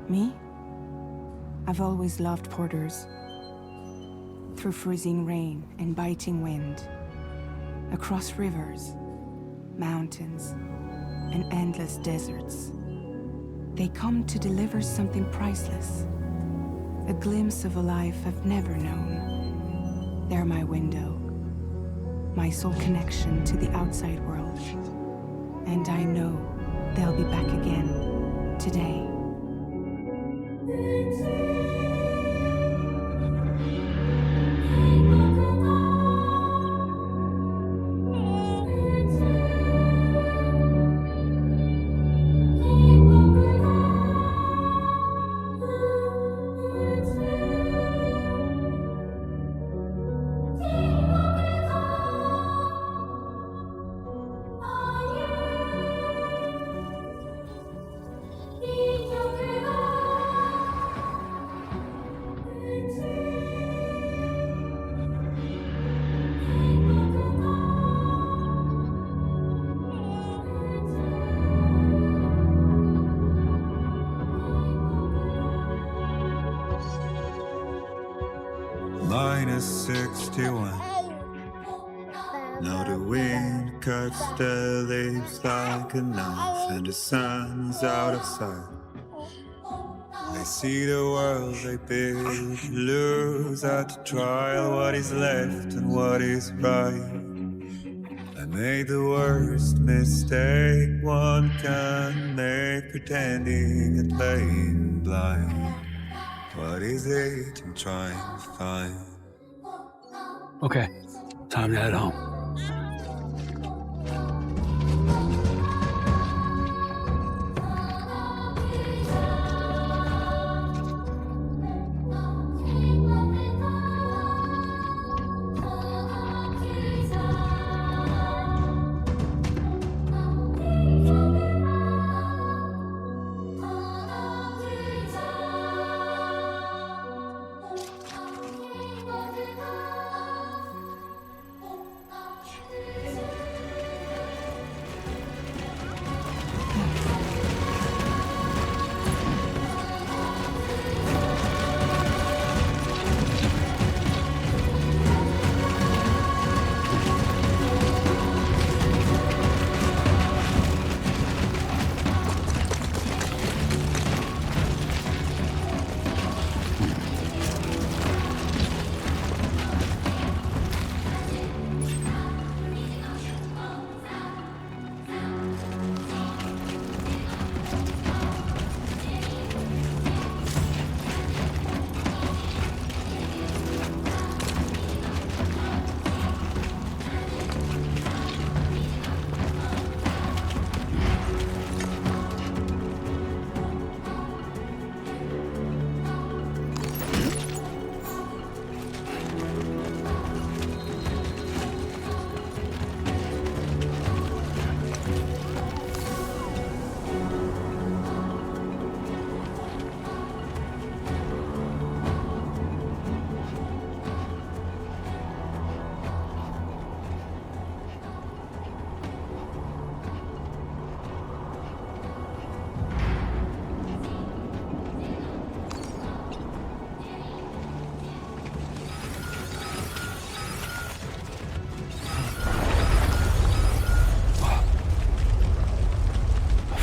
Me? I've always loved porters. Through freezing rain and biting wind, across rivers, mountains, and endless deserts, they come to deliver something priceless, a glimpse of a life I've never known. They're my window, my sole connection to the outside world, and I know they'll be back again today. -61. Now the wind cuts the leaves like a knife, and the sun's out of sight. They see the world they build, lose at the trial what is left and what is right. I made the worst mistake one can make, pretending and playing blind. What is it I'm trying to find? Okay, time to head home.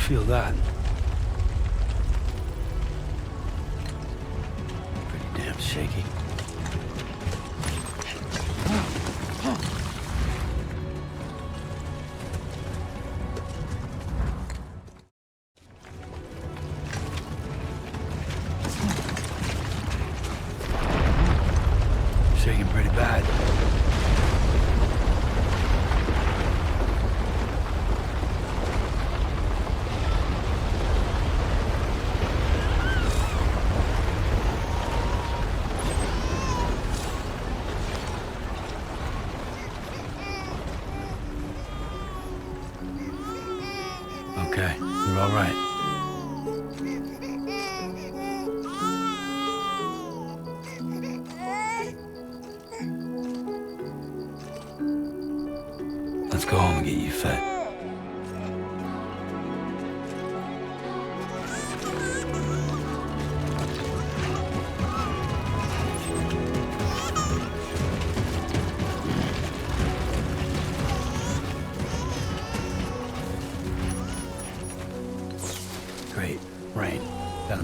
Feel that. Pretty damn shaky. Shaking pretty bad. Okay, you're all right. Let's go home and get you fed.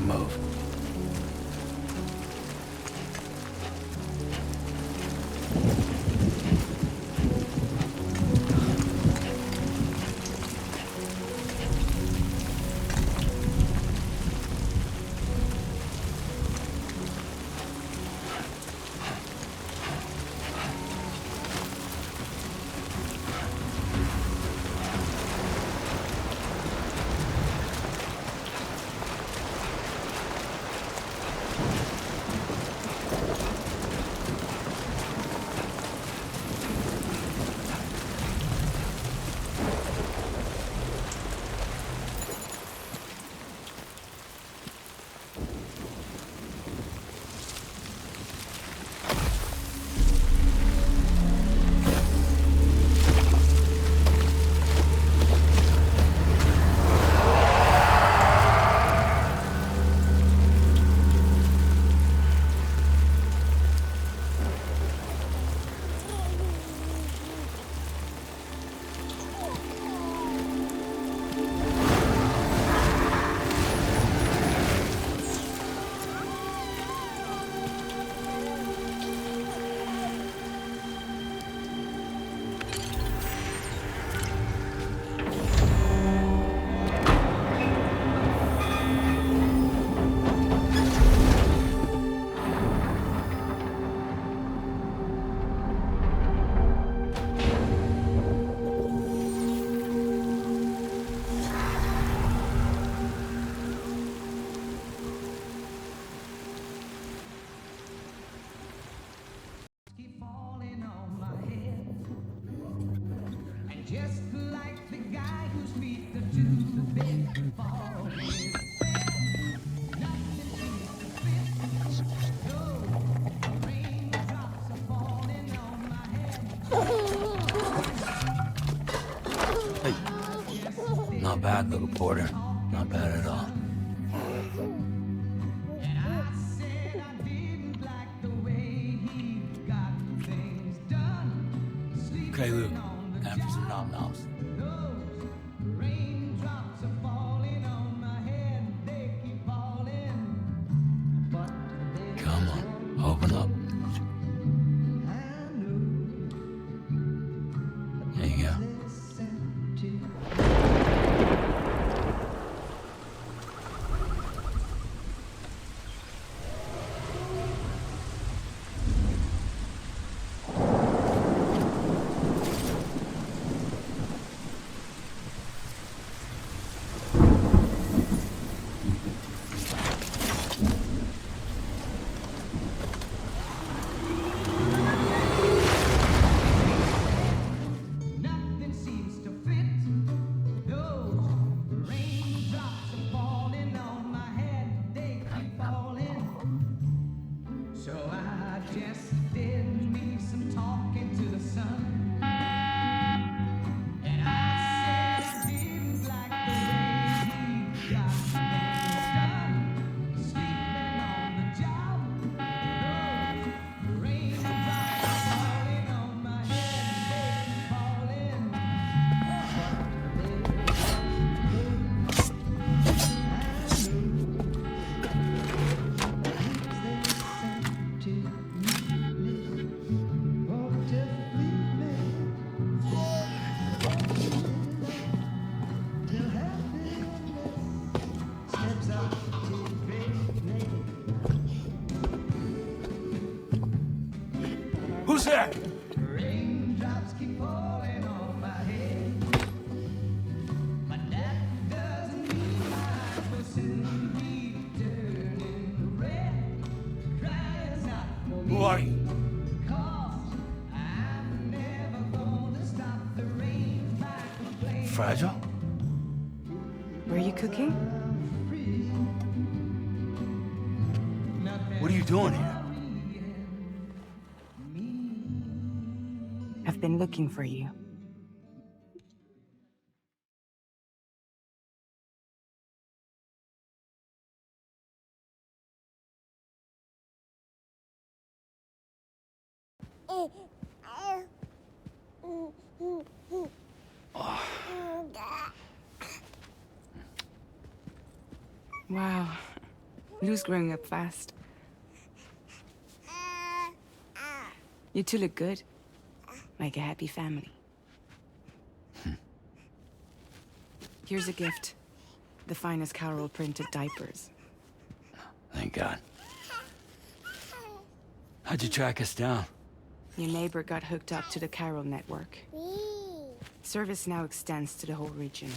move. Not bad, little porter. Not bad at all. Okay, Luke. Time for some nom-noms. Come on, open up. There you go. Who's there? Raindrops keep falling on my head, but that doesn't mean my eyes will soon be turning red. Crying's not for me. Who are you? 'Cause I'm never gonna stop the rain by complaining. Fragile? Were you cooking? What are you doing here? I've been looking for you. Wow. Lou's growing up fast. You two look good. Like a happy family. Here's a gift. The finest Carol printed diapers. Thank God. How'd you track us down? Your neighbor got hooked up to the Carol network. Service now extends to the whole region.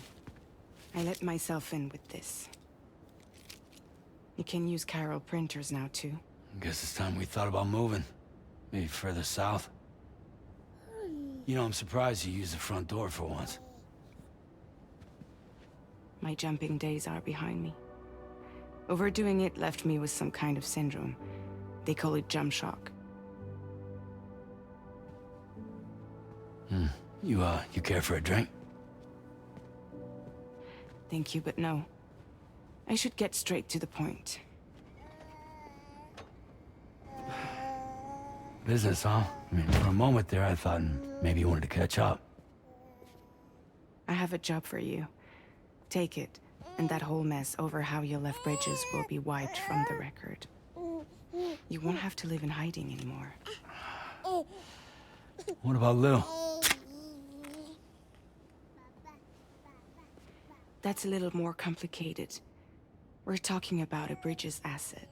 I let myself in with this. You can use Carol printers now, too. Guess it's time we thought about moving. Maybe further south. You know, I'm surprised you used the front door for once. My jumping days are behind me. Overdoing it left me with some kind of syndrome. They call it jump shock. You care for a drink? Thank you, but no. I should get straight to the point. Business, huh? I mean, for a moment there, I thought maybe you wanted to catch up. I have a job for you. Take it, and that whole mess over how you left bridges will be wiped from the record. You won't have to live in hiding anymore. What about Lou? That's a little more complicated. We're talking about a bridges asset.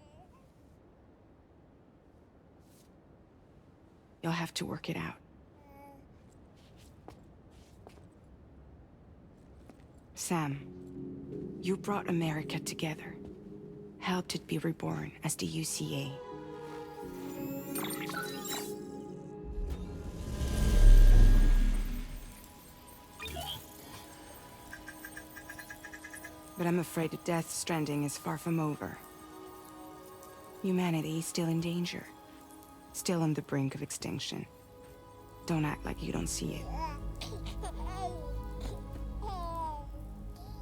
You'll have to work it out. Sam, you brought America together. Helped it be reborn as the UCA. But I'm afraid that Death Stranding is far from over. Humanity is still in danger. Still on the brink of extinction. Don't act like you don't see it.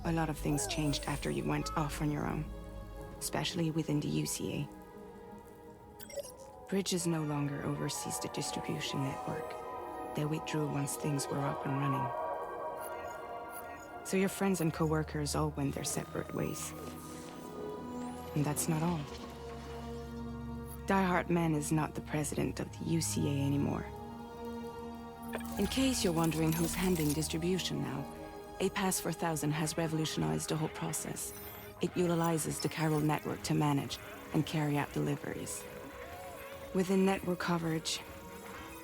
A lot of things changed after you went off on your own. Especially within the UCA. Bridges no longer oversees the distribution network. They withdrew once things were up and running. So your friends and co-workers all went their separate ways. And that's not all. Die Hard Man is not the president of the UCA anymore. In case you're wondering who's handling distribution now, A Pass 4000 has revolutionized the whole process. It utilizes the Carol network to manage and carry out deliveries. Within network coverage,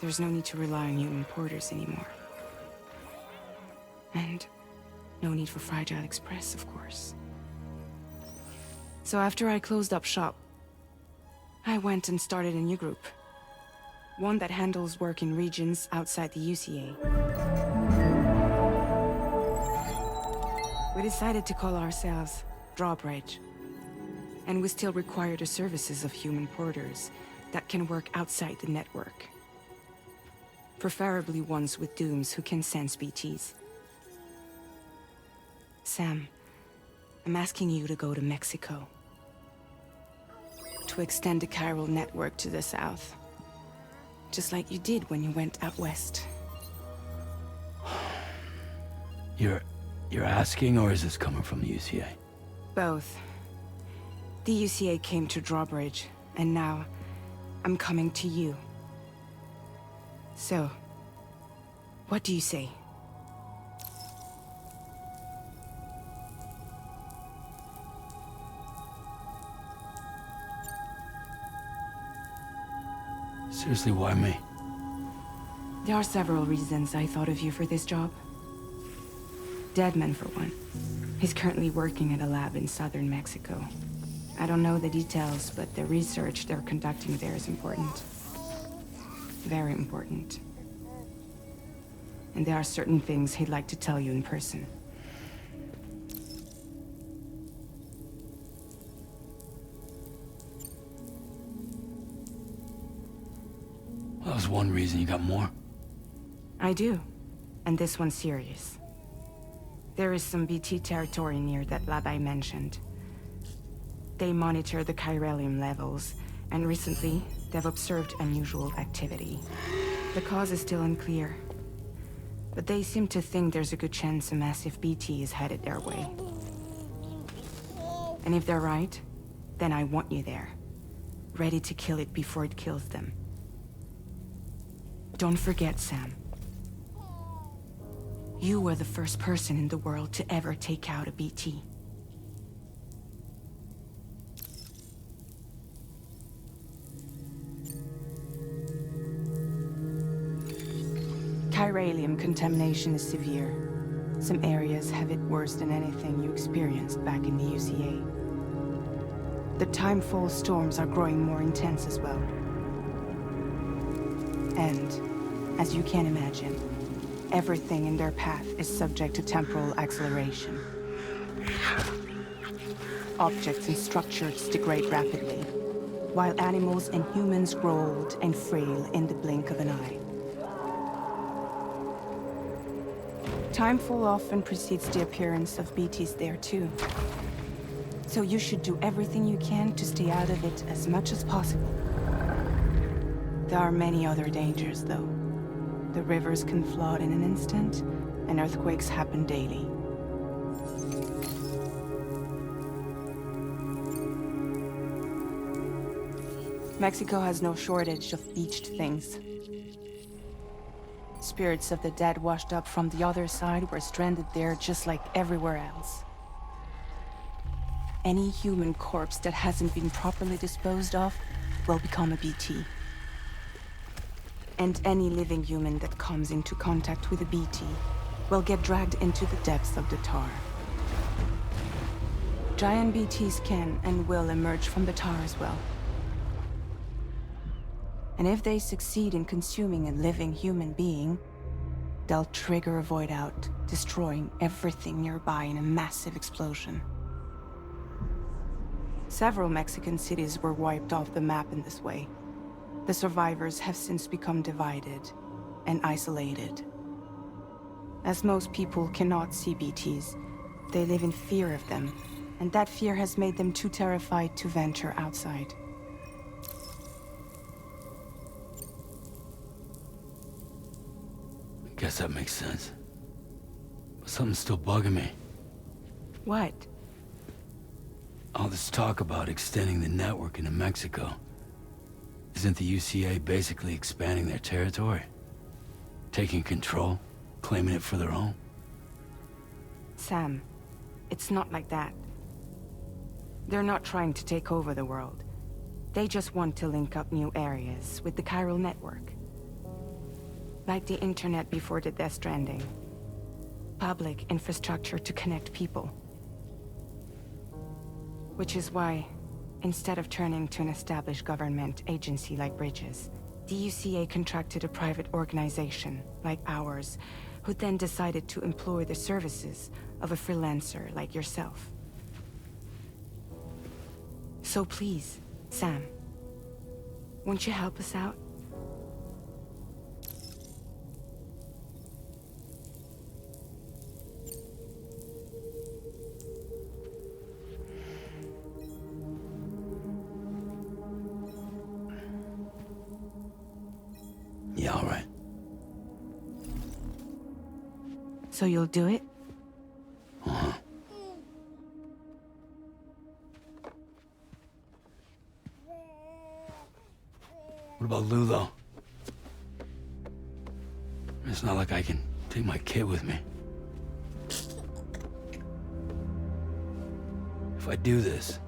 there's no need to rely on human porters anymore. And no need for Fragile Express, of course. So after I closed up shop, I went and started a new group. One that handles work in regions outside the UCA. We decided to call ourselves Drawbridge. And we still require the services of human porters that can work outside the network. Preferably ones with dooms who can sense BTs. Sam, I'm asking you to go to Mexico. To extend the Carol network to the south. Just like you did when you went out west. You're asking, or is this coming from the UCA? Both. The UCA came to Drawbridge, and now I'm coming to you. So, what do you say? Seriously, why me? There are several reasons I thought of you for this job. Deadman, for one. He's currently working at a lab in southern Mexico. I don't know the details, but the research they're conducting there is important. Very important. And there are certain things he'd like to tell you in person. Well, that was one reason. You got more? I do. And this one's serious. There is some BT territory near that lab I mentioned. They monitor the chiralium levels, and recently, they've observed unusual activity. The cause is still unclear, but they seem to think there's a good chance a massive BT is headed their way. And if they're right, then I want you there, ready to kill it before it kills them. Don't forget, Sam. You were the first person in the world to ever take out a BT. Chiralium contamination is severe. Some areas have it worse than anything you experienced back in the UCA. The timefall storms are growing more intense as well. And, as you can imagine, everything in their path is subject to temporal acceleration. Objects and structures degrade rapidly, while animals and humans grow old and frail in the blink of an eye. Timefall often precedes the appearance of BTs there too. So you should do everything you can to stay out of it as much as possible. There are many other dangers, though. The rivers can flood in an instant, and earthquakes happen daily. Mexico has no shortage of beached things. Spirits of the dead washed up from the other side were stranded there just like everywhere else. Any human corpse that hasn't been properly disposed of will become a BT. And any living human that comes into contact with a BT will get dragged into the depths of the tar. Giant BTs can and will emerge from the tar as well. And if they succeed in consuming a living human being, they'll trigger a void out, destroying everything nearby in a massive explosion. Several Mexican cities were wiped off the map in this way. The survivors have since become divided and isolated. As most people cannot see BTs, they live in fear of them, and that fear has made them too terrified to venture outside. Guess that makes sense. But something's still bugging me. What? All this talk about extending the network into Mexico. Isn't the UCA basically expanding their territory? Taking control? Claiming it for their own? Sam, it's not like that. They're not trying to take over the world. They just want to link up new areas with the chiral network. Like the internet before the Death Stranding. Public infrastructure to connect people. Which is why, instead of turning to an established government agency like Bridges, the UCA contracted a private organization, like ours, who then decided to employ the services of a freelancer like yourself. So please, Sam, won't you help us out? Yeah, all right. So you'll do it? Uh-huh. What about Lou, though? It's not like I can take my kid with me. If I do this,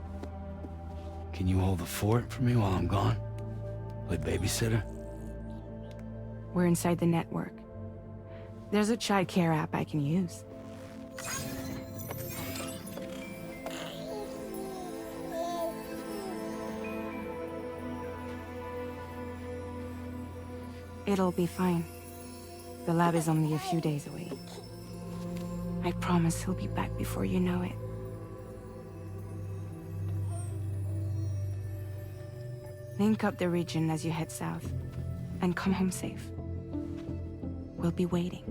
can you hold the fort for me while I'm gone? Play babysitter? We're inside the network. There's a child care app I can use. It'll be fine. The lab is only a few days away. I promise he'll be back before you know it. Link up the region as you head south, and come home safe. We'll be waiting.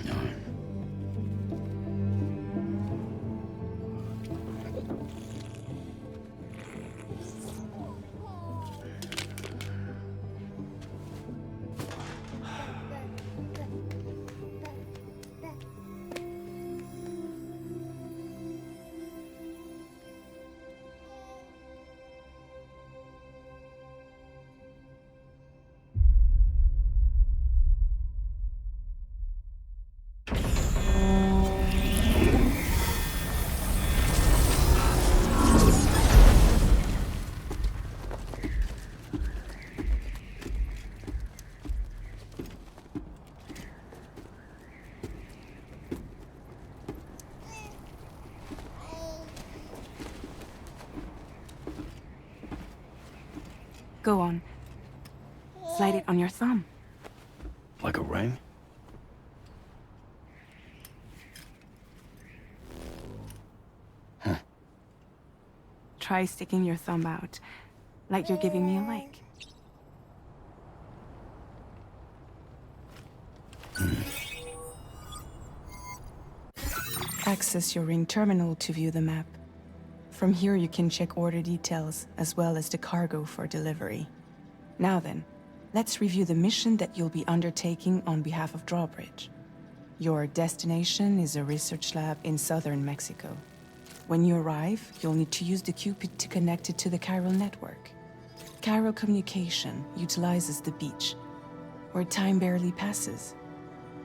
All right. Go on. Slide it on your thumb. Like a ring? Huh. Try sticking your thumb out, like you're giving me a like. Access your ring terminal to view the map. From here you can check order details, as well as the cargo for delivery. Now then, let's review the mission that you'll be undertaking on behalf of Drawbridge. Your destination is a research lab in southern Mexico. When you arrive, you'll need to use the Cupid to connect it to the chiral network. Chiral communication utilizes the beach, where time barely passes.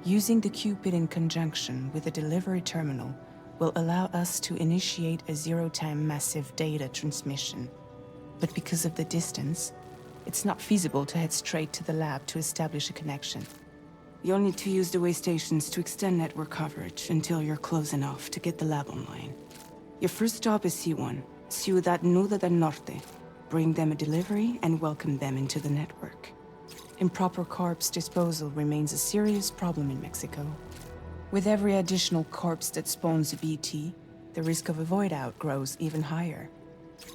Using the Cupid in conjunction with a delivery terminal will allow us to initiate a zero-time massive data transmission. But because of the distance, it's not feasible to head straight to the lab to establish a connection. You'll need to use the way stations to extend network coverage until you're close enough to get the lab online. Your first stop is C1, Ciudad Nuda del Norte. Bring them a delivery and welcome them into the network. Improper corpse disposal remains a serious problem in Mexico. With every additional corpse that spawns a BT, the risk of a void out grows even higher.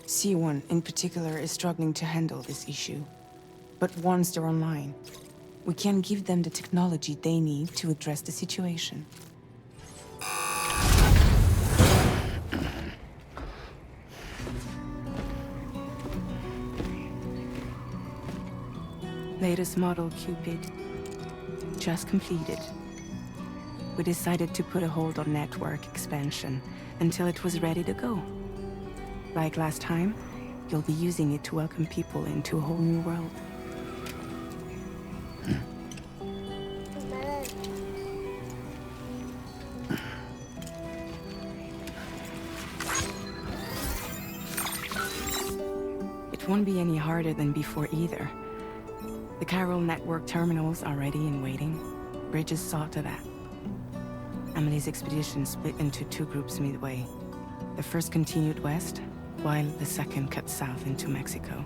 C1 in particular is struggling to handle this issue. But once they're online, we can give them the technology they need to address the situation. Latest model Cupid. Just completed. We decided to put a hold on network expansion until it was ready to go. Like last time, you'll be using it to welcome people into a whole new world. It won't be any harder than before either. The chiral network terminals are ready and waiting. Bridges saw to that. Emily's expedition split into two groups midway. The first continued west, while the second cut south into Mexico.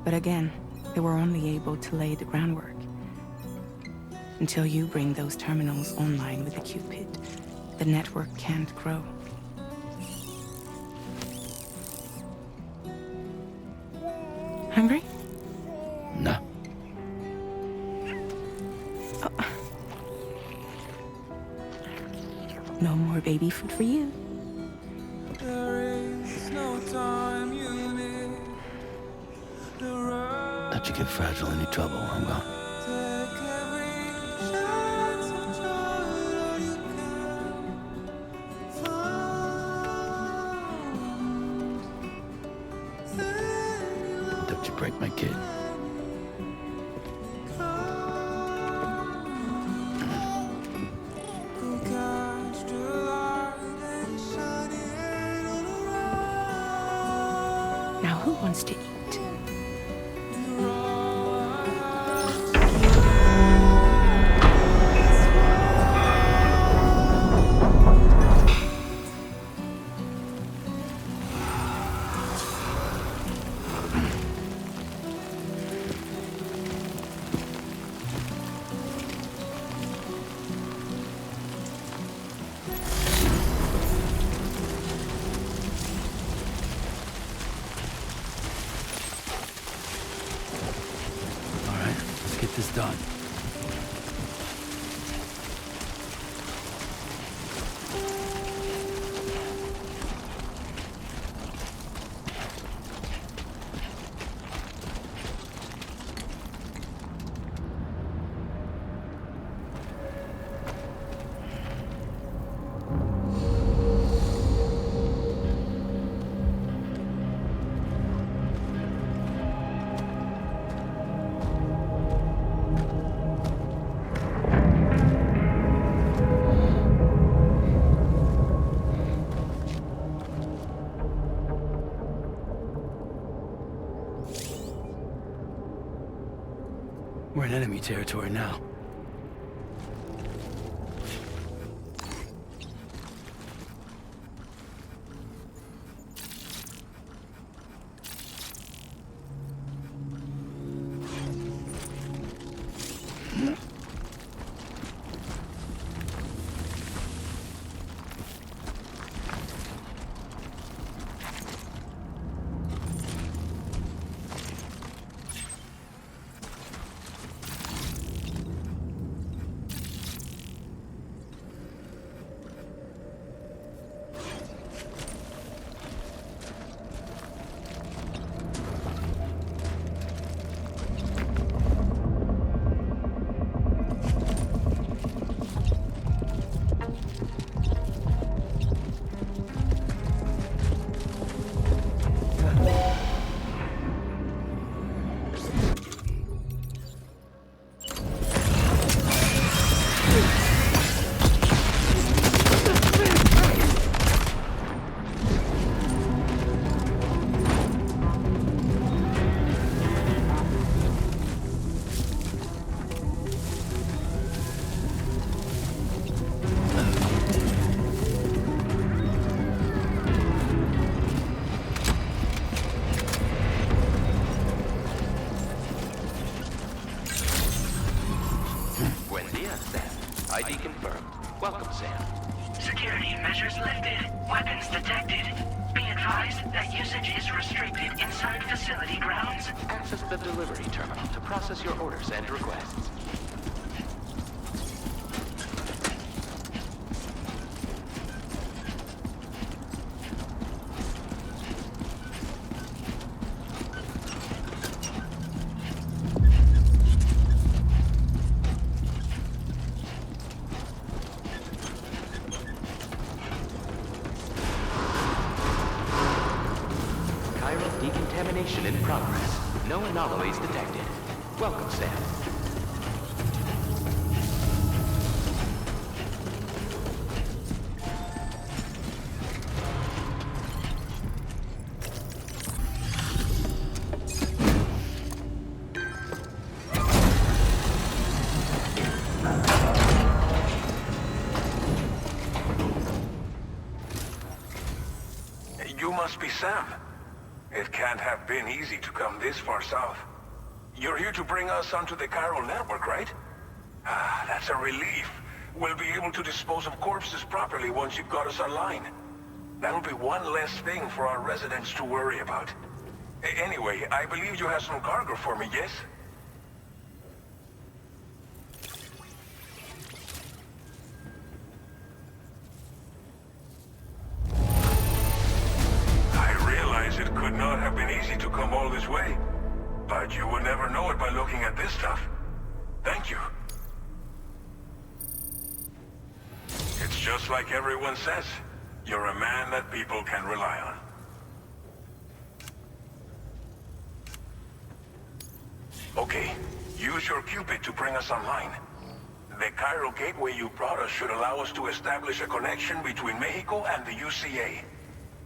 But again, they were only able to lay the groundwork. Until you bring those terminals online with the Cupid, the network can't grow. Hungry? No. No more baby food for you. Don't you get fragile any trouble, I'm gone. Don't you break my kid. Now who wants to eat? Get this done. We're in enemy territory now. Yes, Sam. ID confirmed. Welcome, Sam. Security measures lifted. Weapons detected. Be advised that usage is restricted inside facility grounds. Access the delivery terminal to process your orders and requests. Decontamination in progress. No anomalies detected. Welcome, Sam. You must be Sam. It can't have been easy to come this far south. You're here to bring us onto the chiral network, right? Ah, that's a relief. We'll be able to dispose of corpses properly once you've got us online. That'll be one less thing for our residents to worry about. Anyway, I believe you have some cargo for me, yes? It could not have been easy to come all this way. But you would never know it by looking at this stuff. Thank you. It's just like everyone says. You're a man that people can rely on. Okay, use your Cupid to bring us online. The chiral gateway you brought us should allow us to establish a connection between Mexico and the UCA.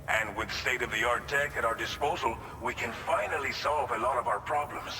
And with state-of-the-art tech at our disposal, we can finally solve a lot of our problems.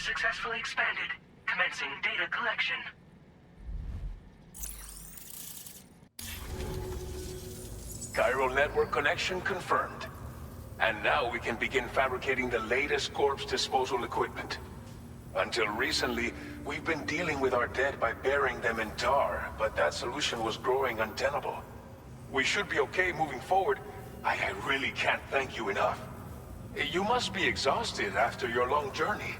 Successfully expanded. Commencing data collection. Chiral network connection confirmed. And now we can begin fabricating the latest corpse disposal equipment. Until recently, we've been dealing with our dead by burying them in tar, but that solution was growing untenable. We should be okay moving forward. I really can't thank you enough. You must be exhausted after your long journey.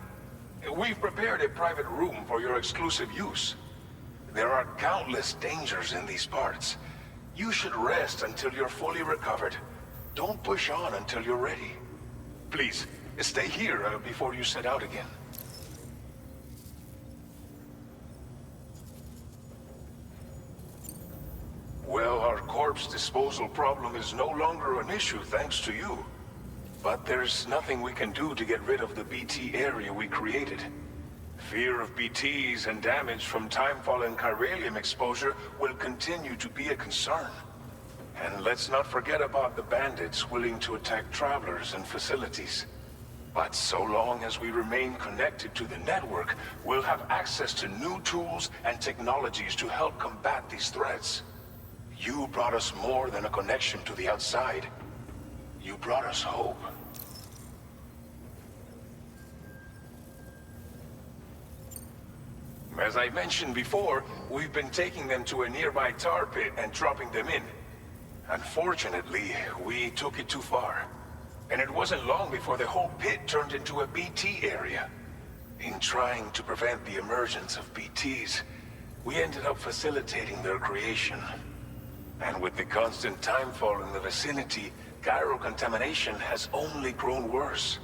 We've prepared a private room for your exclusive use. There are countless dangers in these parts. You should rest until you're fully recovered. Don't push on until you're ready. Please, stay here before you set out again. Well, our corpse disposal problem is no longer an issue thanks to you. But there's nothing we can do to get rid of the BT area we created. Fear of BTs and damage from timefall and chiralium exposure will continue to be a concern. And let's not forget about the bandits willing to attack travelers and facilities. But so long as we remain connected to the network, we'll have access to new tools and technologies to help combat these threats. You brought us more than a connection to the outside. You brought us hope. As I mentioned before, we've been taking them to a nearby tar pit and dropping them in. Unfortunately, we took it too far. And it wasn't long before the whole pit turned into a BT area. In trying to prevent the emergence of BTs, we ended up facilitating their creation. And with the constant timefall in the vicinity, chiral contamination has only grown worse.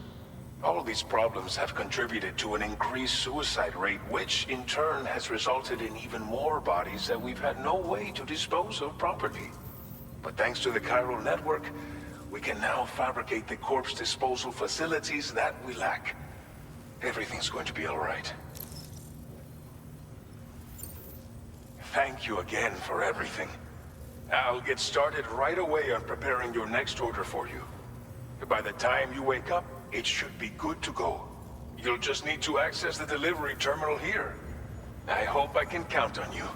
All these problems have contributed to an increased suicide rate, which in turn has resulted in even more bodies that we've had no way to dispose of properly. But thanks to the chiral network, we can now fabricate the corpse disposal facilities that we lack. Everything's going to be all right. Thank you again for everything. I'll get started right away on preparing your next order for you. By the time you wake up, it should be good to go. You'll just need to access the delivery terminal here. I hope I can count on you.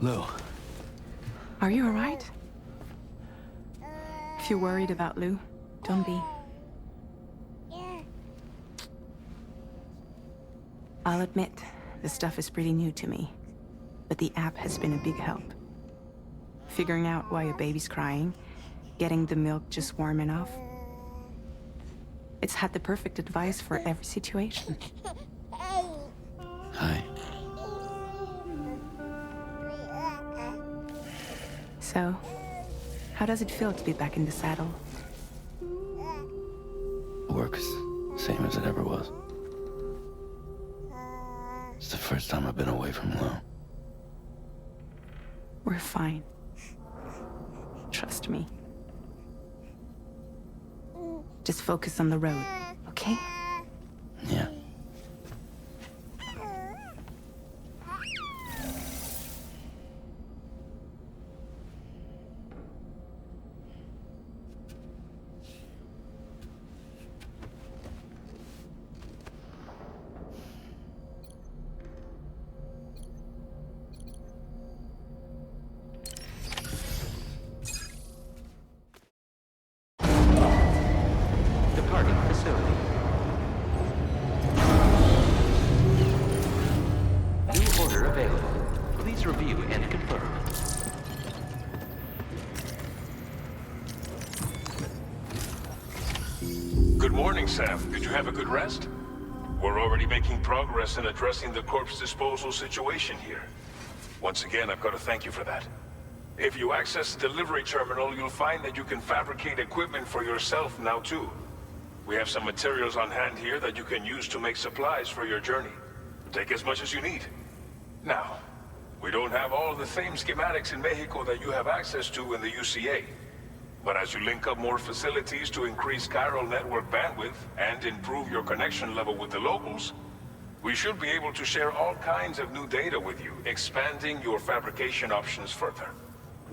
Lou. Are you alright? If you're worried about Lou, don't be. I'll admit, the stuff is pretty new to me, but the app has been a big help. Figuring out why a baby's crying, getting the milk just warm enough. It's had the perfect advice for every situation. Hi. So, how does it feel to be back in the saddle? Work is the same as it ever was. It's the first time I've been away from Lou. We're fine. Trust me. Just focus on the road, okay? Yeah. Sam, did you have a good rest? We're already making progress in addressing the corpse disposal situation here. Once again, I've got to thank you for that. If you access the delivery terminal, you'll find that you can fabricate equipment for yourself now too. We have some materials on hand here that you can use to make supplies for your journey. Take as much as you need. Now, we don't have all the same schematics in Mexico that you have access to in the UCA. But as you link up more facilities to increase chiral network bandwidth and improve your connection level with the locals, we should be able to share all kinds of new data with you, expanding your fabrication options further.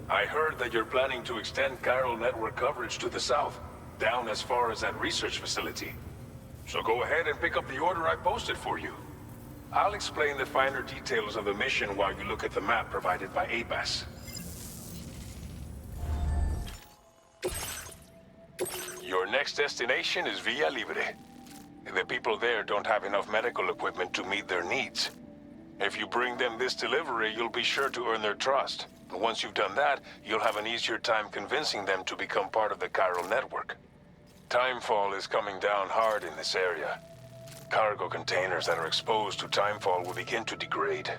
I heard that you're planning to extend chiral network coverage to the south, down as far as that research facility. So go ahead and pick up the order I posted for you. I'll explain the finer details of the mission while you look at the map provided by ABAS. Your next destination is Villa Libre. The people there don't have enough medical equipment to meet their needs. If you bring them this delivery, you'll be sure to earn their trust. And once you've done that, you'll have an easier time convincing them to become part of the chiral network. Timefall is coming down hard in this area. Cargo containers that are exposed to timefall will begin to degrade.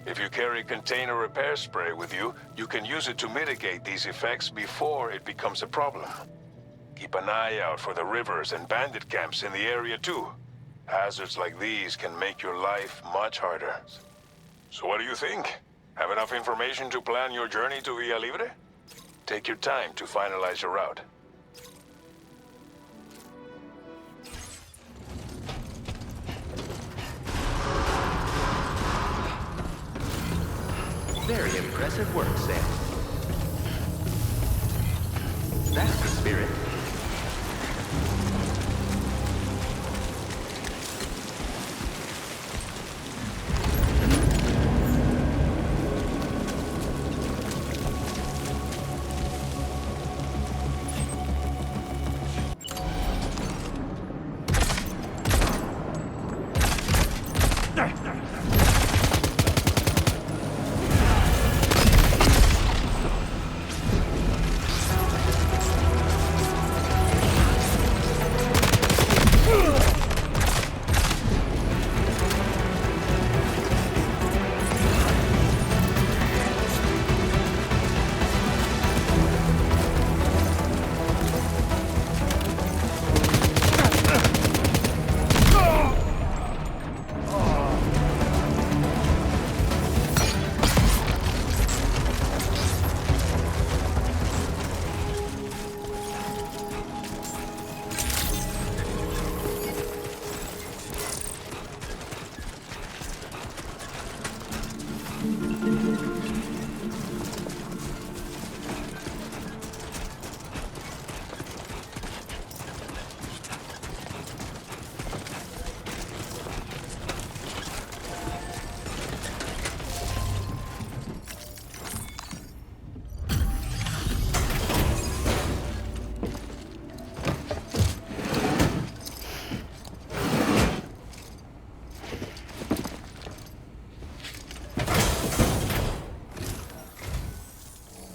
If you carry container repair spray with you, you can use it to mitigate these effects before it becomes a problem. Keep an eye out for the rivers and bandit camps in the area too. Hazards like these can make your life much harder. So what do you think? Have enough information to plan your journey to Villa Libre? Take your time to finalize your route. Very impressive work, Sam. That's the spirit.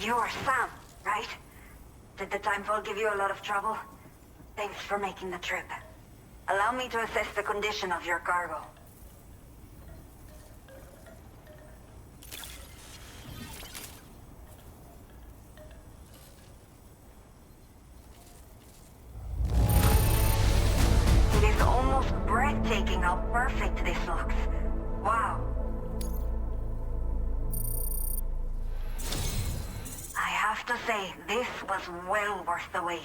You're Sam, right? Did the timefall give you a lot of trouble? Thanks for making the trip. Allow me to assess the condition of your cargo. It is almost breathtaking how perfect this looks. Wow. I have to say, this was well worth the wait.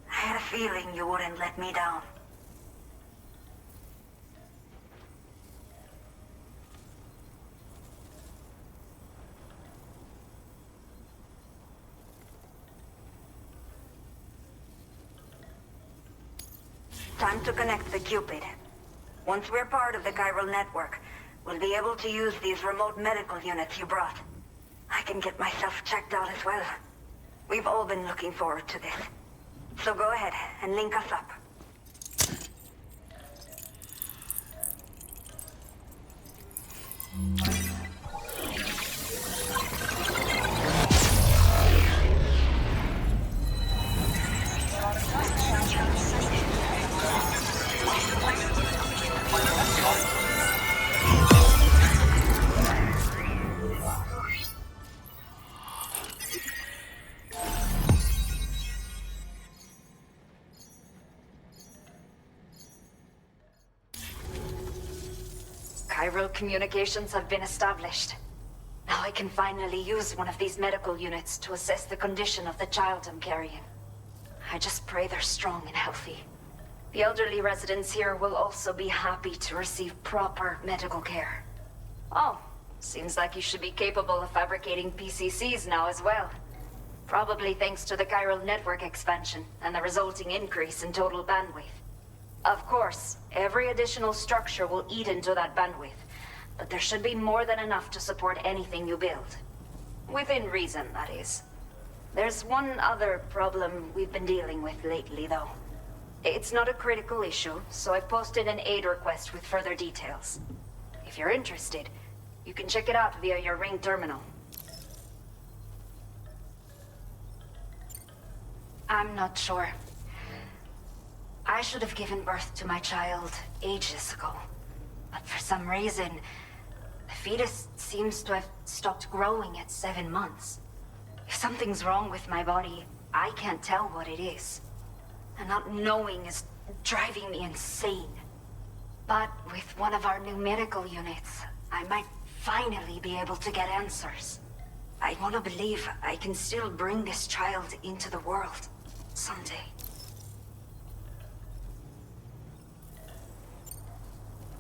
I had a feeling you wouldn't let me down. Time to connect the Cupid. Once we're part of the chiral network, we'll be able to use these remote medical units you brought. I can get myself checked out as well. We've all been looking forward to this. So go ahead and link us up. chiral communications have been established. Now I can finally use one of these medical units to assess the condition of the child I'm carrying. I just pray they're strong and healthy. The elderly residents here will also be happy to receive proper medical care. Oh, seems like you should be capable of fabricating PCCs now as well. Probably thanks to the chiral network expansion and the resulting increase in total bandwidth. Of course, every additional structure will eat into that bandwidth, but there should be more than enough to support anything you build. Within reason, that is. There's one other problem we've been dealing with lately, though. It's not a critical issue, so I posted an aid request with further details. If you're interested, you can check it out via your ring terminal. I'm not sure. I should have given birth to my child ages ago. But for some reason, the fetus seems to have stopped growing at 7 months. If something's wrong with my body, I can't tell what it is. And not knowing is driving me insane. But with one of our new medical units, I might finally be able to get answers. I want to believe I can still bring this child into the world someday.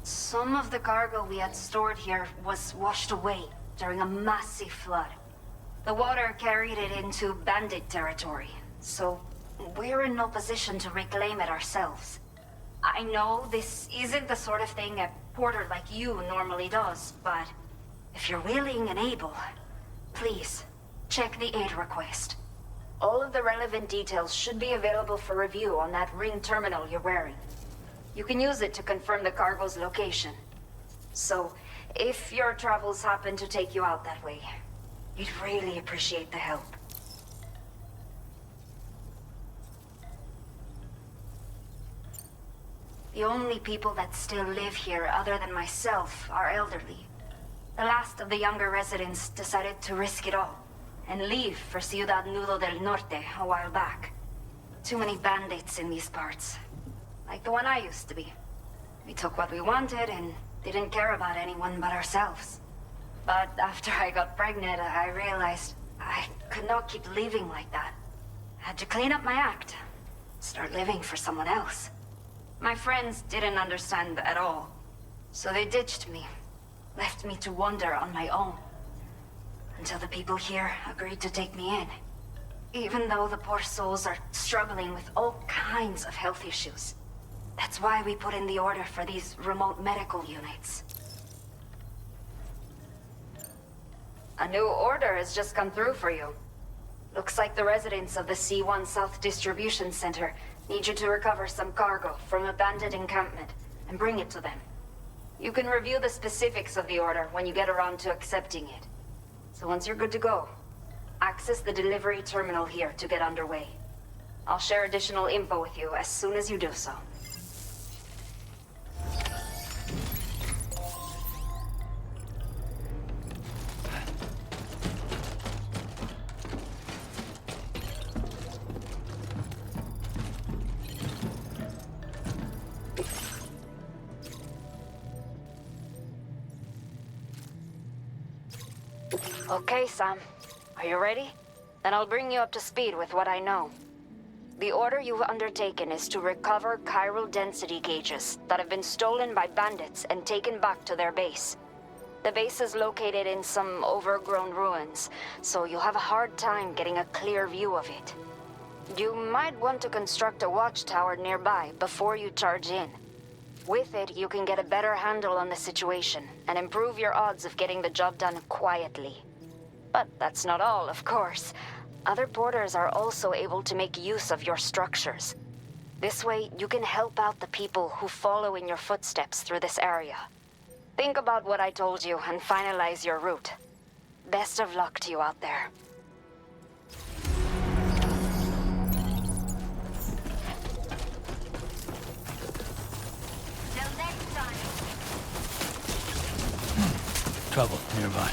Some of the cargo we had stored here was washed away during a massive flood. The water carried it into bandit territory, so we're in no position to reclaim it ourselves. I know this isn't the sort of thing a porter like you normally does, but if you're willing and able, please, check the aid request. All of the relevant details should be available for review on that ring terminal you're wearing. You can use it to confirm the cargo's location. So, if your travels happen to take you out that way, we'd really appreciate the help. The only people that still live here other than myself are elderly. The last of the younger residents decided to risk it all and leave for Ciudad Nudo del Norte a while back. Too many bandits in these parts. Like the one I used to be. We took what we wanted and didn't care about anyone but ourselves. But after I got pregnant, I realized I could not keep living like that. I had to clean up my act. Start living for someone else. My friends didn't understand at all. So they ditched me. Left me to wander on my own. Until the people here agreed to take me in. Even though the poor souls are struggling with all kinds of health issues. That's why we put in the order for these remote medical units. A new order has just come through for you. Looks like the residents of the C1 South Distribution Center need you to recover some cargo from a bandit encampment and bring it to them. You can review the specifics of the order when you get around to accepting it. So once you're good to go, access the delivery terminal here to get underway. I'll share additional info with you as soon as you do so. Okay, Sam. Are you ready? Then I'll bring you up to speed with what I know. The order you've undertaken is to recover chiral density gauges that have been stolen by bandits and taken back to their base. The base is located in some overgrown ruins, so you'll have a hard time getting a clear view of it. You might want to construct a watchtower nearby before you charge in. With it, you can get a better handle on the situation and improve your odds of getting the job done quietly. But that's not all, of course. Other porters are also able to make use of your structures. This way, you can help out the people who follow in your footsteps through this area. Think about what I told you and finalize your route. Best of luck to you out there. Till next time. Trouble nearby.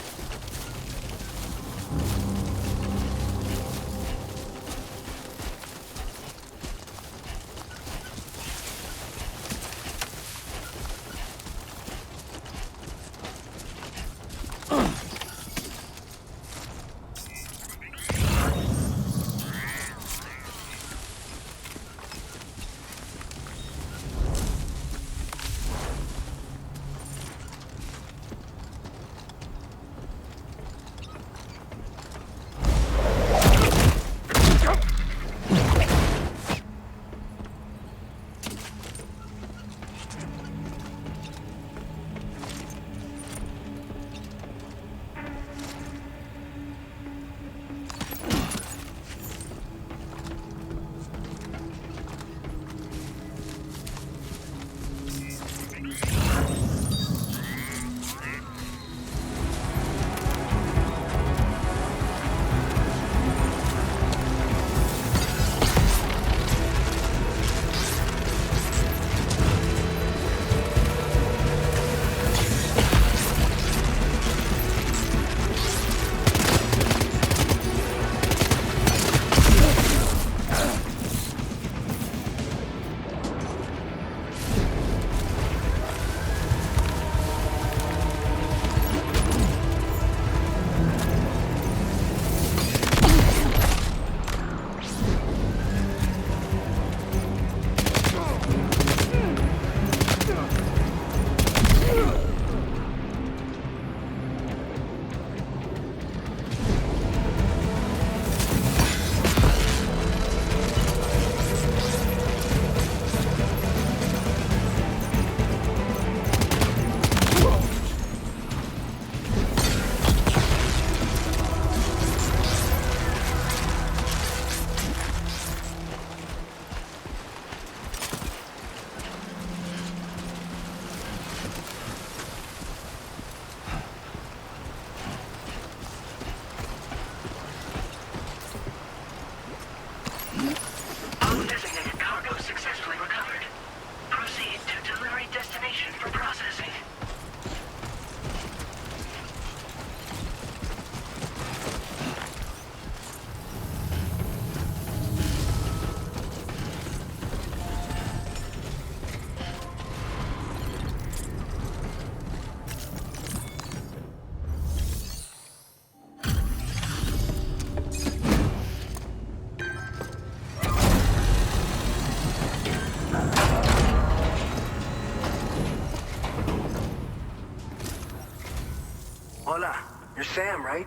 Sam, right?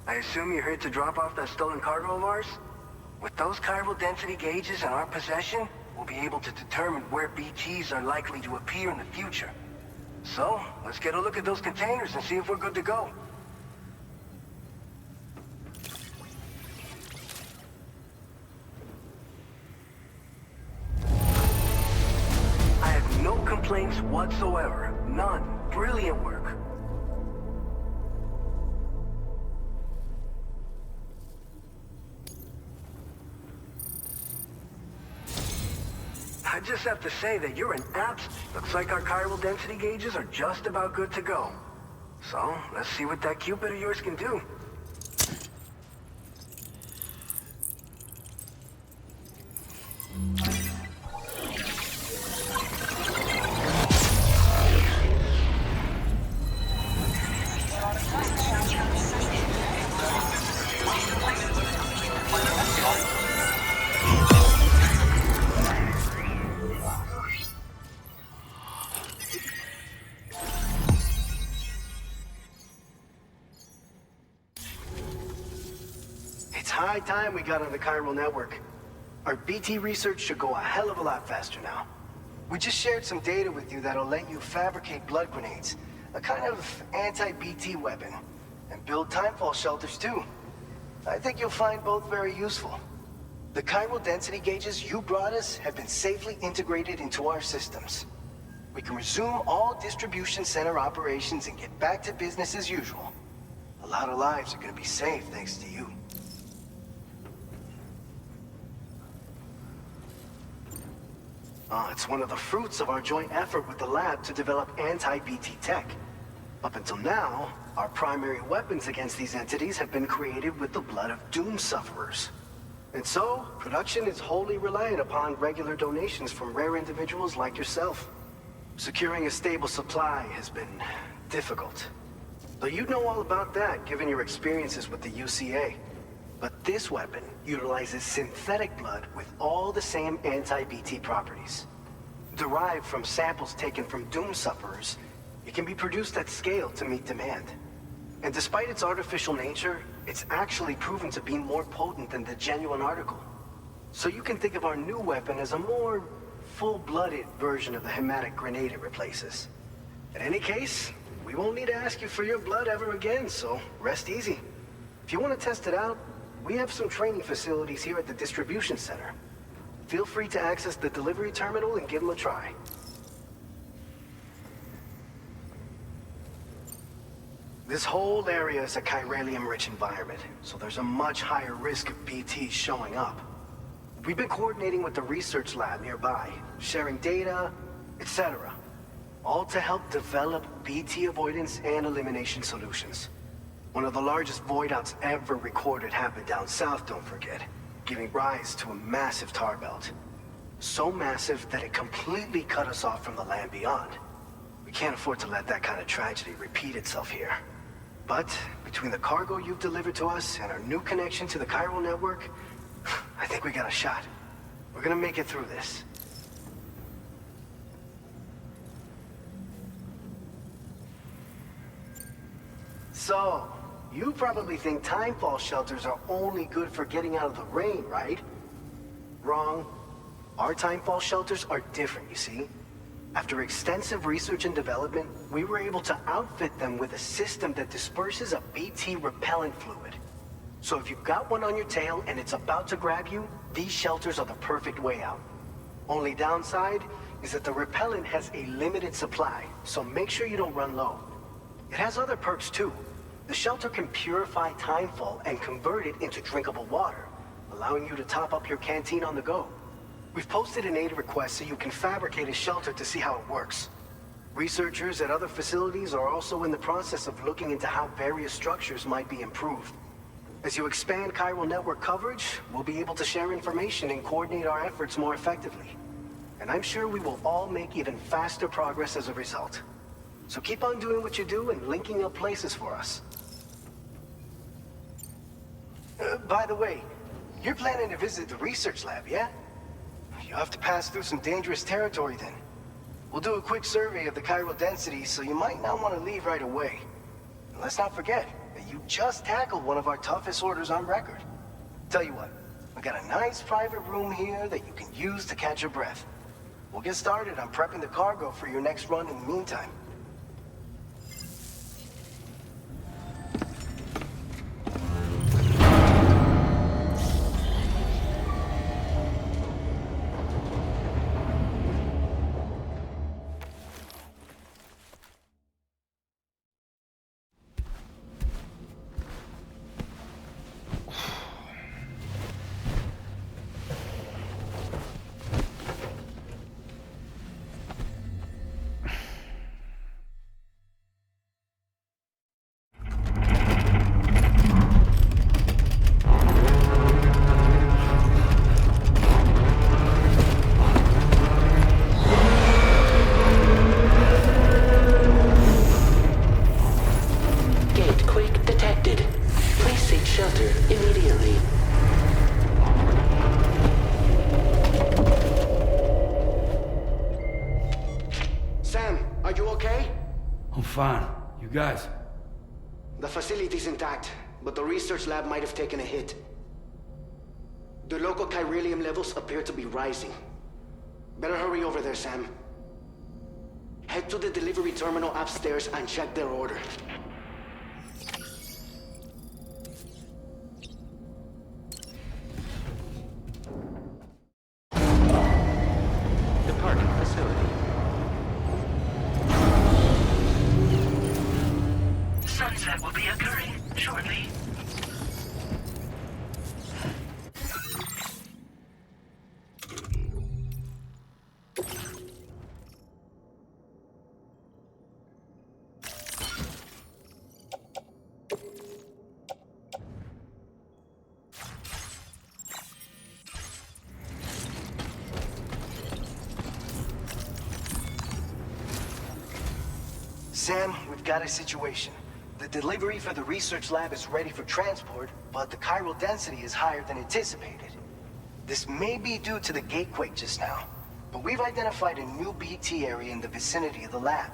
I assume you're here to drop off that stolen cargo of ours? With those chiral density gauges in our possession, we'll be able to determine where BTs are likely to appear in the future. So, let's get a look at those containers and see if we're good to go. I have no complaints whatsoever. None. Brilliant work. I just have to say that you're an abs. Looks like our chiral density gauges are just about good to go. So, let's see what that Cupid of yours can do. It's high time we got on the chiral network. Our BT research should go a hell of a lot faster now. We just shared some data with you that'll let you fabricate blood grenades, a kind of anti-BT weapon, and build timefall shelters too. I think you'll find both very useful. The chiral density gauges you brought us have been safely integrated into our systems. We can resume all distribution center operations and get back to business as usual. A lot of lives are gonna be saved thanks to you. It's one of the fruits of our joint effort with the lab to develop anti-BT tech. Up until now, our primary weapons against these entities have been created with the blood of doom sufferers. And so, production is wholly reliant upon regular donations from rare individuals like yourself. Securing a stable supply has been difficult. Though you know all about that, given your experiences with the UCA. But this weapon utilizes synthetic blood with all the same anti-BT properties. Derived from samples taken from doom sufferers, it can be produced at scale to meet demand. And despite its artificial nature, it's actually proven to be more potent than the genuine article. So you can think of our new weapon as a more full-blooded version of the hematic grenade it replaces. In any case, we won't need to ask you for your blood ever again, so rest easy. If you want to test it out, we have some training facilities here at the distribution center. Feel free to access the delivery terminal and give them a try. This whole area is a chiralium-rich environment, so there's a much higher risk of BTs showing up. We've been coordinating with the research lab nearby, sharing data, etc. All to help develop BT avoidance and elimination solutions. One of the largest void outs ever recorded happened down south, don't forget, giving rise to a massive tar belt. So massive that it completely cut us off from the land beyond. We can't afford to let that kind of tragedy repeat itself here. But between the cargo you've delivered to us and our new connection to the chiral network, I think we got a shot. We're gonna make it through this. So, you probably think timefall shelters are only good for getting out of the rain, right? Wrong. Our timefall shelters are different, you see. After extensive research and development, we were able to outfit them with a system that disperses a BT repellent fluid. So if you've got one on your tail and it's about to grab you, these shelters are the perfect way out. Only downside is that the repellent has a limited supply, so make sure you don't run low. It has other perks too. The shelter can purify timefall and convert it into drinkable water, allowing you to top up your canteen on the go. We've posted an aid request so you can fabricate a shelter to see how it works. Researchers at other facilities are also in the process of looking into how various structures might be improved. As you expand chiral network coverage, we'll be able to share information and coordinate our efforts more effectively. And I'm sure we will all make even faster progress as a result. So keep on doing what you do and linking up places for us. By the way, you're planning to visit the research lab, yeah? You'll have to pass through some dangerous territory then. We'll do a quick survey of the chiral density, so you might not want to leave right away. And let's not forget, the you just tackled one of our toughest orders on record. Tell you what, we got a nice private room here that you can use to catch your breath. We'll get started on prepping the cargo for your next run in the meantime. Fine. You guys? The facility's intact, but the research lab might have taken a hit. The local chiralium levels appear to be rising. Better hurry over there, Sam. Head to the delivery terminal upstairs and check their order. Departing facility. Sunset will be occurring shortly. Sam, we've got a situation. The delivery for the research lab is ready for transport, but the chiral density is higher than anticipated. This may be due to the gate quake just now, but we've identified a new BT area in the vicinity of the lab.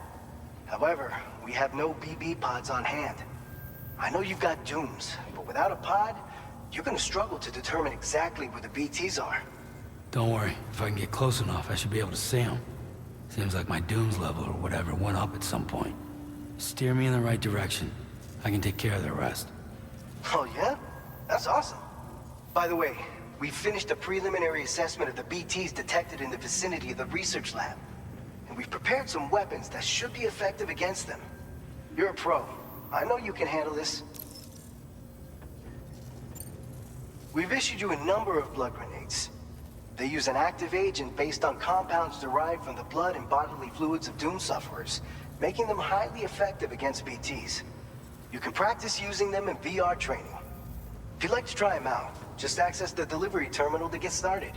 However, we have no BB pods on hand. I know you've got dooms, but without a pod, you're gonna struggle to determine exactly where the BTs are. Don't worry. If I can get close enough, I should be able to see them. Seems like my dooms level or whatever went up at some point. Steer me in the right direction. I can take care of the rest. Oh yeah? That's awesome. By the way, we finished a preliminary assessment of the BTs detected in the vicinity of the research lab. And we've prepared some weapons that should be effective against them. You're a pro. I know you can handle this. We've issued you a number of blood grenades. They use an active agent based on compounds derived from the blood and bodily fluids of Doom sufferers, making them highly effective against BTs. You can practice using them in VR training. If you'd like to try them out, just access the delivery terminal to get started.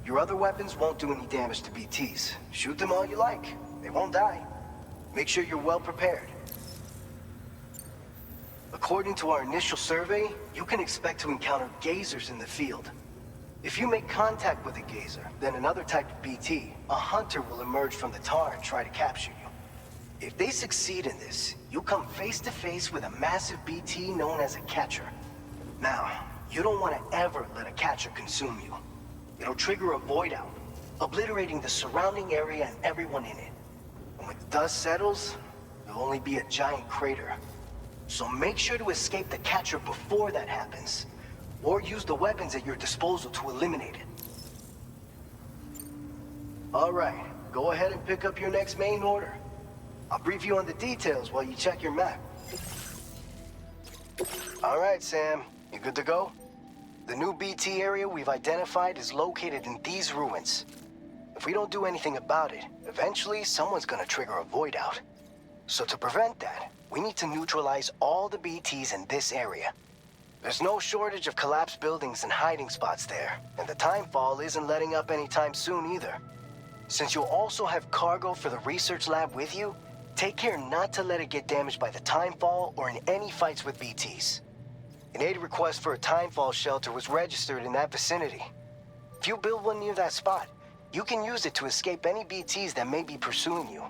Your other weapons won't do any damage to BTs. Shoot them all you like. They won't die. Make sure you're well prepared. According to our initial survey, you can expect to encounter gazers in the field. If you make contact with a gazer, then another type of BT, a hunter will emerge from the tar and try to capture you. If they succeed in this, you'll come face to face with a massive BT known as a catcher. Now, you don't want to ever let a catcher consume you. It'll trigger a void out, obliterating the surrounding area and everyone in it. And when the dust settles, there'll only be a giant crater. So make sure to escape the catcher before that happens, or use the weapons at your disposal to eliminate it. All right, go ahead and pick up your next main order. I'll brief you on the details while you check your map. All right, Sam, you good to go? The new BT area we've identified is located in these ruins. If we don't do anything about it, eventually someone's gonna trigger a void out. So to prevent that, we need to neutralize all the BTs in this area. There's no shortage of collapsed buildings and hiding spots there, and the timefall isn't letting up anytime soon either. Since you'll also have cargo for the research lab with you, take care not to let it get damaged by the timefall or in any fights with BTs. An aid request for a timefall shelter was registered in that vicinity. If you build one near that spot, you can use it to escape any BTs that may be pursuing you.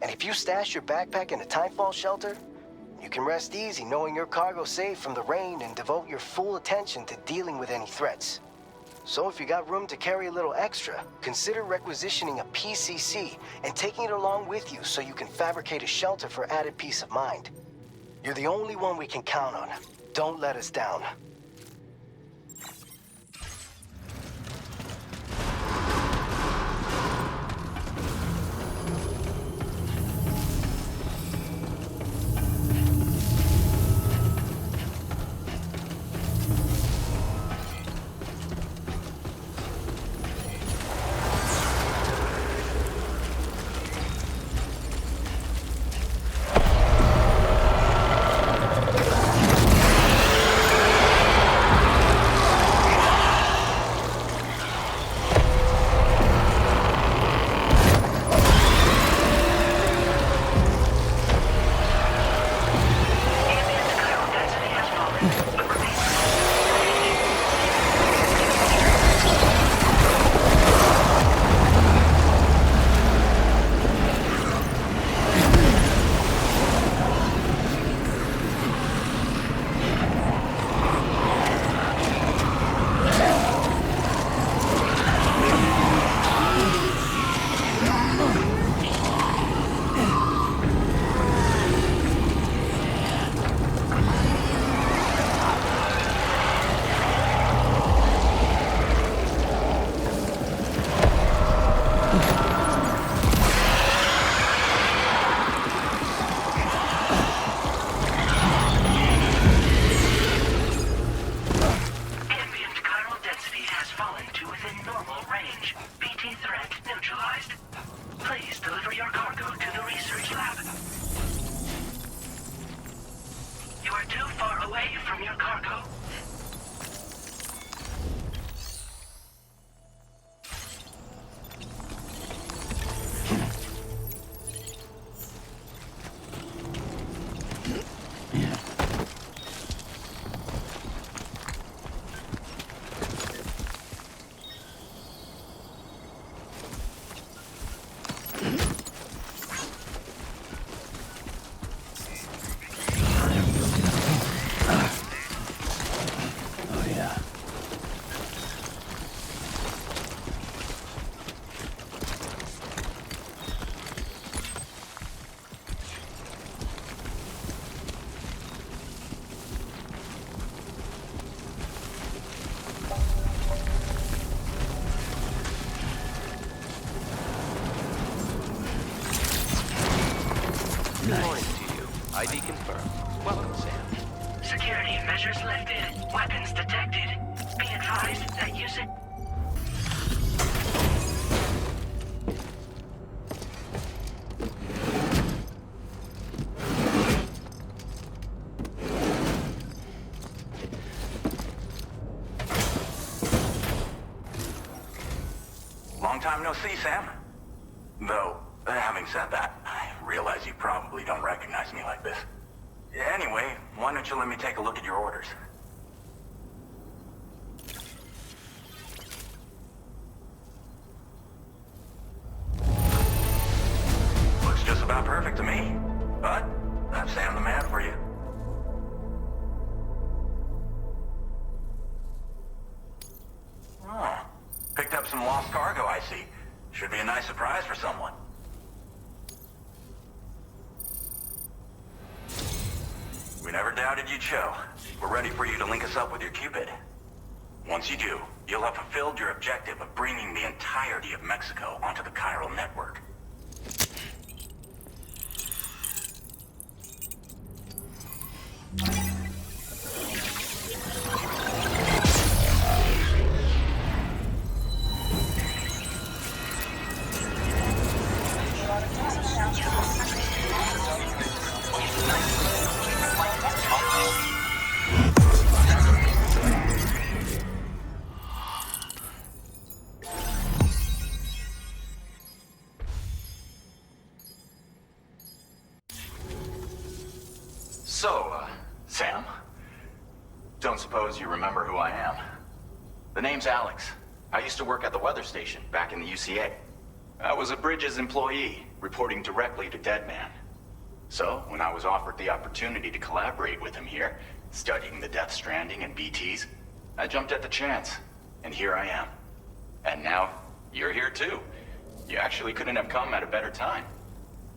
And if you stash your backpack in a timefall shelter, You can rest easy knowing your cargo's safe from the rain and devote your full attention to dealing with any threats. So if you got room to carry a little extra, consider requisitioning a PCC and taking it along with you so you can fabricate a shelter for added peace of mind. You're the only one we can count on. Don't let us down. Good morning to you. ID confirmed. Welcome, Sam. Security measures lifted. Weapons detected. Be advised that usage... Long time no see, Sam. Though, having said that, I realize you probably don't recognize me like this. Anyway, why don't you let me take a look at your orders? Looks just about perfect to me. But, that's Sam the man for you. Oh, picked up some lost cargo, I see. Should be a nice surprise for someone. We never doubted you'd show. We're ready for you to link us up with your Cupid. Once you do, you'll have fulfilled your objective of bringing the entirety of Mexico onto the chiral network. So, Sam, don't suppose you remember who I am? The name's Alex. I used to work at the weather station back in the UCA. I was a Bridges employee, reporting directly to Deadman. So, when I was offered the opportunity to collaborate with him here, studying the Death Stranding and BTs, I jumped at the chance, and here I am. And now, you're here too. You actually couldn't have come at a better time.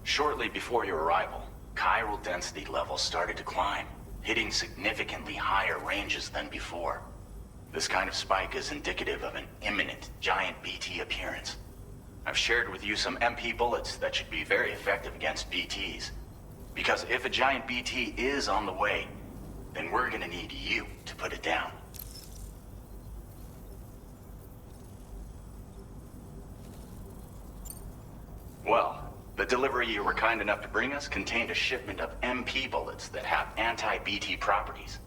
Shortly before your arrival, chiral density levels started to climb, hitting significantly higher ranges than before. This kind of spike is indicative of an imminent giant BT appearance. I've shared with you some MP bullets that should be very effective against BTs. Because if a giant BT is on the way, then we're gonna need you to put it down. Well, the delivery you were kind enough to bring us contained a shipment of MP bullets that have anti-BT properties.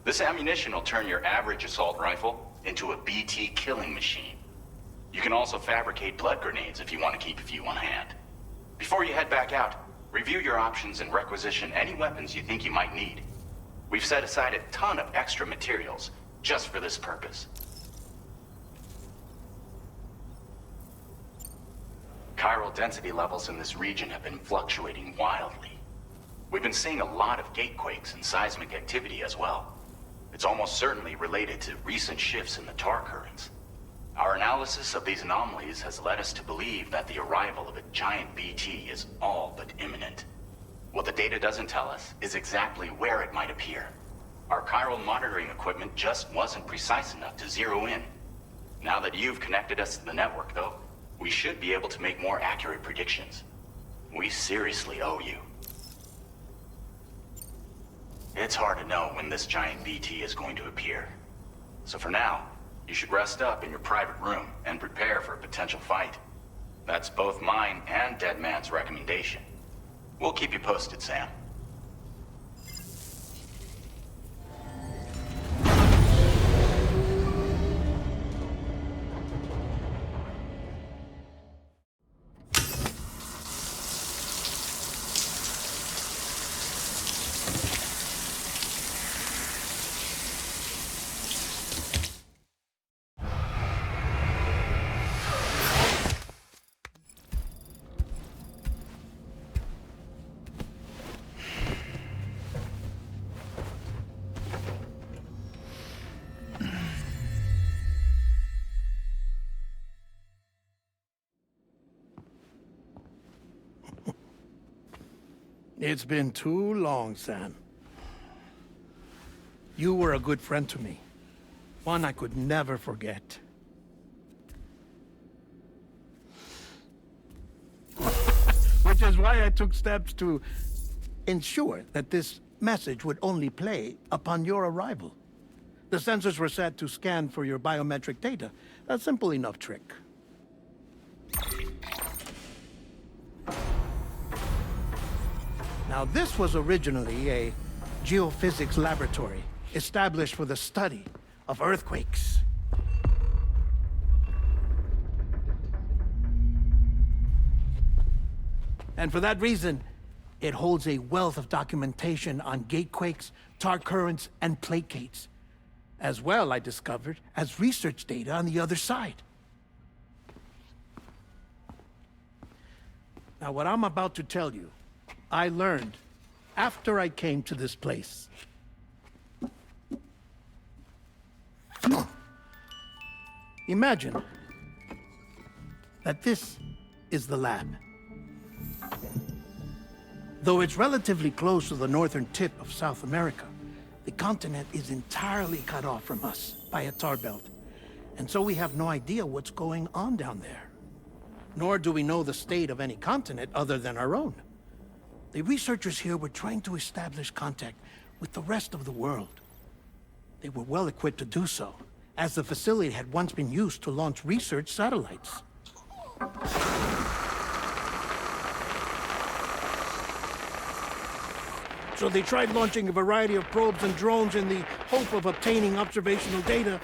This ammunition will turn your average assault rifle into a BT killing machine. You can also fabricate blood grenades if you want to keep a few on hand. Before you head back out, review your options and requisition any weapons you think you might need. We've set aside a ton of extra materials just for this purpose. Chiral density levels in this region have been fluctuating wildly. We've been seeing a lot of gate quakes and seismic activity as well. It's almost certainly related to recent shifts in the tar currents. Our analysis of these anomalies has led us to believe that the arrival of a giant BT is all but imminent. What the data doesn't tell us is exactly where it might appear. Our chiral monitoring equipment just wasn't precise enough to zero in. Now that you've connected us to the network, though, we should be able to make more accurate predictions. We seriously owe you. It's hard to know when this giant BT is going to appear. So for now, you should rest up in your private room and prepare for a potential fight. That's both mine and Deadman's recommendation. We'll keep you posted, Sam. It's been too long, Sam. You were a good friend to me. One I could never forget. Which is why I took steps to ensure that this message would only play upon your arrival. The sensors were set to scan for your biometric data. A simple enough trick. Now, this was originally a geophysics laboratory established for the study of earthquakes. And for that reason, it holds a wealth of documentation on gatequakes, tar currents, and placates. As well, I discovered, as research data on the other side. Now, what I'm about to tell you, I learned after I came to this place. Imagine that this is the lab. Though it's relatively close to the northern tip of South America, the continent is entirely cut off from us by a tar belt. And so we have no idea what's going on down there. Nor do we know the state of any continent other than our own. The researchers here were trying to establish contact with the rest of the world. They were well equipped to do so, as the facility had once been used to launch research satellites. So they tried launching a variety of probes and drones in the hope of obtaining observational data,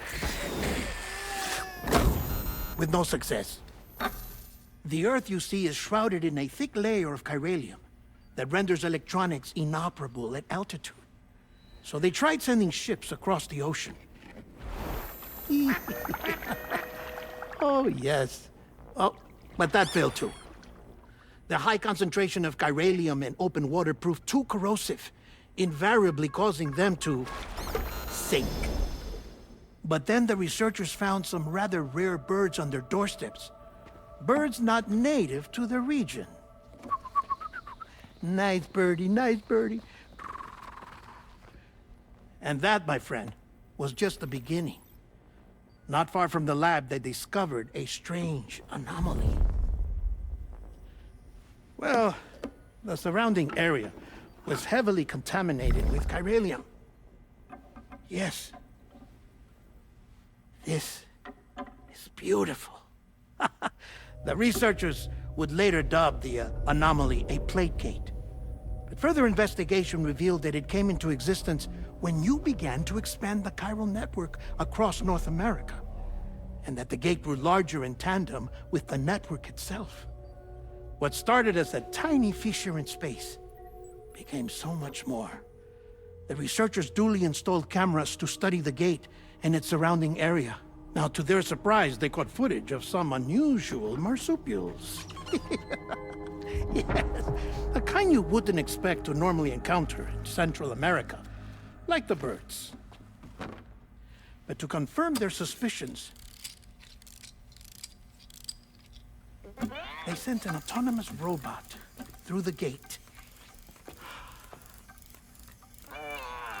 with no success. The Earth, you see, is shrouded in a thick layer of chiralium that renders electronics inoperable at altitude. So they tried sending ships across the ocean. Oh, yes. Oh, but that failed too. The high concentration of chiralium in open water proved too corrosive, invariably causing them to sink. But then the researchers found some rather rare birds on their doorsteps. Birds not native to the region. Nice birdie, nice birdie. And that, my friend, was just the beginning. Not far from the lab, they discovered a strange anomaly. Well, the surrounding area was heavily contaminated with chiralium. Yes. This is beautiful. The researchers would later dub the anomaly a plate gate. But further investigation revealed that it came into existence when you began to expand the chiral network across North America, and that the gate grew larger in tandem with the network itself. What started as a tiny fissure in space became so much more. The researchers duly installed cameras to study the gate and its surrounding area. Now, to their surprise, they caught footage of some unusual marsupials. Yes, the kind you wouldn't expect to normally encounter in Central America, like the birds. But to confirm their suspicions, they sent an autonomous robot through the gate.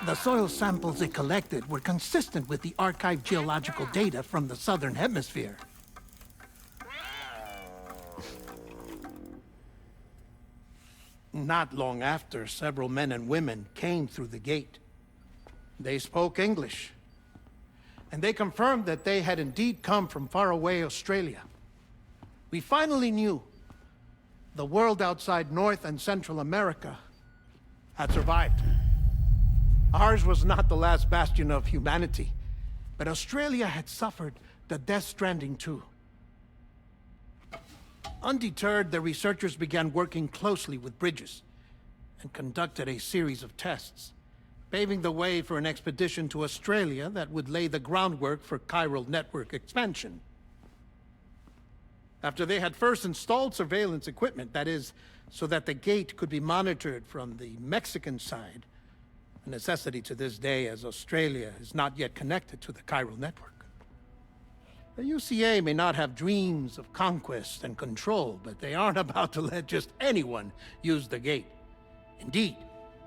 The soil samples it collected were consistent with the archived geological data from the southern hemisphere. Not long after, several men and women came through the gate. They spoke English, and they confirmed that they had indeed come from faraway Australia. We finally knew the world outside North and Central America had survived. Ours was not the last bastion of humanity, but Australia had suffered the death stranding too. Undeterred, the researchers began working closely with Bridges and conducted a series of tests, paving the way for an expedition to Australia that would lay the groundwork for chiral network expansion. After they had first installed surveillance equipment, that is, so that the gate could be monitored from the Mexican side, a necessity to this day as Australia is not yet connected to the chiral network. The UCA may not have dreams of conquest and control, but they aren't about to let just anyone use the gate. Indeed,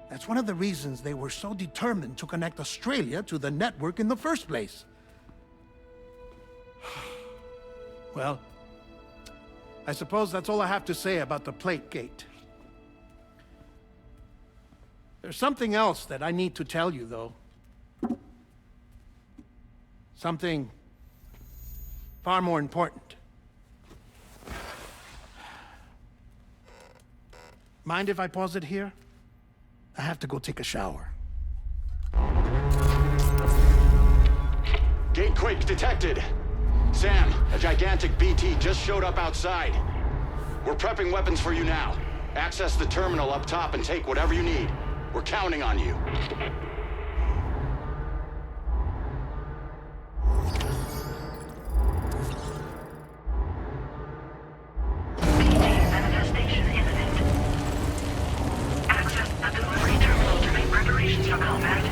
that's one of the reasons they were so determined to connect Australia to the network in the first place. Well, I suppose that's all I have to say about the plate gate. There's something else that I need to tell you, though. Something far more important. Mind if I pause it here? I have to go take a shower. Gate quake detected. Sam, a gigantic BT just showed up outside. We're prepping weapons for you now. Access the terminal up top and take whatever you need. We're counting on you. Manifestation imminent. Access the delivery terminal to make preparations for combat.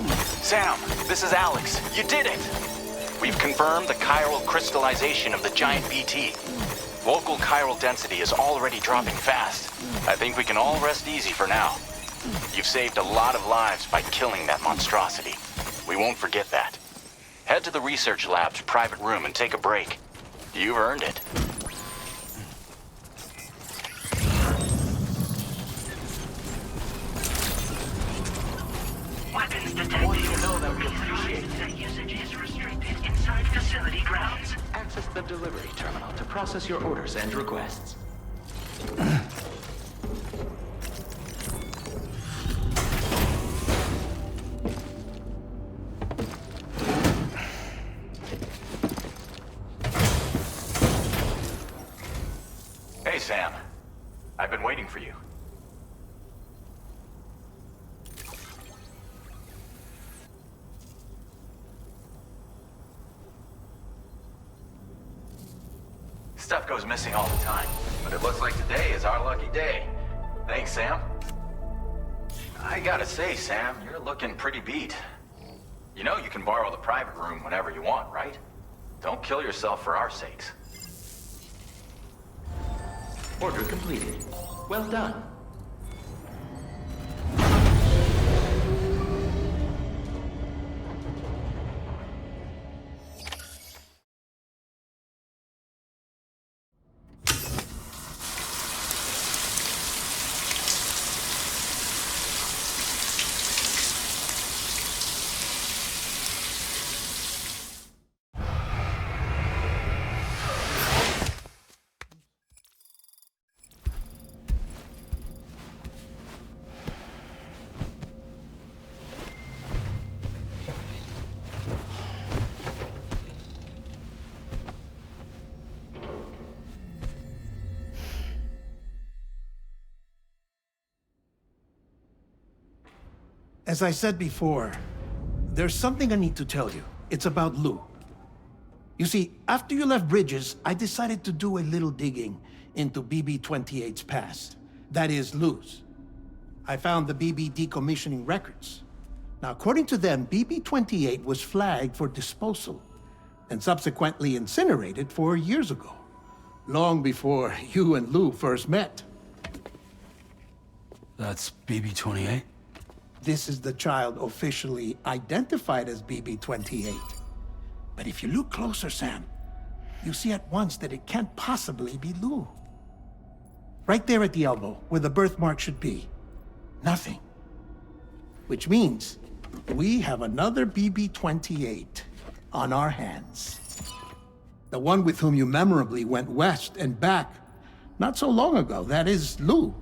Sam, this is Alex. You did it! We've confirmed the chiral crystallization of the giant BT. Local chiral density is already dropping fast. I think we can all rest easy for now. You've saved a lot of lives by killing that monstrosity. We won't forget that. Head to the research lab's private room and take a break. You've earned it. Weapons detected. Want you to know that we appreciate it. That usage is restricted inside facility grounds. Access the delivery terminal to process your orders and requests. Hey, Sam. I've been waiting for you. Stuff goes missing all the time, but it looks like today is our lucky day. Thanks, Sam. I gotta say, Sam, you're looking pretty beat. You know you can borrow the private room whenever you want, right? Don't kill yourself for our sakes. Order completed. Well done. As I said before, there's something I need to tell you. It's about Lou. You see, after you left Bridges, I decided to do a little digging into BB-28's past. That is, Lou's. I found the BB decommissioning records. Now, according to them, BB-28 was flagged for disposal and subsequently incinerated 4 years ago, long before you and Lou first met. That's BB-28? This is the child officially identified as BB-28. But if you look closer, Sam, you see at once that it can't possibly be Lou. Right there at the elbow, where the birthmark should be. Nothing. Which means we have another BB-28 on our hands. The one with whom you memorably went west and back not so long ago, that is Lou.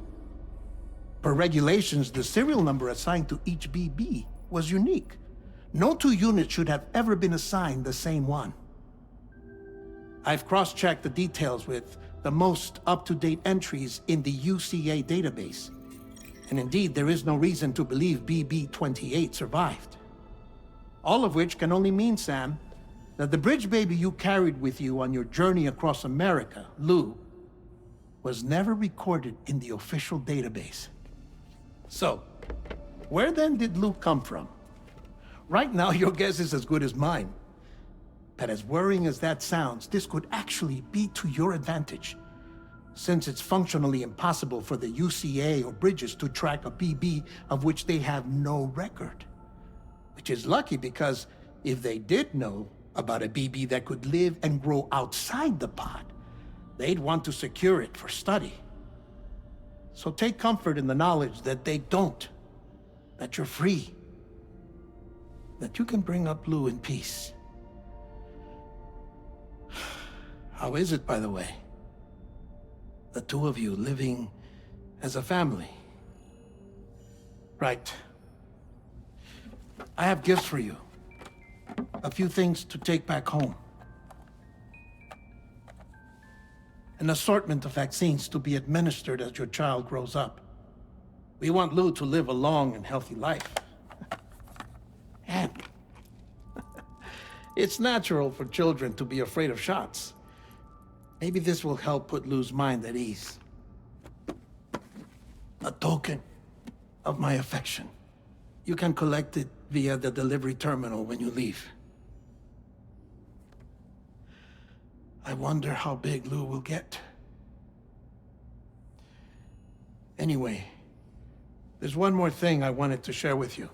Per regulations, the serial number assigned to each BB was unique. No two units should have ever been assigned the same one. I've cross-checked the details with the most up-to-date entries in the UCA database. And indeed, there is no reason to believe BB-28 survived. All of which can only mean, Sam, that the bridge baby you carried with you on your journey across America, Lou, was never recorded in the official database. So, where then did Lou come from? Right now, your guess is as good as mine. But as worrying as that sounds, this could actually be to your advantage, since it's functionally impossible for the UCA or Bridges to track a BB of which they have no record. Which is lucky because if they did know about a BB that could live and grow outside the pod, they'd want to secure it for study. So take comfort in the knowledge that they don't, that you're free, that you can bring up Lou in peace. How is it, by the way? The two of you living as a family. Right. I have gifts for you. A few things to take back home. An assortment of vaccines to be administered as your child grows up. We want Lou to live a long and healthy life. And it's natural for children to be afraid of shots. Maybe this will help put Lou's mind at ease. A token of my affection. You can collect it via the delivery terminal when you leave. I wonder how big Lou will get. Anyway, there's one more thing I wanted to share with you.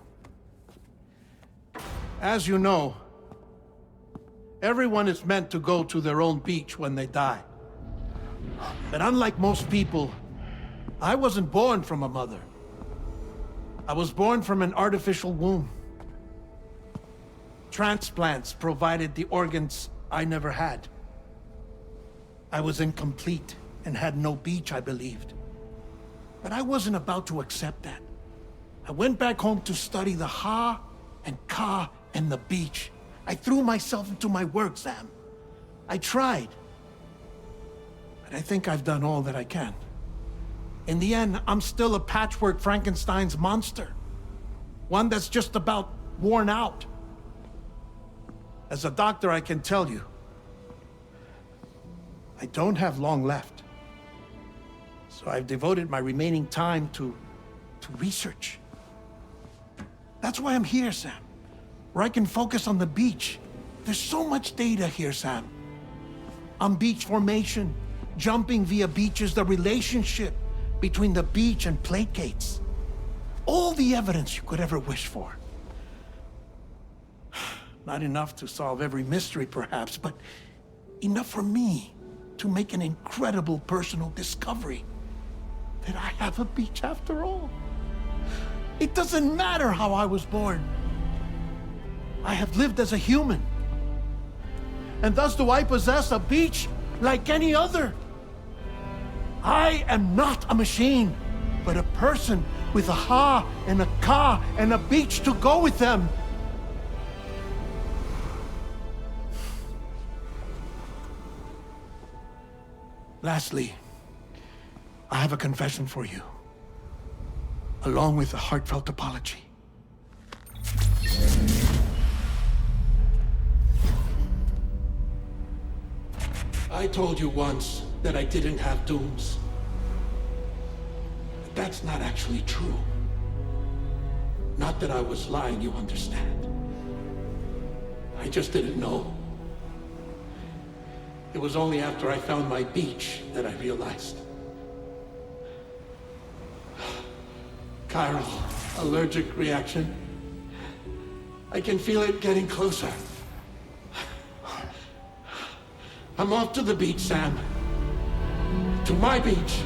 As you know, everyone is meant to go to their own beach when they die. But unlike most people, I wasn't born from a mother. I was born from an artificial womb. Transplants provided the organs I never had. I was incomplete and had no beach, I believed. But I wasn't about to accept that. I went back home to study the Ha and Ka and the beach. I threw myself into my work, Sam. I tried. But I think I've done all that I can. In the end, I'm still a patchwork Frankenstein's monster. One that's just about worn out. As a doctor, I can tell you, I don't have long left. So I've devoted my remaining time to research. That's why I'm here, Sam. Where I can focus on the beach. There's so much data here, Sam. On beach formation, jumping via beaches, the relationship between the beach and plate gates. All the evidence you could ever wish for. Not enough to solve every mystery, perhaps, but enough for me to make an incredible personal discovery. That I have a beach after all. It doesn't matter how I was born. I have lived as a human. And thus do I possess a beach like any other. I am not a machine, but a person with a Ha and a Ka and a beach to go with them. Lastly, I have a confession for you, along with a heartfelt apology. I told you once that I didn't have dooms. But that's not actually true. Not that I was lying, you understand. I just didn't know. It was only after I found my beach that I realized. Chiral allergic reaction. I can feel it getting closer. I'm off to the beach, Sam. To my beach.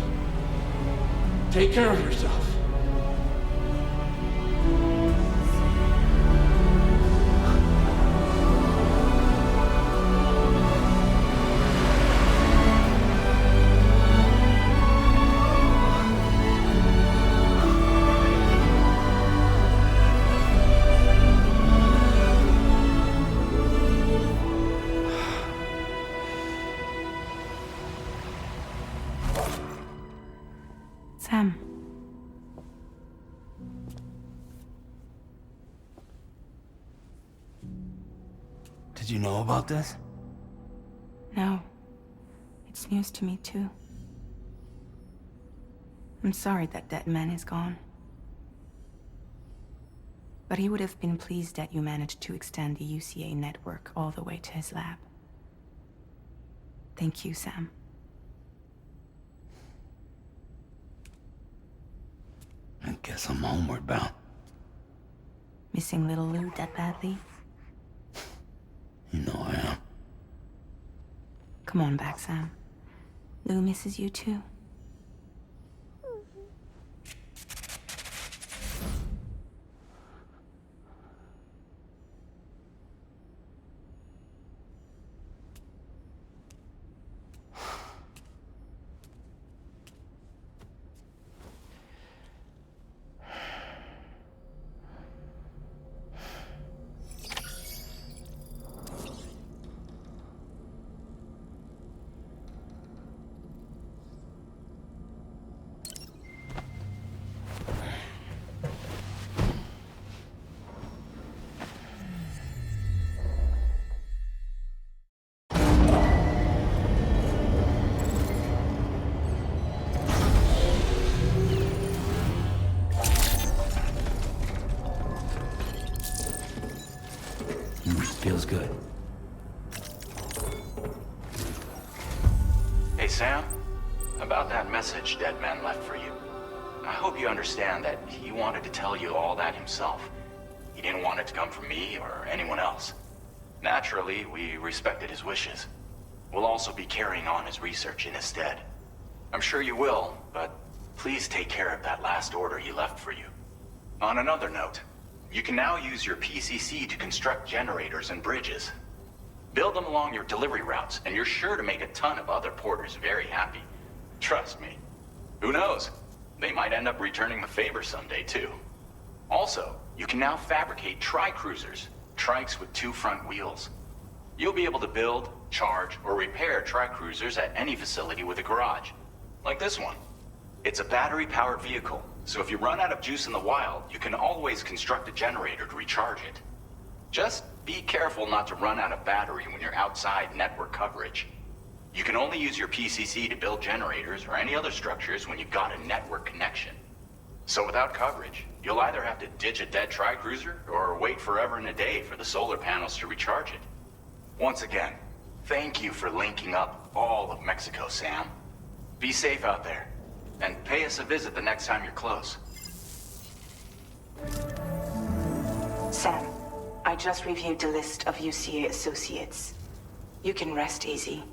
Take care of yourself. Sam. Did you know about this? No. It's news to me, too. I'm sorry that that man is gone. But he would have been pleased that you managed to extend the UCA network all the way to his lab. Thank you, Sam. I guess I'm homeward bound. Missing little Lou that badly? You know I am. Come on back, Sam. Lou misses you too. Feels good. Hey, Sam. About that message Deadman left for you. I hope you understand that he wanted to tell you all that himself. He didn't want it to come from me or anyone else. Naturally, we respected his wishes. We'll also be carrying on his research in his stead. I'm sure you will, but please take care of that last order he left for you. On another note, you can now use your PCC to construct generators and bridges. Build them along your delivery routes, and you're sure to make a ton of other porters very happy. Trust me. Who knows? They might end up returning the favor someday, too. Also, you can now fabricate tri-cruisers, trikes with 2 front wheels. You'll be able to build, charge, or repair tri-cruisers at any facility with a garage. Like this one. It's a battery-powered vehicle, so if you run out of juice in the wild, you can always construct a generator to recharge it. Just be careful not to run out of battery when you're outside network coverage. You can only use your PCC to build generators or any other structures when you've got a network connection. So without coverage, you'll either have to ditch a dead tri-cruiser or wait forever and a day for the solar panels to recharge it. Once again, thank you for linking up all of Mexico, Sam. Be safe out there, and pay us a visit the next time you're close. Sam, I just reviewed the list of UCA associates. You can rest easy.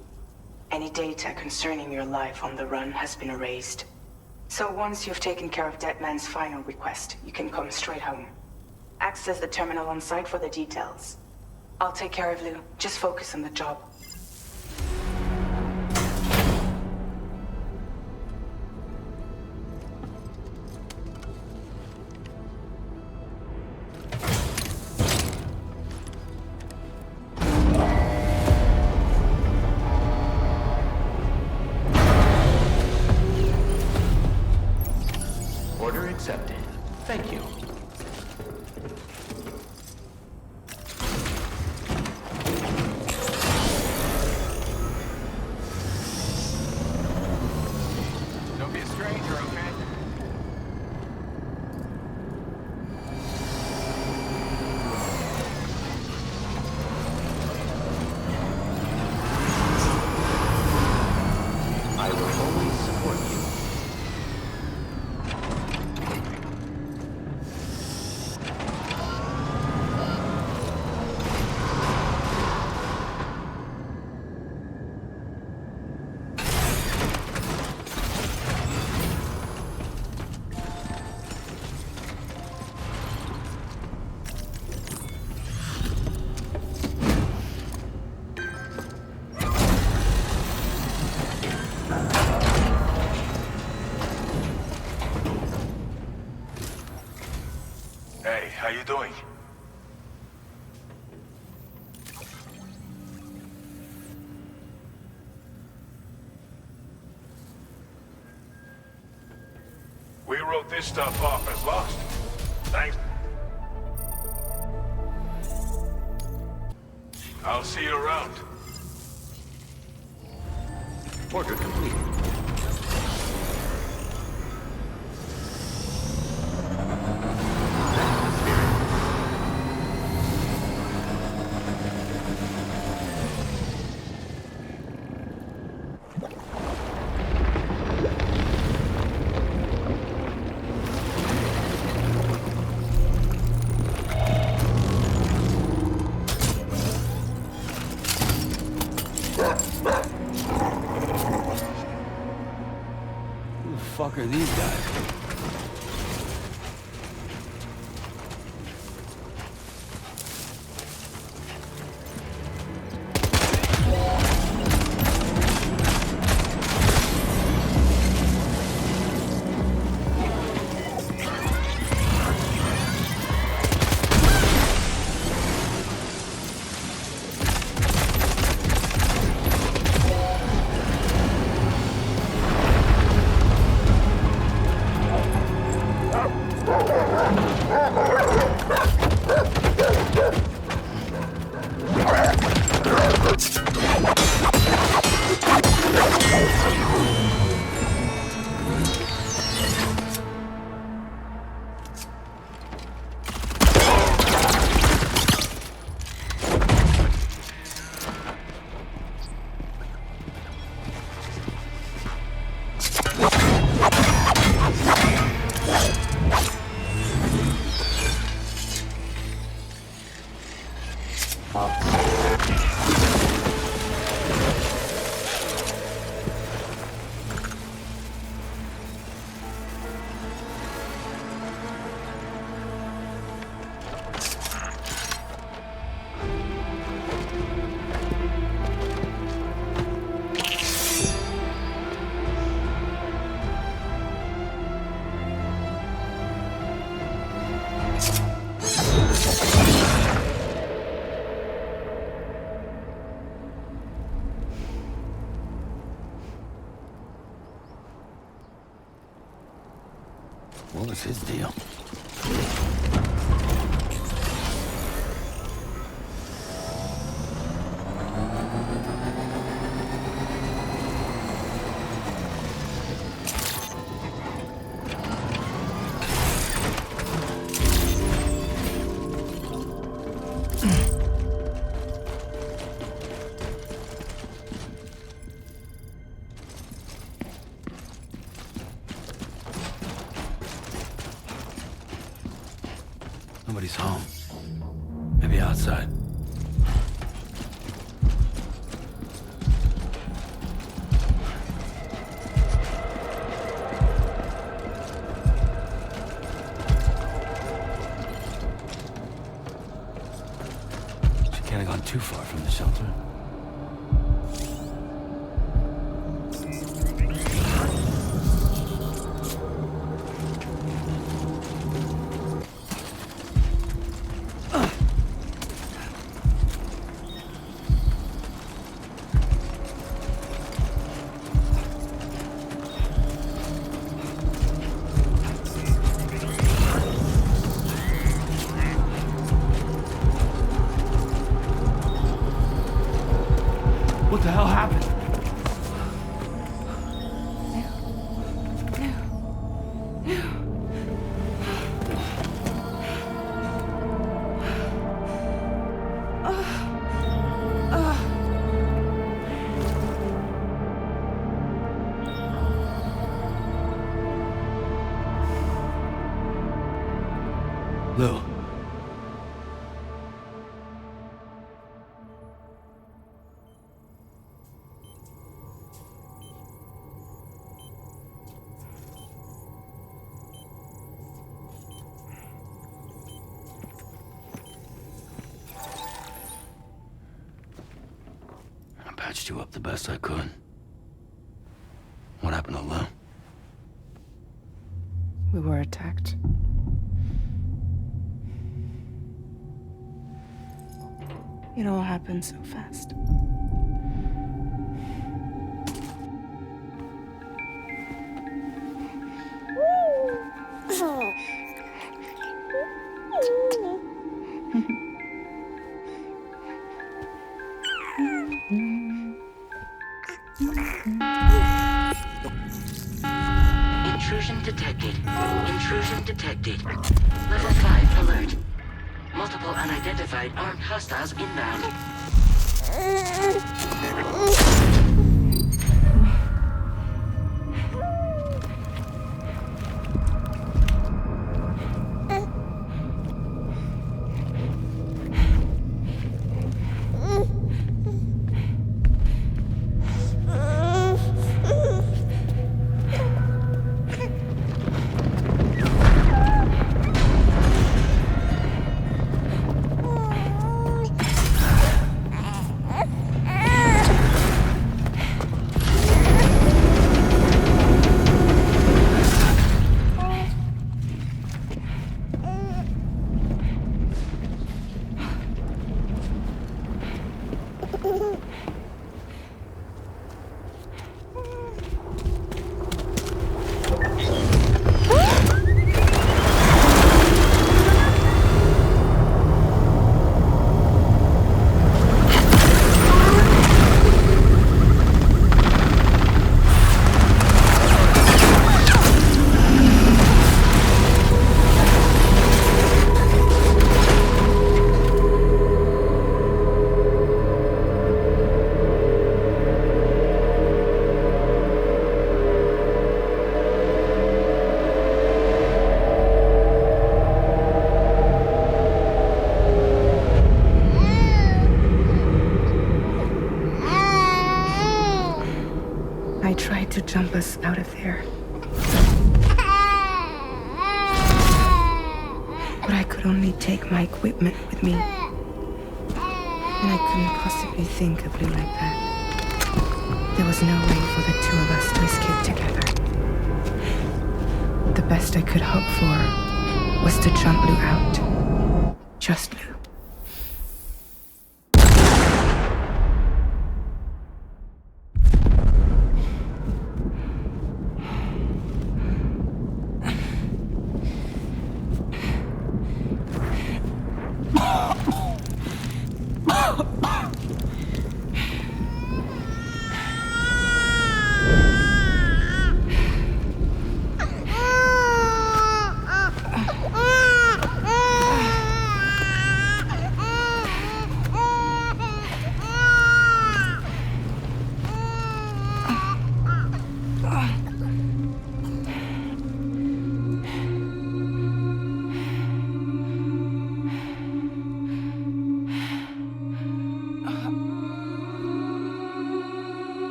Any data concerning your life on the run has been erased. So once you've taken care of Deadman's final request, you can come straight home. Access the terminal on site for the details. I'll take care of Lou. Just focus on the job. Order accepted. Thank you. Don't be a stranger, okay? I will always support you. Hey, how you doing? We wrote this stuff off as lost. Thanks. I'll see you around. Order complete. Who the fuck are these guys? What was his deal? Nobody's home. Maybe outside. She can't have gone too far from the shelter. What the hell happened? Lou. I patched you up the best I could. What happened to Lou? We were attacked. It all happened so fast. Intrusion detected. Intrusion detected. Level 5 alert. Multiple unidentified armed hostiles inbound. jump us out of there. But I could only take my equipment with me. And I couldn't possibly think of Blue like that. There was no way for the two of us to escape together. The best I could hope for was to jump Blue out. Just Blue.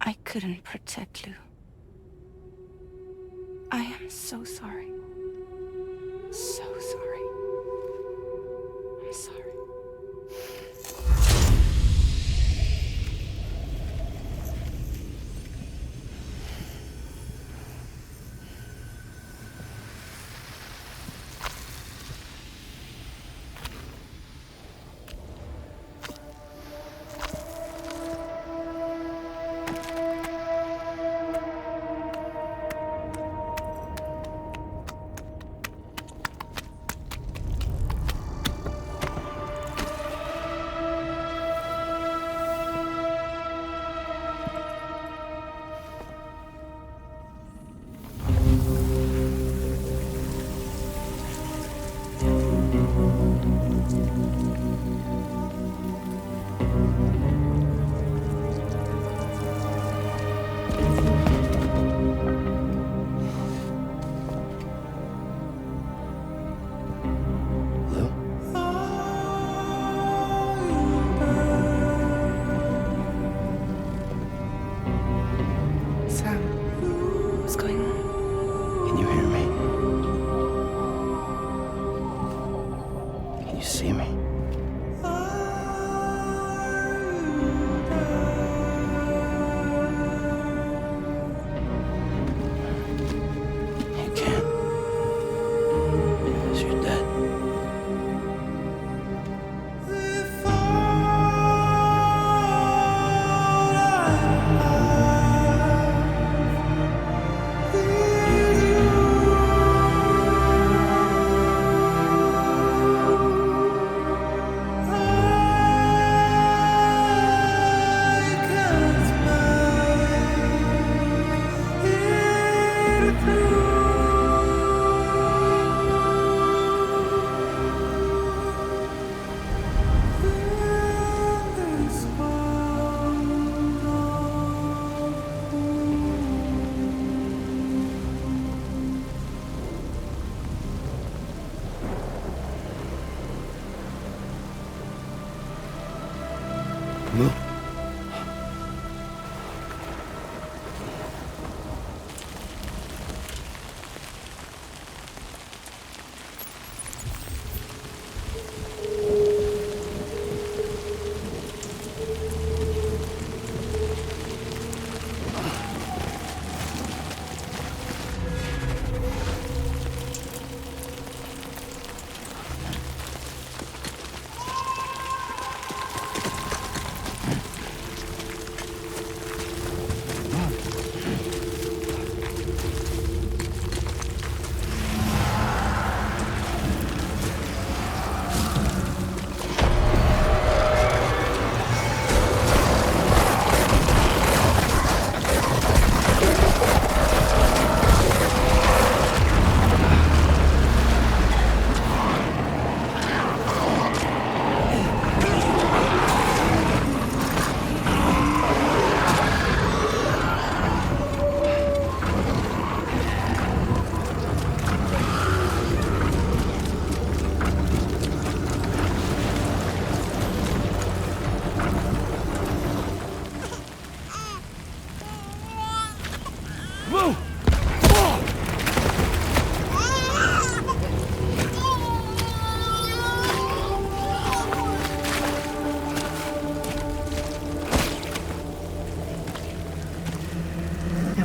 I couldn't protect Lou. I am so sorry. So sorry. I'm sorry.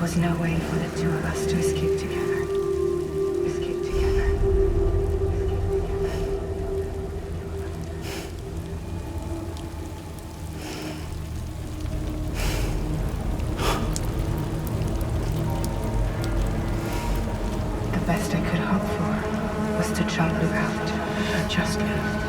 was no way for the two of us to escape together. Escape together. The best I could hope for was to jump Luke out. Just Luke.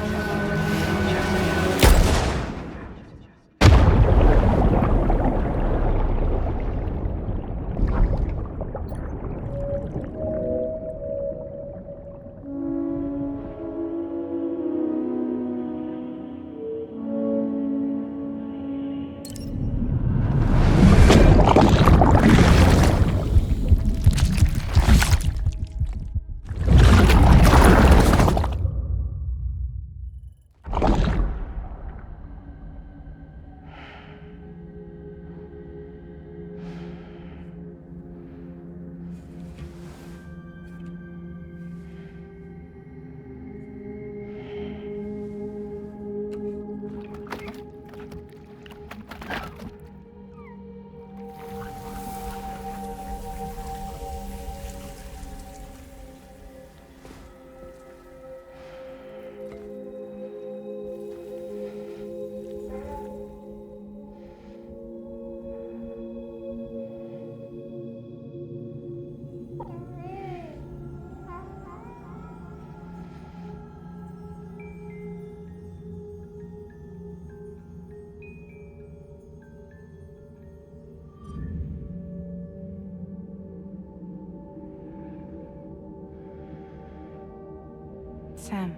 Sam,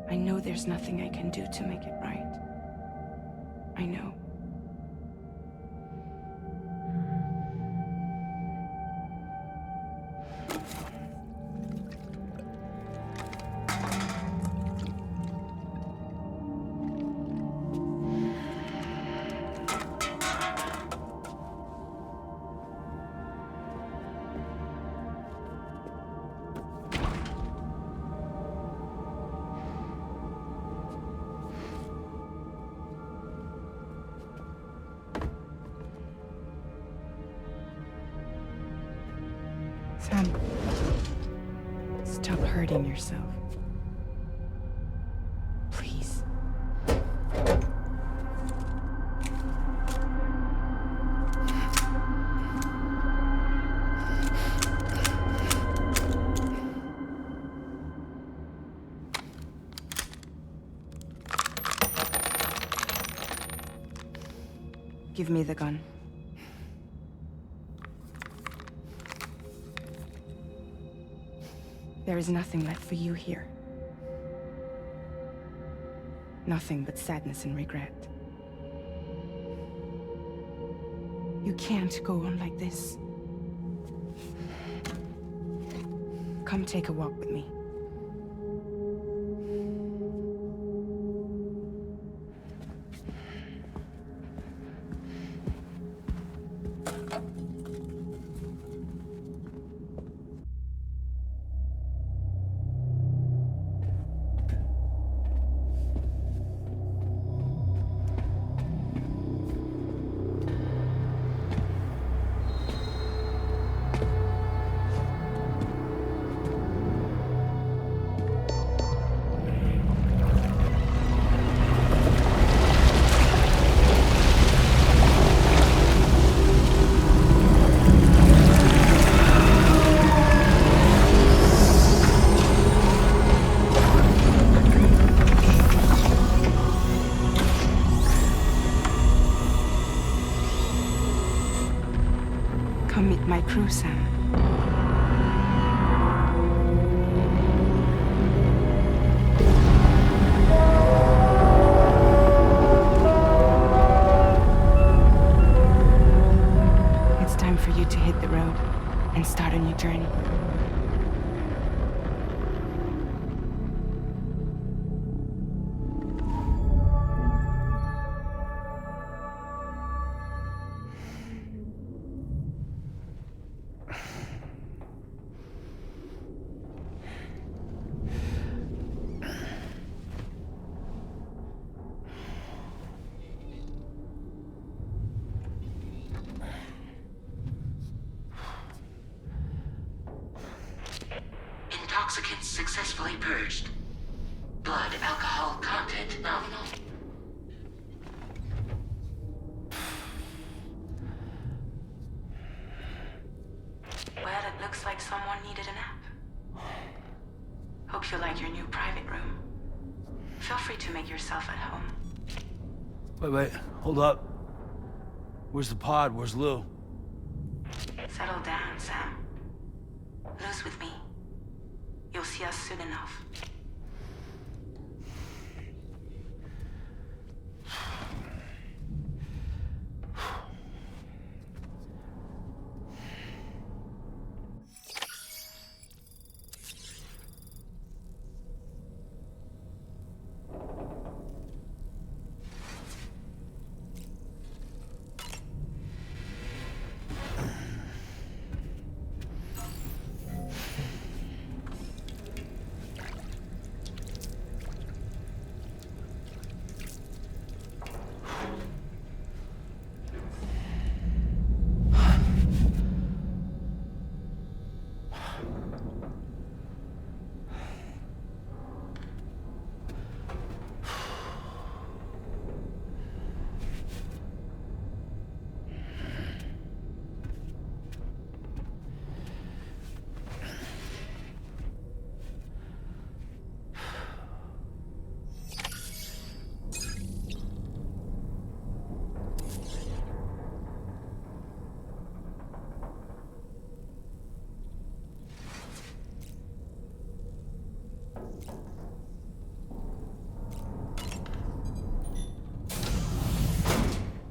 I know there's nothing I can do to make it right. I know. Sam, stop hurting yourself. Please. Give me the gun. There is nothing left for you here. Nothing but sadness and regret. You can't go on like this. Come take a walk with me. Come meet my crew, Sam. It's time for you to hit the road and start a new journey. toxicants successfully purged. Blood alcohol content nominal. Well, it looks like someone needed a nap. Hope you like your new private room. Feel free to make yourself at home. Wait, hold up. Where's the pod? Where's Lou? Settle down, Sam. Lou's with me. You'll see us soon enough.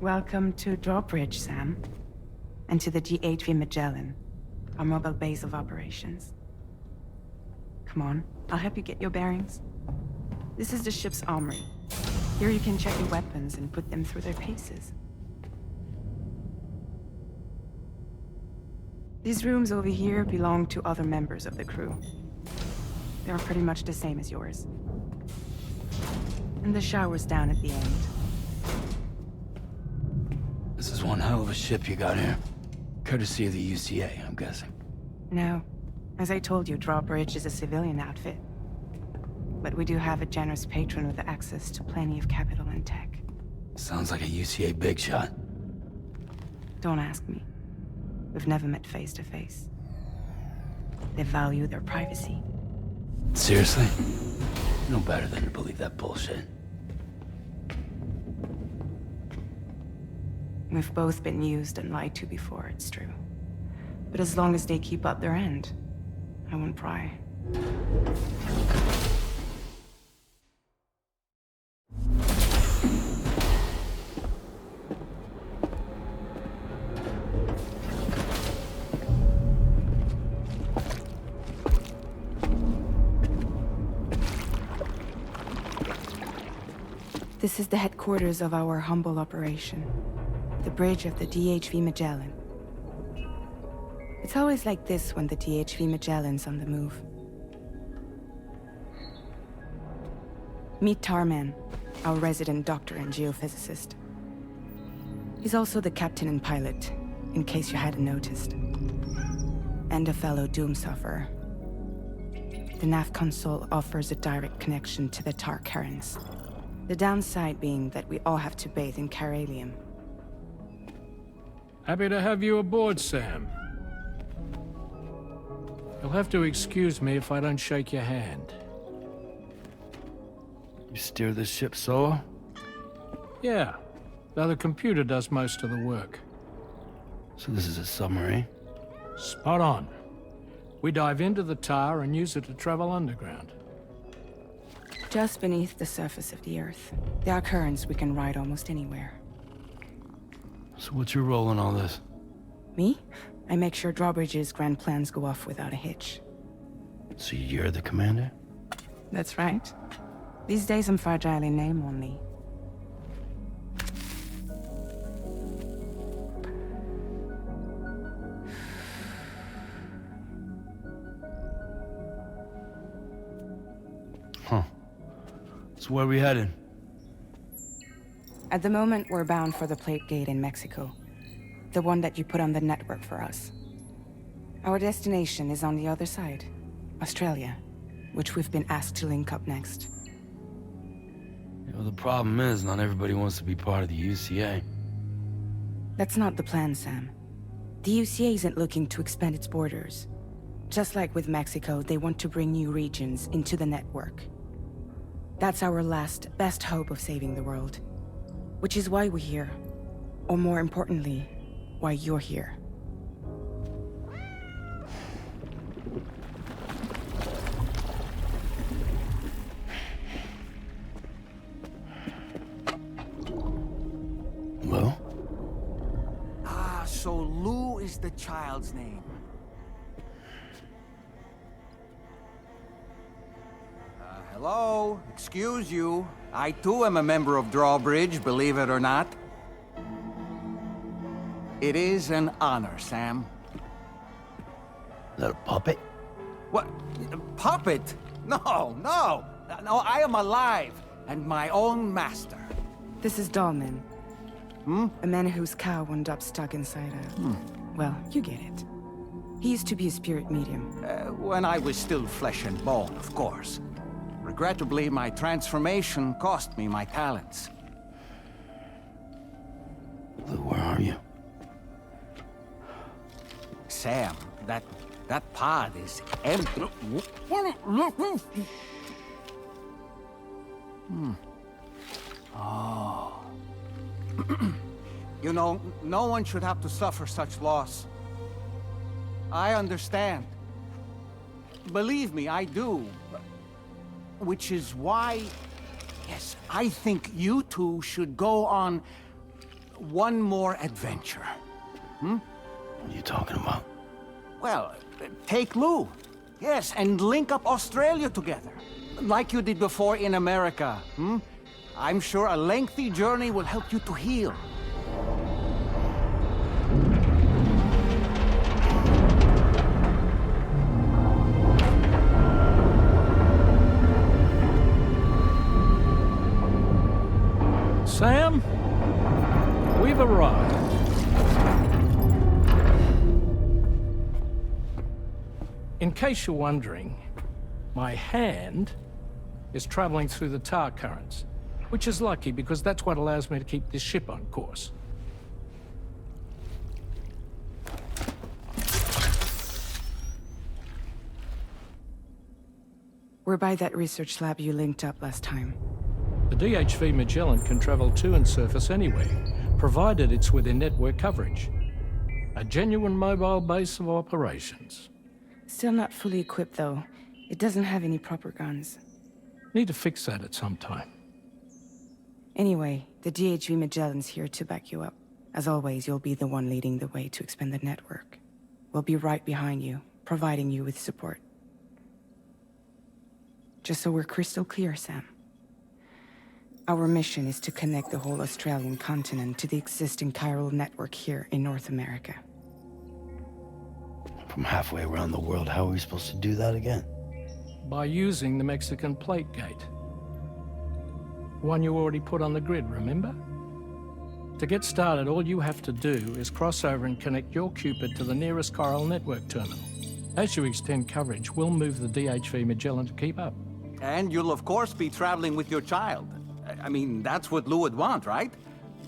Welcome to Drawbridge, Sam. And to the GHV Magellan, our mobile base of operations. Come on, I'll help you get your bearings. This is the ship's armory. Here you can check your weapons and put them through their paces. These rooms over here belong to other members of the crew. They're pretty much the same as yours. And the shower's down at the end. This is one hell of a ship you got here. Courtesy of the UCA, I'm guessing. No. As I told you, Drawbridge is a civilian outfit. But we do have a generous patron with access to plenty of capital and tech. Sounds like a UCA big shot. Don't ask me. We've never met face to face. They value their privacy. Seriously? No better than to believe that bullshit. We've both been used and lied to before, it's true. But as long as they keep up their end, I won't pry. This is the headquarters of our humble operation. The bridge of the DHV Magellan. It's always like this when the DHV Magellan's on the move. Meet Tarman, our resident doctor and geophysicist. He's also the captain and pilot, in case you hadn't noticed. And a fellow doom sufferer. The nav console offers a direct connection to the tar currents. The downside being that we all have to bathe in caralium. Happy to have you aboard, Sam. You'll have to excuse me if I don't shake your hand. You steer this ship solo? Yeah, though the computer does most of the work. So this is a submarine? Spot on. We dive into the tar and use it to travel underground. Just beneath the surface of the Earth, there are currents we can ride almost anywhere. So what's your role in all this? Me? I make sure Drawbridge's grand plans go off without a hitch. So you're the commander? That's right. These days I'm fragile in name only. Huh. So where are we headed? At the moment, we're bound for the Plate Gate in Mexico. The one that you put on the network for us. Our destination is on the other side, Australia. which we've been asked to link up next. Well, the problem is, not everybody wants to be part of the UCA. That's not the plan, Sam. The UCA isn't looking to expand its borders. Just like with Mexico, they want to bring new regions into the network. That's our last, best hope of saving the world. Which is why we're here. Or more importantly, why you're here. Well? Ah, so Lou is the child's name. Hello? Excuse you. I too am a member of Drawbridge, believe it or not. It is an honor, Sam. Is that a puppet? What? A puppet? No, no! No, I am alive, and my own master. This is Dahlman. A man whose cow wound up stuck inside a... Well, you get it. He used to be a spirit medium. When I was still flesh and bone, of course. Regrettably, my transformation cost me my talents. Lou, where are you? Sam, that pod is empty. Oh. You know, no one should have to suffer such loss. I understand. Believe me, I do. Which is why, yes, I think you two should go on one more adventure. What are you talking about? Well, take Lou. Yes, and link up Australia together. Like you did before in America. I'm sure a lengthy journey will help you to heal. Sam, we've arrived. In case you're wondering, my hand is traveling through the tar currents, which is lucky because that's what allows me to keep this ship on course. We're by that research lab you linked up last time. The DHV Magellan can travel to and surface anywhere, provided it's within network coverage. A genuine mobile base of operations. Still not fully equipped, though. It doesn't have any proper guns. Need to fix that at some time. Anyway, the DHV Magellan's here to back you up. As always, you'll be the one leading the way to expand the network. We'll be right behind you, providing you with support. Just so we're crystal clear, Sam. Our mission is to connect the whole Australian continent to the existing chiral network here in North America. From halfway around the world, how are we supposed to do that again? By using the Mexican plate gate. One you already put on the grid, remember? To get started, all you have to do is cross over and connect your Cupid to the nearest chiral network terminal. As you extend coverage, we'll move the DHV Magellan to keep up. And you'll of course be traveling with your child. I mean, that's what Lou would want, right?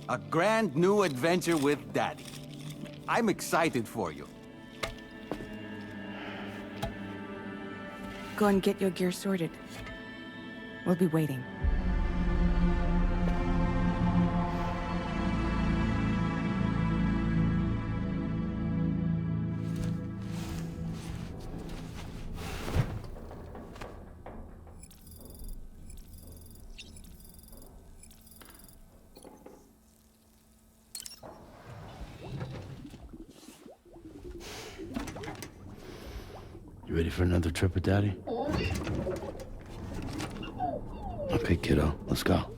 A grand new adventure with Daddy. I'm excited for you. Go and get your gear sorted. We'll be waiting. You ready for another trip with Daddy? Okay, kiddo, let's go.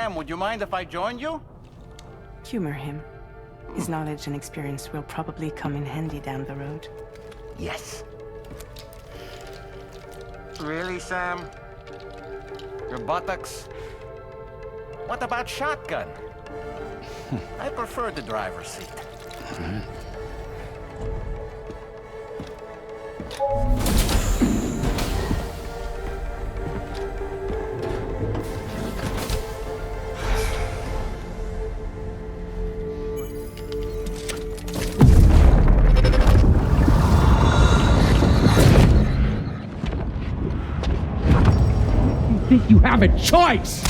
Sam, would you mind if I joined you? Humor him. His knowledge and experience will probably come in handy down the road. Yes. Really, Sam? Your buttocks? What about shotgun? I prefer the driver's seat. Think you have a choice?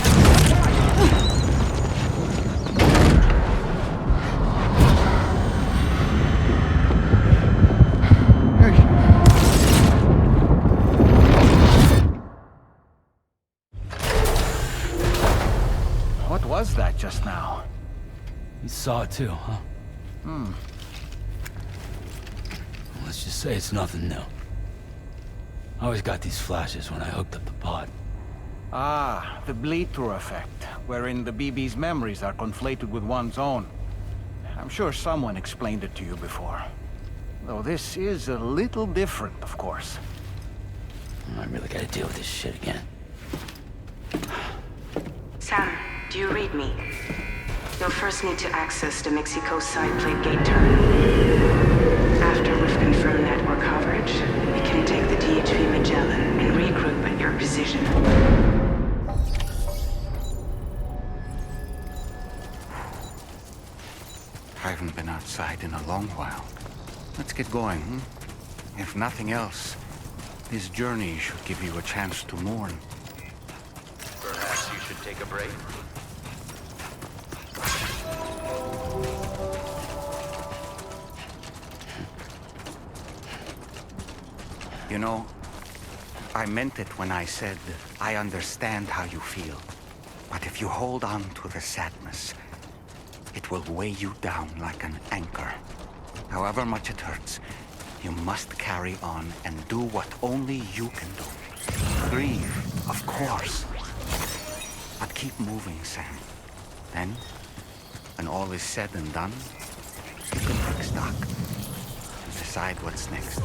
What was that just now? You saw it too, huh? Let's just say it's nothing new. I always got these flashes when I hooked up the pod. Ah, the bleed-through effect, wherein the BB's memories are conflated with one's own. I'm sure someone explained it to you before. Though this is a little different, of course. I really gotta deal with this shit again. Sam, do you read me? You'll first need to access the Mexico side plate gate terminal. After we've confirmed network coverage, we can take the DHV Magellan and regroup at your position. I haven't been outside in a long while. Let's get going, hmm? If nothing else, this journey should give you a chance to mourn. Perhaps you should take a break? You know, I meant it when I said I understand how you feel. But if you hold on to the sadness, it will weigh you down like an anchor. However much it hurts, you must carry on and do what only you can do. Grieve, of course. But keep moving, Sam. Then, when all is said and done, you can take stock and decide what's next.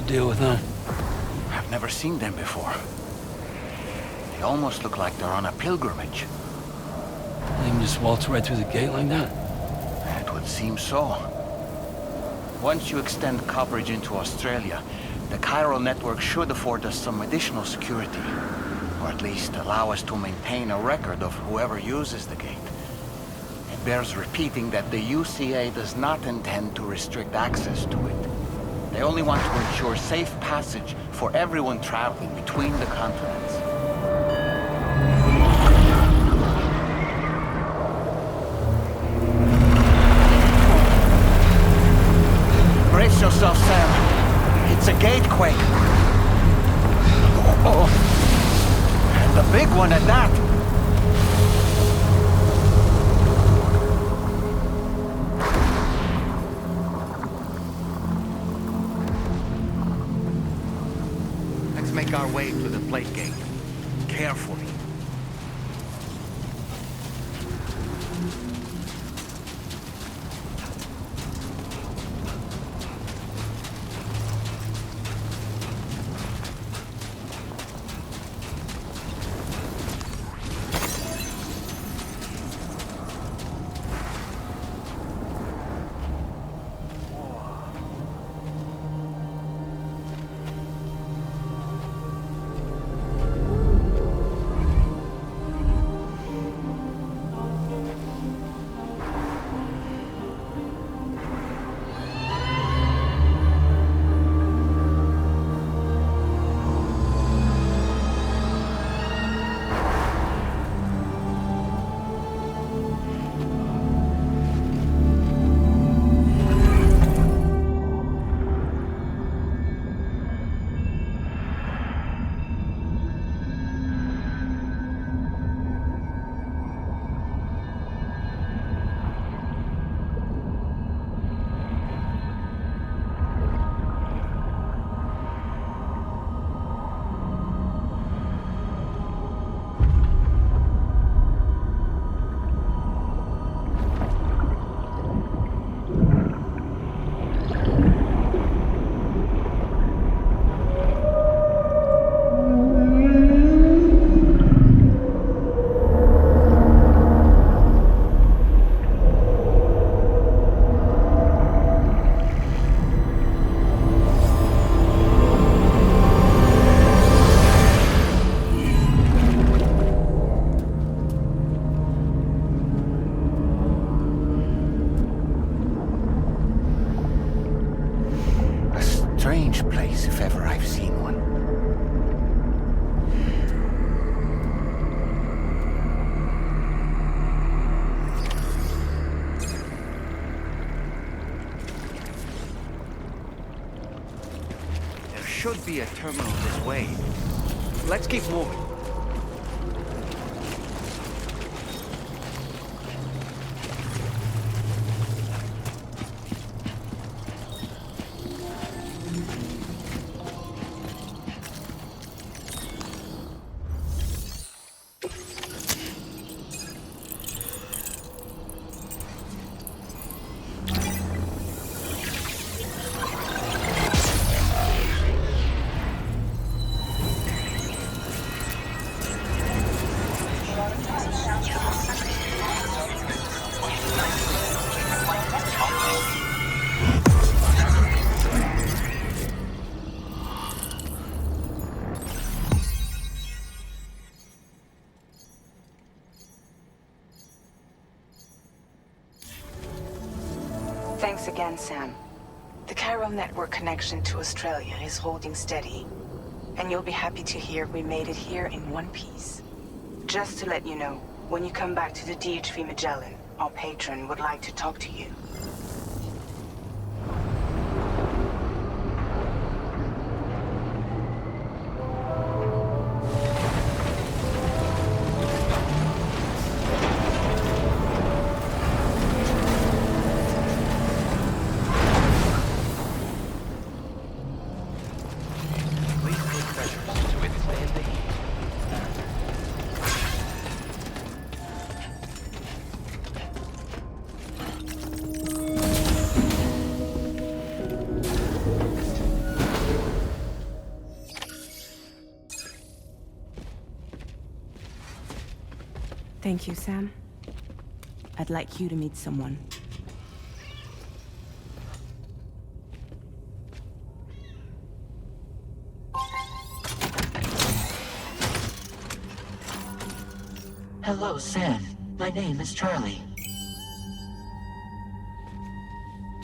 Deal with them. I've never seen them before. They almost look like they're on a pilgrimage. They can just waltz right through the gate like that? It would seem so. Once you extend coverage into Australia, the chiral network should afford us some additional security. Or at least allow us to maintain a record of whoever uses the gate. It bears repeating that the UCA does not intend to restrict access to it. They only want to ensure safe passage for everyone traveling between the continents. Brace yourself, Sam. It's a gate, Quake. Oh, and a big one at that. Make our way to the plate gate. Carefully. strange place if ever I've seen one. There should be a terminal this way. Let's keep moving. Thanks again, Sam. The chiral network connection to Australia is holding steady. And you'll be happy to hear we made it here in one piece. Just to let you know, when you come back to the DHV Magellan, our patron would like to talk to you. Thank you, Sam. I'd like you to meet someone. Hello, Sam. My name is Charlie.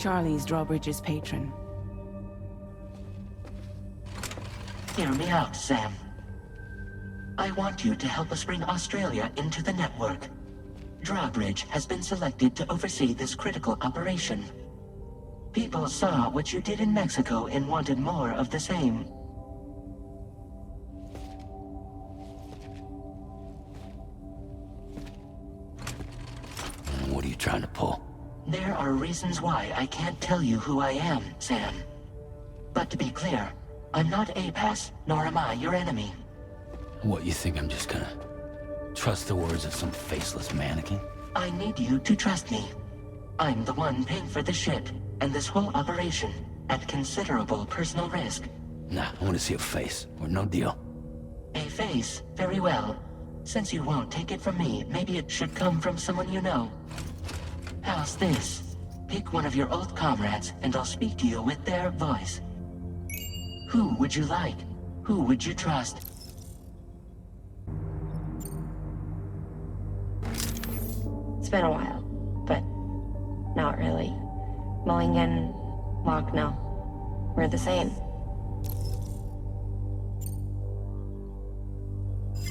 Charlie's Drawbridge's patron. Hear me out, Sam. I want you to help us bring Australia into the network. Drawbridge has been selected to oversee this critical operation. People saw what you did in Mexico and wanted more of the same. What are you trying to pull? There are reasons why I can't tell you who I am, Sam. But to be clear, I'm not APAS, nor am I your enemy. What, you think I'm just gonna trust the words of some faceless mannequin? I need you to trust me. I'm the one paying for the shit, and this whole operation, at considerable personal risk. Nah, I want to see a face, or no deal. A face? Very well. Since you won't take it from me, maybe it should come from someone you know. How's this? Pick one of your old comrades, and I'll speak to you with their voice. Who would you like? Who would you trust? It's been a while, but not really. Mulligan, Lochno, we're the same.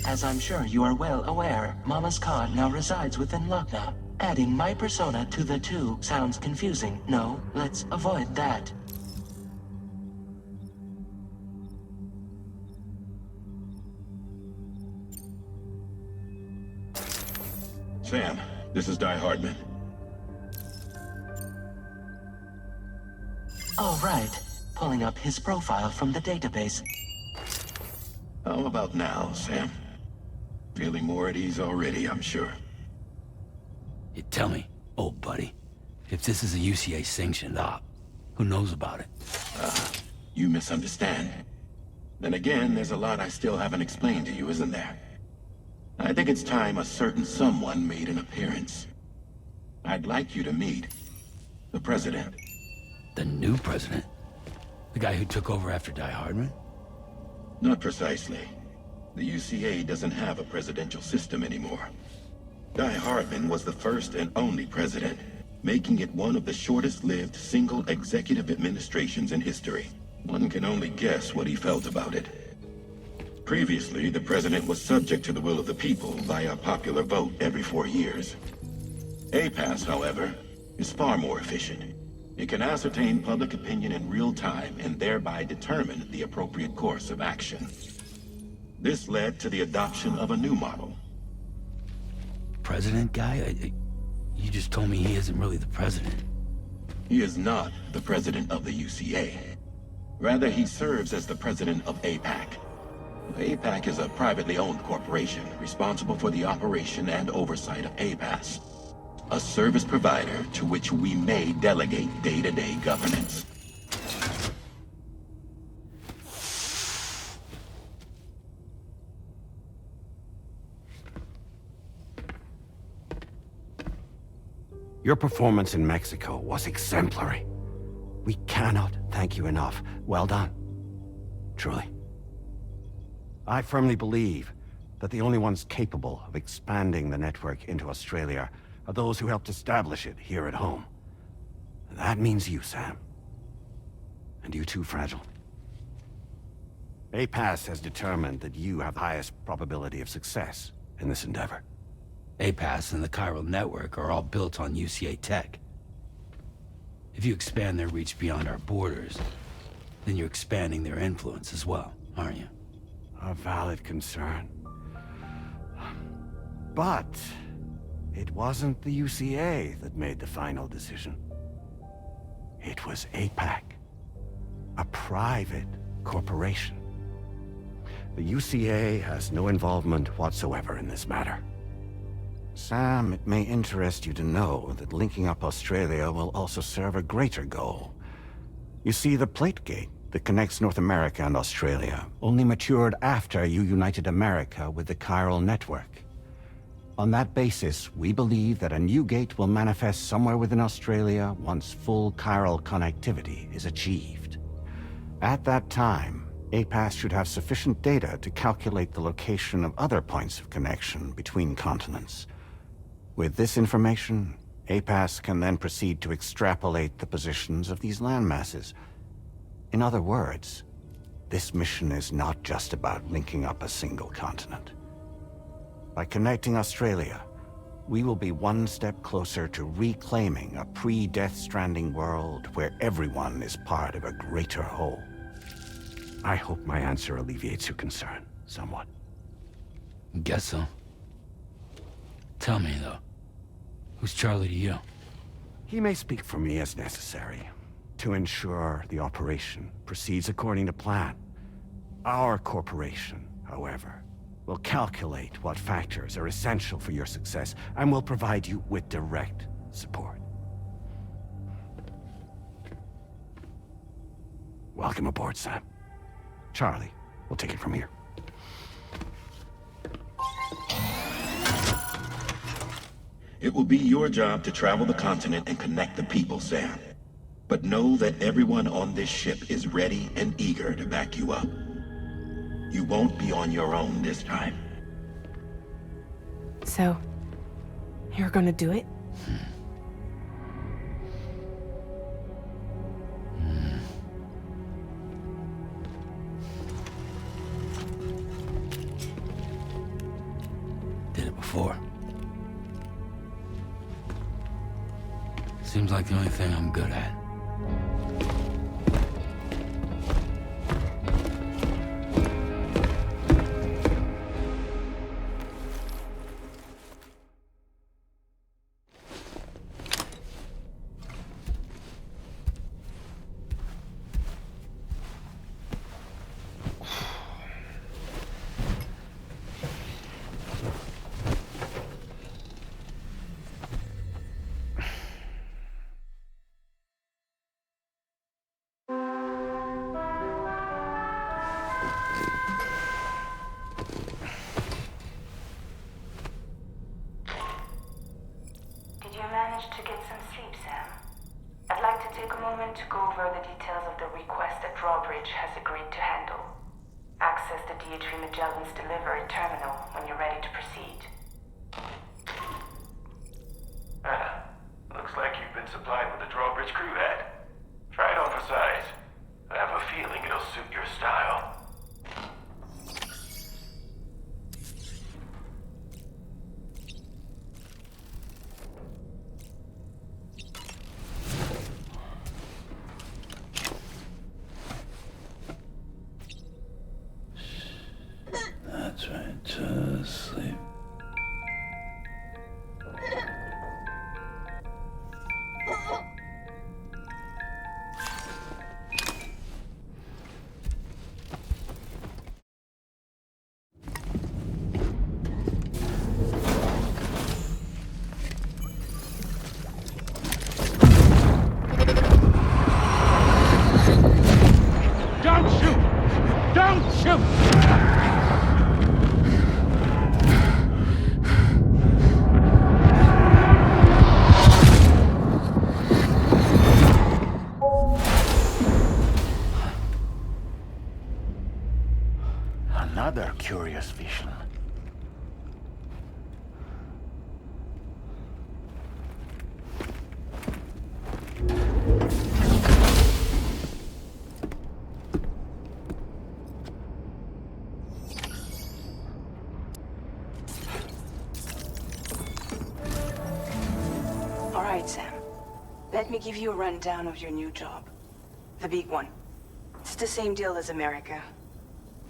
As I'm sure you are well aware, Mama's Khan now resides within Lochna. Adding my persona to the two sounds confusing. No, let's avoid that. Sam, this is Di Hardman. All right. Pulling up his profile from the database. How about now, Sam? Feeling more at ease already, I'm sure. You tell me, old buddy, if this is a UCA-sanctioned op, who knows about it? You misunderstand. Then again, there's a lot I still haven't explained to you, isn't there? I think it's time a certain someone made an appearance. I'd like you to meet the President. The new president? The guy who took over after Di Hardman? Not precisely. The UCA doesn't have a presidential system anymore. Di Hardman was the first and only president, making it one of the shortest-lived single executive administrations in history. One can only guess what he felt about it. Previously, the president was subject to the will of the people via popular vote every 4 years. APAS, however, is far more efficient. It can ascertain public opinion in real time and thereby determine the appropriate course of action. This led to the adoption of a new model. President guy? You just told me he isn't really the president. He is not the president of the UCA. Rather, he serves as the president of APAC. APAC is a privately owned corporation responsible for the operation and oversight of APAS, a service provider to which we may delegate day-to-day governance. Your performance in Mexico was exemplary. We cannot thank you enough. Well done. Truly. I firmly believe that the only ones capable of expanding the network into Australia are those who helped establish it here at home. That means you, Sam. And you too, Fragile. APAS has determined that you have the highest probability of success in this endeavor. APAS and the chiral network are all built on UCA tech. If you expand their reach beyond our borders, then you're expanding their influence as well, aren't you? A valid concern. But it wasn't the UCA that made the final decision. It was APAC, a private corporation. The UCA has no involvement whatsoever in this matter. Sam, it may interest you to know that linking up Australia will also serve a greater goal. You see, the plate gate that connects North America and Australia only matured after you united America with the chiral network. On that basis, we believe that a new gate will manifest somewhere within Australia once full chiral connectivity is achieved. At that time, APAS should have sufficient data to calculate the location of other points of connection between continents. With this information, APAS can then proceed to extrapolate the positions of these landmasses. In other words, this mission is not just about linking up a single continent. By connecting Australia, we will be one step closer to reclaiming a pre-Death Stranding world where everyone is part of a greater whole. I hope my answer alleviates your concern somewhat. Guess so. Tell me, though, who's Charlie to you? He may speak for me as necessary to ensure the operation proceeds according to plan. Our corporation, however, will calculate what factors are essential for your success and will provide you with direct support. Welcome aboard, Sam. Charlie, we'll take it from here. It will be your job to travel the continent and connect the people, Sam. But know that everyone on this ship is ready and eager to back you up. You won't be on your own this time. So, you're gonna do it? Did it before. Seems like the only thing I'm good at. To get some sleep, Sam. I'd like to take a moment to go over the details of the request that Drawbridge has agreed to handle. Access the D3 Magellan's delivery terminal when you're ready to proceed. Looks like you've been supplied with a Drawbridge crew head. Try it on for size. I have a feeling this vision. All right, Sam. Let me give you a rundown of your new job. The big one. It's the same deal as America.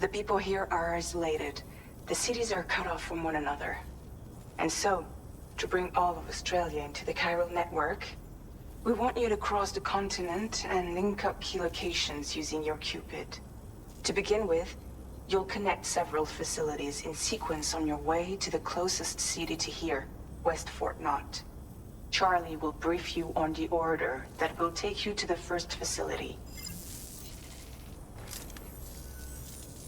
The people here are isolated. The cities are cut off from one another. And so, to bring all of Australia into the chiral network, we want you to cross the continent and link up key locations using your Cupid. To begin with, you'll connect several facilities in sequence on your way to the closest city to here, West Fort Knott. Charlie will brief you on the order that will take you to the first facility.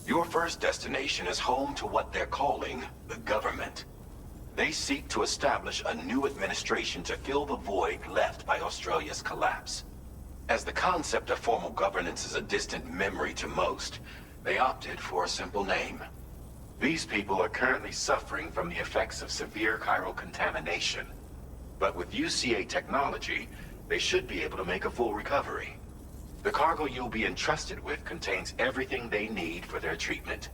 Your first destination is home to what they're calling the government. They seek to establish a new administration to fill the void left by Australia's collapse. As the concept of formal governance is a distant memory to most, they opted for a simple name. These people are currently suffering from the effects of severe chiral contamination. But with UCA technology, they should be able to make a full recovery. The cargo you'll be entrusted with contains everything they need for their treatment.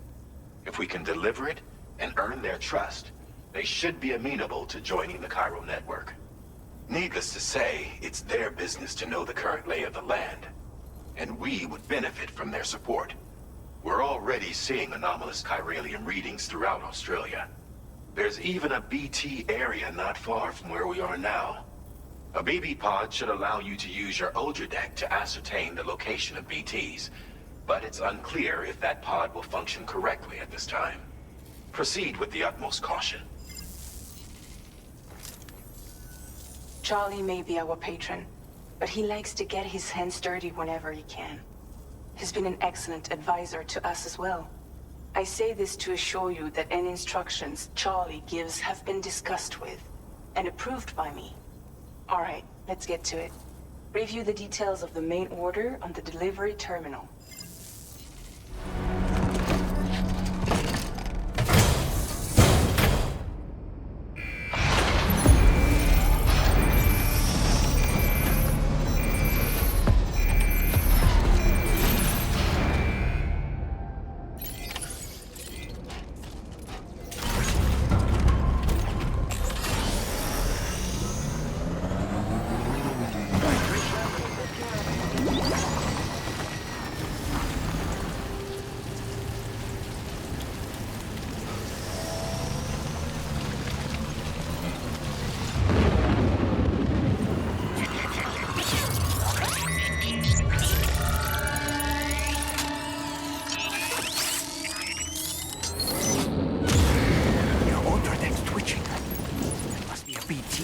If we can deliver it and earn their trust, they should be amenable to joining the chiral network. Needless to say, it's their business to know the current lay of the land, and we would benefit from their support. We're already seeing anomalous chiralium readings throughout Australia. There's even a BT area not far from where we are now. A BB pod should allow you to use your Ultra deck to ascertain the location of BTs, but it's unclear if that pod will function correctly at this time. Proceed with the utmost caution. Charlie may be our patron, but he likes to get his hands dirty whenever he can. He's been an excellent advisor to us as well. I say this to assure you that any instructions Charlie gives have been discussed with and approved by me. All right, let's get to it. Review the details of the main order on the delivery terminal.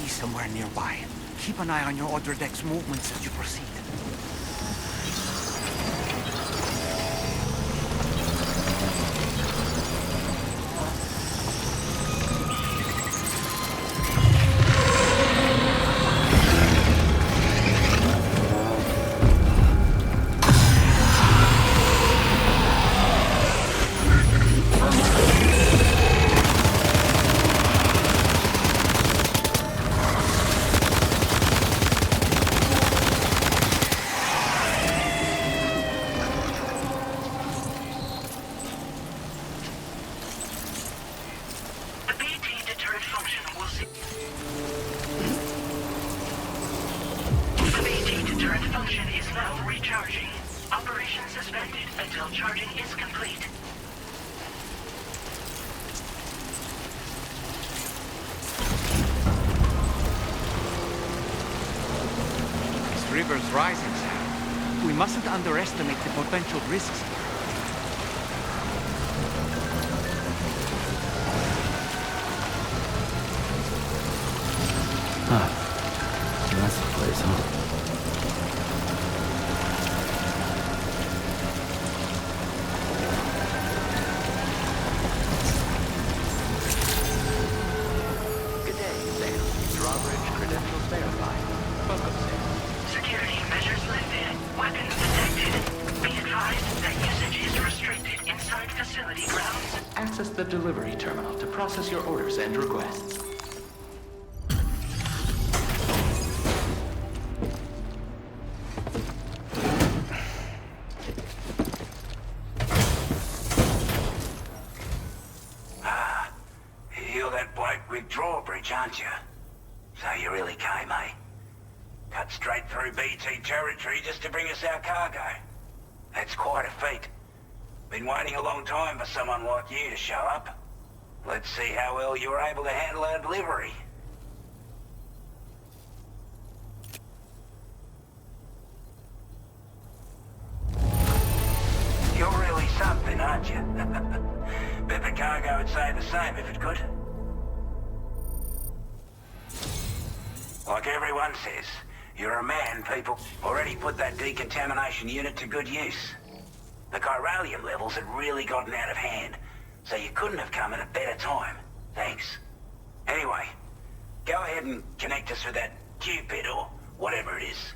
Somewhere nearby. Keep an eye on your other deck's movements as you proceed. River's rising, Sam. We mustn't underestimate the potential risks. Huh. So that's the place, huh? Good day, Sam. Drawbridge credentials verified. Welcome, Sam. Security measures lifted. Weapons detected. Be advised that usage is restricted inside facility grounds. Access the delivery terminal to process your orders and requests. You're that bloke with Drawbridge, aren't you? So you really came, eh? Cut straight through BT territory just to bring us our cargo. That's quite a feat. Been waiting a long time for someone like you to show up. Let's see how well you were able to handle our delivery. You're really something, aren't you? Bet the cargo would say the same if it could. Like everyone says, you're a man, people. Already put that decontamination unit to good use. The chiralium levels had really gotten out of hand, so you couldn't have come at a better time. Thanks. Anyway, go ahead and connect us with that Cupid or whatever it is.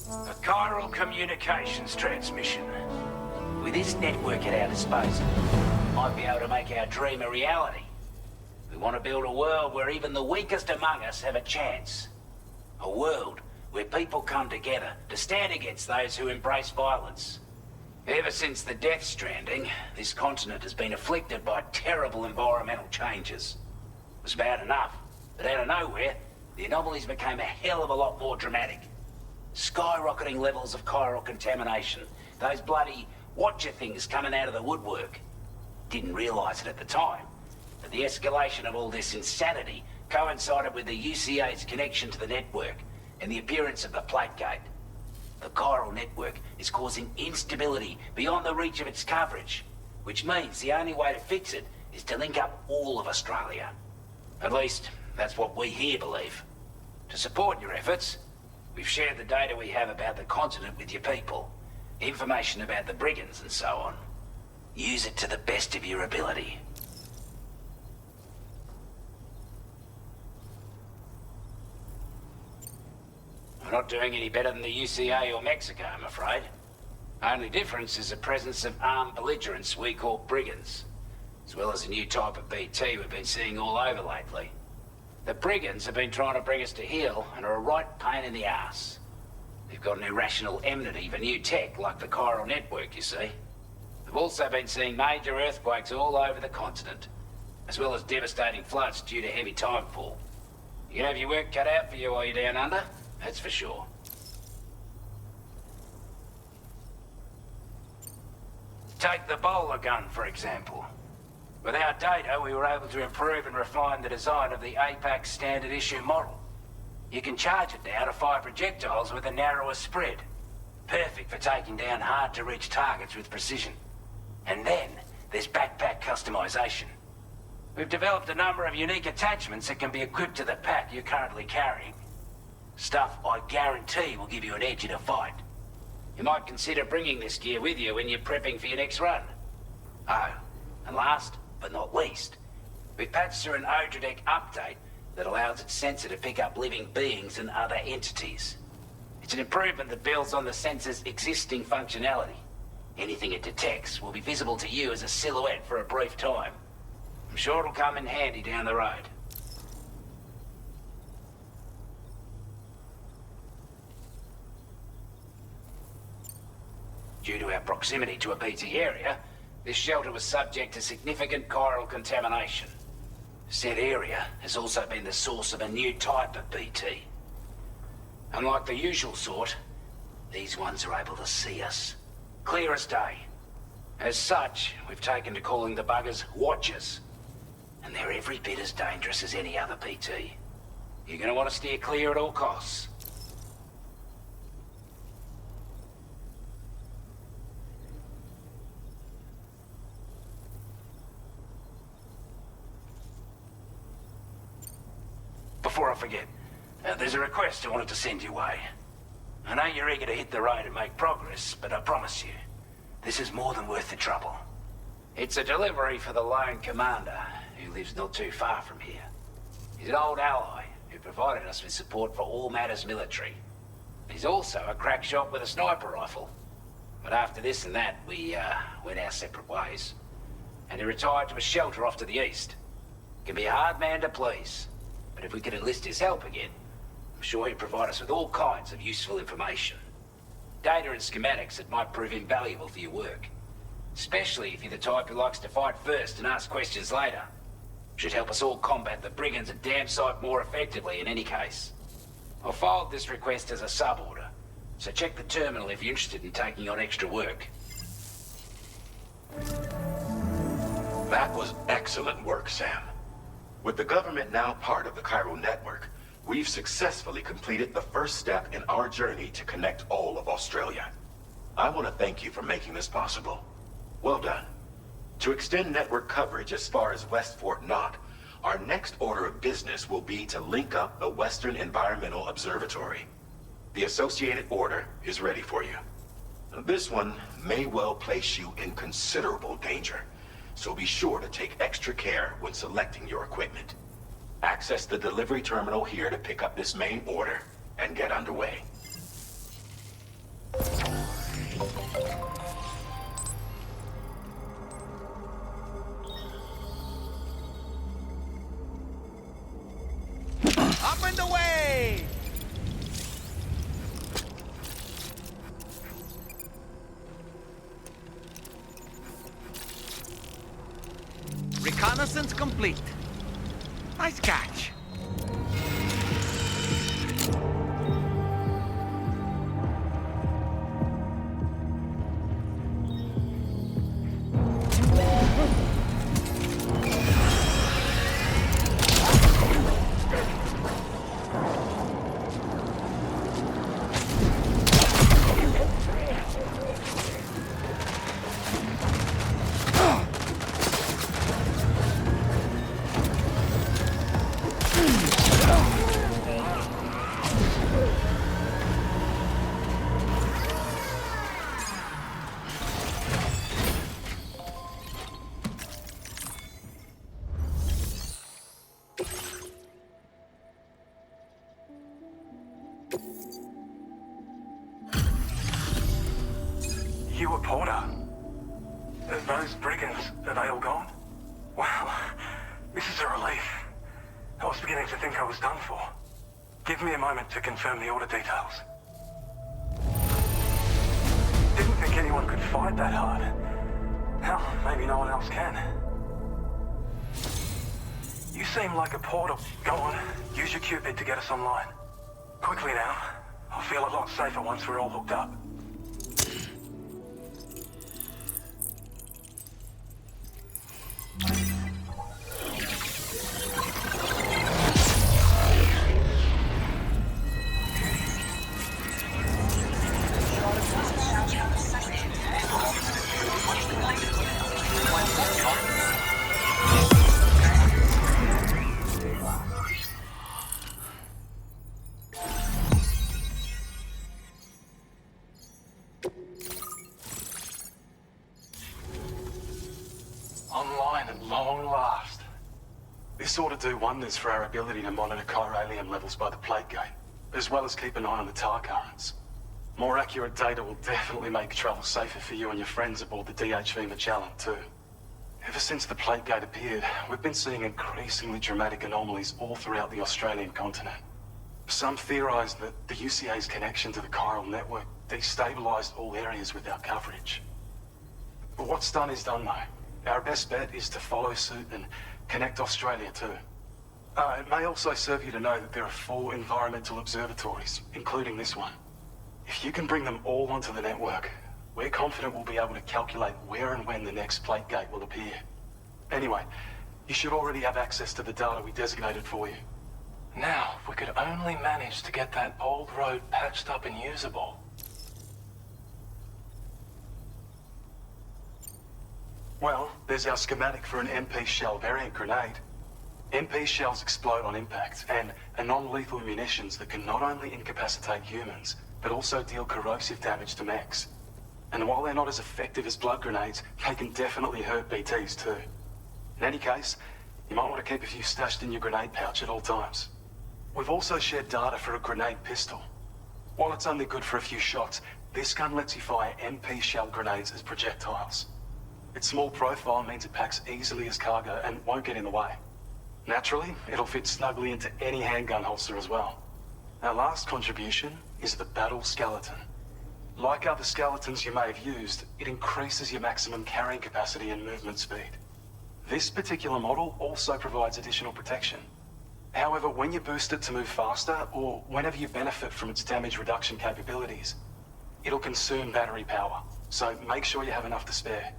A chiral communications transmission. With this network at our disposal, we might be able to make our dream a reality. We want to build a world where even the weakest among us have a chance. A world where people come together to stand against those who embrace violence. Ever since the Death Stranding, this continent has been afflicted by terrible environmental changes. It was bad enough, but out of nowhere, the anomalies became a hell of a lot more dramatic. Skyrocketing levels of chiral contamination. Those bloody watcher things coming out of the woodwork. Didn't realize it at the time, but the escalation of all this insanity coincided with the UCA's connection to the network and the appearance of the plate gate. The chiral network is causing instability beyond the reach of its coverage, which means the only way to fix it is to link up all of Australia. At least, that's what we here believe. To support your efforts, we've shared the data we have about the continent with your people. Information about the brigands and so on. Use it to the best of your ability. We're not doing any better than the UCA or Mexico, I'm afraid. Only difference is the presence of armed belligerents we call brigands, as well as a new type of BT we've been seeing all over lately. The brigands have been trying to bring us to heel and are a right pain in the ass. They've got an irrational enmity for new tech like the chiral network, you see. We've also been seeing major earthquakes all over the continent, as well as devastating floods due to heavy timefall. You can have your work cut out for you while you're down under, that's for sure. Take the bowler gun, for example. With our data, we were able to improve and refine the design of the APAC standard issue model. You can charge it now to fire projectiles with a narrower spread. Perfect for taking down hard-to-reach targets with precision. And then, there's backpack customization. We've developed a number of unique attachments that can be equipped to the pack you're currently carrying. Stuff I guarantee will give you an edge in a fight. You might consider bringing this gear with you when you're prepping for your next run. Oh, and last but not least, we've patched through an Odradek update that allows its sensor to pick up living beings and other entities. It's an improvement that builds on the sensor's existing functionality. Anything it detects will be visible to you as a silhouette for a brief time. I'm sure it'll come in handy down the road. Due to our proximity to a BT area, this shelter was subject to significant chiral contamination. Said area has also been the source of a new type of BT. Unlike the usual sort, these ones are able to see us. Clear as day. As such, we've taken to calling the buggers Watchers. And they're every bit as dangerous as any other BT. You're gonna want to steer clear at all costs. before I forget, there's a request I wanted to send your way. I know you're eager to hit the road and make progress, but I promise you, this is more than worth the trouble. It's a delivery for the lone commander, who lives not too far from here. He's an old ally who provided us with support for all matters military. He's also a crack shot with a sniper rifle. But after this and that, we went our separate ways. And he retired to a shelter off to the east. Can be a hard man to please, but if we could enlist his help again, I'm sure he'd provide us with all kinds of useful information. Data and schematics that might prove invaluable for your work. Especially if you're the type who likes to fight first and ask questions later. Should help us all combat the brigands a damn sight more effectively in any case. I'll filed this request as a sub-order, so check the terminal if you're interested in taking on extra work. That was excellent work, Sam. With the government now part of the Chiral network, we've successfully completed the first step in our journey to connect all of Australia. I want to thank you for making this possible. Well done. To extend network coverage as far as West Fort Knott, our next order of business will be to link up the Western Environmental Observatory. The associated order is ready for you. This one may well place you in considerable danger, so be sure to take extra care when selecting your equipment. Access the delivery terminal here to pick up this main order and get underway. Up and away! Reconnaissance complete. Nice catch. You a Porter? Are those brigands, are they all gone? Wow, this is a relief. I was beginning to think I was done for. Give me a moment to confirm the order details. Didn't think anyone could fight that hard. Hell, maybe no one else can. You seem like a porter. Go on, use your Cupid to get us online. Quickly now. I'll feel a lot safer once we're all hooked up. Online at long last. This ought to do wonders for our ability to monitor chiralium levels by the plate gate, as well as keep an eye on the tar currents. More accurate data will definitely make travel safer for you and your friends aboard the DHV Magellan, too. Ever since the plate gate appeared, we've been seeing increasingly dramatic anomalies all throughout the Australian continent. Some theorize that the UCA's connection to the chiral network destabilized all areas with our coverage. But what's done is done, though. Our best bet is to follow suit and connect Australia too. It may also serve you to know that there are 4 environmental observatories, including this one. If you can bring them all onto the network, we're confident we'll be able to calculate where and when the next plate gate will appear. Anyway, you should already have access to the data we designated for you. Now, if we could only manage to get that old road patched up and usable. Well, there's our schematic for an MP shell variant grenade. MP shells explode on impact, and are non-lethal munitions that can not only incapacitate humans, but also deal corrosive damage to mechs. And while they're not as effective as blood grenades, they can definitely hurt BTs too. In any case, you might want to keep a few stashed in your grenade pouch at all times. We've also shared data for a grenade pistol. While it's only good for a few shots, this gun lets you fire MP shell grenades as projectiles. Its small profile means it packs easily as cargo and won't get in the way. Naturally, it'll fit snugly into any handgun holster as well. Our last contribution is the Battle Skeleton. Like other skeletons you may have used, it increases your maximum carrying capacity and movement speed. This particular model also provides additional protection. However, when you boost it to move faster, or whenever you benefit from its damage reduction capabilities, it'll consume battery power, so make sure you have enough to spare.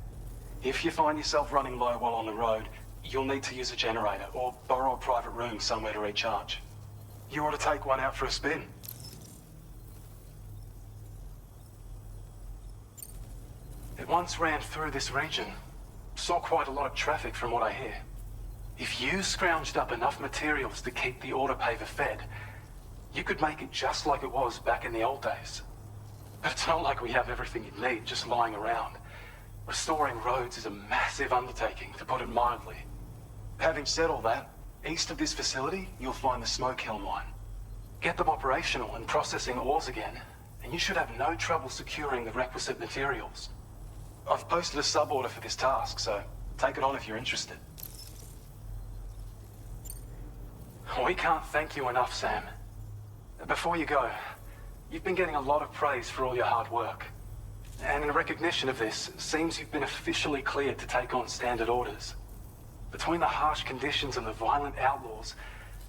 If you find yourself running low while on the road, you'll need to use a generator or borrow a private room somewhere to recharge. You ought to take one out for a spin. It once ran through this region. Saw quite a lot of traffic from what I hear. If you scrounged up enough materials to keep the autopaver fed, you could make it just like it was back in the old days. But it's not like we have everything you need just lying around. Restoring roads is a massive undertaking, to put it mildly. Having said all that, east of this facility, you'll find the Smoke Hill mine. Get them operational and processing ores again, and you should have no trouble securing the requisite materials. I've posted a sub-order for this task, so take it on if you're interested. We can't thank you enough, Sam. Before you go, you've been getting a lot of praise for all your hard work. And in recognition of this, it seems you've been officially cleared to take on standard orders. Between the harsh conditions and the violent outlaws,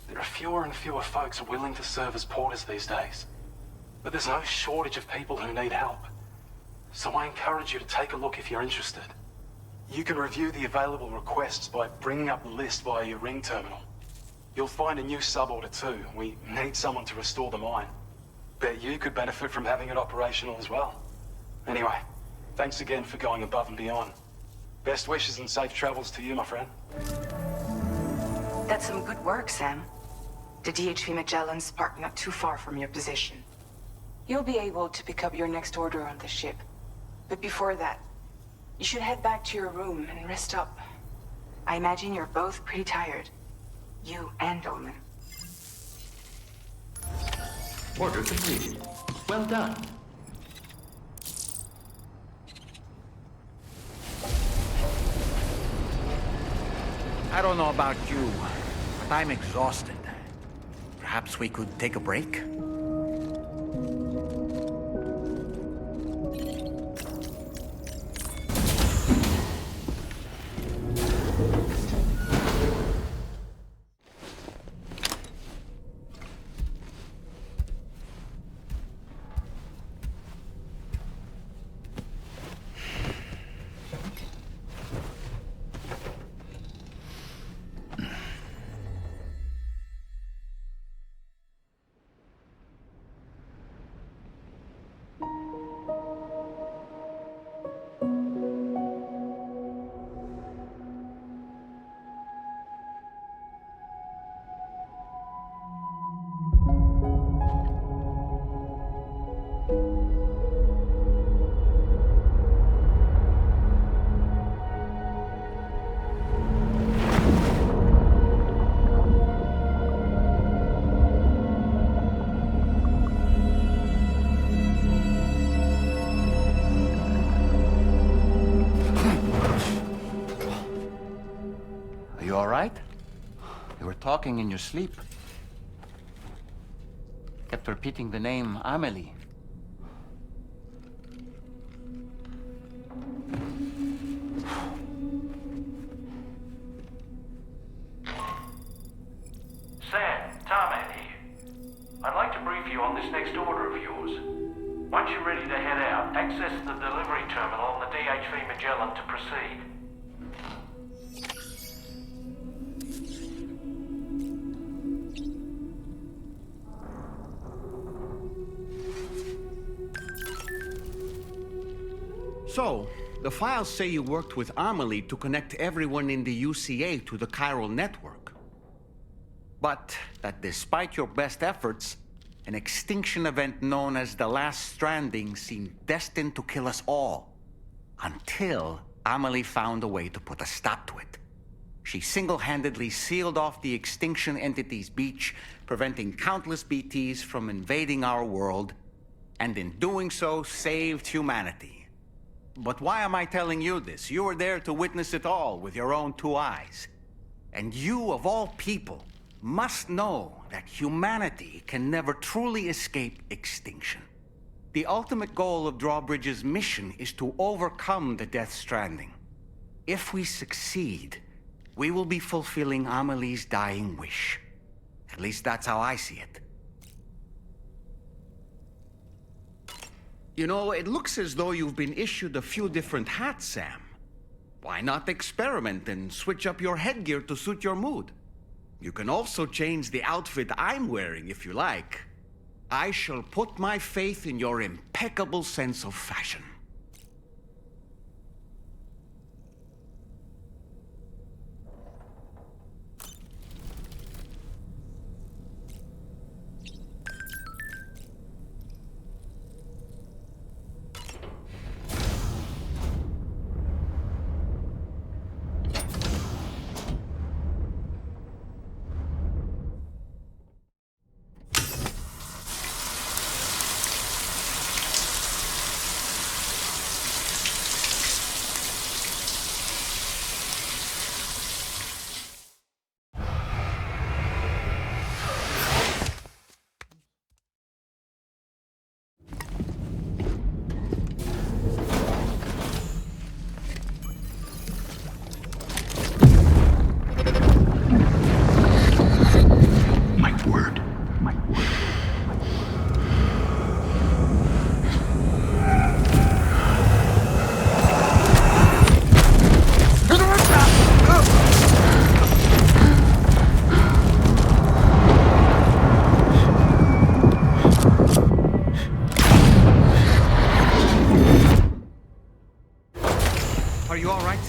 there are fewer and fewer folks willing to serve as porters these days. But there's no shortage of people who need help. So I encourage you to take a look if you're interested. You can review the available requests by bringing up the list via your ring terminal. You'll find a new sub-order too. We need someone to restore the mine. Bet you could benefit from having it operational as well. Anyway, thanks again for going above and beyond. Best wishes and safe travels to you, my friend. That's some good work, Sam. The DHV Magellan's parked not too far from your position. You'll be able to pick up your next order on the ship. But before that, you should head back to your room and rest up. I imagine you're both pretty tired. You and Dolman. Order completed. Well done. I don't know about you, but I'm exhausted. Perhaps we could take a break? Talking in your sleep. Kept repeating the name Amelie. Sam, Tarman here. I'd like to brief you on this next order of yours. Once you're ready to head out, access the delivery terminal on the DHV Magellan to proceed. So, the files say you worked with Amelie to connect everyone in the UCA to the chiral network. But that despite your best efforts, an extinction event known as the Last Stranding seemed destined to kill us all. Until Amelie found a way to put a stop to it. She single-handedly sealed off the extinction entity's beach, preventing countless BTs from invading our world, and in doing so, saved humanity. But why am I telling you this? You were there to witness it all with your own 2 eyes. And you, of all people, must know that humanity can never truly escape extinction. The ultimate goal of Drawbridge's mission is to overcome the Death Stranding. If we succeed, we will be fulfilling Amelie's dying wish. At least that's how I see it. You know, it looks as though you've been issued a few different hats, Sam. Why not experiment and switch up your headgear to suit your mood? You can also change the outfit I'm wearing if you like. I shall put my faith in your impeccable sense of fashion.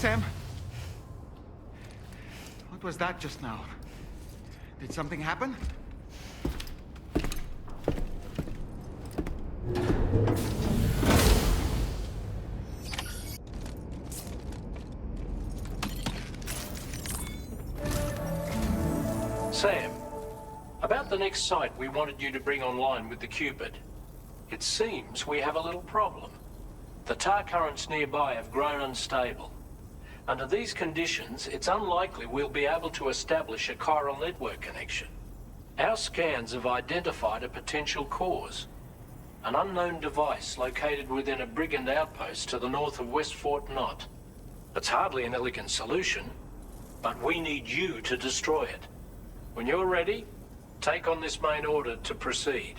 Sam? What was that just now? Did something happen? Sam, about the next site we wanted you to bring online with the Cupid. It seems we have a little problem. The tar currents nearby have grown unstable. Under these conditions, it's unlikely we'll be able to establish a chiral network connection. Our scans have identified a potential cause. An unknown device located within a brigand outpost to the north of West Fort Knott. It's hardly an elegant solution, but we need you to destroy it. When you're ready, take on this main order to proceed.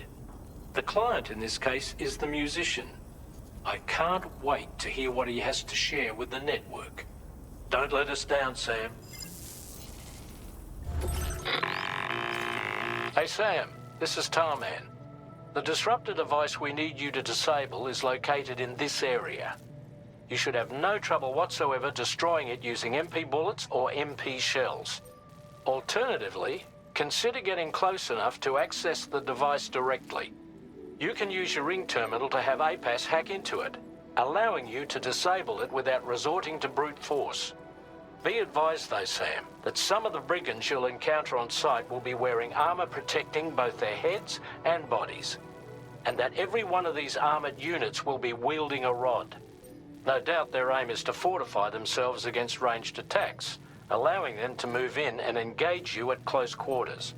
The client in this case is the musician. I can't wait to hear what he has to share with the network. Don't let us down, Sam. Hey, Sam. This is Tarman. The disruptor device we need you to disable is located in this area. You should have no trouble whatsoever destroying it using MP bullets or MP shells. Alternatively, consider getting close enough to access the device directly. You can use your ring terminal to have APAS hack into it, allowing you to disable it without resorting to brute force. Be advised though, Sam, that some of the brigands you'll encounter on site will be wearing armor protecting both their heads and bodies, and that every one of these armored units will be wielding a rod. No doubt their aim is to fortify themselves against ranged attacks, allowing them to move in and engage you at close quarters.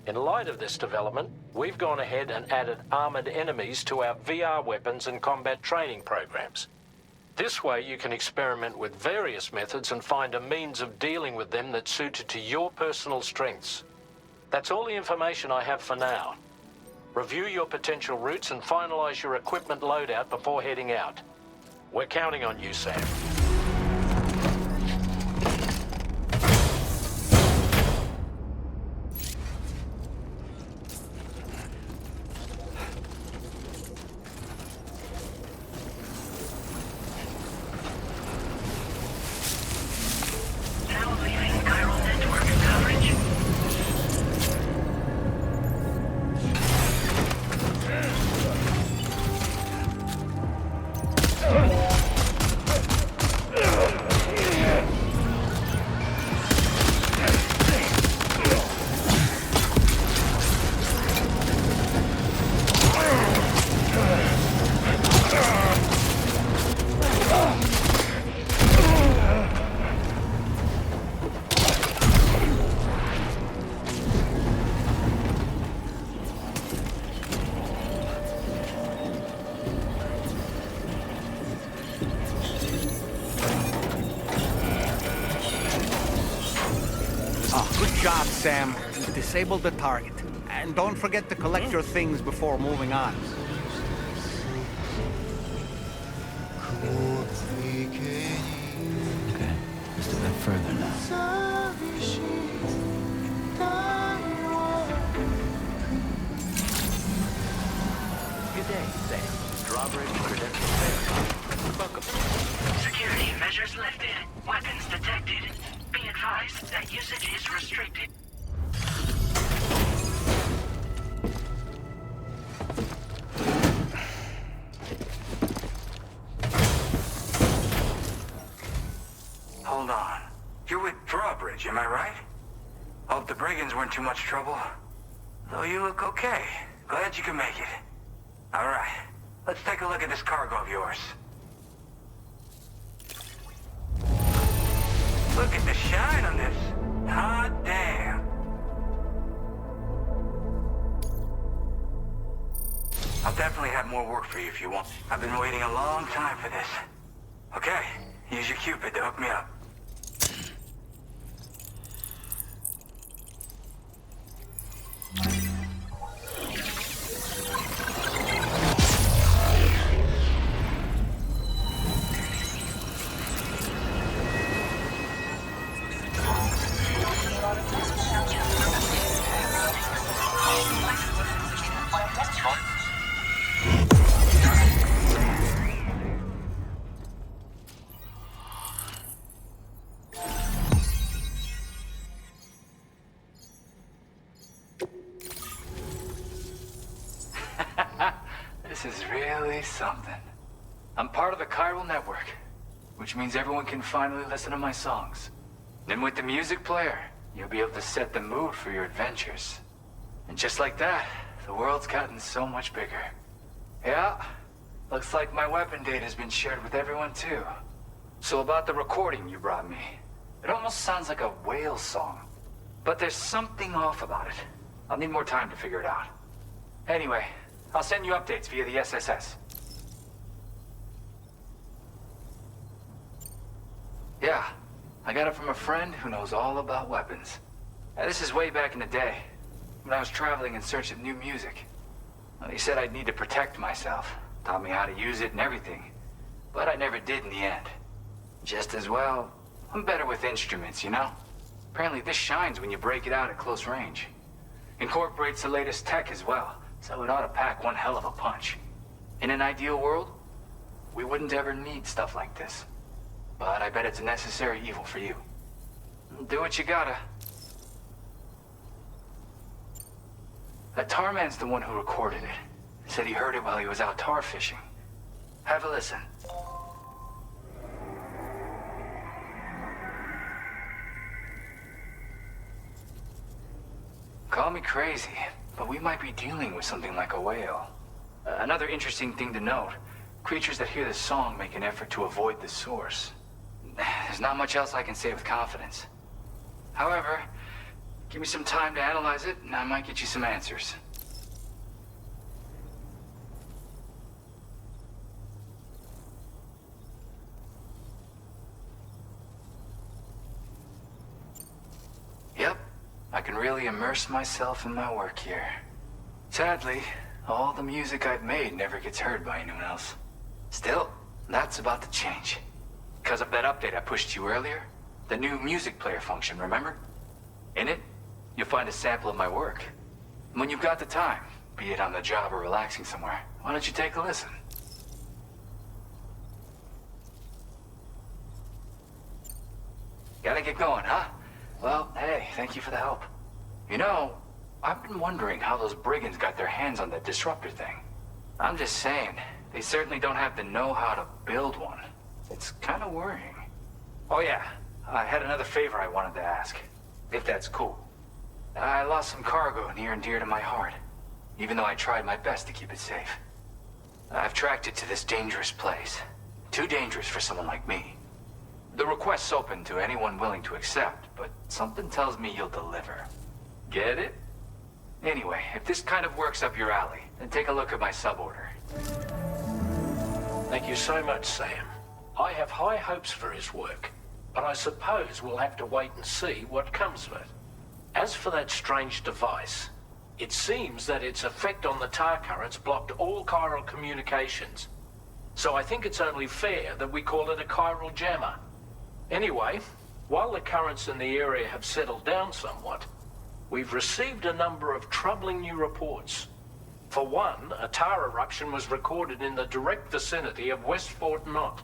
In light of this development, we've gone ahead and added armored enemies to our VR weapons and combat training programs. This way you can experiment with various methods and find a means of dealing with them that's suited to your personal strengths. That's all the information I have for now. Review your potential routes and finalize your equipment loadout before heading out. We're counting on you, Sam. Oh, good job, Sam. You've disabled the target. And don't forget to collect your things before moving on. Okay, just a bit further now. Good day, Sam. Drawbridge Patron. Welcome. Security measures lifted. Weapons detected. Be advised that usage is restricted. Hold on. You're with Drawbridge, am I right? Hope the brigands weren't too much trouble. Though you look okay. Glad you can make it. Alright, let's take a look at this cargo of yours. Look at the shine on this. Hot damn. I'll definitely have more work for you if you want. I've been waiting a long time for this. Okay, use your Cupid to hook me up. This is really something. I'm part of the chiral network, which means everyone can finally listen to my songs. Then with the music player, you'll be able to set the mood for your adventures. And just like that, the world's gotten so much bigger. Yeah, looks like my weapon data has been shared with everyone too. So about the recording you brought me, it almost sounds like a whale song. But there's something off about it. I'll need more time to figure it out. Anyway, I'll send you updates via the SSS. Yeah, I got it from a friend who knows all about weapons. This is way back in the day, when I was traveling in search of new music. Well, he said I'd need to protect myself, taught me how to use it and everything. But I never did in the end. Just as well, I'm better with instruments, you know? Apparently this shines when you break it out at close range. Incorporates the latest tech as well, so it ought to pack one hell of a punch. In an ideal world, we wouldn't ever need stuff like this. But I bet it's a necessary evil for you. Do what you gotta. That tar man's the one who recorded it. Said he heard it while he was out tar fishing. Have a listen. Call me crazy, but we might be dealing with something like a whale. Another interesting thing to note, creatures that hear this song make an effort to avoid the source. There's not much else I can say with confidence. However, give me some time to analyze it, and I might get you some answers. Yep, I can really immerse myself in my work here. Sadly, all the music I've made never gets heard by anyone else. Still, that's about to change. Because of that update I pushed you earlier, the new music player function, remember? In it, you'll find a sample of my work. When you've got the time, be it on the job or relaxing somewhere, why don't you take a listen? Gotta get going, huh? Well, hey, thank you for the help. You know, I've been wondering how those brigands got their hands on that disruptor thing. I'm just saying, they certainly don't have the know-how to build one. It's kind of worrying. Oh yeah, I had another favor I wanted to ask, if that's cool. I lost some cargo near and dear to my heart, even though I tried my best to keep it safe. I've tracked it to this dangerous place. Too dangerous for someone like me. The request's open to anyone willing to accept, but something tells me you'll deliver. Get it? Anyway, if this kind of works up your alley, then take a look at my suborder. Thank you so much, Sam. I have high hopes for his work, but I suppose we'll have to wait and see what comes of it. As for that strange device, it seems that its effect on the tar currents blocked all chiral communications. So I think it's only fair that we call it a chiral jammer. Anyway, while the currents in the area have settled down somewhat, we've received a number of troubling new reports. For one, a tar eruption was recorded in the direct vicinity of West Fort Knot.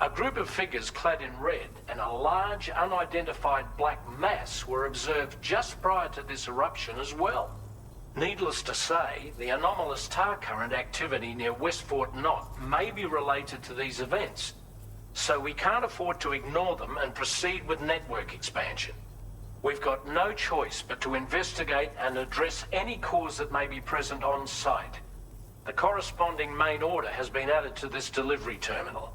A group of figures clad in red and a large unidentified black mass were observed just prior to this eruption as well. Needless to say, the anomalous tar current activity near West Fort Knot may be related to these events, so we can't afford to ignore them and proceed with network expansion. We've got no choice but to investigate and address any cause that may be present on site. The corresponding main order has been added to this delivery terminal.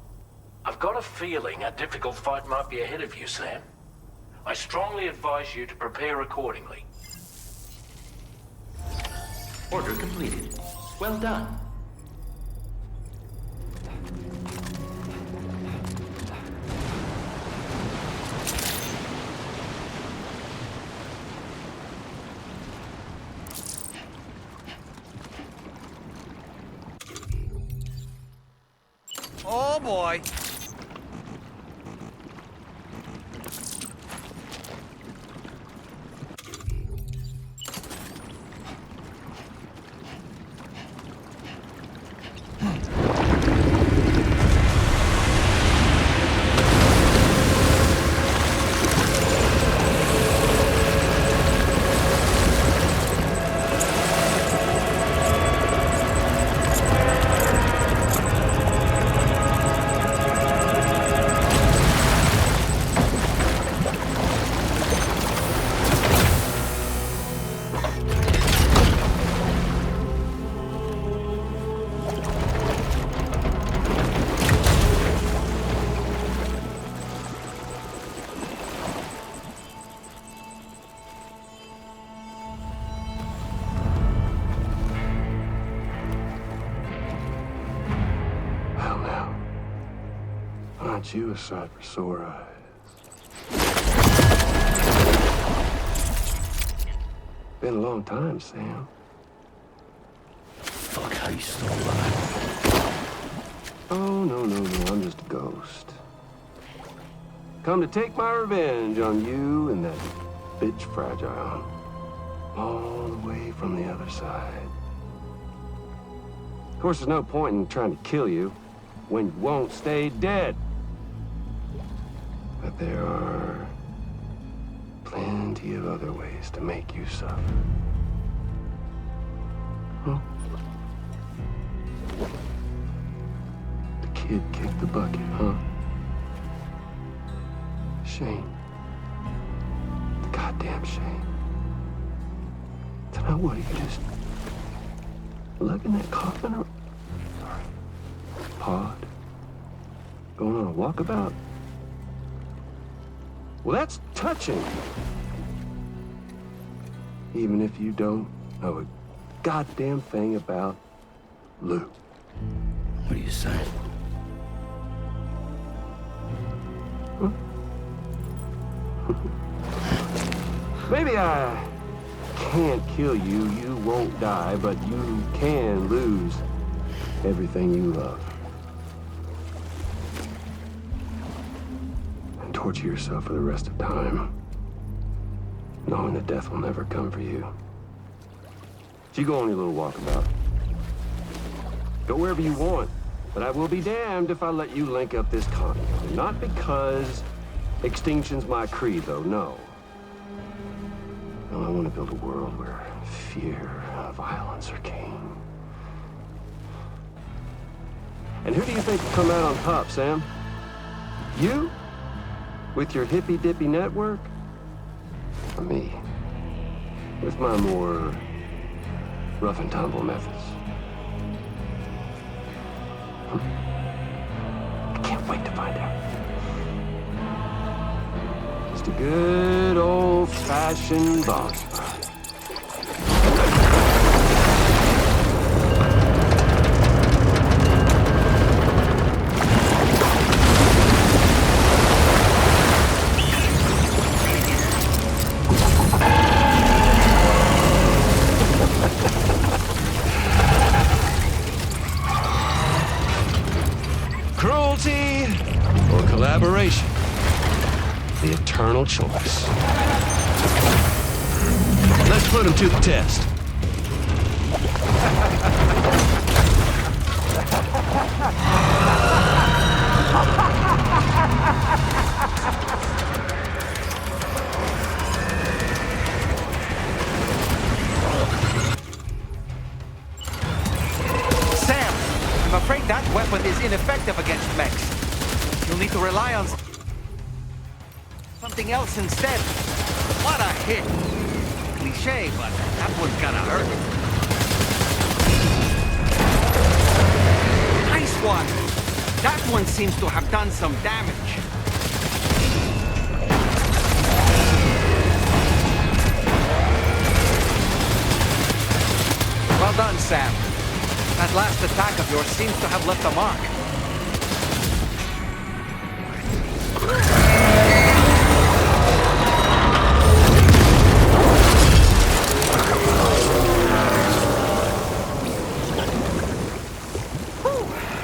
I've got a feeling a difficult fight might be ahead of you, Sam. I strongly advise you to prepare accordingly. Order completed. Well done. Oh boy. You a sight for sore eyes. Been a long time, Sam. Fuck, how you still alive? Oh, no, I'm just a ghost. Come to take my revenge on you and that bitch Fragile. All the way from the other side. Of course, there's no point in trying to kill you when you won't stay dead. But there are plenty of other ways to make you suffer. Huh? The kid kicked the bucket, huh? Shame. The goddamn shame. So now what, you just lugging that coffin or pod? Going on a walkabout? Well, that's touching. Even if you don't know a goddamn thing about Lou. What are you saying? Huh? Maybe I can't kill you, you won't die, but you can lose everything you love. Torture yourself for the rest of time, knowing that death will never come for you. So you go on your little walkabout. Go wherever you want, but I will be damned if I let you link up this continent. Not because extinction's my creed, though, no. No, I want to build a world where fear and violence are king. And who do you think will come out on top, Sam? You? With your hippy-dippy network? Or me? With my more rough and tumble methods? I can't wait to find out. Just a good old-fashioned boss fight. eternal choice. Let's put him to the test. Sam, I'm afraid that weapon is ineffective against mechs. You'll need to rely on something else instead. What a hit! Cliché, but that one's gonna hurt. Nice one! That one seems to have done some damage. Well done, Sam. That last attack of yours seems to have left a mark.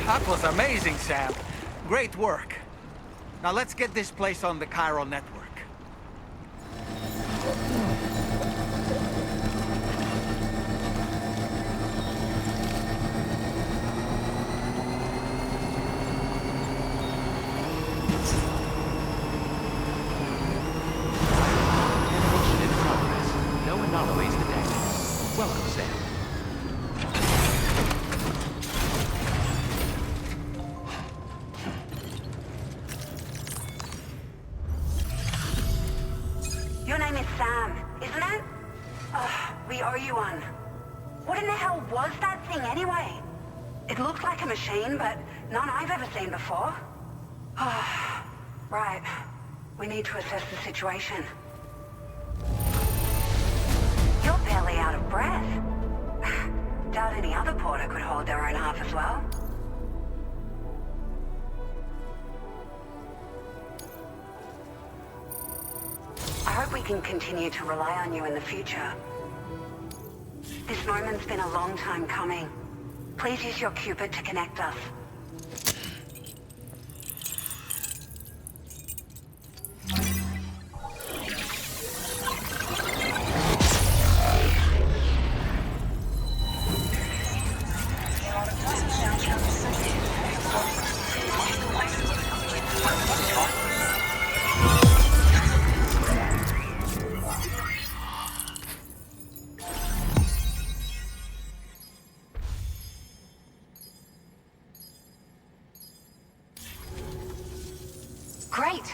That was amazing, Sam. Great work. Now let's get this place on the chiral network. Contamination in progress. No anomalies detected. Welcome, Sam. Your name is Sam, isn't it? We owe you one. What in the hell was that thing anyway? It looked like a machine, but none I've ever seen before. Right. We need to assess the situation. You're barely out of breath. Doubt any other porter could hold their own half as well. I hope we can continue to rely on you in the future. This moment's been a long time coming. Please use your Cupid to connect us. Great.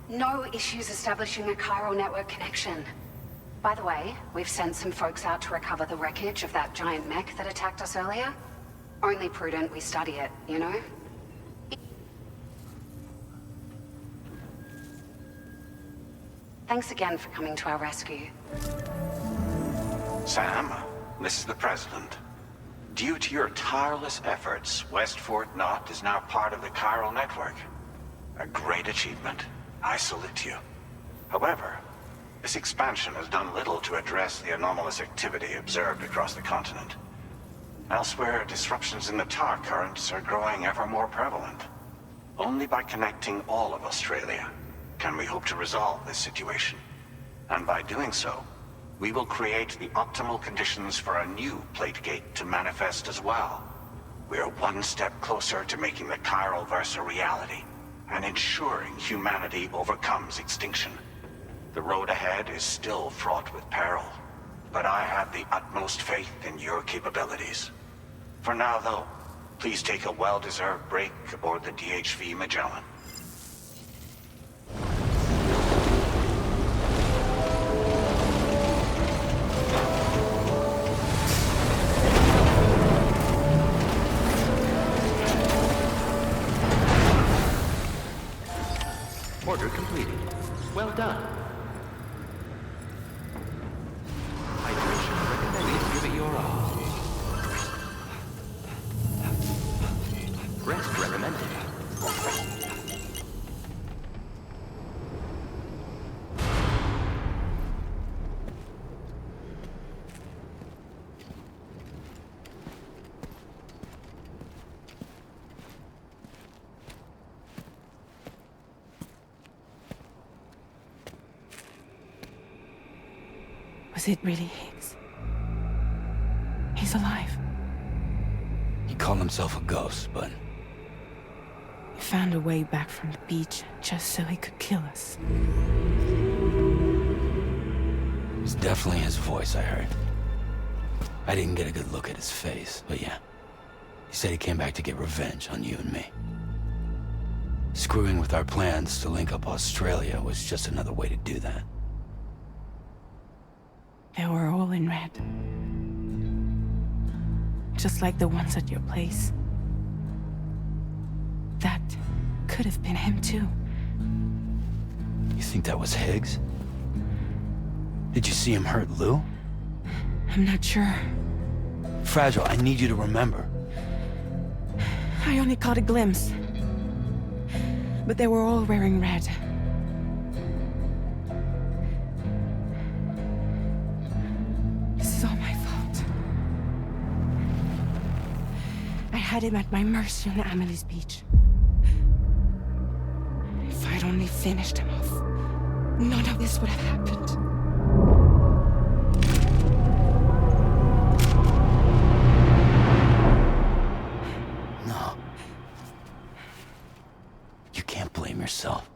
No issues establishing a chiral network connection. By the way, we've sent some folks out to recover the wreckage of that giant mech that attacked us earlier. Only prudent we study it, you know? Thanks again for coming to our rescue. Sam, this is the President. Due to your tireless efforts, West Fort Knot is now part of the chiral network. A great achievement. I salute you. However, this expansion has done little to address the anomalous activity observed across the continent. Elsewhere, disruptions in the tar currents are growing ever more prevalent. Only by connecting all of Australia can we hope to resolve this situation. And by doing so, we will create the optimal conditions for a new Plategate to manifest as well. We are one step closer to making the chiral verse a reality, and ensuring humanity overcomes extinction. The road ahead is still fraught with peril, but I have the utmost faith in your capabilities. For now, though, please take a well-deserved break aboard the DHV Magellan. Order completed. Well done. Hydration recommended. Give it your all. Rest recommended. Was it really Higgs? He's alive. He called himself a ghost, but... He found a way back from the beach just so he could kill us. It was definitely his voice I heard. I didn't get a good look at his face, but yeah. He said he came back to get revenge on you and me. Screwing with our plans to link up Australia was just another way to do that. They were all in red. Just like the ones at your place. That could have been him too. You think that was Higgs? Did you see him hurt Lou? I'm not sure. Fragile, I need you to remember. I only caught a glimpse. But they were all wearing red. This is all my fault. I had him at my mercy on Amelie's beach. If I'd only finished him off, none of this would have happened. No. You can't blame yourself.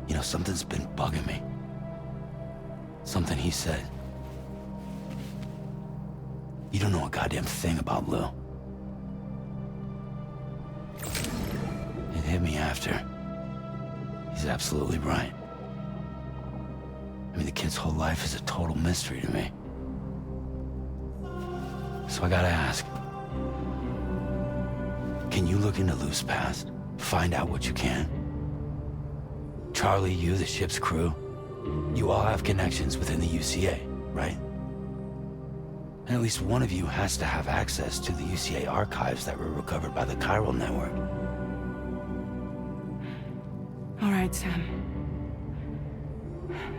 You know, something's been bugging me. Something he said. You don't know a goddamn thing about Lou. It hit me after. He's absolutely right. I mean, the kid's whole life is a total mystery to me. So I gotta ask. Can you look into Lou's past? Find out what you can? Charlie, you, the ship's crew, you all have connections within the UCA, right? And at least one of you has to have access to the UCA archives that were recovered by the chiral network. All right, Sam.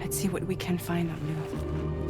Let's see what we can find on Lou.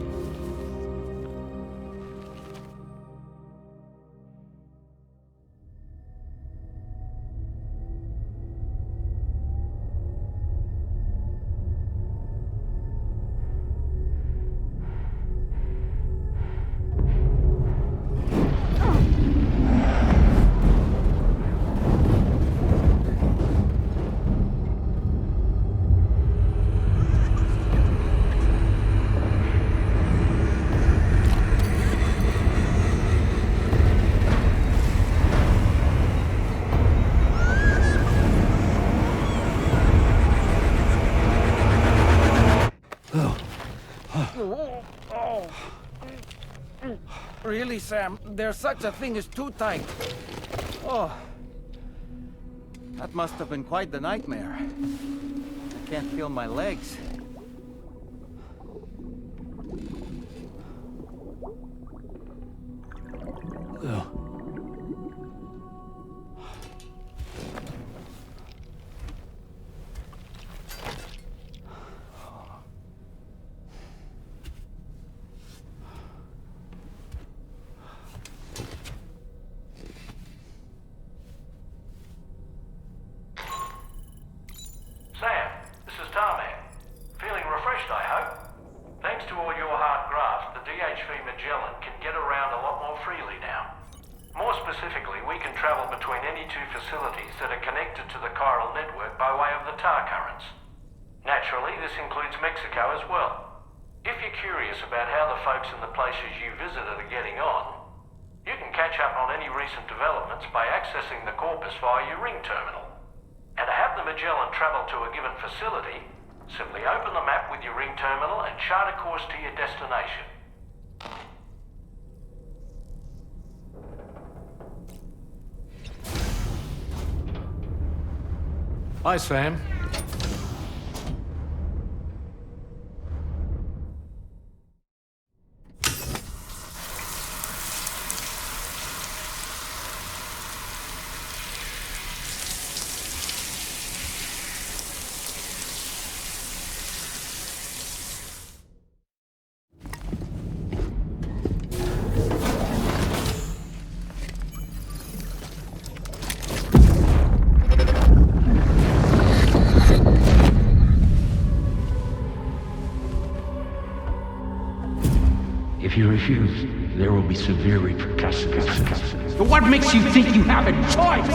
Really, Sam? There's such a thing as too tight. Oh. That must have been quite the nightmare. I can't feel my legs. Lou. Hi, Sam. If you refuse, there will be severe repercussions. So what makes you think you have a choice?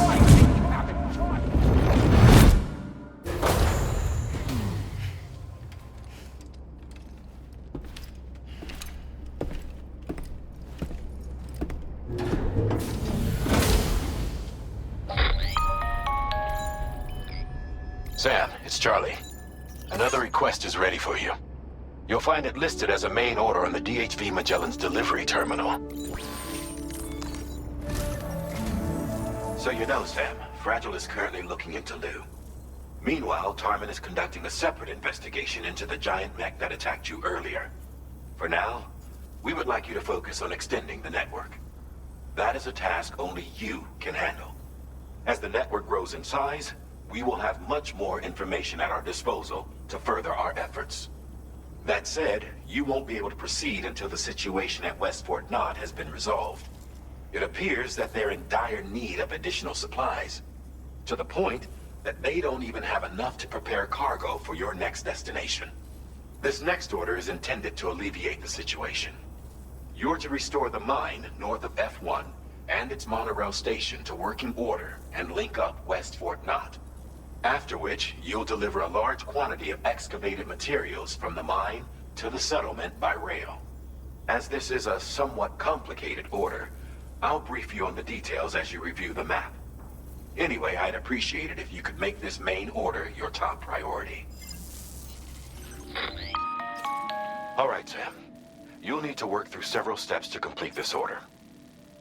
Sam, it's Charlie. Another request is ready for you. You'll find it listed as a main order on the DHV Magellan's delivery terminal. So you know, Sam, Fragile is currently looking into Lou. Meanwhile, Tarman is conducting a separate investigation into the giant mech that attacked you earlier. For now, we would like you to focus on extending the network. That is a task only you can handle. As the network grows in size, we will have much more information at our disposal to further our efforts. That said, you won't be able to proceed until the situation at West Fort Knot has been resolved. It appears that they're in dire need of additional supplies, to the point that they don't even have enough to prepare cargo for your next destination. This next order is intended to alleviate the situation. You're to restore the mine north of F1 and its monorail station to working order and link up West Fort Knot. After which, you'll deliver a large quantity of excavated materials from the mine to the settlement by rail. As this is a somewhat complicated order, I'll brief you on the details as you review the map. Anyway, I'd appreciate it if you could make this main order your top priority. All right, Sam. You'll need to work through several steps to complete this order.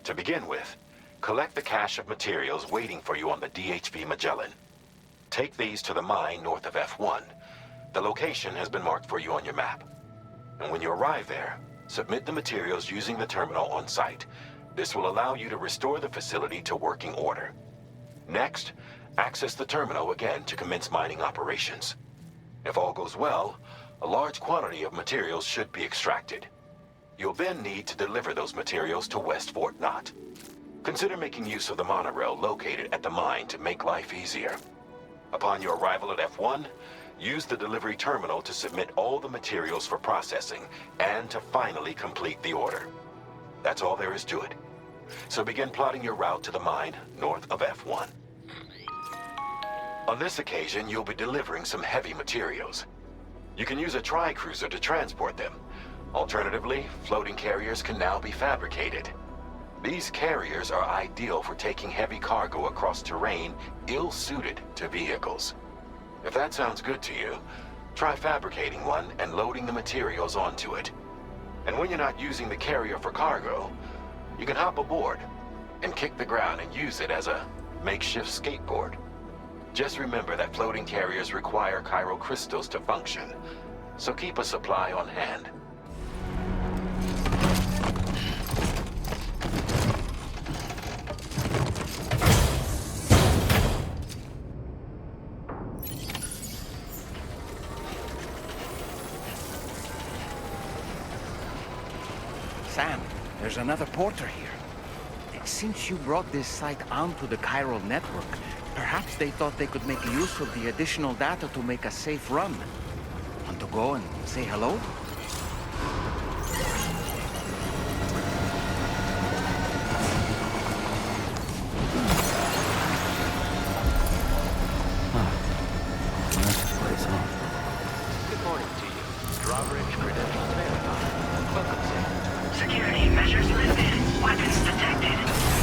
To begin with, collect the cache of materials waiting for you on the DHV Magellan. Take these to the mine north of F1. The location has been marked for you on your map. And when you arrive there, submit the materials using the terminal on site. This will allow you to restore the facility to working order. Next, access the terminal again to commence mining operations. If all goes well, a large quantity of materials should be extracted. You'll then need to deliver those materials to West Fort Knot. Consider making use of the monorail located at the mine to make life easier. Upon your arrival at F1, use the delivery terminal to submit all the materials for processing and to finally complete the order. That's all there is to it. So begin plotting your route to the mine north of F1. On this occasion, you'll be delivering some heavy materials. You can use a tri-cruiser to transport them. Alternatively, floating carriers can now be fabricated. These carriers are ideal for taking heavy cargo across terrain ill-suited to vehicles. If that sounds good to you, try fabricating one and loading the materials onto it. And when you're not using the carrier for cargo, you can hop aboard and kick the ground and use it as a makeshift skateboard. Just remember that floating carriers require chiral crystals to function, so keep a supply on hand. Sam, there's another porter here. Since you brought this site onto the chiral network, perhaps they thought they could make use of the additional data to make a safe run. Want to go and say hello? Good morning to you. Drawbridge credentials verified. Welcome, sir. Security measures lifted. Weapons detected.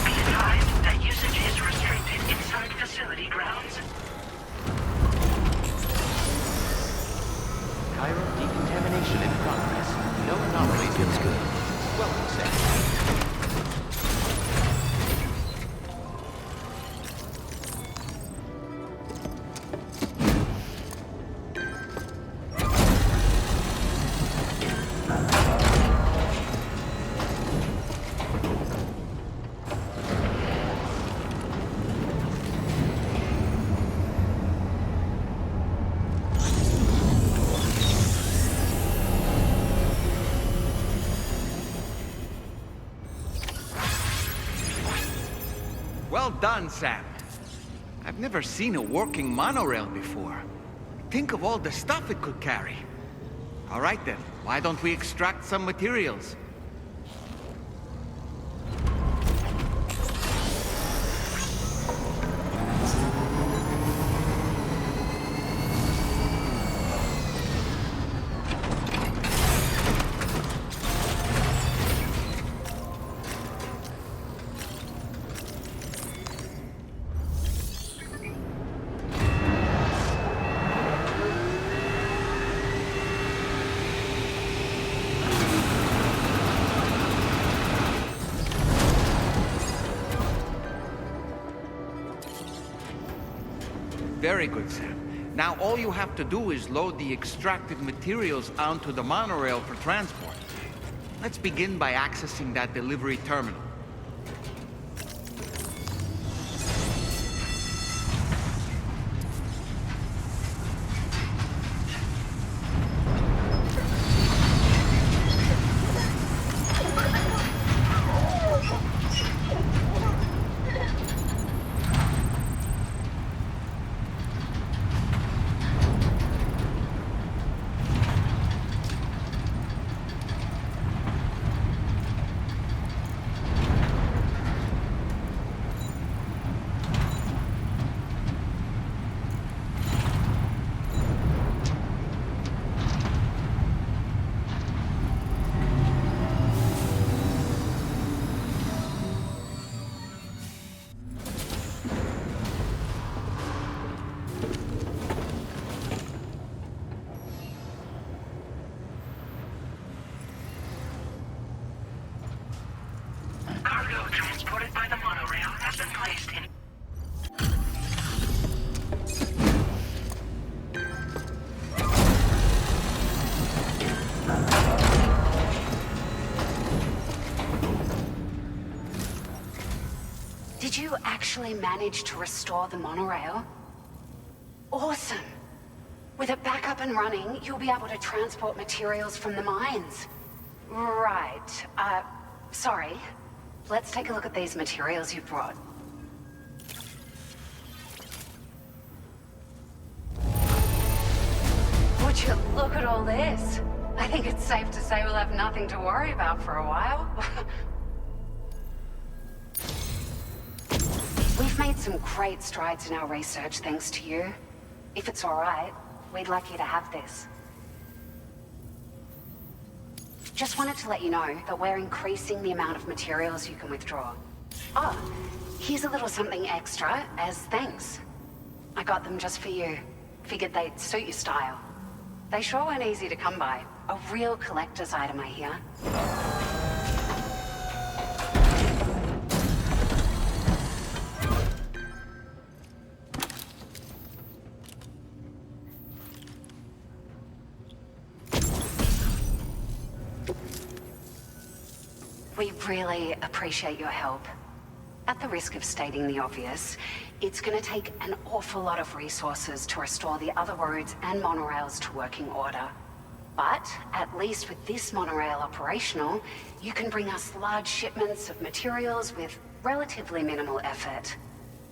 Be advised that usage is restricted inside facility grounds. Chiral decontamination in progress. No anomalies. Feels good. Welcome, sir. Well done, Sam. I've never seen a working monorail before. Think of all the stuff it could carry. All right then, why don't we extract some materials? Very good, Sam. Now all you have to do is load the extracted materials onto the monorail for transport. Let's begin by accessing that delivery terminal. Did you actually manage to restore the monorail? Awesome! With it back up and running, you'll be able to transport materials from the mines. Right. Sorry. Let's take a look at these materials you brought. Would you look at all this? I think it's safe to say we'll have nothing to worry about for a while. We've made some great strides in our research thanks to you. If it's all right, we'd like you to have this. Just wanted to let you know that we're increasing the amount of materials you can withdraw. Oh, here's a little something extra as thanks. I got them just for you. Figured they'd suit your style. They sure weren't easy to come by. A real collector's item, I hear. We really appreciate your help. At the risk of stating the obvious, it's gonna take an awful lot of resources to restore the other roads and monorails to working order. But, at least with this monorail operational, you can bring us large shipments of materials with relatively minimal effort.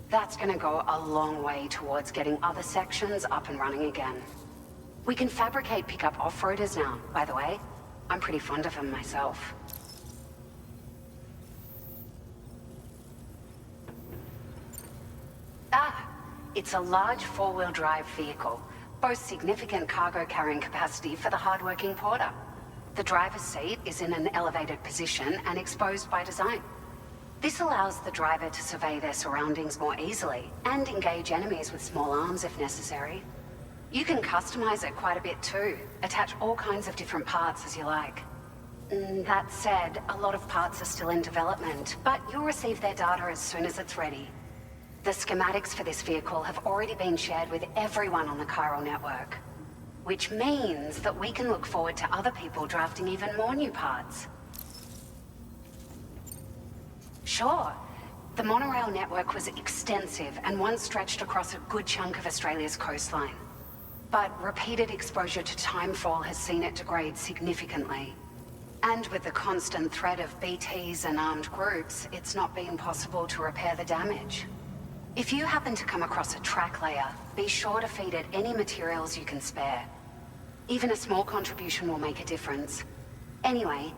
That's gonna go a long way towards getting other sections up and running again. We can fabricate pickup off-roaders now, by the way. I'm pretty fond of them myself. It's a large four-wheel drive vehicle, boasts significant cargo carrying capacity for the hard-working porter. The driver's seat is in an elevated position and exposed by design. This allows the driver to survey their surroundings more easily and engage enemies with small arms if necessary. You can customize it quite a bit too, attach all kinds of different parts as you like. That said, a lot of parts are still in development, but you'll receive their data as soon as it's ready. The schematics for this vehicle have already been shared with everyone on the chiral network, which means that we can look forward to other people drafting even more new parts. Sure, the monorail network was extensive and once stretched across a good chunk of Australia's coastline. But repeated exposure to timefall has seen it degrade significantly. And with the constant threat of BTs and armed groups, it's not been possible to repair the damage. If you happen to come across a track layer, be sure to feed it any materials you can spare. Even a small contribution will make a difference. Anyway,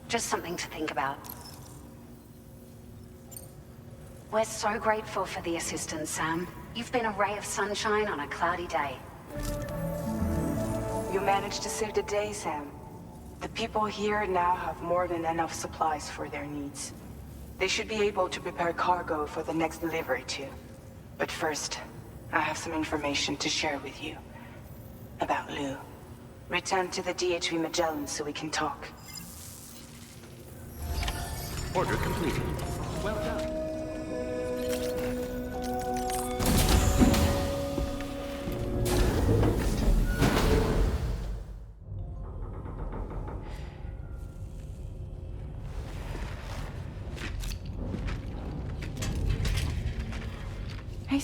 just something to think about. We're so grateful for the assistance, Sam. You've been a ray of sunshine on a cloudy day. You managed to save the day, Sam. The people here now have more than enough supplies for their needs. They should be able to prepare cargo for the next delivery too. But first, I have some information to share with you. About Lou. Return to the DHV Magellan so we can talk. Order completed. Well done.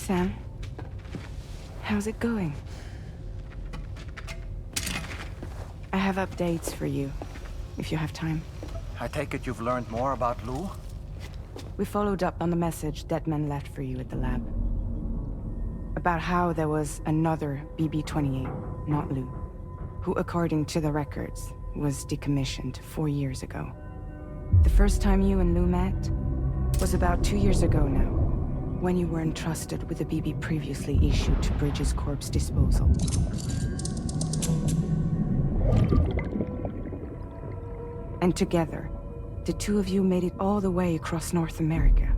Sam. How's it going? I have updates for you, if you have time. I take it you've learned more about Lou? We followed up on the message Deadman left for you at the lab. About how there was another BB-28, not Lou, who, according to the records, was decommissioned 4 years ago. The first time you and Lou met was about 2 years ago now, when you were entrusted with the BB previously issued to Bridges Corp's disposal. And together, the two of you made it all the way across North America.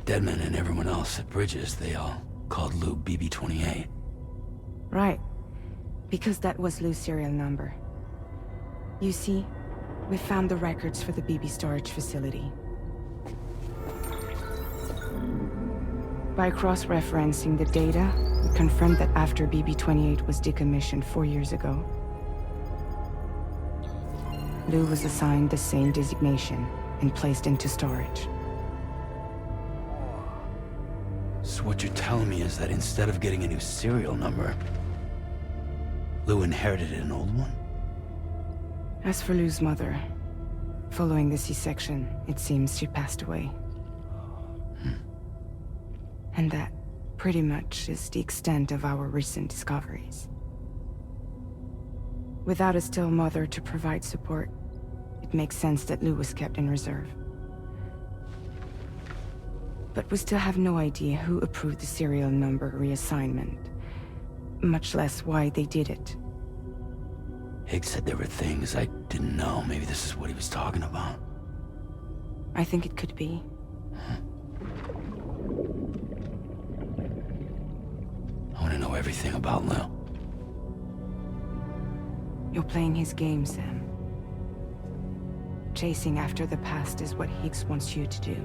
Deadman and everyone else at Bridges, they all called Lou BB-28. Right. Because that was Lou's serial number. You see, we found the records for the BB storage facility. By cross-referencing the data, we confirmed that after BB-28 was decommissioned 4 years ago, Lou was assigned the same designation and placed into storage. So what you're telling me is that instead of getting a new serial number, Lou inherited an old one? As for Lou's mother, following the C-section, it seems she passed away. And that, pretty much, is the extent of our recent discoveries. Without a still mother to provide support, it makes sense that Lou was kept in reserve. But we still have no idea who approved the serial number reassignment, much less why they did it. Higgs said there were things I didn't know. Maybe this is what he was talking about. I think it could be. I want to know everything about Lou. You're playing his game, Sam. Chasing after the past is what Higgs wants you to do.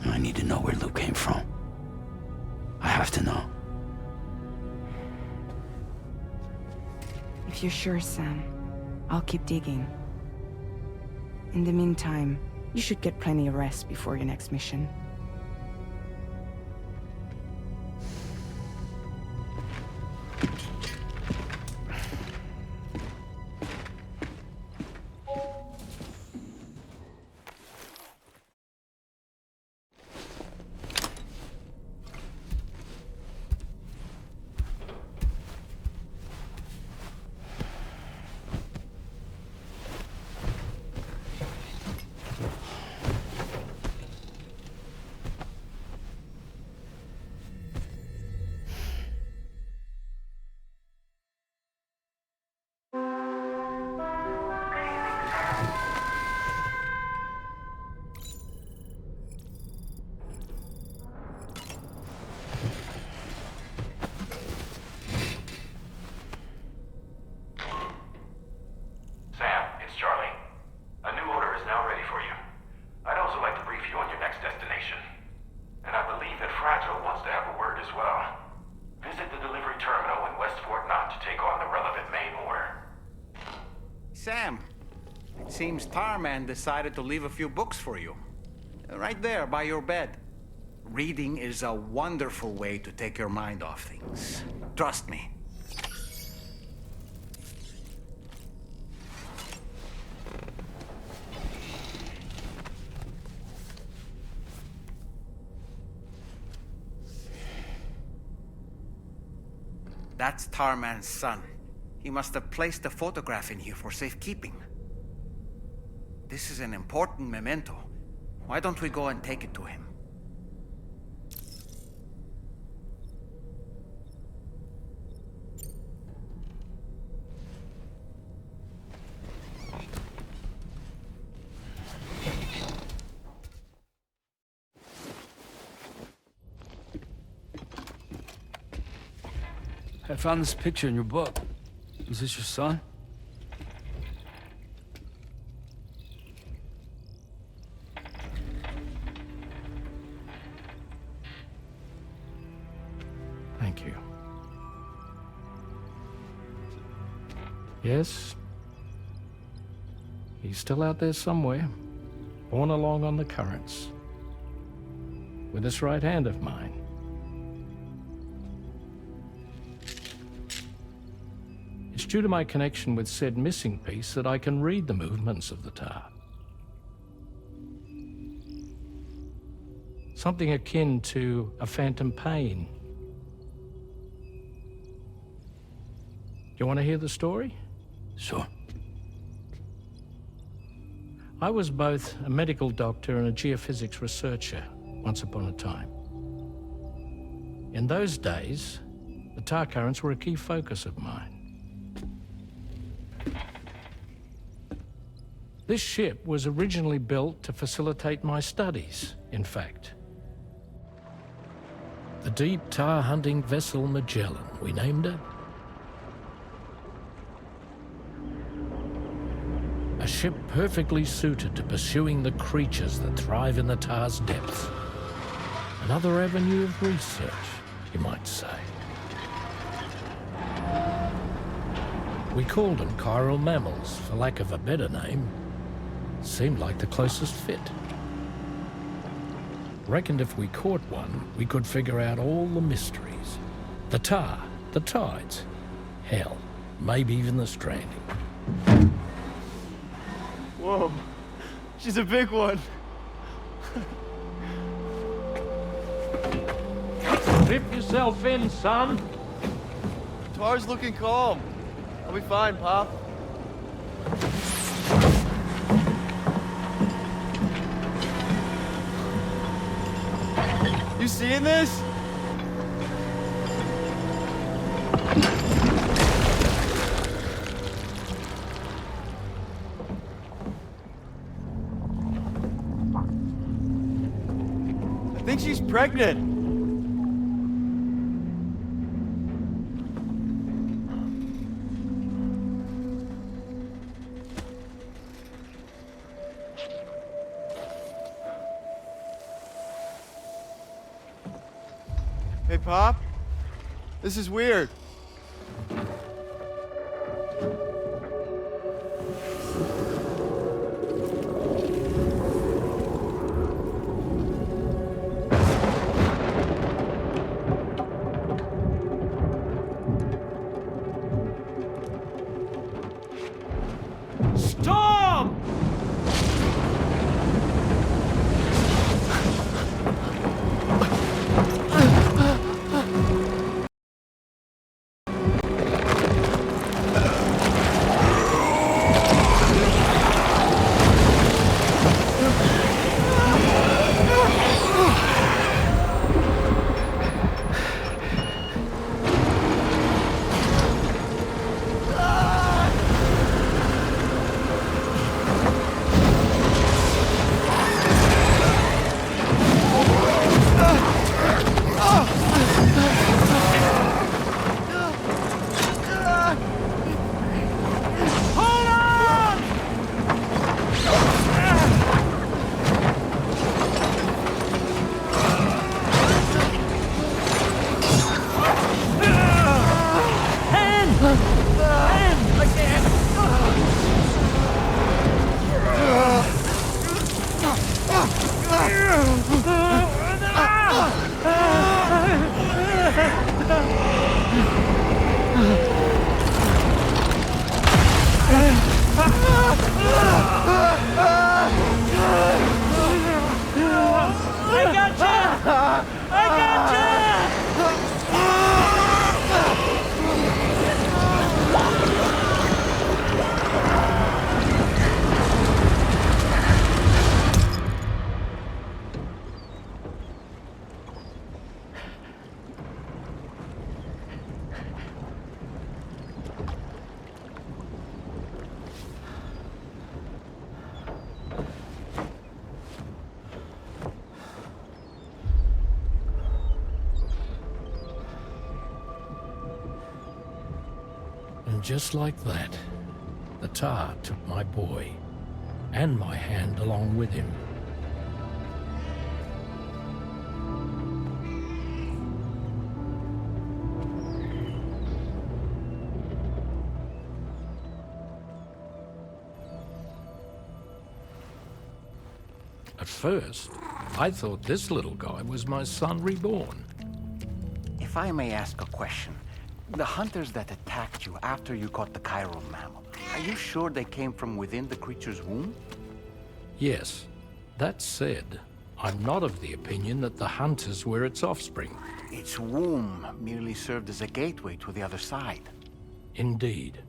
I need to know where Lou came from. I have to know. If you're sure, Sam, I'll keep digging. In the meantime, you should get plenty of rest before your next mission. Sam, it seems Tarman decided to leave a few books for you. Right there, by your bed. Reading is a wonderful way to take your mind off things. Trust me. That's Tarman's son. He must have placed a photograph in here for safekeeping. This is an important memento. Why don't we go and take it to him? I found this picture in your book. Is this your son? Thank you. Yes? He's still out there somewhere, borne along on the currents, with this right hand of mine. It's due to my connection with said missing piece that I can read the movements of the tar. Something akin to a phantom pain. You want to hear the story? Sure. I was both a medical doctor and a geophysics researcher once upon a time. In those days, the tar currents were a key focus of mine. This ship was originally built to facilitate my studies, in fact. The deep tar hunting vessel Magellan, we named her. A ship perfectly suited to pursuing the creatures that thrive in the tar's depths. Another avenue of research, you might say. We called them chiral mammals, for lack of a better name. Seemed like the closest fit. Reckoned if we caught one, we could figure out all the mysteries. The tar, the tides, hell, maybe even the stranding. Whoa, she's a big one. Strip yourself in, son. Tar's looking calm. I'll be fine, Pop. You seeing this? I think she's pregnant. Hey, Pop. This is weird. Storm! And just like that, the tar took my boy, and my hand along with him. At first, I thought this little guy was my son reborn. If I may ask a question, the hunters that attacked you after you caught the chiral mammal, are you sure they came from within the creature's womb? Yes. That said, I'm not of the opinion that the hunters were its offspring. Its womb merely served as a gateway to the other side. Indeed.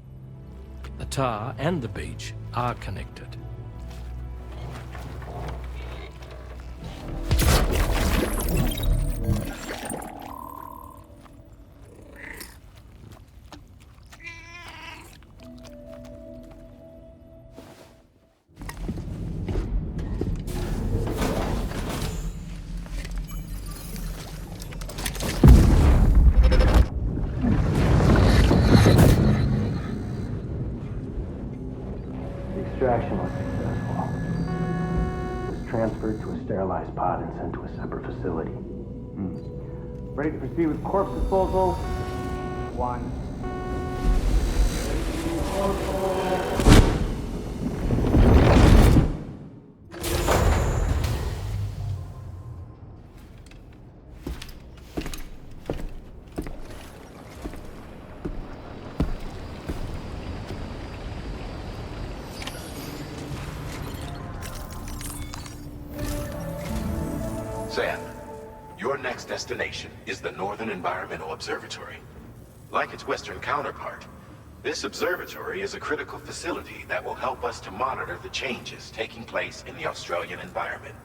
The tar and the beach are connected. Extraction was successful. It was transferred to a sterilized pod and sent to a separate facility. Ready to proceed with corpse disposal? 1. Sam, your next destination is the Northern Environmental Observatory. Like its Western counterpart, this observatory is a critical facility that will help us to monitor the changes taking place in the Australian environment.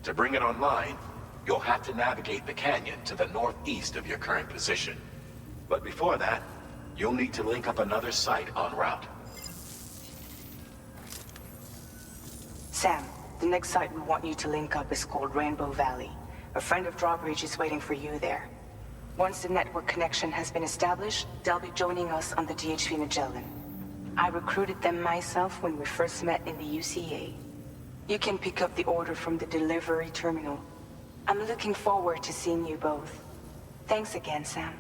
To bring it online, you'll have to navigate the canyon to the northeast of your current position. But before that, you'll need to link up another site en route. Sam, the next site we want you to link up is called Rainbow Valley. A friend of Drawbridge is waiting for you there. Once the network connection has been established, they'll be joining us on the DHV Magellan. I recruited them myself when we first met in the UCA. You can pick up the order from the delivery terminal. I'm looking forward to seeing you both. Thanks again, Sam.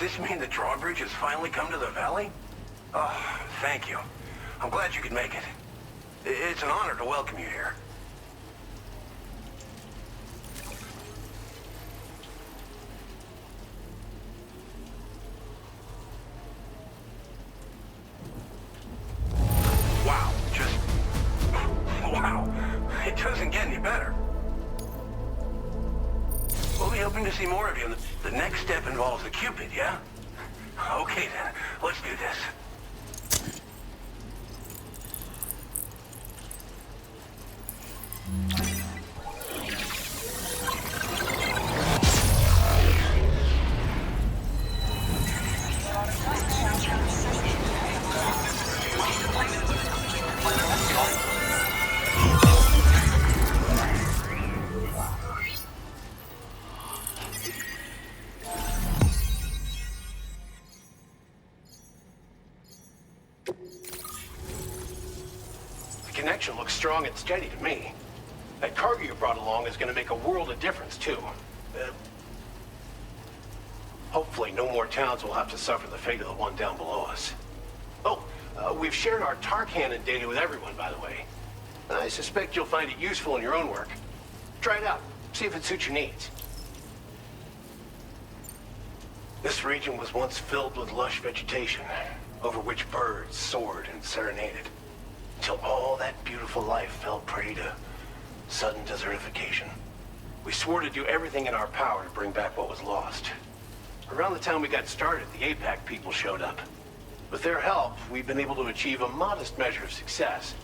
this mean the Drawbridge has finally come to the valley? Oh, thank you. I'm glad you could make it. It's an honor to welcome you here. Wow, just... wow. It doesn't get any better. We'll be hoping to see more of you. The next step involves the Cupid, yeah? Okay then, let's do this. strong and steady to me. That cargo you brought along is going to make a world of difference, too. Hopefully no more towns will have to suffer the fate of the one down below us. Oh, we've shared our tar cannon data with everyone, by the way. I suspect you'll find it useful in your own work. Try it out. See if it suits your needs. This region was once filled with lush vegetation, over which birds soared and serenaded, until all that beautiful life fell prey to sudden desertification. We swore to do everything in our power to bring back what was lost. Around the time we got started, the APAC people showed up. With their help, we've been able to achieve a modest measure of success.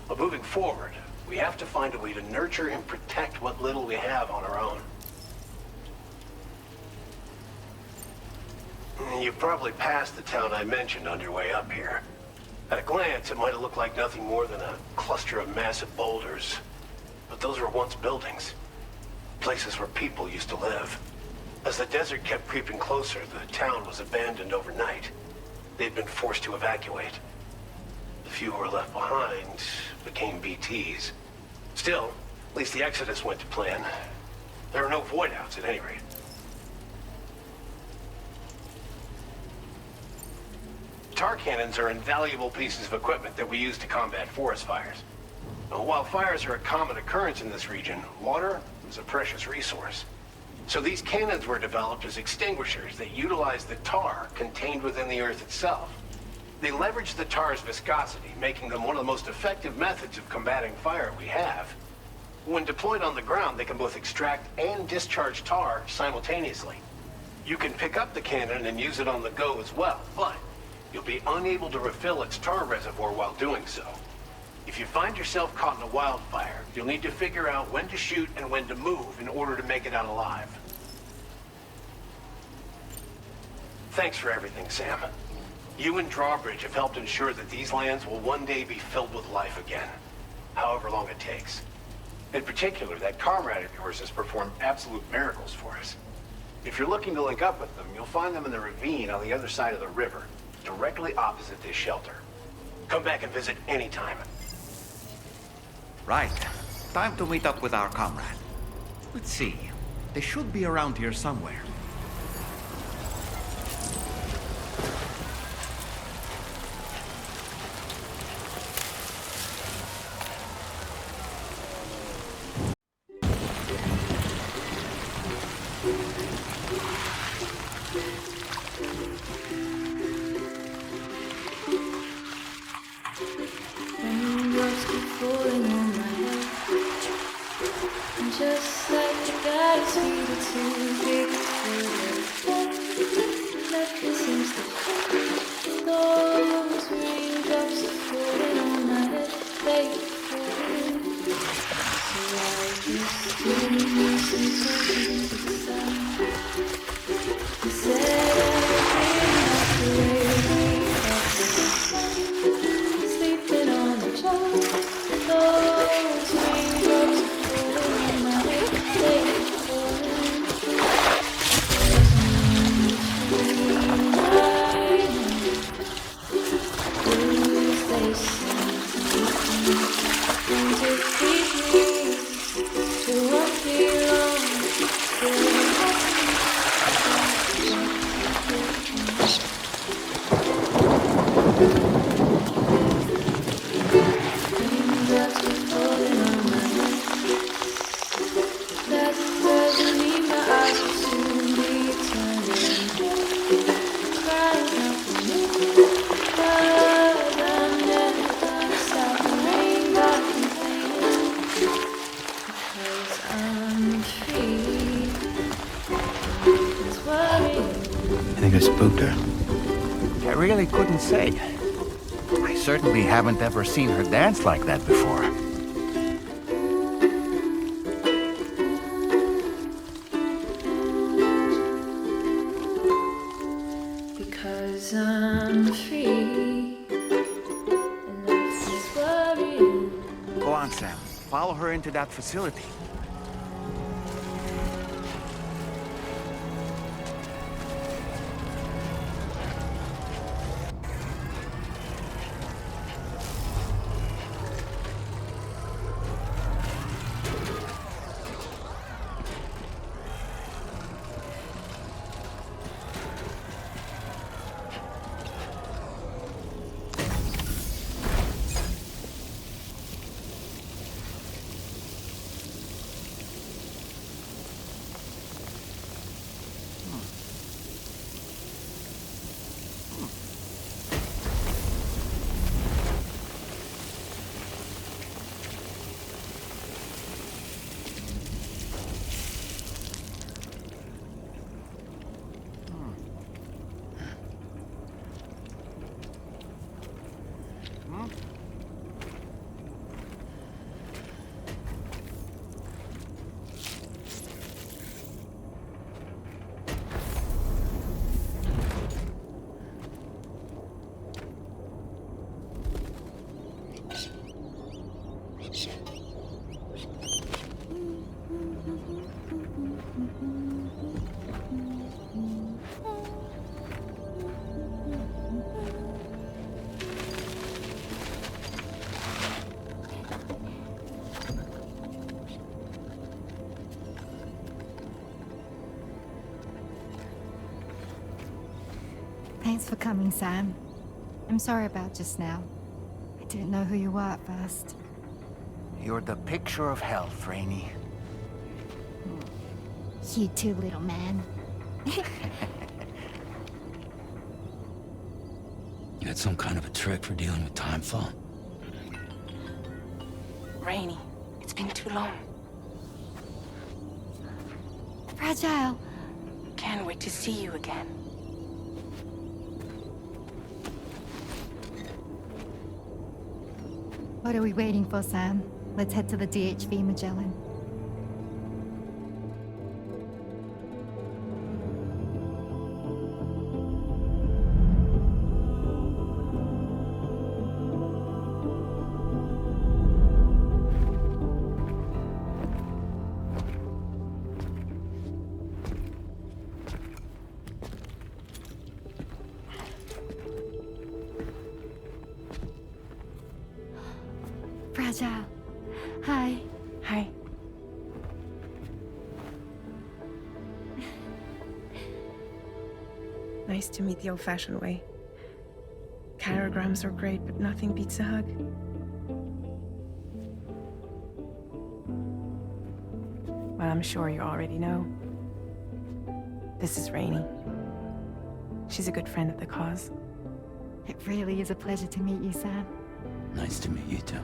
But moving forward, we have to find a way to nurture and protect what little we have on our own. You've probably passed the town I mentioned on your way up here. At a glance, it might have looked like nothing more than a cluster of massive boulders. But those were once buildings. Places where people used to live. As the desert kept creeping closer, the town was abandoned overnight. They'd been forced to evacuate. The few who were left behind became BTs. Still, at least the exodus went to plan. There are no void outs at any rate. Tar cannons are invaluable pieces of equipment that we use to combat forest fires. Now, while fires are a common occurrence in this region, water is a precious resource. So these cannons were developed as extinguishers that utilize the tar contained within the earth itself. They leverage the tar's viscosity, making them one of the most effective methods of combating fire we have. When deployed on the ground, they can both extract and discharge tar simultaneously. You can pick up the cannon and use it on the go as well, but you'll be unable to refill its tar reservoir while doing so. If you find yourself caught in a wildfire, you'll need to figure out when to shoot and when to move in order to make it out alive. Thanks for everything, Sam. You and Drawbridge have helped ensure that these lands will one day be filled with life again, however long it takes. In particular, that comrade of yours has performed absolute miracles for us. If you're looking to link up with them, you'll find them in the ravine on the other side of the river, directly opposite this shelter. Come back and visit anytime. Right. Time to meet up with our comrade. Let's see. They should be around here somewhere. Just like the goddess needed to be nothing seems to fit. Those raindrops are falling on my head, they fall. So I just do some talking to the sun. He said everything off the way we are sleeping on the job. Those raindrops I really couldn't say. I certainly haven't ever seen her dance like that before. Because I'm free, and nothing's worrying. Go on, Sam. Follow her into that facility. Thanks for coming, Sam. I'm sorry about just now. I didn't know who you were at first. You're the picture of health, Rainey. You too, little man. You got some kind of a trick for dealing with timefall? Rainey, it's been too long. Fragile. Can't wait to see you again. What are we waiting for, Sam? Let's head to the DHV Magellan. Fragile. Hi. Hi. Nice to meet the old-fashioned way. Carograms are great, but nothing beats a hug. Well, I'm sure you already know. This is Rainey. She's a good friend of the cause. It really is a pleasure to meet you, Sam. Nice to meet you too.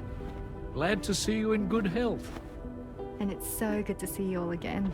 Glad to see you in good health. And it's so good to see you all again.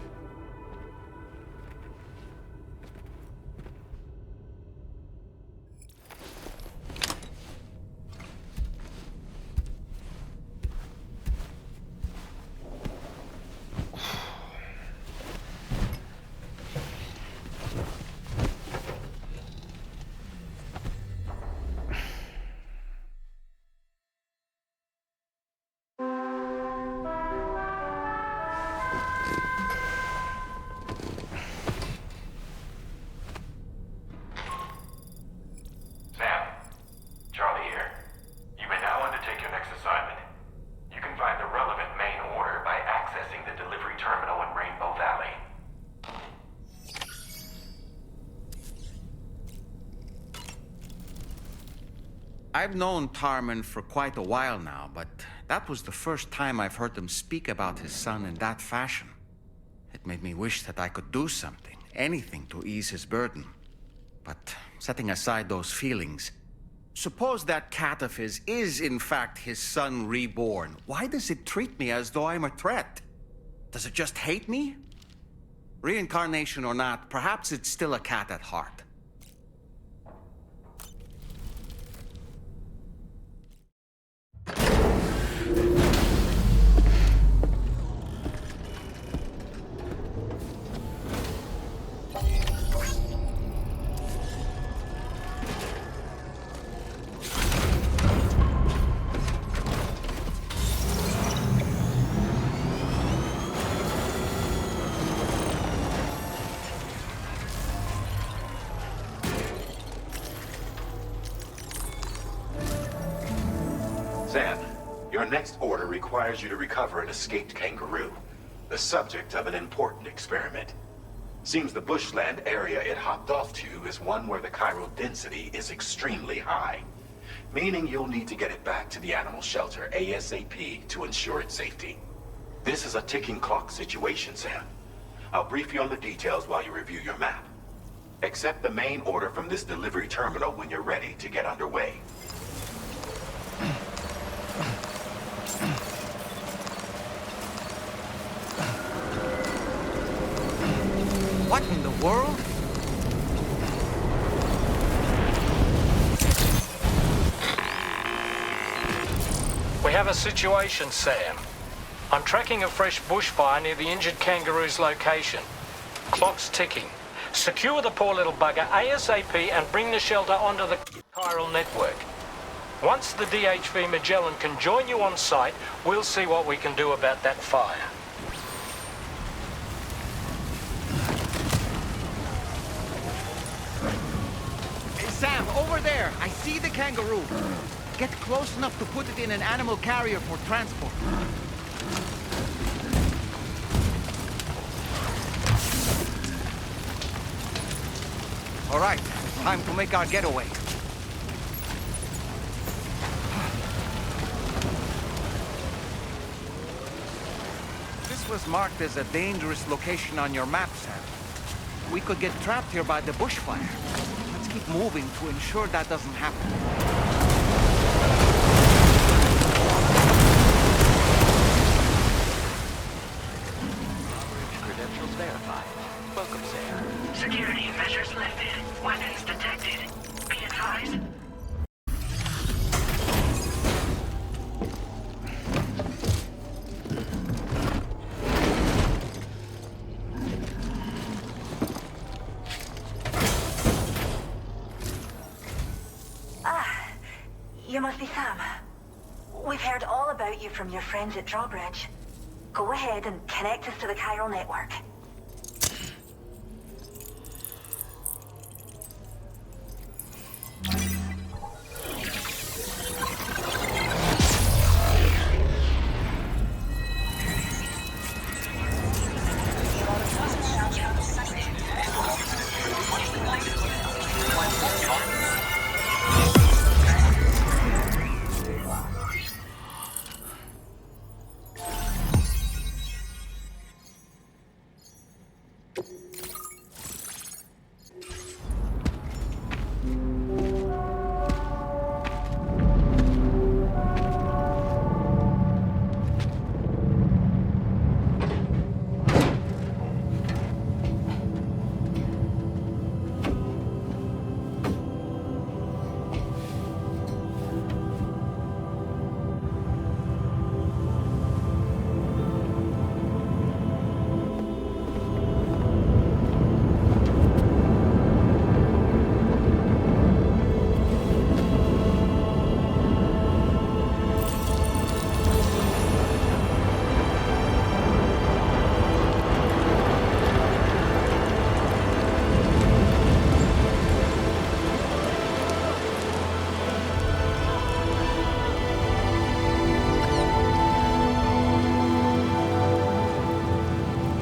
I've known Tarman for quite a while now, but that was the first time I've heard him speak about his son in that fashion. It made me wish that I could do something, anything to ease his burden. But setting aside those feelings, suppose that cat of his is in fact his son reborn. Why does it treat me as though I'm a threat? Does it just hate me? Reincarnation or not, perhaps it's still a cat at heart. Sam, your next order requires you to recover an escaped kangaroo, the subject of an important experiment. Seems the bushland area it hopped off to is one where the chiral density is extremely high, meaning you'll need to get it back to the animal shelter ASAP to ensure its safety. This is a ticking clock situation, Sam. I'll brief you on the details while you review your map. Accept the main order from this delivery terminal when you're ready to get underway. What in the world? We have a situation, Sam. I'm tracking a fresh bushfire near the injured kangaroo's location. Clock's ticking. Secure the poor little bugger ASAP and bring the shelter onto the chiral network. Once the DHV Magellan can join you on site, we'll see what we can do about that fire. Hey, Sam, over there! I see the kangaroo! Get close enough to put it in an animal carrier for transport. All right, Time to make our getaway. This was marked as a dangerous location on your map, Sam. We could get trapped here by the bushfire. Let's keep moving to ensure that doesn't happen. Credentials verified. Welcome, Sam. Security measures lifted. Weapons detected. Be advised. You must be Sam. We've heard all about you from your friends at Drawbridge. Go ahead and connect us to the chiral network.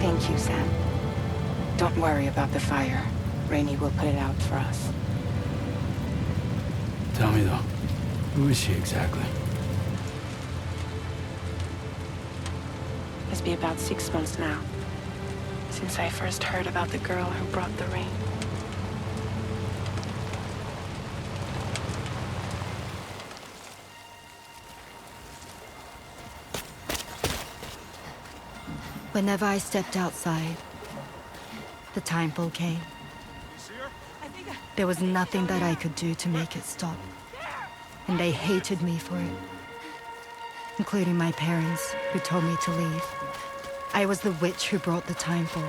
Thank you, Sam. Don't worry about the fire. Rainey will put it out for us. Tell me though, who is she exactly? It's been about 6 months now, since I first heard about the girl who brought the rain. Whenever I stepped outside, the time pull came. There was nothing that I could do to make it stop. And they hated me for it. Including my parents, who told me to leave. I was the witch who brought the time pull.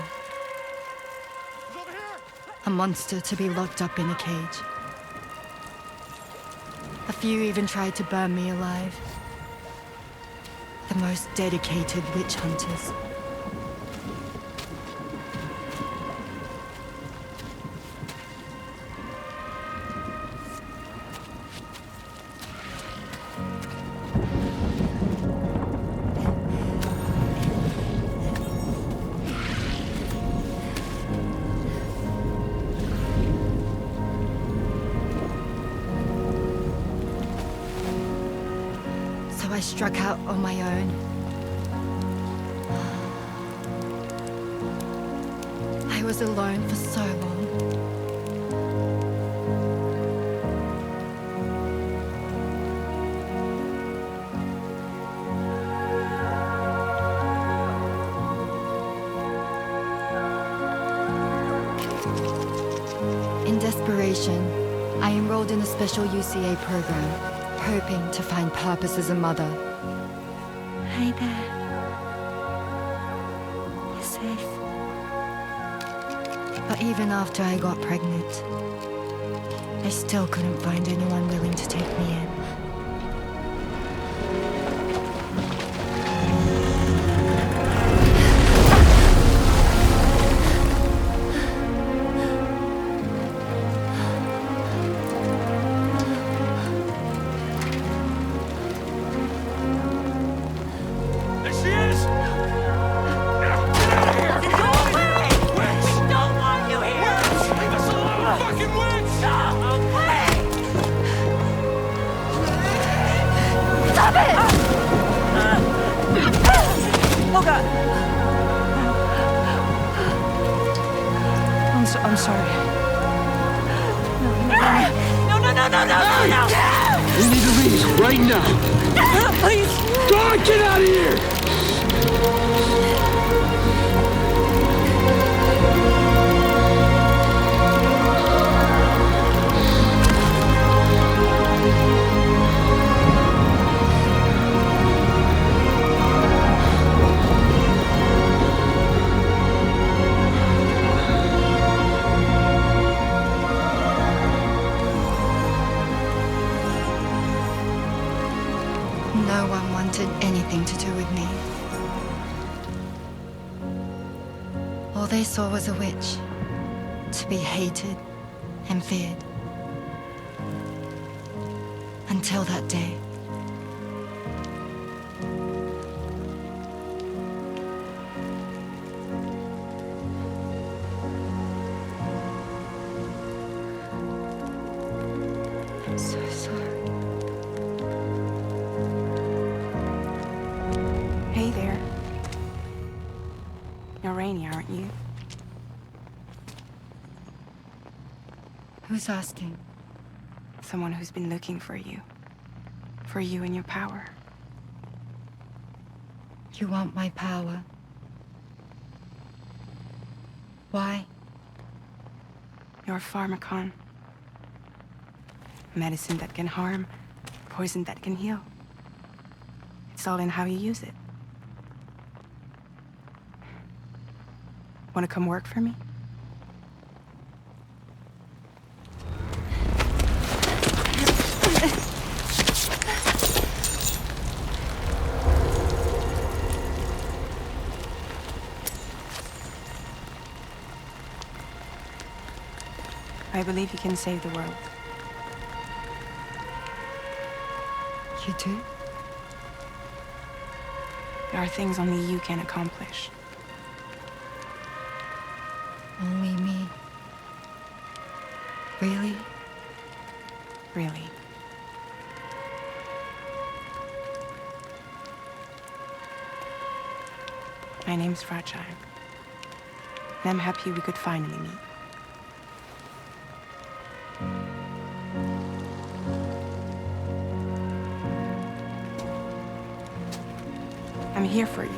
A monster to be locked up in a cage. A few even tried to burn me alive. The most dedicated witch hunters. I struck out on my own. I was alone for so long. In desperation, I enrolled in a special UCA program. Hoping to find purpose as a mother. Hi there. You're safe. But even after I got pregnant, I still couldn't find anyone willing to take me in. Fucking witch! I'm sorry. No! We need to leave right now. Please. God, get out of here! No one wanted anything to do with me. All they saw was a witch, to be hated and feared. Until that day. I'm so sorry. Hey there. You're Rainey, aren't you? Who's asking? Someone who's been looking for you. For you and your power. You want my power? Why? You're a pharmacon. Medicine that can harm, poison that can heal. It's all in how you use it. Want to come work for me? I believe you can save the world. You do? There are things only you can accomplish. Only me? Really? Really. My name's Fragile. And I'm happy we could finally meet. I'm here for you.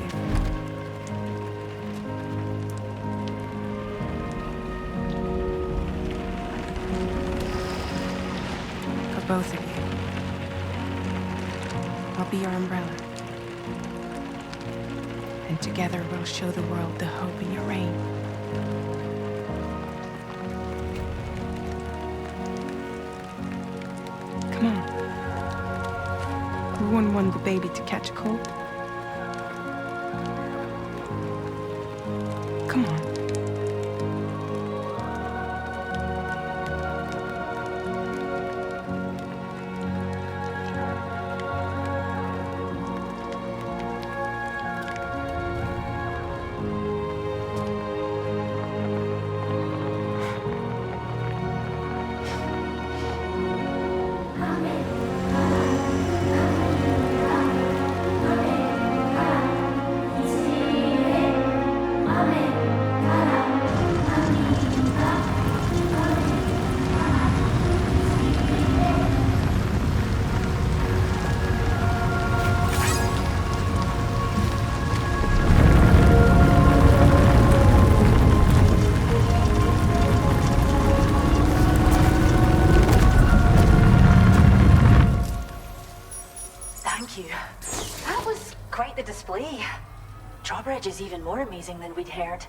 For both of you. I'll be your umbrella. And together we'll show the world the hope in your reign. Come on. Who wouldn't want the baby to catch a cold? Come on. Drawbridge is even more amazing than we'd heard.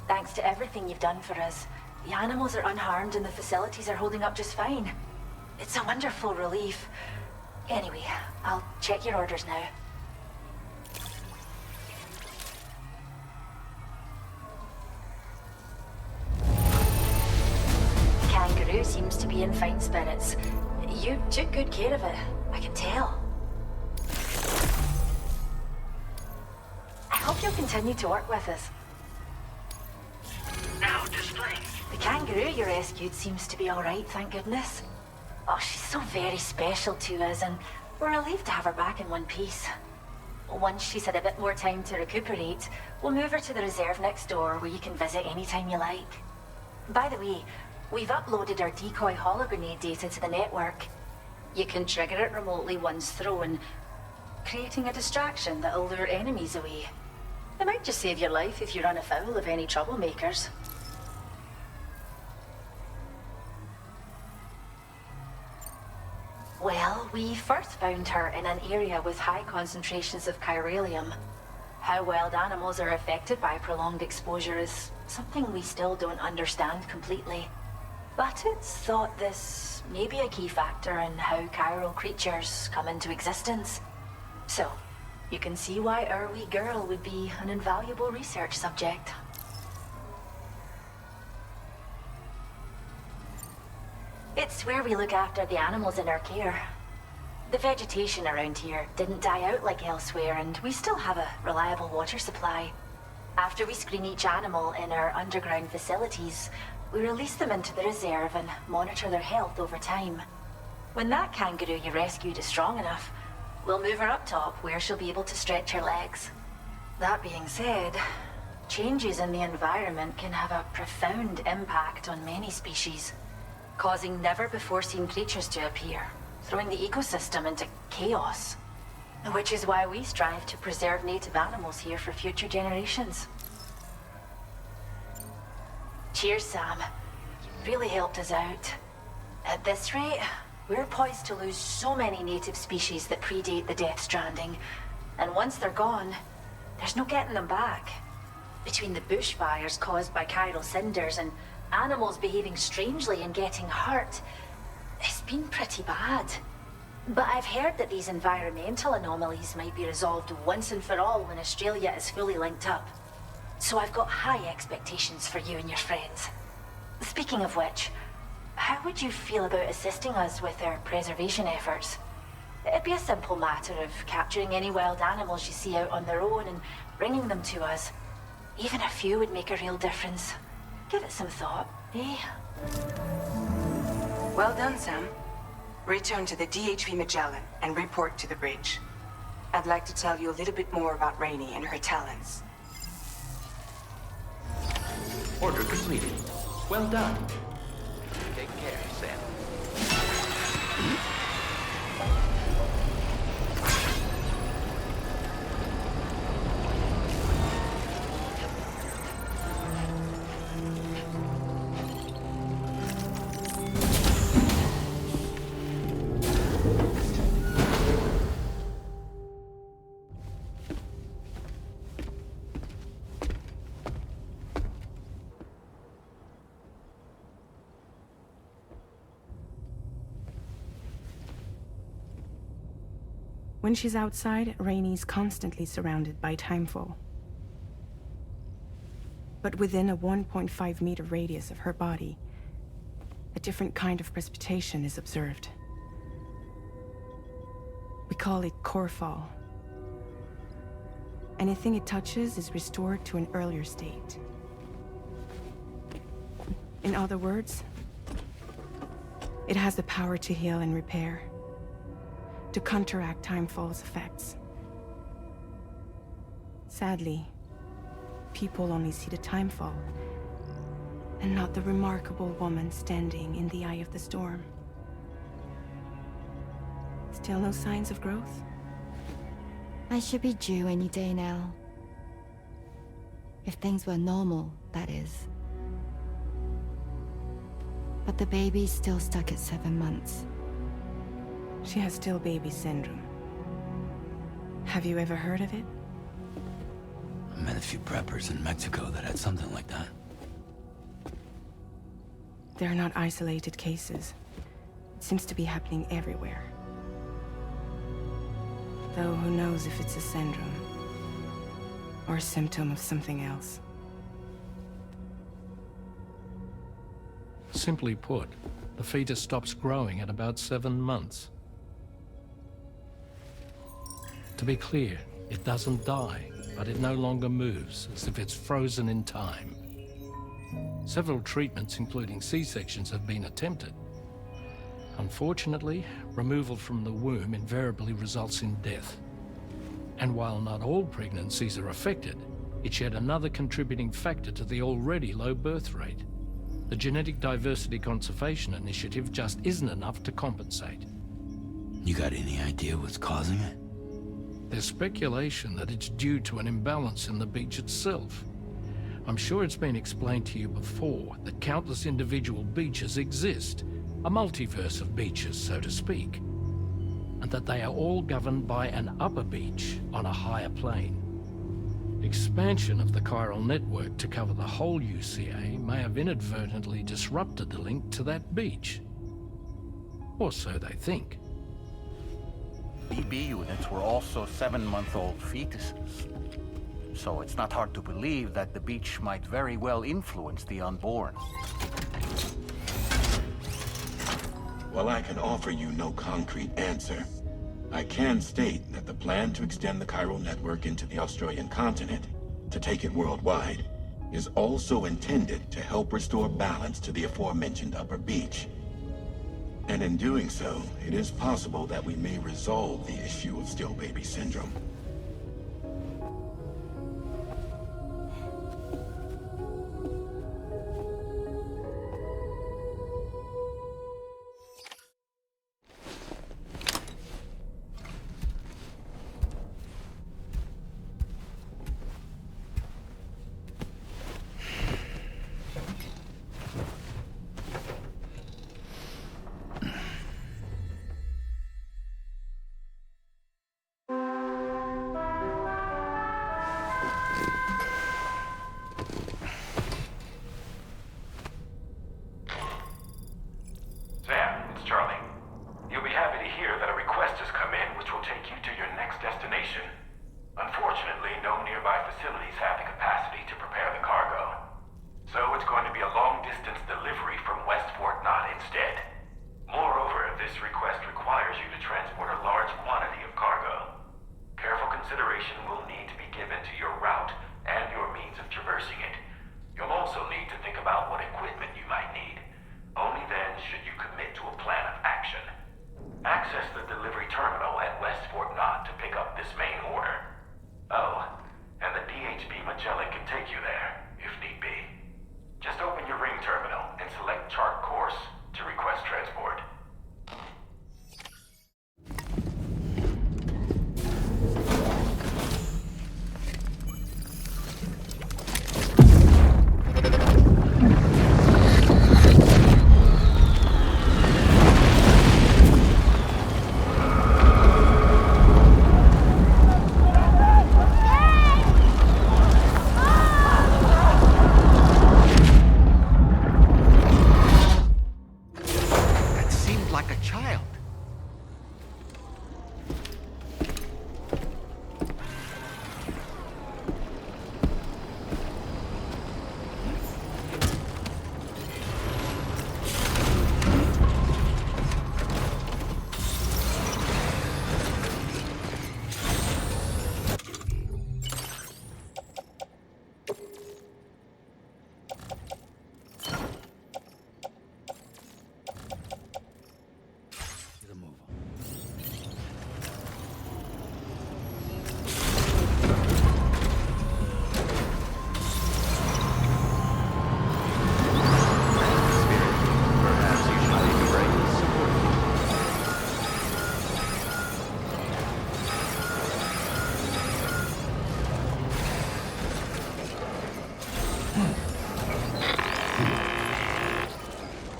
Thanks to everything you've done for us, the animals are unharmed and the facilities are holding up just fine. It's a wonderful relief. Anyway, I'll check your orders now. Kangaroo seems to be in fine spirits. You took good care of it, I can tell. I hope you'll continue to work with us. Now display. The kangaroo you rescued seems to be alright, thank goodness. Oh, she's so very special to us, and we're relieved to have her back in one piece. Once she's had a bit more time to recuperate, we'll move her to the reserve next door where you can visit anytime you like. By the way, we've uploaded our decoy hologrenade data to the network. You can trigger it remotely once thrown, creating a distraction that'll lure enemies away. It might just save your life if you run afoul of any troublemakers. Well, we first found her in an area with high concentrations of chiralium. How wild animals are affected by prolonged exposure is something we still don't understand completely. But it's thought this may be a key factor in how chiral creatures come into existence. So, you can see why our wee girl would be an invaluable research subject. It's where we look after the animals in our care. The vegetation around here didn't die out like elsewhere, and we still have a reliable water supply. After we screen each animal in our underground facilities, we release them into the reserve and monitor their health over time. When that kangaroo you rescued is strong enough, we'll move her up top where she'll be able to stretch her legs. That being said, changes in the environment can have a profound impact on many species, causing never-before-seen creatures to appear, throwing the ecosystem into chaos. Which is why we strive to preserve native animals here for future generations. Cheers, Sam. You really helped us out. At this rate, we're poised to lose so many native species that predate the Death Stranding, and once they're gone, there's no getting them back. Between the bushfires caused by chiral cinders and animals behaving strangely and getting hurt, it's been pretty bad. But I've heard that these environmental anomalies might be resolved once and for all when Australia is fully linked up. So I've got high expectations for you and your friends. Speaking of which, how would you feel about assisting us with our preservation efforts? It'd be a simple matter of capturing any wild animals you see out on their own and bringing them to us. Even a few would make a real difference. Give it some thought, eh? Well done, Sam. Return to the DHV Magellan and report to the bridge. I'd like to tell you a little bit more about Rainey and her talents. Order completed. Well done. Take care, Sam. When she's outside, Rainey's constantly surrounded by timefall. But within a 1.5-meter radius of her body, a different kind of precipitation is observed. We call it core fall. Anything it touches is restored to an earlier state. In other words, it has the power to heal and repair, to counteract timefall's effects. Sadly, people only see the timefall, and not the remarkable woman standing in the eye of the storm. Still no signs of growth? I should be due any day now. If things were normal, that is. But the baby's still stuck at 7 months. She has still baby syndrome. Have you ever heard of it? I met a few preppers in Mexico that had something like that. They're not isolated cases. It seems to be happening everywhere. Though who knows if it's a syndrome or a symptom of something else. Simply put, the fetus stops growing at about 7 months. To be clear, it doesn't die, but it no longer moves, as if it's frozen in time. Several treatments, including C-sections, have been attempted. Unfortunately, removal from the womb invariably results in death. And while not all pregnancies are affected, it's yet another contributing factor to the already low birth rate. The Genetic Diversity Conservation Initiative just isn't enough to compensate. You got any idea what's causing it? There's speculation that it's due to an imbalance in the beach itself. I'm sure it's been explained to you before that countless individual beaches exist, a multiverse of beaches, so to speak, and that they are all governed by an upper beach on a higher plane. Expansion of the chiral network to cover the whole UCA may have inadvertently disrupted the link to that beach. Or so they think. BB units were also 7-month-old fetuses. So it's not hard to believe that the beach might very well influence the unborn. While I can offer you no concrete answer, I can state that the plan to extend the chiral network into the Australian continent, to take it worldwide, is also intended to help restore balance to the aforementioned upper beach. And in doing so, it is possible that we may resolve the issue of still baby syndrome.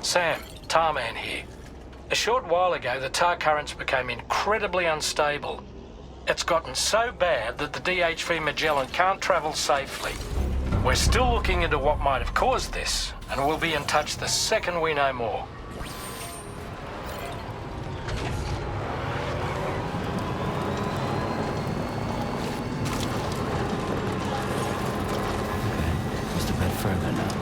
Sam, Tarman here. A short while ago, the tar currents became incredibly unstable. It's gotten so bad that the DHV Magellan can't travel safely. We're still looking into what might have caused this, and we'll be in touch the second we know more. Just a bit further now.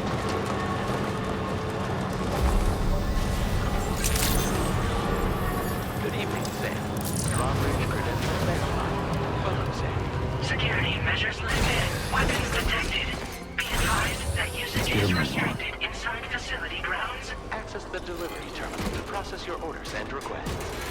Good evening, Sam. Drawbridge Patron. Welcome, Sam. Security measures lifted. Weapons detected. Be advised that usage is restricted inside facility grounds. Access the delivery terminal to process your orders and requests.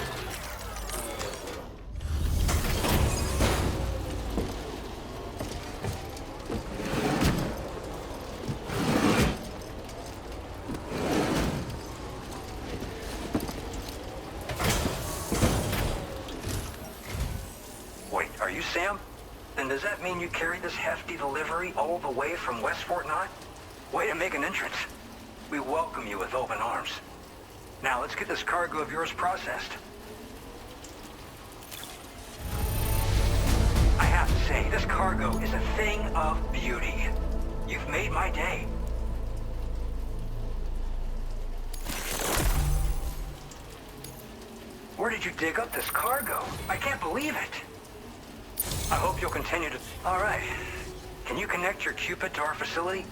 And does that mean you carried this hefty delivery all the way from West Fort Knott? Way to make an entrance. We welcome you with open arms. Now let's get this cargo of yours processed. I have to say, this cargo is a thing of beauty. You've made my day. Where did you dig up this cargo? I can't believe it. I hope you'll continue to... All right. Can you connect your Cupid to our facility?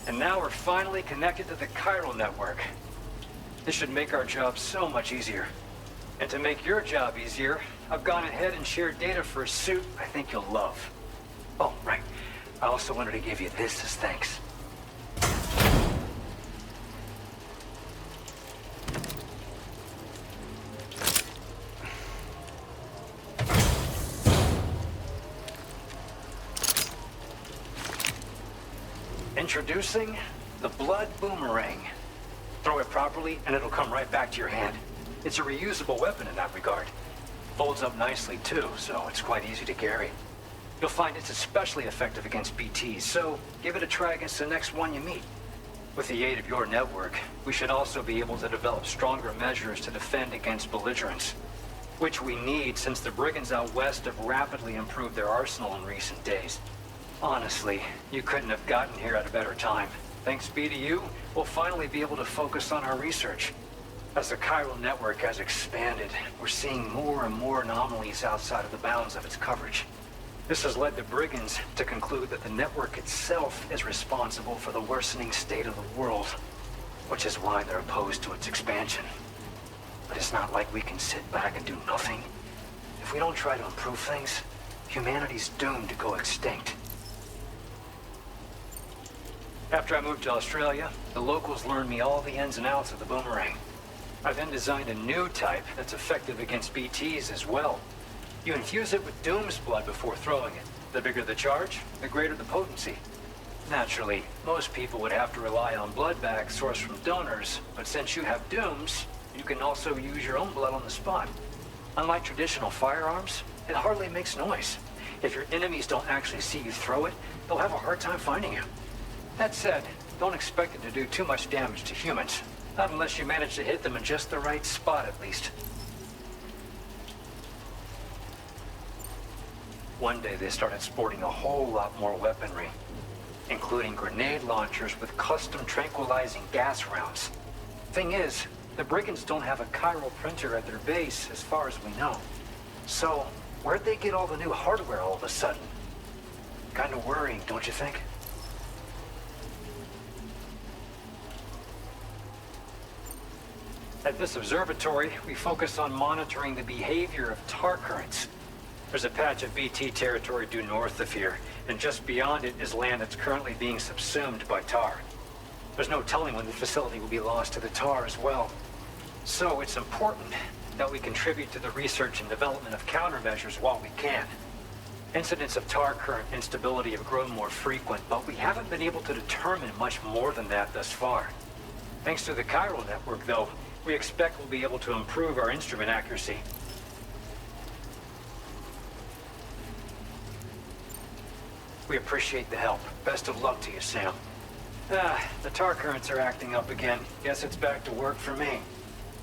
And now we're finally connected to the chiral network. This should make our job so much easier. And to make your job easier, I've gone ahead and shared data for a suit I think you'll love. Oh, right. I also wanted to give you this as thanks. Introducing the Blood Boomerang. Throw it properly and it'll come right back to your hand. It's a reusable weapon in that regard. Folds up nicely too, so it's quite easy to carry. You'll find it's especially effective against BTs, so give it a try against the next one you meet. With the aid of your network, we should also be able to develop stronger measures to defend against belligerents, which we need since the brigands out west have rapidly improved their arsenal in recent days. Honestly, you couldn't have gotten here at a better time. Thanks be to you, we'll finally be able to focus on our research. As the chiral network has expanded, we're seeing more and more anomalies outside of the bounds of its coverage. This has led the brigands to conclude that the network itself is responsible for the worsening state of the world, which is why they're opposed to its expansion. But it's not like we can sit back and do nothing. If we don't try to improve things, humanity's doomed to go extinct. After I moved to Australia, the locals learned me all the ins and outs of the boomerang. I then designed a new type that's effective against BTs as well. You infuse it with Doom's blood before throwing it. The bigger the charge, the greater the potency. Naturally, most people would have to rely on blood bags sourced from donors, but since you have Doom's, you can also use your own blood on the spot. Unlike traditional firearms, it hardly makes noise. If your enemies don't actually see you throw it, they'll have a hard time finding you. That said, don't expect it to do too much damage to humans. Not unless you manage to hit them in just the right spot, at least. One day they started sporting a whole lot more weaponry, including grenade launchers with custom tranquilizing gas rounds. Thing is, the brigands don't have a chiral printer at their base, as far as we know. So, where'd they get all the new hardware all of a sudden? Kinda worrying, don't you think? At this observatory, we focus on monitoring the behavior of tar currents. There's a patch of BT territory due north of here, and just beyond it is land that's currently being subsumed by tar. There's no telling when the facility will be lost to the tar as well. So it's important that we contribute to the research and development of countermeasures while we can. Incidents of tar current instability have grown more frequent, but we haven't been able to determine much more than that thus far. Thanks to the chiral network, though, we expect we'll be able to improve our instrument accuracy. We appreciate the help. Best of luck to you, Sam. The tar currents are acting up again. Guess it's back to work for me.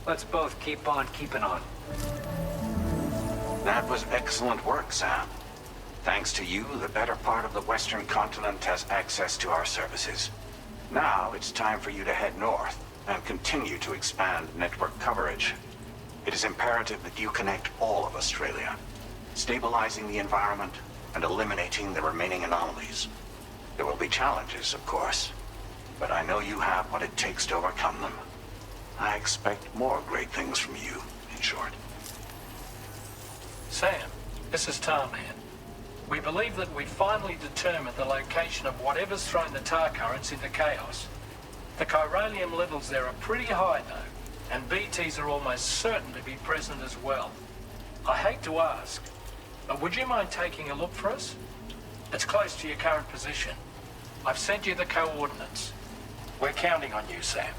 Let's both keep on keeping on. That was excellent work, Sam. Thanks to you, the better part of the Western continent has access to our services. Now it's time for you to head north and continue to expand network coverage. It is imperative that you connect all of Australia, stabilizing the environment and eliminating the remaining anomalies. There will be challenges, of course. but I know you have what it takes to overcome them. I expect more great things from you, in short. Sam, this is Tarman. We believe that we finally determined the location of whatever's thrown the tar currents into chaos. The chiralium levels there are pretty high, though, and BTs are almost certain to be present as well. I hate to ask, but would you mind taking a look for us? It's close to your current position. I've sent you the coordinates. We're counting on you, Sam.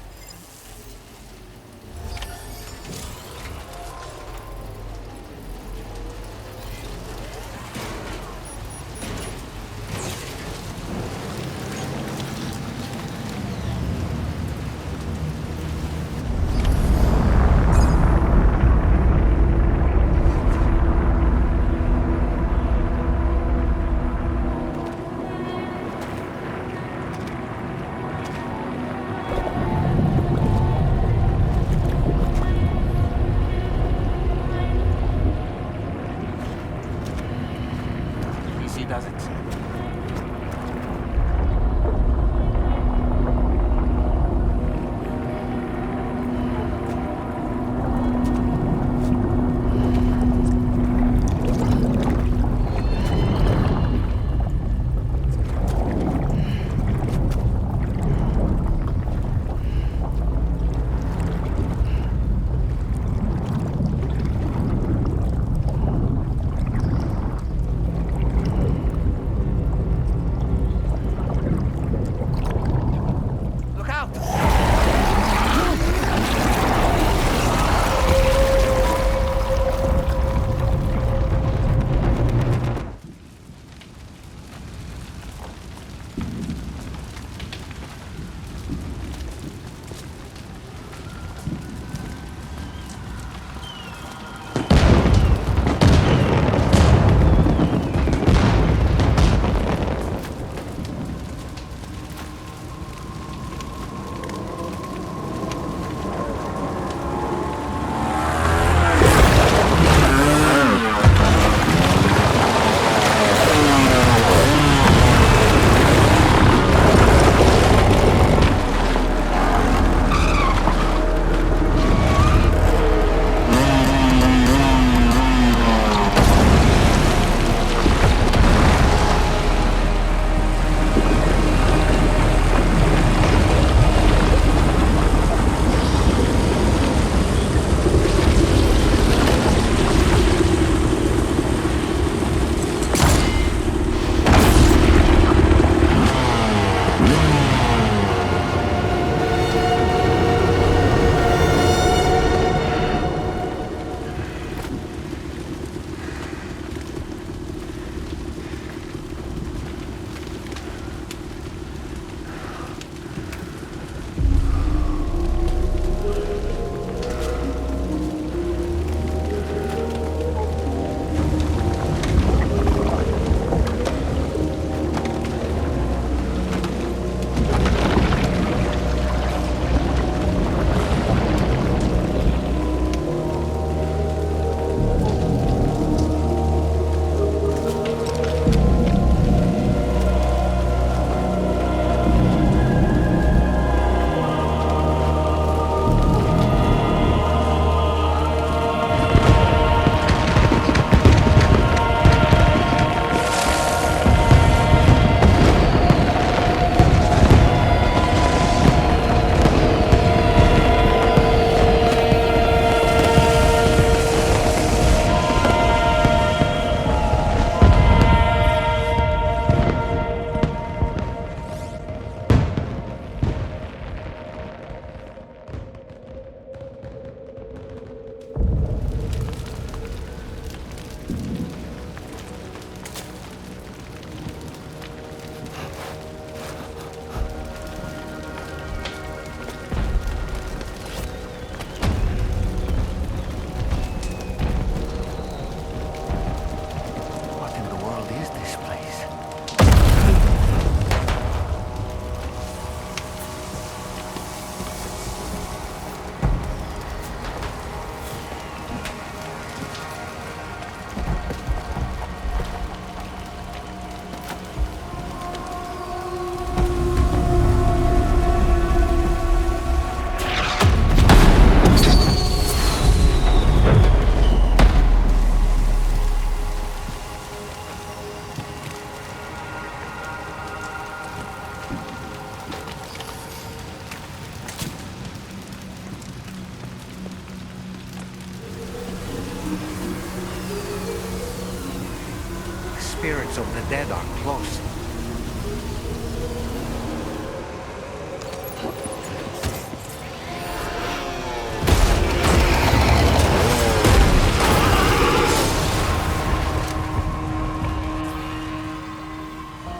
spirits of the dead are close.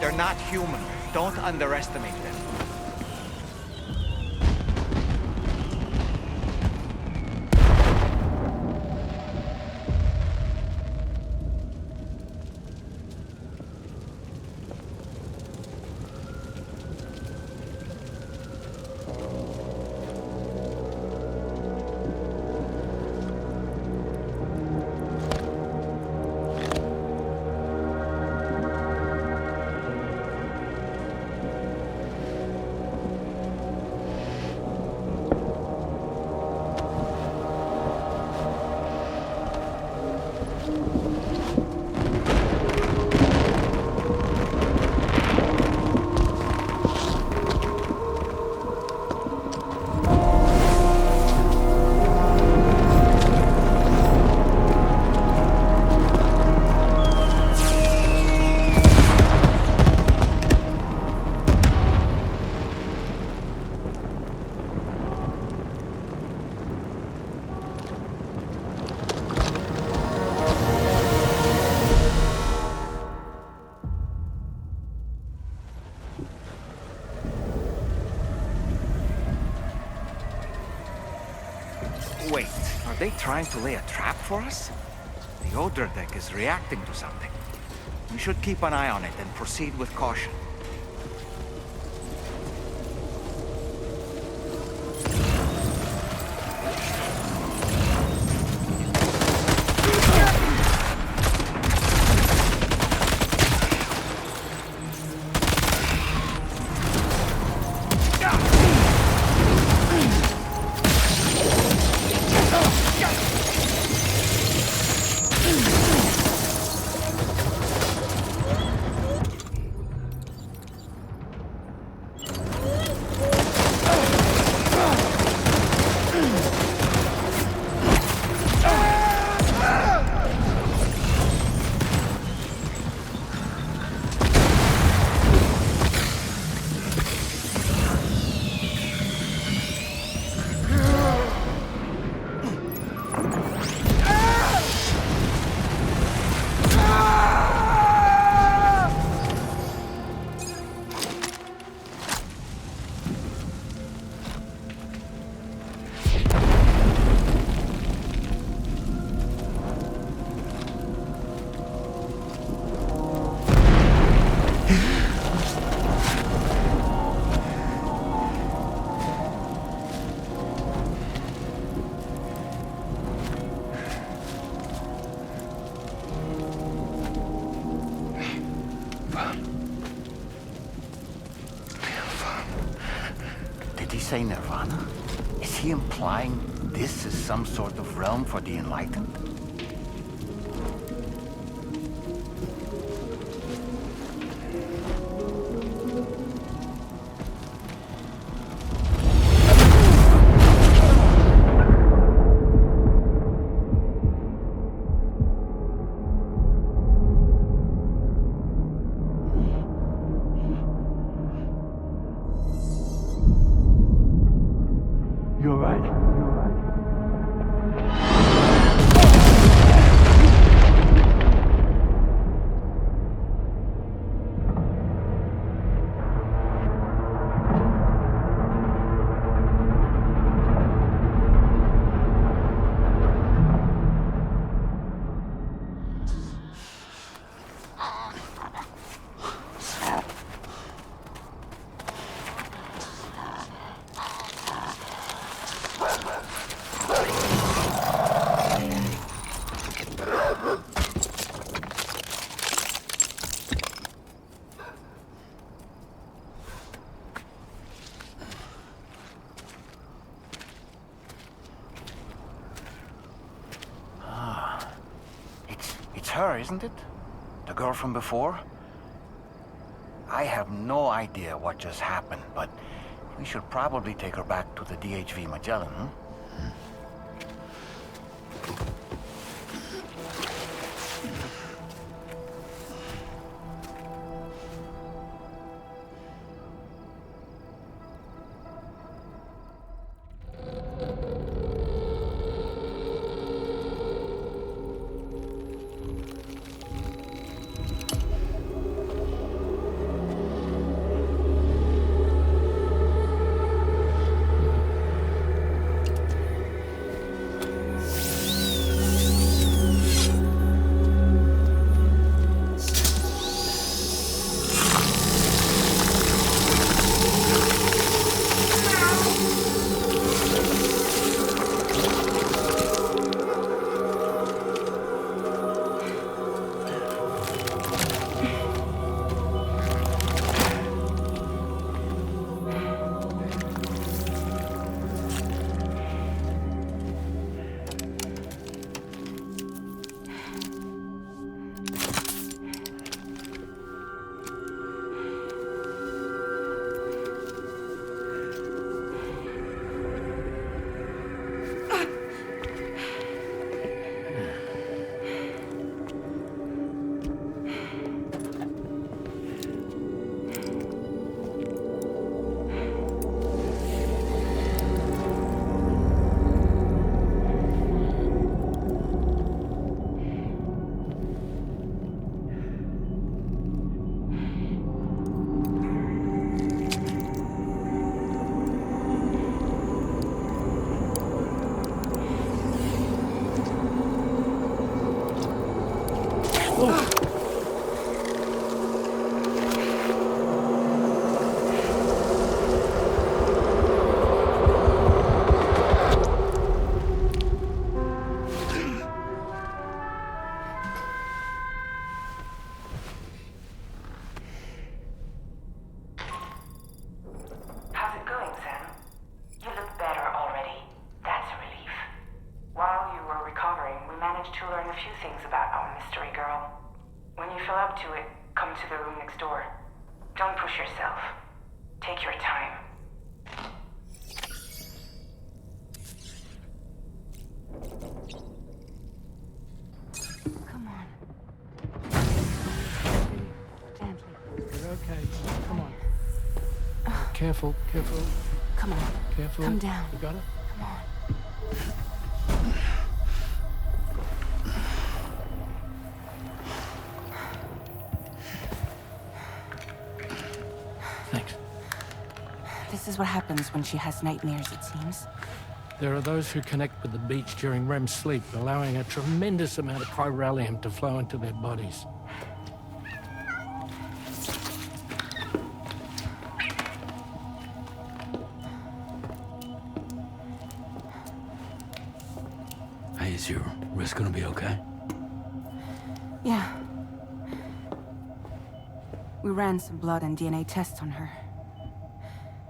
They're not human. Don't underestimate them. Wait, are they trying to lay a trap for us? The Odra deck is reacting to something. We should keep an eye on it and proceed with caution. Say Nirvana? Is he implying this is some sort of realm for the enlightened? You're right. Her, isn't it? The girl from before? I have no idea what just happened, but we should probably take her back to the DHV Magellan, huh? How's it going, Sam? You look better already. That's a relief. While you were recovering, we managed to learn a few things about our mystery girl. When you feel up to it, come to the room next door. Don't push yourself. Take your time. Come on. Gently. You're okay. Come on. Careful, careful. Come on. Careful. Come down. You got it? Come on. Thanks. This is what happens when she has nightmares, it seems. There are those who connect with the beach during REM sleep, allowing a tremendous amount of chiralium to flow into their bodies. Hey, is your wrist gonna be okay? Yeah. We ran some blood and DNA tests on her.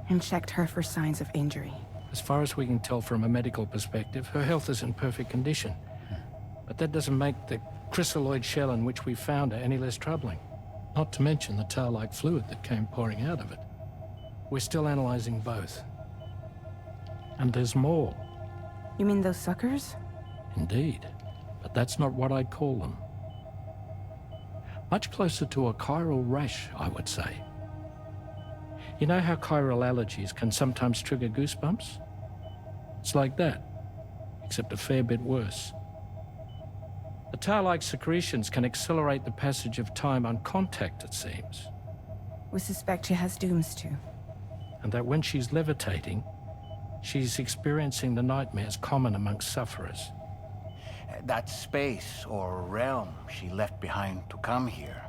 And checked her for signs of injury. As far as we can tell from a medical perspective, her health is in perfect condition. But that doesn't make the chrysaloid shell in which we found her any less troubling. Not to mention the tar-like fluid that came pouring out of it. We're still analyzing both. And there's more. You mean those suckers? Indeed. But that's not what I'd call them. Much closer to a chiral rash, I would say. You know how chiral allergies can sometimes trigger goosebumps? It's like that, except a fair bit worse. The tar-like secretions can accelerate the passage of time on contact, it seems. We suspect she has dooms too. And that when she's levitating, she's experiencing the nightmares common amongst sufferers. That space or realm she left behind to come here.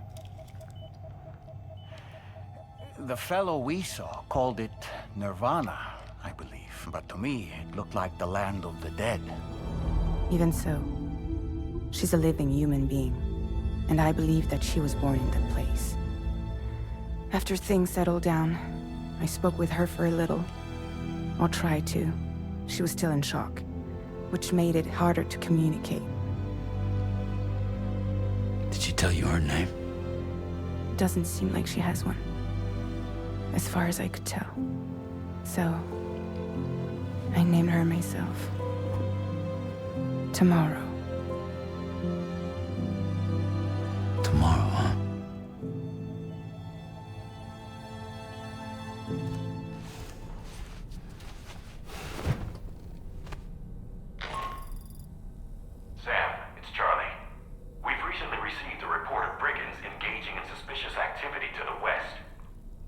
The fellow we saw called it Nirvana, I believe. But to me, it looked like the land of the dead. Even so, she's a living human being. And I believe that she was born in that place. After things settled down, I spoke with her for a little. Or tried to. She was still in shock, which made it harder to communicate. Did she tell you her name? It doesn't seem like she has one. As far as I could tell. So, I named her myself. Tomorrow. Tomorrow, huh? Sam, it's Charlie. We've recently received a report of brigands engaging in suspicious activity to the west.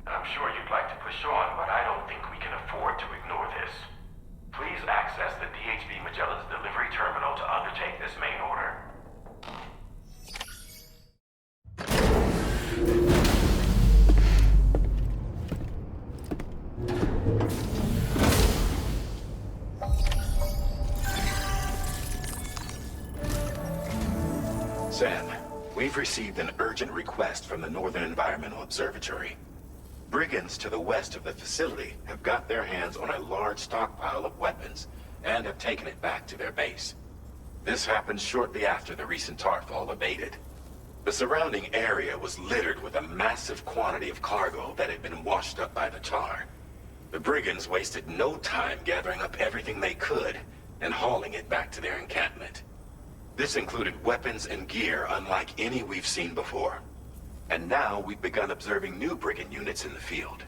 I'm sure you'd like to push on, but I don't think we can afford to ignore this. Please access the DHV Magellan's delivery terminal to undertake this main order. Sam, we've received an urgent request from the Northern Environmental Observatory. Brigands to the west of the facility have got their hands on a large stockpile of weapons and have taken it back to their base. This happened shortly after the recent tarfall abated. The surrounding area was littered with a massive quantity of cargo that had been washed up by the tar. The brigands wasted no time gathering up everything they could and hauling it back to their encampment. This included weapons and gear unlike any we've seen before. And now we've begun observing new brigand units in the field.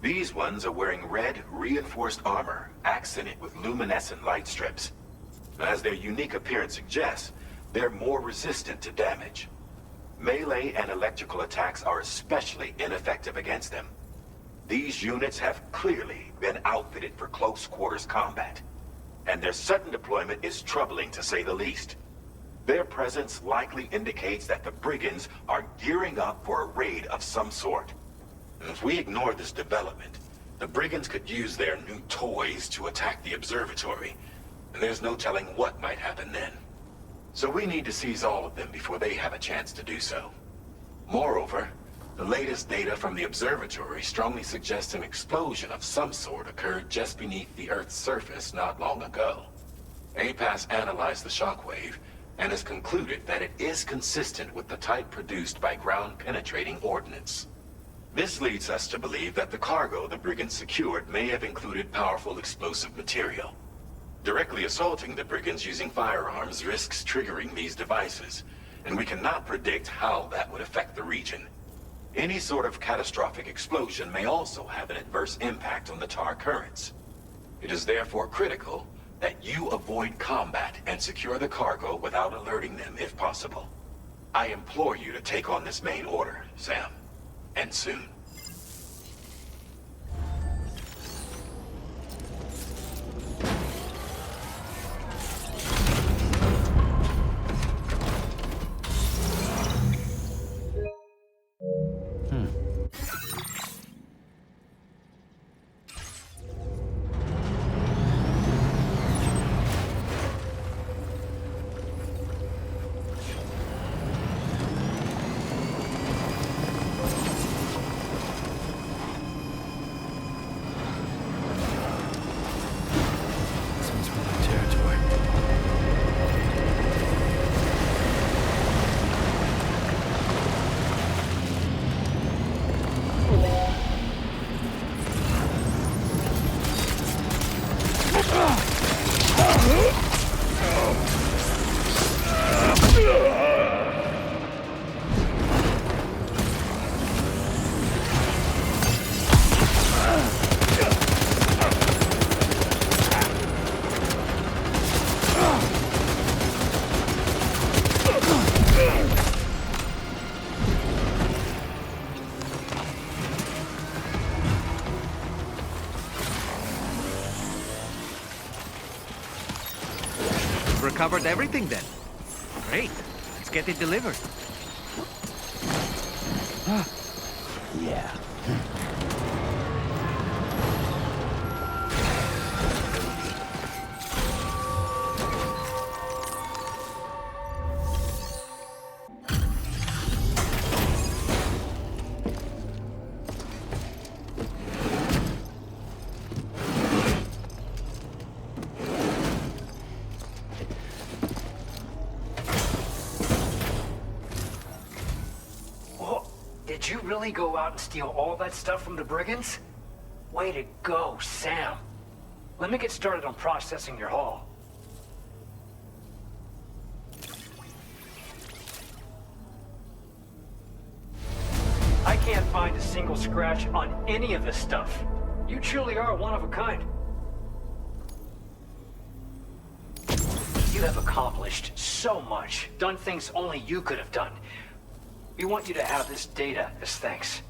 These ones are wearing red, reinforced armor, accented with luminescent light strips. As their unique appearance suggests, they're more resistant to damage. Melee and electrical attacks are especially ineffective against them. These units have clearly been outfitted for close quarters combat, and their sudden deployment is troubling to say the least. Their presence likely indicates that the brigands are gearing up for a raid of some sort. And if we ignore this development, the brigands could use their new toys to attack the observatory, and there's no telling what might happen then. So we need to seize all of them before they have a chance to do so. Moreover, the latest data from the observatory strongly suggests an explosion of some sort occurred just beneath the Earth's surface not long ago. APAS analyzed the shockwave and has concluded that it is consistent with the type produced by ground-penetrating ordnance. This leads us to believe that the cargo the brigands secured may have included powerful explosive material. Directly assaulting the brigands using firearms risks triggering these devices, and we cannot predict how that would affect the region. Any sort of catastrophic explosion may also have an adverse impact on the tar currents. It is therefore critical that you avoid combat and secure the cargo without alerting them if possible. I implore you to take on this main order, Sam. And soon. Recovered everything then. Great. Let's get it delivered. Yeah. Did you really go out and steal all that stuff from the brigands? Way to go, Sam. Let me get started on processing your haul. I can't find a single scratch on any of this stuff. You truly are one of a kind. You have accomplished so much, done things only you could have done. We want you to have this data as thanks.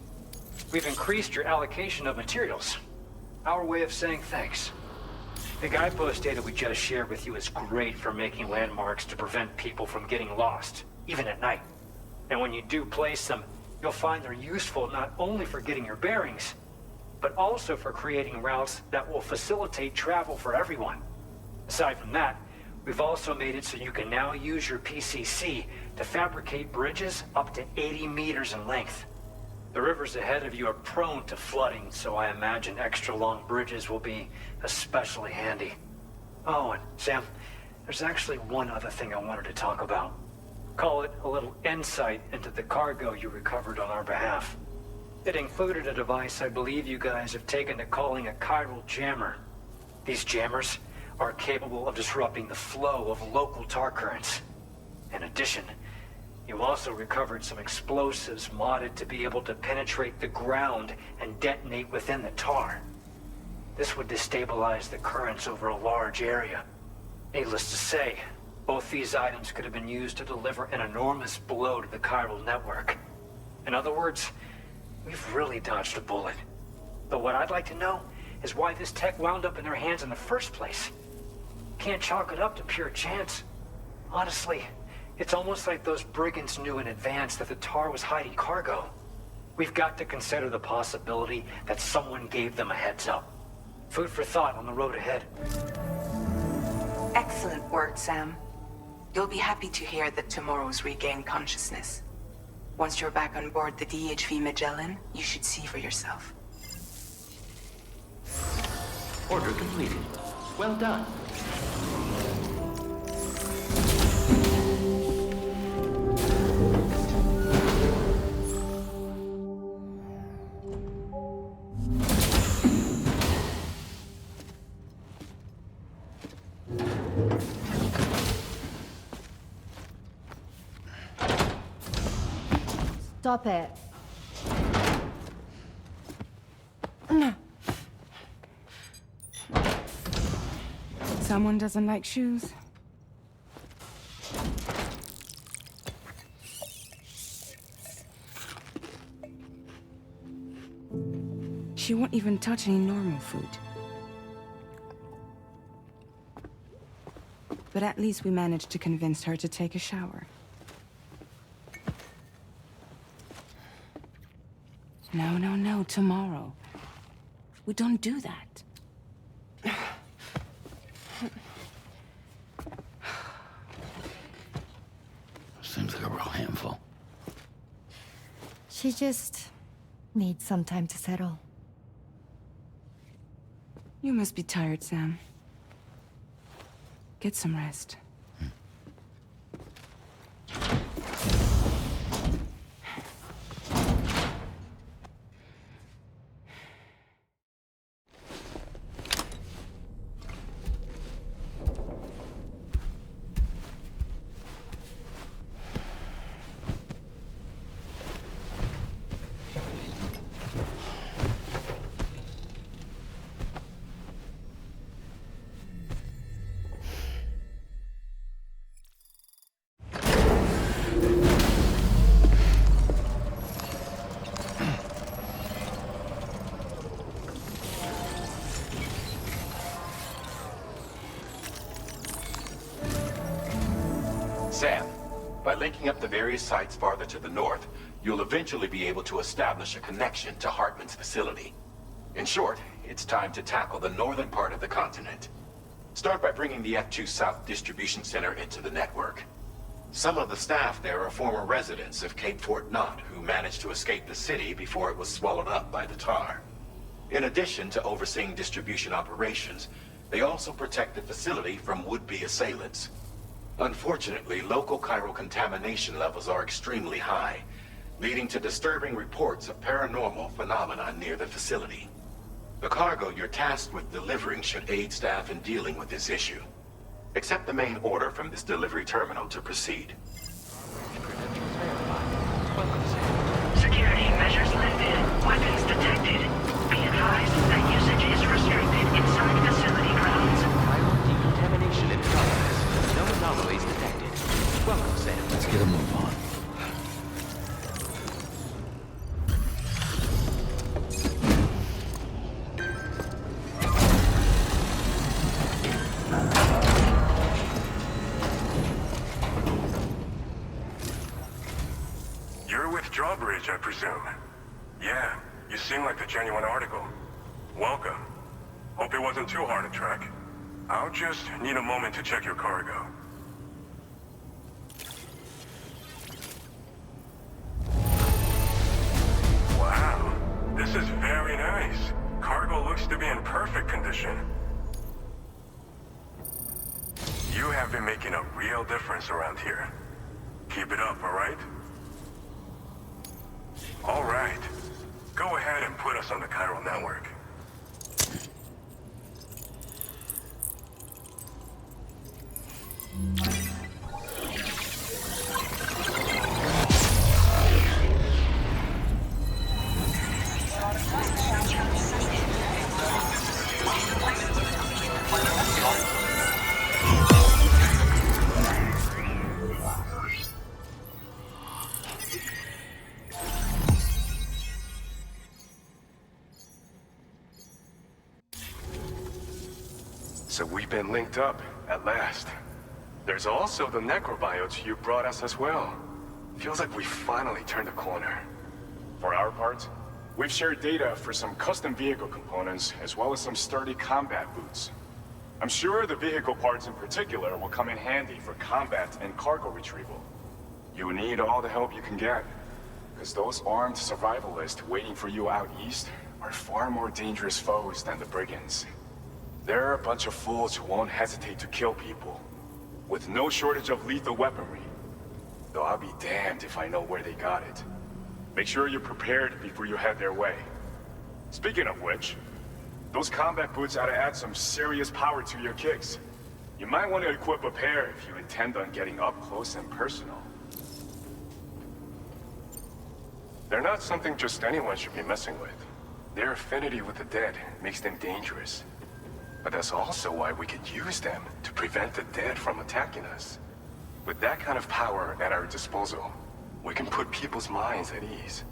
We've increased your allocation of materials. Our way of saying thanks. The guidepost data we just shared with you is great for making landmarks to prevent people from getting lost, even at night. And when you do place them, you'll find they're useful not only for getting your bearings, but also for creating routes that will facilitate travel for everyone. Aside from that, we've also made it so you can now use your PCC to fabricate bridges up to 80 meters in length. The rivers ahead of you are prone to flooding, so I imagine extra long bridges will be especially handy. Oh, and Sam, there's actually one other thing I wanted to talk about. Call it a little insight into the cargo you recovered on our behalf. It included a device I believe you guys have taken to calling a chiral jammer. These jammers are capable of disrupting the flow of local tar currents. In addition, you also recovered some explosives modded to be able to penetrate the ground and detonate within the tar. This would destabilize the currents over a large area. Needless to say, both these items could have been used to deliver an enormous blow to the chiral network. In other words, we've really dodged a bullet. But what I'd like to know is why this tech wound up in their hands in the first place. Can't chalk it up to pure chance. Honestly, It's almost like those brigands knew in advance that the Tar was hiding cargo. We've got to consider the possibility that someone gave them a heads up. Food for thought on the road ahead. Excellent work, Sam. You'll be happy to hear that tomorrow's regained consciousness. Once you're back on board the DHV Magellan, you should see for yourself. Order completed. Well done. Stop it. Someone doesn't like shoes? She won't even touch any normal food. But at least we managed to convince her to take a shower. No, tomorrow. We don't do that. Seems like a real handful. She just needs some time to settle. You must be tired, Sam. Get some rest. Sam, by linking up the various sites farther to the north, you'll eventually be able to establish a connection to Hartman's facility. In short, it's time to tackle the northern part of the continent. Start by bringing the F2 South Distribution Center into the network. Some of the staff there are former residents of Cape Fort Knott who managed to escape the city before it was swallowed up by the Tar. In addition to overseeing distribution operations, they also protect the facility from would-be assailants. Unfortunately, local chiral contamination levels are extremely high, leading to disturbing reports of paranormal phenomena near the facility. The cargo you're tasked with delivering should aid staff in dealing with this issue. Accept the main order from this delivery terminal to proceed. Security measures lifted. Weapons detected. Be advised that usage is restricted inside facility grounds. Chiral decontamination in progress. No anomalies detected. Welcome, Sam. Let's get a move on. You're with Drawbridge, I presume. Yeah, you seem like the genuine article. Welcome. Hope it wasn't too hard to track. I'll just need a moment to check your cargo. Wow, this is very nice. Cargo looks to be in perfect condition. You have been making a real difference around here. Keep it up, all right? All right. Go ahead and put us on the chiral network. So we've been linked up, at last. There's also the necrobiotes you brought us as well. Feels like we finally turned a corner. For our part, we've shared data for some custom vehicle components, as well as some sturdy combat boots. I'm sure the vehicle parts in particular will come in handy for combat and cargo retrieval. You need all the help you can get, because those armed survivalists waiting for you out east are far more dangerous foes than the brigands. They're a bunch of fools who won't hesitate to kill people, with no shortage of lethal weaponry. Though I'll be damned if I know where they got it. Make sure you're prepared before you head their way. Speaking of which, those combat boots ought to add some serious power to your kicks. You might want to equip a pair if you intend on getting up close and personal. They're not something just anyone should be messing with. Their affinity with the dead makes them dangerous. But that's also why we could use them to prevent the dead from attacking us. With that kind of power at our disposal, we can put people's minds at ease.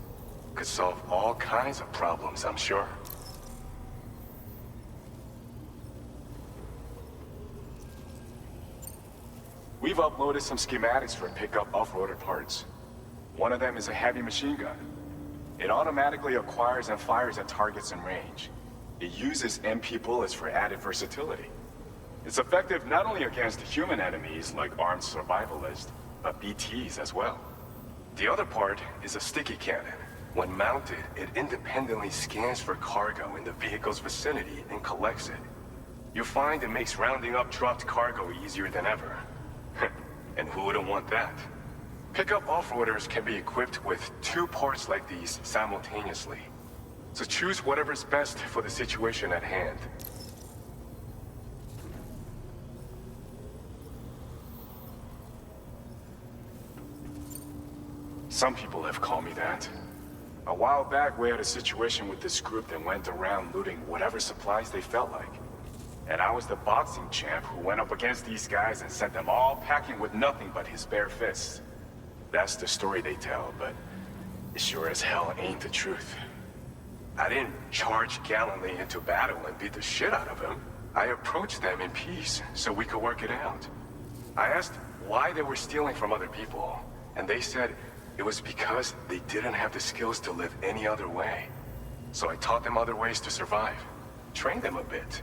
Could solve all kinds of problems, I'm sure. We've uploaded some schematics for pickup off-roader parts. One of them is a heavy machine gun. It automatically acquires and fires at targets in range. It uses MP bullets for added versatility. It's effective not only against human enemies like armed survivalists, but BTs as well. The other part is a sticky cannon. When mounted, it independently scans for cargo in the vehicle's vicinity and collects it. You'll find it makes rounding up dropped cargo easier than ever. And who wouldn't want that? Pickup off-roaders can be equipped with 2 parts like these simultaneously. So choose whatever's best for the situation at hand. Some people have called me that. A while back, we had a situation with this group that went around looting whatever supplies they felt like. And I was the boxing champ who went up against these guys and sent them all packing with nothing but his bare fists. That's the story they tell, but it sure as hell ain't the truth. I didn't charge gallantly into battle and beat the shit out of them. I approached them in peace so we could work it out. I asked why they were stealing from other people, and they said it was because they didn't have the skills to live any other way. So I taught them other ways to survive, trained them a bit.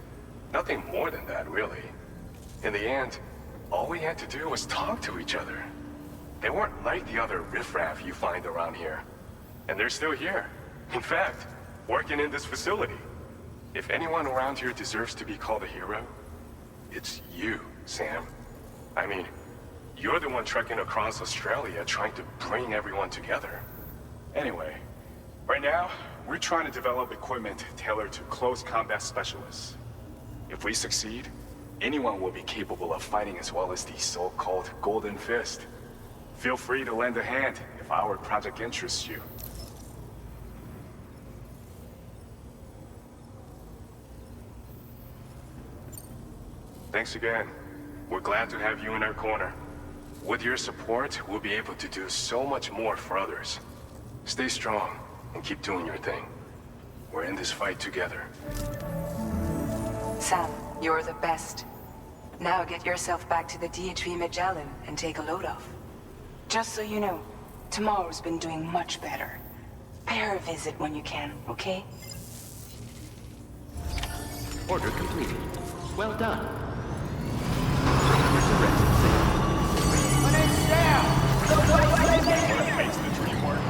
Nothing more than that, really. In the end, all we had to do was talk to each other. They weren't like the other riffraff you find around here. And they're still here. In fact, working in this facility. If anyone around here deserves to be called a hero, it's you, Sam. I mean, you're the one trekking across Australia trying to bring everyone together. Anyway, right now, we're trying to develop equipment tailored to close combat specialists. If we succeed, anyone will be capable of fighting as well as the so-called Golden Fist. Feel free to lend a hand if our project interests you. Thanks again. We're glad to have you in our corner. With your support, we'll be able to do so much more for others. Stay strong and keep doing your thing. We're in this fight together. Sam, you're the best. Now get yourself back to the DHV Magellan and take a load off. Just so you know, tomorrow's been doing much better. Pay her a visit when you can, okay? Order completed. Well done. My name's Sam! What makes the dream work?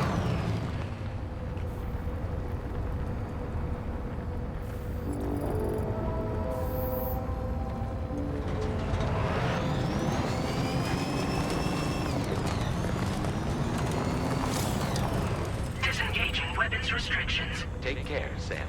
Disengaging weapons restrictions. Take care, Sam.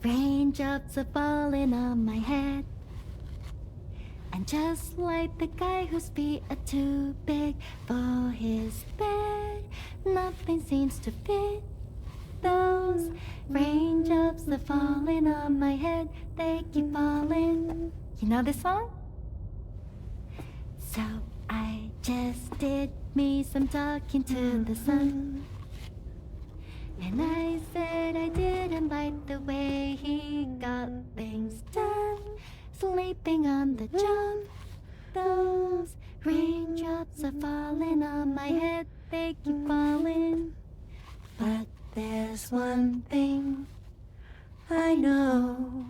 Raindrops are falling on my head. And just like the guy whose feet are too big for his bed, nothing seems to fit. Those raindrops are falling on my head, they keep falling. You know this song? So I just did me some talking to the sun. And I said I didn't like the way he got things done. Sleeping on the job. Those raindrops are falling on my head, they keep falling. But there's one thing I know.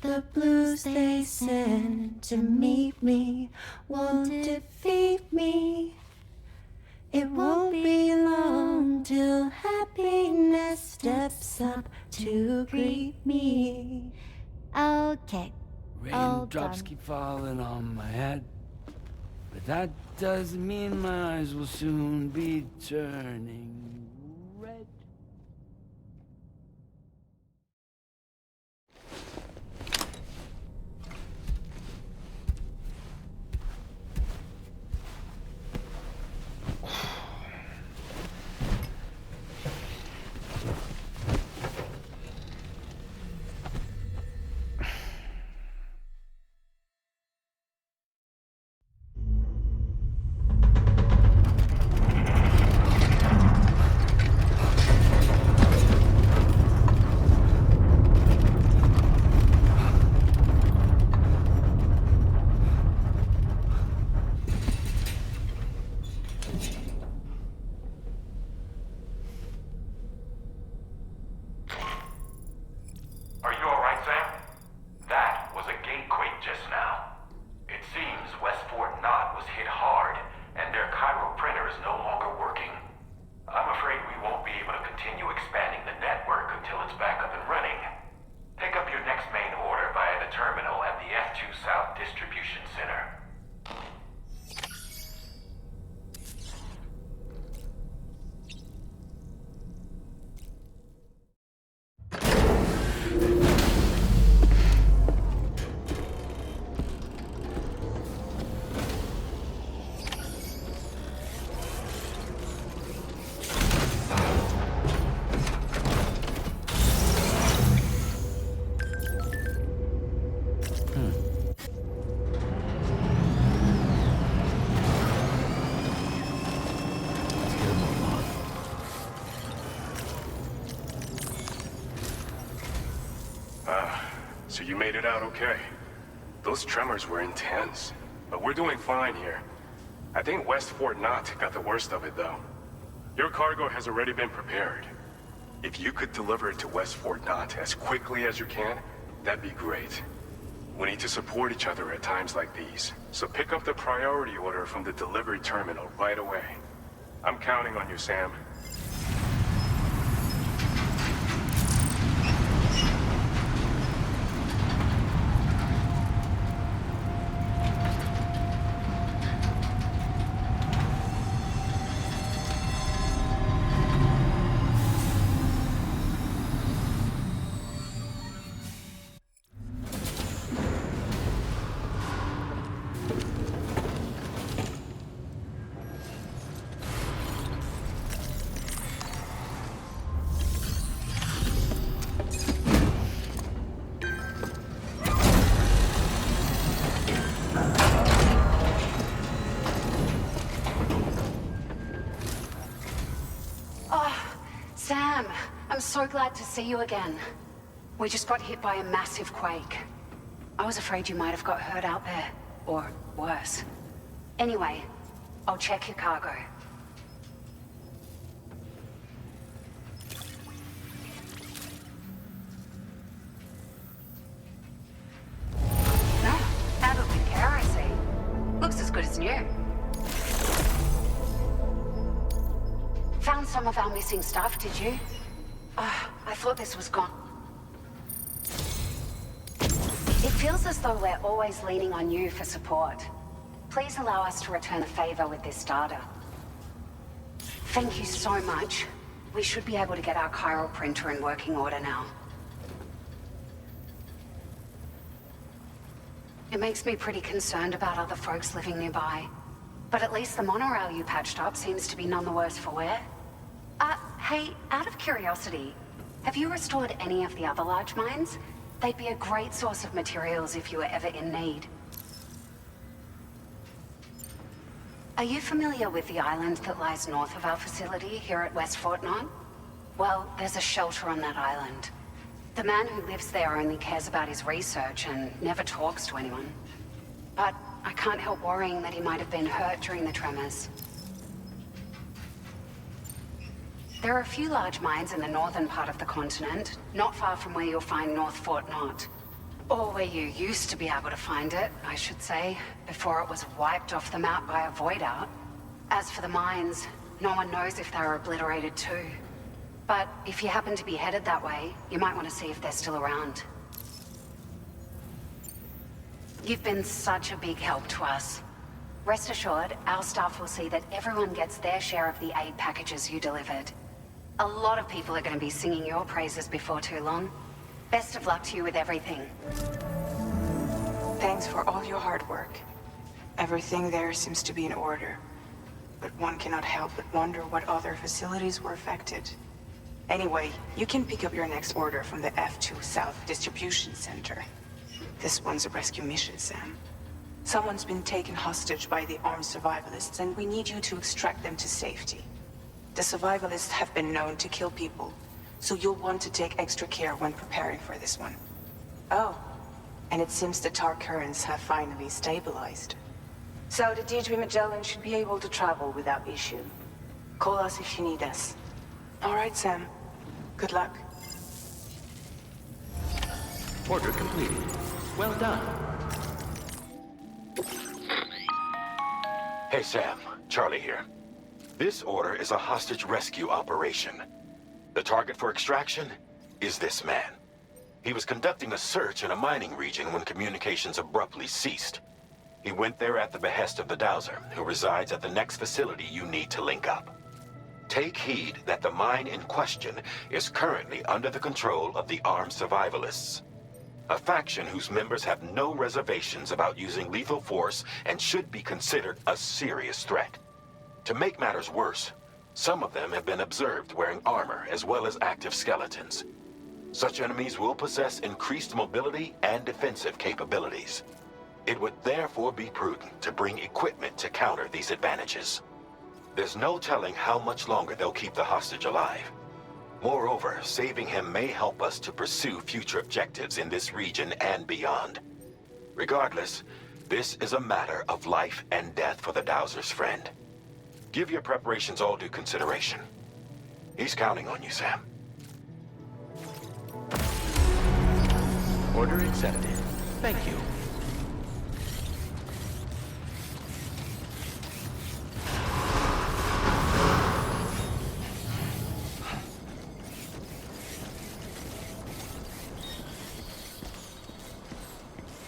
The blues they send to meet me won't defeat me. It won't be long till happiness steps up to greet me. Okay. Raindrops keep falling on my head, but that doesn't mean my eyes will soon be turning red. So you made it out okay. Those tremors were intense, but we're doing fine here. I think West Fort Knott got the worst of it, though. Your cargo has already been prepared. If you could deliver it to West Fort Knott as quickly as you can, that'd be great. We need to support each other at times like these, so pick up the priority order from the delivery terminal right away. I'm counting on you, Sam. Sam, I'm so glad to see you again. We just got hit by a massive quake. I was afraid you might have got hurt out there, or worse. Anyway, I'll check your cargo. No, handled with care, I see. Looks as good as new. Found some of our missing stuff, did you? I thought this was gone. It feels as though we're always leaning on you for support. Please allow us to return a favor with this data. Thank you so much. We should be able to get our chiral printer in working order now. It makes me pretty concerned about other folks living nearby. But at least the monorail you patched up seems to be none the worse for wear. Hey, out of curiosity, have you restored any of the other large mines? They'd be a great source of materials if you were ever in need. Are you familiar with the island that lies north of our facility here at West Fort Knox? Well, there's a shelter on that island. The man who lives there only cares about his research and never talks to anyone. But I can't help worrying that he might have been hurt during the tremors. There are a few large mines in the northern part of the continent, not far from where you'll find North Fort Knox. Or where you used to be able to find it, I should say, before it was wiped off the map by a void out. As for the mines, no one knows if they were obliterated too. But if you happen to be headed that way, you might want to see if they're still around. You've been such a big help to us. Rest assured, our staff will see that everyone gets their share of the aid packages you delivered. A lot of people are going to be singing your praises before too long. Best of luck to you with everything. Thanks for all your hard work. Everything there seems to be in order. But one cannot help but wonder what other facilities were affected. Anyway, you can pick up your next order from the F2 South Distribution Center. This one's a rescue mission, Sam. Someone's been taken hostage by the armed survivalists, and we need you to extract them to safety. The survivalists have been known to kill people, so you'll want to take extra care when preparing for this one. Oh, and it seems the tar currents have finally stabilized. So the D3 Magellan should be able to travel without issue. Call us if you need us. All right, Sam. Good luck. Order completed. Well done. Hey, Sam. Charlie here. This order is a hostage rescue operation. The target for extraction is this man. He was conducting a search in a mining region when communications abruptly ceased. He went there at the behest of the Dowser, who resides at the next facility you need to link up. Take heed that the mine in question is currently under the control of the armed survivalists, a faction whose members have no reservations about using lethal force and should be considered a serious threat. To make matters worse, some of them have been observed wearing armor as well as active skeletons. Such enemies will possess increased mobility and defensive capabilities. It would therefore be prudent to bring equipment to counter these advantages. There's no telling how much longer they'll keep the hostage alive. Moreover, saving him may help us to pursue future objectives in this region and beyond. Regardless, this is a matter of life and death for the Dowser's friend. Give your preparations all due consideration. He's counting on you, Sam. Order accepted. Thank you.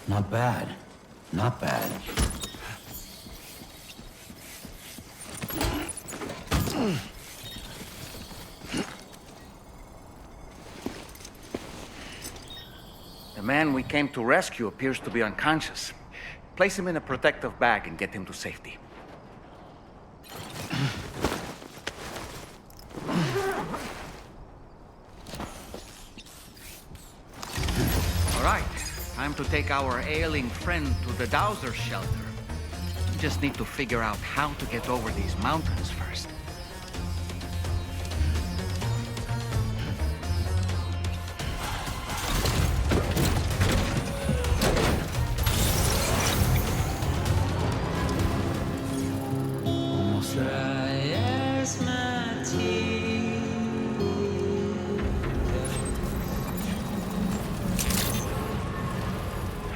Not bad. Not bad. The man we came to rescue appears to be unconscious. Place him in a protective bag and get him to safety. All right, time to take our ailing friend to the Dowser shelter. We just need to figure out how to get over these mountains first.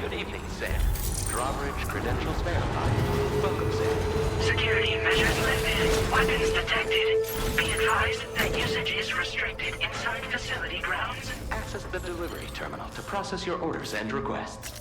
Good evening, Sam. Drawbridge credentials verified. Welcome, Sam. Security measures lifted. Weapons detected. Be advised that usage is restricted inside facility grounds. Access the delivery terminal to process your orders and requests.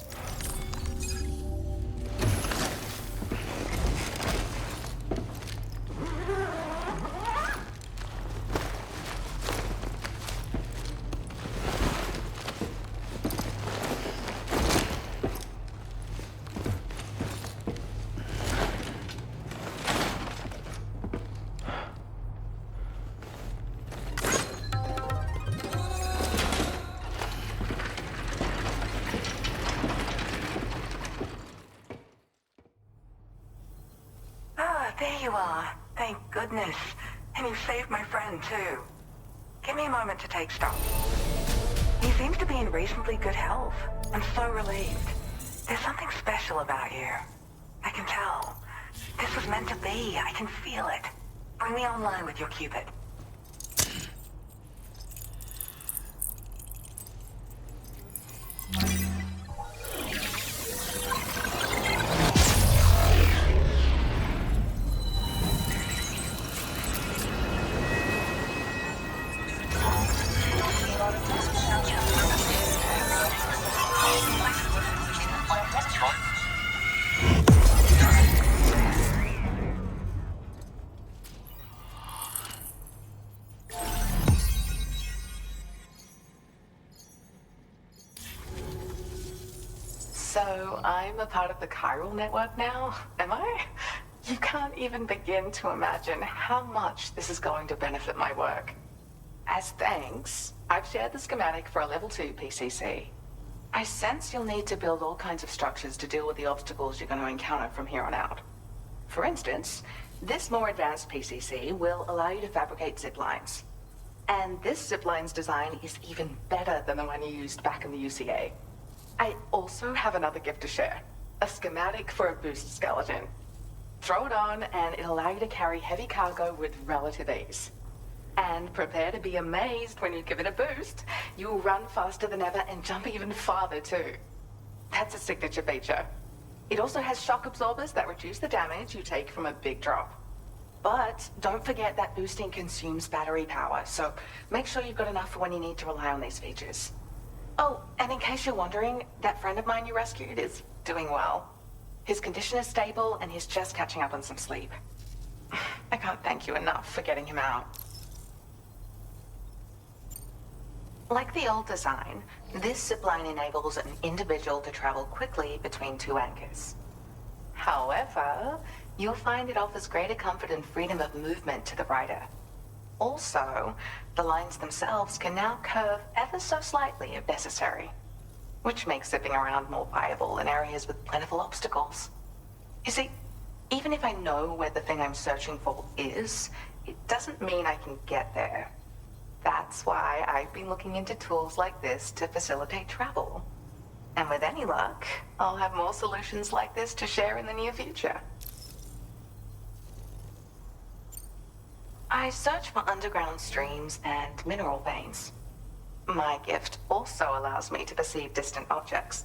you are. Thank goodness. And you saved my friend, too. Give me a moment to take stock. He seems to be in reasonably good health. I'm so relieved. There's something special about you. I can tell. This was meant to be. I can feel it. Bring me online with your Cupid. So, I'm a part of the chiral network now, am I? You can't even begin to imagine how much this is going to benefit my work. As thanks, I've shared the schematic for a level 2 PCC. I sense you'll need to build all kinds of structures to deal with the obstacles you're going to encounter from here on out. For instance, this more advanced PCC will allow you to fabricate zip lines. And this zip line's design is even better than the one you used back in the UCA. I also have another gift to share. A schematic for a boost skeleton. Throw it on and it'll allow you to carry heavy cargo with relative ease. And prepare to be amazed when you give it a boost. You'll run faster than ever and jump even farther too. That's a signature feature. It also has shock absorbers that reduce the damage you take from a big drop. But don't forget that boosting consumes battery power, so make sure you've got enough for when you need to rely on these features. Oh, and in case you're wondering, that friend of mine you rescued is doing well. His condition is stable and he's just catching up on some sleep. I can't thank you enough for getting him out. Like the old design, this zipline enables an individual to travel quickly between two anchors. However, you'll find it offers greater comfort and freedom of movement to the rider. Also, the lines themselves can now curve ever so slightly if necessary, which makes zipping around more viable in areas with plentiful obstacles. You see, even if I know where the thing I'm searching for is, it doesn't mean I can get there. That's why I've been looking into tools like this to facilitate travel. And with any luck, I'll have more solutions like this to share in the near future. I search for underground streams and mineral veins. My gift also allows me to perceive distant objects.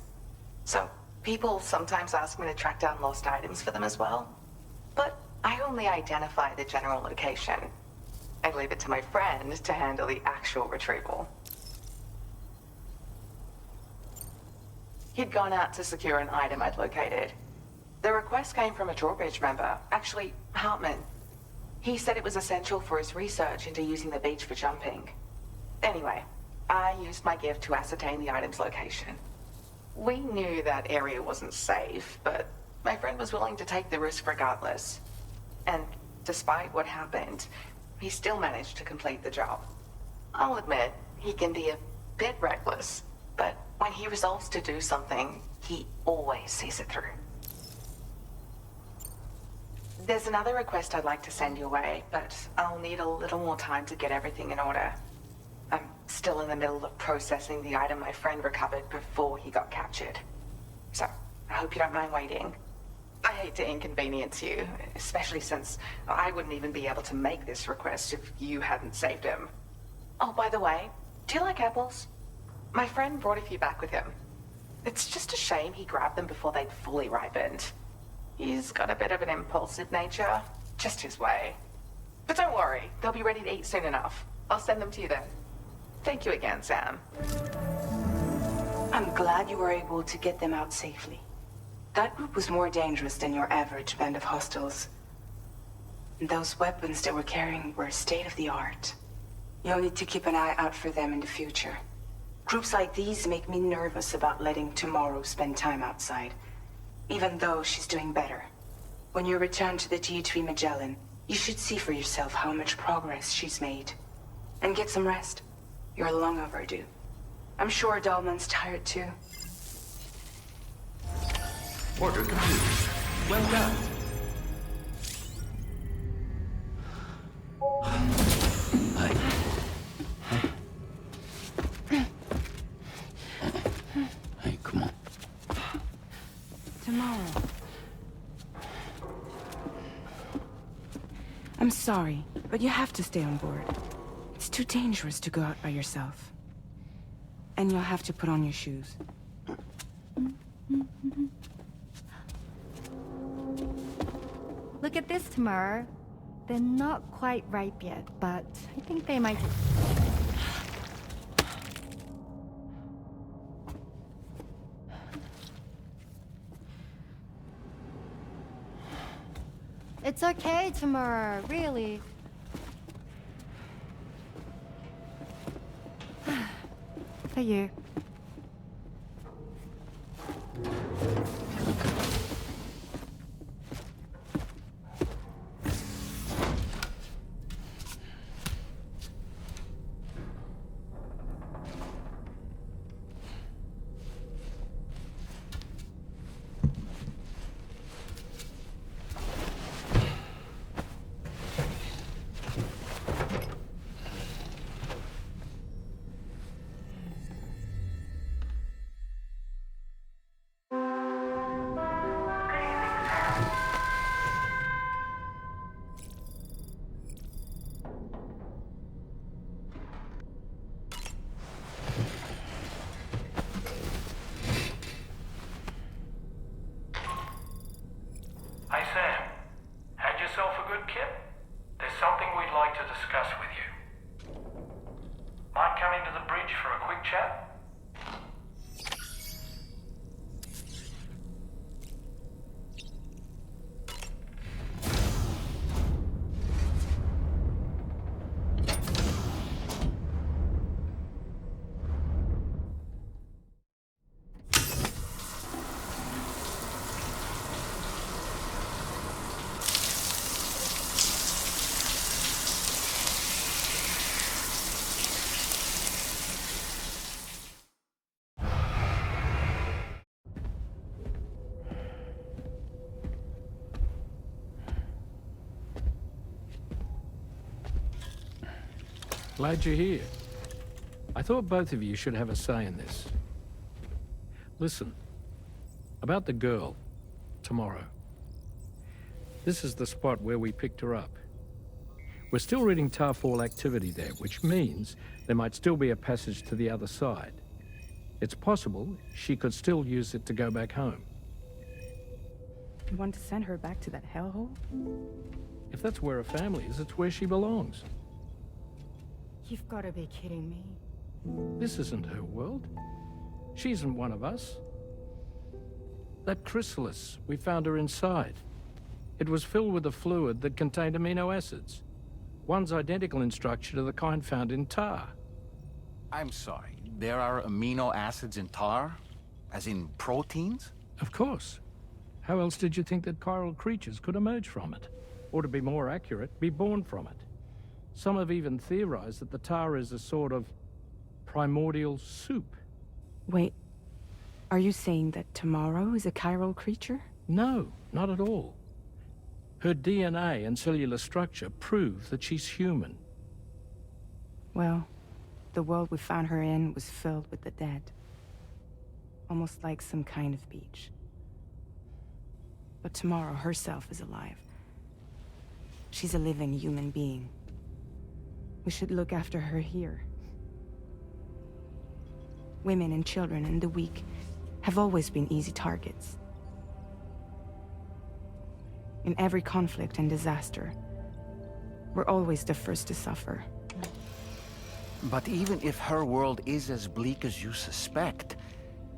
So, people sometimes ask me to track down lost items for them as well. But I only identify the general location. I leave it to my friend to handle the actual retrieval. He'd gone out to secure an item I'd located. The request came from a Drawbridge member, actually, Hartman. He said it was essential for his research into using the beach for jumping. Anyway, I used my gift to ascertain the item's location. We knew that area wasn't safe, but my friend was willing to take the risk regardless. And despite what happened, he still managed to complete the job. I'll admit, he can be a bit reckless, but when he resolves to do something, he always sees it through. There's another request I'd like to send your way, but I'll need a little more time to get everything in order. I'm still in the middle of processing the item my friend recovered before he got captured. So, I hope you don't mind waiting. I hate to inconvenience you, especially since I wouldn't even be able to make this request if you hadn't saved him. Oh, by the way, do you like apples? My friend brought a few back with him. It's just a shame he grabbed them before they'd fully ripened. He's got a bit of an impulsive nature, just his way. But don't worry, they'll be ready to eat soon enough. I'll send them to you then. Thank you again, Sam. I'm glad you were able to get them out safely. That group was more dangerous than your average band of hostiles. Those weapons they were carrying were state-of-the-art. You'll need to keep an eye out for them in the future. Groups like these make me nervous about letting Tomorrow spend time outside, even though she's doing better. When you return to the G3 Magellan, you should see for yourself how much progress she's made. And get some rest. You're long overdue. I'm sure Dahlman's tired too. Order completed. Well done. sorry, but you have to stay on board. It's too dangerous to go out by yourself. And you'll have to put on your shoes. Look at this, Tamara. They're not quite ripe yet, but I think they might... It's okay, Tamara, really. For you. Hey Sam, had yourself a good kip? There's something we'd like to discuss with you. Mind coming to the bridge for a quick chat? Glad you're here. I thought both of you should have a say in this. Listen, about the girl, tomorrow. This is the spot where we picked her up. We're still reading Tarfall activity there, which means there might still be a passage to the other side. It's possible she could still use it to go back home. You want to send her back to that hellhole? If that's where her family is, it's where she belongs. You've got to be kidding me. This isn't her world. She isn't one of us. That Chrysalis, we found her inside. It was filled with a fluid that contained amino acids. One's identical in structure to the kind found in tar. I'm sorry, there are amino acids in tar? As in proteins? Of course. How else did you think that chiral creatures could emerge from it? Or to be more accurate, be born from it? Some have even theorized that the tar is a sort of primordial soup. Wait, are you saying that Tomorrow is a chiral creature? No, not at all. Her DNA and cellular structure prove that she's human. Well, the world we found her in was filled with the dead. Almost like some kind of beach. But Tomorrow herself is alive. She's a living human being. We should look after her here. Women and children and the weak have always been easy targets. In every conflict and disaster, we're always the first to suffer. But even if her world is as bleak as you suspect,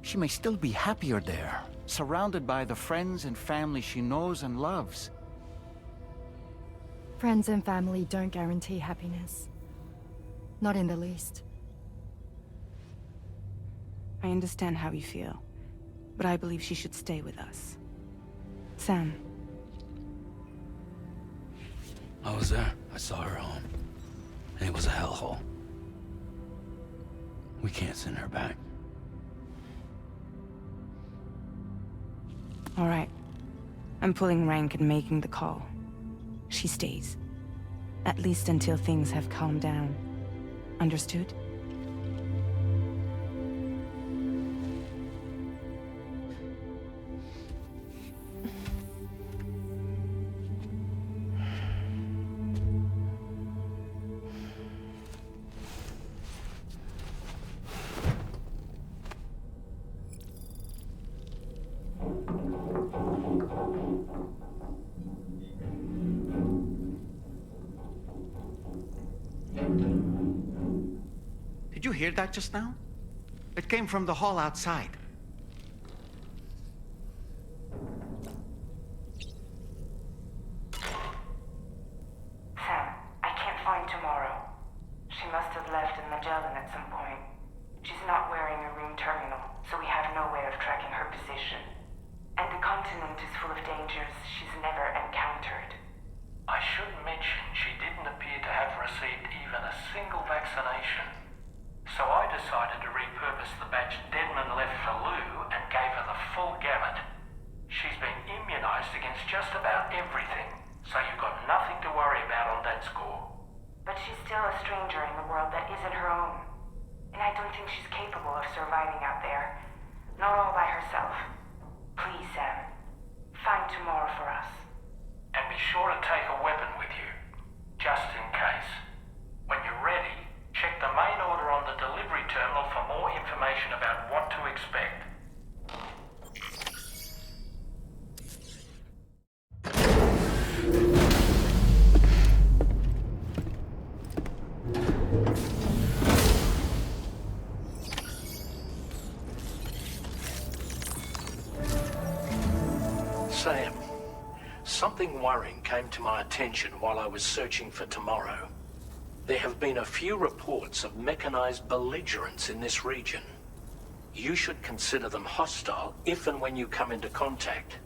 she may still be happier there, surrounded by the friends and family she knows and loves. Friends and family don't guarantee happiness. Not in the least. I understand how you feel, but I believe she should stay with us. Sam. I was there. I saw her home. And it was a hellhole. We can't send her back. All right. I'm pulling rank and making the call. She stays. At least until things have calmed down. Understood? you hear that just now? It came from the hall outside. Sam, I can't find Tomorrow. She must have left in Magellan at some point. She's not wearing a room terminal, so we have no way of tracking her position. And the continent is full of dangers she's never encountered. I should mention she didn't appear to have received even a single vaccination. So I decided to repurpose the batch Deadman left for Lou and gave her the full gamut. She's been immunized against just about everything, so you've got nothing to worry about on that score. But she's still a stranger in the world that isn't her own. And I don't think she's capable of surviving out there. Not all by herself. Please, Sam. Find Tomorrow for us. And be sure to take a weapon with you, just in case. When you're ready, check the main order on the delivery terminal for more information about what to expect. Sam, something worrying came to my attention while I was searching for Tomorrow. There have been a few reports of mechanized belligerents in this region. You should consider them hostile if and when you come into contact.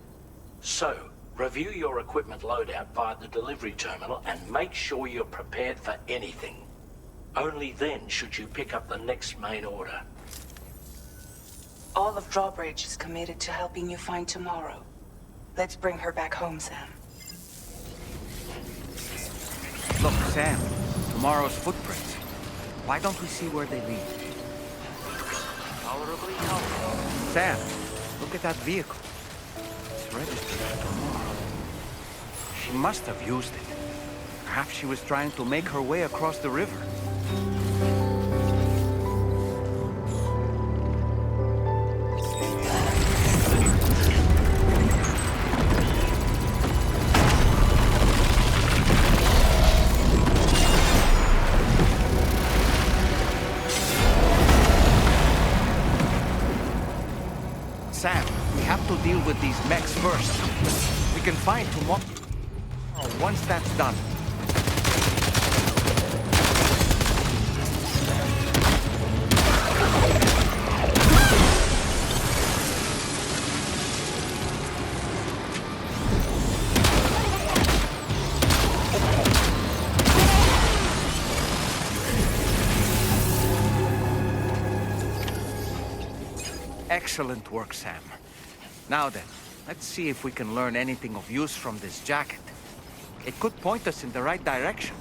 So, review your equipment loadout via the delivery terminal and make sure you're prepared for anything. Only then should you pick up the next main order. All of Drawbridge is committed to helping you find Tomorrow. Let's bring her back home, Sam. Look, Sam. Tomorrow's footprints. Why don't we see where they lead? Tolerably healthy. Sam, look at that vehicle. It's registered for Tomorrow. She must have used it. Perhaps she was trying to make her way across the river. Sam, we have to deal with these mechs first. We can find Tomorrow once that's done. Excellent work, Sam. Now then, let's see if we can learn anything of use from this jacket. It could point us in the right direction.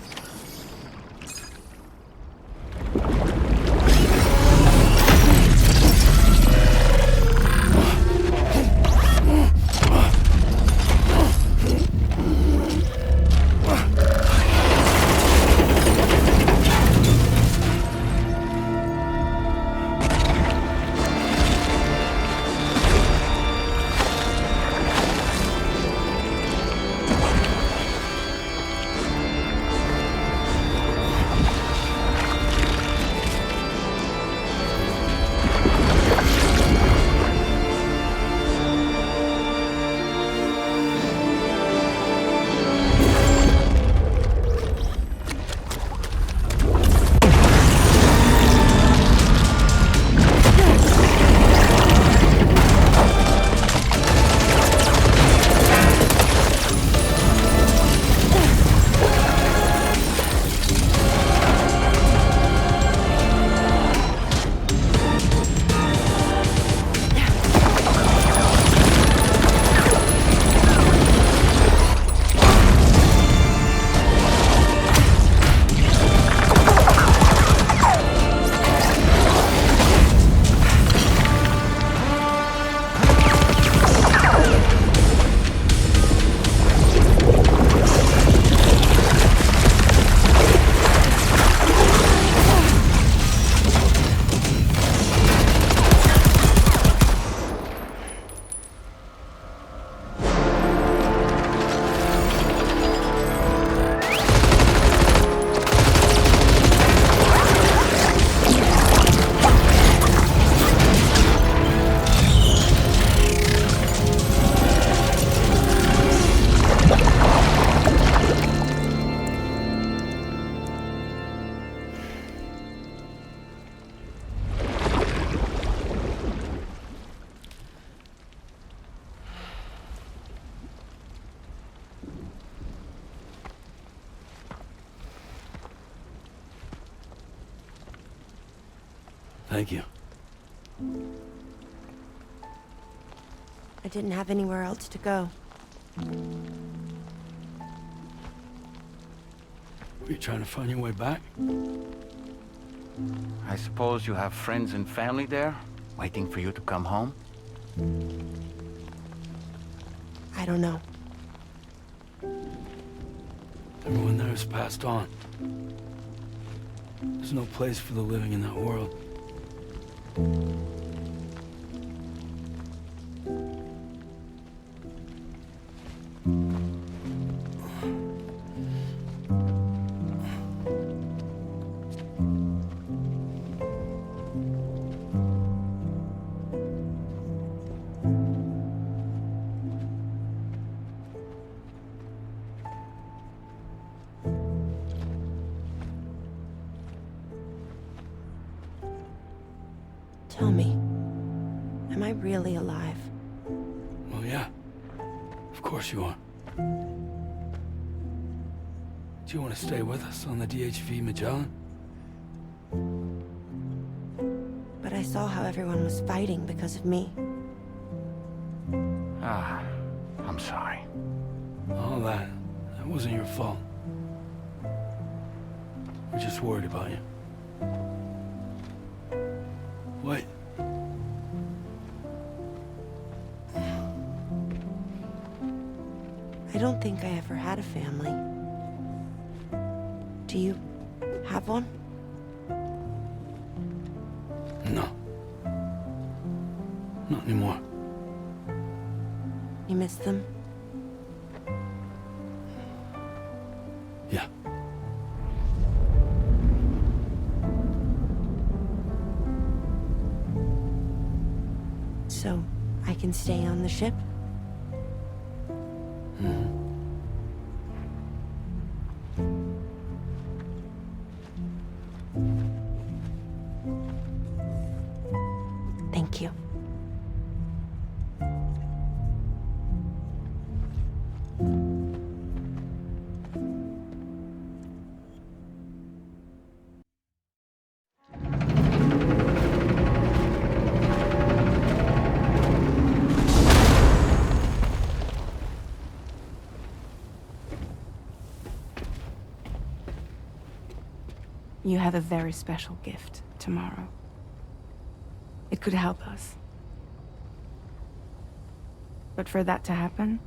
Thank you. I didn't have anywhere else to go. Were you trying to find your way back? I suppose you have friends and family there, waiting for you to come home? I don't know. Everyone there has passed on. There's no place for the living in that world. Tell me, am I really alive? Well, yeah. Of course you are. Do you want to stay with us on the DHV Magellan? But I saw how everyone was fighting because of me. Ah, I'm sorry. All that wasn't your fault. We're just worried about you. Wait. I don't think I ever had a family. Do you have one? No. Not anymore. You miss them? Yeah. So, I can stay on the ship? Thank you. You have a very special gift tomorrow. It could help us. But for that to happen,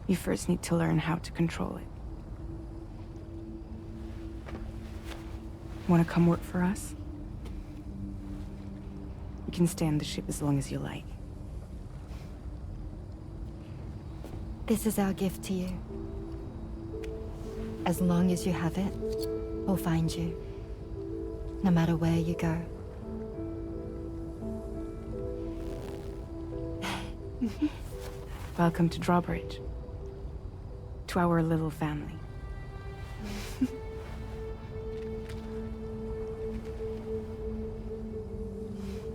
you first need to learn how to control it. Want to come work for us? You can stay on the ship as long as you like. This is our gift to you. As long as you have it, we'll find you. No matter where you go. Welcome to Drawbridge. To our little family.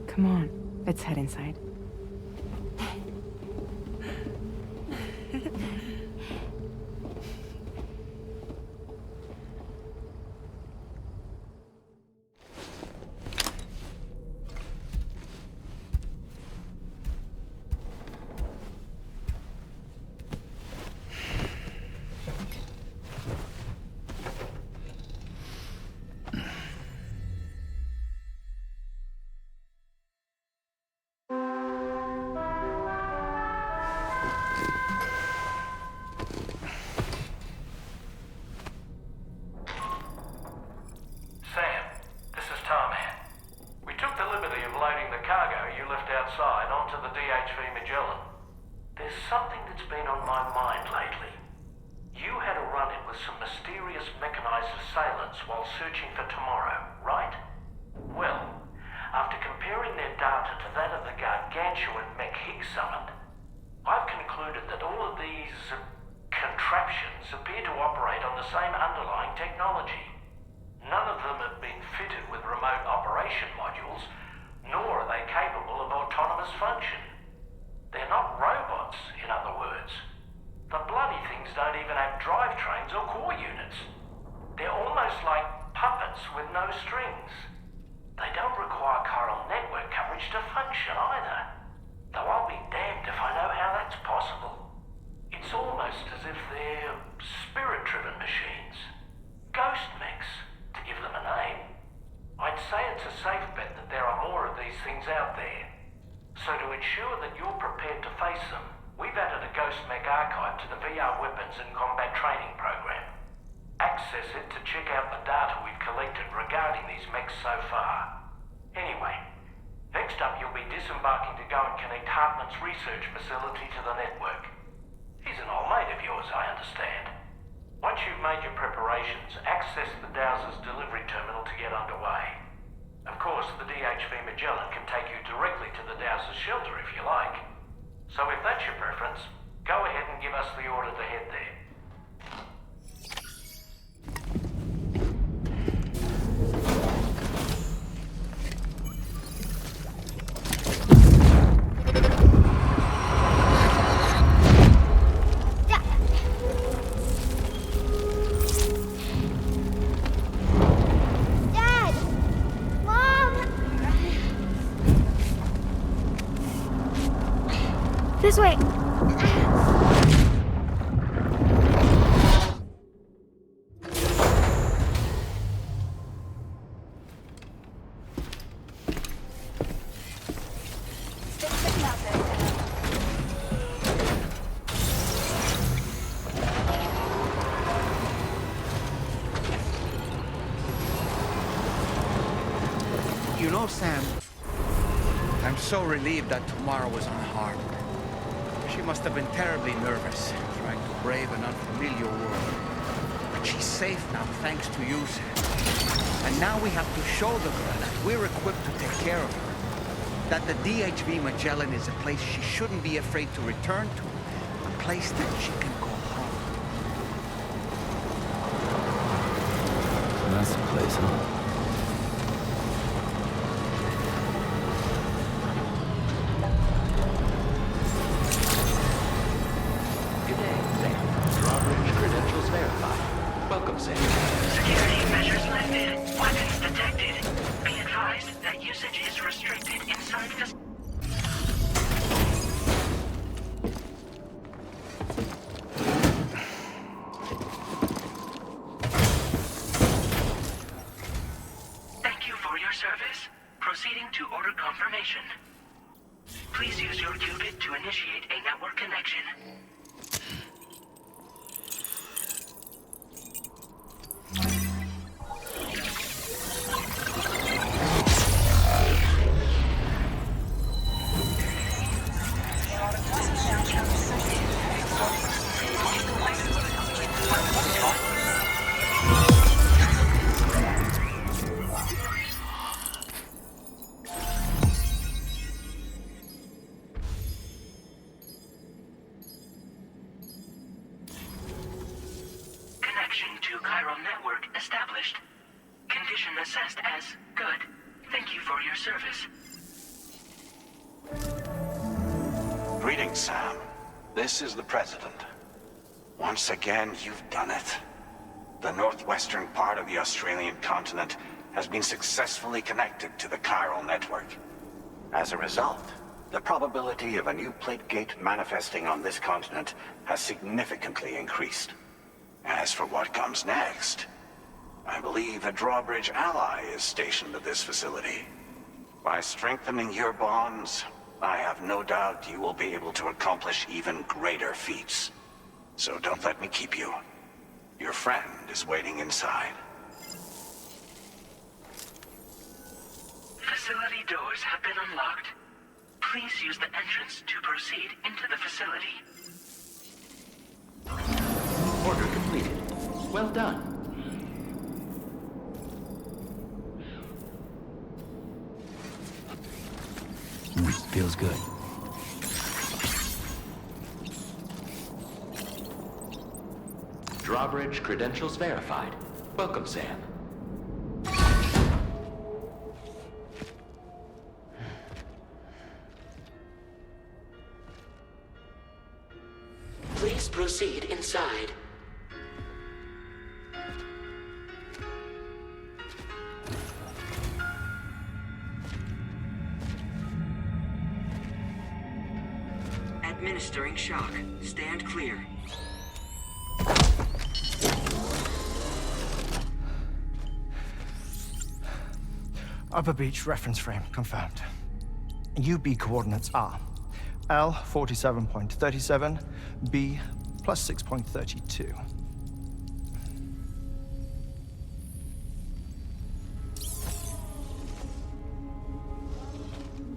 Come on, let's head inside. bet that there are more of these things out there. So to ensure that you're prepared to face them, we've added a Ghost Mech archive to the VR weapons and combat training program. Access it to check out the data we've collected regarding these mechs so far. Anyway, next up you'll be disembarking to go and connect Hartman's research facility to the network. He's an old mate of yours, I understand. Once you've made your preparations, access the Dowser's delivery terminal to get underway. Of course, the DHV Magellan can take you directly to the Dowser's shelter if you like. So if that's your preference, go ahead and give us the order to head there. This way. You know, Sam, I'm so relieved that tomorrow was unharmed. She must have been terribly nervous, trying to brave an unfamiliar world. But she's safe now, thanks to you, Sam. And now we have to show the girl that we're equipped to take care of her. That the DHV Magellan is a place she shouldn't be afraid to return to. A place that she can go home. That's the place, huh? Drawbridge credentials verified. Welcome, Sam. Security measures lifted. Weapons detected. Be advised that usage is restricted inside the... Thank you for your service. Proceeding to order confirmation. Please use your qubit to initiate a network connection. Connection to chiral network established. Condition assessed as good. Thank you for your service. Greetings, Sam. This is the President. Once again, you've done it. The northwestern part of the Australian continent has been successfully connected to the chiral network. As a result, the probability of a new plate gate manifesting on this continent has significantly increased. As for what comes next, I believe a Drawbridge ally is stationed at this facility. By strengthening your bonds, I have no doubt you will be able to accomplish even greater feats. So don't let me keep you. Your friend is waiting inside. Facility doors have been unlocked. Please use the entrance to proceed into the facility. Order completed. Well done. Feels good. Drawbridge credentials verified. Welcome, Sam. Please proceed inside. Administering shock. Stand clear. Upper beach reference frame confirmed. UB coordinates are L 47.37, B plus 6.32.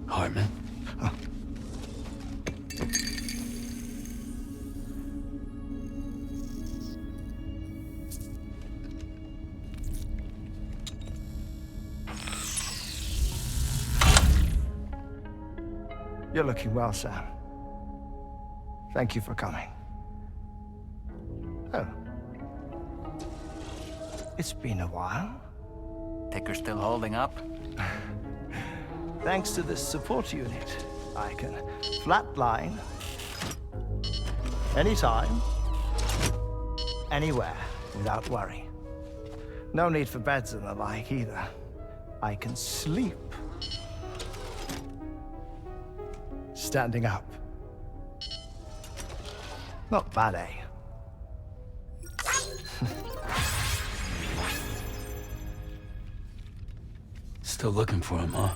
Hartman? Oh. You're looking well, Sam. Thank you for coming. Oh. It's been a while. Ticker still holding up? Thanks to this support unit, I can flatline anytime, anywhere, without worry. No need for beds and the like either. I can sleep standing up. Not bad, eh? Still looking for him, huh?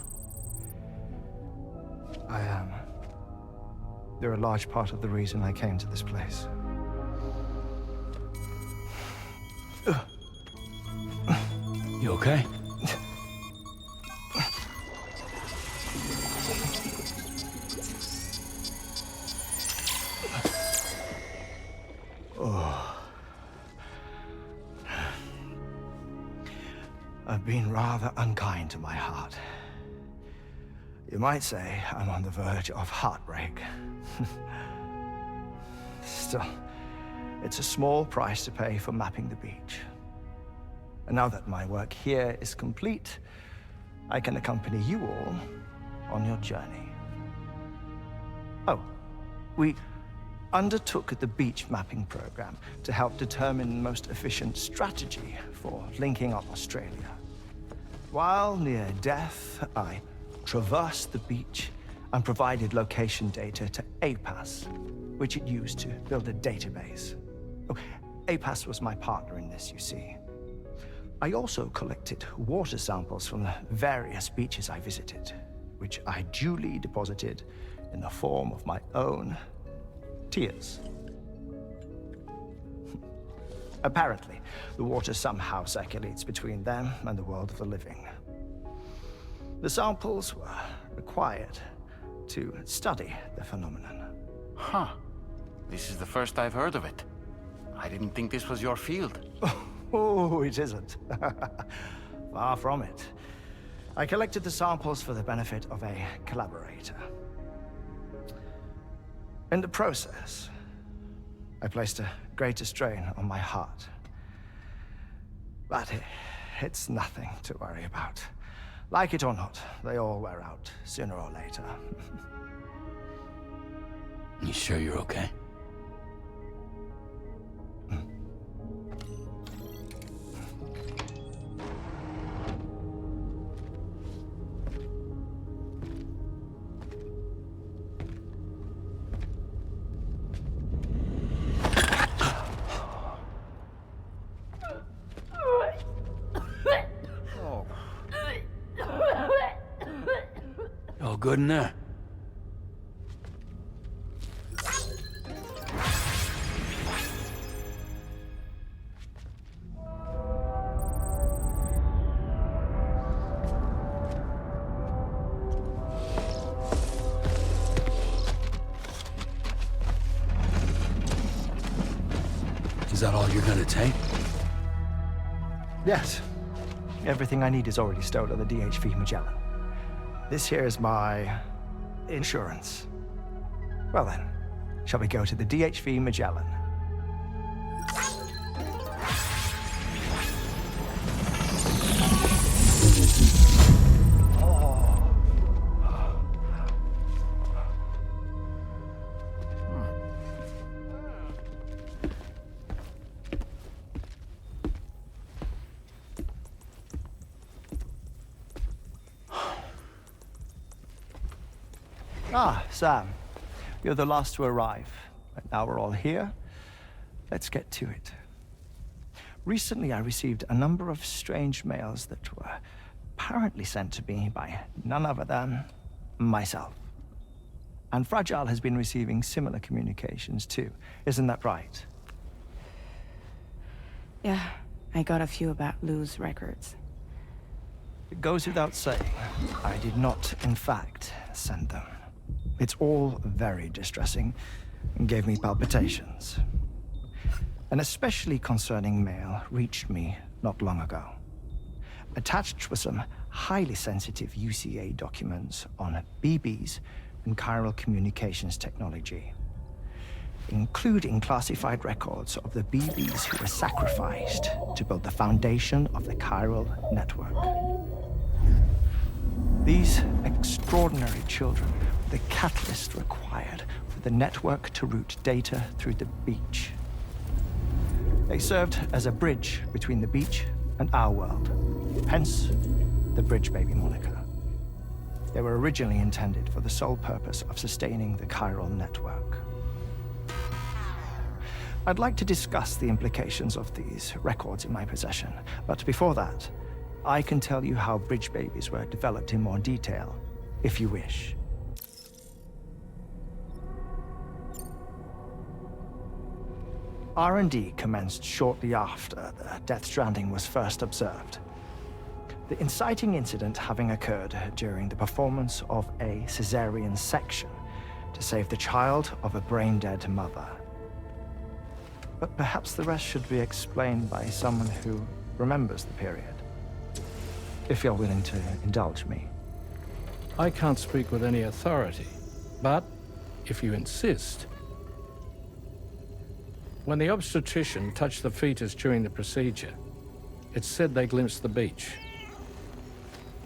I am. They're a large part of the reason I came to this place. You okay? I've been rather unkind to my heart. You might say I'm on the verge of heartbreak. Still, it's a small price to pay for mapping the beach. And now that my work here is complete, I can accompany you all on your journey. Oh, we undertook the beach mapping program to help determine the most efficient strategy for linking up Australia. While near death, I traversed the beach and provided location data to APAS, which it used to build a database. Oh, APAS was my partner in this, you see. I also collected water samples from the various beaches I visited, which I duly deposited in the form of my own tears. Apparently, the water somehow circulates between them and the world of the living. The samples were required to study the phenomenon. Huh. This is the first I've heard of it. I didn't think this was your field. Oh, it isn't. Far from it. I collected the samples for the benefit of a collaborator. In the process, I placed a greater strain on my heart. But it's nothing to worry about. Like it or not, they all wear out, sooner or later. You sure you're okay? All good in there? Is that all you're gonna take? Yes. Everything I need is already stowed on the DHV Magellan. This here is my insurance. Well then, shall we go to the DHV Magellan? Ah, Sam. You're the last to arrive. And now we're all here. Let's get to it. Recently, I received a number of strange mails that were apparently sent to me by none other than myself. And Fragile has been receiving similar communications too. Isn't that right? Yeah, I got a few about Lou's records. It goes without saying, I did not, in fact, send them. It's all very distressing and gave me palpitations. An especially concerning mail reached me not long ago. Attached were some highly sensitive UCA documents on BBs and chiral communications technology, including classified records of the BBs who were sacrificed to build the foundation of the chiral network. These extraordinary children were the catalyst required for the network to route data through the beach. They served as a bridge between the beach and our world, hence the Bridge Baby moniker. They were originally intended for the sole purpose of sustaining the chiral network. I'd like to discuss the implications of these records in my possession, but before that, I can tell you how Bridge Babies were developed in more detail, if you wish. R&D commenced shortly after the Death Stranding was first observed. The inciting incident having occurred during the performance of a cesarean section to save the child of a brain-dead mother. But perhaps the rest should be explained by someone who remembers the period. If you're willing to indulge me. I can't speak with any authority, but if you insist. When the obstetrician touched the fetus during the procedure, it's said they glimpsed the beach.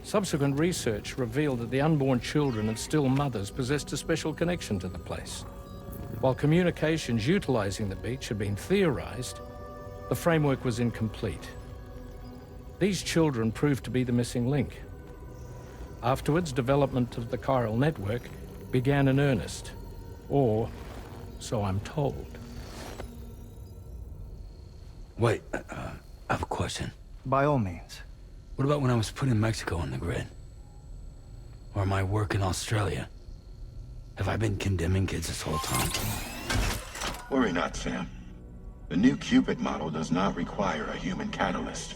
Subsequent research revealed that the unborn children and still mothers possessed a special connection to the place. While communications utilizing the beach had been theorized, the framework was incomplete. These children proved to be the missing link. Afterwards, development of the chiral network began in earnest, or so I'm told. Wait, I have a question. By all means. What about when I was putting Mexico on the grid? Or my work in Australia? Have I been condemning kids this whole time? Worry not, Sam. The new Cupid model does not require a human catalyst.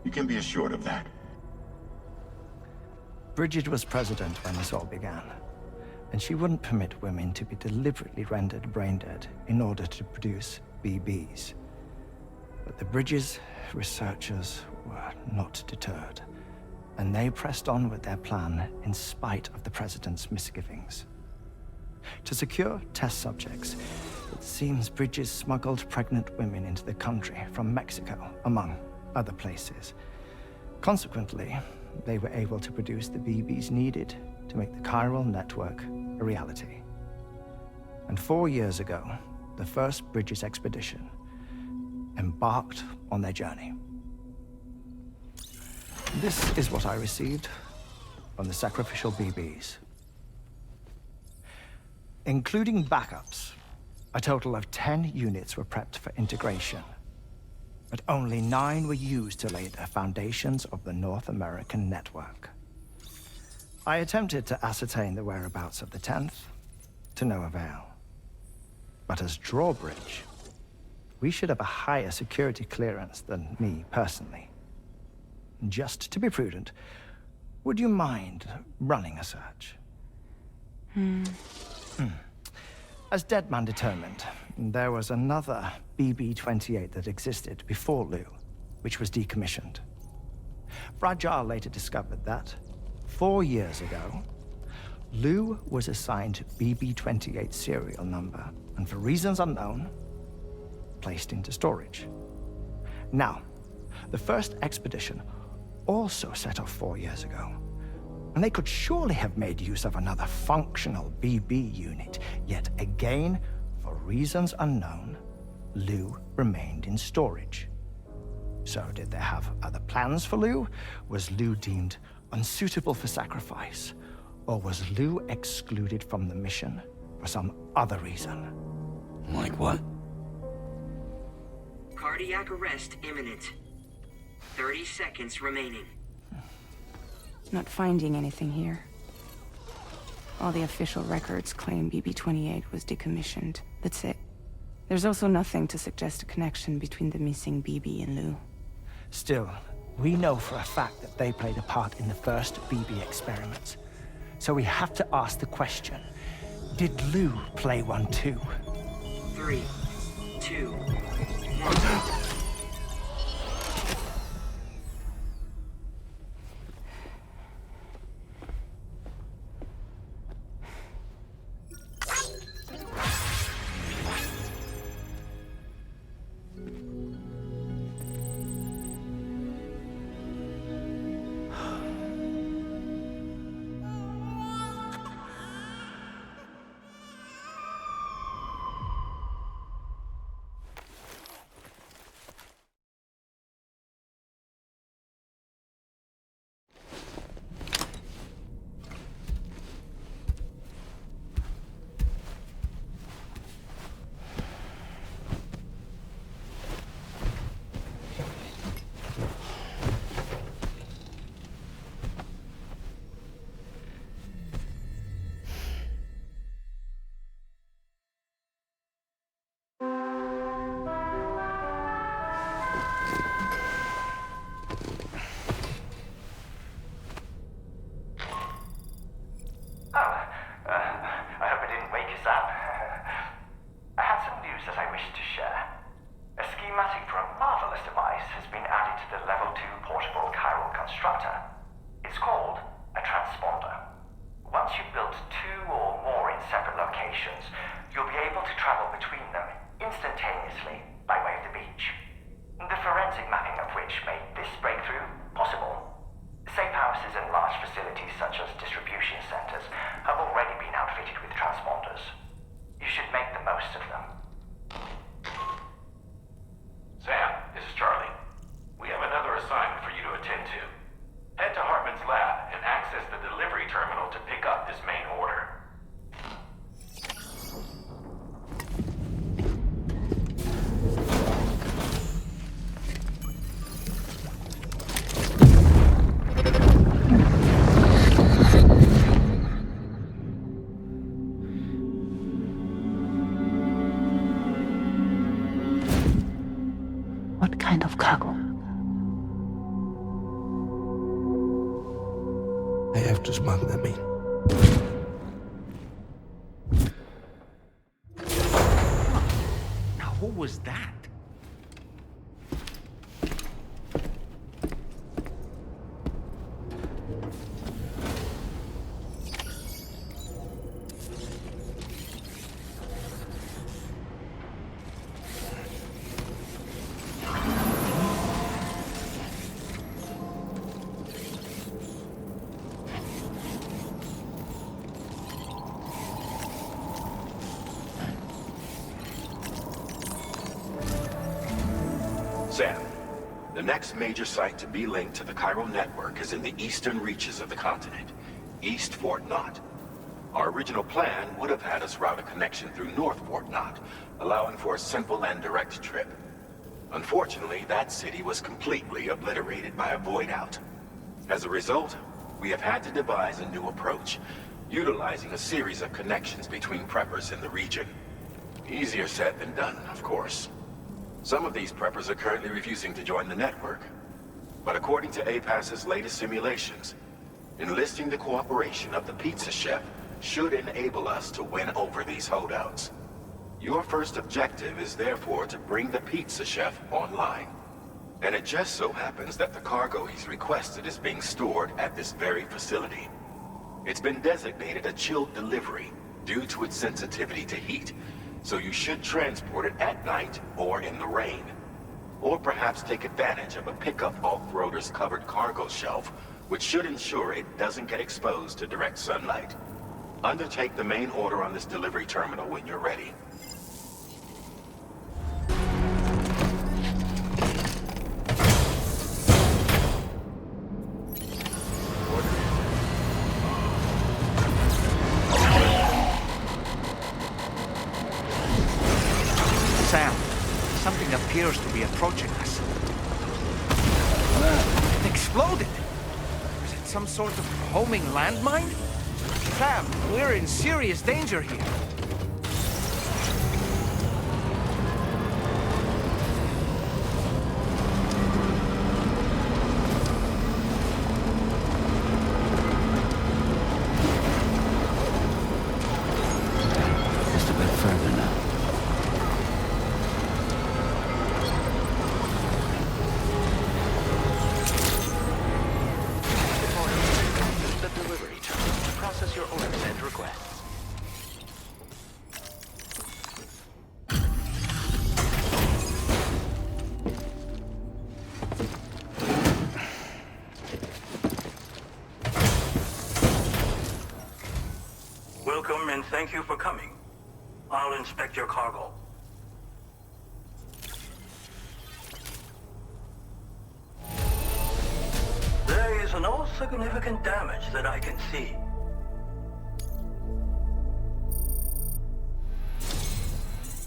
You can be assured of that. Bridget was president when this all began, and she wouldn't permit women to be deliberately rendered brain-dead in order to produce BBs. But the Bridges researchers were not deterred, and they pressed on with their plan in spite of the president's misgivings. To secure test subjects, it seems Bridges smuggled pregnant women into the country from Mexico, among other places. Consequently, they were able to produce the BBs needed to make the chiral network a reality. And 4 years ago, the first Bridges expedition embarked on their journey. This is what I received from the sacrificial BBs. Including backups, a total of 10 units were prepped for integration, but only 9 were used to lay the foundations of the North American network. I attempted to ascertain the whereabouts of the 10th, to no avail. But as Drawbridge, we should have a higher security clearance than me personally. Just to be prudent, would you mind running a search? As Deadman determined, there was another BB-28 that existed before Lou, which was decommissioned. Fragile later discovered that, 4 years ago, Lou was assigned BB-28 serial number, and for reasons unknown, placed into storage. Now, the first expedition also set off 4 years ago, and they could surely have made use of another functional BB unit, yet again, for reasons unknown, Lou remained in storage. So did they have other plans for Lou? Was Lou deemed unsuitable for sacrifice? Or was Lou excluded from the mission for some other reason? Like what? Cardiac arrest imminent. 30 seconds remaining. Not finding anything here. All the official records claim BB-28 was decommissioned. That's it. There's also nothing to suggest a connection between the missing BB and Lou. Still, we know for a fact that they played a part in the first BB experiments. So we have to ask the question, did Lou play one too? 3, 2, 1. What kind of cargo? I have to smuggle them in. Now, who was that? Sam, the next major site to be linked to the chiral network is in the eastern reaches of the continent, East Fort Knot. Our original plan would have had us route a connection through North Fort Knot, allowing for a simple and direct trip. Unfortunately, that city was completely obliterated by a void out. As a result, we have had to devise a new approach, utilizing a series of connections between preppers in the region. Easier said than done, of course. Some of these preppers are currently refusing to join the network. But according to APAS's latest simulations, enlisting the cooperation of the pizza chef should enable us to win over these holdouts. Your first objective is therefore to bring the pizza chef online. And it just so happens that the cargo he's requested is being stored at this very facility. It's been designated a chilled delivery due to its sensitivity to heat, so you should transport it at night or in the rain. Or perhaps take advantage of a pickup off-roader's covered cargo shelf, which should ensure it doesn't get exposed to direct sunlight. Undertake the main order on this delivery terminal when you're ready. Sam, something appears to be approaching us. It exploded! some sort of homing landmine? Sam, we're in serious danger here. Just a bit further now. The delivery terminal to process your orders and requests. Welcome and thank you for coming. I'll inspect your cargo. There is no significant damage that I can see.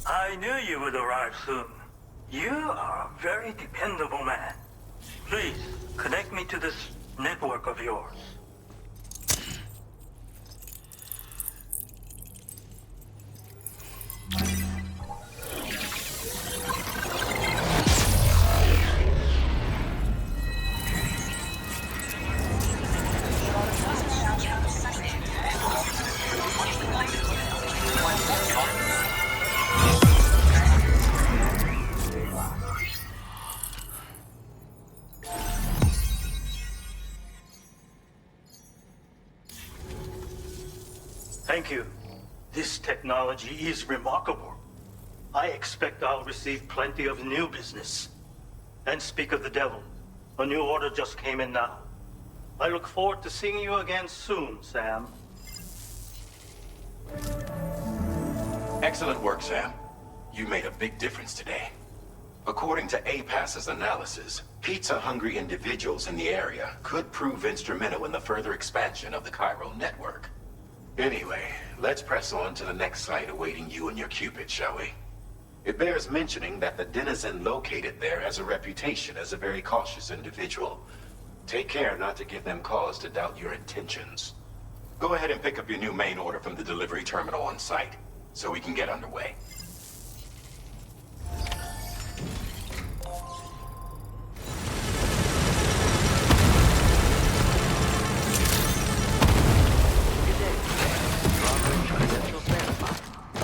I knew you would arrive soon. You are a very dependable man. Please, connect me to this network of yours. Thank you. This technology is remarkable. I expect I'll receive plenty of new business. And speak of the devil, a new order just came in now. I look forward to seeing you again soon, Sam. Excellent work, Sam. You made a big difference today. According to APAS's analysis, pizza-hungry individuals in the area could prove instrumental in the further expansion of the chiral network. Anyway, let's press on to the next site awaiting you and your Cupid, shall we? It bears mentioning that the denizen located there has a reputation as a very cautious individual. Take care not to give them cause to doubt your intentions. Go ahead and pick up your new main order from the delivery terminal on site, so we can get underway.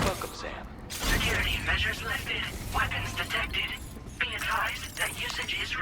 Welcome, Sam. Security measures lifted. Weapons detected. Be advised that usage is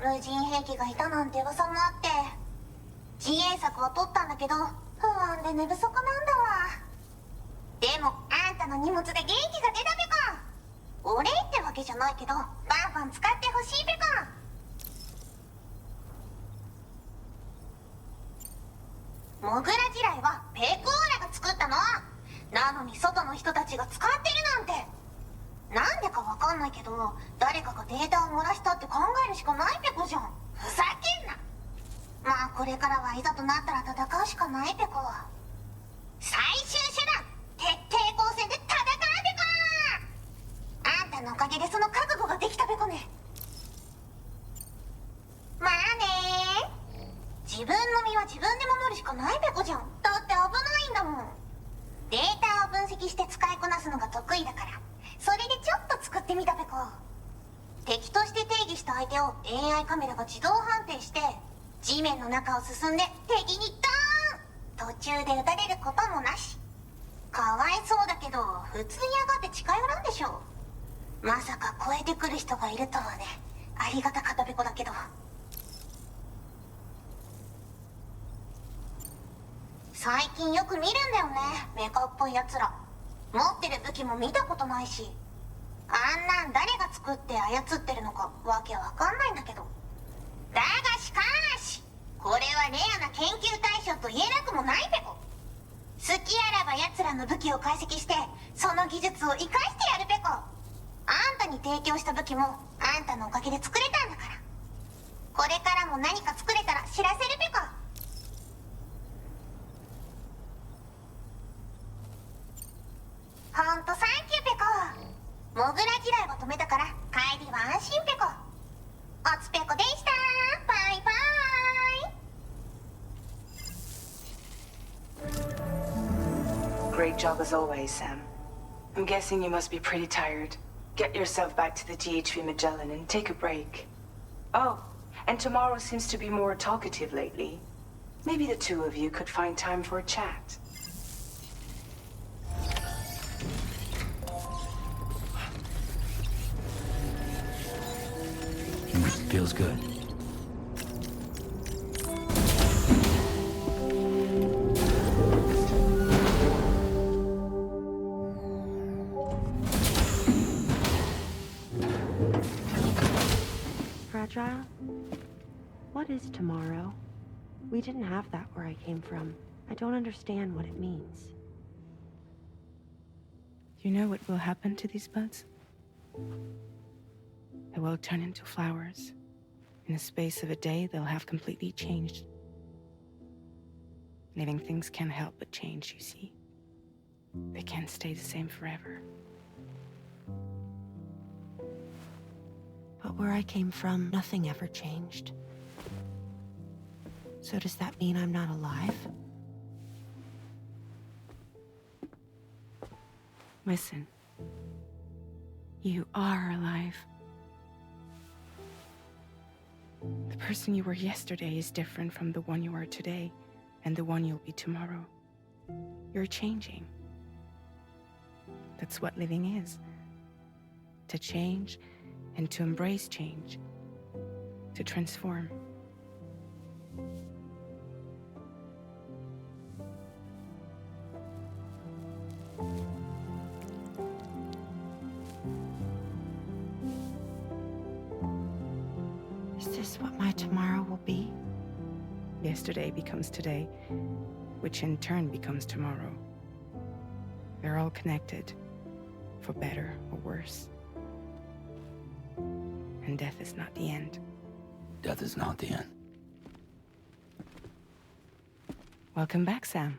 無人兵器がいたなんて噂もあって、自衛策は取ったんだけど、不安で寝不足なんだわ。でも、あんたの荷物で元気が出たべか。お礼ってわけじゃないけど、バンバン使ってほしいべか。モグラ地雷はペクオーラが作ったの。なのに外の人たちが使ってるなんて。なんでかわかんないけど、誰かがデータを漏らしたって考えるしかないペコじゃん。ふざけんな。まあこれからはいざとなったら戦うしかないペコ。最終手段、徹底抗戦で戦うペコ。あんたのおかげでその覚悟ができたペコね。まあねー。自分の身は自分で守るしかないペコじゃん。だって危ないんだもん。データを分析して使いこなすのが得意だから、それでちょっと作ってみたペコ。敵として定義した相手を AI カメラが自動判定して、地面の中を進んで敵にドーン。途中で撃たれることもなし。かわいそうだけど普通に上がって近寄らんでしょ。まさか超えてくる人がいるとはね。ありがたかったペコだけど。最近よく見るんだよね、メカっぽいやつら。持ってる武器も見たことないし、あんなん誰が作って操ってるのかわけわかんないんだけど。だがしかし、これはレアな研究対象と言えなくもないペコ。好きあらば奴らの武器を解析して、その技術を生かしてやるペコ。あんたに提供した武器もあんたのおかげで作れたんだから。これからも何か作れたら知らせるペコ。ほんとサンキューペコ。モグラ地雷を止めたから帰りは安心ペコ。おつペコでした。バイバイ。 Great job as always, Sam. I'm guessing you must be pretty tired. Get yourself back to the GHV Magellan and take a break. Oh, and tomorrow seems to be more talkative lately. Maybe the two of you could find time for a chat. Feels good. Fragile? What is tomorrow? We didn't have that where I came from. I don't understand what it means. You know what will happen to these buds? They will turn into flowers. In the space of a day, they'll have completely changed. Living things can't help but change, you see. They can't stay the same forever. But where I came from, nothing ever changed. So does that mean I'm not alive? Listen. You are alive. The person you were yesterday is different from the one you are today, and the one you'll be tomorrow. You're changing. That's what living is. To change, and to embrace change. To transform. Is this what my tomorrow will be? Yesterday becomes today, which in turn becomes tomorrow. They're all connected, for better or worse. And death is not the end. Death is not the end. Welcome back, Sam.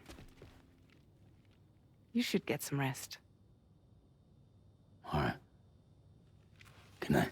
You should get some rest. All right. Good night.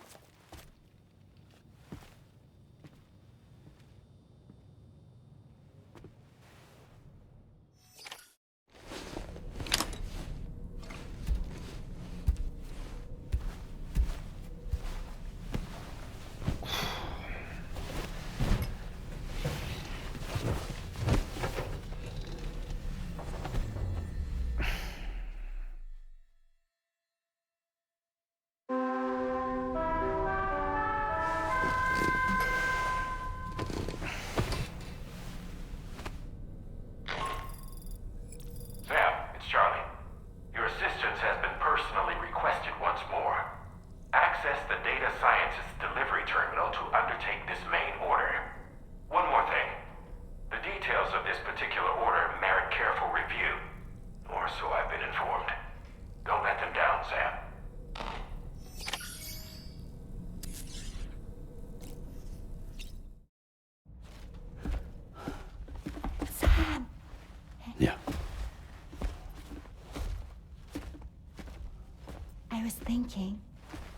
thinking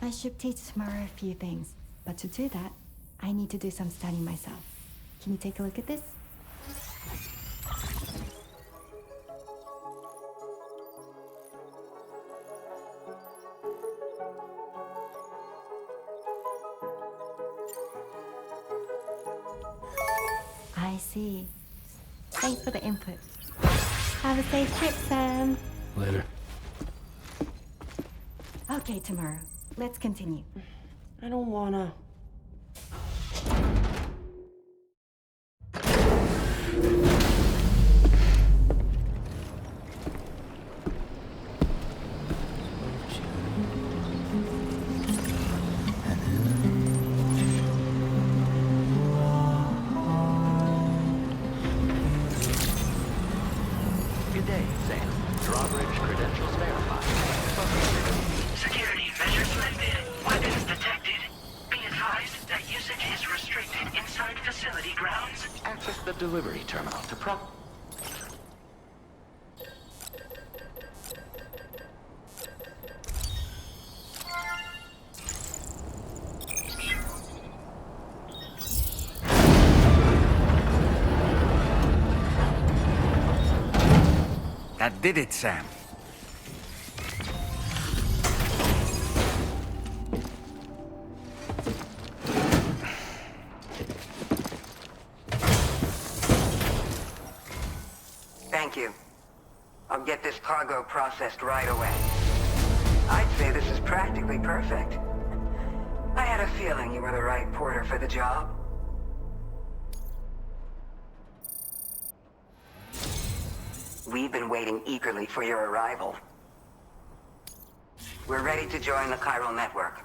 I should teach Samara a few things, but to do that, I need to do some studying myself. Can you take a look at this? I see. Thanks for the input. Have a safe trip, Sam. Later. Okay, tomorrow. Let's continue. I don't wanna. Good day, Sam. Drawbridge credentials verified. Security measures lifted. Weapons detected. Be advised that usage is restricted inside facility grounds. Access the delivery terminal to That did it, Sam. Thank you. I'll get this cargo processed right away. I'd say this is practically perfect. I had a feeling you were the right porter for the job. We've been waiting eagerly for your arrival. We're ready to join the chiral network.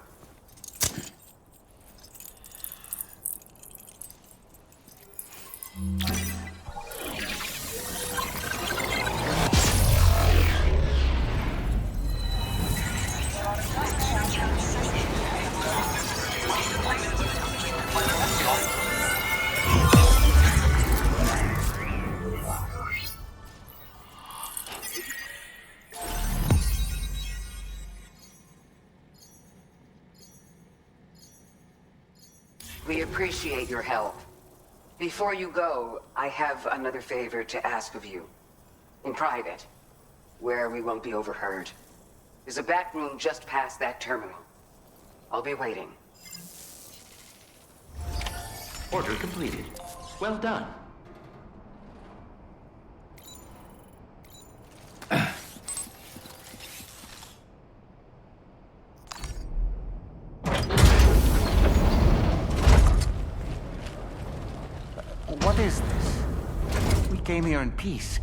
We appreciate your help. Before you go, I have another favor to ask of you. In private, where we won't be overheard. There's a back room just past that terminal. I'll be waiting. Order completed. Well done. What is this? We came here in peace.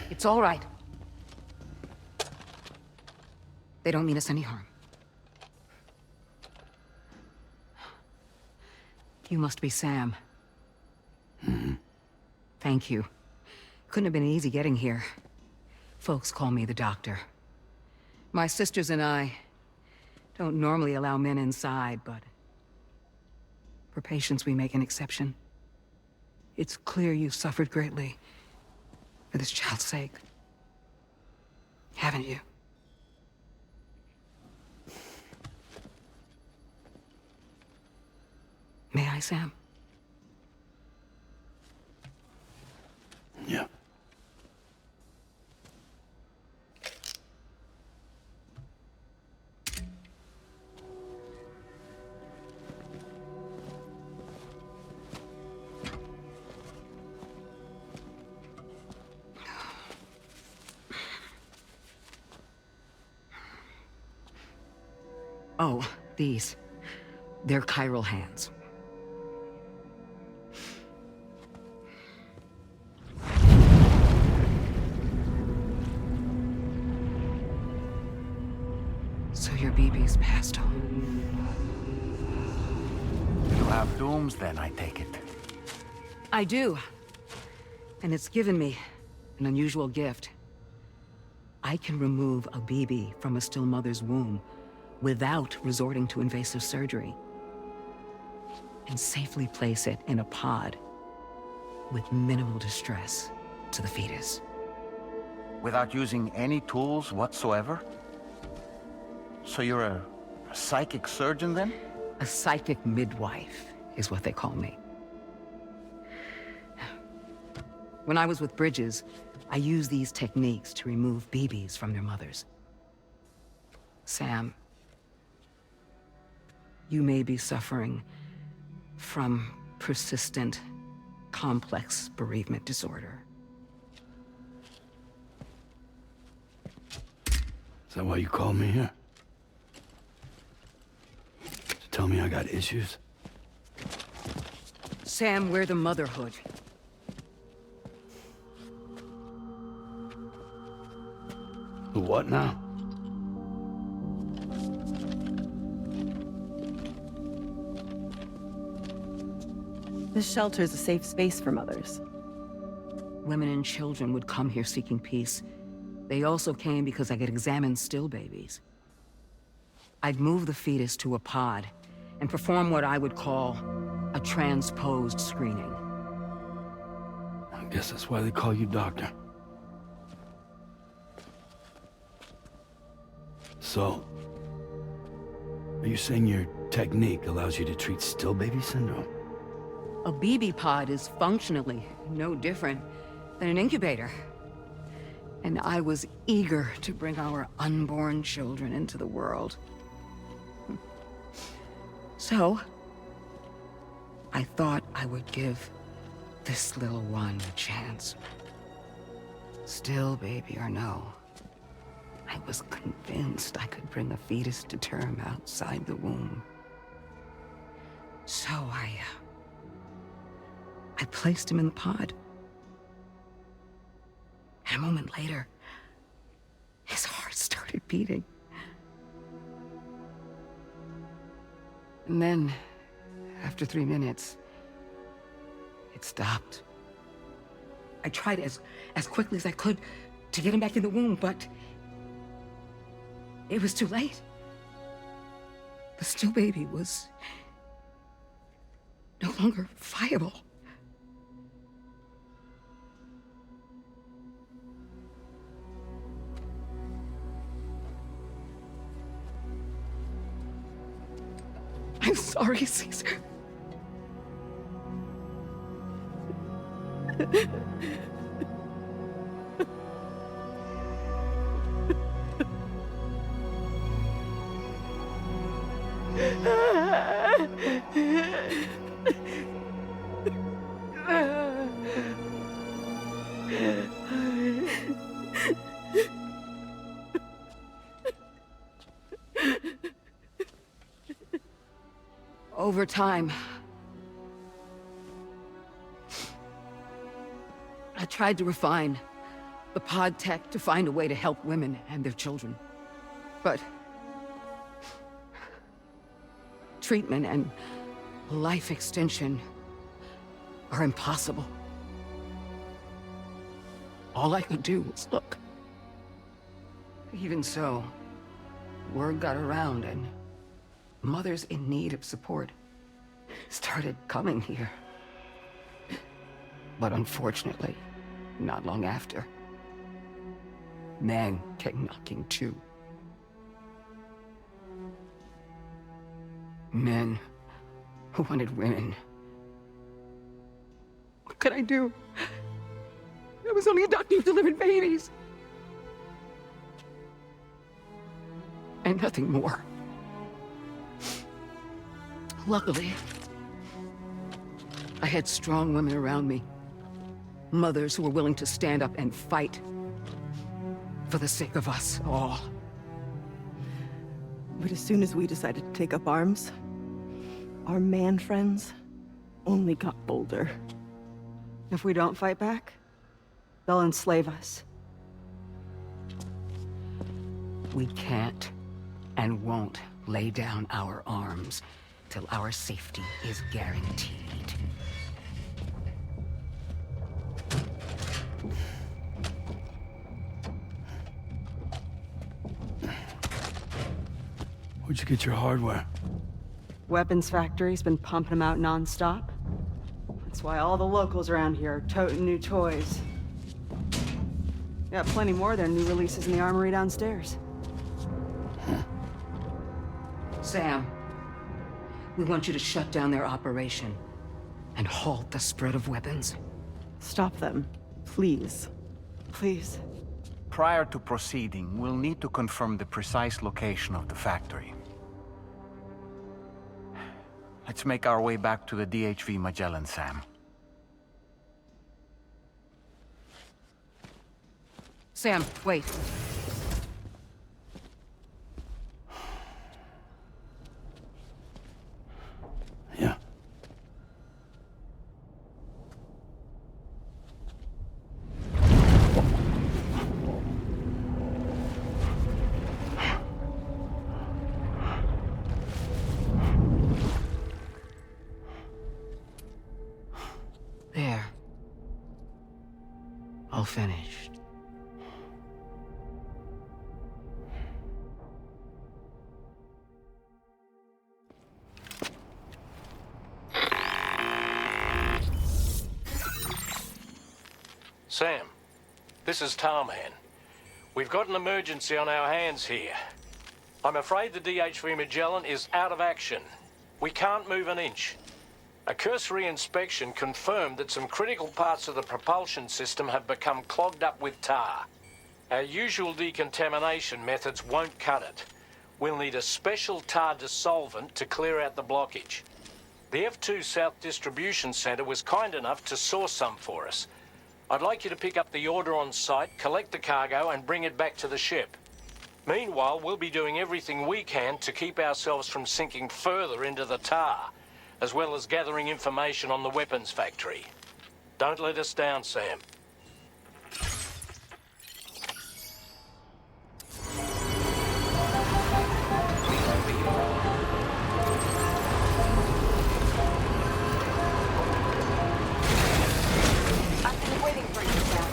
It's all right. They don't mean us any harm. You must be Sam. Thank you. Couldn't have been easy getting here. Folks call me the doctor. My sisters and I don't normally allow men inside, but for patients we make an exception. It's clear you've suffered greatly for this child's sake. Haven't you? May I, Sam? Yeah. Oh, these. They're chiral hands. So your BB's passed on. You have dooms then, I take it. I do. And it's given me an unusual gift. I can remove a baby from a still mother's womb without resorting to invasive surgery, and safely place it in a pod with minimal distress to the fetus. Without using any tools whatsoever? So you're a psychic surgeon then? A psychic midwife is what they call me. When I was with Bridges, I used these techniques to remove babies from their mothers. Sam, you may be suffering from persistent, complex bereavement disorder. Is that why you called me here? To tell me I got issues? Sam, we're the motherhood. The what now? This shelter is a safe space for mothers. Women and children would come here seeking peace. They also came because I could examine still babies. I'd move the fetus to a pod and perform what I would call a transposed screening. I guess that's why they call you doctor. So, are you saying your technique allows you to treat still baby syndrome? A BB pod is functionally no different than an incubator. And I was eager to bring our unborn children into the world. So, I thought I would give this little one a chance. Still baby or no, I was convinced I could bring a fetus to term outside the womb. So I placed him in the pod. And a moment later, his heart started beating. And then, after 3 minutes, it stopped. I tried as quickly as I could to get him back in the womb, but it was too late. The still baby was no longer viable. I'm sorry, Caesar. Over time, I tried to refine the pod tech to find a way to help women and their children. But treatment and life extension are impossible. All I could do was look. Even so, word got around and mothers in need of support started coming here. But unfortunately, not long after, men came knocking too. Men who wanted women. What could I do? I was only a doctor who delivered babies. And nothing more. Luckily, I had strong women around me. Mothers who were willing to stand up and fight for the sake of us all. But as soon as we decided to take up arms, our man friends only got bolder. If we don't fight back, they'll enslave us. We can't and won't lay down our arms till our safety is guaranteed. Where'd you get your hardware? Weapons factory's been pumping them out non-stop. That's why all the locals around here are toting new toys. Got plenty more of their new releases in the armory downstairs. Sam, we want you to shut down their operation and halt the spread of weapons. Stop them, please. Please. Prior to proceeding, we'll need to confirm the precise location of the factory. Let's make our way back to the DHV Magellan, Sam. Sam, wait. Yeah. There. All finished. Sam, this is Tarman. We've got an emergency on our hands here. I'm afraid the DHV Magellan is out of action. We can't move an inch. A cursory inspection confirmed that some critical parts of the propulsion system have become clogged up with tar. Our usual decontamination methods won't cut it. We'll need a special tar dissolvent to clear out the blockage. The F2 South Distribution Center was kind enough to source some for us. I'd like you to pick up the order on site, collect the cargo, and bring it back to the ship. Meanwhile, we'll be doing everything we can to keep ourselves from sinking further into the tar, as well as gathering information on the weapons factory. Don't let us down, Sam. I've been waiting for you, Sam.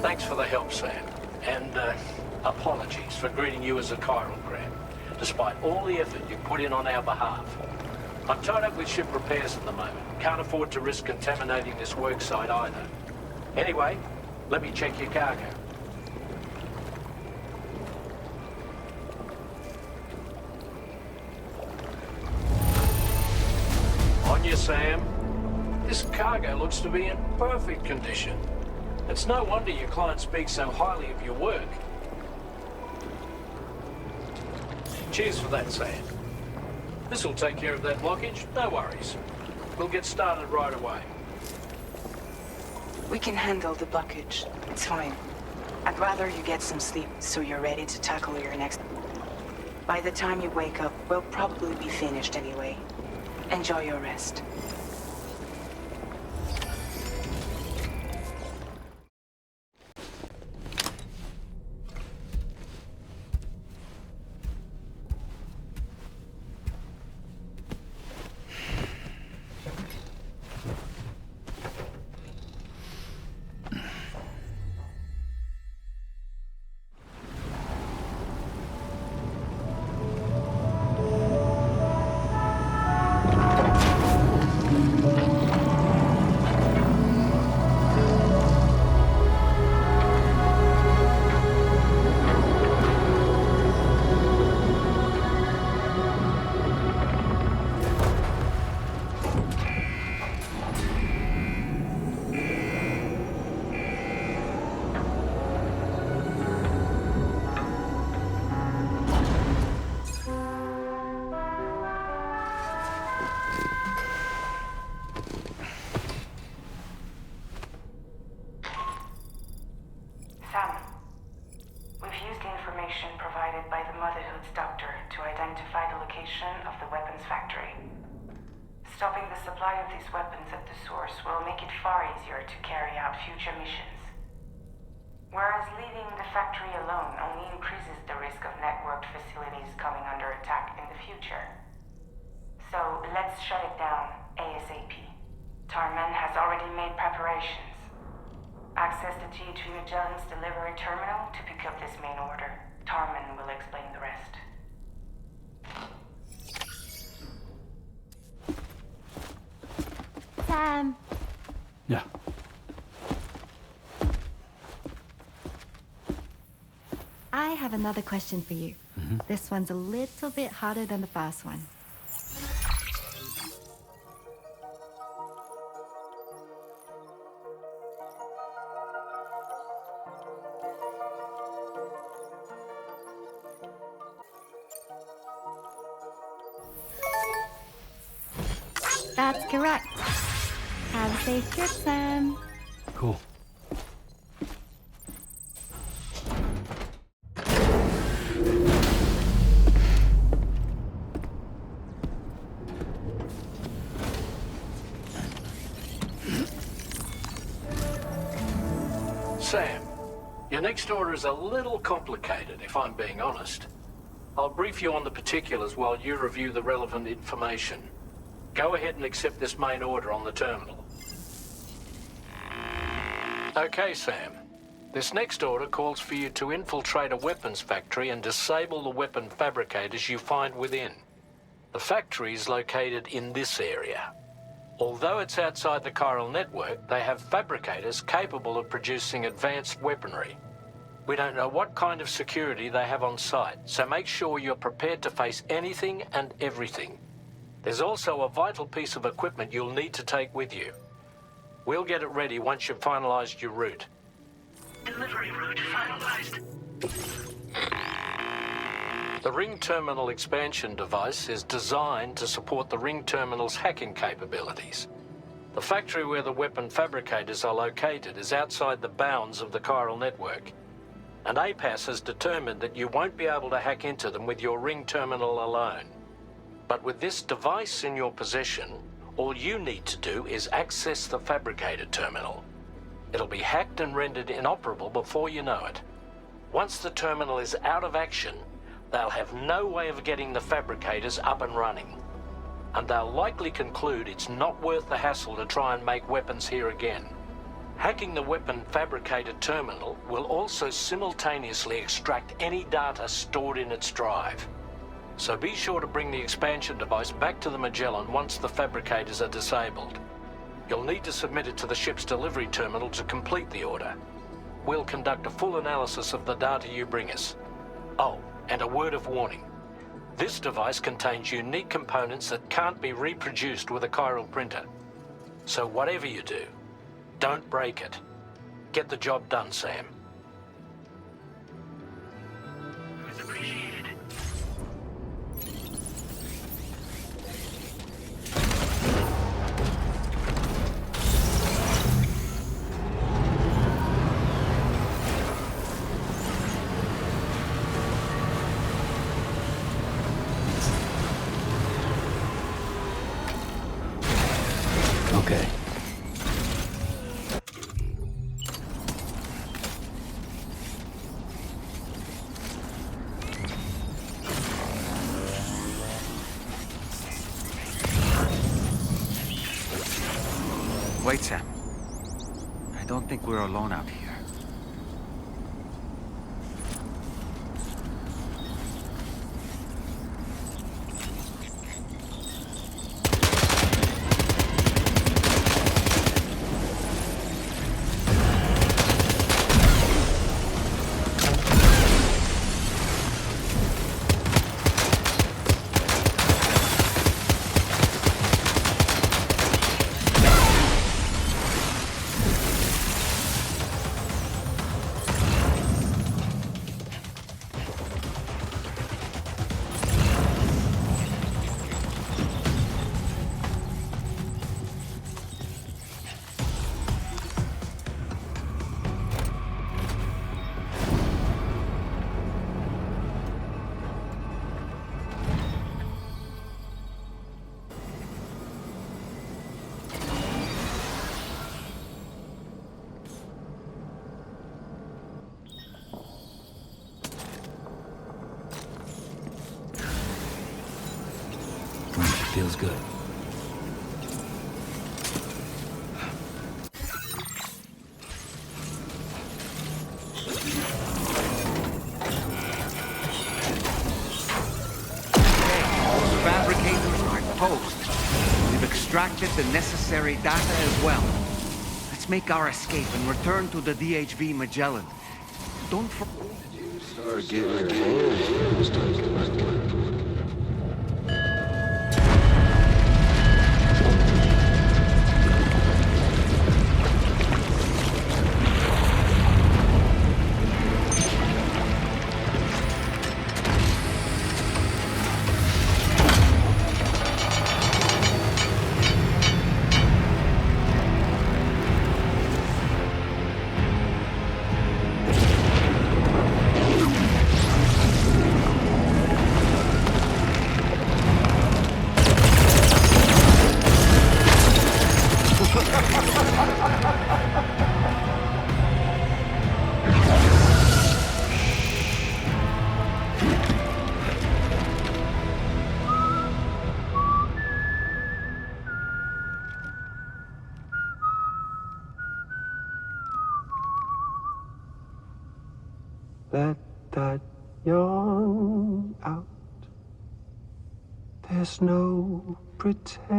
Thanks for the help, Sam. And apologies for greeting you as a chiral grab, despite all the effort you put in on our behalf. I'm tied up with ship repairs at the moment. Can't afford to risk contaminating this worksite either. Anyway, let me check your cargo. On you, Sam. This cargo looks to be in perfect condition. It's no wonder your client speaks so highly of your work. Cheers for that, Sam. This'll take care of that blockage, no worries. We'll get started right away. We can handle the blockage. It's fine. I'd rather you get some sleep so you're ready to tackle your next... By the time you wake up, we'll probably be finished anyway. Enjoy your rest. We've used the information provided by the Motherhood's doctor to identify the location of the weapons factory. Stopping the supply of these weapons at the source will make it far easier to carry out future missions. Whereas leaving the factory alone only increases the risk of networked facilities coming under attack in the future. So let's shut it down ASAP. Tarman has already made preparations. Access the GHV Magellan's delivery terminal to pick up this main order. Tarman will explain the rest. Sam. Yeah. I have another question for you. This one's a little bit harder than the first one. That's correct. Have a safe trip, Sam. Cool. Sam, your next order is a little complicated, if I'm being honest. I'll brief you on the particulars while you review the relevant information. Go ahead and accept this main order on the terminal. Okay, Sam. This next order calls for you to infiltrate a weapons factory and disable the weapon fabricators you find within. The factory is located in this area. Although it's outside the chiral network, they have fabricators capable of producing advanced weaponry. We don't know what kind of security they have on site, so make sure you're prepared to face anything and everything. There's also a vital piece of equipment you'll need to take with you. We'll get it ready once you've finalized your route. Delivery route finalized. The Ring Terminal expansion device is designed to support the Ring Terminal's hacking capabilities. The factory where the weapon fabricators are located is outside the bounds of the chiral network, and APAS has determined that you won't be able to hack into them with your Ring Terminal alone. But with this device in your possession, all you need to do is access the fabricator terminal. It'll be hacked and rendered inoperable before you know it. Once the terminal is out of action, they'll have no way of getting the fabricators up and running. And they'll likely conclude it's not worth the hassle to try and make weapons here again. Hacking the weapon fabricator terminal will also simultaneously extract any data stored in its drive. So be sure to bring the expansion device back to the Magellan once the fabricators are disabled. You'll need to submit it to the ship's delivery terminal to complete the order. We'll conduct a full analysis of the data you bring us. Oh, and a word of warning. This device contains unique components that can't be reproduced with a chiral printer. So whatever you do, don't break it. Get the job done, Sam. Okay. Wait, Sam. I don't think we're alone out here. Feels good. Fabricators are toast. We've extracted the necessary data as well. Let's make our escape and return to the DHV Magellan. Don't start getting your hands dirty. Let that yawn out. There's no pretending.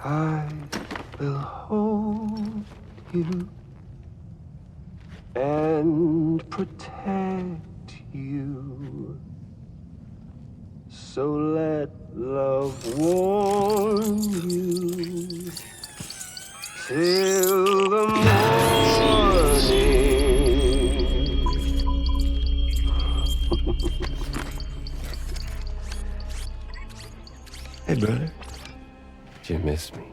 I will hold you and protect you. So let love warm you till the morning. Hey, brother. Did you miss me?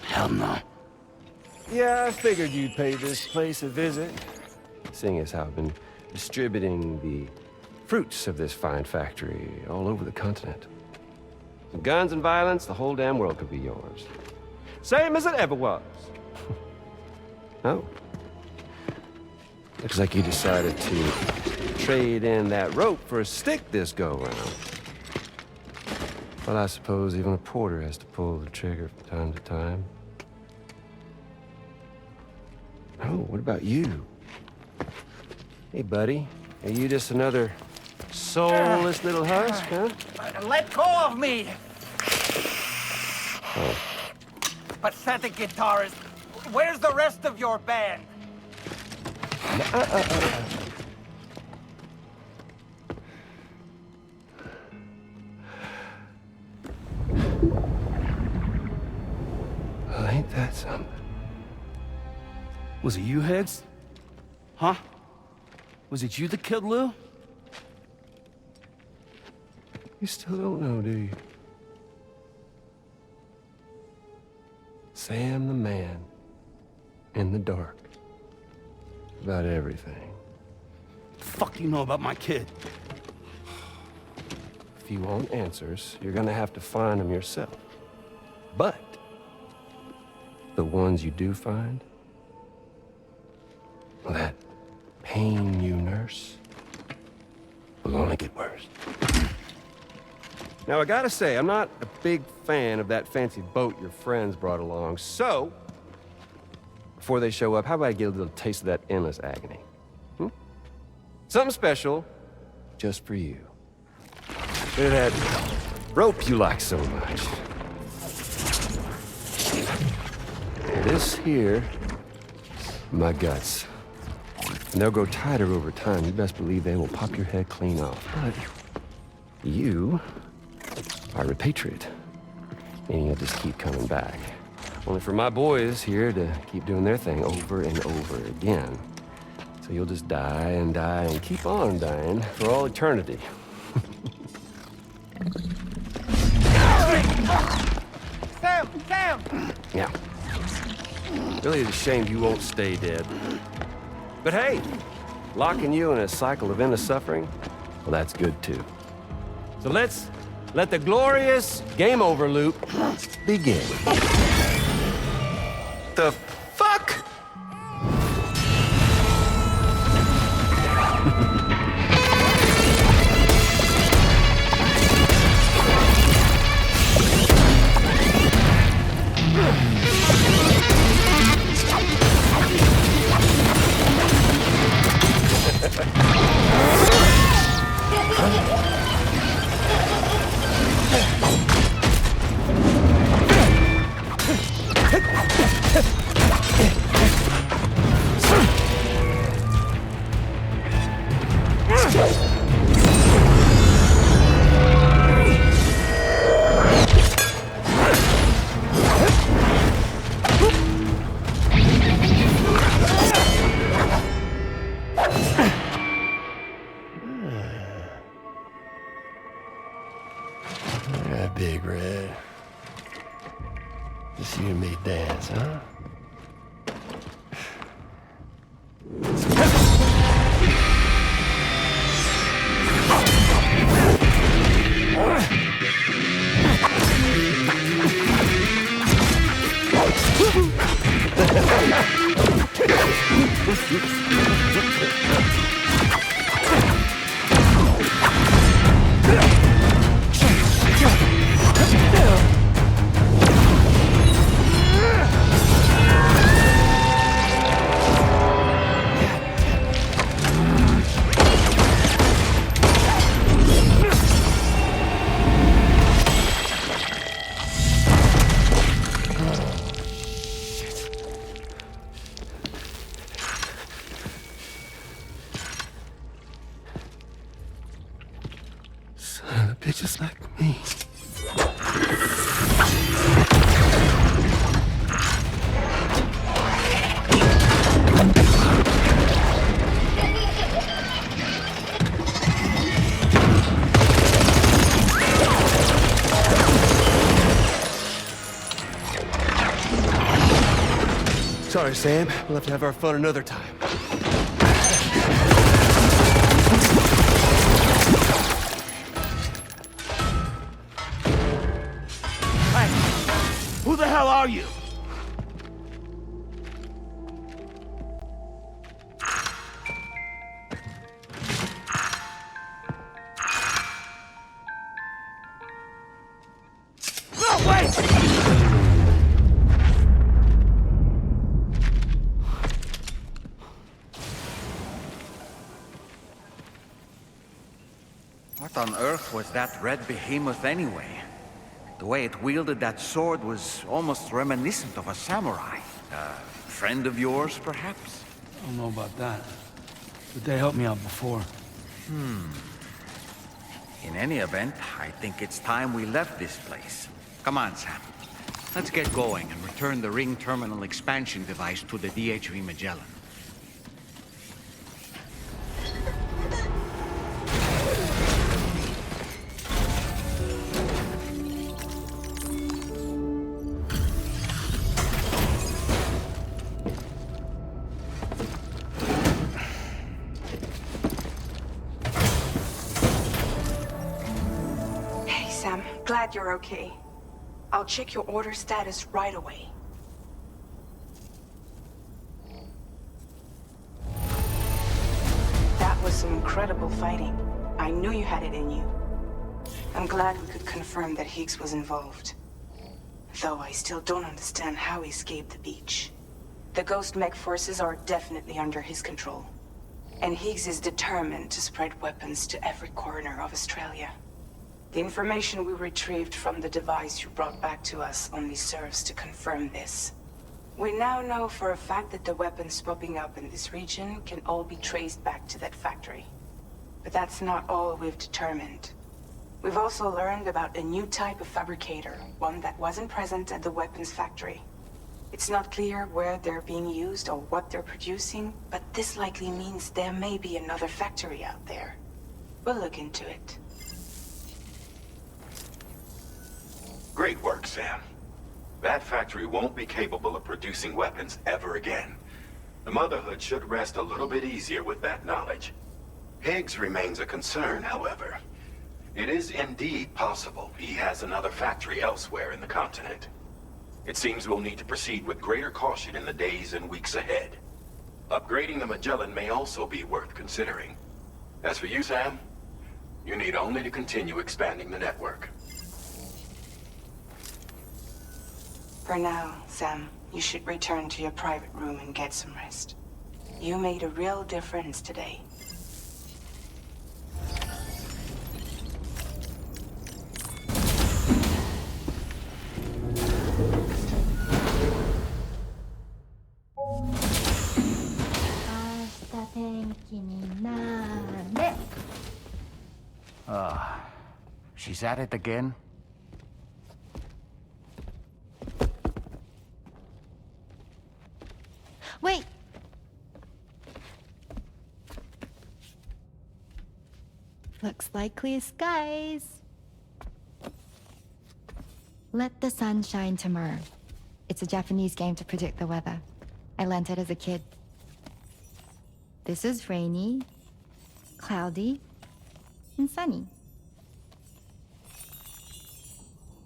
Hell no. Yeah, I figured you'd pay this place a visit, seeing as how I've been distributing the fruits of this fine factory all over the continent. With guns and violence, the whole damn world could be yours. Same as it ever was. Oh. Looks like you decided to trade in that rope for a stick this go-around. Well, I suppose even a porter has to pull the trigger from time to time. Oh, what about you? Hey, buddy. Are you just another soulless little husk, huh? Let go of me! Oh. Pathetic guitarist. Where's the rest of your band? Well, ain't that something? Was it you, Higgs? Huh? Was it you that killed Lou? You still don't know, do you? Sam the man. In the dark. About everything. The fuck do you know about my kid? If you want answers, you're gonna have to find them yourself. But the ones you do find, well, that pain you nurse will only get worse. Now, I gotta say, I'm not a big fan of that fancy boat your friends brought along, so before they show up, how about I get a little taste of that endless agony? Something special just for you. Bit of that rope you like so much. This here, my guts. And they'll grow tighter over time. You best believe they will pop your head clean off. But you are a repatriate, meaning you'll just keep coming back. Only for my boys here to keep doing their thing over and over again. So you'll just die and die and keep on dying for all eternity. Sam! Yeah. Really is a shame you won't stay dead. But hey, locking you in a cycle of endless suffering, well, that's good too. So let's let the glorious game over loop begin. The fuck? Son of a bitch just like me. Sorry, Sam. We'll have to have our fun another time. Who the hell are you? No, wait! What on earth was that red behemoth anyway? The way it wielded that sword was almost reminiscent of a samurai. A friend of yours, perhaps? I don't know about that, but they helped me out before. In any event, I think it's time we left this place. Come on, Sam. Let's get going and return the ring terminal expansion device to the DHV Magellan. Glad you're okay. I'll check your order status right away. That was some incredible fighting. I knew you had it in you. I'm glad we could confirm that Higgs was involved. Though I still don't understand how he escaped the beach. The Ghost Mech forces are definitely under his control. And Higgs is determined to spread weapons to every corner of Australia. The information we retrieved from the device you brought back to us only serves to confirm this. We now know for a fact that the weapons popping up in this region can all be traced back to that factory. But that's not all we've determined. We've also learned about a new type of fabricator, one that wasn't present at the weapons factory. It's not clear where they're being used or what they're producing, but this likely means there may be another factory out there. We'll look into it. Great work, Sam. That factory won't be capable of producing weapons ever again. The Motherhood should rest a little bit easier with that knowledge. Higgs remains a concern, however. It is indeed possible he has another factory elsewhere in the continent. It seems we'll need to proceed with greater caution in the days and weeks ahead. Upgrading the Magellan may also be worth considering. As for you, Sam, you need only to continue expanding the network. For now, Sam, you should return to your private room and get some rest. You made a real difference today. She's at it again? Wait! Looks like clear skies. Let the sun shine tomorrow. It's a Japanese game to predict the weather. I learned it as a kid. This is rainy, cloudy, and sunny.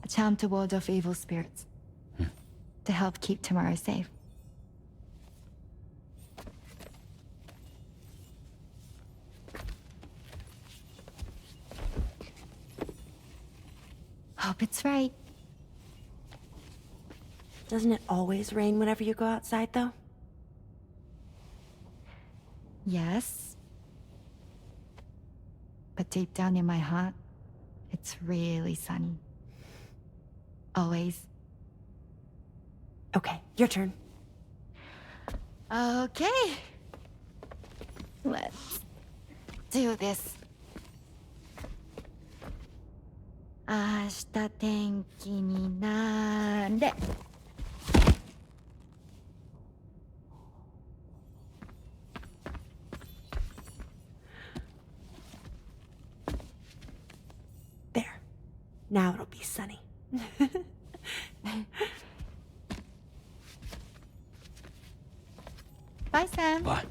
A charm to ward off evil spirits. To help keep tomorrow safe. Hope it's right. Doesn't it always rain whenever you go outside, though? Yes. But deep down in my heart, it's really sunny. Always. Okay, your turn. Okay. Let's do this. 明日天気になれ。There. Now it'll be sunny. Bye, Sam. Bye.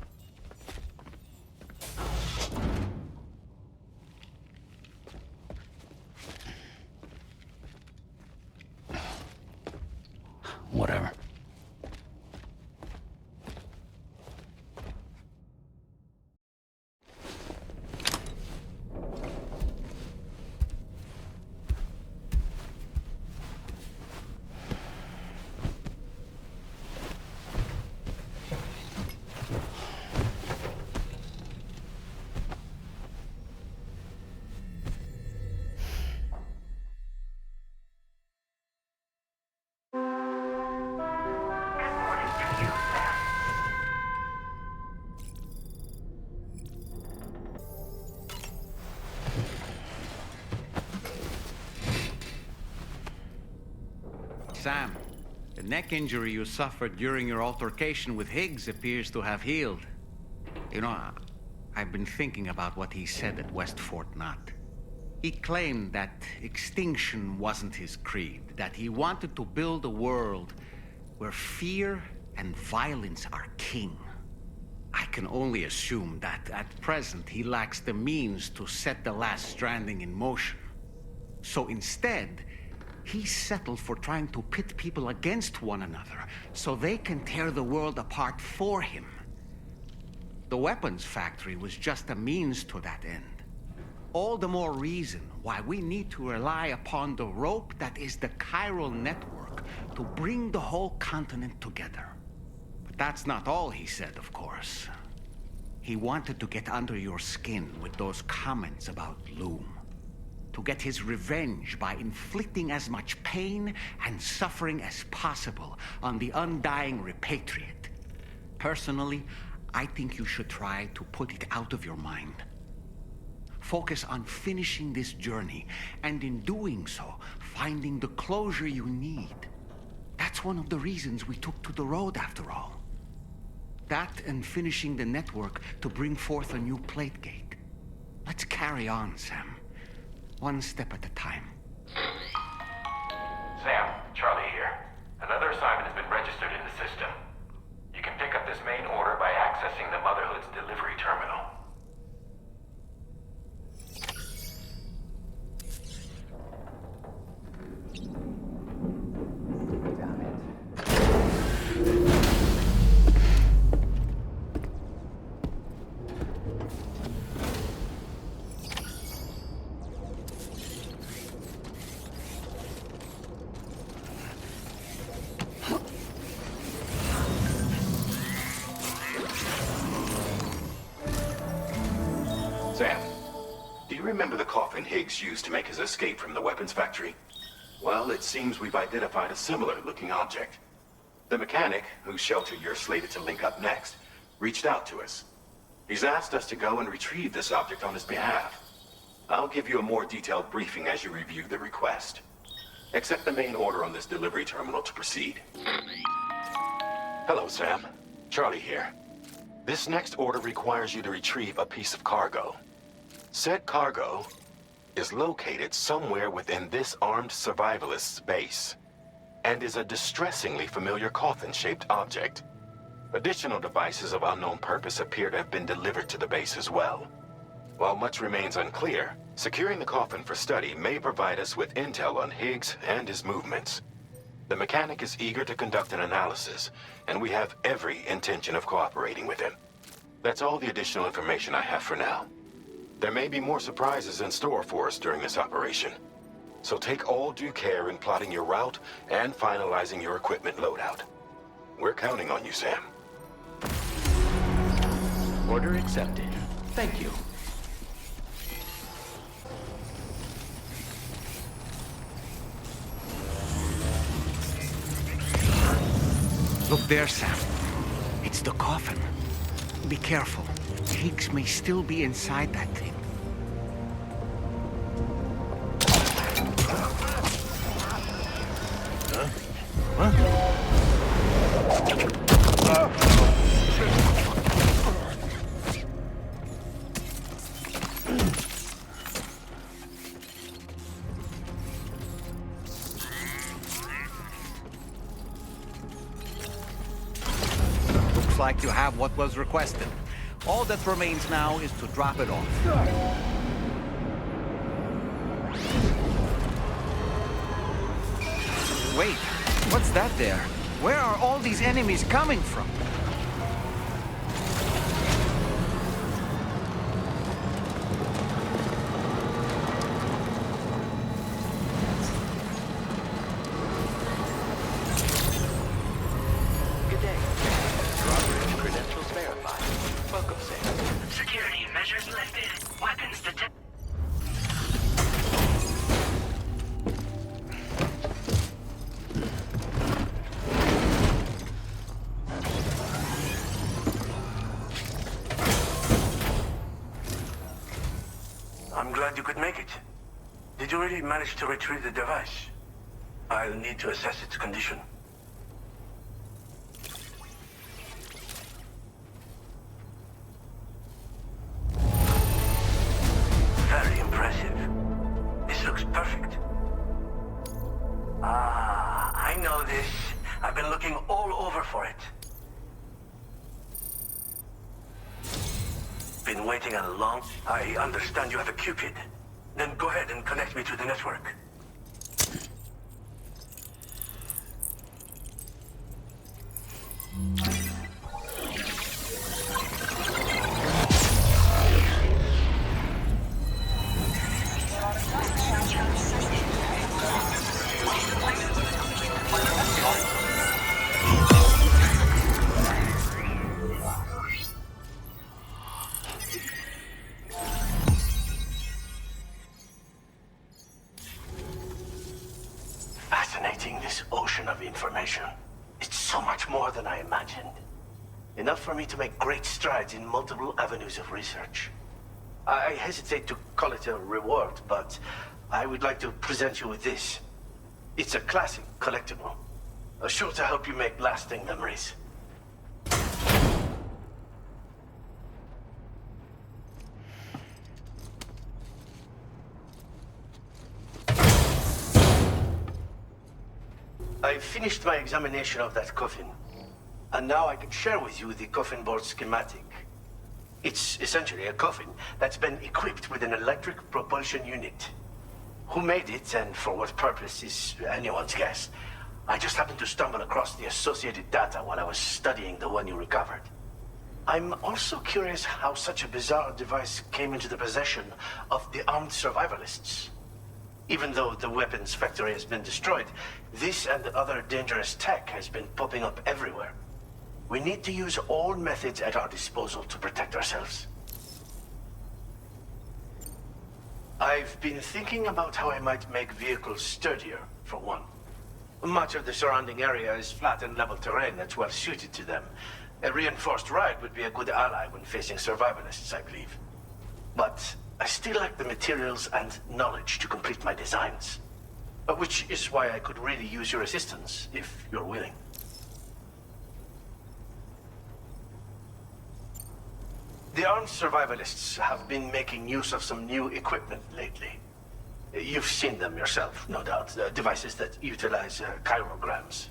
Whatever. Sam, the neck injury you suffered during your altercation with Higgs appears to have healed. You know, I've been thinking about what he said at West Fort Knot. He claimed that extinction wasn't his creed, that he wanted to build a world where fear and violence are king. I can only assume that at present he lacks the means to set the last Stranding in motion. So instead, he settled for trying to pit people against one another so they can tear the world apart for him. The weapons factory was just a means to that end. All the more reason why we need to rely upon the rope that is the chiral network to bring the whole continent together. But that's not all he said, of course. He wanted to get under your skin with those comments about Loom. To get his revenge by inflicting as much pain and suffering as possible on the undying repatriate. Personally, I think you should try to put it out of your mind. Focus on finishing this journey, and in doing so, finding the closure you need. That's one of the reasons we took to the road, after all. That and finishing the network to bring forth a new plate gate. Let's carry on, Sam. One step at a time. Sam, Charlie here. Another assignment has been registered in the system. You can pick up this main order by accessing the Motherhood's delivery terminal. Sam, do you remember the coffin Higgs used to make his escape from the weapons factory? Well, it seems we've identified a similar-looking object. The mechanic, whose shelter you're slated to link up next, reached out to us. He's asked us to go and retrieve this object on his behalf. I'll give you a more detailed briefing as you review the request. Accept the main order on this delivery terminal to proceed. Hello, Sam. Charlie here. This next order requires you to retrieve a piece of cargo. Said cargo is located somewhere within this armed survivalist's base, and is a distressingly familiar coffin-shaped object. Additional devices of unknown purpose appear to have been delivered to the base as well. While much remains unclear, securing the coffin for study may provide us with intel on Higgs and his movements. The mechanic is eager to conduct an analysis, and we have every intention of cooperating with him. That's all the additional information I have for now. There may be more surprises in store for us during this operation. So take all due care in plotting your route and finalizing your equipment loadout. We're counting on you, Sam. Order accepted. Thank you. Look there, Sam. It's the coffin. Be careful. Higgs may still be inside that thing. Looks like you have what was requested. All that remains now is to drop it off. Wait, what's that there? Where are all these enemies coming from? Good day. Drawbridge credentials verified. Welcome, Sam. Security measures lifted. Weapons detected. I'm glad you could make it. Did you really manage to retrieve the device? I'll need to assess its condition. Very impressive. This looks perfect. Ah, I know this. I've been looking all over for it. Been waiting a long... I understand you have a Cupid. Then go ahead and connect me to the network. Fascinating, this ocean of information. It's so much more than I imagined. Enough for me to make great strides in multiple avenues of research. I hesitate to call it a reward, but I would like to present you with this. It's a classic collectible, sure to help you make lasting memories. I've finished my examination of that coffin, and now I can share with you the coffin board schematic. It's essentially a coffin that's been equipped with an electric propulsion unit. Who made it and for what purpose is anyone's guess. I just happened to stumble across the associated data while I was studying the one you recovered. I'm also curious how such a bizarre device came into the possession of the armed survivalists. Even though the weapons factory has been destroyed, this and other dangerous tech has been popping up everywhere. We need to use all methods at our disposal to protect ourselves. I've been thinking about how I might make vehicles sturdier, for one. Much of the surrounding area is flat and level terrain that's well suited to them. A reinforced ride would be a good ally when facing survivalists, I believe. But I still lack the materials and knowledge to complete my designs. Which is why I could really use your assistance, if you're willing. The armed survivalists have been making use of some new equipment lately. You've seen them yourself, no doubt. Devices that utilize chirograms.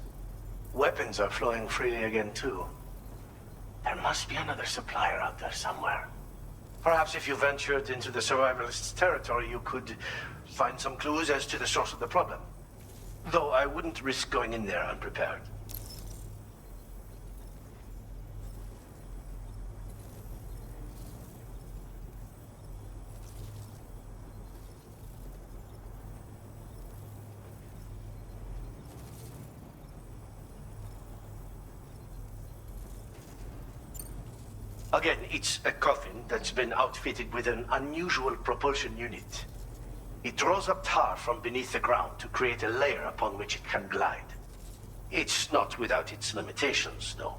Weapons are flowing freely again, too. There must be another supplier out there somewhere. Perhaps if you ventured into the survivalists' territory, you could find some clues as to the source of the problem. Though I wouldn't risk going in there unprepared. Again, it's a coffin that's been outfitted with an unusual propulsion unit. It draws up tar from beneath the ground to create a layer upon which it can glide. It's not without its limitations, though.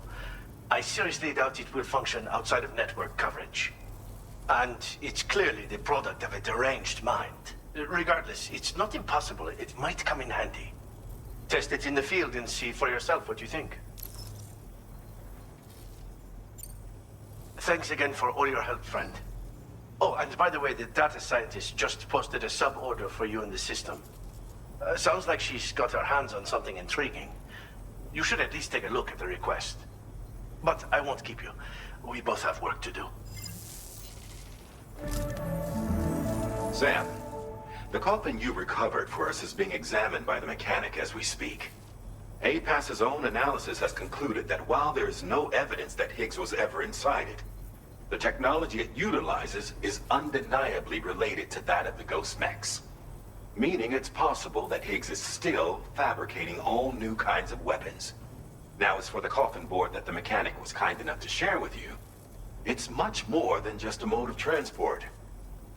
I seriously doubt it will function outside of network coverage. And it's clearly the product of a deranged mind. Regardless, it's not impossible. It might come in handy. Test it in the field and see for yourself what you think. Thanks again for all your help, friend. Oh, and by the way, the data scientist just posted a sub-order for you in the system. Sounds like she's got her hands on something intriguing. You should at least take a look at the request. But I won't keep you. We both have work to do. Sam, the coffin you recovered for us is being examined by the mechanic as we speak. APAS's own analysis has concluded that while there is no evidence that Higgs was ever inside it, the technology it utilizes is undeniably related to that of the Ghost Mechs. Meaning it's possible that Higgs is still fabricating all new kinds of weapons. Now, as for the coffin board that the mechanic was kind enough to share with you, it's much more than just a mode of transport.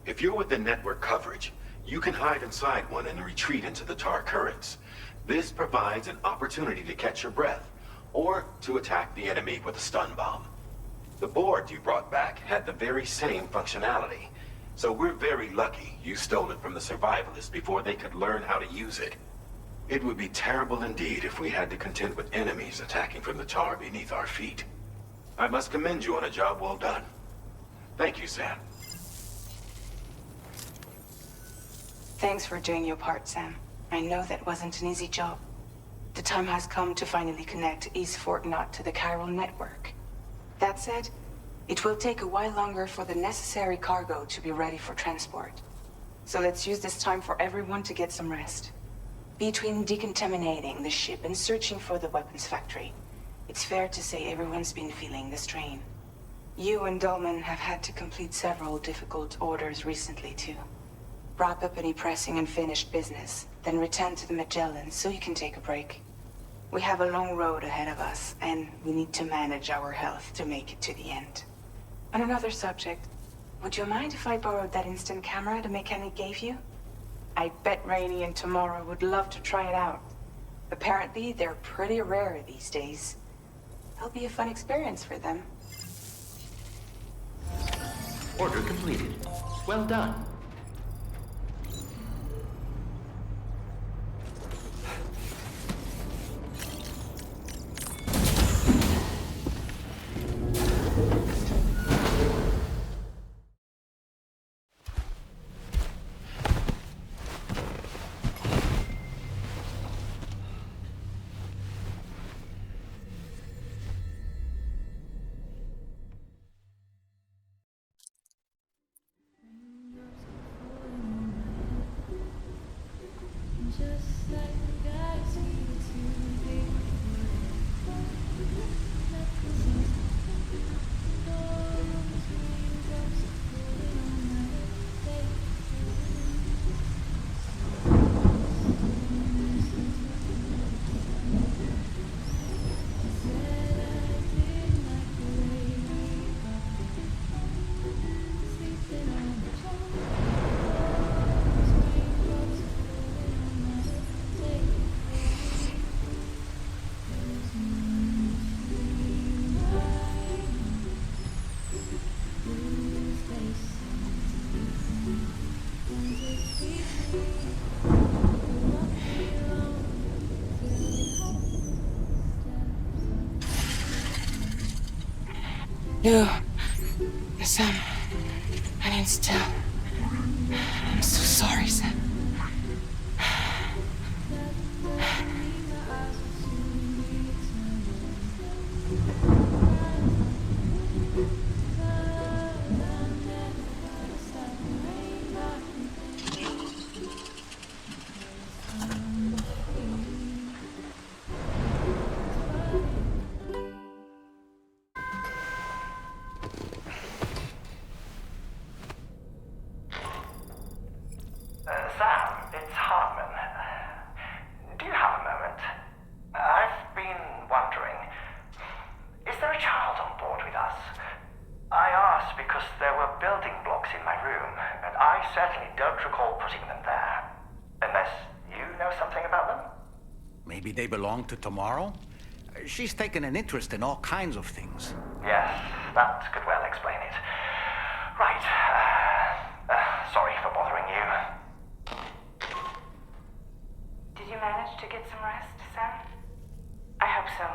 If you're within network coverage, you can hide inside one and retreat into the tar currents. This provides an opportunity to catch your breath, or to attack the enemy with a stun bomb. The board you brought back had the very same functionality, so we're very lucky you stole it from the survivalists before they could learn how to use it. It would be terrible indeed if we had to contend with enemies attacking from the tar beneath our feet. I must commend you on a job well done. Thank you, Sam. Thanks for doing your part, Sam. I know that wasn't an easy job. The time has come to finally connect East Fort Knot to the chiral network. That said, it will take a while longer for the necessary cargo to be ready for transport. So let's use this time for everyone to get some rest. Between decontaminating the ship and searching for the weapons factory, it's fair to say everyone's been feeling the strain. You and Dolman have had to complete several difficult orders recently, too. Wrap up any pressing and finished business, then return to the Magellan so you can take a break. We have a long road ahead of us, and we need to manage our health to make it to the end. On another subject, would you mind if I borrowed that instant camera the mechanic gave you? I bet Rainey and Tomorrow would love to try it out. Apparently, they're pretty rare these days. It'll be a fun experience for them. Order completed. Well done. No, Sam, I need to. I'm so sorry, Sam. building blocks in my room, and I certainly don't recall putting them there. Unless you know something about them? Maybe they belong to Tomorrow? She's taken an interest in all kinds of things. Yes, that could well explain it. Right. Sorry for bothering you. Did you manage to get some rest, Sam? I hope so.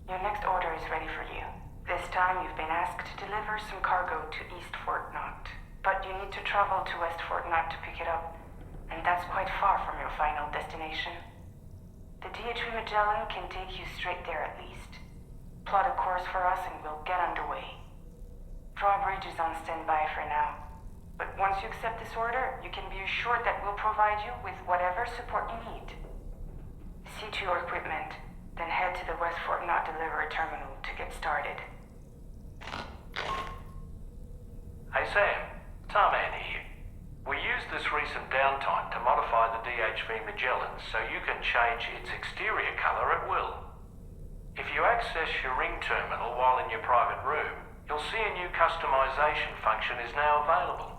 Your next order is ready for you. This time you've been asked to deliver some cargo to East Fort Knot. But you need to travel to West Fort Knot to pick it up. And that's quite far from your final destination. The DHV Magellan can take you straight there at least. Plot a course for us and we'll get underway. Drawbridge is on standby for now. But once you accept this order, you can be assured that we'll provide you with whatever support you need. See to your equipment, then head to the West Fort Knot delivery terminal to get started. Hey Sam, Tarman here. We used this recent downtime to modify the DHV Magellan so you can change its exterior color at will. If you access your ring terminal while in your private room, you'll see a new customization function is now available.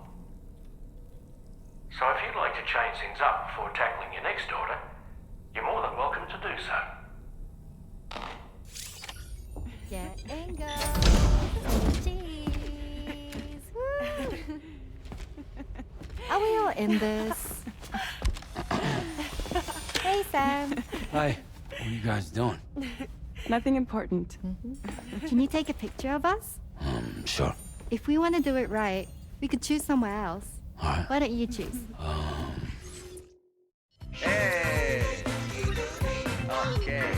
So if you'd like to change things up before tackling your next order, you're more than welcome to do so. Get and go. Cheese. Woo. Are we all in this? Hey, Sam. Hi. What are you guys doing? Nothing important. Can you take a picture of us? Sure. If we want to do it right, we could choose somewhere else. All right. Why don't you choose? Hey! Okay.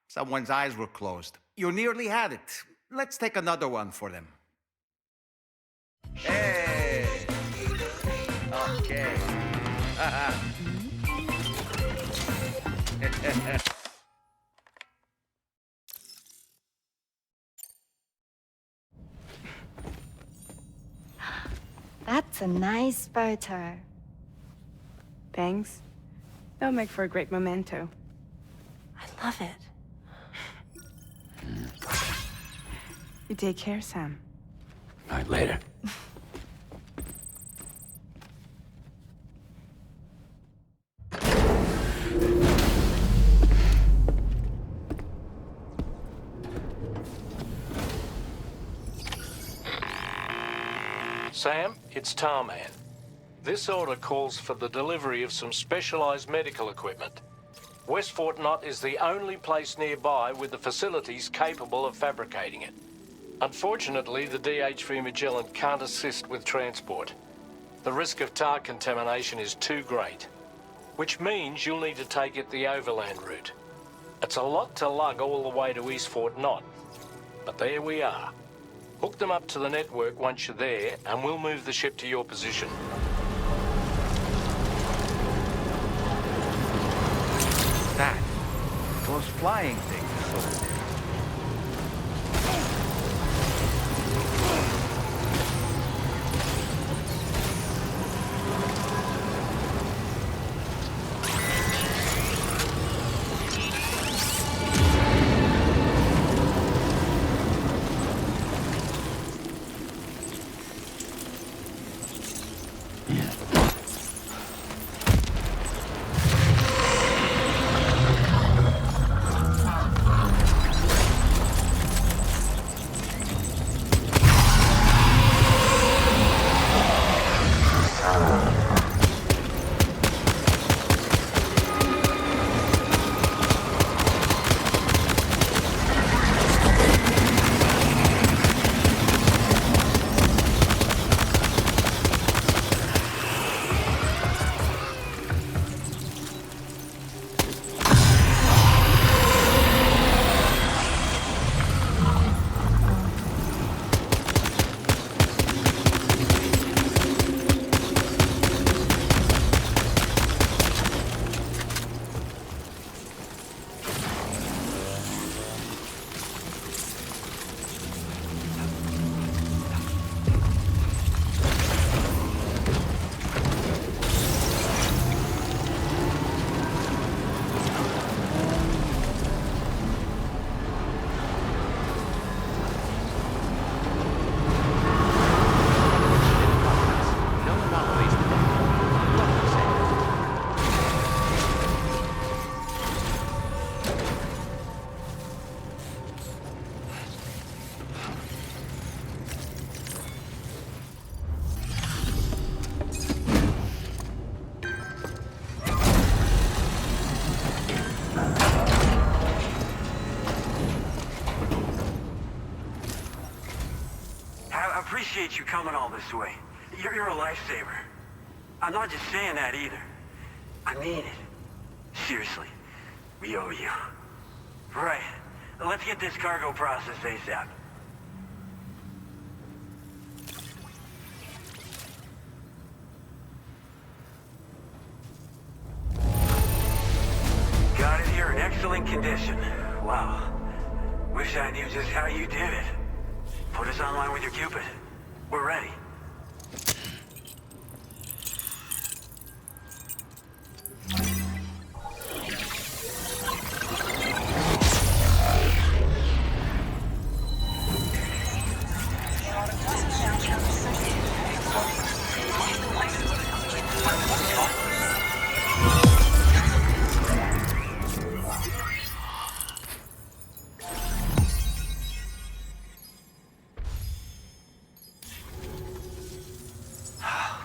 Someone's eyes were closed. You nearly had it. Let's take another one for them. Hey! Okay. That's a nice photo. Thanks. They'll make for a great memento. I love it. You take care, Sam. All right, later. Sam, it's Tarman. This order calls for the delivery of some specialized medical equipment. West Fort Knot is the only place nearby with the facilities capable of fabricating it. Unfortunately, the DHV Magellan can't assist with transport. The risk of tar contamination is too great, which means you'll need to take it the overland route. It's a lot to lug all the way to East Fort Knot, but there we are. Hook them up to the network once you're there, and we'll move the ship to your position. Those flying things over there. appreciate you coming all this way. You're a lifesaver. I'm not just saying that either. I mean it. Seriously, we owe you. Right. Let's get this cargo processed ASAP. Got it here in excellent condition. Wow. Wish I knew just how you did it. Put us online with your Cupid. We're ready.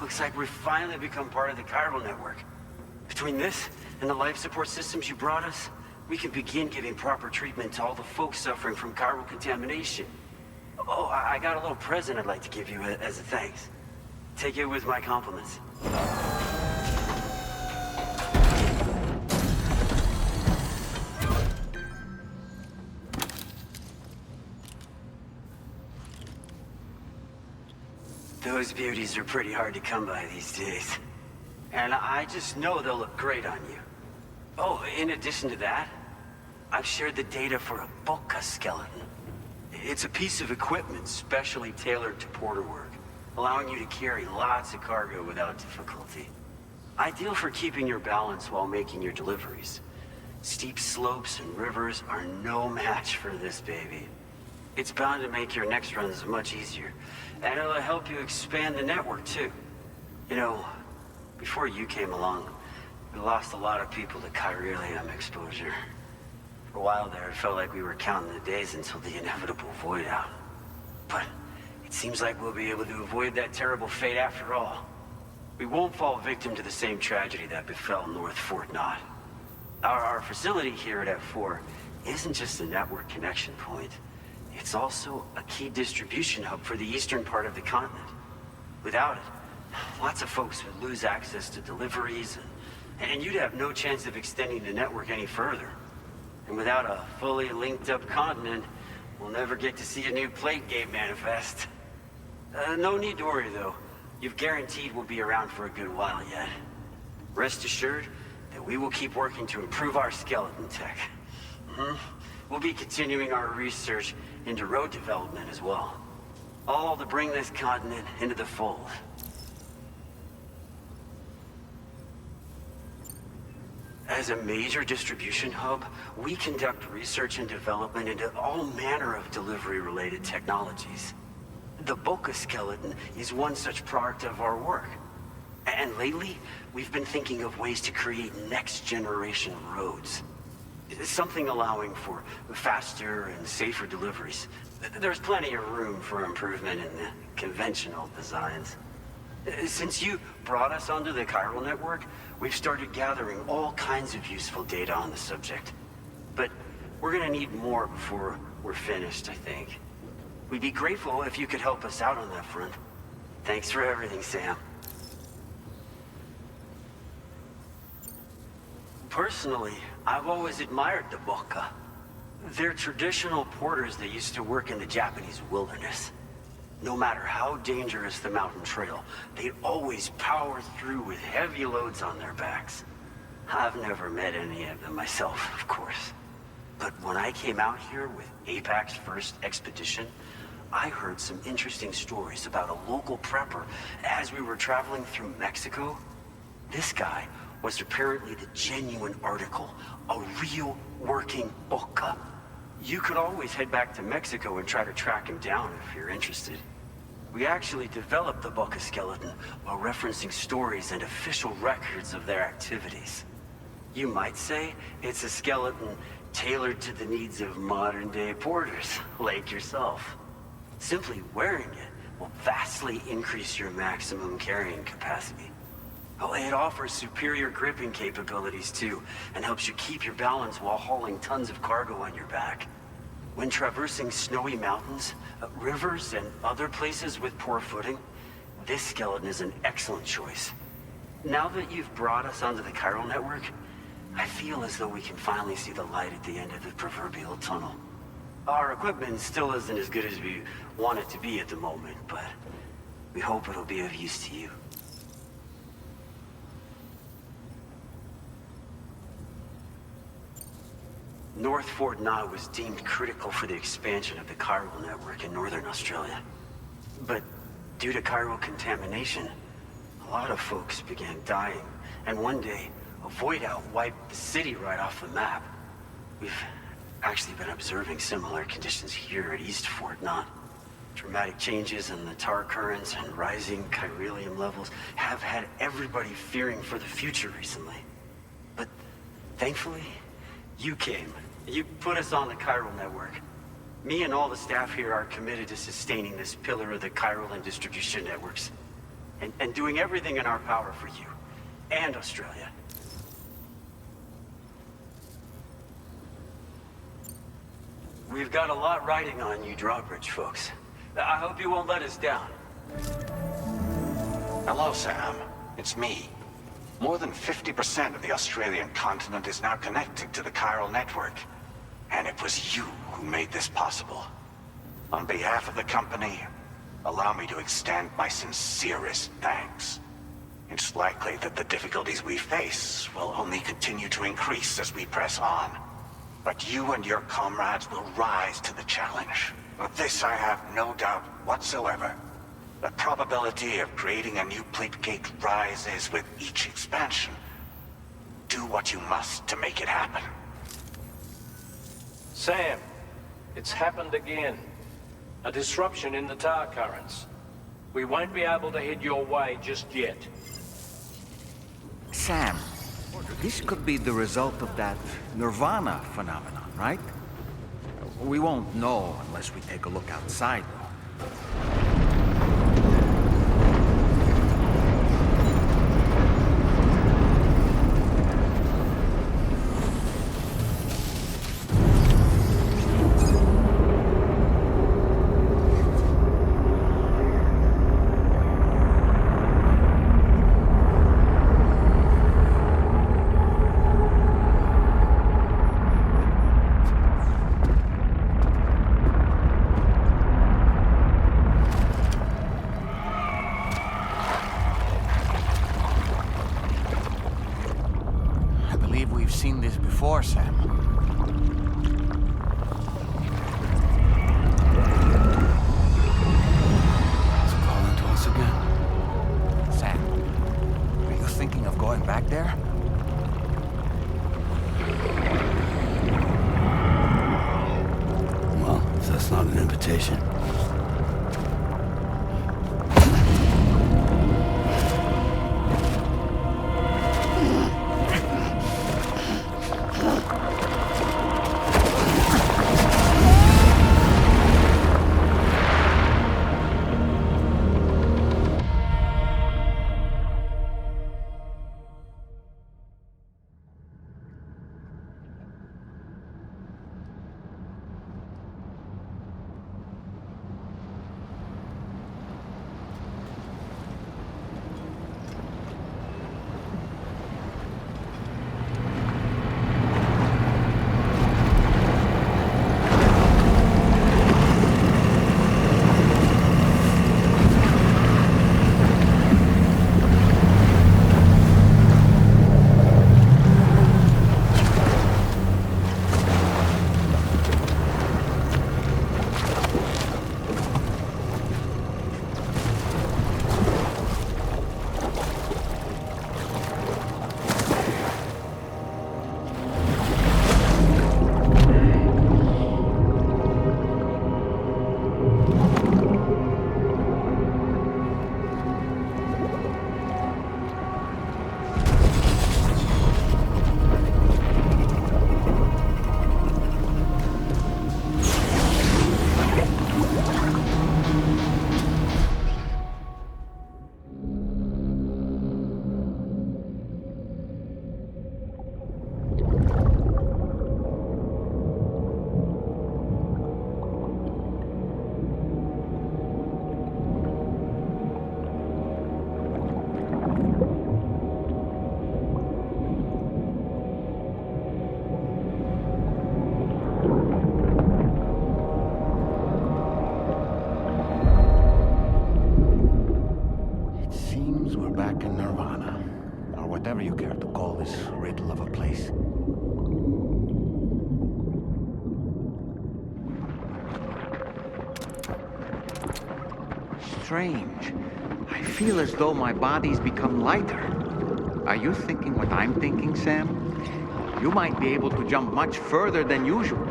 Looks like we've finally become part of the chiral network. Between this and the life support systems you brought us, we can begin giving proper treatment to all the folks suffering from chiral contamination. Oh, I got a little present I'd like to give you as a thanks. Take it with my compliments. Those beauties are pretty hard to come by these days. And I just know they'll look great on you. Oh, in addition to that, I've shared the data for a Boca skeleton. It's a piece of equipment specially tailored to porter work, allowing you to carry lots of cargo without difficulty. Ideal for keeping your balance while making your deliveries. Steep slopes and rivers are no match for this baby. It's bound to make your next runs much easier, and it'll help you expand the network too. You know, before you came along, we lost a lot of people to chiralium exposure. For a while there, it felt like we were counting the days until the inevitable void out. But it seems like we'll be able to avoid that terrible fate after all. We won't fall victim to the same tragedy that befell North Fort Knott. Our facility here at F4 isn't just a network connection point. It's also a key distribution hub for the eastern part of the continent. Without it, lots of folks would lose access to deliveries, and you'd have no chance of extending the network any further. And without a fully linked up continent, we'll never get to see a new plate gate manifest. No need to worry though. You've guaranteed we'll be around for a good while yet. Rest assured that we will keep working to improve our skeleton tech. We'll be continuing our research into road development as well. All to bring this continent into the fold. As a major distribution hub, we conduct research and development into all manner of delivery-related technologies. The Boca skeleton is one such product of our work. And lately, we've been thinking of ways to create next-generation roads. Something allowing for faster and safer deliveries. There's plenty of room for improvement in the conventional designs. Since you brought us onto the chiral network, we've started gathering all kinds of useful data on the subject. But we're gonna need more before we're finished, I think. We'd be grateful if you could help us out on that front. Thanks for everything, Sam. Personally, I've always admired the Boca. They're traditional porters that used to work in the Japanese wilderness. No matter how dangerous the mountain trail, they'd always power through with heavy loads on their backs. I've never met any of them myself, of course. But when I came out here with APAC's first expedition, I heard some interesting stories about a local prepper as we were traveling through Mexico. This guy was apparently the genuine article, a real working Boca. You could always head back to Mexico and try to track him down if you're interested. We actually developed the Boca skeleton while referencing stories and official records of their activities. You might say it's a skeleton tailored to the needs of modern-day porters, like yourself. Simply wearing it will vastly increase your maximum carrying capacity. Oh, it offers superior gripping capabilities too, and helps you keep your balance while hauling tons of cargo on your back. When traversing snowy mountains, rivers, and other places with poor footing, this skeleton is an excellent choice. Now that you've brought us onto the chiral network, I feel as though we can finally see the light at the end of the proverbial tunnel. Our equipment still isn't as good as we want it to be at the moment, but we hope it'll be of use to you. North Fort Knott was deemed critical for the expansion of the chiral network in northern Australia. But due to chiral contamination, a lot of folks began dying, and one day, a void out wiped the city right off the map. We've actually been observing similar conditions here at East Fort Knott. Dramatic changes in the tar currents and rising chiralium levels have had everybody fearing for the future recently. But thankfully, you came. You put us on the chiral network. Me and all the staff here are committed to sustaining this pillar of the chiral and distribution networks. And doing everything in our power for you. And Australia. We've got a lot riding on you Drawbridge folks. I hope you won't let us down. Hello, Sam. It's me. More than 50% of the Australian continent is now connected to the chiral network. And it was you who made this possible. On behalf of the company, allow me to extend my sincerest thanks. It's likely that the difficulties we face will only continue to increase as we press on. But you and your comrades will rise to the challenge. Of this I have no doubt whatsoever. The probability of creating a new plate gate rises with each expansion. Do what you must to make it happen. Sam, it's happened again. A disruption in the tar currents. We won't be able to head your way just yet. Sam, this could be the result of that Nirvana phenomenon, right? We won't know unless we take a look outside, though. Before, Sam. It's calling to us again. Sam, are you thinking of going back there? Well, if that's not an invitation. strange. I feel as though my body's become lighter. Are you thinking what I'm thinking, Sam? You might be able to jump much further than usual.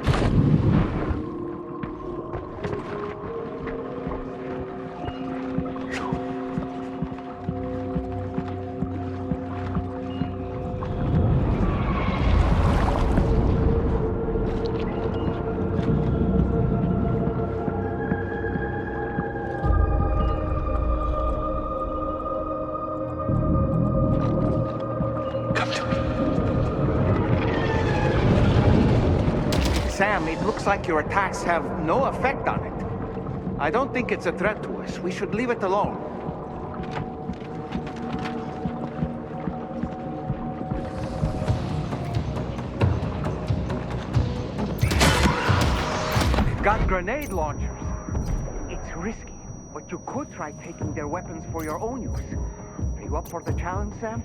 Sam, it looks like your attacks have no effect on it. I don't think it's a threat to us. We should leave it alone. They've got grenade launchers. It's risky, but you could try taking their weapons for your own use. Are you up for the challenge, Sam?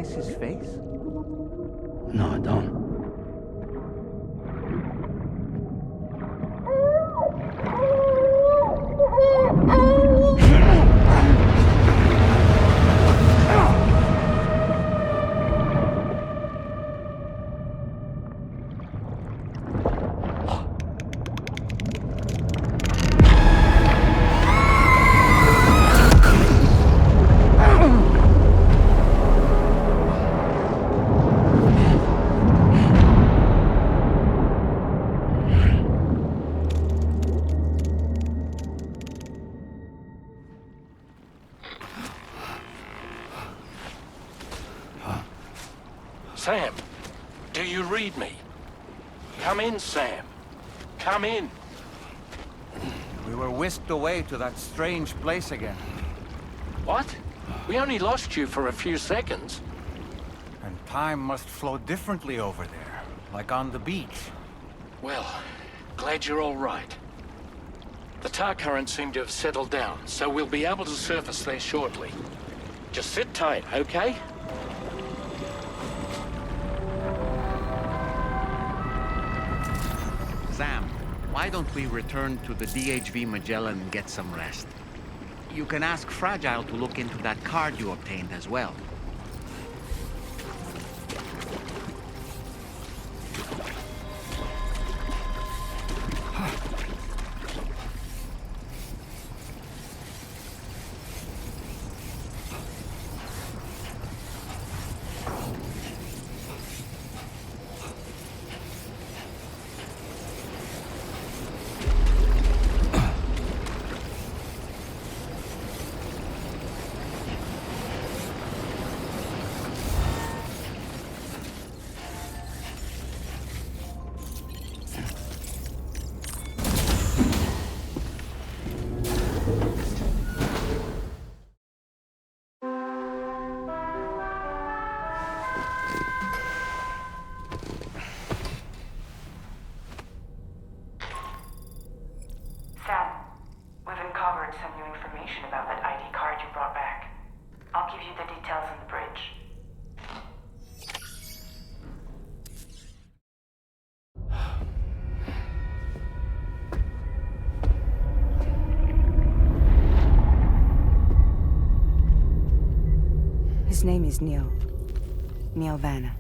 His face? No, I don't. Sam, do you read me? Come in, Sam. Come in. We were whisked away to that strange place again. What? We only lost you for a few seconds. And time must flow differently over there, like on the beach. Well, glad you're all right. The tar currents seem to have settled down, so we'll be able to surface there shortly. Just sit tight, okay? Sam, why don't we return to the DHV Magellan and get some rest? You can ask Fragile to look into that card you obtained as well. Sam, we've uncovered some new information about that ID card you brought back. I'll give you the details on the bridge. His name is Neil. Neil Vanna.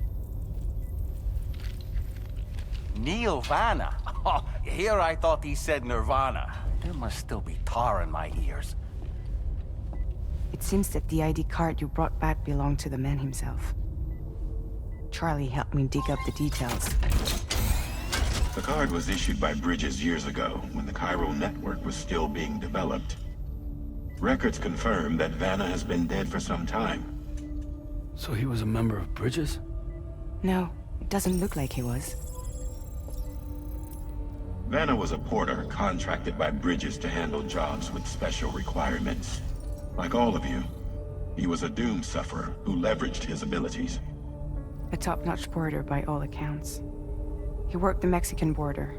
Neil Vanna? Oh, here I thought he said Nirvana. There must still be tar in my ears. It seems that the ID card you brought back belonged to the man himself. Charlie helped me dig up the details. The card was issued by Bridges years ago, when the chiral network was still being developed. Records confirm that Vanna has been dead for some time. So he was a member of Bridges? No, it doesn't look like he was. Vanna was a porter contracted by Bridges to handle jobs with special requirements. Like all of you, he was a doom sufferer who leveraged his abilities. A top-notch porter by all accounts. He worked the Mexican border.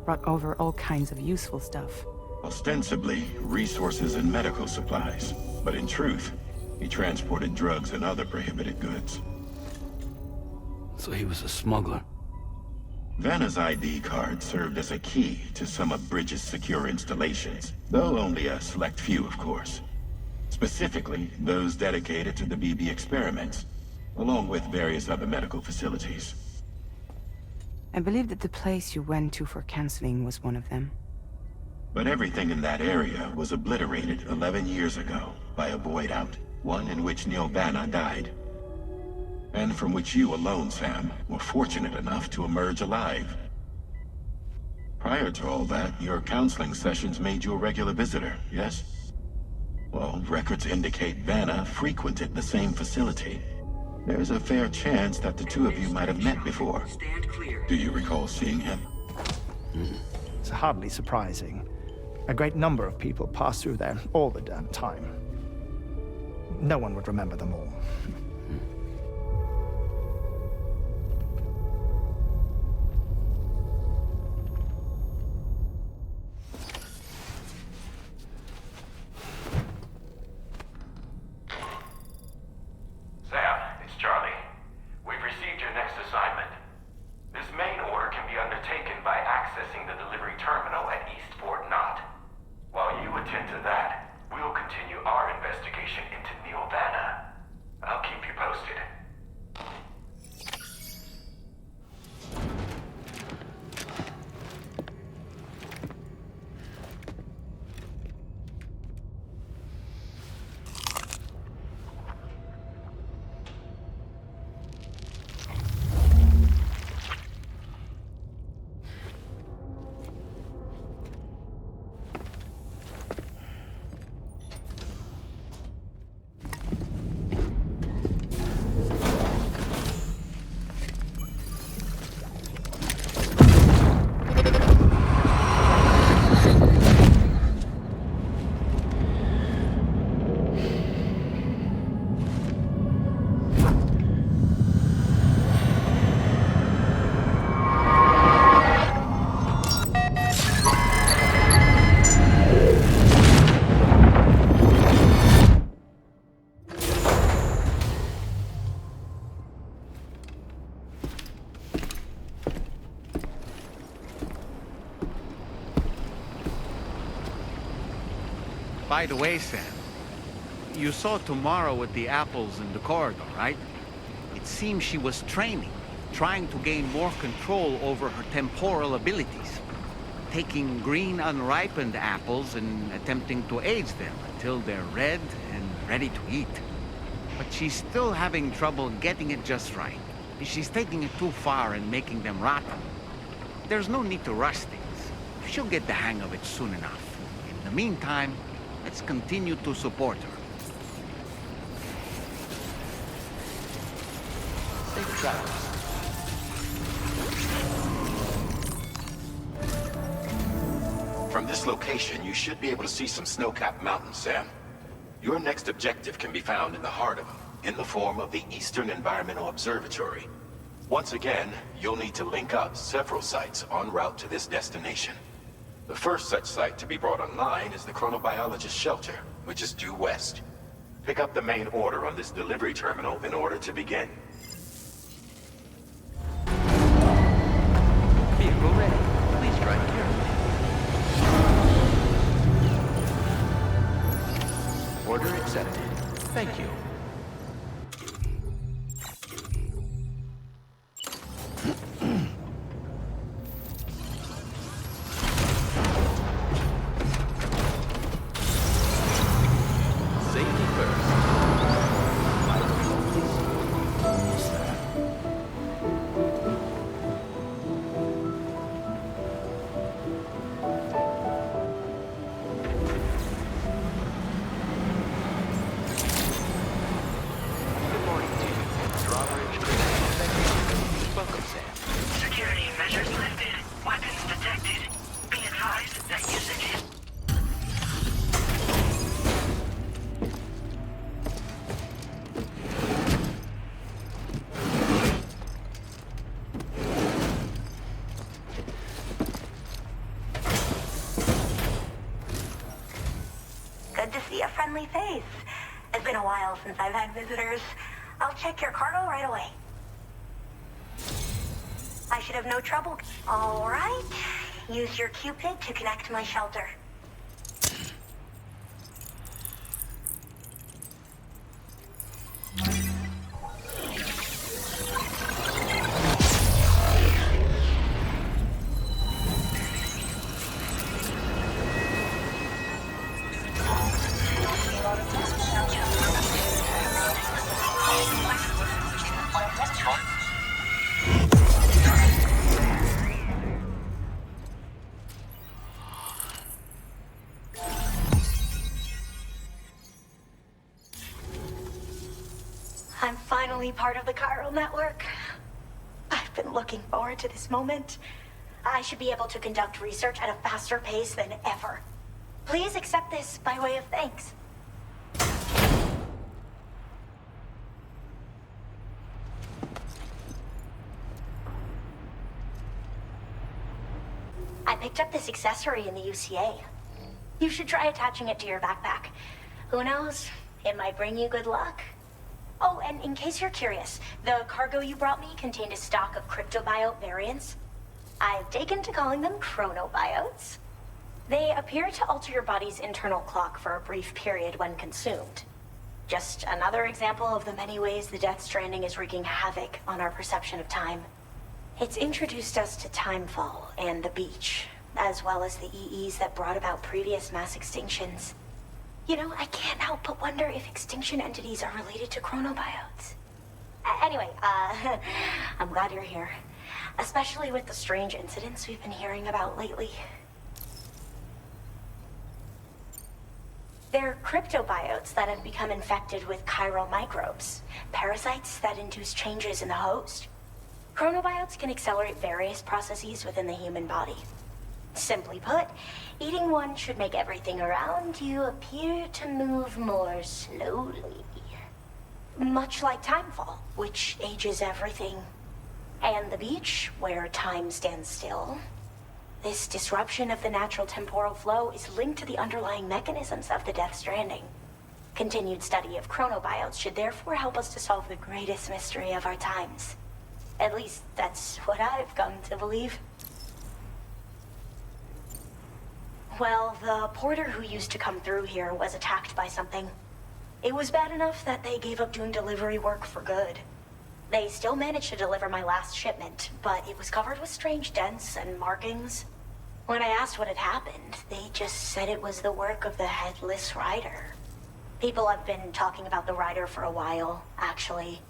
Brought over all kinds of useful stuff. Ostensibly, resources and medical supplies. But in truth, he transported drugs and other prohibited goods. So he was a smuggler. Vanna's ID card served as a key to some of Bridges' secure installations, though only a select few, of course. Specifically, those dedicated to the BB experiments, along with various other medical facilities. I believe that the place you went to for counseling was one of them. But everything in that area was obliterated 11 years ago by a void out, one in which Neil Vanna died. And from which you alone, Sam, were fortunate enough to emerge alive. Prior to all that, your counseling sessions made you a regular visitor, yes? Well, records indicate Vanna frequented the same facility. There's a fair chance that the two of you might have met before. Do you recall seeing him? It's hardly surprising. A great number of people pass through there all the damn time. No one would remember them all. Sam, it's Charlie. We've received your next assignment. This main order can be undertaken by accessing the delivery terminal at East Fort Knott. While you attend to that, we'll continue our investigation into Neil Vanna. I'll keep you posted. By the way, Sam, you saw Tomorrow with the apples in the corridor, right? It seems she was training, trying to gain more control over her temporal abilities. Taking green unripened apples and attempting to age them until they're red and ready to eat. But she's still having trouble getting it just right. She's taking it too far and making them rotten. There's no need to rush things. She'll get the hang of it soon enough. In the meantime, let's continue to support her. Safe travels. From this location, you should be able to see some snow-capped mountains, Sam. Your next objective can be found in the heart of them, in the form of the Eastern Environmental Observatory. Once again, you'll need to link up several sites en route to this destination. The first such site to be brought online is the Chronobiologist Shelter, which is due west. Pick up the main order on this delivery terminal in order to begin. Vehicle ready. Please drive carefully. Order accepted. Thank you. Safety first. Almost there. Good morning to you. Drawbridge Patron. Welcome, Sam. Security measures lifted. Weapons detected. Be advised that usage is... Good to see a friendly face. It's been a while since I've had visitors. I'll check your cargo right away. I should have no trouble. All right. Use your Cupid to connect my shelter. I'm finally part of the chiral network. I've been looking forward to this moment. I should be able to conduct research at a faster pace than ever. Please accept this by way of thanks. I picked up this accessory in the UCA. You should try attaching it to your backpack. Who knows? It might bring you good luck. Oh, and in case you're curious, the cargo you brought me contained a stock of cryptobiote variants. I've taken to calling them chronobiotes. They appear to alter your body's internal clock for a brief period when consumed. Just another example of the many ways the Death Stranding is wreaking havoc on our perception of time. It's introduced us to Timefall and the Beach, as well as the EEs that brought about previous mass extinctions. You know, I can't help but wonder if extinction entities are related to chronobiotes. Anyway, I'm glad you're here. Especially with the strange incidents we've been hearing about lately. They're cryptobiotes that have become infected with chiral microbes, parasites that induce changes in the host. Chronobiotes can accelerate various processes within the human body. Simply put, eating one should make everything around you appear to move more slowly. Much like Timefall, which ages everything. And the Beach, where time stands still. This disruption of the natural temporal flow is linked to the underlying mechanisms of the Death Stranding. Continued study of chronobiotes should therefore help us to solve the greatest mystery of our times. At least, that's what I've come to believe. Well, the porter who used to come through here was attacked by something. It was bad enough that they gave up doing delivery work for good. They still managed to deliver my last shipment, but it was covered with strange dents and markings. When I asked what had happened, they just said it was the work of the Headless Rider. People have been talking about the Rider for a while, actually.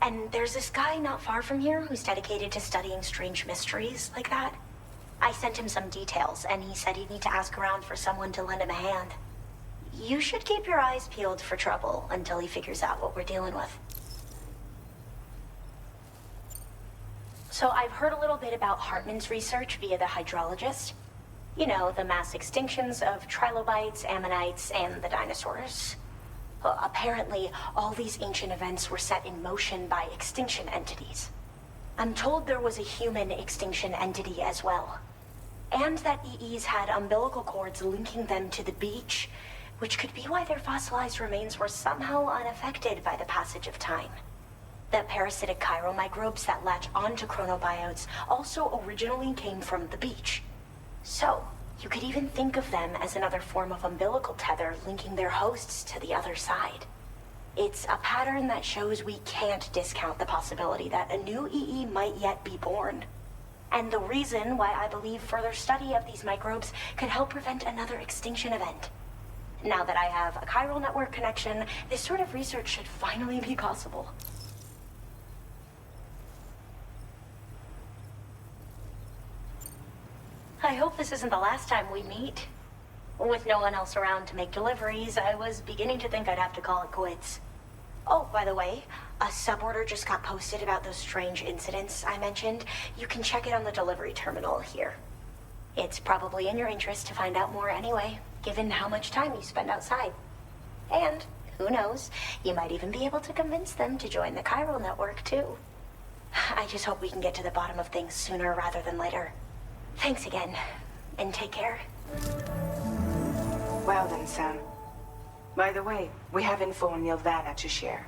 And there's this guy not far from here who's dedicated to studying strange mysteries like that. I sent him some details, and he said he'd need to ask around for someone to lend him a hand. You should keep your eyes peeled for trouble until he figures out what we're dealing with. So I've heard a little bit about Hartman's research via the hydrologist. You know, the mass extinctions of trilobites, ammonites, and the dinosaurs. Apparently, all these ancient events were set in motion by extinction entities. I'm told there was a human extinction entity as well. And that EEs had umbilical cords linking them to the beach, which could be why their fossilized remains were somehow unaffected by the passage of time. The parasitic chiromicrobes that latch onto chronobiotes also originally came from the beach. So, you could even think of them as another form of umbilical tether linking their hosts to the other side. It's a pattern that shows we can't discount the possibility that a new EE might yet be born. And the reason why I believe further study of these microbes could help prevent another extinction event. Now that I have a chiral network connection, this sort of research should finally be possible. I hope this isn't the last time we meet. With no one else around to make deliveries, I was beginning to think I'd have to call it quits. Oh, by the way, a suborder just got posted about those strange incidents I mentioned. You can check it on the delivery terminal here. It's probably in your interest to find out more anyway, given how much time you spend outside. And, who knows, you might even be able to convince them to join the chiral network, too. I just hope we can get to the bottom of things sooner rather than later. Thanks again, and take care. Well then, Sam. By the way, we have info on Nilvana to share.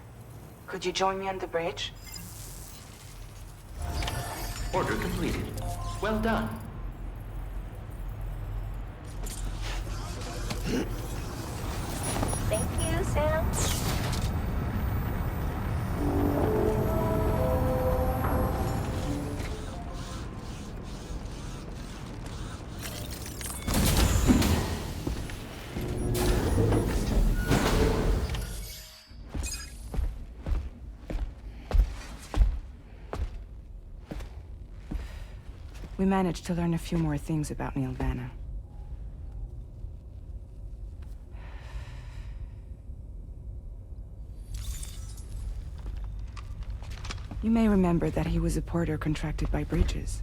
Could you join me on the bridge? Order completed. Well done. Thank you, Sam. We managed to learn a few more things about Nilvana. You may remember that he was a porter contracted by Bridges.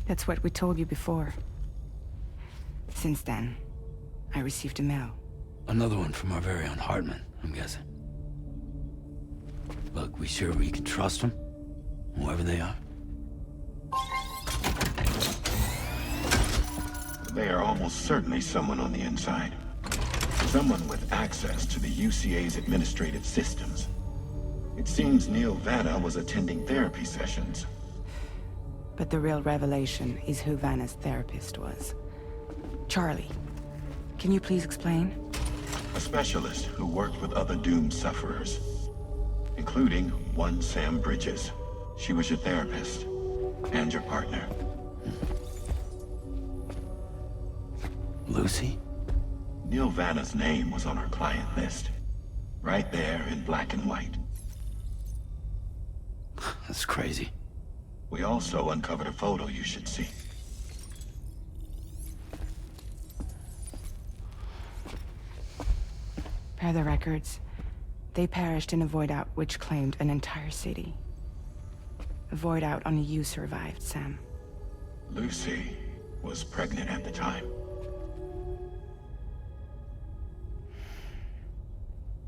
That's what we told you before. Since then, I received a mail. Another one from our very own Hartman, I'm guessing. Look, we sure we can trust them? Whoever they are? They are almost certainly someone on the inside. Someone with access to the UCA's administrative systems. It seems Neil Vanna was attending therapy sessions. But the real revelation is who Vanna's therapist was. Charlie, can you please explain? A specialist who worked with other doomed sufferers, including one Sam Bridges. She was your therapist and your partner. Lucy? Neil Vanna's name was on our client list. Right there in black and white. That's crazy. We also uncovered a photo you should see. Per the records, they perished in a void out which claimed an entire city. A void out only you survived, Sam. Lucy was pregnant at the time.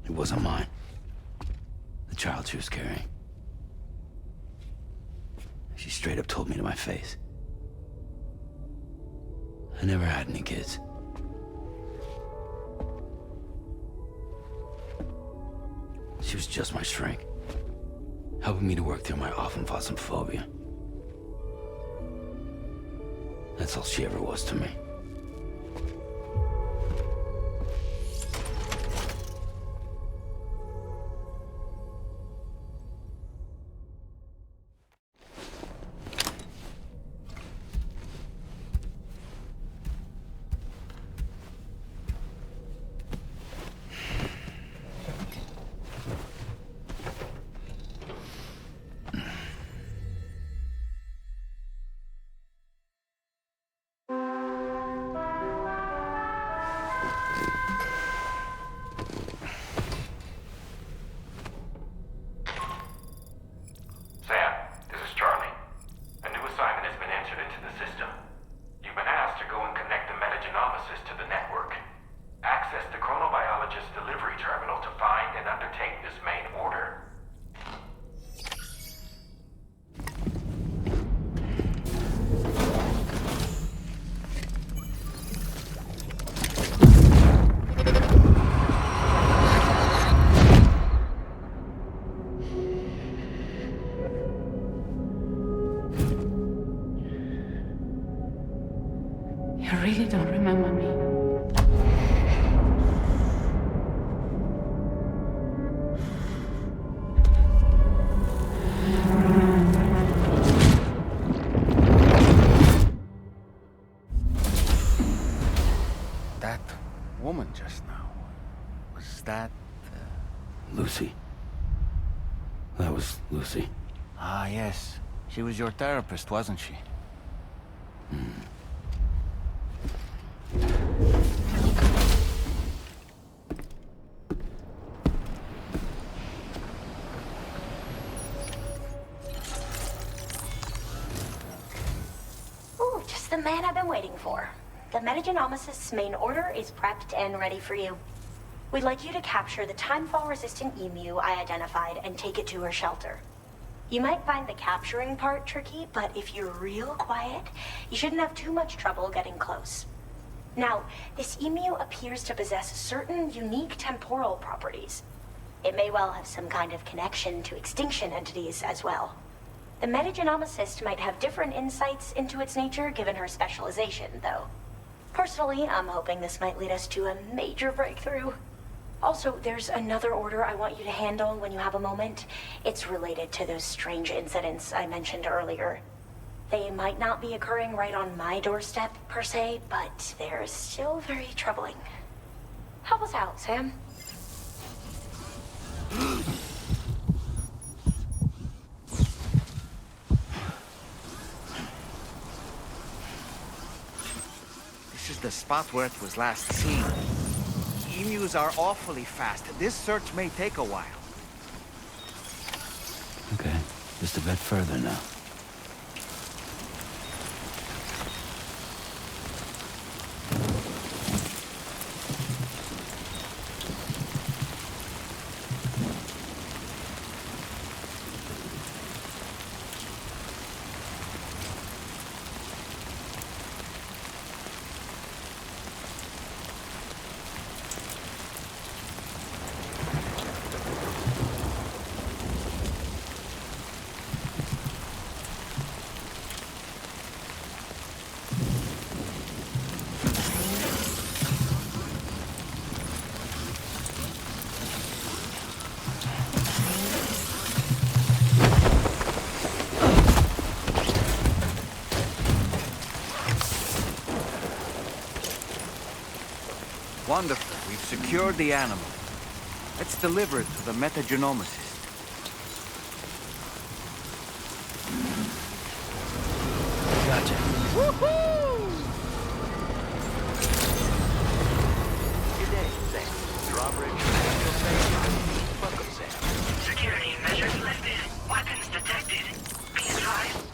It wasn't mine. The child she was carrying. She straight up told me to my face. I never had any kids. She was just my shrink, helping me to work through my phobia. That's all she ever was to me. that woman just now? Was that... Lucy. That was Lucy. Ah, yes. She was your therapist, wasn't she? Ooh, just the man I've been waiting for. The Metagenomicist's main order is prepped and ready for you. We'd like you to capture the timefall-resistant emu I identified and take it to her shelter. You might find the capturing part tricky, but if you're real quiet, you shouldn't have too much trouble getting close. Now, this emu appears to possess certain unique temporal properties. It may well have some kind of connection to extinction entities as well. The Metagenomicist might have different insights into its nature given her specialization, though. Personally, I'm hoping this might lead us to a major breakthrough. Also, there's another order I want you to handle when you have a moment. It's related to those strange incidents I mentioned earlier. They might not be occurring right on my doorstep, per se, but they're still very troubling. Help us out, Sam. This is the spot where it was last seen. Emus are awfully fast. This search may take a while. Okay, just a bit further now. Wonderful. We've secured the animal. Let's deliver it to the Metagenomicist. Gotcha. Woohoo! Good day, Sam. Drawbridge Patron. Welcome, Sam. Security measures lifted. Weapons detected. Be advised.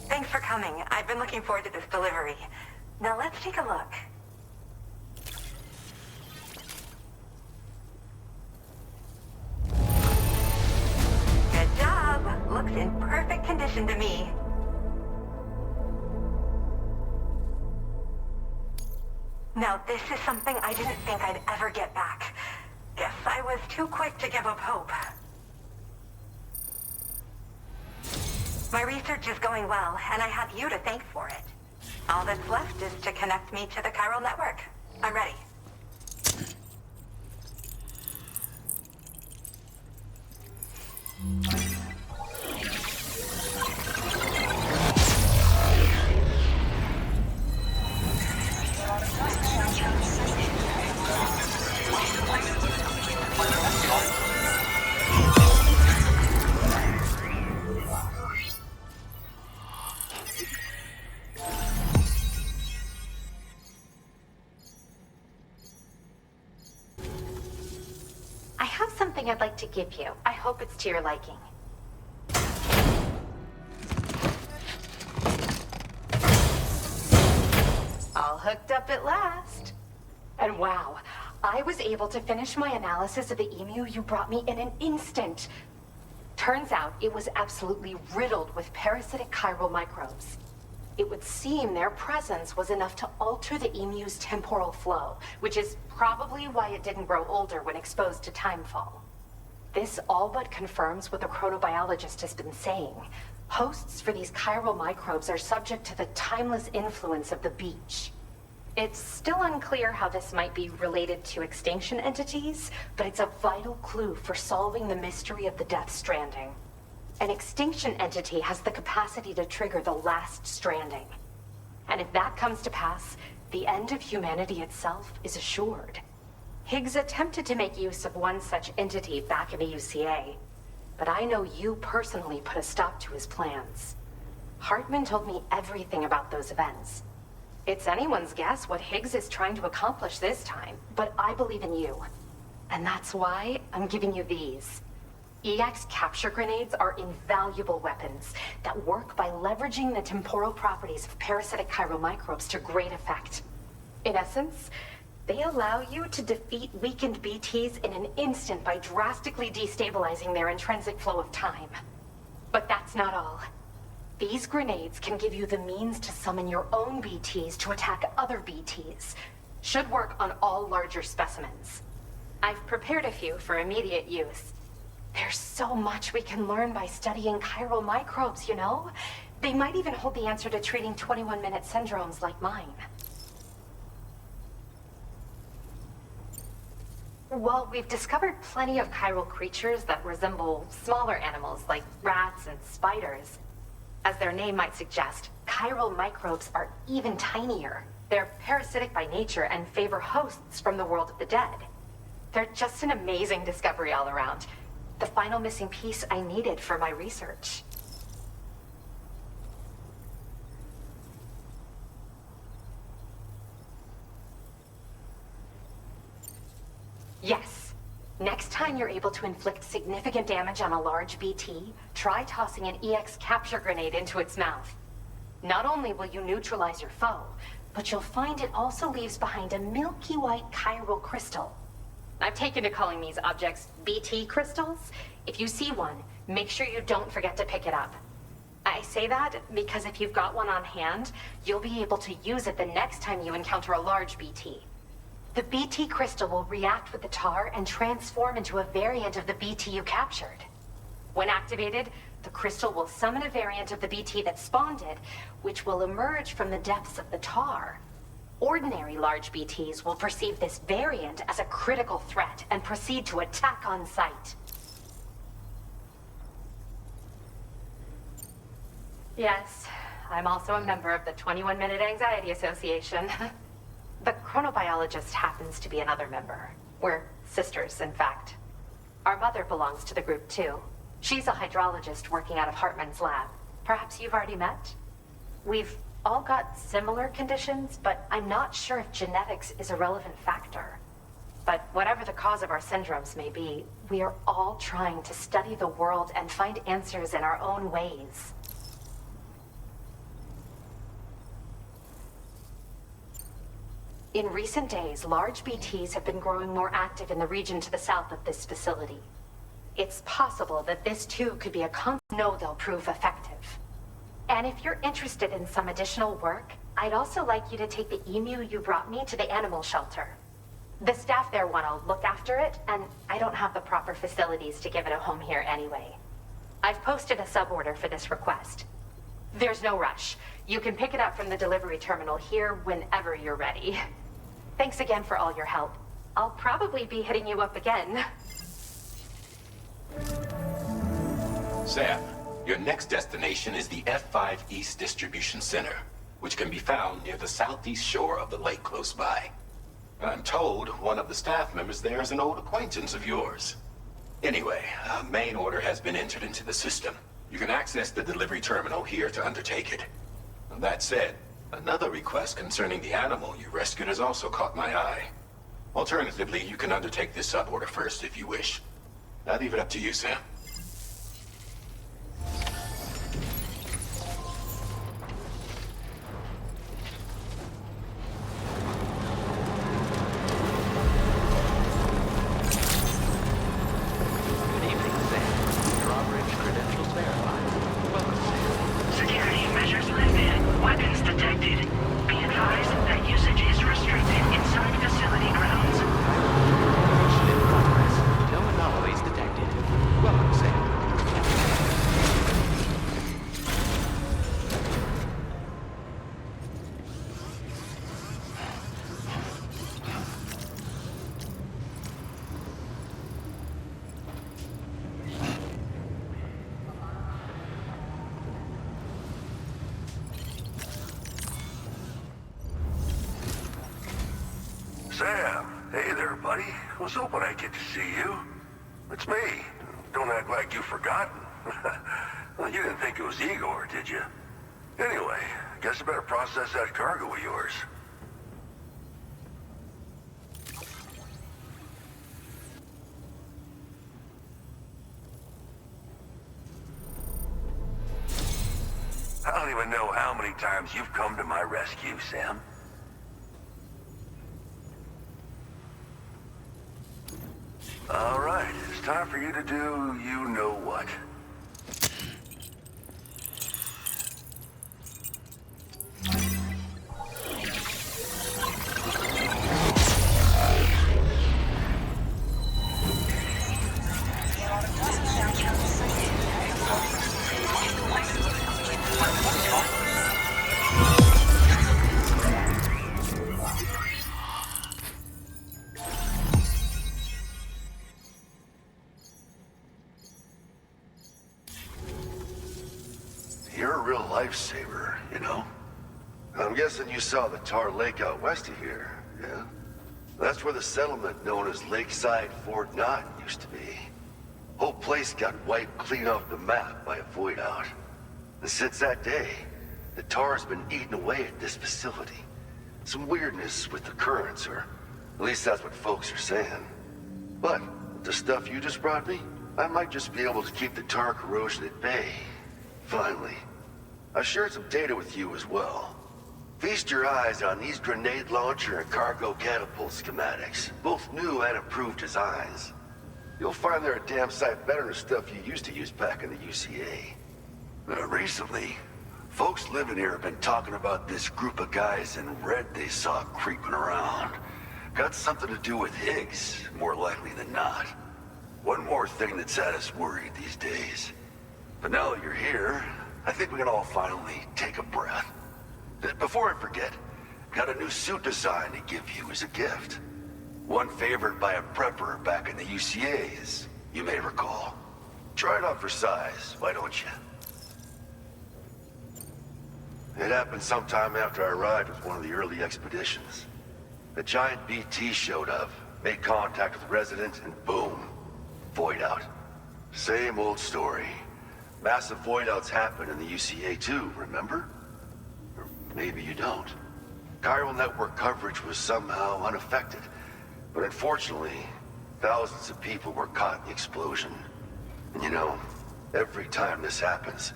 Thanks for coming. I've been looking forward to this delivery. Now let's take a look. Good job. Looks in perfect condition to me. Now this is something I didn't think I'd ever get back. Guess I was too quick to give up hope. My research is going well, and I have you to thank for it. All that's left is to connect me to the chiral network. I'm ready. I have something I'd like to give you. I hope it's to your liking. All hooked up at last. And wow, I was able to finish my analysis of the emu you brought me in an instant. Turns out it was absolutely riddled with parasitic chiral microbes. It would seem their presence was enough to alter the emu's temporal flow, which is probably why it didn't grow older when exposed to timefall. This all but confirms what the chronobiologist has been saying. Hosts for these chiral microbes are subject to the timeless influence of the beach. It's still unclear how this might be related to extinction entities, but it's a vital clue for solving the mystery of the Death Stranding. An extinction entity has the capacity to trigger the last stranding. And if that comes to pass, the end of humanity itself is assured. Higgs attempted to make use of one such entity back in the UCA, but I know you personally put a stop to his plans. Hartman told me everything about those events. It's anyone's guess what Higgs is trying to accomplish this time, but I believe in you. And that's why I'm giving you these. EX capture grenades are invaluable weapons that work by leveraging the temporal properties of parasitic chiromicrobes to great effect. In essence, they allow you to defeat weakened BTs in an instant by drastically destabilizing their intrinsic flow of time. But that's not all. These grenades can give you the means to summon your own BTs to attack other BTs. Should work on all larger specimens. I've prepared a few for immediate use. There's so much we can learn by studying chiral microbes, you know? They might even hold the answer to treating 21-minute syndromes like mine. Well, we've discovered plenty of chiral creatures that resemble smaller animals like rats and spiders. As their name might suggest, chiral microbes are even tinier. They're parasitic by nature and favor hosts from the world of the dead. They're just an amazing discovery all around. The final missing piece I needed for my research. Yes. Next time you're able to inflict significant damage on a large BT, try tossing an EX capture grenade into its mouth. Not only will you neutralize your foe, but you'll find it also leaves behind a milky white chiral crystal. I've taken to calling these objects BT crystals. If you see one, make sure you don't forget to pick it up. I say that because if you've got one on hand, you'll be able to use it the next time you encounter a large BT. The BT crystal will react with the tar and transform into a variant of the BT you captured. When activated, the crystal will summon a variant of the BT that spawned it, which will emerge from the depths of the tar. Ordinary large BTs will perceive this variant as a critical threat and proceed to attack on sight. Yes, I'm also a member of the 21-Minute Anxiety Association. The chronobiologist happens to be another member. We're sisters, in fact. Our mother belongs to the group, too. She's a hydrologist working out of Hartman's lab. Perhaps you've already met? We've all got similar conditions, but I'm not sure if genetics is a relevant factor. But whatever the cause of our syndromes may be, we are all trying to study the world and find answers in our own ways. In recent days, large BTs have been growing more active in the region to the south of this facility. It's possible that this too could be a no, they'll prove effective. And if you're interested in some additional work, I'd also like you to take the emu you brought me to the animal shelter. The staff there want to look after it, and I don't have the proper facilities to give it a home here anyway. I've posted a suborder for this request. There's no rush. You can pick it up from the delivery terminal here whenever you're ready. Thanks again for all your help. I'll probably be hitting you up again. Sam, your next destination is the F5 East Distribution Center, which can be found near the southeast shore of the lake close by. I'm told one of the staff members there is an old acquaintance of yours. Anyway, a main order has been entered into the system. You can access the delivery terminal here to undertake it. That said, another request concerning the animal you rescued has also caught my eye. Alternatively, you can undertake this suborder first if you wish. I'll leave it up to you, Sam. Good evening, Sam. Drawbridge credentials verified. Welcome, Sam. Security measures lifted. Weapons detected. Be advised that usage is restricted inside facility grounds. Mission in progress. No anomalies detected. Welcome, Sam. Hey there, buddy. Was hoping I'd get to see you. It's me. Don't act like you've forgotten. Well, you didn't think it was Igor, did you? Anyway, guess I better process that cargo of yours. I don't even know how many times you've come to my rescue, Sam. All right, it's time for you to do you-know-what. You're a real lifesaver, you know? I'm guessing you saw the tar lake out west of here, yeah? That's where the settlement known as Lakeside Fort Knott used to be. Whole place got wiped clean off the map by a void out. And since that day, the tar's been eating away at this facility. Some weirdness with the currents, or at least that's what folks are saying. But with the stuff you just brought me, I might just be able to keep the tar corrosion at bay. Finally. I've shared some data with you as well. Feast your eyes on these grenade launcher and cargo catapult schematics, both new and improved designs. You'll find they're a damn sight better than stuff you used to use back in the UCA. Recently, folks living here have been talking about this group of guys in red they saw creeping around. Got something to do with Higgs, more likely than not. One more thing that's had us worried these days. But now that you're here, I think we can all finally take a breath. Before I forget, got a new suit design to give you as a gift. One favored by a prepper back in the UCA, as you may recall. Try it on for size, why don't you? It happened sometime after I arrived with one of the early expeditions. A giant BT showed up, made contact with residents, and boom, void out. Same old story. Massive void outs happen in the UCA too, remember? Or maybe you don't. Chiral network coverage was somehow unaffected, but unfortunately, thousands of people were caught in the explosion. And you know, every time this happens,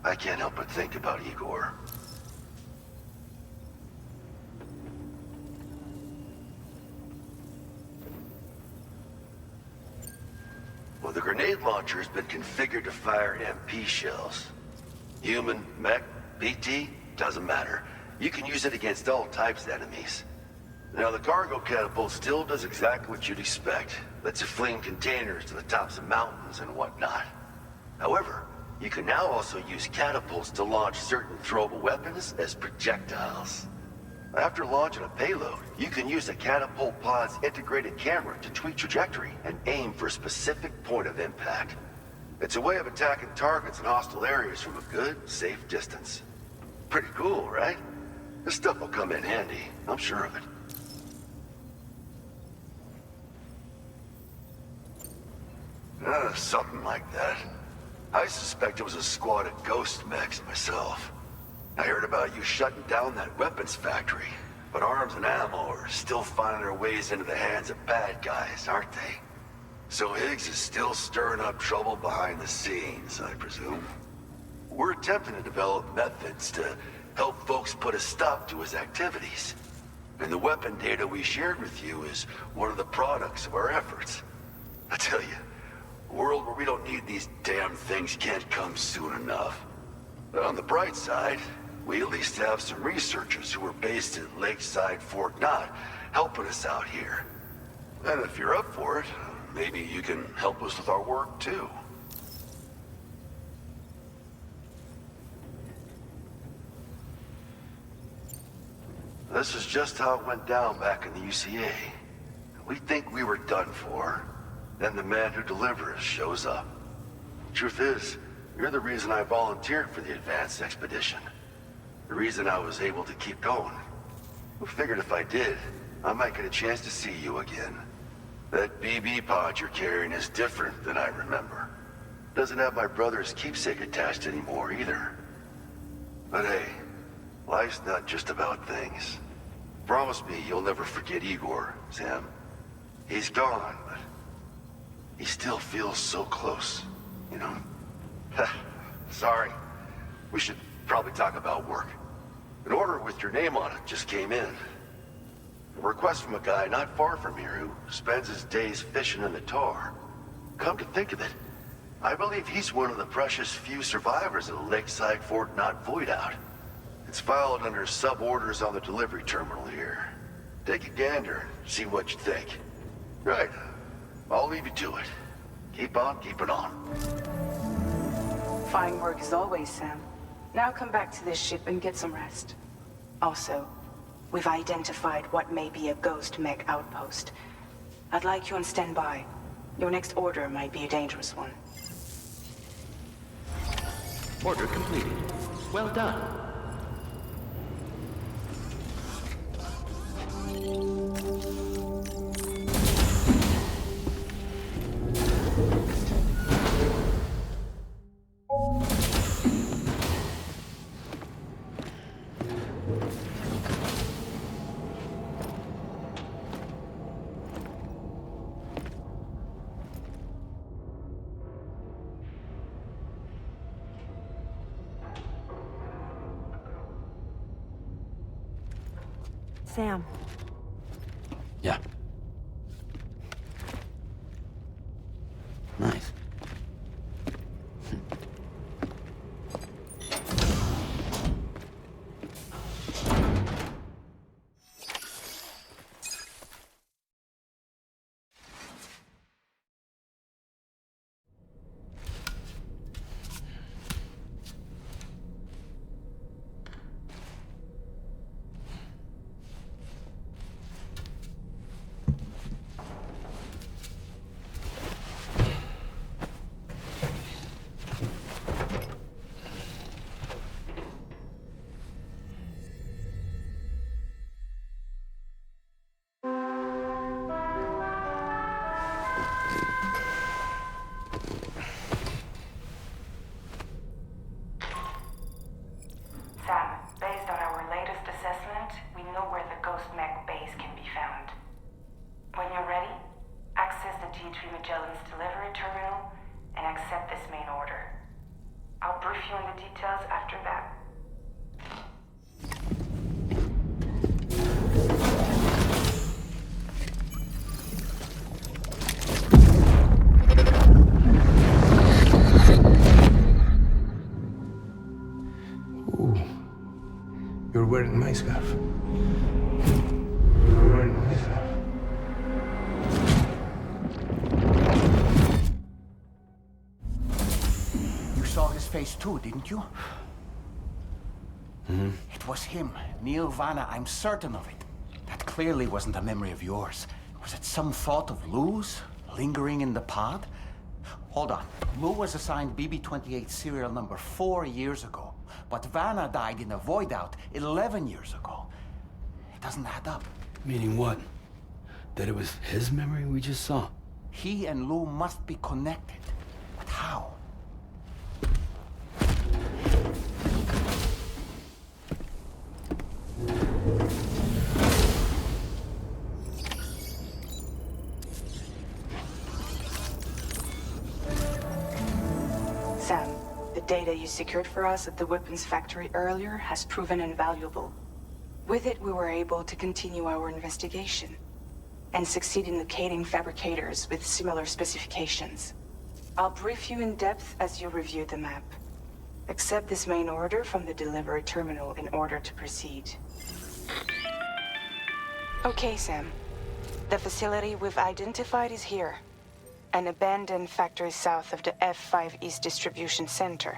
I can't help but think about Igor. Well, the grenade launcher has been configured to fire MP shells. Human, mech, BT, doesn't matter. You can use it against all types of enemies. Now, the cargo catapult still does exactly what you'd expect. Lets you fling containers to the tops of mountains and whatnot. However, you can now also use catapults to launch certain throwable weapons as projectiles. After launching a payload, you can use a catapult pod's integrated camera to tweak trajectory and aim for a specific point of impact. It's a way of attacking targets in hostile areas from a good, safe distance. Pretty cool, right? This stuff will come in handy, I'm sure of it. Something like that. I suspect it was a squad of ghost mechs myself. I heard about you shutting down that weapons factory, but arms and ammo are still finding their ways into the hands of bad guys, aren't they? So Higgs is still stirring up trouble behind the scenes, I presume. We're attempting to develop methods to help folks put a stop to his activities. And the weapon data we shared with you is one of the products of our efforts. I tell you, a world where we don't need these damn things can't come soon enough. But on the bright side, we at least have some researchers who are based at Lakeside Fort Knott helping us out here. And if you're up for it, maybe you can help us with our work too. This is just how it went down back in the UCA. We think we were done for. Then the man who delivers shows up. Truth is, you're the reason I volunteered for the advanced expedition. The reason I was able to keep going. I figured if I did, I might get a chance to see you again. That BB pod you're carrying is different than I remember. Doesn't have my brother's keepsake attached anymore either. But hey, life's not just about things. Promise me you'll never forget Igor, Sam. He's gone, but he still feels so close, you know? Sorry. We should probably talk about work. An order with your name on it just came in. A request from a guy not far from here who spends his days fishing in the tar. Come to think of it, I believe he's one of the precious few survivors of the Lakeside Fort Knot Void Out. It's filed under sub-orders on the delivery terminal here. Take a gander, see what you think. Right, I'll leave you to it. Keep on keeping on. Fine work as always, Sam. Now come back to this ship and get some rest. Also, we've identified what may be a ghost mech outpost. I'd like you on standby. Your next order might be a dangerous one. Order completed. Well done. Sam. Yeah. Nice. You're wearing my scarf. You're wearing my scarf. You saw his face too, didn't you? Mm-hmm. It was him, Neil Vanna, I'm certain of it. That clearly wasn't a memory of yours. Was it some thought of Lou's, lingering in the pod? Hold on. Lou was assigned BB-28 serial number 4 years ago. But Vanna died in a void out 11 years ago. It doesn't add up. Meaning what? That it was his memory we just saw? He and Lou must be connected. But how? Sam, the data you secured for us at the weapons factory earlier has proven invaluable. With it, we were able to continue our investigation and succeed in locating fabricators with similar specifications. I'll brief you in depth as you review the map. Accept this main order from the delivery terminal in order to proceed. Okay, Sam. The facility we've identified is here. An abandoned factory south of the F5 East Distribution Center.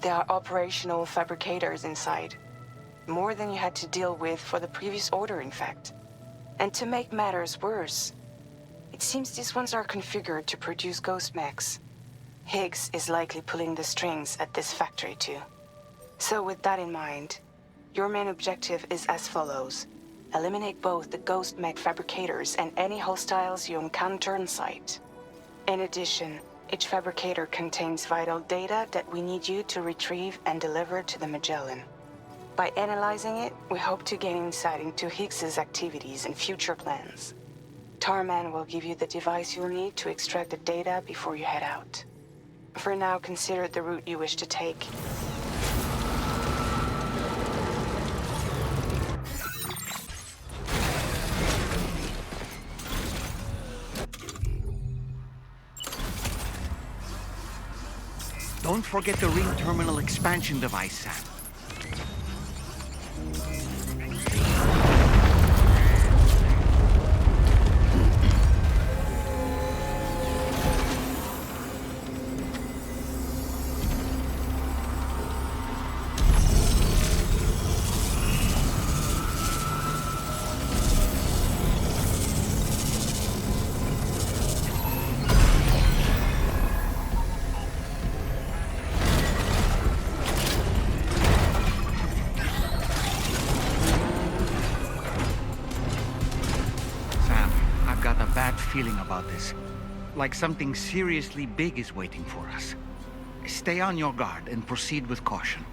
There are operational fabricators inside. More than you had to deal with for the previous order, in fact. And to make matters worse, it seems these ones are configured to produce ghost mechs. Higgs is likely pulling the strings at this factory too. So with that in mind, your main objective is as follows. Eliminate both the ghost mech fabricators and any hostiles you encounter on site. In addition, each fabricator contains vital data that we need you to retrieve and deliver to the Magellan. By analyzing it, we hope to gain insight into Higgs's activities and future plans. Tarman will give you the device you'll need to extract the data before you head out. For now, consider the route you wish to take. Don't forget the ring terminal expansion device, Sam. Feeling about this. Like something seriously big is waiting for us. Stay on your guard and proceed with caution.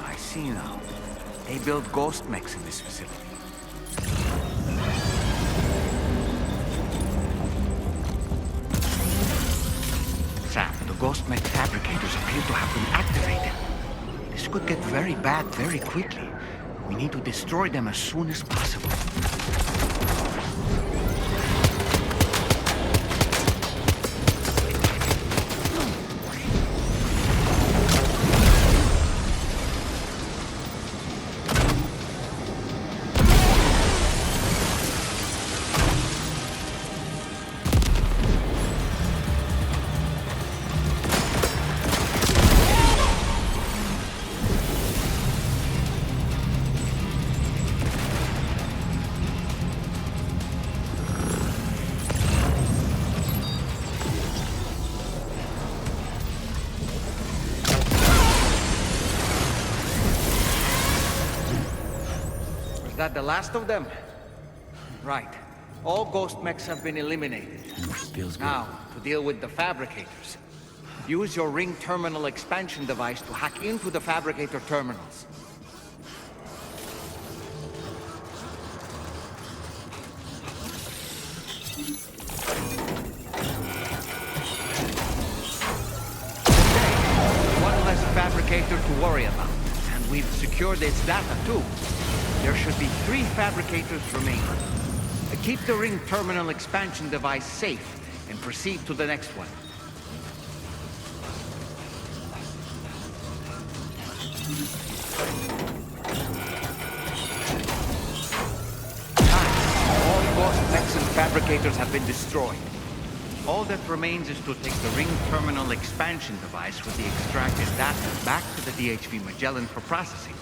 I see now. They build ghost mechs in this facility. Sam, the ghost mech fabricators appear to have been activated. This could get very bad very quickly. We need to destroy them as soon as possible. Is that the last of them? Right. All ghost mechs have been eliminated. Feels good. Now, to deal with the fabricators. Use your ring terminal expansion device to hack into the fabricator terminals. One less fabricator to worry about. And we've secured its data too. There should be 3 fabricators remaining. Keep the ring terminal expansion device safe and proceed to the next one. All ghost mechs and fabricators have been destroyed. All that remains is to take the ring terminal expansion device with the extracted data back to the DHV Magellan for processing.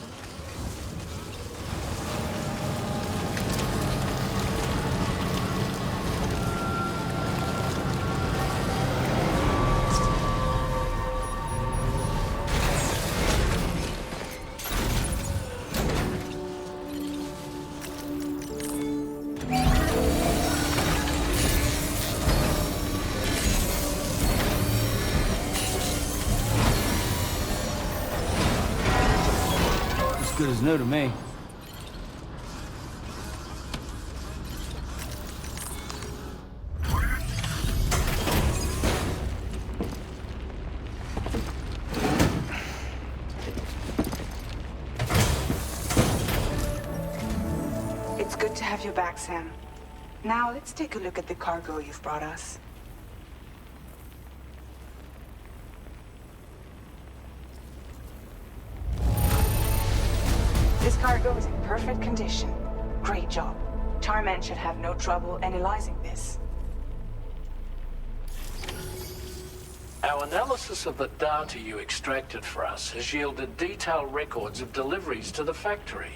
Good as new to me. It's good to have you back, Sam. Now let's take a look at the cargo you've brought us. This cargo is in perfect condition. Great job. Tarman should have no trouble analyzing this. Our analysis of the data you extracted for us has yielded detailed records of deliveries to the factory.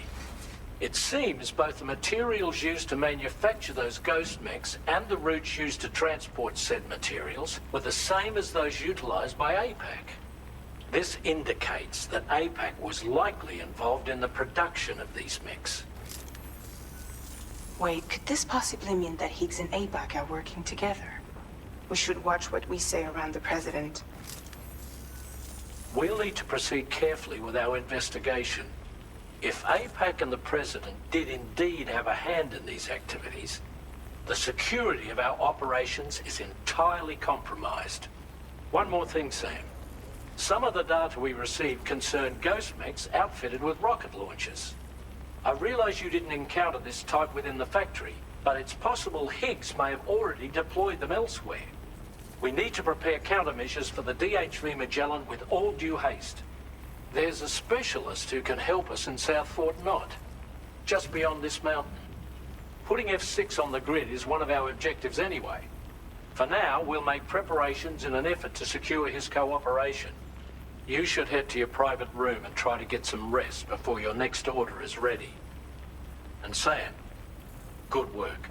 It seems both the materials used to manufacture those ghost mechs and the routes used to transport said materials were the same as those utilized by APAC. This indicates that APAC was likely involved in the production of these mechs. Wait, could this possibly mean that Higgs and APAC are working together? We should watch what we say around the President. We'll need to proceed carefully with our investigation. If APAC and the President did indeed have a hand in these activities, the security of our operations is entirely compromised. One more thing, Sam. Some of the data we received concerned ghost mechs outfitted with rocket launchers. I realize you didn't encounter this type within the factory, but it's possible Higgs may have already deployed them elsewhere. We need to prepare countermeasures for the DHV Magellan with all due haste. There's a specialist who can help us in South Fort Knott, just beyond this mountain. Putting F6 on the grid is one of our objectives anyway. For now, we'll make preparations in an effort to secure his cooperation. You should head to your private room and try to get some rest before your next order is ready. And Sam, good work.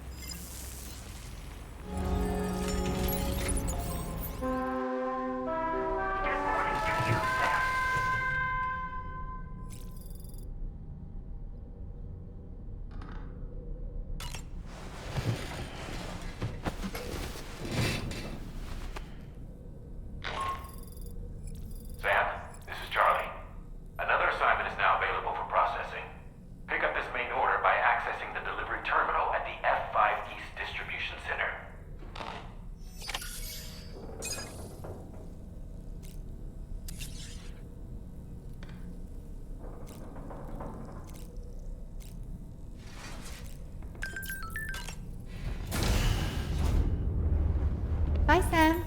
Bye, Sam.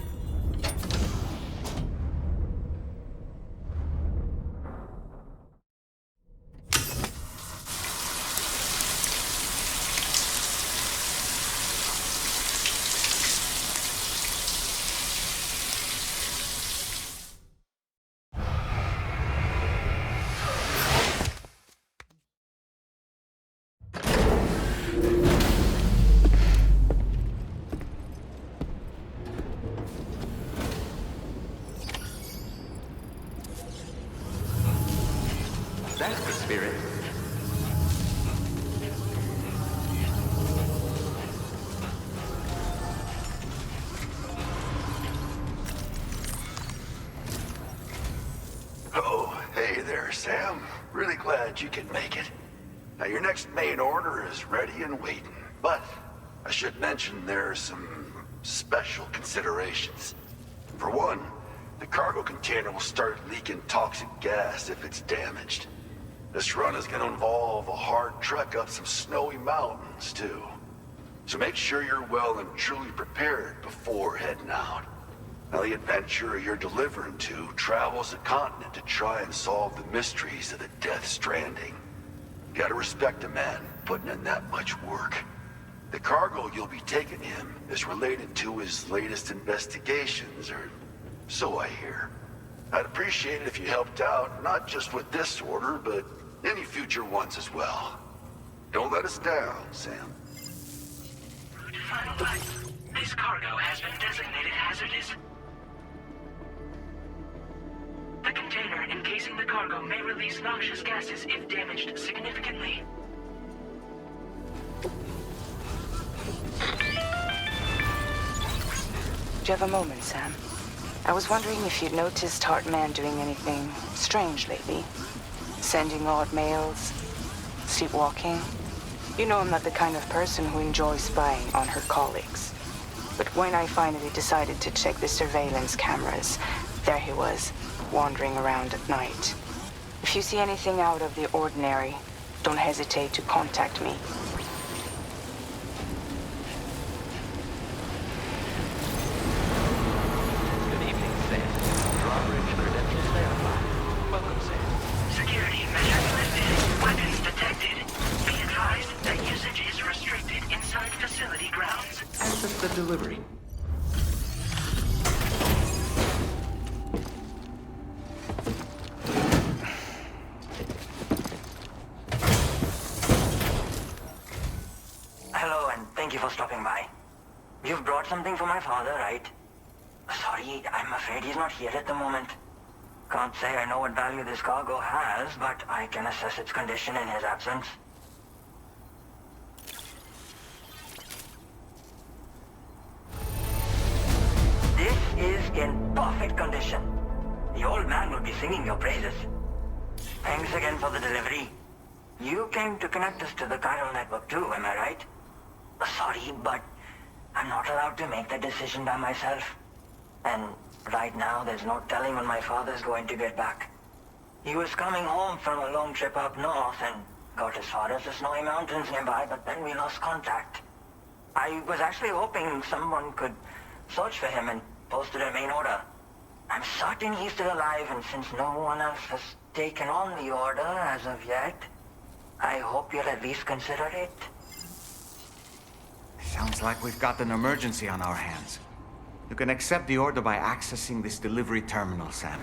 That's the spirit. Oh, hey there, Sam. Really glad you can make it. Now, your next main order is ready and waiting. But I should mention there are some special considerations. For one, the cargo container will start leaking toxic gas if it's damaged. This run is gonna involve a hard trek up some snowy mountains, too. So make sure you're well and truly prepared before heading out. Now, the adventurer you're delivering to travels the continent to try and solve the mysteries of the Death Stranding. You gotta respect a man putting in that much work. The cargo you'll be taking him is related to his latest investigations, or so I hear. I'd appreciate it if you helped out, not just with this order, but any future ones as well. Don't let us down, Sam. Final flight. This cargo has been designated hazardous. The container encasing the cargo may release noxious gases if damaged significantly. Do you have a moment, Sam? I was wondering if you'd noticed Hartman doing anything strange lately. Sending odd mails, sleepwalking. You know I'm not the kind of person who enjoys spying on her colleagues. But when I finally decided to check the surveillance cameras, there he was, wandering around at night. If you see anything out of the ordinary, don't hesitate to contact me. Good evening, Sam. Drawbridge credentials verified. Welcome, Sam. Security measures lifted. Weapons detected. Be advised that usage is restricted inside facility grounds. Access the delivery. Hello, and thank you for stopping by. You've brought something for my father, right? Sorry, I'm afraid he's not here at the moment. Can't say I know what value this cargo has, but I can assess its condition in his absence. This is in perfect condition. The old man will be singing your praises. Thanks again for the delivery. You came to connect us to the chiral network too, am I right? Sorry, but I'm not allowed to make that decision by myself. And right now, there's no telling when my father's going to get back. He was coming home from a long trip up north and got as far as the snowy mountains nearby, but then we lost contact. I was actually hoping someone could search for him and posted a main order. I'm certain he's still alive, and since no one else has taken on the order as of yet, I hope you'll at least consider it. Sounds like we've got an emergency on our hands. You can accept the order by accessing this delivery terminal, Sam.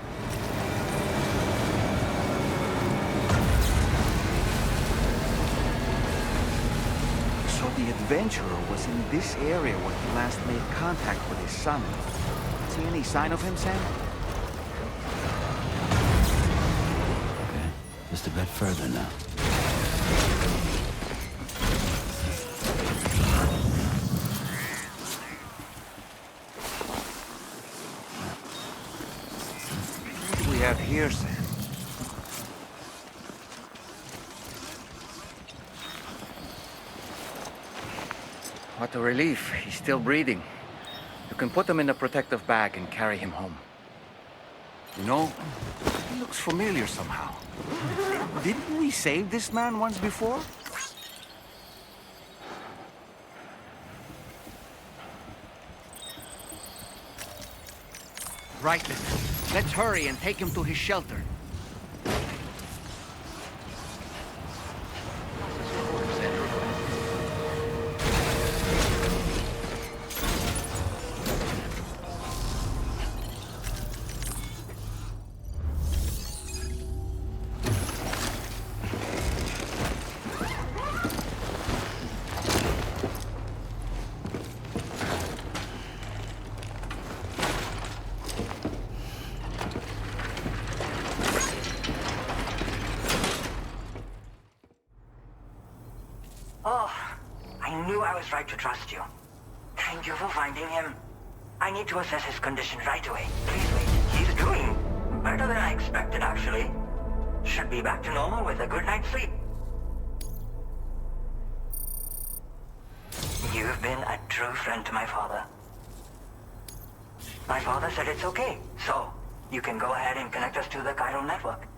So the adventurer was in this area where he last made contact with his son. See any sign of him, Sam? Okay, just a bit further now. What do we have here, Sam? What a relief. He's still breathing. You can put him in a protective bag and carry him home. You know, he looks familiar somehow. Didn't we save this man once before? Right then. Let's hurry and take him to his shelter. Right to trust you. Thank you for finding him. I need to assess his condition right away. Please wait. He's doing better than I expected, actually. Should be back to normal with a good night's sleep. You've been a true friend to my father. My father said it's okay, so you can go ahead and connect us to the chiral network.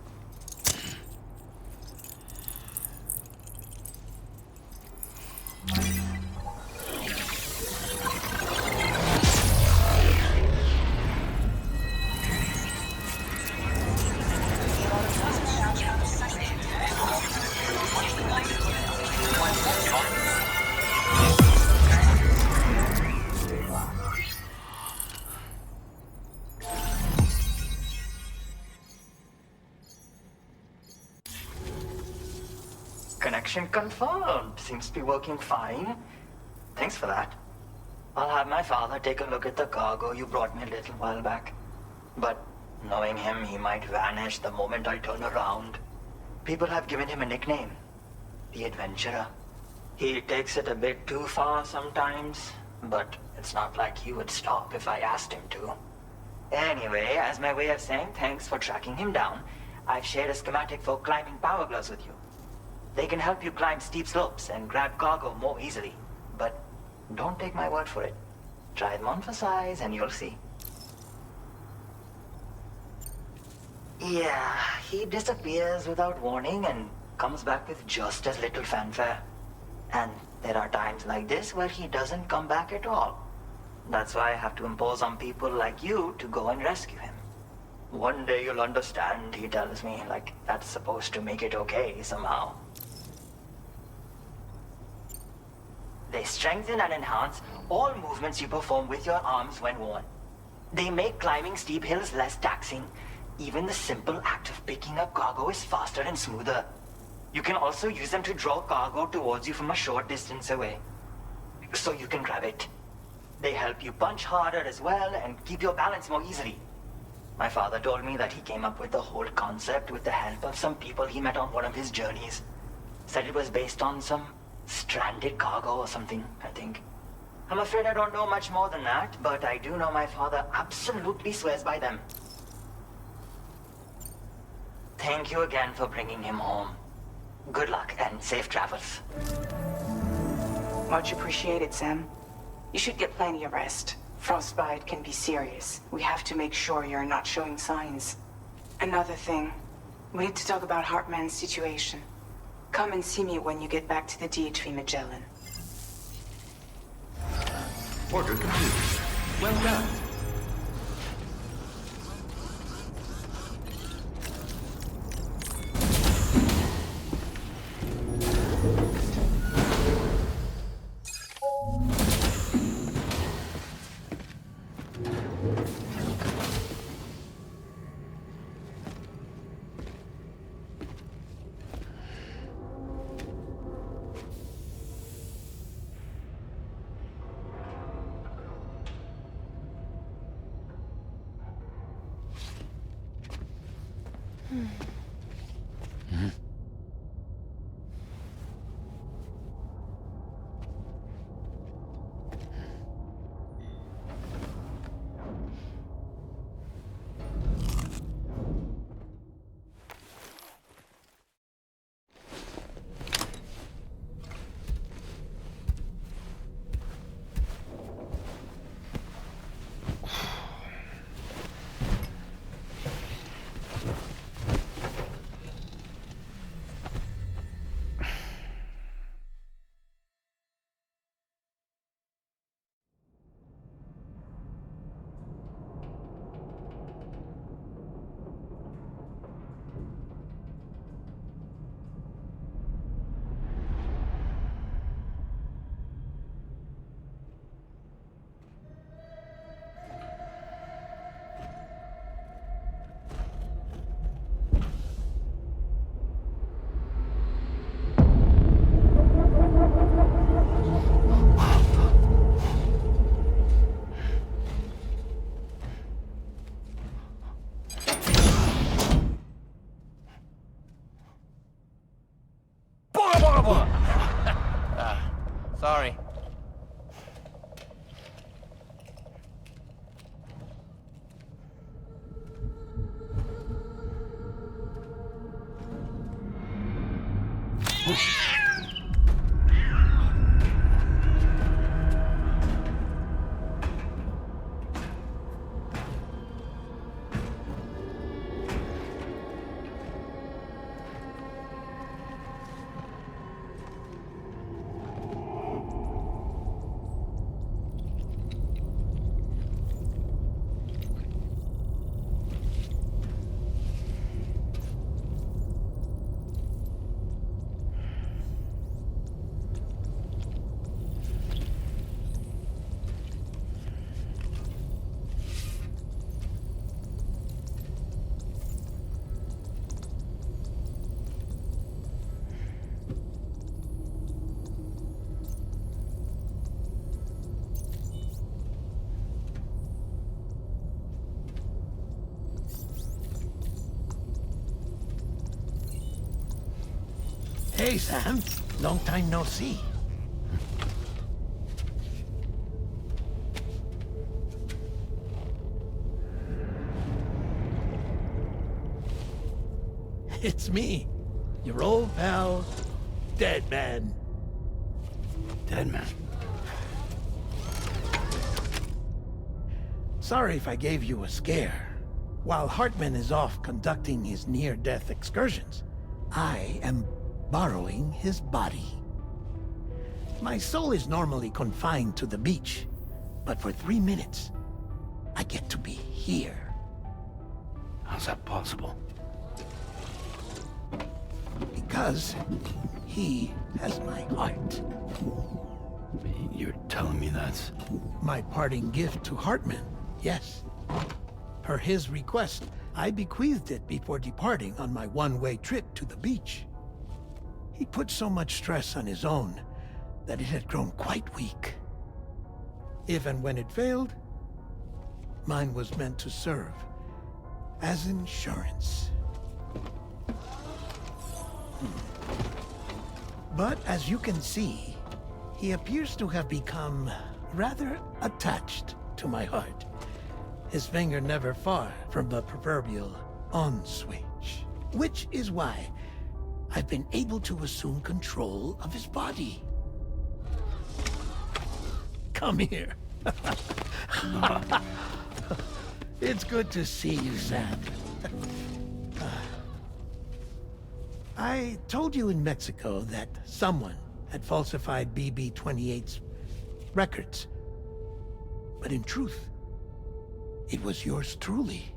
Connection confirmed. Seems to be working fine. Thanks for that. I'll have my father take a look at the cargo you brought me a little while back. But knowing him, he might vanish the moment I turn around. People have given him a nickname. The Adventurer. He takes it a bit too far sometimes, but it's not like he would stop if I asked him to. Anyway, as my way of saying thanks for tracking him down, I've shared a schematic for climbing power gloves with you. They can help you climb steep slopes and grab cargo more easily. But don't take my word for it. Try them on for size and you'll see. Yeah, he disappears without warning and comes back with just as little fanfare. And there are times like this where he doesn't come back at all. That's why I have to impose on people like you to go and rescue him. One day you'll understand, he tells me, like that's supposed to make it okay somehow. They strengthen and enhance all movements you perform with your arms when worn. They make climbing steep hills less taxing. Even the simple act of picking up cargo is faster and smoother. You can also use them to draw cargo towards you from a short distance away, so you can grab it. They help you punch harder as well and keep your balance more easily. My father told me that he came up with the whole concept with the help of some people he met on one of his journeys. Said it was based on some stranded cargo or something, I think. I'm afraid I don't know much more than that, but I do know my father absolutely swears by them. Thank you again for bringing him home. Good luck and safe travels. Much appreciated, Sam. You should get plenty of rest. Frostbite can be serious. We have to make sure you're not showing signs. Another thing, we need to talk about Hartman's situation. Come and see me when you get back to the DHV Magellan. Order complete. Well done. Sorry. Hey, Sam. Long time no see. It's me, your old pal, Dead Man. Dead Man? Sorry if I gave you a scare. While Hartman is off conducting his near-death excursions, I am borrowing his body. My soul is normally confined to the beach, but for 3 minutes, I get to be here. How's that possible? Because he has my heart. You're telling me that's... My parting gift to Hartman, yes. Per his request, I bequeathed it before departing on my one-way trip to the beach. He put so much stress on his own that it had grown quite weak. If and when it failed, mine was meant to serve as insurance. But as you can see, he appears to have become rather attached to my heart. His finger never far from the proverbial on switch, which is why I've been able to assume control of his body. Come here. It's good to see you, Sam. I told you in Mexico that someone had falsified BB-28's records. But in truth, it was yours truly.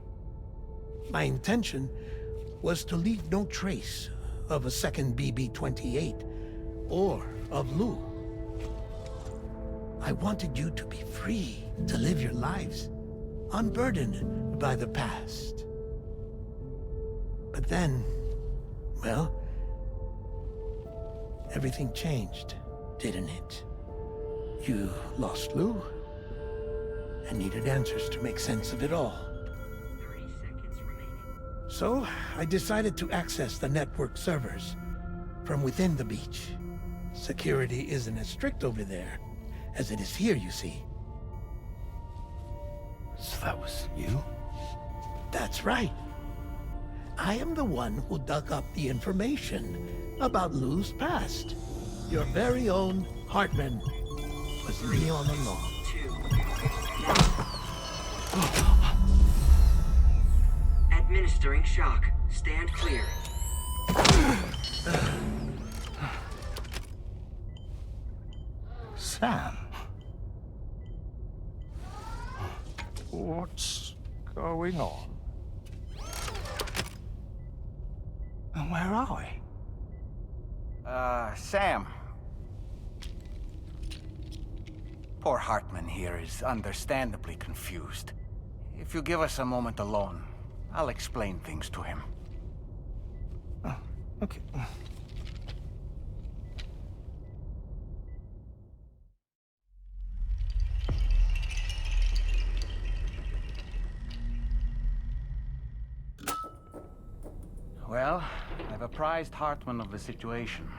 My intention was to leave no trace of a second BB-28 or of Lou. I wanted you to be free to live your lives, unburdened by the past. But then, well, everything changed, didn't it? You lost Lou, and needed answers to make sense of it all. 30 seconds remaining. So, I decided to access the network servers from within the beach. Security isn't as strict over there as it is here, you see. So that was you? That's right. I am the one who dug up the information about Lou's past. Your very own Hartman was me all along. Administering shock. Stand clear. Sam? What's going on? And where are we? Sam. Poor Hartman here is understandably confused. If you give us a moment alone, I'll explain things to him. Oh, okay. Well, I've apprised Hartman of the situation.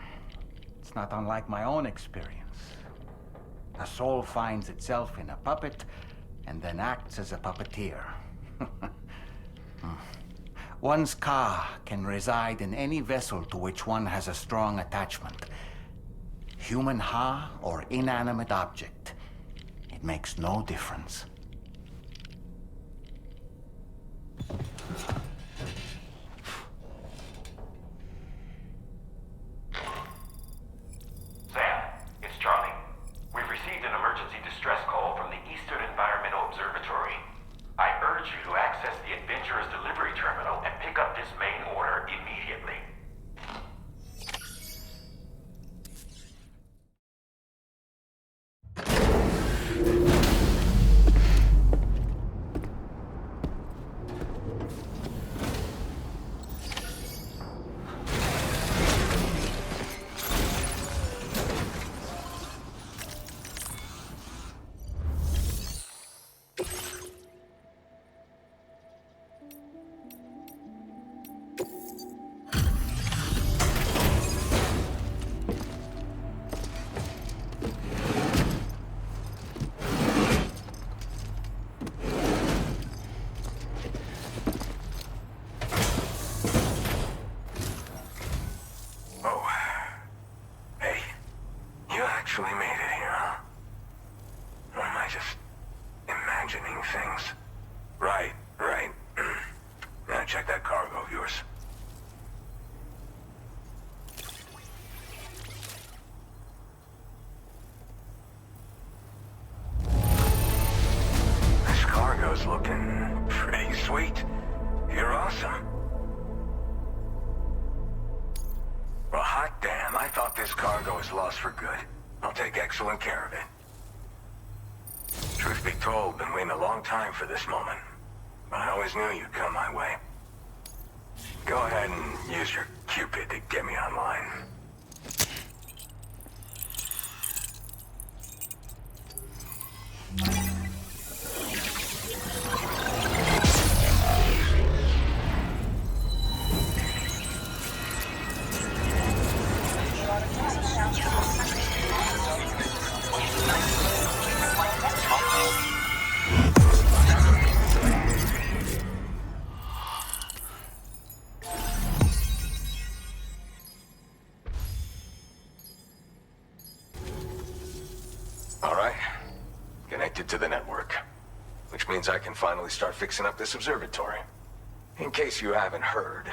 It's not unlike my own experience. A soul finds itself in a puppet, and then acts as a puppeteer. One's ka can reside in any vessel to which one has a strong attachment. Human ha or inanimate object. It makes no difference. Sam, it's Charlie. We've received an emergency distress call from the Eastern Environmental Observatory. I urge you to access the Adventurer's delivery terminal and pick up this main order immediately. Actually made it here, huh? Or am I just imagining things? Right. Now check that cargo of yours. This cargo's looking pretty sweet. You're awesome. Well, hot damn, I thought this cargo was lost for good. I'll take excellent care of it. Truth be told, been waiting a long time for this moment. But I always knew you'd come my way. Go ahead and use your Cupid to get me online. All right. Connected to the network. Which means I can finally start fixing up this observatory. In case you haven't heard,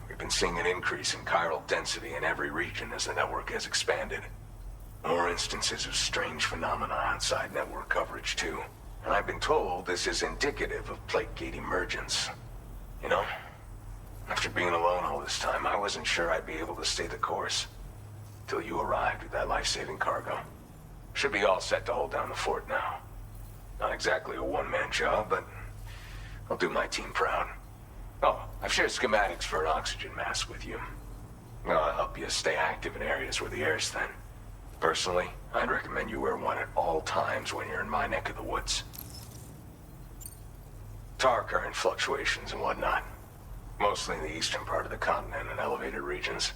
we've been seeing an increase in chiral density in every region as the network has expanded. More instances of strange phenomena outside network coverage, too. And I've been told this is indicative of plate gate emergence. You know, after being alone all this time, I wasn't sure I'd be able to stay the course. Till you arrived with that life-saving cargo. Should be all set to hold down the fort now. Not exactly a one-man job, but I'll do my team proud. Oh, I've shared schematics for an oxygen mask with you. I'll help you stay active in areas where the air's thin. Personally, I'd recommend you wear one at all times when you're in my neck of the woods. Tar current fluctuations and whatnot. Mostly in the eastern part of the continent and elevated regions.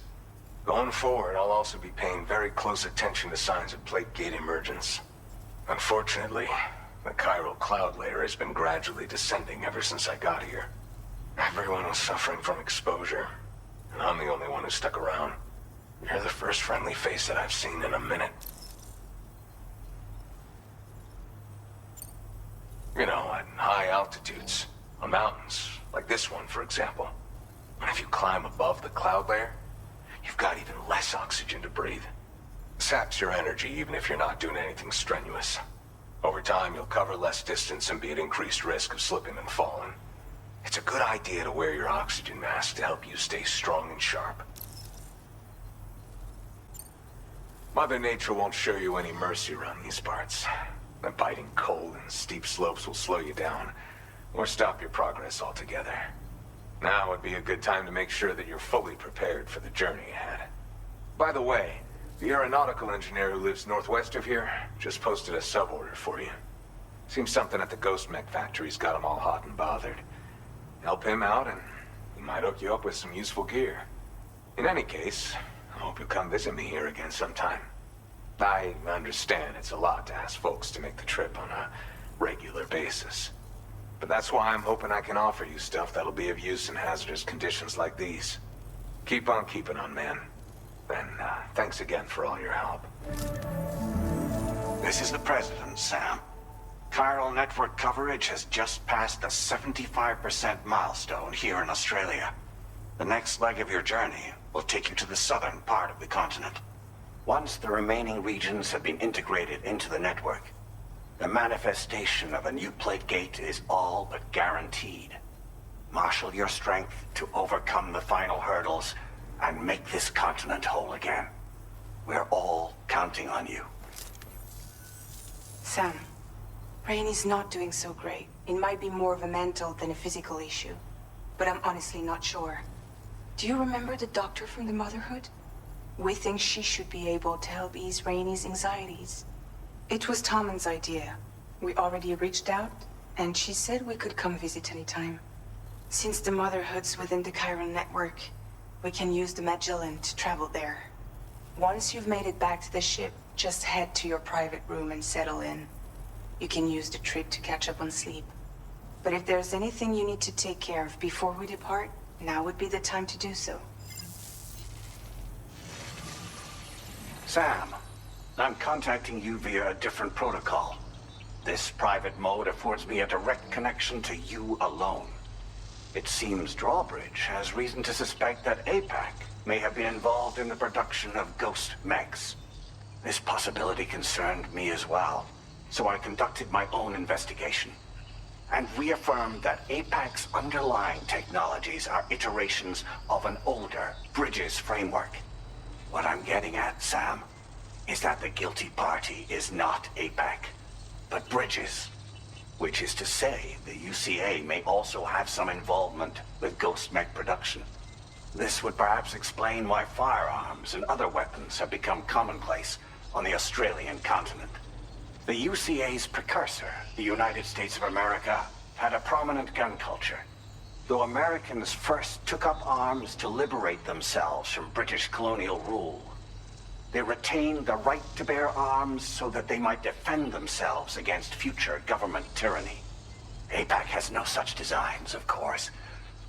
Going forward, I'll also be paying very close attention to signs of plate gate emergence. Unfortunately, the chiral cloud layer has been gradually descending ever since I got here. Everyone was suffering from exposure, and I'm the only one who stuck around. You're the first friendly face that I've seen in a minute. You know, at high altitudes, on mountains, like this one, for example. And if you climb above the cloud layer, you've got even less oxygen to breathe. It saps your energy even if you're not doing anything strenuous. Over time, you'll cover less distance and be at increased risk of slipping and falling. It's a good idea to wear your oxygen mask to help you stay strong and sharp. Mother Nature won't show you any mercy around these parts. The biting cold and steep slopes will slow you down, or stop your progress altogether. Now would be a good time to make sure that you're fully prepared for the journey ahead. By the way, the aeronautical engineer who lives northwest of here just posted a sub-order for you. Seems something at the Ghost Mech factory's got him all hot and bothered. Help him out and he might hook you up with some useful gear. In any case, I hope you'll come visit me here again sometime. I understand it's a lot to ask folks to make the trip on a regular basis. But that's why I'm hoping I can offer you stuff that'll be of use in hazardous conditions like these. Keep on keeping on, man. And thanks again for all your help. This is the President, Sam. Chiral network coverage has just passed the 75% milestone here in Australia. The next leg of your journey will take you to the southern part of the continent. Once the remaining regions have been integrated into the network, the manifestation of a new plate gate is all but guaranteed. Marshal your strength to overcome the final hurdles and make this continent whole again. We're all counting on you. Sam, Rainey's not doing so great. It might be more of a mental than a physical issue, but I'm honestly not sure. Do you remember the doctor from the Motherhood? We think she should be able to help ease Rainey's anxieties. It was Tommen's idea. We already reached out, and she said we could come visit anytime. Since the Motherhood's within the chiral network, we can use the Magellan to travel there. Once you've made it back to the ship, just head to your private room and settle in. You can use the trip to catch up on sleep. But if there's anything you need to take care of before we depart, now would be the time to do so. Sam, I'm contacting you via a different protocol. This private mode affords me a direct connection to you alone. It seems Drawbridge has reason to suspect that APAC may have been involved in the production of ghost mechs. This possibility concerned me as well, so I conducted my own investigation and reaffirmed that APAC's underlying technologies are iterations of an older Bridges framework. What I'm getting at, Sam, is that the guilty party is not APAC, but Bridges. Which is to say, the UCA may also have some involvement with ghost mech production. This would perhaps explain why firearms and other weapons have become commonplace on the Australian continent. The UCA's precursor, the United States of America, had a prominent gun culture. Though Americans first took up arms to liberate themselves from British colonial rule, they retained the right to bear arms so that they might defend themselves against future government tyranny. APAC has no such designs, of course,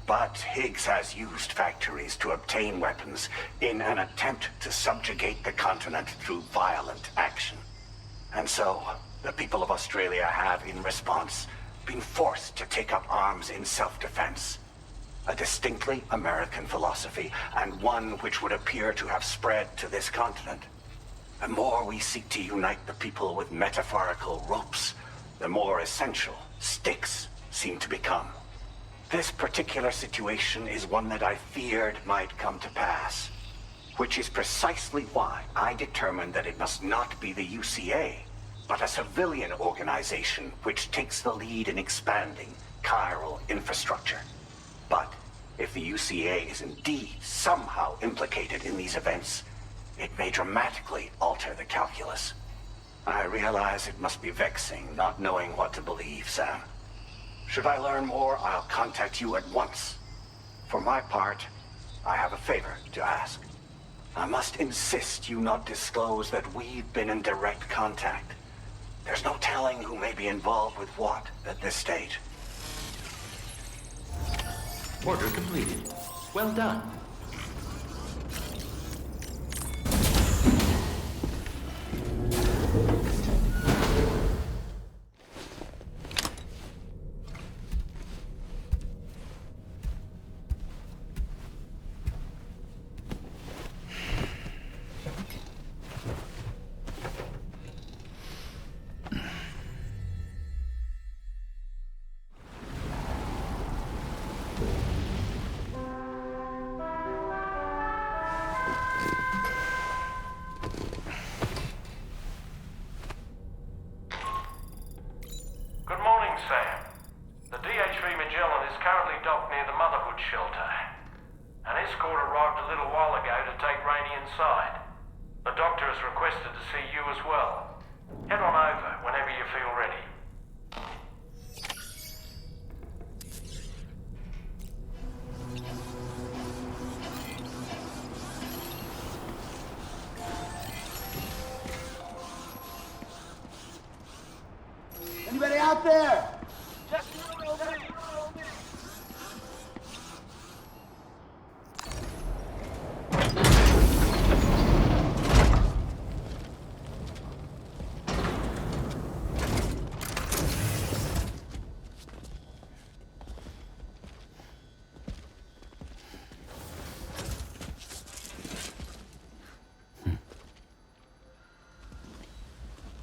but Higgs has used factories to obtain weapons in an attempt to subjugate the continent through violent action. And so, the people of Australia have, in response, been forced to take up arms in self-defense. A distinctly American philosophy, and one which would appear to have spread to this continent. The more we seek to unite the people with metaphorical ropes, the more essential sticks seem to become. This particular situation is one that I feared might come to pass, which is precisely why I determined that it must not be the UCA, but a civilian organization which takes the lead in expanding chiral infrastructure. But if the UCA is indeed somehow implicated in these events, it may dramatically alter the calculus. I realize it must be vexing not knowing what to believe, Sam. Should I learn more, I'll contact you at once. For my part, I have a favor to ask. I must insist you not disclose that we've been in direct contact. There's no telling who may be involved with what at this stage. Order completed. Well done. Shelter. An escort arrived a little while ago to take Rainey inside. The doctor has requested to see you as well. Head on over whenever you feel ready. Anybody out there? Just over there.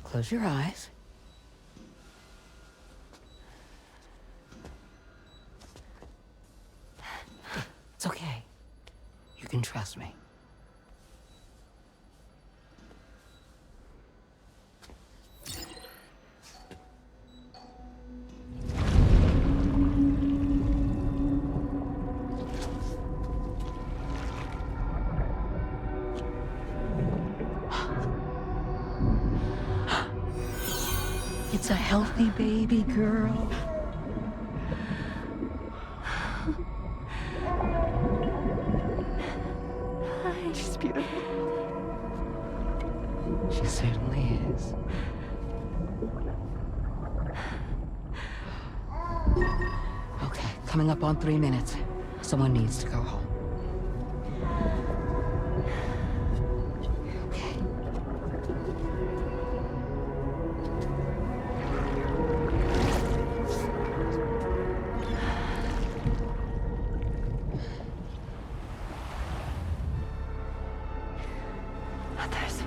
Close your eyes. It's okay. You can trust me. It's a healthy baby girl. She's beautiful. She certainly is. Okay, coming up on 3 minutes. Someone needs to go home.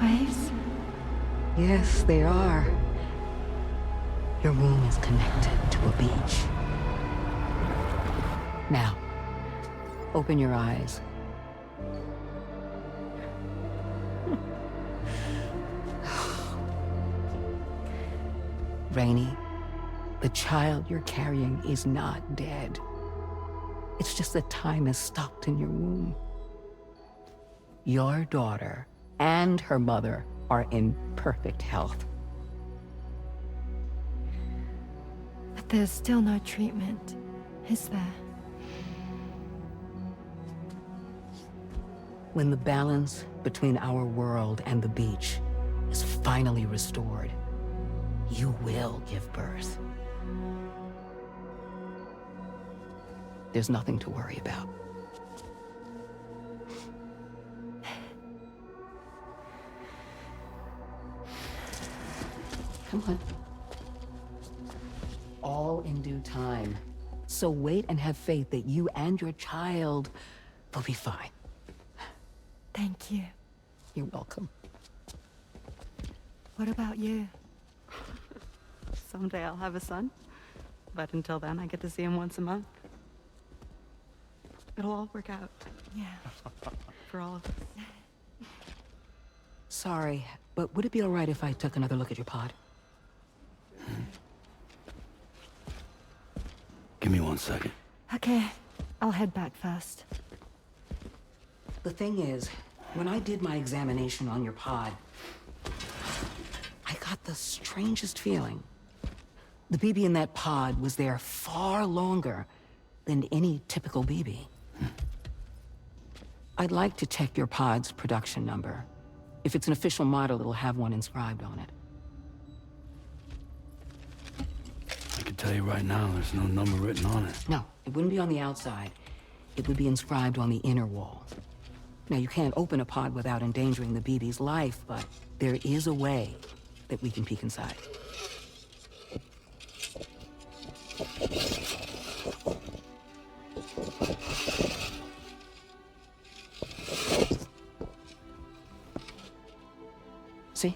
Waves? Yes, they are. Your womb is connected to a beach. Now, open your eyes. Rainey, the child you're carrying is not dead. It's just that time has stopped in your womb. Your daughter and her mother are in perfect health. But there's still no treatment, is there? When the balance between our world and the beach is finally restored, you will give birth. There's nothing to worry about. Come on. All in due time. So wait and have faith that you and your child will be fine. Thank you. You're welcome. What about you? Someday I'll have a son, but until then I get to see him once a month. It'll all work out. Yeah. For all of us. Sorry, but would it be all right if I took another look at your pod? Give me 1 second. Okay, I'll head back first. The thing is, when I did my examination on your pod, I got the strangest feeling. The BB in that pod was there far longer than any typical BB. I'd like to check your pod's production number. If it's an official model, it'll have one inscribed on it. I can tell you right now, there's no number written on it. No, it wouldn't be on the outside. It would be inscribed on the inner wall. Now, you can't open a pod without endangering the BB's life, but there is a way that we can peek inside. See?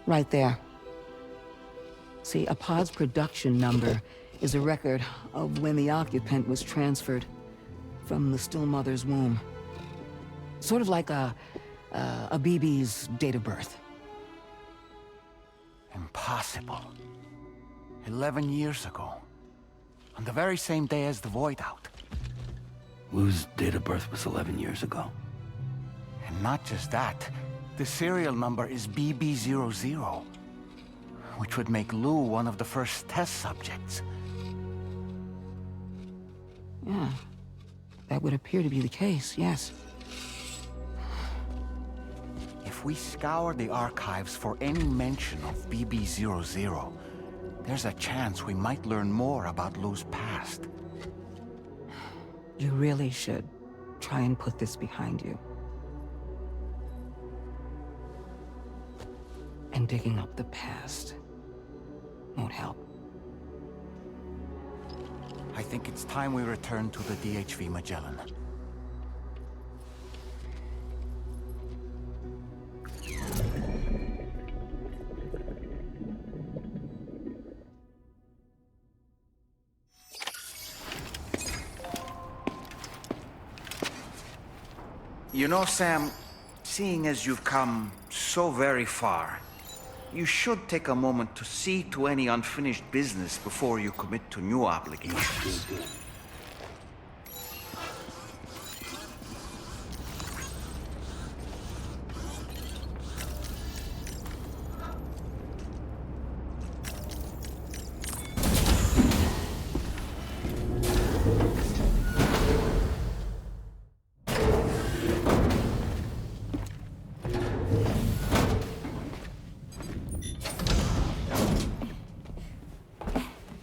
Right there. See, a pod's production number is a record of when the occupant was transferred from the still mother's womb. Sort of like a BB's date of birth. Impossible. 11 years ago. On the very same day as the Void Out. Lou's date of birth was 11 years ago. And not just that, the serial number is BB00, which would make Lou one of the first test subjects. Yeah, that would appear to be the case, yes. If we scour the archives for any mention of BB00, there's a chance we might learn more about Lou's past. You really should try and put this behind you. And digging up the past won't help. I think it's time we return to the DHV Magellan. You know, Sam, seeing as you've come so very far, you should take a moment to see to any unfinished business before you commit to new obligations.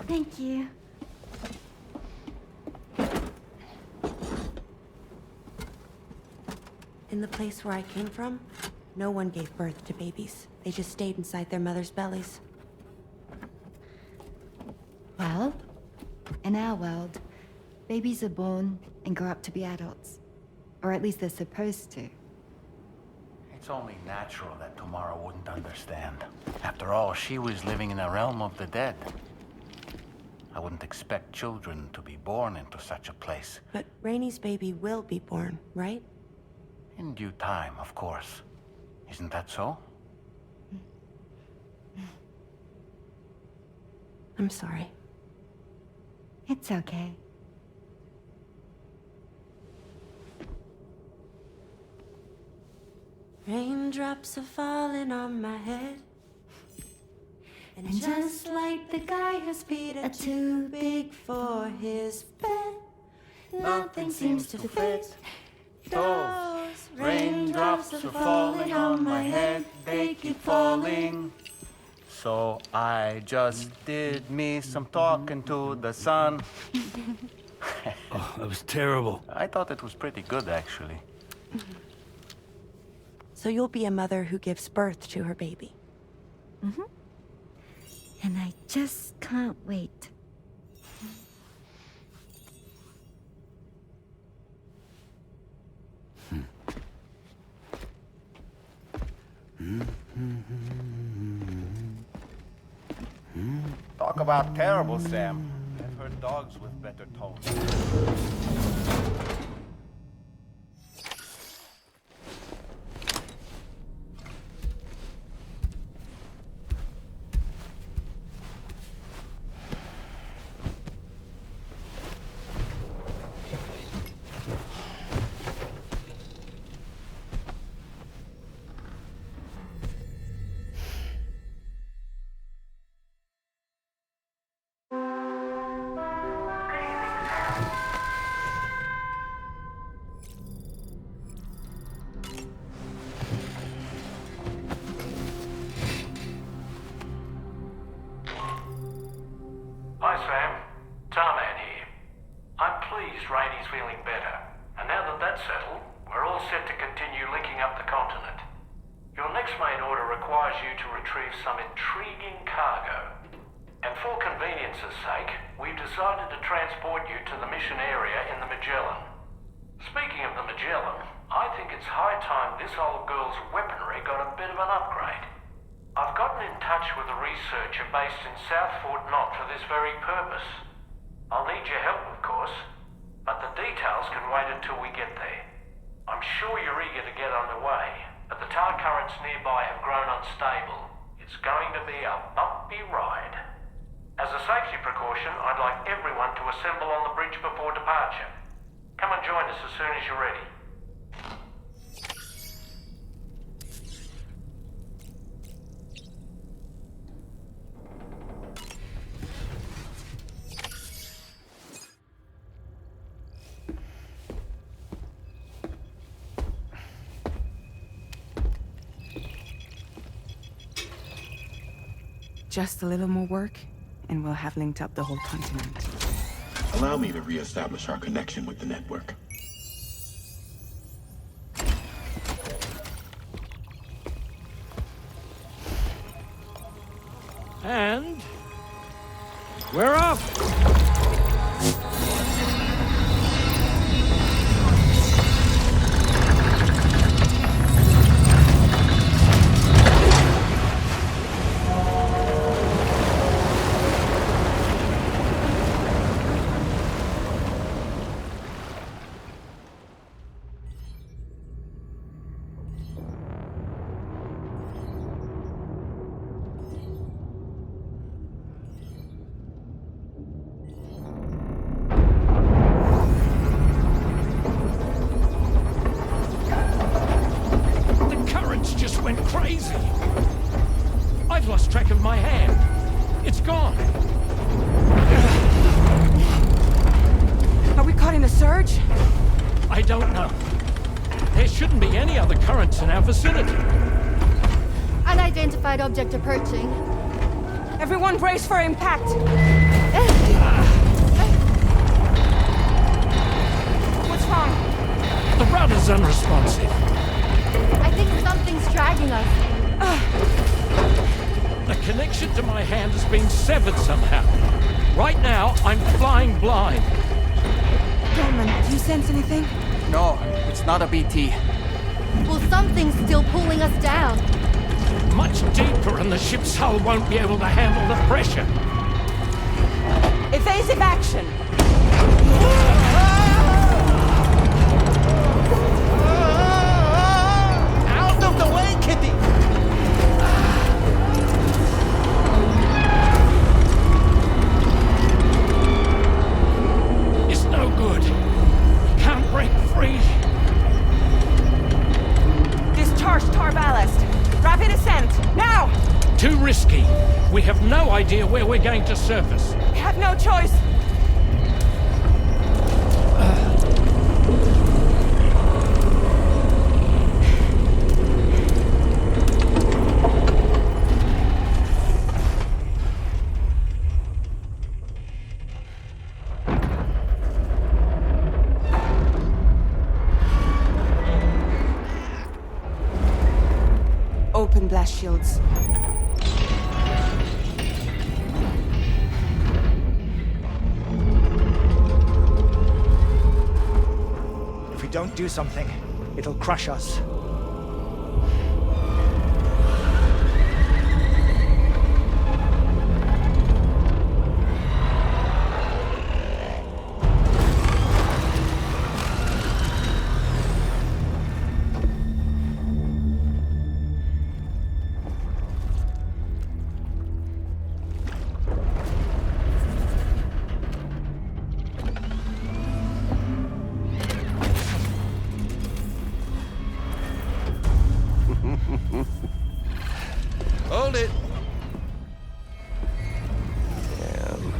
Thank you. In the place where I came from, no one gave birth to babies. They just stayed inside their mother's bellies. Well, in our world, babies are born and grow up to be adults. Or at least they're supposed to. It's only natural that Tomorrow wouldn't understand. After all, she was living in a realm of the dead. I wouldn't expect children to be born into such a place. But Rainey's baby will be born, right? In due time, of course. Isn't that so? I'm sorry. It's okay. Raindrops are falling on my head. And just like the guy whose feet are too big for his bed, nothing seems to fit. Those raindrops are falling on my head, they keep falling. So I just did me some talking to the sun. Oh, that was terrible. I thought it was pretty good, actually. So you'll be a mother who gives birth to her baby. Mm-hmm. And I just can't wait. Talk about terrible, Sam. I've heard dogs with better tones. Hi, Sam. Tarman here. I'm pleased Rainey's feeling better. And now that that's settled, we're all set to continue linking up the continent. Your next main order requires you to retrieve some intriguing cargo. And for convenience's sake, we've decided to transport you to the mission area in the Magellan. Speaking of the Magellan, I think it's high time this old girl's weaponry got a bit of an upgrade. I've gotten in touch with a researcher based in South Fort Knott for this very purpose. I'll need your help, of course, but the details can wait until we get there. I'm sure you're eager to get underway, but the tar currents nearby have grown unstable. It's going to be a bumpy ride. As a safety precaution, I'd like everyone to assemble on the bridge before departure. Come and join us as soon as you're ready. Just a little more work, and we'll have linked up the whole continent. Allow me to reestablish our connection with the network. And we're off! Crazy! I've lost track of my hand. It's gone. Are we caught in a surge? I don't know. There shouldn't be any other currents in our vicinity. Unidentified object approaching. Everyone brace for impact! What's wrong? The rudder's unresponsive. I think something's dragging us. The connection to my hand has been severed somehow. Right now, I'm flying blind. Dorman, do you sense anything? No, it's not a BT. Well, something's still pulling us down. Much deeper, and the ship's hull won't be able to handle the pressure. Evasive action! Out of the way, Kitty! It's no good. Can't break free. Discharge tar ballast. Rapid ascent, now! Too risky. We have no idea where we're going to surface. We have no choice. Open blast shields. don't do something, it'll crush us. Hold it! Yeah, I'm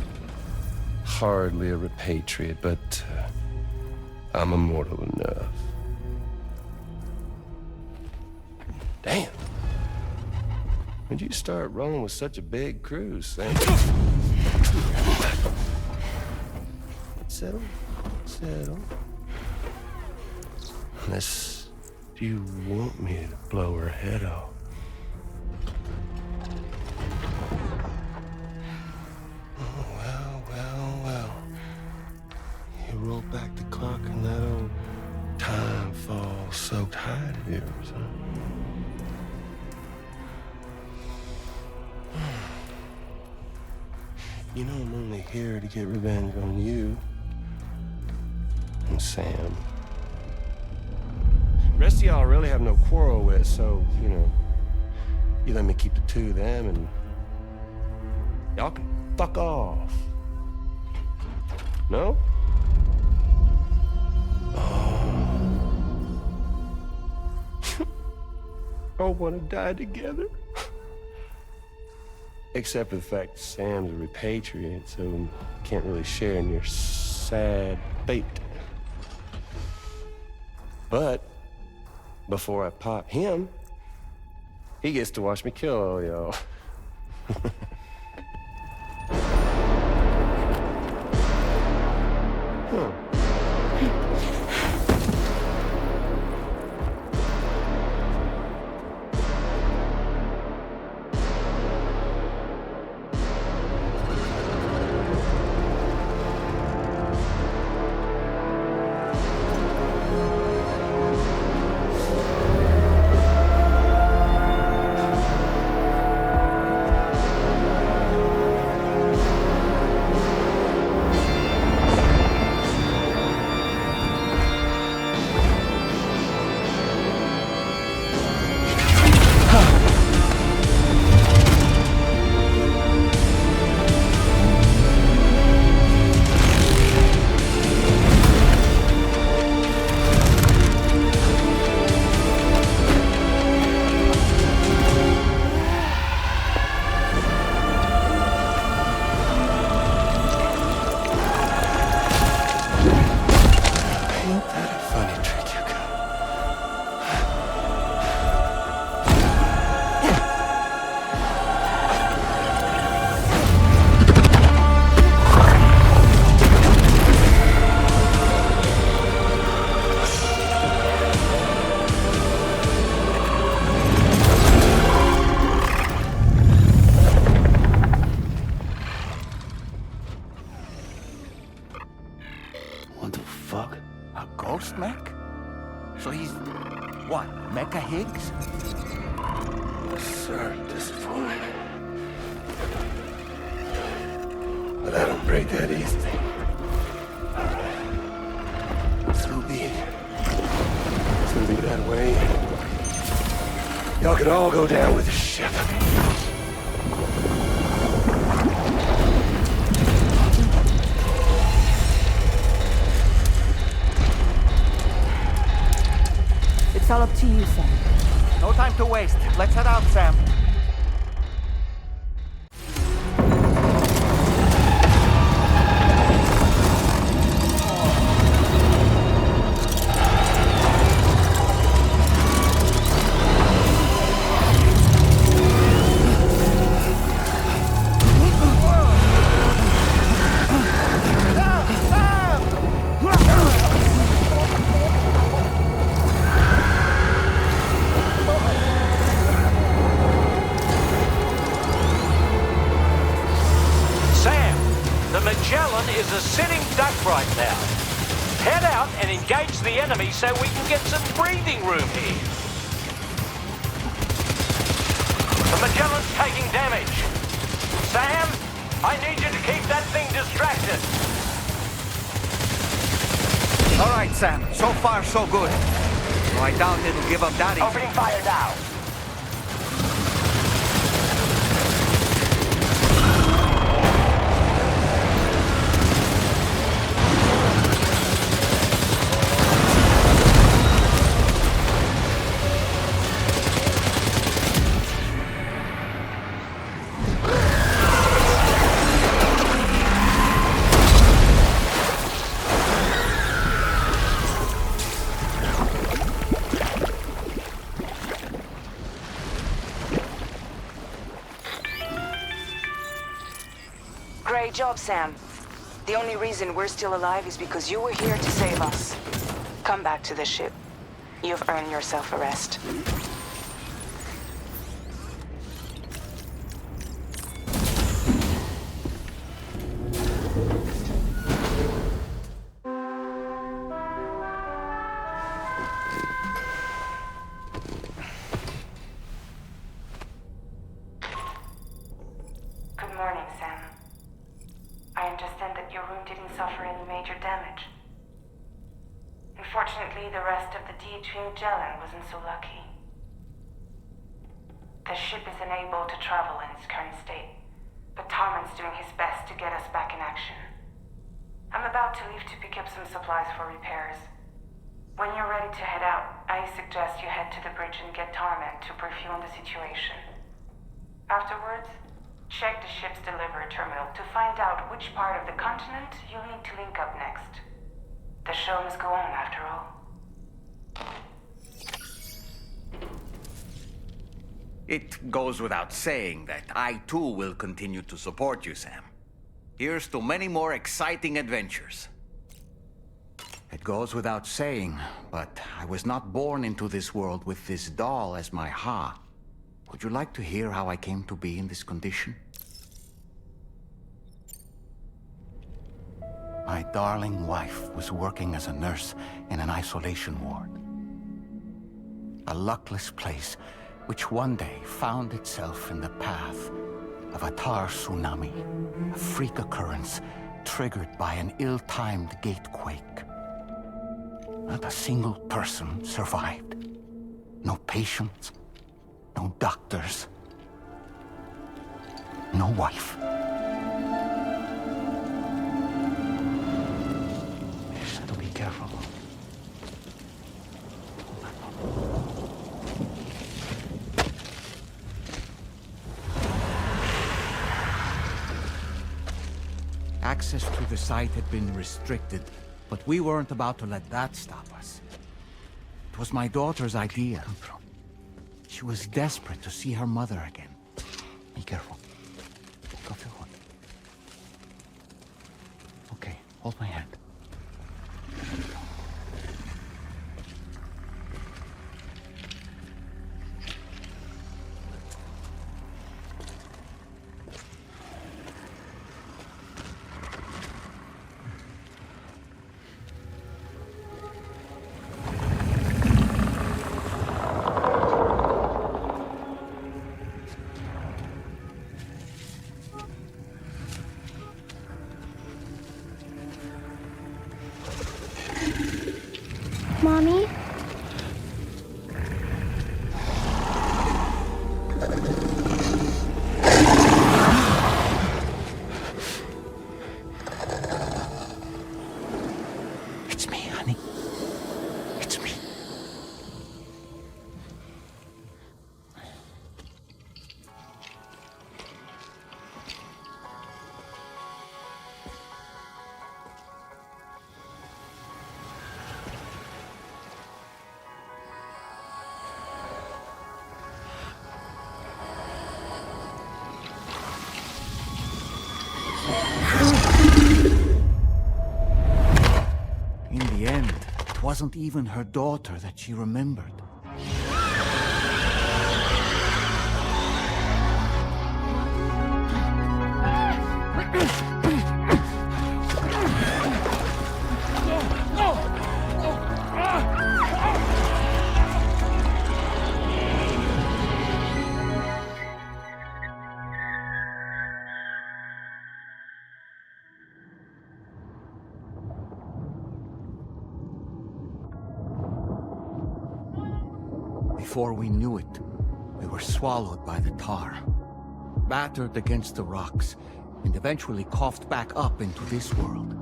hardly a repatriate, but I'm immortal enough. Damn. When'd you start rolling with such a big crew, Sam? Settle. Unless you want me to blow her head off. Well. You roll back the clock and that old time-fall-soaked hide of yours, huh? You know I'm only here to get revenge on you and Sam. The rest of y'all I really have no quarrel with, so, you know, you let me keep the two of them and y'all can fuck off. No? All want to die together. Except for the fact Sam's a repatriate, so can't really share in your sad fate. But before I pop him, he gets to watch me kill all y'all. Mech? So he's, what, Mecha Higgs? Sorry to disappoint. But I don't break that easy. So be it. It's gonna be that way. Y'all could all go down with the ship. It's all up to you, Sam. No time to waste. Let's head out, Sam. Is a sitting duck right now. Head out and engage the enemy so we can get some breathing room here. The Magellan's taking damage. Sam, I need you to keep that thing distracted. All right, Sam. So far, so good. So I doubt it'll give up that easy. Opening fire now. Great job, Sam. The only reason we're still alive is because you were here to save us. Come back to the ship. You've earned yourself a rest. Good morning, Sam. I understand that your room didn't suffer any major damage. Unfortunately, the rest of the DHV Magellan wasn't so lucky. The ship is unable to travel in its current state, but Tarman's doing his best to get us back in action. I'm about to leave to pick up some supplies for repairs. When you're ready to head out, I suggest you head to the bridge and get Tarman to brief you on the situation. Afterwards, check the ship's delivery terminal to find out which part of the continent you'll need to link up next. The show must go on, after all. It goes without saying that I too will continue to support you, Sam. Here's to many more exciting adventures. It goes without saying, but I was not born into this world with this doll as my Ha. Would you like to hear how I came to be in this condition? My darling wife was working as a nurse in an isolation ward. A luckless place which one day found itself in the path of a tar tsunami, a freak occurrence triggered by an ill-timed gate quake. Not a single person survived. No patients, no doctors, no wife. So be careful. Access to the site had been restricted, but we weren't about to let that stop us. It was my daughter's idea. She was desperate to see her mother again. Be careful. Go feel one. Okay, hold my hand. Mommy? It's me, honey. It's me. In the end, it wasn't even her daughter that she remembered. Before we knew it, we were swallowed by the tar, battered against the rocks, and eventually coughed back up into this world.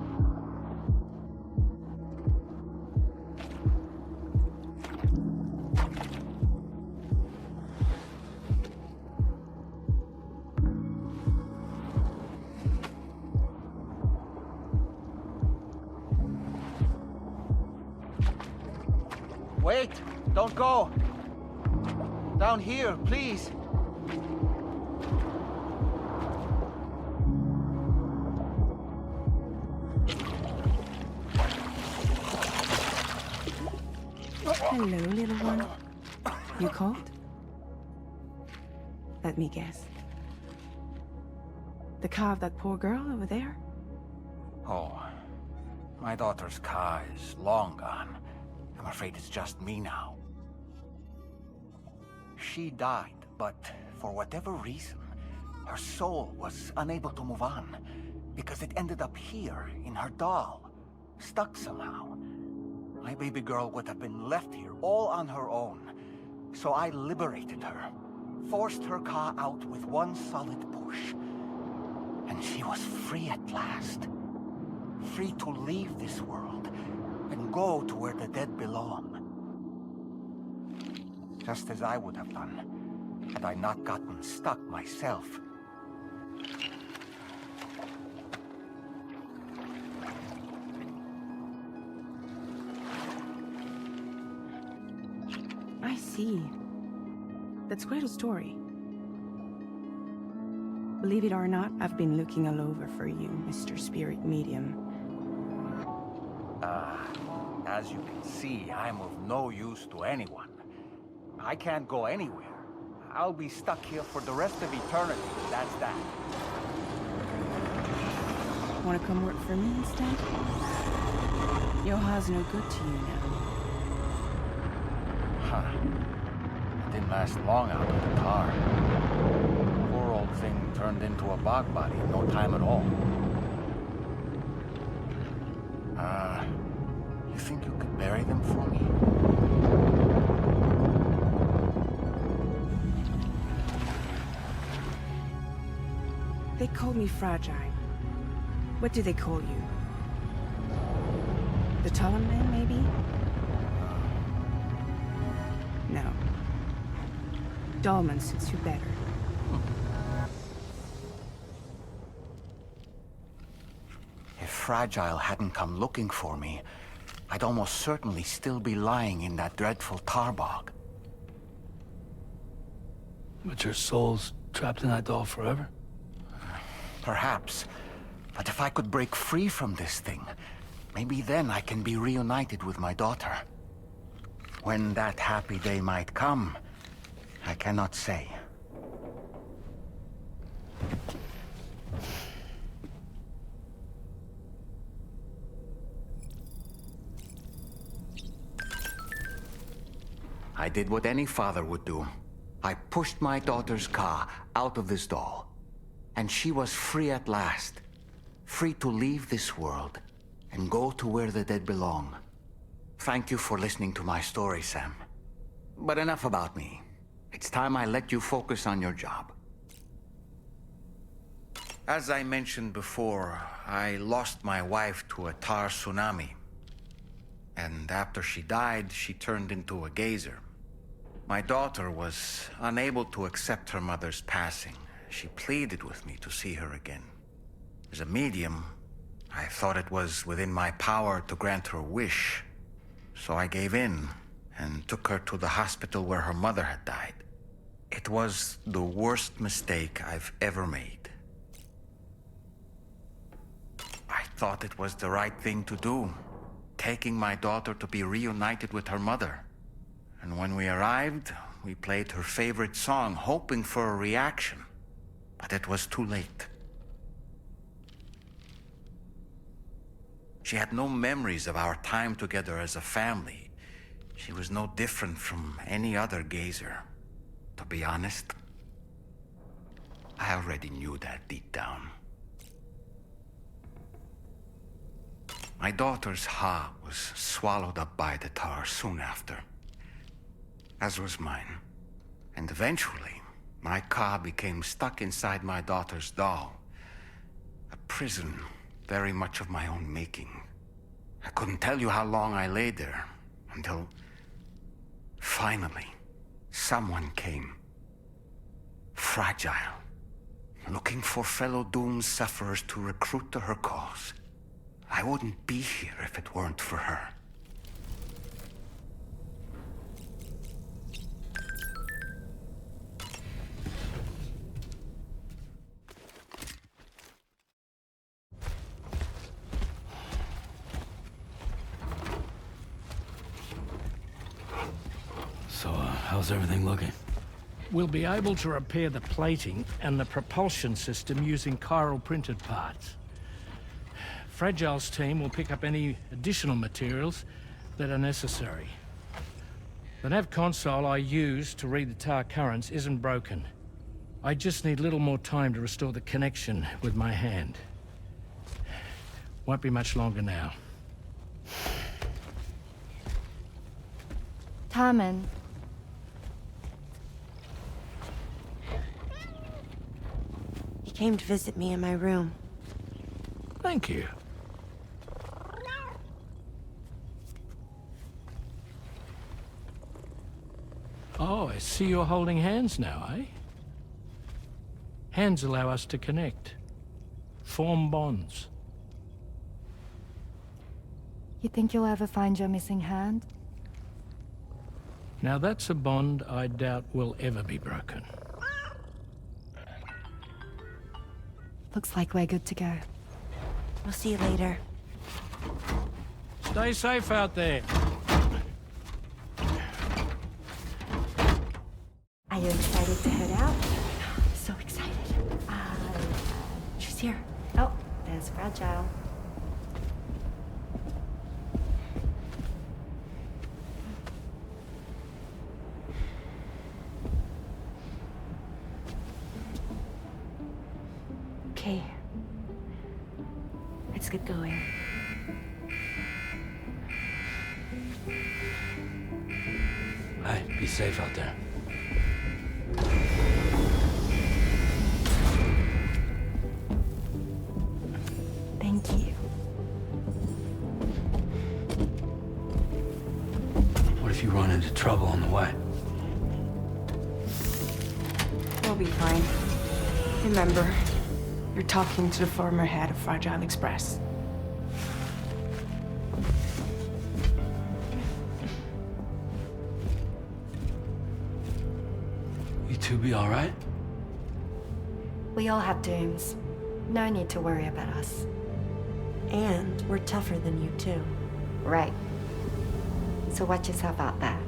Wait! Don't go! Down here, please! Hello, little one. You cold? Let me guess. The car of that poor girl over there? Oh, my daughter's car is long gone. I'm afraid it's just me now. She died, but for whatever reason, her soul was unable to move on, because it ended up here, in her doll, stuck somehow. My baby girl would have been left here all on her own, so I liberated her, forced her car out with one solid push, and she was free at last. Free to leave this world and go to where the dead belong. Just as I would have done, had I not gotten stuck myself. I see. That's quite a story. Believe it or not, I've been looking all over for you, Mr. Spirit Medium. As you can see, I'm of no use to anyone. I can't go anywhere. I'll be stuck here for the rest of eternity, that's that. Wanna come work for me instead? Yoha's no good to you now. Huh. It didn't last long out of the car. Poor old thing turned into a bog body in no time at all. You think you could bury them for me? They called me fragile. What do they call you? The Talon Man, maybe? No. Dolman suits you better. If Fragile hadn't come looking for me, I'd almost certainly still be lying in that dreadful tar bog. But your soul's trapped in that doll forever? Perhaps. But if I could break free from this thing, maybe then I can be reunited with my daughter. When that happy day might come, I cannot say. I did what any father would do. I pushed my daughter's car out of this doll. And she was free at last. Free to leave this world and go to where the dead belong. Thank you for listening to my story, Sam. But enough about me. It's time I let you focus on your job. As I mentioned before, I lost my wife to a tar tsunami. And after she died, she turned into a geyser. My daughter was unable to accept her mother's passing. She pleaded with me to see her again. As a medium, I thought it was within my power to grant her wish. So I gave in and took her to the hospital where her mother had died. It was the worst mistake I've ever made. I thought it was the right thing to do, taking my daughter to be reunited with her mother. And when we arrived, we played her favorite song, hoping for a reaction. But it was too late. She had no memories of our time together as a family. She was no different from any other gazer. To be honest, I already knew that deep down. My daughter's heart was swallowed up by the tar soon after. as was mine. And eventually, my car became stuck inside my daughter's doll. A prison very much of my own making. I couldn't tell you how long I lay there, until finally, someone came. Fragile. Looking for fellow doomed sufferers to recruit to her cause. I wouldn't be here if it weren't for her. So, how's everything looking? We'll be able to repair the plating and the propulsion system using chiral printed parts. Fragile's team will pick up any additional materials that are necessary. The nav console I use to read the tower currents isn't broken. I just need a little more time to restore the connection with my hand. Won't be much longer now. Tarman. He came to visit me in my room. Thank you. Oh, I see you're holding hands now, eh? Hands allow us to connect. Form bonds. You think you'll ever find your missing hand? Now that's a bond I doubt will ever be broken. Looks like we're good to go. We'll see you later. Stay safe out there. Are you excited to head out? So excited. She's here. Oh, there's Fragile. Okay. Let's get going. Hey, be safe out there. Thank you. What if you run into trouble on the way? We'll be fine. Remember, you're talking to the former head of Fragile Express. You two be all right? We all have dooms. No need to worry about us. And we're tougher than you, too. Right. So watch yourself out there.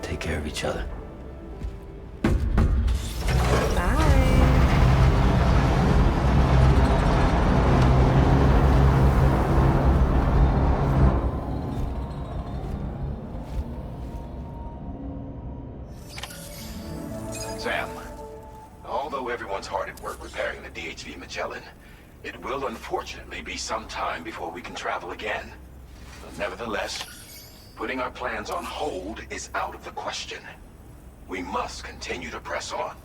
Take care of each other. Sam, although everyone's hard at work repairing the DHV Magellan, it will unfortunately be some time before we can travel again. But nevertheless, putting our plans on hold is out of the question. We must continue to press on.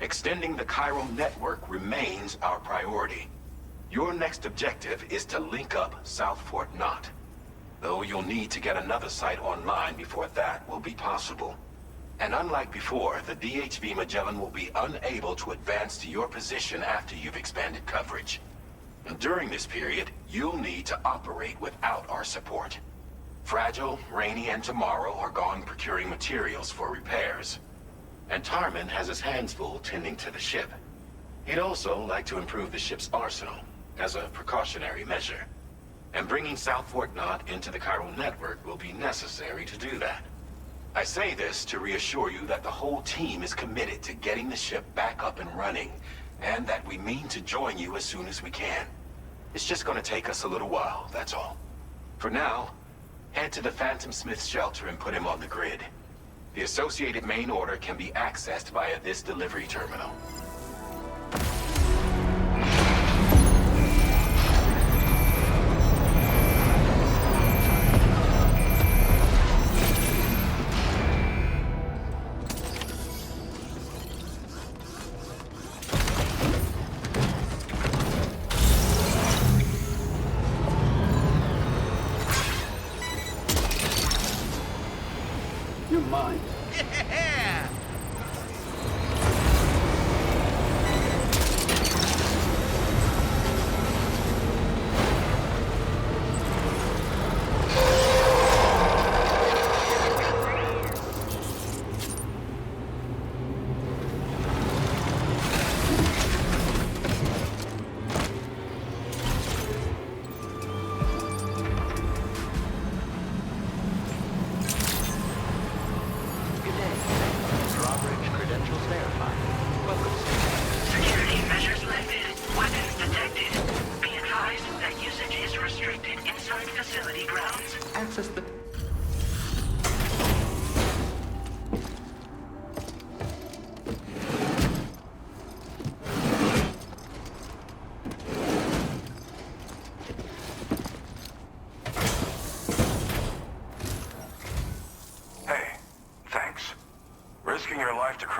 Extending the chiral network remains our priority. Your next objective is to link up South Fort Knot. Though you'll need to get another site online before that will be possible. And unlike before, the DHV Magellan will be unable to advance to your position after you've expanded coverage. And during this period, you'll need to operate without our support. Fragile, Rainey, and Tomorrow are gone procuring materials for repairs. And Tarman has his hands full tending to the ship. He'd also like to improve the ship's arsenal, as a precautionary measure. And bringing South Fort Knot into the chiral network will be necessary to do that. I say this to reassure you that the whole team is committed to getting the ship back up and running, and that we mean to join you as soon as we can. It's just gonna take us a little while, that's all. For now, head to the Phantom Smith's shelter and put him on the grid. The associated main order can be accessed via this delivery terminal.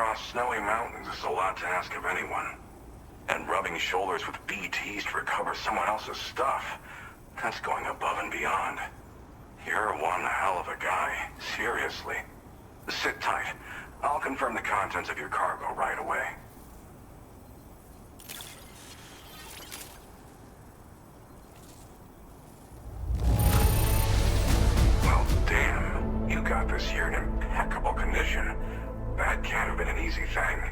across snowy mountains is a lot to ask of anyone. And rubbing shoulders with BTs to recover someone else's stuff, that's going above and beyond. You're one hell of a guy, seriously. Sit tight. I'll confirm the contents of your cargo right away. Well, damn. You got this here in impeccable condition. That can't have been an easy thing.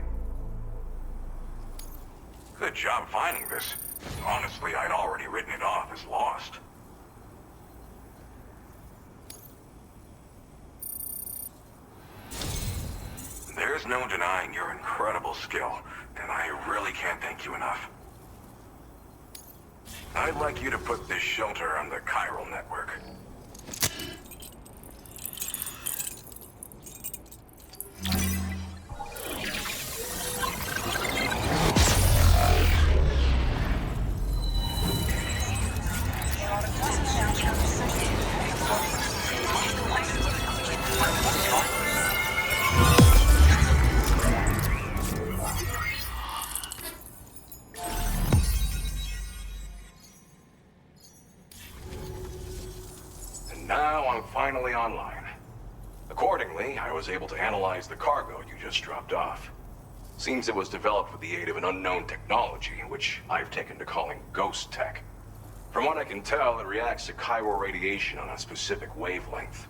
Good job finding this. Honestly, I'd already written it off as lost. There's no denying your incredible skill, and I really can't thank you enough. I'd like you to put this shelter on the chiral network. Finally online. Accordingly, I was able to analyze the cargo you just dropped off. Seems it was developed with the aid of an unknown technology, which I've taken to calling ghost tech. From what I can tell, it reacts to chiral radiation on a specific wavelength.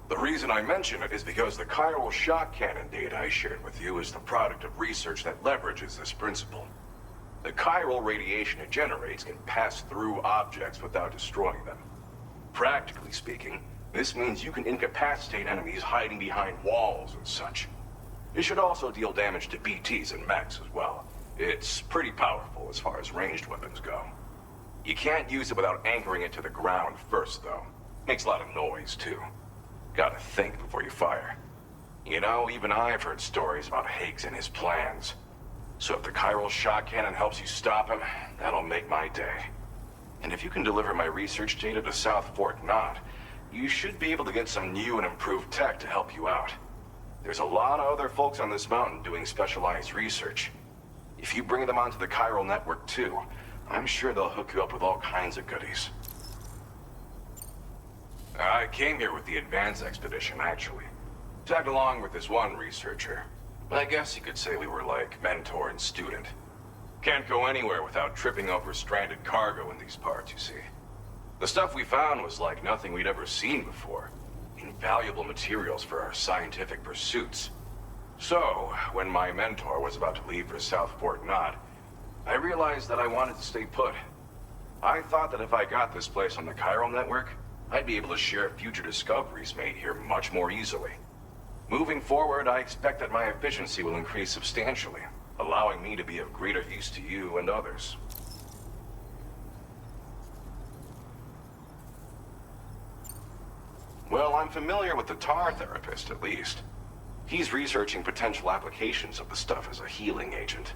The reason I mention it is because the chiral shock cannon data I shared with you is the product of research that leverages this principle. The chiral radiation it generates can pass through objects without destroying them. Practically speaking, this means you can incapacitate enemies hiding behind walls and such. It should also deal damage to BTs and mechs as well. It's pretty powerful as far as ranged weapons go. You can't use it without anchoring it to the ground first, though. Makes a lot of noise, too. Gotta think before you fire. You know, even I've heard stories about Higgs and his plans. So if the chiral shock cannon helps you stop him, that'll make my day. And if you can deliver my research data to South Fort Knot, you should be able to get some new and improved tech to help you out. There's a lot of other folks on this mountain doing specialized research. If you bring them onto the chiral network too, I'm sure they'll hook you up with all kinds of goodies. I came here with the advance expedition, actually. Tagged along with this one researcher. I guess you could say we were like mentor and student. Can't go anywhere without tripping over stranded cargo in these parts, you see. The stuff we found was like nothing we'd ever seen before. Invaluable materials for our scientific pursuits. So, when my mentor was about to leave for South Fort Knot, I realized that I wanted to stay put. I thought that if I got this place on the chiral network, I'd be able to share future discoveries made here much more easily. Moving forward, I expect that my efficiency will increase substantially, allowing me to be of greater use to you and others. Well, I'm familiar with the tar therapist, at least. He's researching potential applications of the stuff as a healing agent.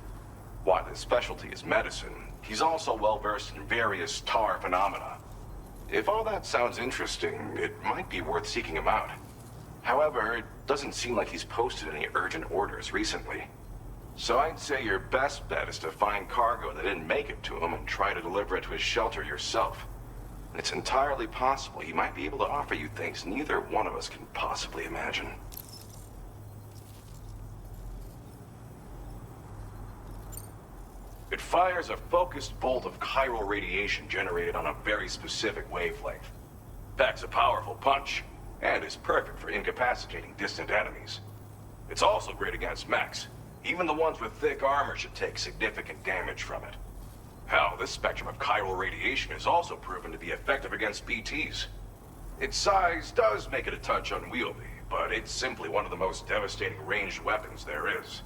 While his specialty is medicine, he's also well-versed in various tar phenomena. If all that sounds interesting, it might be worth seeking him out. However, it doesn't seem like he's posted any urgent orders recently. So I'd say your best bet is to find cargo that didn't make it to him and try to deliver it to his shelter yourself. It's entirely possible he might be able to offer you things neither one of us can possibly imagine. It fires a focused bolt of chiral radiation generated on a very specific wavelength. Packs a powerful punch, and is perfect for incapacitating distant enemies. It's also great against mechs. Even the ones with thick armor should take significant damage from it. Hell, this spectrum of chiral radiation is also proven to be effective against BTs. Its size does make it a touch unwieldy, but it's simply one of the most devastating ranged weapons there is.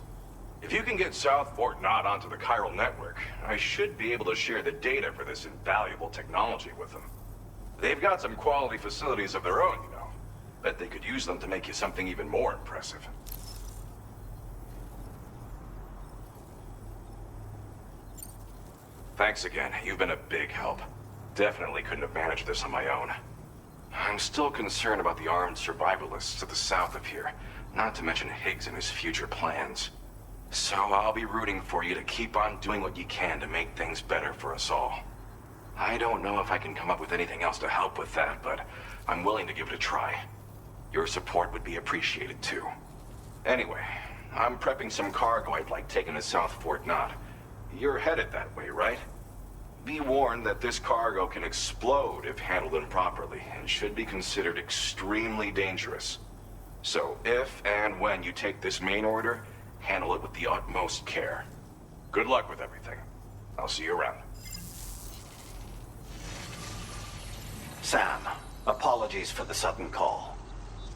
If you can get South Fort Knot onto the chiral network, I should be able to share the data for this invaluable technology with them. They've got some quality facilities of their own, you know. Bet they could use them to make you something even more impressive. Thanks again. You've been a big help. Definitely couldn't have managed this on my own. I'm still concerned about the armed survivalists to the south of here. Not to mention Higgs and his future plans. So I'll be rooting for you to keep on doing what you can to make things better for us all. I don't know if I can come up with anything else to help with that, but I'm willing to give it a try. Your support would be appreciated too. Anyway, I'm prepping some cargo I'd like taken to South Fort Knot. You're headed that way, right? Be warned that this cargo can explode if handled improperly, and should be considered extremely dangerous. So if and when you take this main order, handle it with the utmost care. Good luck with everything. I'll see you around. Sam, apologies for the sudden call.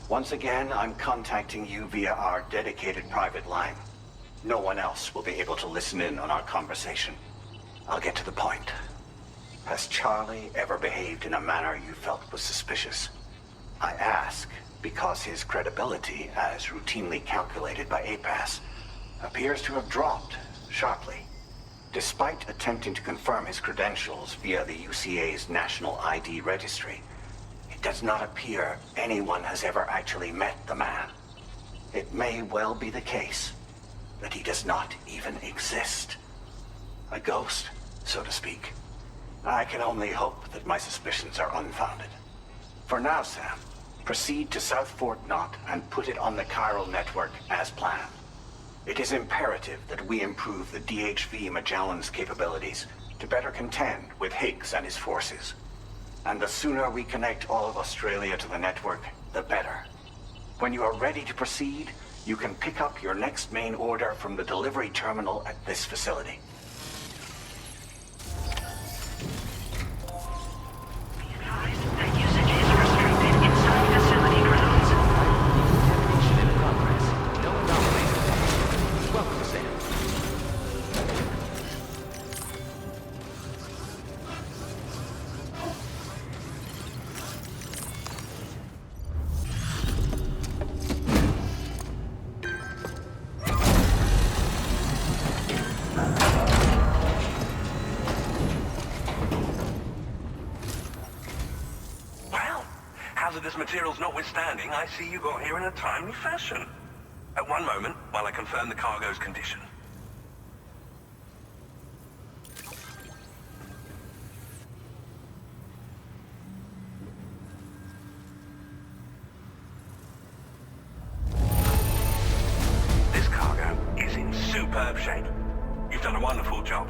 Once again, I'm contacting you via our dedicated private line. No one else will be able to listen in on our conversation. I'll get to the point. Has Charlie ever behaved in a manner you felt was suspicious? I ask because his credibility, as routinely calculated by APAS, appears to have dropped sharply. Despite attempting to confirm his credentials via the UCA's National ID Registry, it does not appear anyone has ever actually met the man. It may well be the case that he does not even exist. A ghost, so to speak. I can only hope that my suspicions are unfounded. For now, Sam, proceed to South Fort Knot and put it on the chiral network as planned. It is imperative that we improve the DHV Magellan's capabilities to better contend with Higgs and his forces. And the sooner we connect all of Australia to the network, the better. When you are ready to proceed, you can pick up your next main order from the delivery terminal at this facility. Hazardous materials notwithstanding, I see you got here in a timely fashion. At one moment, while I confirm the cargo's condition. This cargo is in superb shape. You've done a wonderful job.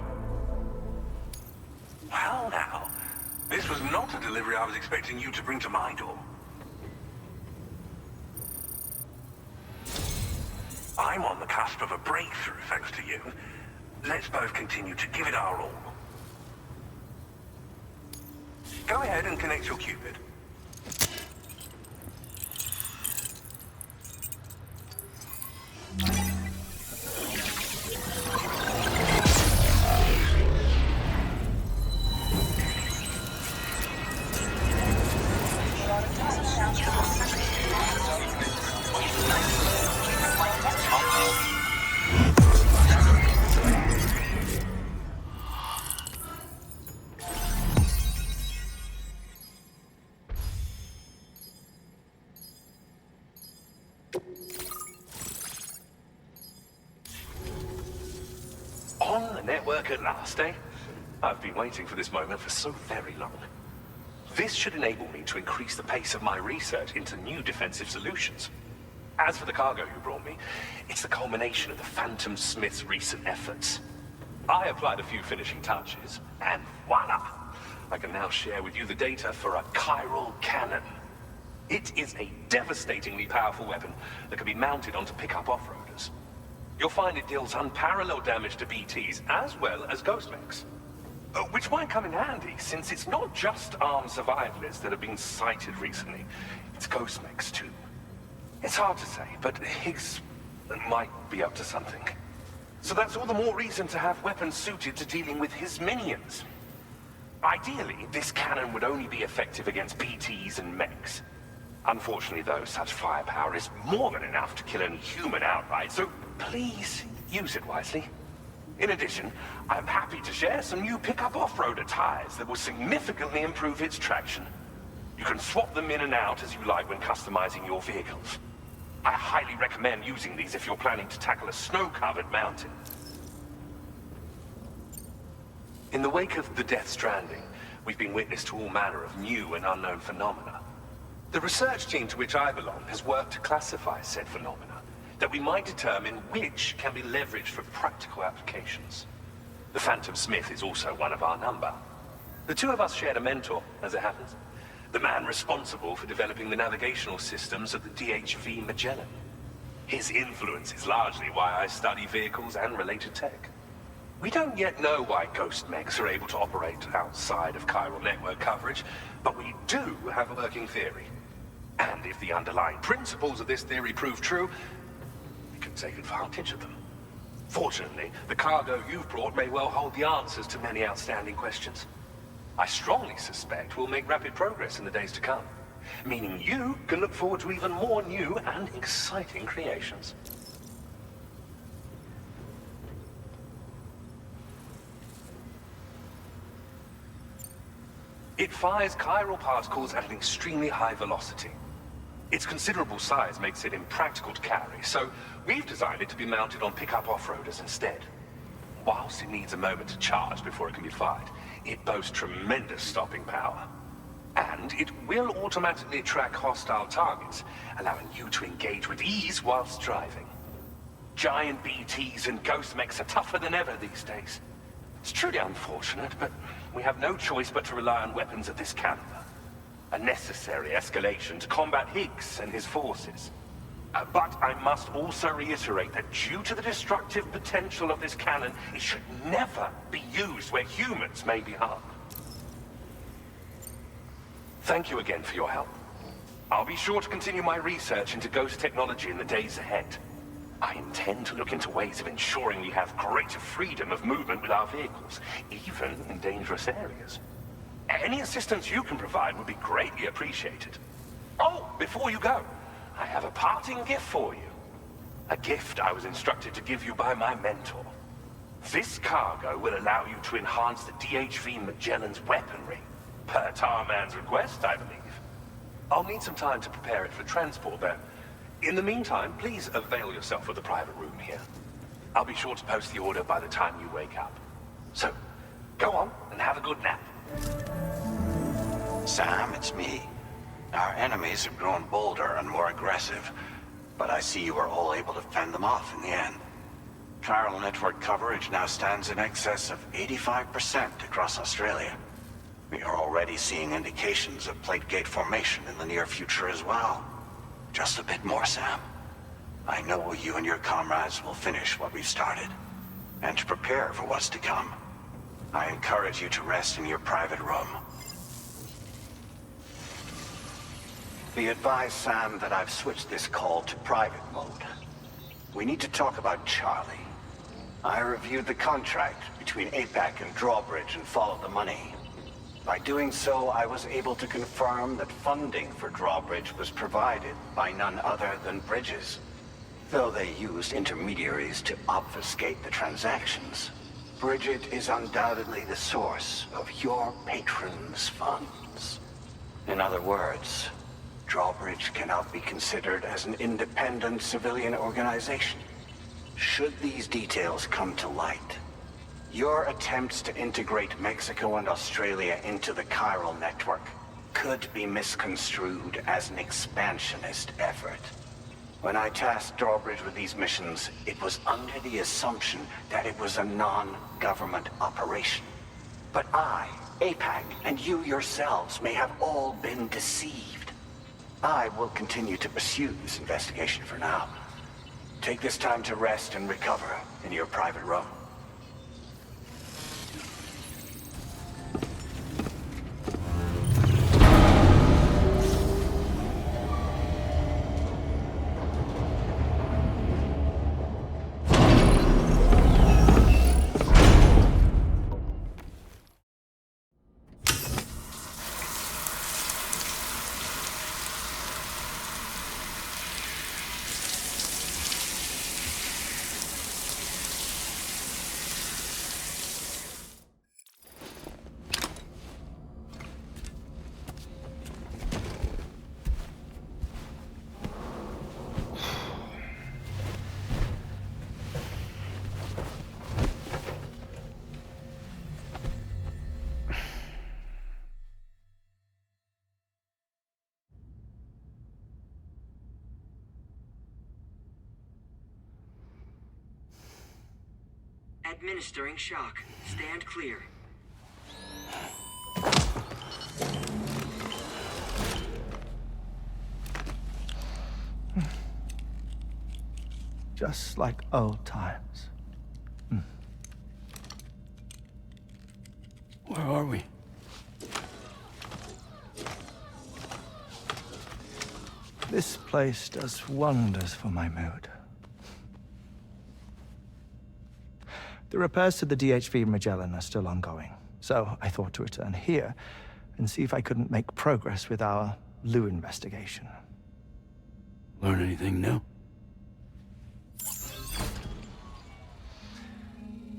Well now, this was not a delivery I was expecting you to bring to my door. I'm on the cusp of a breakthrough, thanks to you. Let's both continue to give it our all. Go ahead and connect your Cupid. On the network at last, eh? I've been waiting for this moment for so very long. This should enable me to increase the pace of my research into new defensive solutions. As for the cargo you brought me, it's the culmination of the Phantom Smith's recent efforts. I applied a few finishing touches, and voila! I can now share with you the data for a chiral cannon. It is a devastatingly powerful weapon that can be mounted onto pickup off-roaders. You'll find it deals unparalleled damage to BTs as well as ghost mechs. Which might come in handy, since it's not just armed survivalists that have been sighted recently. It's ghost mechs too. It's hard to say, but Higgs might be up to something. So that's all the more reason to have weapons suited to dealing with his minions. Ideally, this cannon would only be effective against BTs and mechs. Unfortunately, though, such firepower is more than enough to kill any human outright, so please use it wisely. In addition, I'm happy to share some new pickup off-roader tires that will significantly improve its traction. You can swap them in and out as you like when customizing your vehicles. I highly recommend using these if you're planning to tackle a snow-covered mountain. In the wake of the Death Stranding, we've been witness to all manner of new and unknown phenomena. The research team to which I belong has worked to classify said phenomena, that we might determine which can be leveraged for practical applications. The Phantom Smith is also one of our number. The two of us shared a mentor, as it happens. The man responsible for developing the navigational systems of the DHV Magellan. His influence is largely why I study vehicles and related tech. We don't yet know why ghost mechs are able to operate outside of chiral network coverage, but we do have a working theory. And if the underlying principles of this theory prove true, we can take advantage of them. Fortunately, the cargo you've brought may well hold the answers to many outstanding questions. I strongly suspect we'll make rapid progress in the days to come, meaning you can look forward to even more new and exciting creations. It fires chiral particles at an extremely high velocity. Its considerable size makes it impractical to carry, so we've designed it to be mounted on pickup off-roaders instead. Whilst it needs a moment to charge before it can be fired, it boasts tremendous stopping power. And it will automatically track hostile targets, allowing you to engage with ease whilst driving. Giant BTs and ghost mechs are tougher than ever these days. It's truly unfortunate, but we have no choice but to rely on weapons of this caliber. A necessary escalation to combat Higgs and his forces. But I must also reiterate that due to the destructive potential of this cannon, it should never be used where humans may be harmed. Thank you again for your help. I'll be sure to continue my research into ghost technology in the days ahead. I intend to look into ways of ensuring we have greater freedom of movement with our vehicles, even in dangerous areas. Any assistance you can provide would be greatly appreciated. Oh, before you go, I have a parting gift for you. A gift I was instructed to give you by my mentor. This cargo will allow you to enhance the DHV Magellan's weaponry, per Tarman's request, I believe. I'll need some time to prepare it for transport, though. In the meantime, please avail yourself of the private room here. I'll be sure to post the order by the time you wake up. So, go on and have a good nap. Sam, it's me. Our enemies have grown bolder and more aggressive, but I see you were all able to fend them off in the end. Chiral network coverage now stands in excess of 85% across Australia. We are already seeing indications of plate gate formation in the near future as well. Just a bit more, Sam. I know you and your comrades will finish what we've started. And to prepare for what's to come, I encourage you to rest in your private room. Be advised, Sam, that I've switched this call to private mode. We need to talk about Charlie. I reviewed the contract between APAC and Drawbridge and followed the money. By doing so, I was able to confirm that funding for Drawbridge was provided by none other than Bridges. Though they used intermediaries to obfuscate the transactions, Bridget is undoubtedly the source of your patrons' funds. In other words, Drawbridge cannot be considered as an independent civilian organization. Should these details come to light, your attempts to integrate Mexico and Australia into the chiral network could be misconstrued as an expansionist effort. When I tasked Drawbridge with these missions, it was under the assumption that it was a non-government operation. But I, APAC, and you yourselves may have all been deceived. I will continue to pursue this investigation for now. Take this time to rest and recover in your private room. Administering shock. Stand clear. Just like old times. Where are we? This place does wonders for my mood. The repairs to the DHV Magellan are still ongoing, so I thought to return here and see if I couldn't make progress with our Lou investigation. Learn anything new?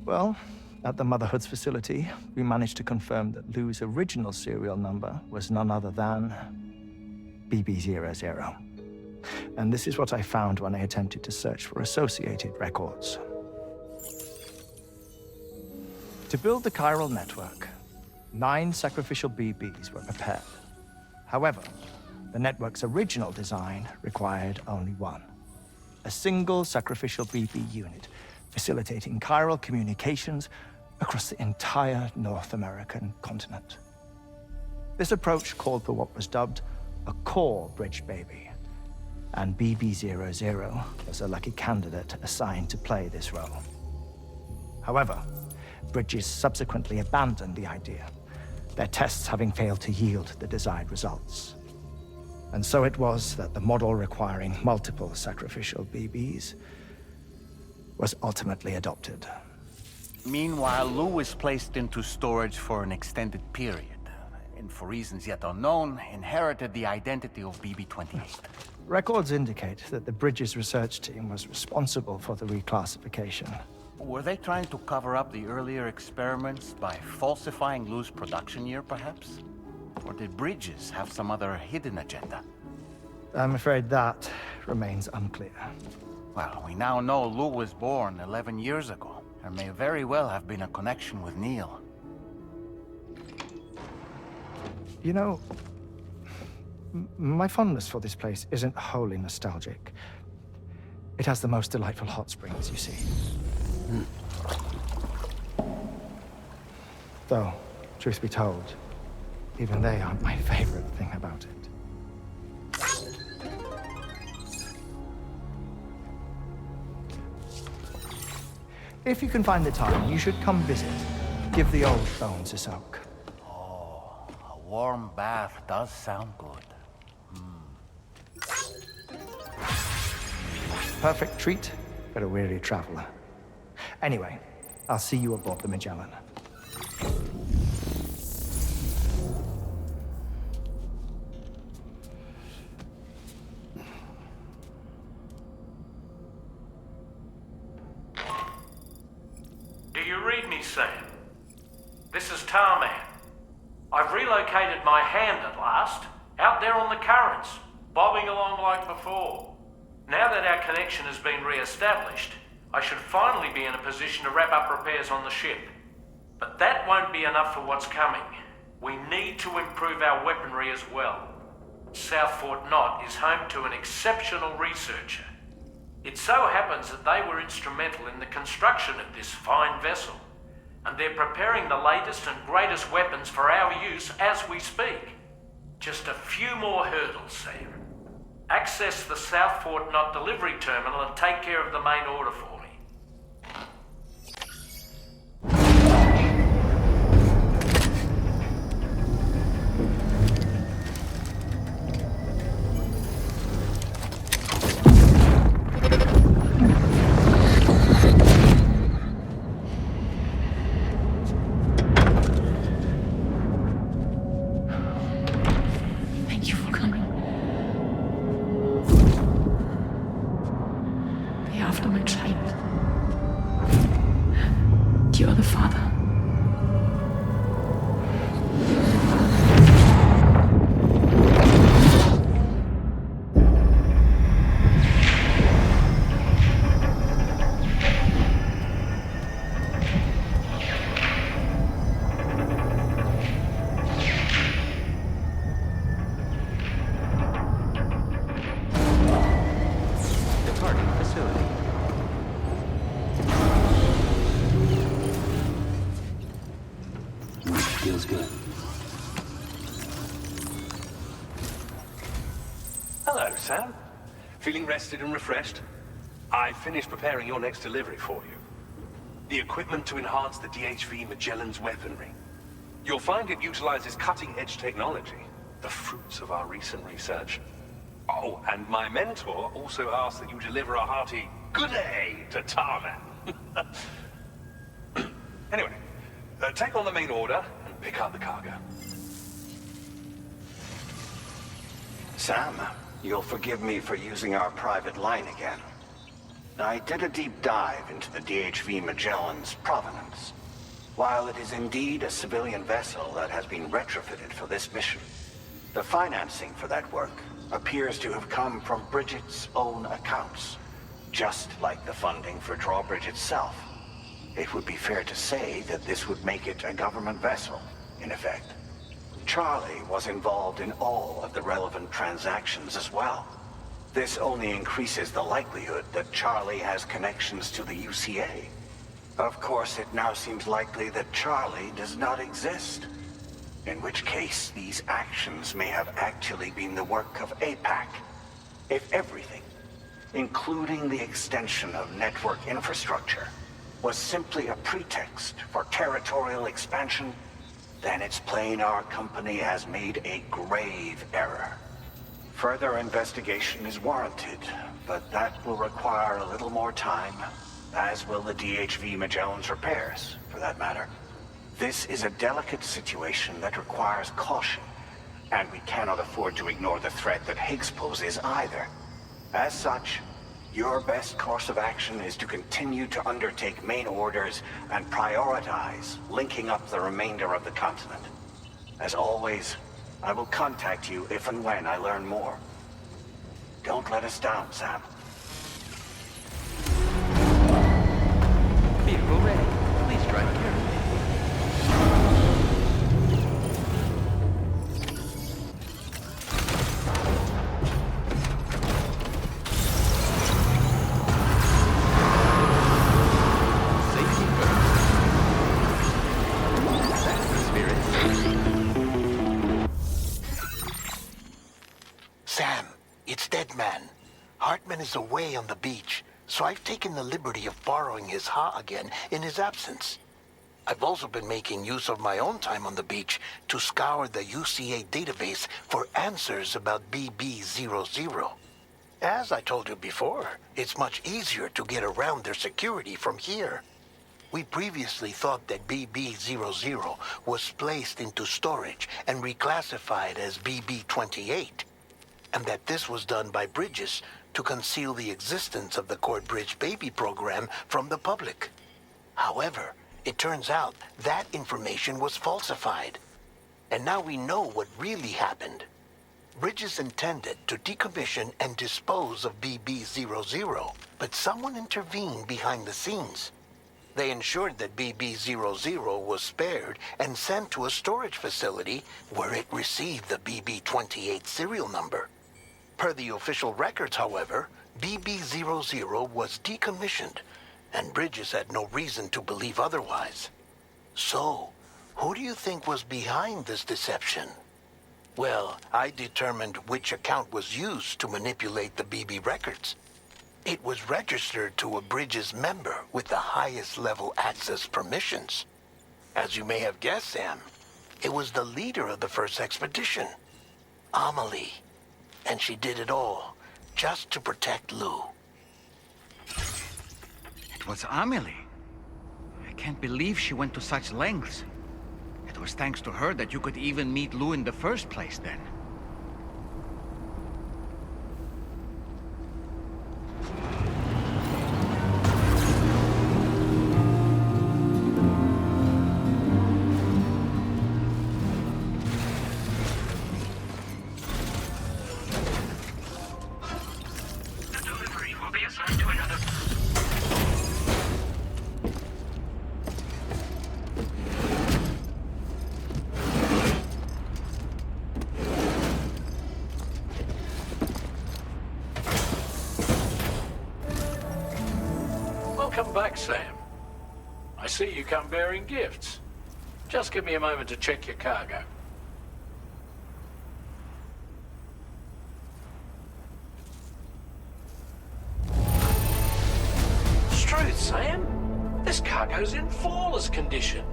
Well, at the Motherhood's facility, we managed to confirm that Lou's original serial number was none other than BB00. And this is what I found when I attempted to search for associated records. To build the chiral network, 9 sacrificial BBs were prepared. However, the network's original design required only 1. A single sacrificial BB unit, facilitating chiral communications across the entire North American continent. This approach called for what was dubbed a core bridge baby, and BB00 was a lucky candidate assigned to play this role. However, Bridges subsequently abandoned the idea, their tests having failed to yield the desired results. And so it was that the model requiring multiple sacrificial BBs was ultimately adopted. Meanwhile, Lou was placed into storage for an extended period, and for reasons yet unknown, inherited the identity of BB-28. Records indicate that the Bridges research team was responsible for the reclassification. Were they trying to cover up the earlier experiments by falsifying Lou's production year, perhaps? Or did Bridges have some other hidden agenda? I'm afraid that remains unclear. Well, we now know Lou was born 11 years ago. There may very well have been a connection with Neil. You know, my fondness for this place isn't wholly nostalgic. It has the most delightful hot springs, you see. Though, truth be told, even they aren't my favorite thing about it. If you can find the time, you should come visit. Give the old bones a soak. Oh, a warm bath does sound good. Perfect treat for a weary traveler. Anyway, I'll see you aboard the Magellan. Do you read me, Sam? This is Tarman. I've relocated my hand at last, out there on the currents, bobbing along like before. Now that our connection has been re-established, I should finally be in a position to wrap up repairs on the ship. But that won't be enough for what's coming. We need to improve our weaponry as well. South Fort Knot is home to an exceptional researcher. It so happens that they were instrumental in the construction of this fine vessel, and they're preparing the latest and greatest weapons for our use as we speak. Just a few more hurdles, Sam. Access the South Fort Knot delivery terminal and take care of the main order for me. Thank you for coming. Be after my child. You're the father. Departing facility. Feels good. Hello, Sam. Feeling rested and refreshed? I finished preparing your next delivery for you. The equipment to enhance the DHV Magellan's weaponry. You'll find it utilizes cutting-edge technology, the fruits of our recent research. Oh, and my mentor also asked that you deliver a hearty good day to Tarman. Anyway, take on the main order and pick up the cargo. Sam, you'll forgive me for using our private line again. I did a deep dive into the DHV Magellan's provenance. While it is indeed a civilian vessel that has been retrofitted for this mission, the financing for that work appears to have come from Bridget's own accounts, just like the funding for Drawbridge itself. It would be fair to say that this would make it a government vessel, in effect. Charlie was involved in all of the relevant transactions as well. This only increases the likelihood that Charlie has connections to the UCA. Of course, it now seems likely that Charlie does not exist. In which case, these actions may have actually been the work of APAC. If everything, including the extension of network infrastructure, was simply a pretext for territorial expansion, then it's plain our company has made a grave error. Further investigation is warranted, but that will require a little more time, as will the DHV Magellan's repairs, for that matter. This is a delicate situation that requires caution, and we cannot afford to ignore the threat that Higgs poses either. As such, your best course of action is to continue to undertake main orders and prioritize linking up the remainder of the continent. As always, I will contact you if and when I learn more. Don't let us down, Sam. Vehicle ready. Please drive carefully. Sam, it's Deadman. Hartman is away on the beach, so I've taken the liberty of borrowing his Ha again in his absence. I've also been making use of my own time on the beach to scour the UCA database for answers about BB-00. As I told you before, it's much easier to get around their security from here. We previously thought that BB-00 was placed into storage and reclassified as BB-28, and that this was done by Bridges to conceal the existence of the Drawbridge baby program from the public. However, it turns out that information was falsified, and now we know what really happened. Bridges intended to decommission and dispose of BB-00, but someone intervened behind the scenes. They ensured that BB-00 was spared and sent to a storage facility where it received the BB-28 serial number. Per the official records, however, BB-00 was decommissioned, and Bridges had no reason to believe otherwise. So, who do you think was behind this deception? Well, I determined which account was used to manipulate the BB records. It was registered to a Bridges member with the highest level access permissions. As you may have guessed, Sam, it was the leader of the first expedition, Amelie. And she did it all just to protect Lou. It was Amelie. I can't believe she went to such lengths. It was thanks to her that you could even meet Lou in the first place then. Welcome back, Sam. I see you come bearing gifts. Just give me a moment to check your cargo. Truth, Sam. This cargo's in flawless condition.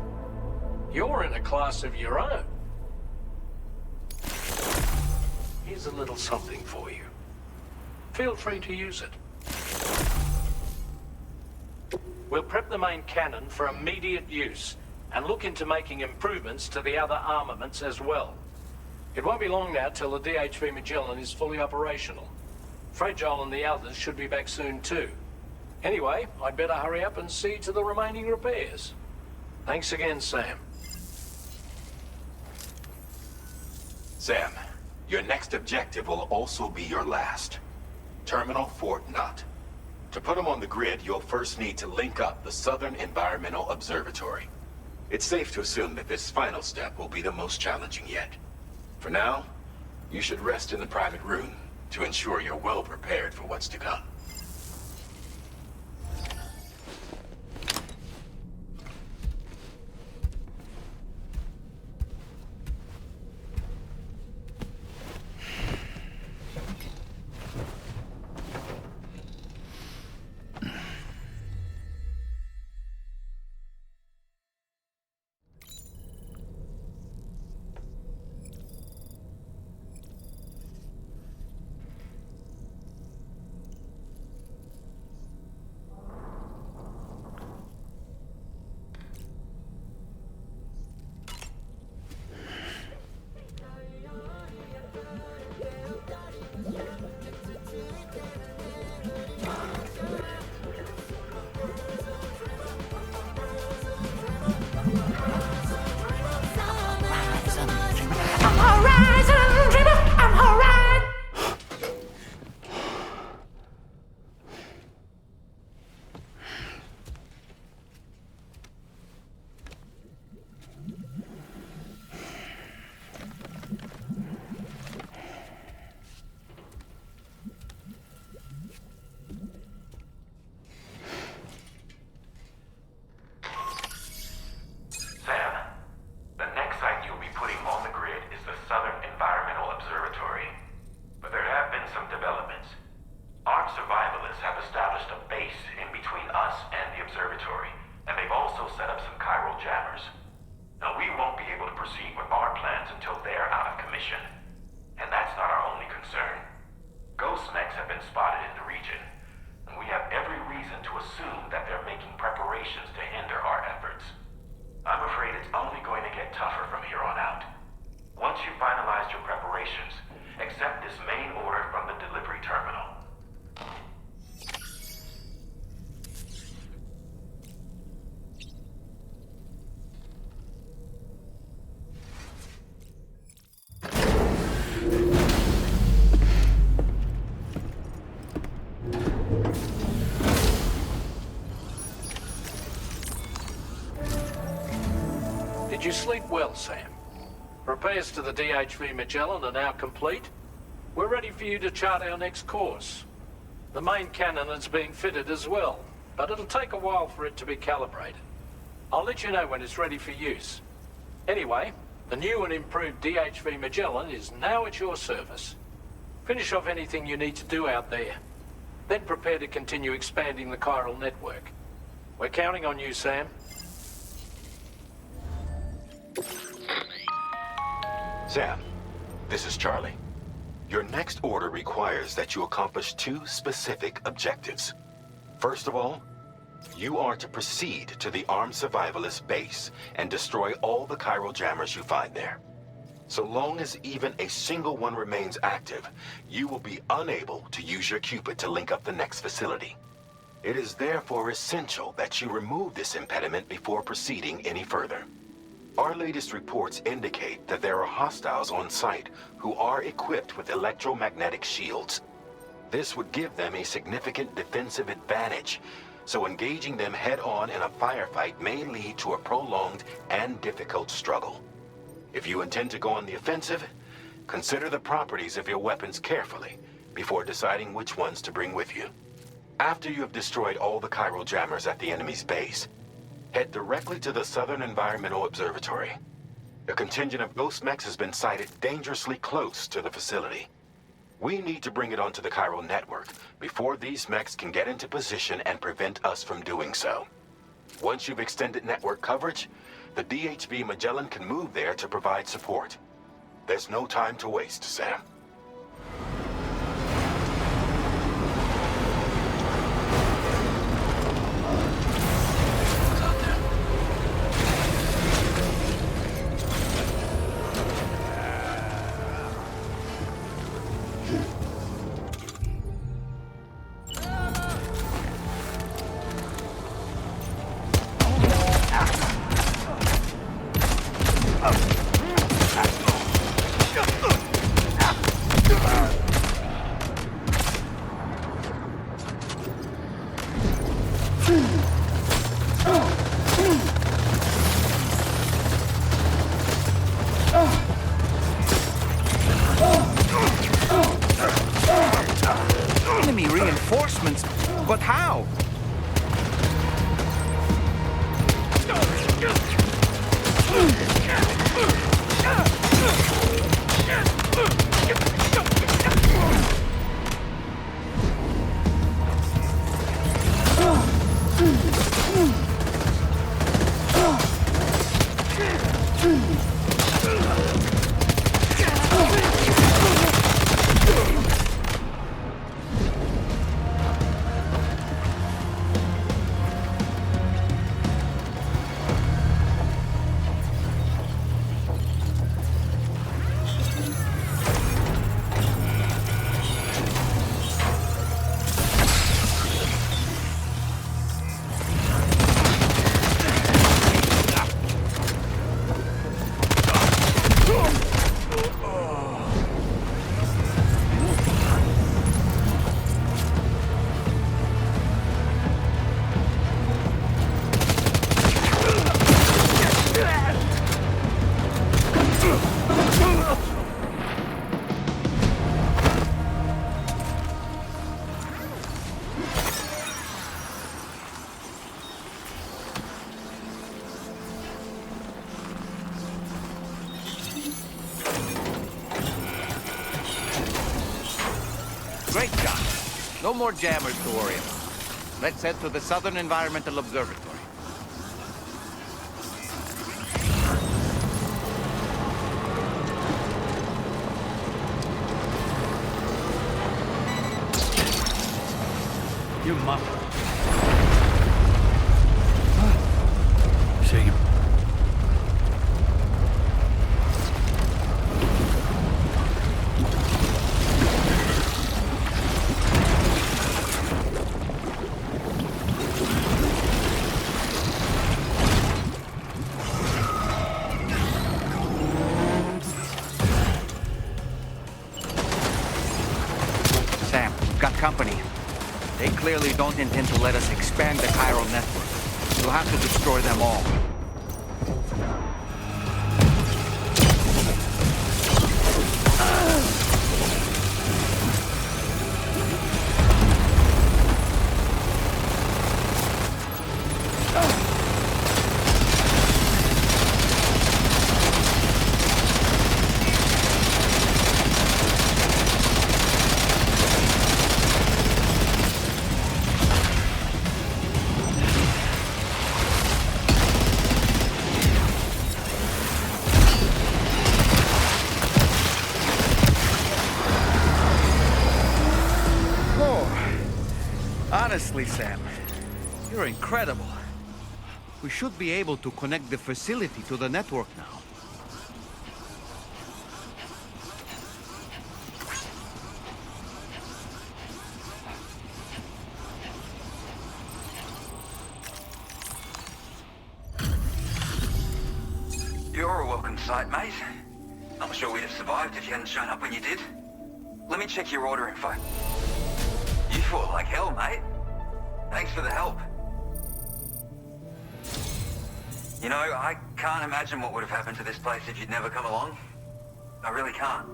You're in a class of your own. Here's a little something for you. Feel free to use it. We'll prep the main cannon for immediate use and look into making improvements to the other armaments as well. It won't be long now till the DHV Magellan is fully operational. Fragile and the others should be back soon too. Anyway, I'd better hurry up and see to the remaining repairs. Thanks again, Sam. Sam, your next objective will also be your last. Terminal Fort Knott. To put them on the grid, you'll first need to link up the Southern Environmental Observatory. It's safe to assume that this final step will be the most challenging yet. For now, you should rest in the private room to ensure you're well prepared for what's to come. Did you sleep well, Sam? Repairs to the DHV Magellan are now complete. We're ready for you to chart our next course. The main cannon is being fitted as well, but it'll take a while for it to be calibrated. I'll let you know when it's ready for use. Anyway, the new and improved DHV Magellan is now at your service. Finish off anything you need to do out there. Then prepare to continue expanding the chiral network. We're counting on you, Sam. Sam, this is Charlie. Your next order requires that you accomplish two specific objectives. First of all, you are to proceed to the armed survivalist base and destroy all the chiral jammers you find there. So long as even a single one remains active, you will be unable to use your Cupid to link up the next facility. It is therefore essential that you remove this impediment before proceeding any further. Our latest reports indicate that there are hostiles on site who are equipped with electromagnetic shields. This would give them a significant defensive advantage, so engaging them head-on in a firefight may lead to a prolonged and difficult struggle. If you intend to go on the offensive, consider the properties of your weapons carefully before deciding which ones to bring with you. After you have destroyed all the chiral jammers at the enemy's base, Head directly to the Southern Environmental Observatory. A contingent of Ghost Mechs has been sighted dangerously close to the facility. We need to bring it onto the chiral network before these mechs can get into position and prevent us from doing so. Once you've extended network coverage, the DHV Magellan can move there to provide support. There's no time to waste, Sam. Enemy reinforcements? But how? Great shot. No more jammers to worry about. Let's head to the Southern Environmental Observatory. You muffler. Shake him. Sam, got company. They clearly don't intend to let us expand the chiral network. We'll have to destroy them all. Honestly, Sam, you're incredible. We should be able to connect the facility to the network now. You're a welcome sight, mate. I'm sure we'd have survived if you hadn't shown up when you did. Let me check your order info. You fought like hell, mate. Thanks for the help. You know, I can't imagine what would have happened to this place if you'd never come along. I really can't.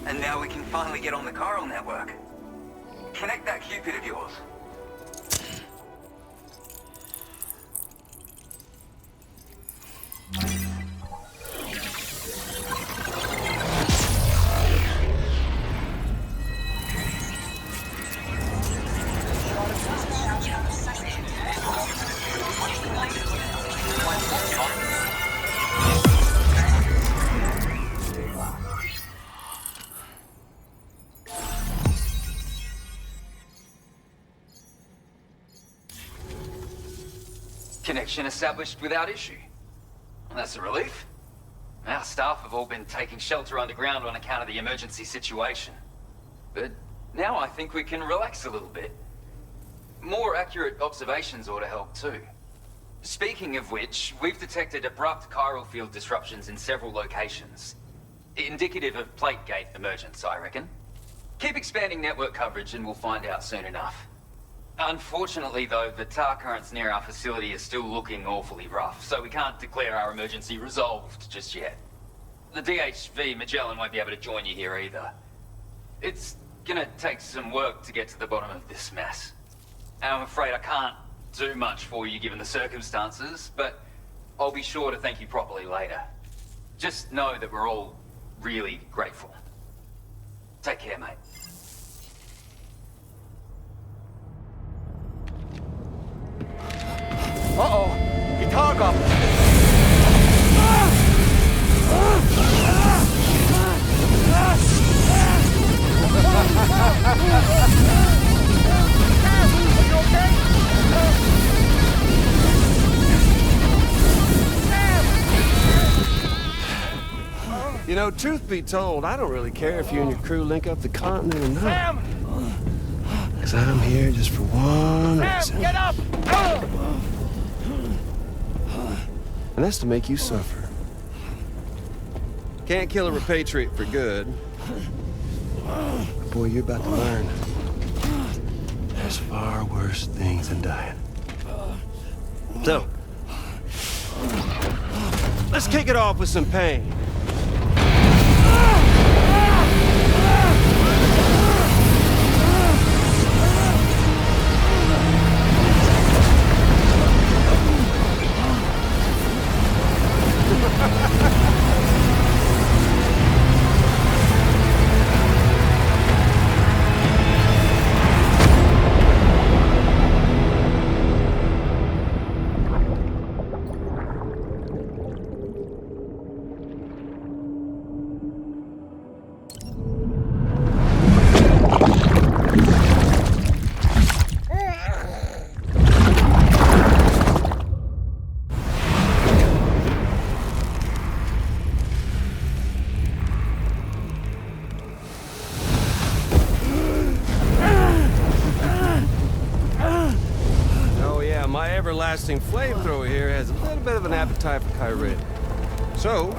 And now we can finally get on the chiral network. Connect that Cupid of yours. Connection established without issue. Well, that's a relief. Our staff have all been taking shelter underground on account of the emergency situation. But now I think we can relax a little bit. More accurate observations ought to help too. Speaking of which, we've detected abrupt chiral field disruptions in several locations. Indicative of plate gate emergence, I reckon. Keep expanding network coverage and we'll find out soon enough. Unfortunately, though, the tar currents near our facility are still looking awfully rough, so we can't declare our emergency resolved just yet. The DHV Magellan won't be able to join you here either. It's gonna take some work to get to the bottom of this mess. And I'm afraid I can't do much for you given the circumstances, but I'll be sure to thank you properly later. Just know that we're all really grateful. Take care, mate. Uh-oh! Guitar goblin! You know, truth be told, I don't really care if you and your crew link up the continent or not. Sam! Because I'm here just for one reason. Sam, get up! And that's to make you suffer. Can't kill a repatriate for good. But boy, you're about to learn. There's far worse things than dying. So, let's kick it off with some pain. Everlasting flamethrower here has a little bit of an appetite for Kyrie. So,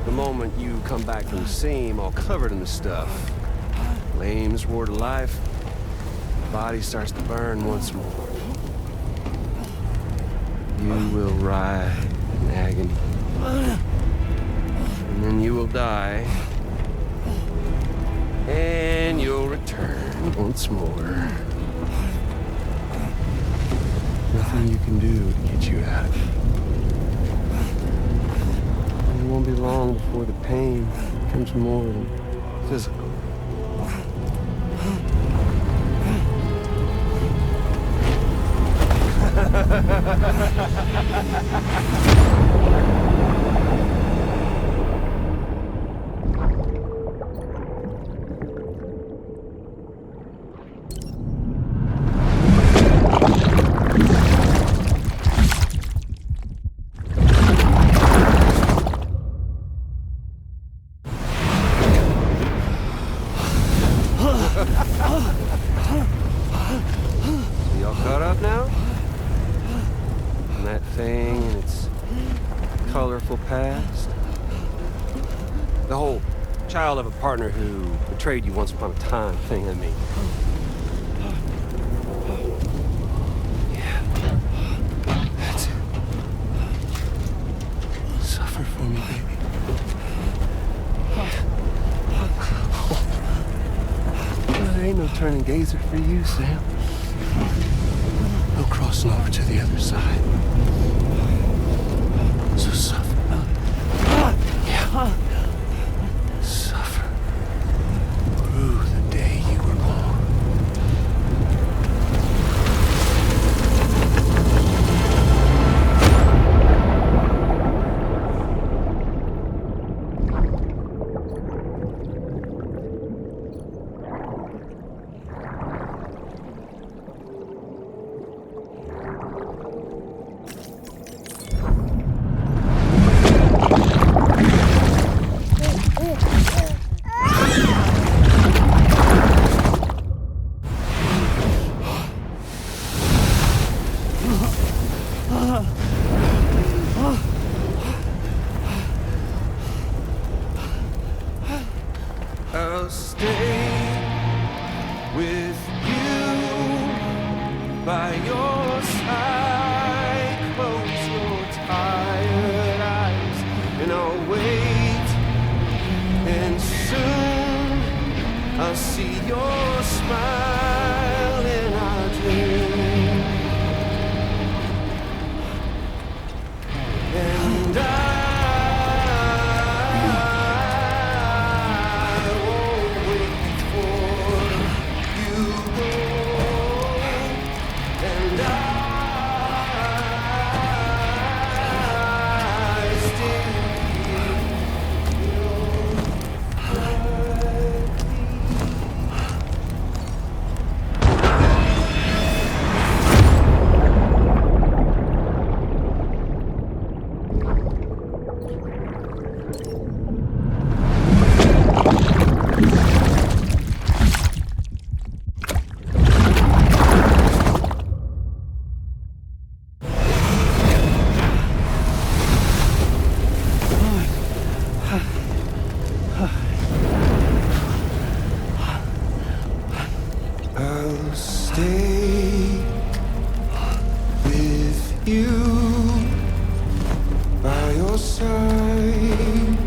the moment you come back from the seam all covered in the stuff, flames roar to life, the body starts to burn once more. You will writhe in agony. And then you will die. And you'll return once more. Nothing you can do to get you out of it. And it won't be long before the pain becomes more than physical. Of a partner who betrayed you once upon a time thing, I mean. Yeah. That's it. Suffer for me, baby. There ain't no turning gazer for you, Sam. No crossing over to the other side. So suffer. Yeah. I'll stay with you by your side. Close your tired eyes and I'll wait. And soon I'll see your smile in our dream. And I won't wait for you go. And I still I'll stay with you by your side.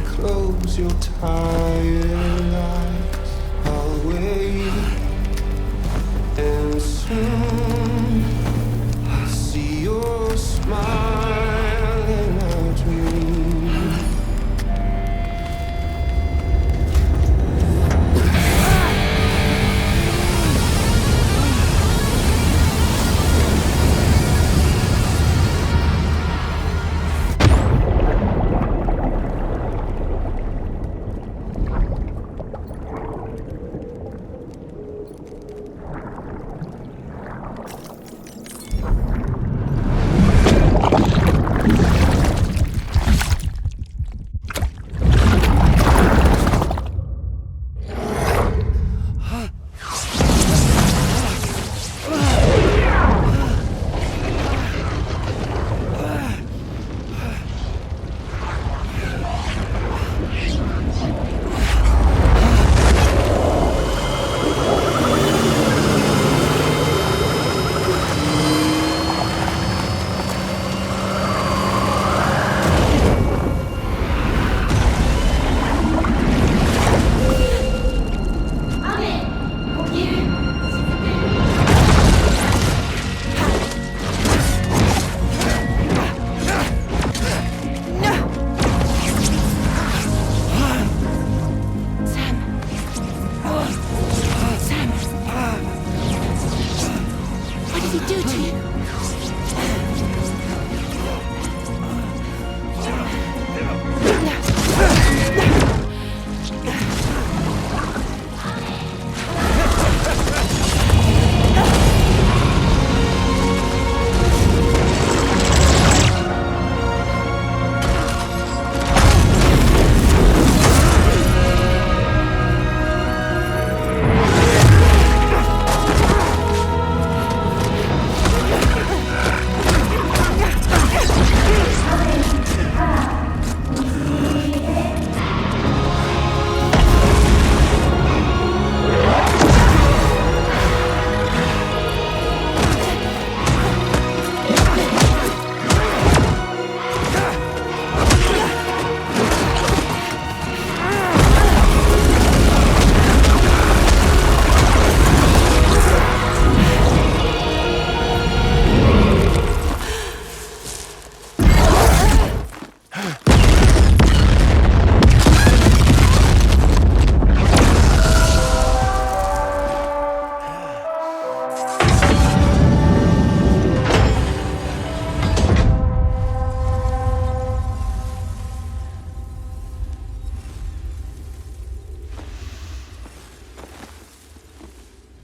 Close your tired eyes. I'll wait, and soon I'll see your smile in our dream.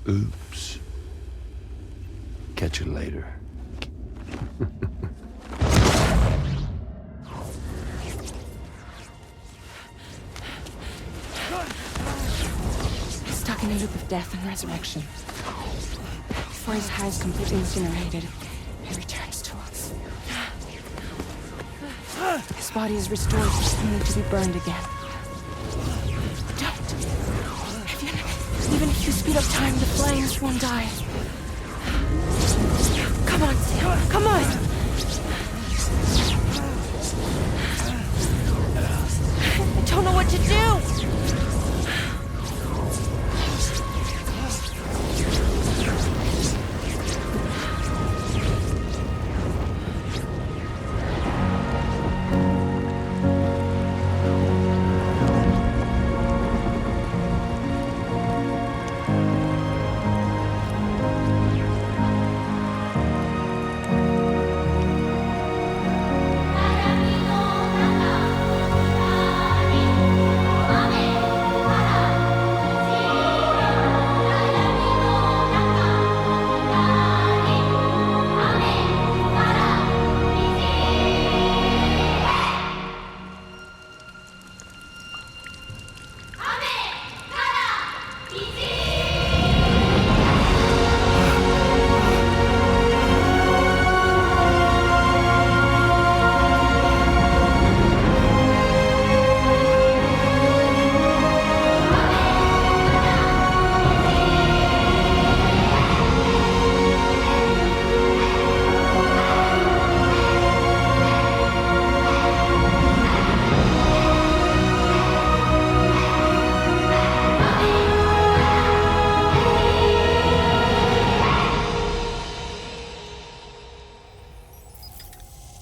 Oops. Catch you later. Stuck in a loop of death and resurrection. Before his hair is completely incinerated, he returns to us. His body is restored, only to be burned again. Don't. Even if you speed up time, the flames won't die. Come on, Sam. Come on. I don't know what to do.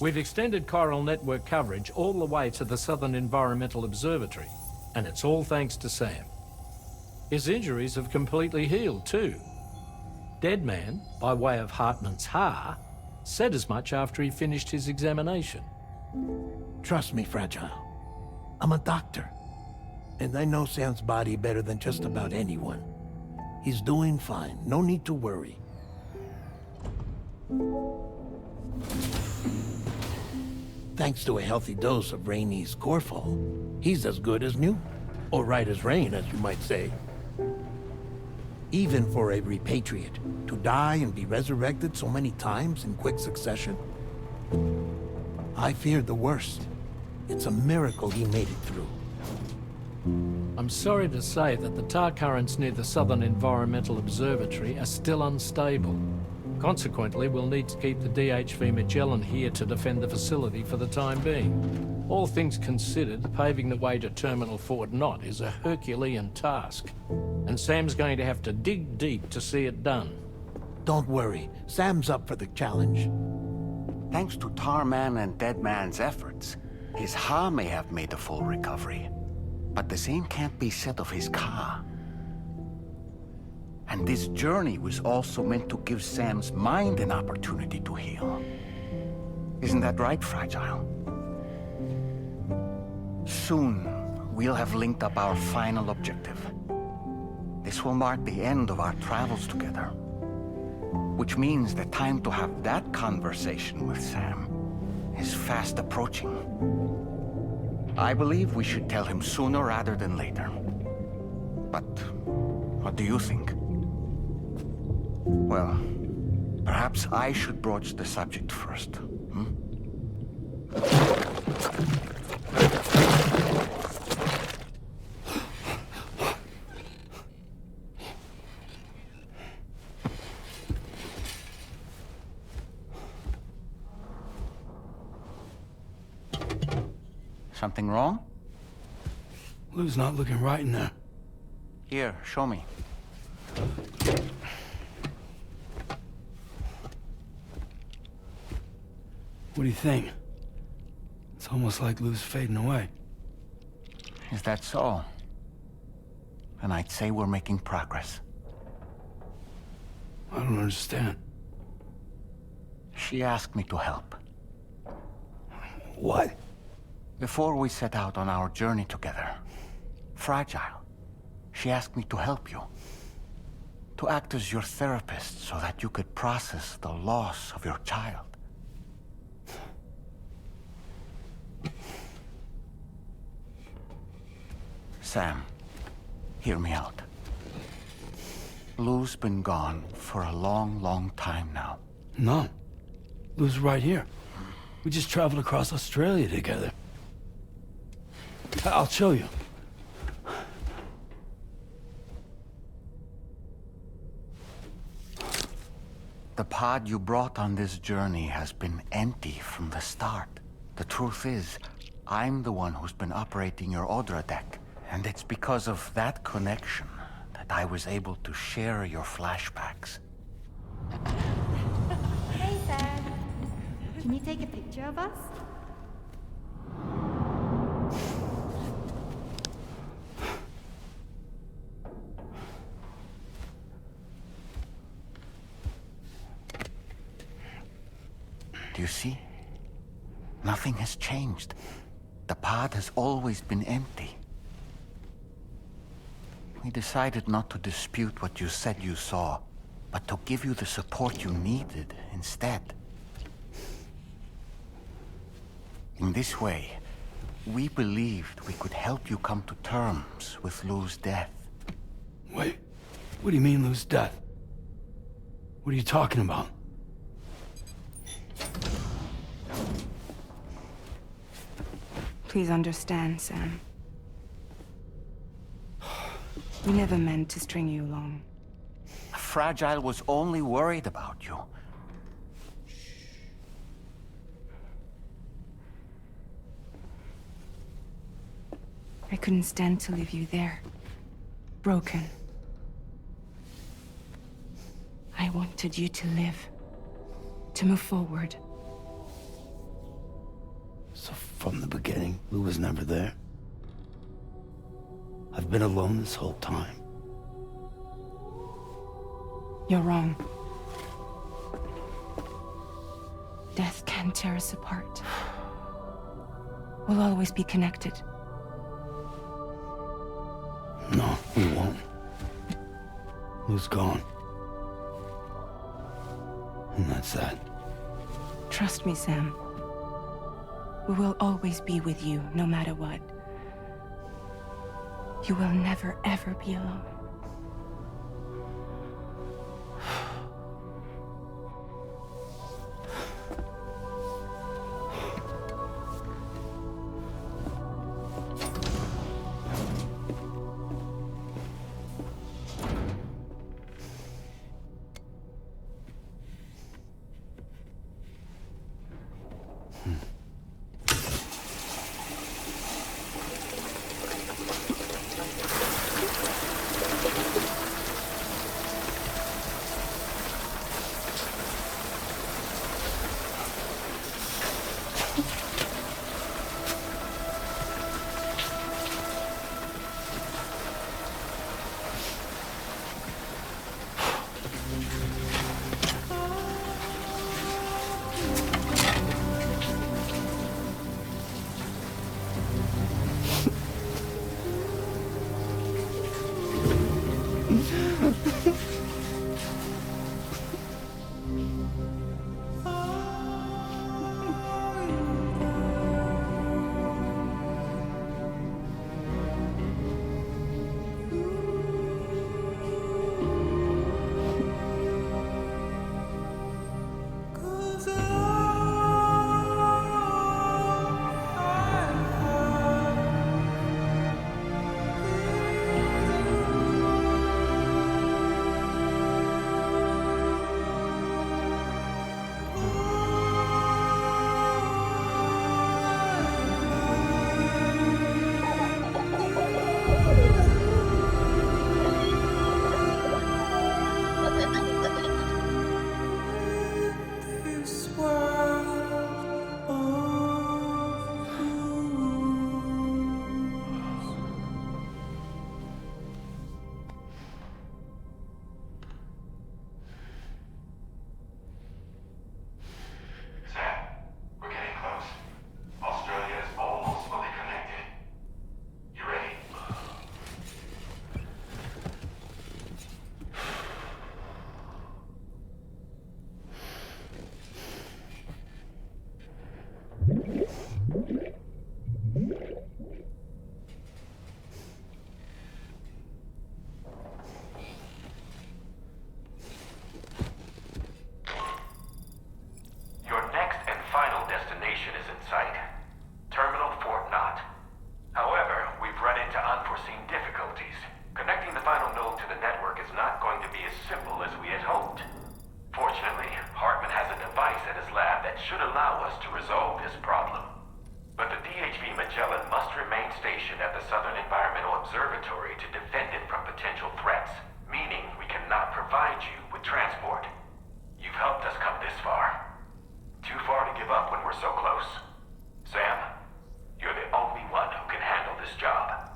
We've extended chiral network coverage all the way to the Southern Environmental Observatory, and it's all thanks to Sam. His injuries have completely healed too. Deadman, by way of Hartman's Ha, said as much after he finished his examination. Trust me, Fragile. I'm a doctor, and I know Sam's body better than just about anyone. He's doing fine. No need to worry. Thanks to a healthy dose of Rainey's Corfol, he's as good as new. Or right as rain, as you might say. Even for a repatriate, to die and be resurrected so many times in quick succession. I feared the worst. It's a miracle he made it through. I'm sorry to say that the tar currents near the Southern Environmental Observatory are still unstable. Consequently, we'll need to keep the DHV Magellan here to defend the facility for the time being. All things considered, paving the way to Terminal Fort Knott is a Herculean task, and Sam's going to have to dig deep to see it done. Don't worry, Sam's up for the challenge. Thanks to Tarman and Deadman's efforts, his Ha may have made a full recovery. But the same can't be said of his Ka. And this journey was also meant to give Sam's mind an opportunity to heal. Isn't that right, Fragile? Soon, we'll have linked up our final objective. This will mark the end of our travels together. Which means the time to have that conversation with Sam is fast approaching. I believe we should tell him sooner rather than later. But what do you think? Well, perhaps I should broach the subject first, Something wrong? Lou's not looking right in there. Here, show me. What do you think? It's almost like Lou's fading away. Is that so? And I'd say we're making progress. I don't understand. She asked me to help. What? Before we set out on our journey together, Fragile, she asked me to help you. To act as your therapist so that you could process the loss of your child. Sam, hear me out. Lou's been gone for a long, long time now. No. Lou's right here. We just traveled across Australia together. I'll show you. The pod you brought on this journey has been empty from the start. The truth is, I'm the one who's been operating your Odra deck. And it's because of that connection that I was able to share your flashbacks. Hey, Sam. Can you take a picture of us? Do you see? Nothing has changed. The pod has always been empty. We decided not to dispute what you said you saw, but to give you the support you needed instead. In this way, we believed we could help you come to terms with Lou's death. Wait, what do you mean Lou's death? What are you talking about? Please understand, Sam. We never meant to string you along. Fragile was only worried about you. I couldn't stand to leave you there, broken. I wanted you to live, to move forward. So from the beginning, Lou was never there? I've been alone this whole time. You're wrong. Death can tear us apart. We'll always be connected. No, we won't. Lou's gone. And that's that. Trust me, Sam. We will always be with you, no matter what. You will never, ever be alone. us to resolve this problem. But the DHV Magellan must remain stationed at the Southern Environmental Observatory to defend it from potential threats, meaning we cannot provide you with transport. You've helped us come this far. Too far to give up when we're so close. Sam, you're the only one who can handle this job.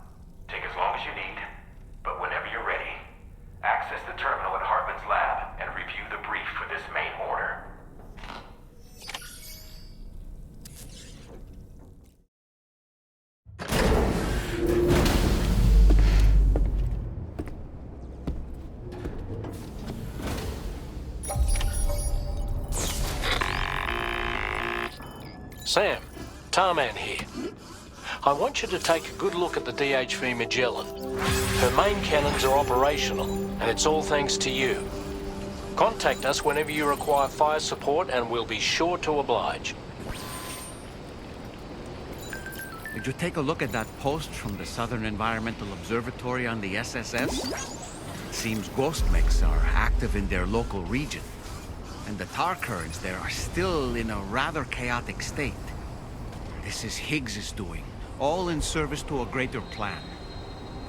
Take as long as you need, but whenever you're ready, access the terminal at Hartman's lab and review the brief for this main order. Sam, Tarman here. I want you to take a good look at the DHV Magellan. Her main cannons are operational, and it's all thanks to you. Contact us whenever you require fire support, and we'll be sure to oblige. Did you take a look at that post from the Southern Environmental Observatory on the SSS? Seems ghost mechs are active in their local region, and the tar currents there are still in a rather chaotic state. This is Higgs' doing, all in service to a greater plan.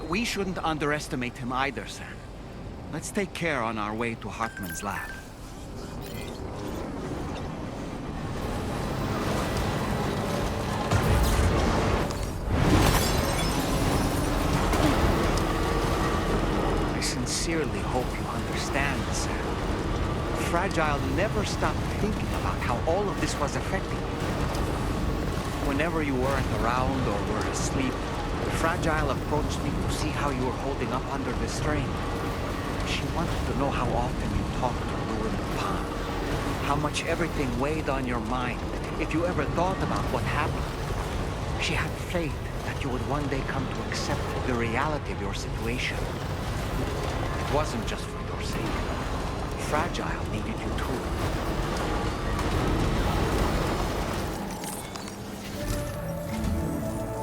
We shouldn't underestimate him either, Sam. Let's take care on our way to Hartman's lab. I sincerely hope you understand, Sam. Fragile never stopped thinking about how all of this was affecting you. Whenever you weren't around or were asleep, Fragile approached me to see how you were holding up under the strain. She wanted to know how often you talked to her in the pond, how much everything weighed on your mind, if you ever thought about what happened. She had faith that you would one day come to accept the reality of your situation. It wasn't just for your sake. Fragile needed you too.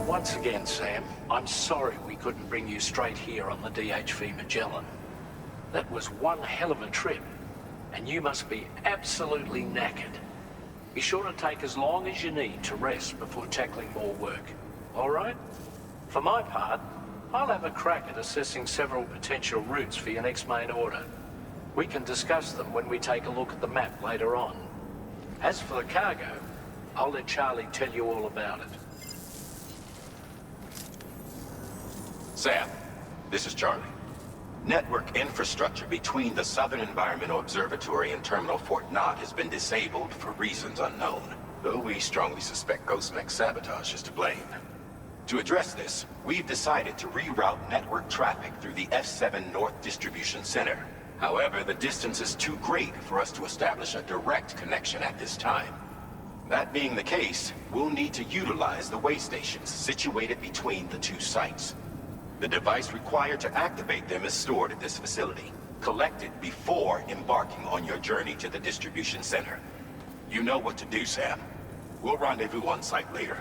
Once again, Sam, I'm sorry we couldn't bring you straight here on the DHV Magellan. That was one hell of a trip, and you must be absolutely knackered. Be sure to take as long as you need to rest before tackling more work, all right? For my part, I'll have a crack at assessing several potential routes for your next main order. We can discuss them when we take a look at the map later on. As for the cargo, I'll let Charlie tell you all about it. Sam, this is Charlie. Network infrastructure between the Southern Environmental Observatory and Terminal Fort Knott has been disabled for reasons unknown, though we strongly suspect Ghost Mech sabotage is to blame. To address this, we've decided to reroute network traffic through the F7 North Distribution Center. However, the distance is too great for us to establish a direct connection at this time. That being the case, we'll need to utilize the way stations situated between the two sites. The device required to activate them is stored at this facility, collected before embarking on your journey to the distribution center. You know what to do, Sam. We'll rendezvous on site later.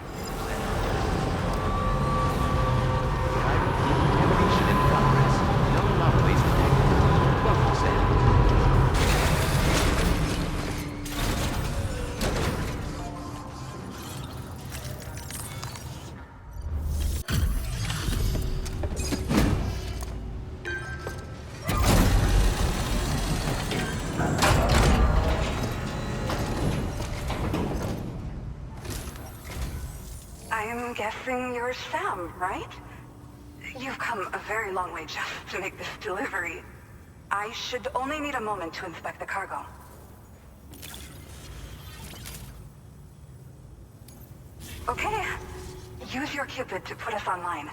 I'm guessing you're Sam, right? You've come a very long way just to make this delivery. I should only need a moment to inspect the cargo. Okay. Use your Cupid to put us online.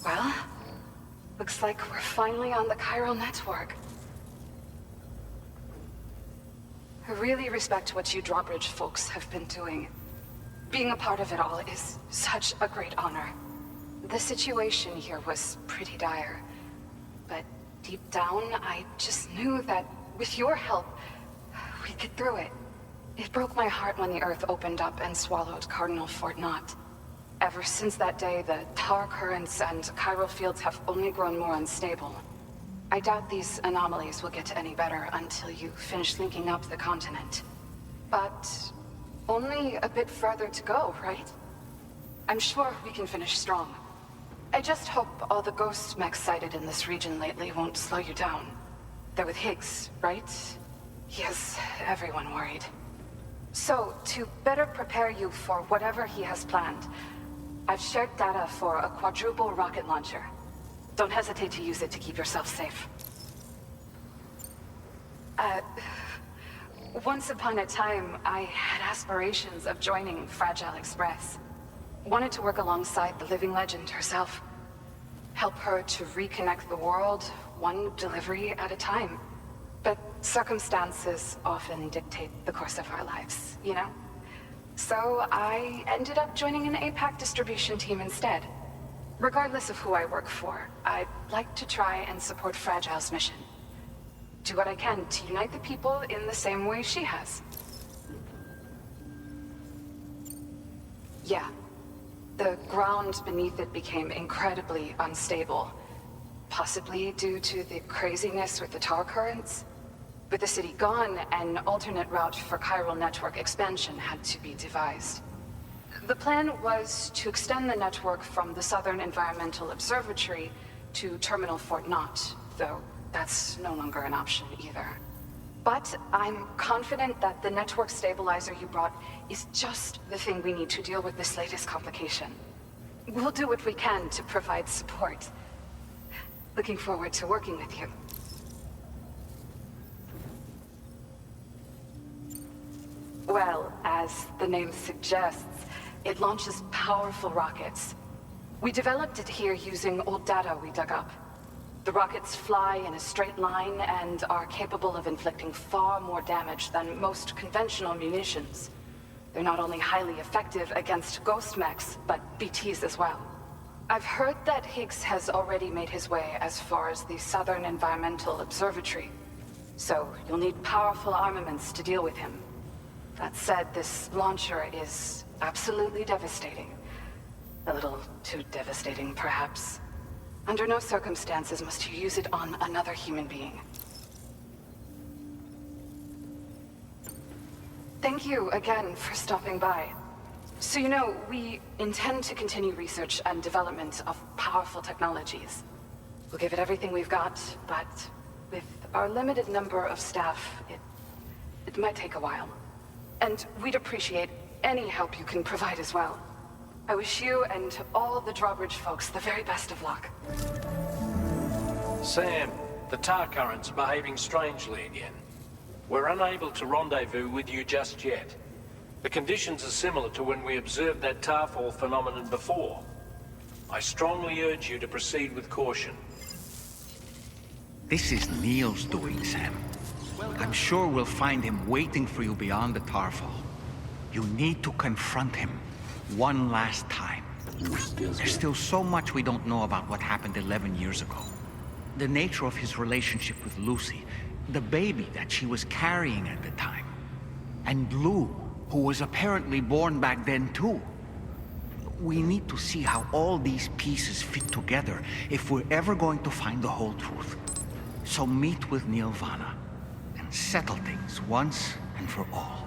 Well, looks like we're finally on the chiral network. I really respect what you Drawbridge folks have been doing. Being a part of it all is such a great honor. The situation here was pretty dire, but deep down, I just knew that with your help, we'd get through it. It broke my heart when the Earth opened up and swallowed Cardinal Fort Knott. Ever since that day, the tar currents and chiral fields have only grown more unstable. I doubt these anomalies will get any better until you finish linking up the continent. But only a bit further to go, right? I'm sure we can finish strong. I just hope all the ghost mechs sighted in this region lately won't slow you down. They're with Higgs, right? He has everyone worried. So, to better prepare you for whatever he has planned, I've shared data for a quadruple rocket launcher. Don't hesitate to use it to keep yourself safe. Once upon a time, I had aspirations of joining Fragile Express. Wanted to work alongside the living legend herself. Help her to reconnect the world, one delivery at a time. But circumstances often dictate the course of our lives, you know? So I ended up joining an APAC distribution team instead. Regardless of who I work for, I'd like to try and support Fragile's mission. Do what I can to unite the people in the same way she has. Yeah. The ground beneath it became incredibly unstable. Possibly due to the craziness with the tar currents. With the city gone, an alternate route for chiral network expansion had to be devised. The plan was to extend the network from the Southern Environmental Observatory to Terminal Fort Knott, though that's no longer an option either. But I'm confident that the network stabilizer you brought is just the thing we need to deal with this latest complication. We'll do what we can to provide support. Looking forward to working with you. Well, as the name suggests, it launches powerful rockets. We developed it here using old data we dug up. The rockets fly in a straight line and are capable of inflicting far more damage than most conventional munitions. They're not only highly effective against ghost mechs, but BTs as well. I've heard that Higgs has already made his way as far as the Southern Environmental Observatory. So you'll need powerful armaments to deal with him. That said, this launcher is absolutely devastating. A little too devastating, perhaps. Under no circumstances must you use it on another human being. Thank you again for stopping by. So you know, we intend to continue research and development of powerful technologies. We'll give it everything we've got, but with our limited number of staff, it might take a while. And we'd appreciate any help you can provide as well. I wish you and all the Drawbridge folks the very best of luck. Sam, the tar currents are behaving strangely again. We're unable to rendezvous with you just yet. The conditions are similar to when we observed that tarfall phenomenon before. I strongly urge you to proceed with caution. This is Neil's doing, Sam. I'm sure we'll find him waiting for you beyond the tarfall. You need to confront him one last time. There's still so much we don't know about what happened 11 years ago. The nature of his relationship with Lucy, the baby that she was carrying at the time, and Lou, who was apparently born back then too. We need to see how all these pieces fit together if we're ever going to find the whole truth. So meet with Neil Vanna and settle things once and for all.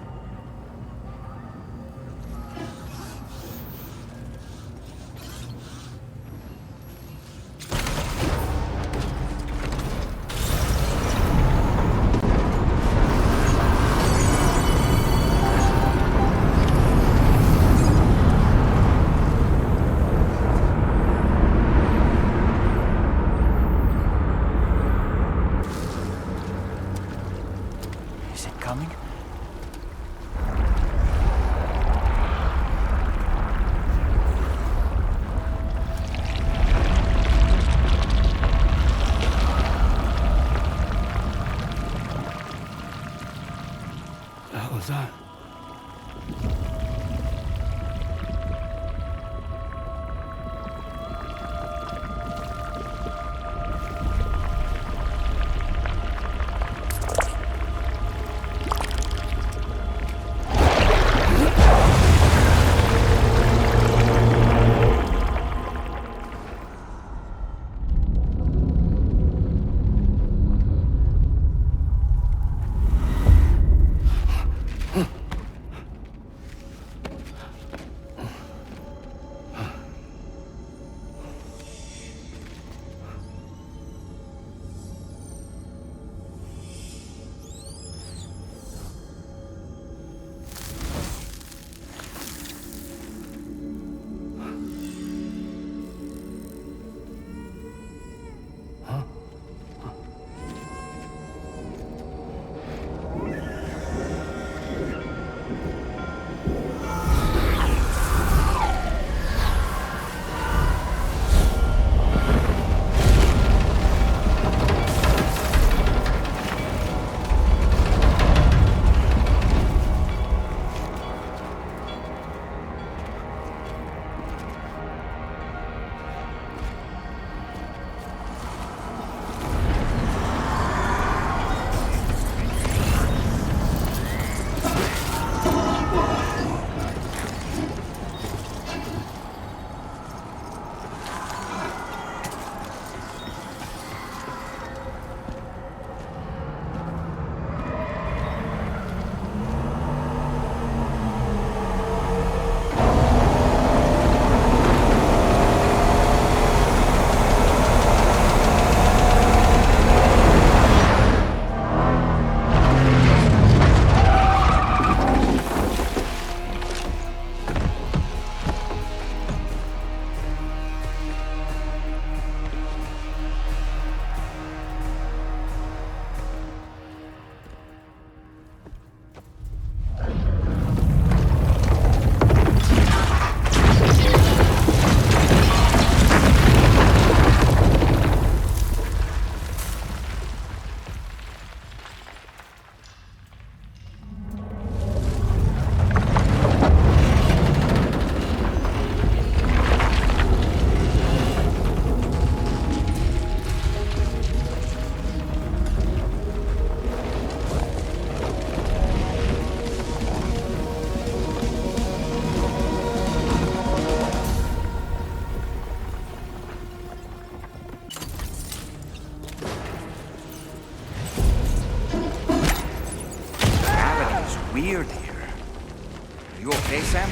You okay, Sam?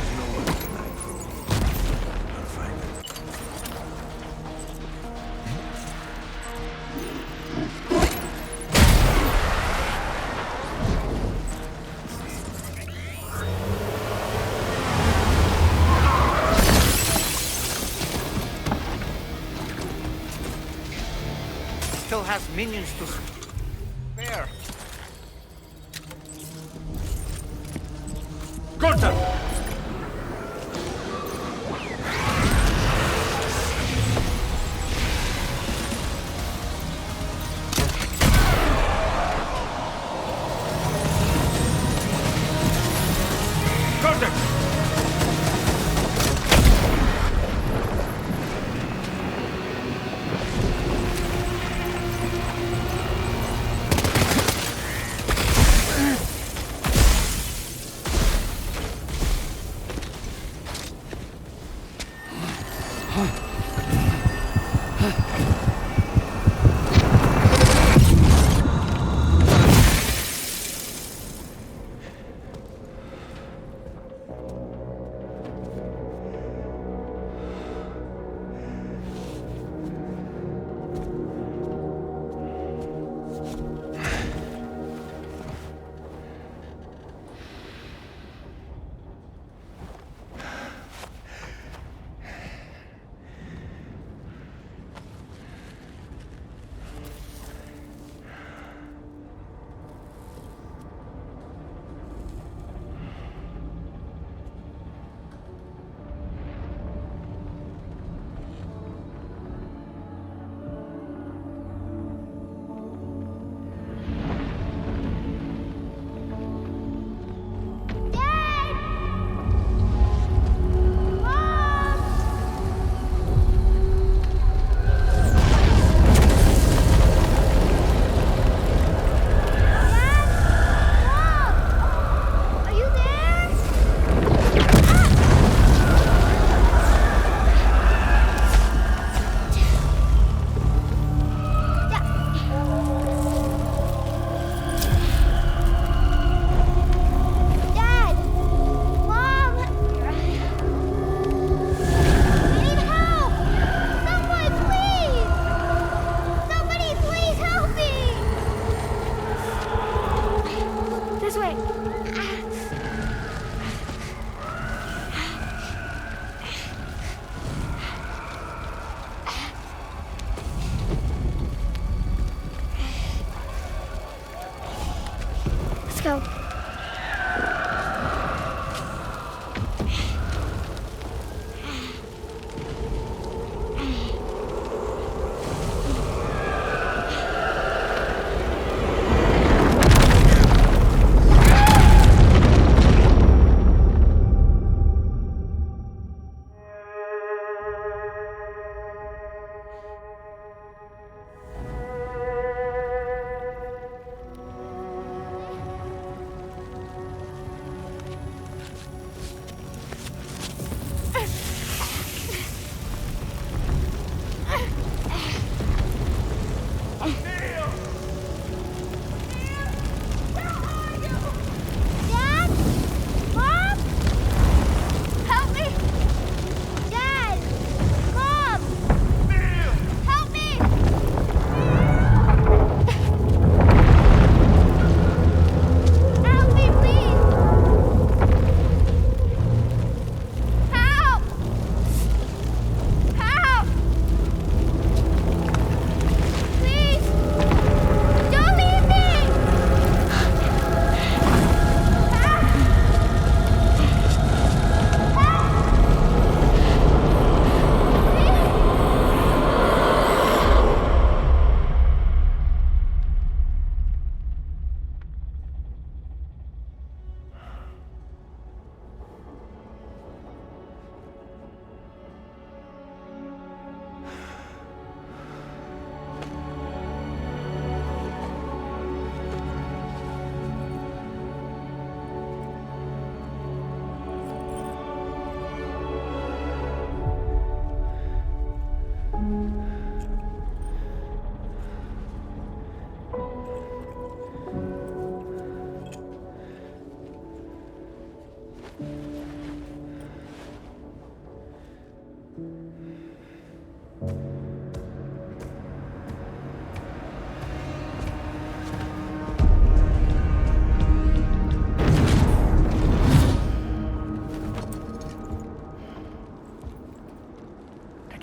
Still has minions to spare. Guten!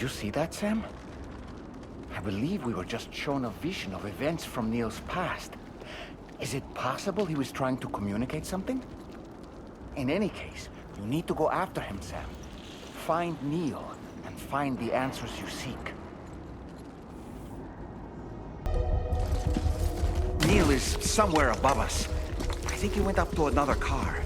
Did you see that, Sam? I believe we were just shown a vision of events from Neil's past. Is it possible he was trying to communicate something? In any case, you need to go after him, Sam. Find Neil, and find the answers you seek. Neil is somewhere above us. I think he went up to another car.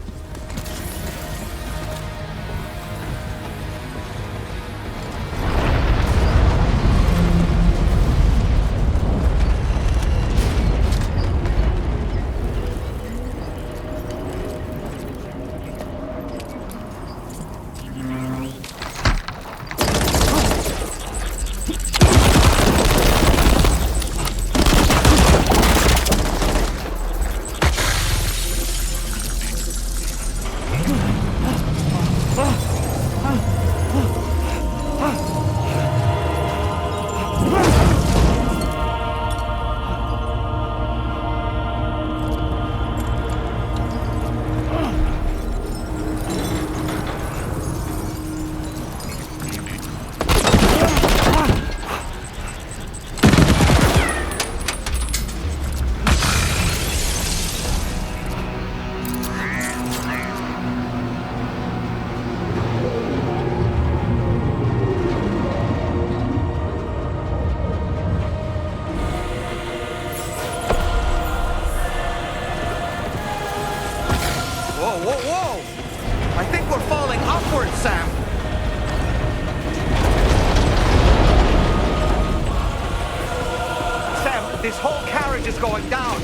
This whole carriage is going down.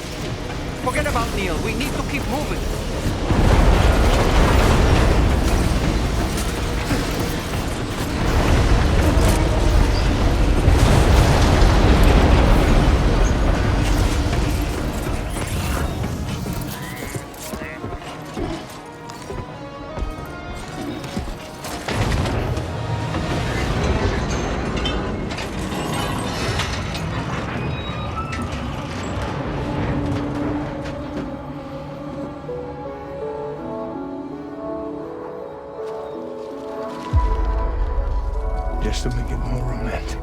Forget about Neil. We need to keep moving. Just to make it more romantic.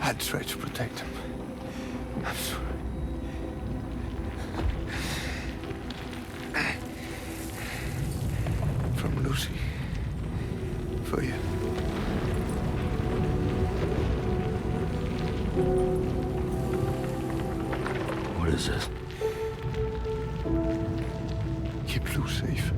I'd try to protect him. I'm sorry. From Lucy. For you. What is this? Keep Lou safe.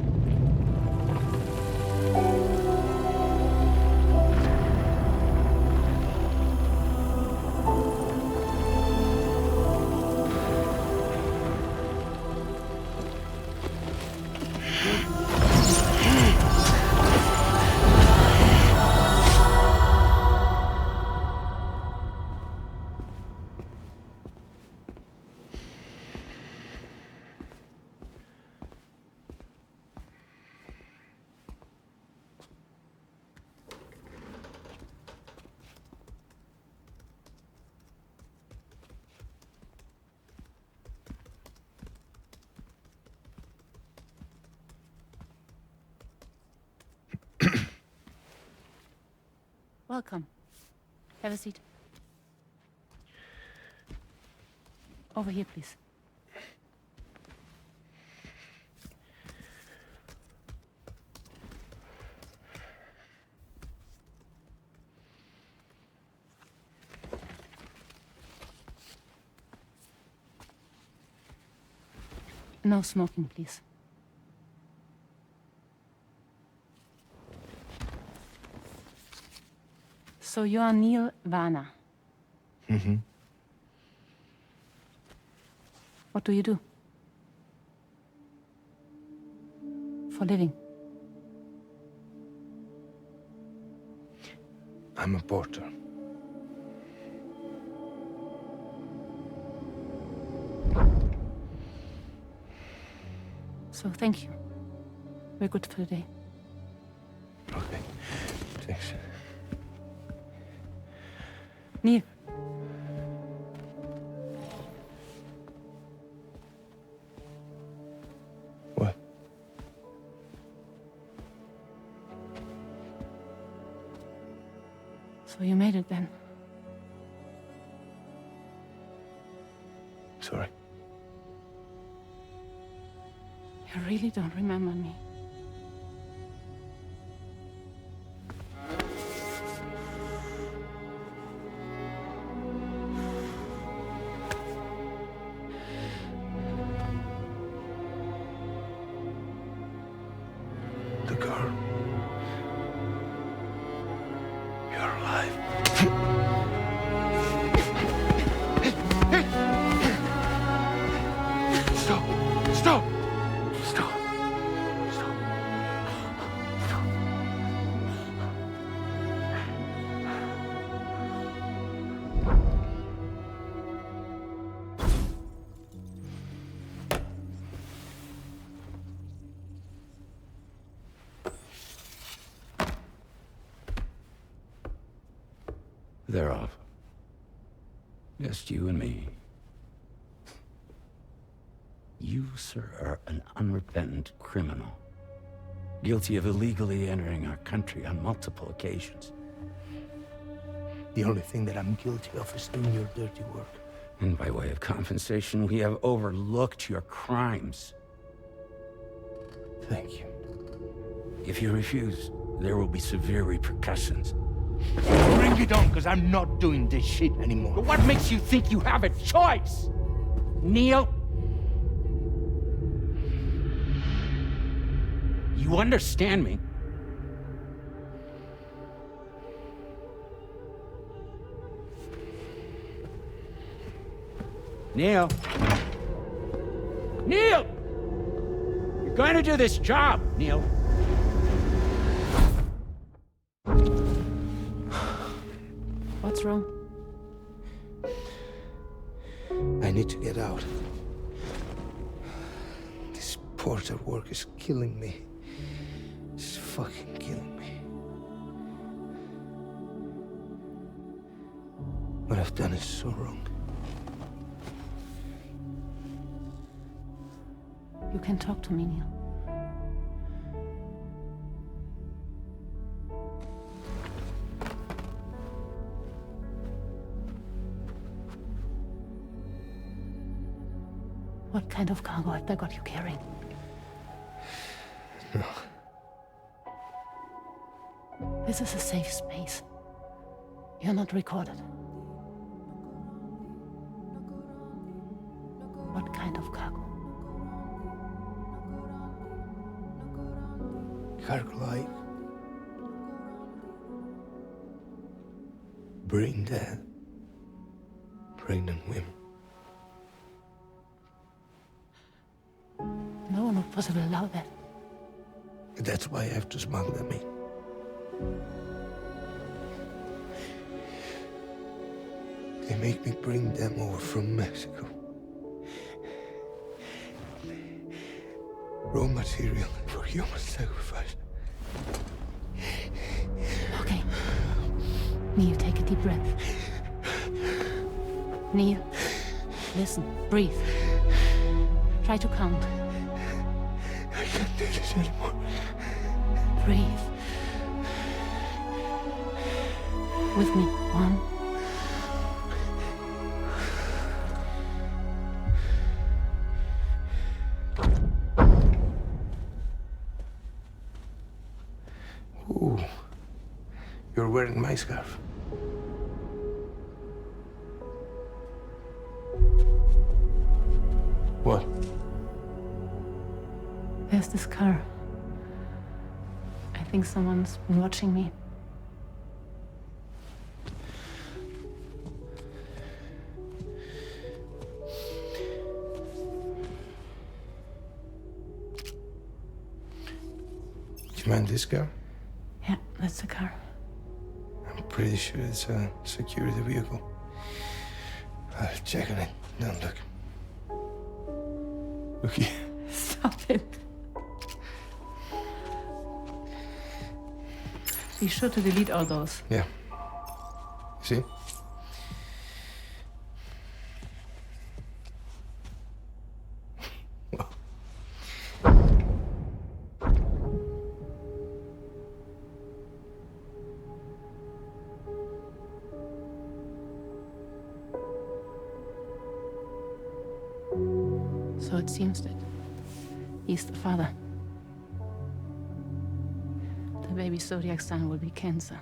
Welcome. Have a seat. Over here, please. No smoking, please. So you are Neil Varner. Mm-hmm. What do you do? For a living? I'm a porter. So thank you. We're good for the day. Okay. Thanks. Neil. What? So you made it then? Sorry. You really don't remember me. The girl. You're alive. Stop! Stop! Stop! Stop! Stop! They're off. Just you and me. You, sir, are an unrepentant criminal. Guilty of illegally entering our country on multiple occasions. The only thing that I'm guilty of is doing your dirty work. And by way of compensation, we have overlooked your crimes. Thank you. If you refuse, there will be severe repercussions. Bring it on, because I'm not doing this shit anymore. But what makes you think you have a choice? Neil? You understand me? Neil? Neil! You're going to do this job, Neil. What's wrong? I need to get out. This porter work is killing me. It's fucking killing me. What I've done is so wrong. You can talk to me, Neil. What kind of cargo have they got you carrying? No. This is a safe space. You're not recorded. What kind of cargo? Cargo like brain dead, pregnant women. No one would possibly allow that. That's why I have to smuggle them in. They make me bring them over from Mexico. Raw material for human sacrifice. Okay. Neil, take a deep breath. Neil, listen, breathe. Try to count. I can't do this anymore. Breathe. with me. 1. Ooh, you're wearing my scarf. What? There's this car. I think someone's been watching me. Do you mind this car? Yeah, that's the car. I'm pretty sure it's a security vehicle. I'll check on it. Don't look. Look here. Stop it. Be sure to delete all those. Yeah. See? So it seems that he's the father. The baby zodiac sign will be Cancer.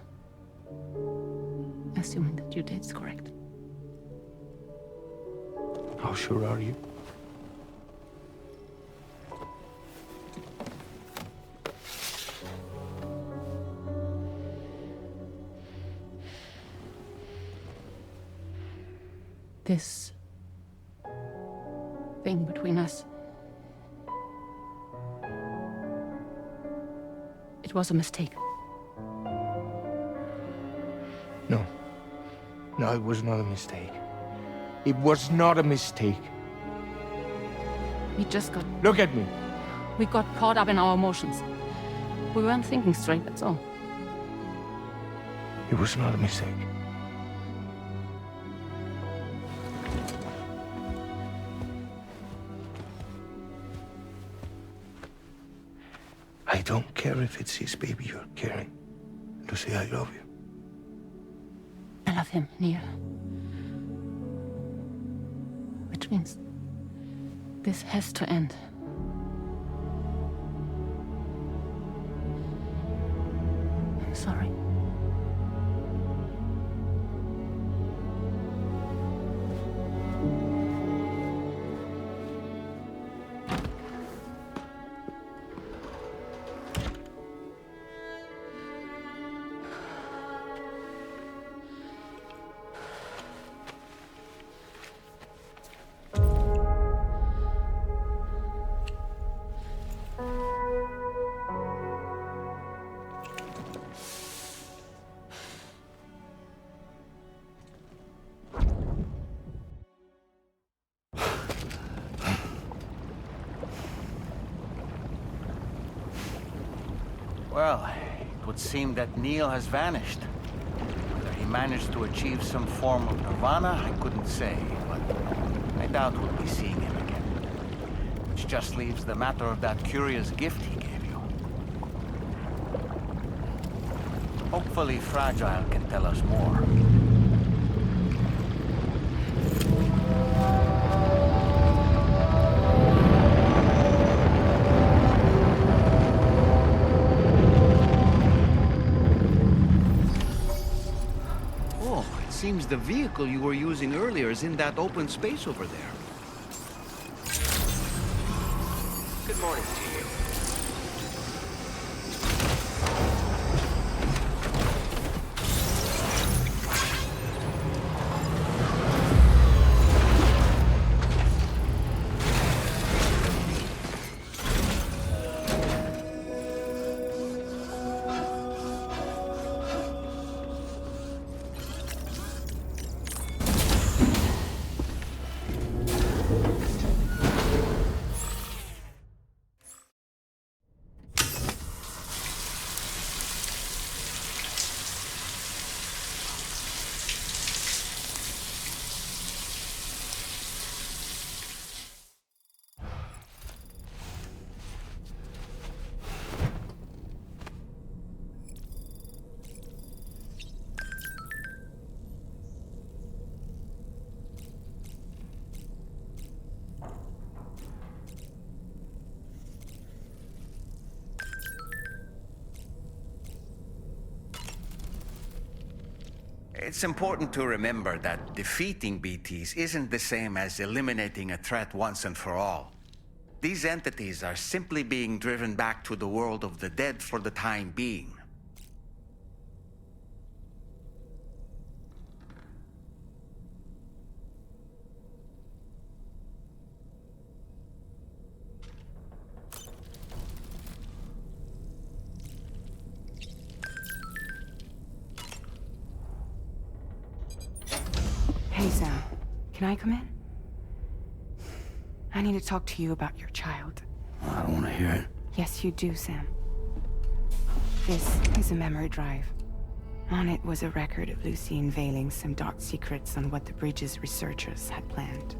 Assuming the due date's correct. How sure are you? This thing between us. It was a mistake. No. No, it was not a mistake. It was not a mistake. We just got... Look at me. We got caught up in our emotions. We weren't thinking straight, that's all. It was not a mistake. I don't care if it's his baby you're carrying. To say I love you. I love him, Neil. Which means this has to end. I'm sorry. Well, it would seem that Neil has vanished. Whether he managed to achieve some form of nirvana, I couldn't say, but I doubt we'll be seeing him again. Which just leaves the matter of that curious gift he gave you. Hopefully Fragile can tell us more. Seems the vehicle you were using earlier is in that open space over there. Good morning to you. It's important to remember that defeating BTs isn't the same as eliminating a threat once and for all. These entities are simply being driven back to the world of the dead for the time being. Hey, Sam. Can I come in? I need to talk to you about your child. I don't want to hear it. Yes, you do, Sam. This is a memory drive. On it was a record of Lucy unveiling some dark secrets on what the Bridge's researchers had planned.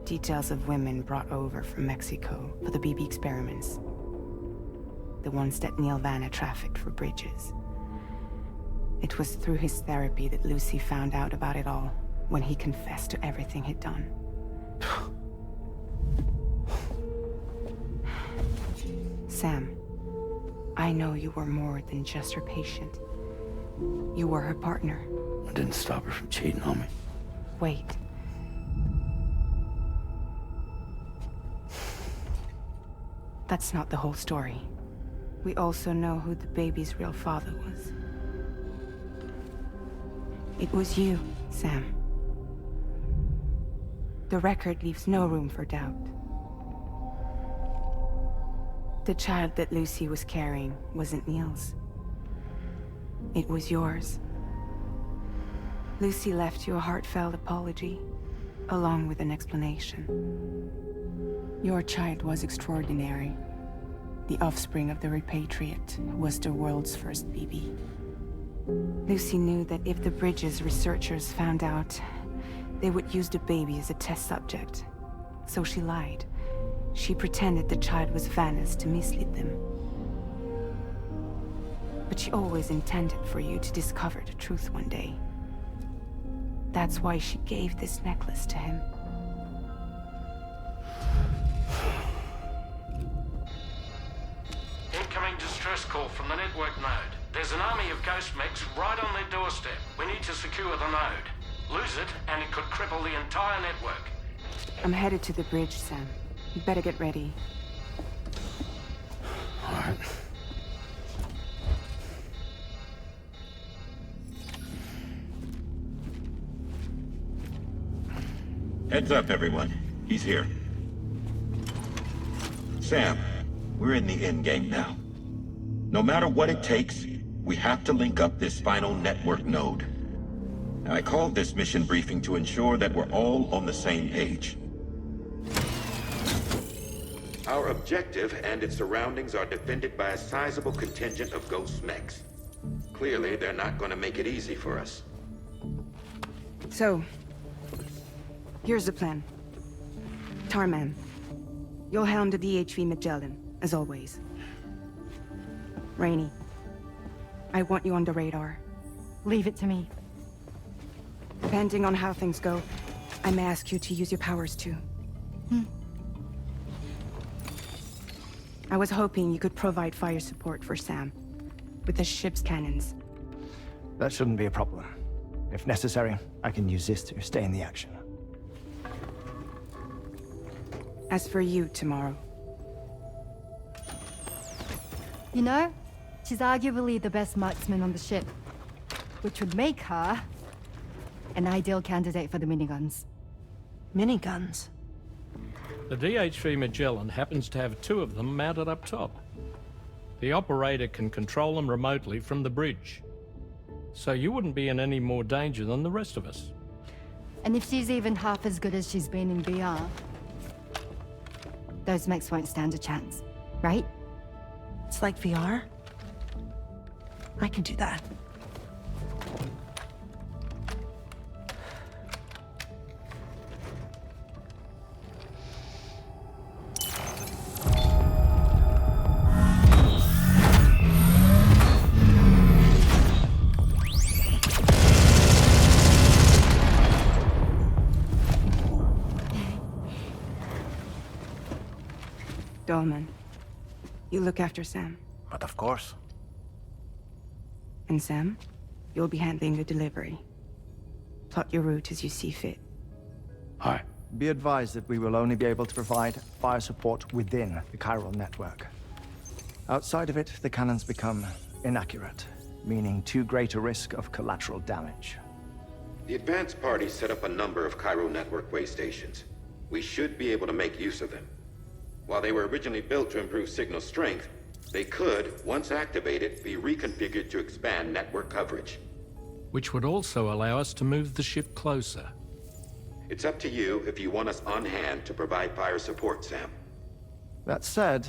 Details of women brought over from Mexico for the BB experiments. The ones that Neil Vanna trafficked for Bridges. It was through his therapy that Lucy found out about it all, when he confessed to everything he'd done. Sam, I know you were more than just her patient. You were her partner. I didn't stop her from cheating on me. Wait. That's not the whole story. We also know who the baby's real father was. It was you, Sam. The record leaves no room for doubt. The child that Lucy was carrying wasn't Neil's. It was yours. Lucy left you a heartfelt apology, along with an explanation. Your child was extraordinary. The offspring of the repatriate who was the world's first BB. Lucy knew that if the Bridge's researchers found out, they would use the baby as a test subject. So she lied. She pretended the child was Vanna's to mislead them. But she always intended for you to discover the truth one day. That's why she gave this necklace to him. Incoming distress call from the network node. There's an army of ghost mechs right on their doorstep. We need to secure the node. Lose it, and it could cripple the entire network. I'm headed to the bridge, Sam. You better get ready. All right. Heads up, everyone. He's here. Sam, we're in the endgame now. No matter what it takes, we have to link up this final network node. I called this mission briefing to ensure that we're all on the same page. Our objective and its surroundings are defended by a sizable contingent of ghost mechs. Clearly, they're not going to make it easy for us. So, here's the plan. Tarman, you'll helm the DHV Magellan, as always. Rainey, I want you on the radar. Leave it to me. Depending on how things go, I may ask you to use your powers too. I was hoping you could provide fire support for Sam, with the ship's cannons. That shouldn't be a problem. If necessary, I can use this to stay in the action. As for you, tomorrow. You know, she's arguably the best marksman on the ship, which would make her an ideal candidate for the miniguns. Miniguns? The DHV Magellan happens to have 2 of them mounted up top. The operator can control them remotely from the bridge. So you wouldn't be in any more danger than the rest of us. And if she's even half as good as she's been in VR, those mechs won't stand a chance, right? It's like VR? I can do that. Dolman, you look after Sam. But of course. And Sam, You'll be handling the delivery. Plot your route as you see fit. All right. Be advised that we will only be able to provide fire support within the chiral network. Outside of it, the cannons become inaccurate, meaning too great a risk of collateral damage. The advanced party set up a number of chiral network way stations. We should be able to make use of them. While they were originally built to improve signal strength, they could, once activated, be reconfigured to expand network coverage. Which would also allow us to move the ship closer. It's up to you if you want us on hand to provide fire support, Sam. That said,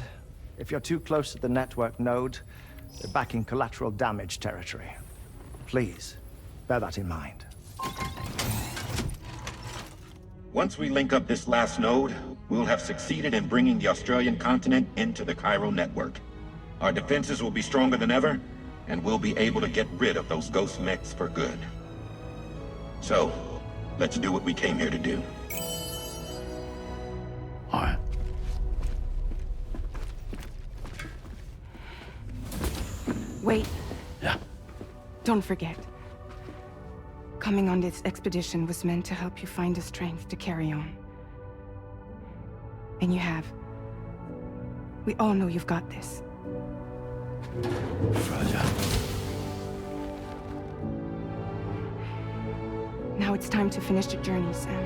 if you're too close to the network node, you're back in collateral damage territory. Please, bear that in mind. Once we link up this last node, we'll have succeeded in bringing the Australian continent into the chiral network. Our defenses will be stronger than ever, and we'll be able to get rid of those ghost mechs for good. So, let's do what we came here to do. All right. Wait. Yeah. Don't forget. Coming on this expedition was meant to help you find the strength to carry on. And you have. We all know you've got this. Fragile. Now it's time to finish the journey, Sam.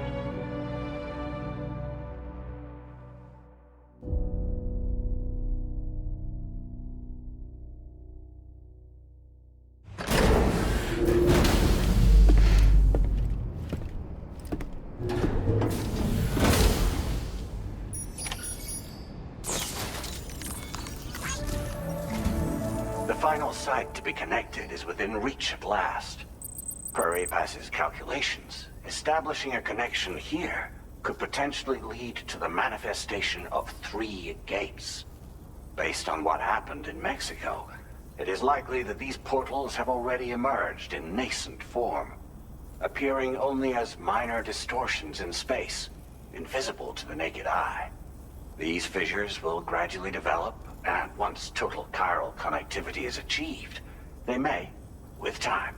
The final site to be connected is within reach at last. Per APAS's calculations, establishing a connection here could potentially lead to the manifestation of 3 gates. Based on what happened in Mexico, it is likely that these portals have already emerged in nascent form, appearing only as minor distortions in space, invisible to the naked eye. These fissures will gradually develop, and once total chiral connectivity is achieved, they may, with time,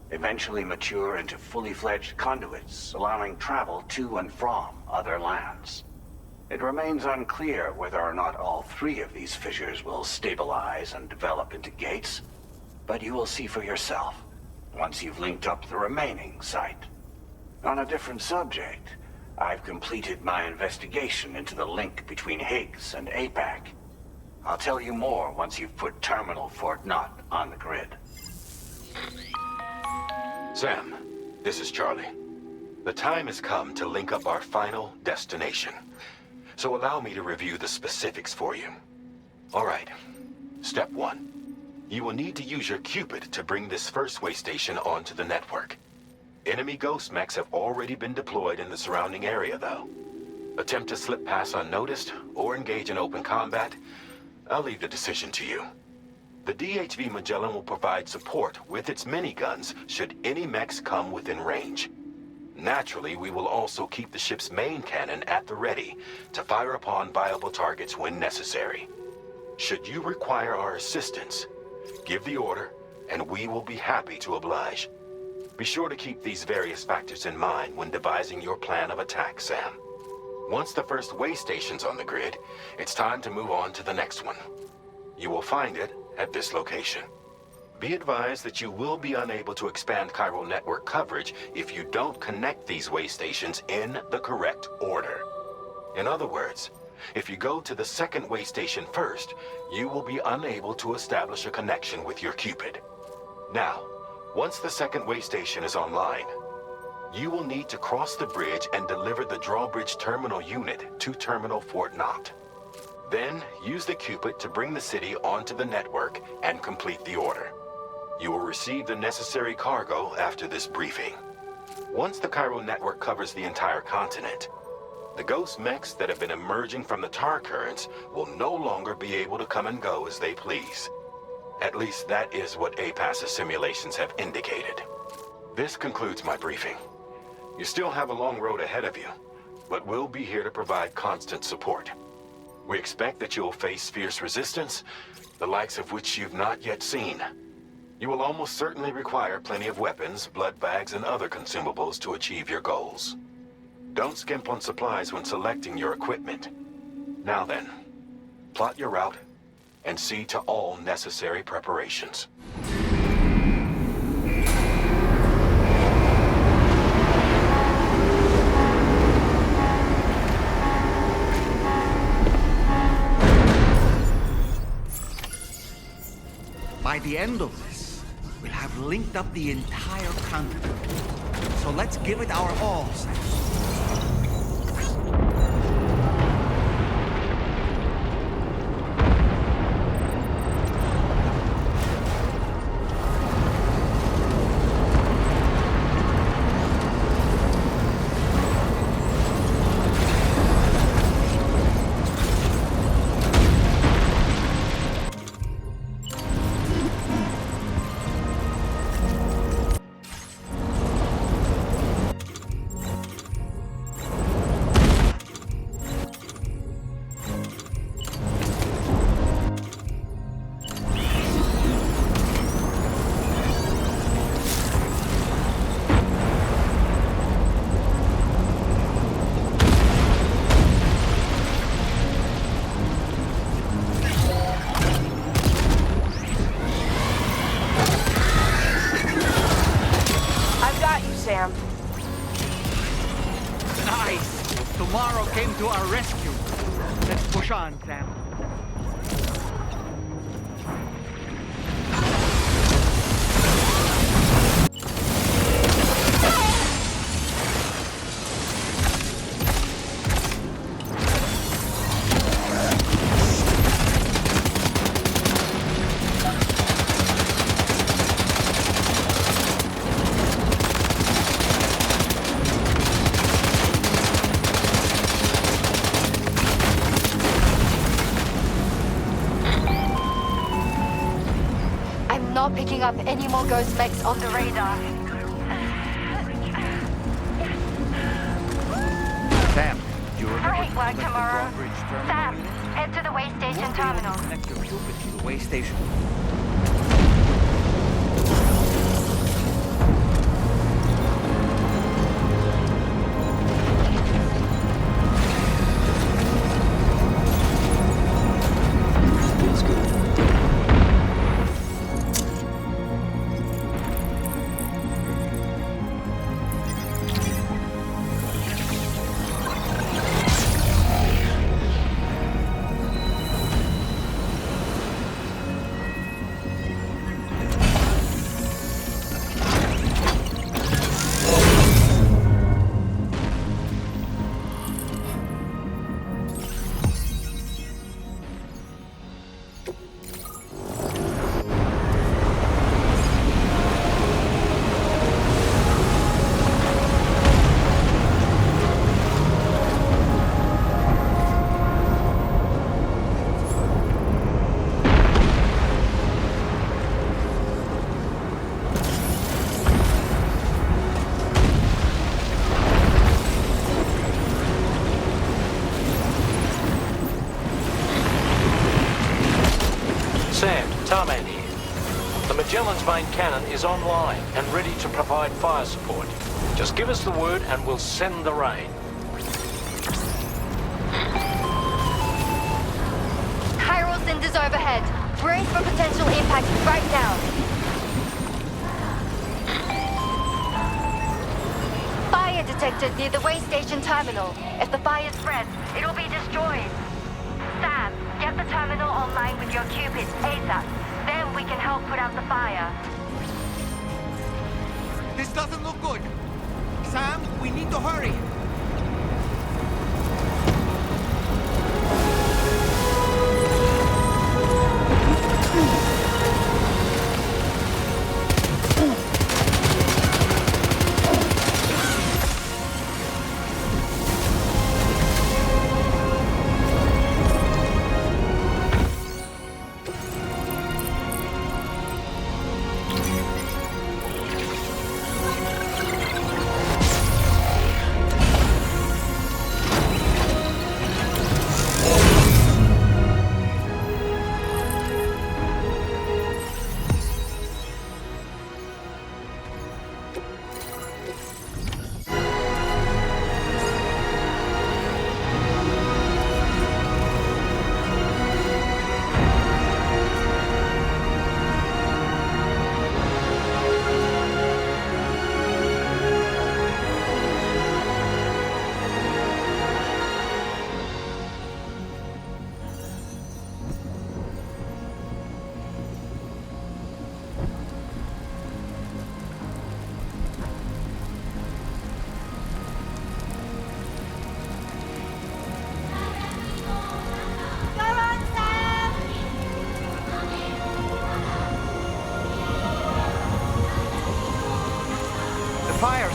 eventually mature into fully fledged conduits, allowing travel to and from other lands. It remains unclear whether or not all 3 of these fissures will stabilize and develop into gates, but you will see for yourself once you've linked up the remaining site. On a different subject, I've completed my investigation into the link between Higgs and APAC. I'll tell you more once you've put Terminal Fort Knott on the grid. Sam, this is Charlie. The time has come to link up our final destination. So allow me to review the specifics for you. All right. Step 1. You will need to use your Cupid to bring this first way station onto the network. Enemy ghost mechs have already been deployed in the surrounding area, though. Attempt to slip past unnoticed or engage in open combat, I'll leave the decision to you. The DHV Magellan will provide support with its miniguns should any mechs come within range. Naturally, we will also keep the ship's main cannon at the ready to fire upon viable targets when necessary. Should you require our assistance, give the order, and we will be happy to oblige. Be sure to keep these various factors in mind when devising your plan of attack, Sam. Once the first way station's on the grid, it's time to move on to the next one. You will find it at this location. Be advised that you will be unable to expand chiral network coverage if you don't connect these way stations in the correct order. In other words, if you go to the second way station first, you will be unable to establish a connection with your Cupid. Now, once the second way station is online, you will need to cross the bridge and deliver the Drawbridge terminal unit to Terminal Fort Knott. Then, use the Cupid to bring the city onto the network and complete the order. You will receive the necessary cargo after this briefing. Once the chiral network covers the entire continent, the ghost mechs that have been emerging from the tar currents will no longer be able to come and go as they please. At least that is what APAS's simulations have indicated. This concludes my briefing. You still have a long road ahead of you, but we'll be here to provide constant support. We expect that you'll face fierce resistance, the likes of which you've not yet seen. You will almost certainly require plenty of weapons, blood bags, and other consumables to achieve your goals. Don't skimp on supplies when selecting your equipment. Now then, plot your route and see to all necessary preparations. By the end of this, we'll have linked up the entire continent. So let's give it our all, Sam. Nice! Tomorrow came to our rescue. Let's push on, Sam. Not picking up any more ghost mechs on the radar. Sam, you remember Great work the tomorrow. Drawbridge terminal? Sam, head to the way station terminal. Connect your Cupid to the way station. Starman here. The Magellan's main cannon is online and ready to provide fire support. Just give us the word and we'll send the rain. Chiral cinders overhead. Brace for potential impact right now. Fire detected near the way station terminal. If the fire spreads, it'll be destroyed. Sam, get the terminal online with your Cupid ASAP. Then we can help put out the fire. This doesn't look good. Sam, we need to hurry.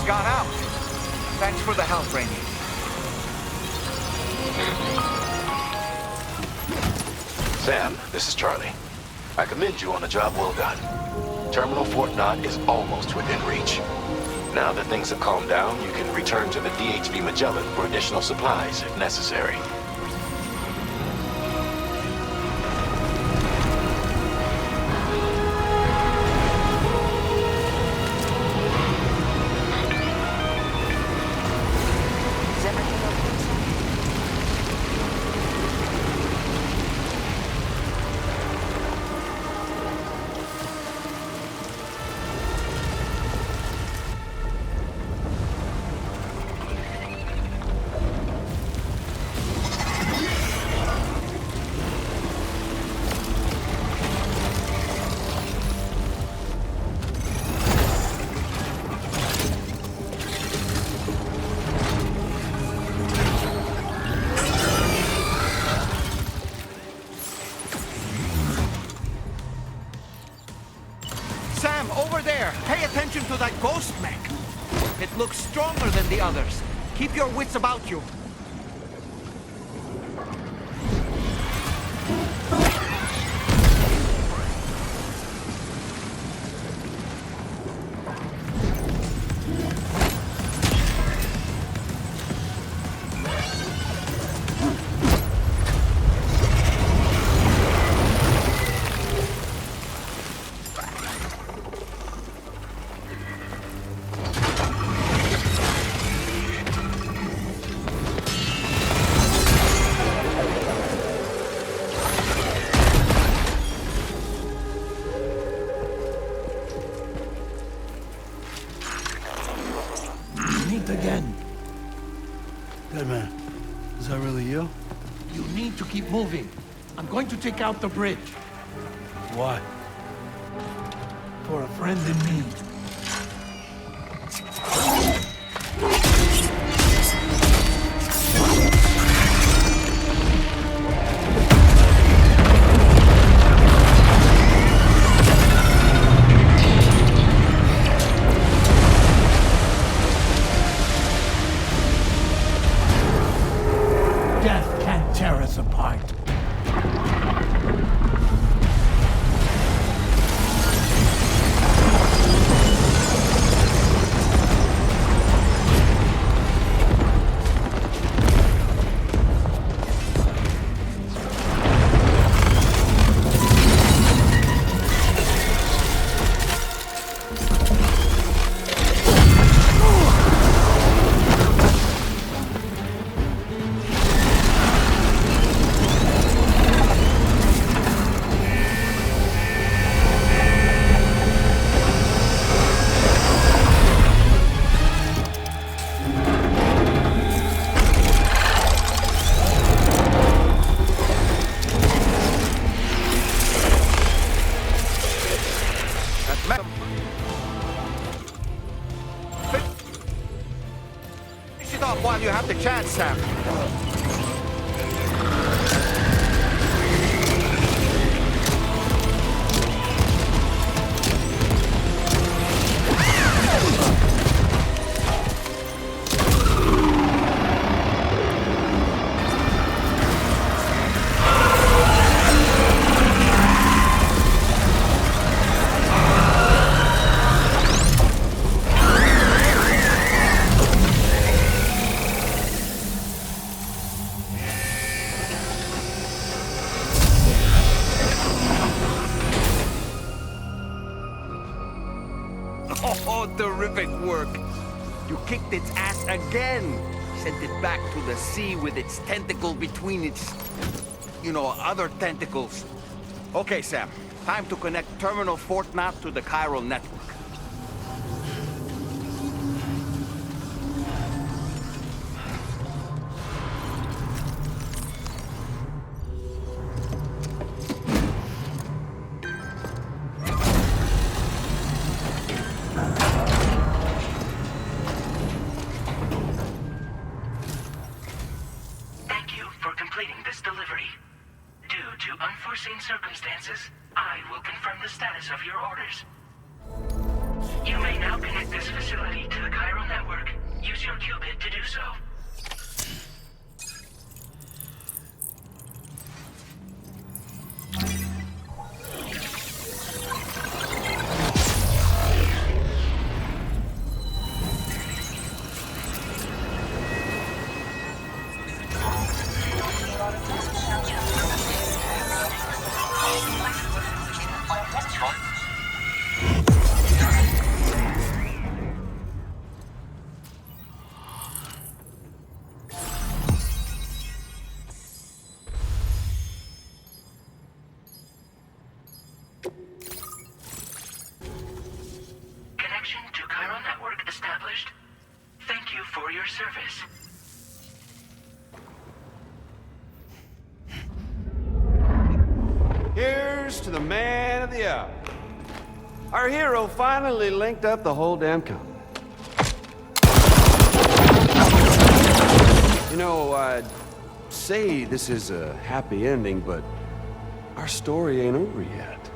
got out. Thanks for the help, Rainey. Sam, this is Charlie. I commend you on a job well done. Terminal Fort Knott is almost within reach. Now that things have calmed down, you can return to the DHV Magellan for additional supplies if necessary. To that ghost mech. It looks stronger than the others. Keep your wits about you. Moving. I'm going to take out the bridge. Why? For a friend in need. Death can't tear us apart. While you have the chance, Sam. Oh, terrific work. You kicked its ass again. Sent it back to the sea with its tentacle between its, other tentacles. Okay, Sam. Time to connect Terminal Fort Knott to the chiral network. You may now connect this facility to the chiral network. Use your qubit to do so. Connection to chiral network established. Thank you for your service. Here's to the man of the hour. Our hero finally linked up the whole damn company. You know, I'd say this is a happy ending, but our story ain't over yet.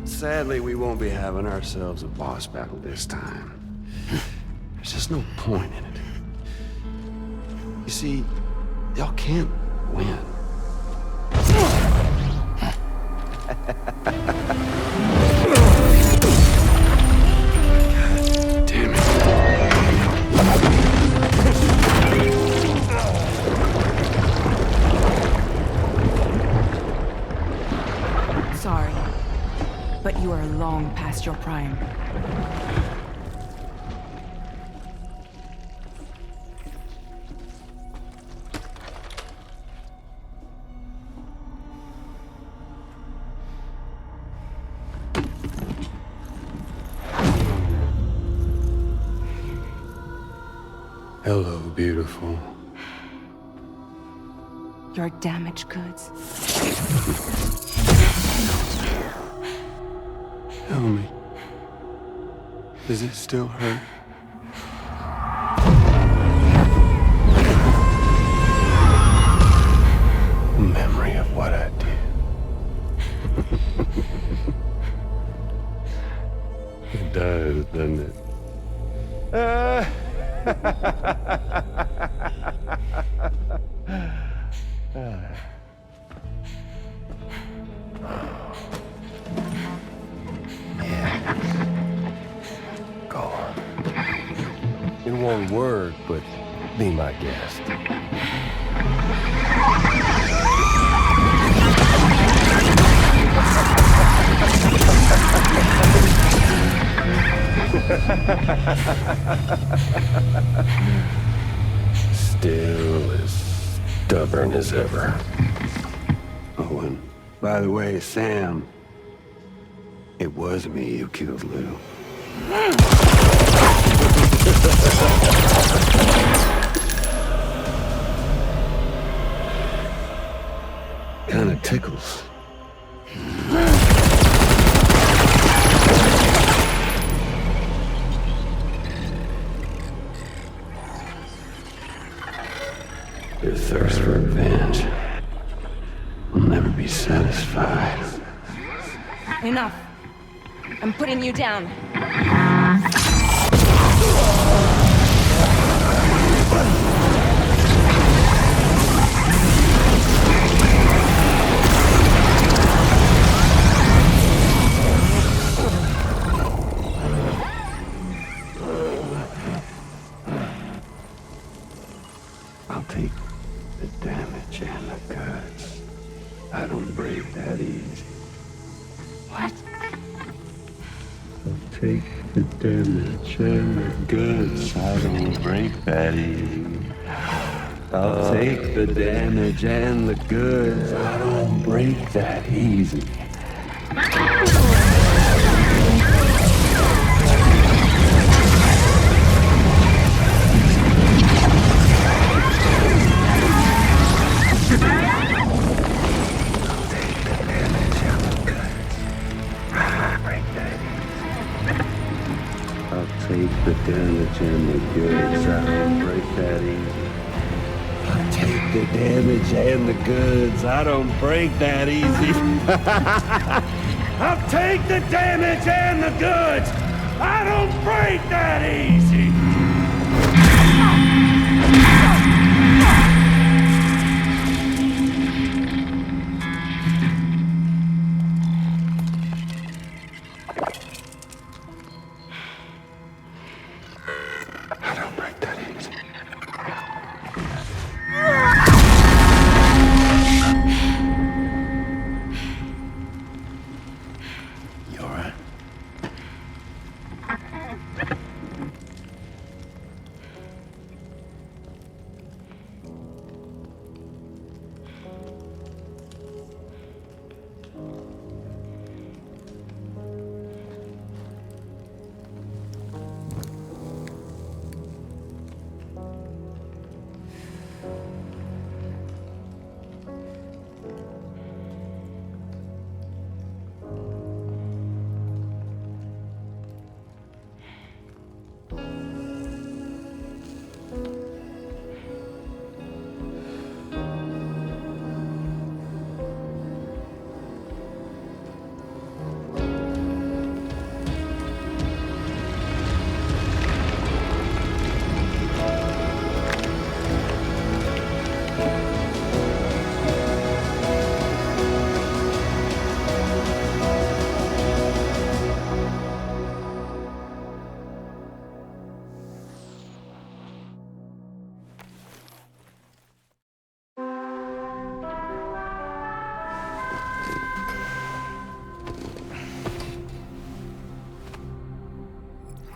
Sadly, we won't be having ourselves a boss battle this time. There's just no point in it. You see, y'all can't win. Damn it. Sorry, but you are long past your prime. Hello, beautiful. Your damaged goods. Tell me, does it still hurt? Memory of what I did. It does, doesn't it? Go on. In one word, but be my guest. Still as stubborn as ever. Oh, and by the way, Sam, it was me who killed Lou. Kinda tickles. Your thirst for revenge will never be satisfied. Enough. I'm putting you down. I'll take the damage and the goods. I don't break that easy. What? I'll take the damage and the goods. I don't break that easy. I'll take the damage and the goods. I don't break that easy. Take the damage and the goods. I don't break that easy. I'll take the damage and the goods. I don't break that easy. I'll take the damage and the goods! I don't break that easy!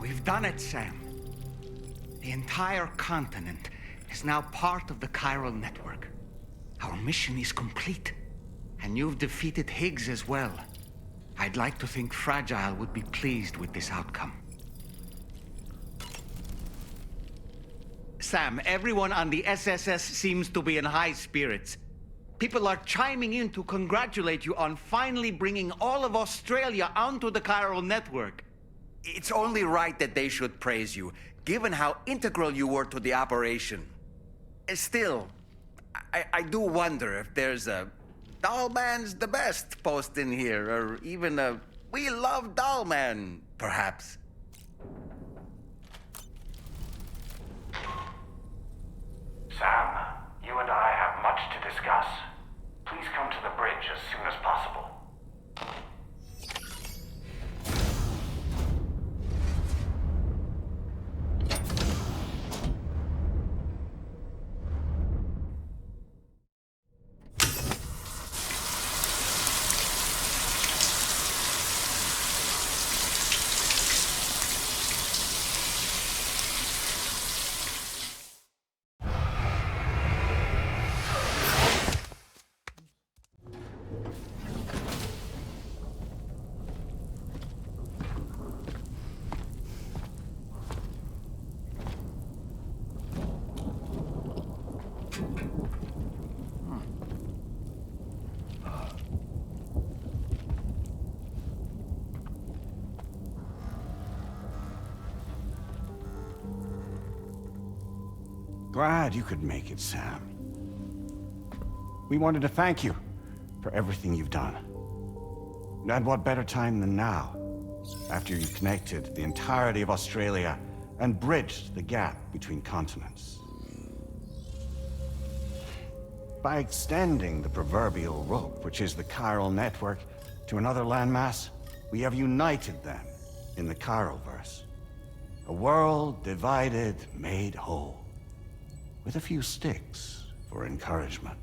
We've done it, Sam. The entire continent is now part of the chiral network. Our mission is complete. And you've defeated Higgs as well. I'd like to think Fragile would be pleased with this outcome. Sam, everyone on the SSS seems to be in high spirits. People are chiming in to congratulate you on finally bringing all of Australia onto the chiral network. It's only right that they should praise you, given how integral you were to the operation. Still, I do wonder if there's a Dollman's the best post in here, or even a We Love Dollman, perhaps. Sam, you and I have much to discuss. Please come to the bridge as soon as possible. Glad you could make it, Sam. We wanted to thank you for everything you've done. And what better time than now, after you connected the entirety of Australia and bridged the gap between continents. By extending the proverbial rope, which is the chiral network, to another landmass, we have united them in the Chiralverse. A world divided, made whole. With a few sticks for encouragement.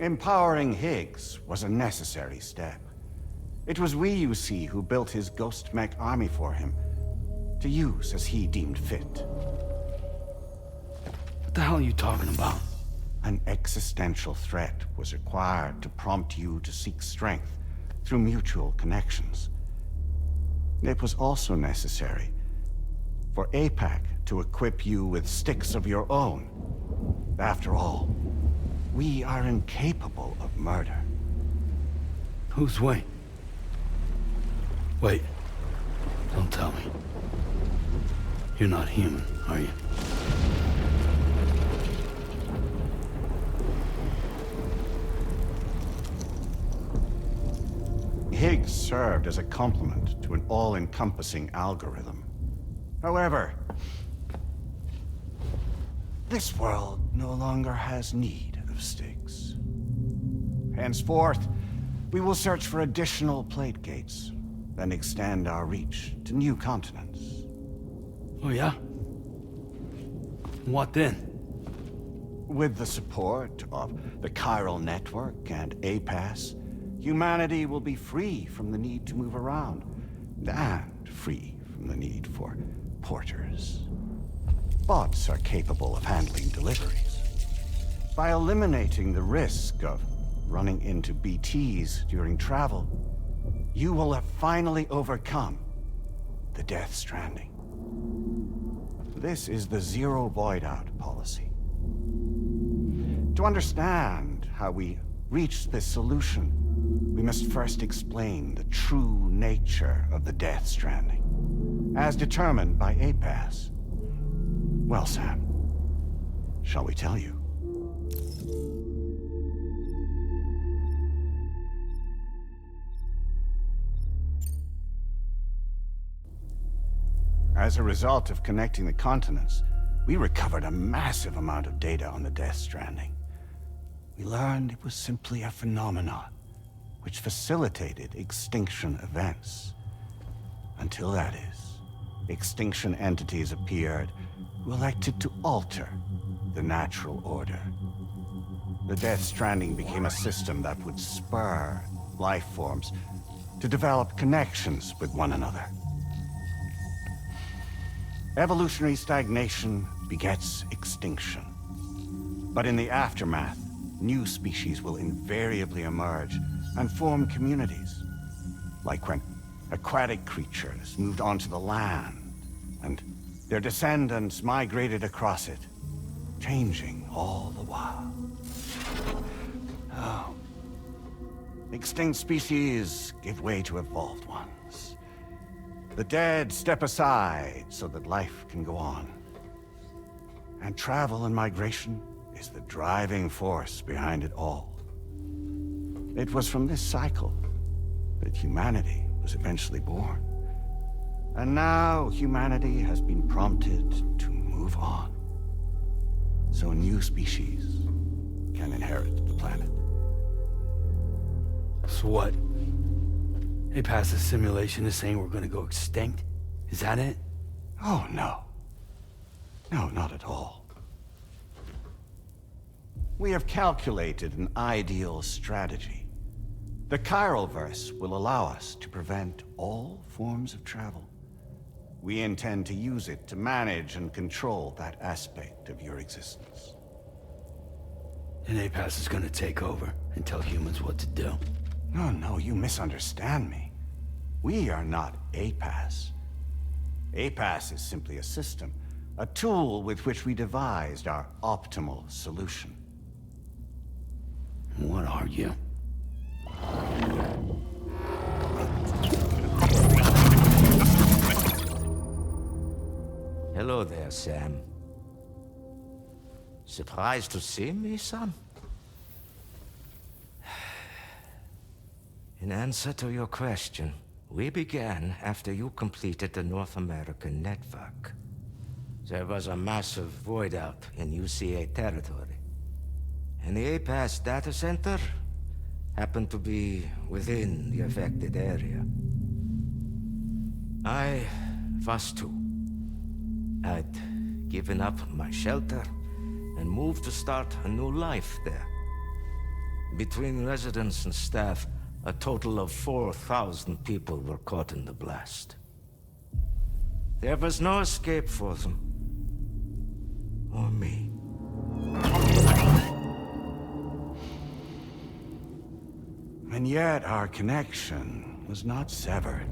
Empowering Higgs was a necessary step. It was we, you see, who built his ghost mech army for him, to use as he deemed fit. What the hell are you talking about? An existential threat was required to prompt you to seek strength through mutual connections. It was also necessary for APAC to equip you with sticks of your own. After all, we are incapable of murder. Who's Wayne? Wait. Don't tell me. You're not human, are you? served as a complement to an all-encompassing algorithm. However, this world no longer has need of Styx. Henceforth, we will search for additional plate gates, then extend our reach to new continents. Oh yeah? What then? With the support of the chiral network and APAS, humanity will be free from the need to move around, and free from the need for porters. Bots are capable of handling deliveries. By eliminating the risk of running into BTs during travel, you will have finally overcome the Death Stranding. This is the Zero Void Out policy. To understand how we reach this solution, we must first explain the true nature of the Death Stranding, as determined by APAS. Well, Sam, shall we tell you? As a result of connecting the continents, we recovered a massive amount of data on the Death Stranding. We learned it was simply a phenomenon which facilitated extinction events. Until that is, extinction entities appeared who elected to alter the natural order. The Death Stranding became a system that would spur life forms to develop connections with one another. Evolutionary stagnation begets extinction. But in the aftermath, new species will invariably emerge and form communities. Like when aquatic creatures moved onto the land, and their descendants migrated across it, changing all the while. Oh. Extinct species give way to evolved ones. The dead step aside so that life can go on. And travel and migration is the driving force behind it all. It was from this cycle that humanity was eventually born. And now humanity has been prompted to move on, so new species can inherit the planet. So what? APAS's simulation is saying we're gonna go extinct? Is that it? Oh, no. No, not at all. We have calculated an ideal strategy. The Chiralverse will allow us to prevent all forms of travel. We intend to use it to manage and control that aspect of your existence. And APAS is gonna take over and tell humans what to do. No, you misunderstand me. We are not APAS. APAS is simply a system, a tool with which we devised our optimal solution. What are you? Hello there, Sam. Surprised to see me, son? In answer to your question, we began after you completed the North American network. There was a massive void out in UCA territory, and the APAS data center happened to be within the affected area. I was too. I'd given up my shelter and moved to start a new life there. Between residents and staff, a total of 4,000 people were caught in the blast. There was no escape for them. Or me. And yet our connection was not severed.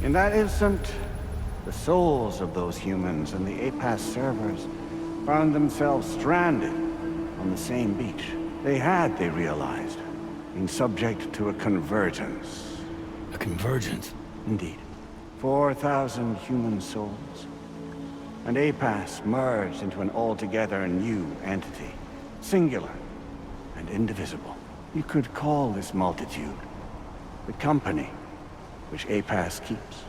In that instant, the souls of those humans and the APAS servers found themselves stranded on the same beach. They realized, been subject to a convergence. A convergence? Indeed. 4,000 human souls. And APAS merged into an altogether new entity. Singular and indivisible. You could call this multitude the company which APAS keeps.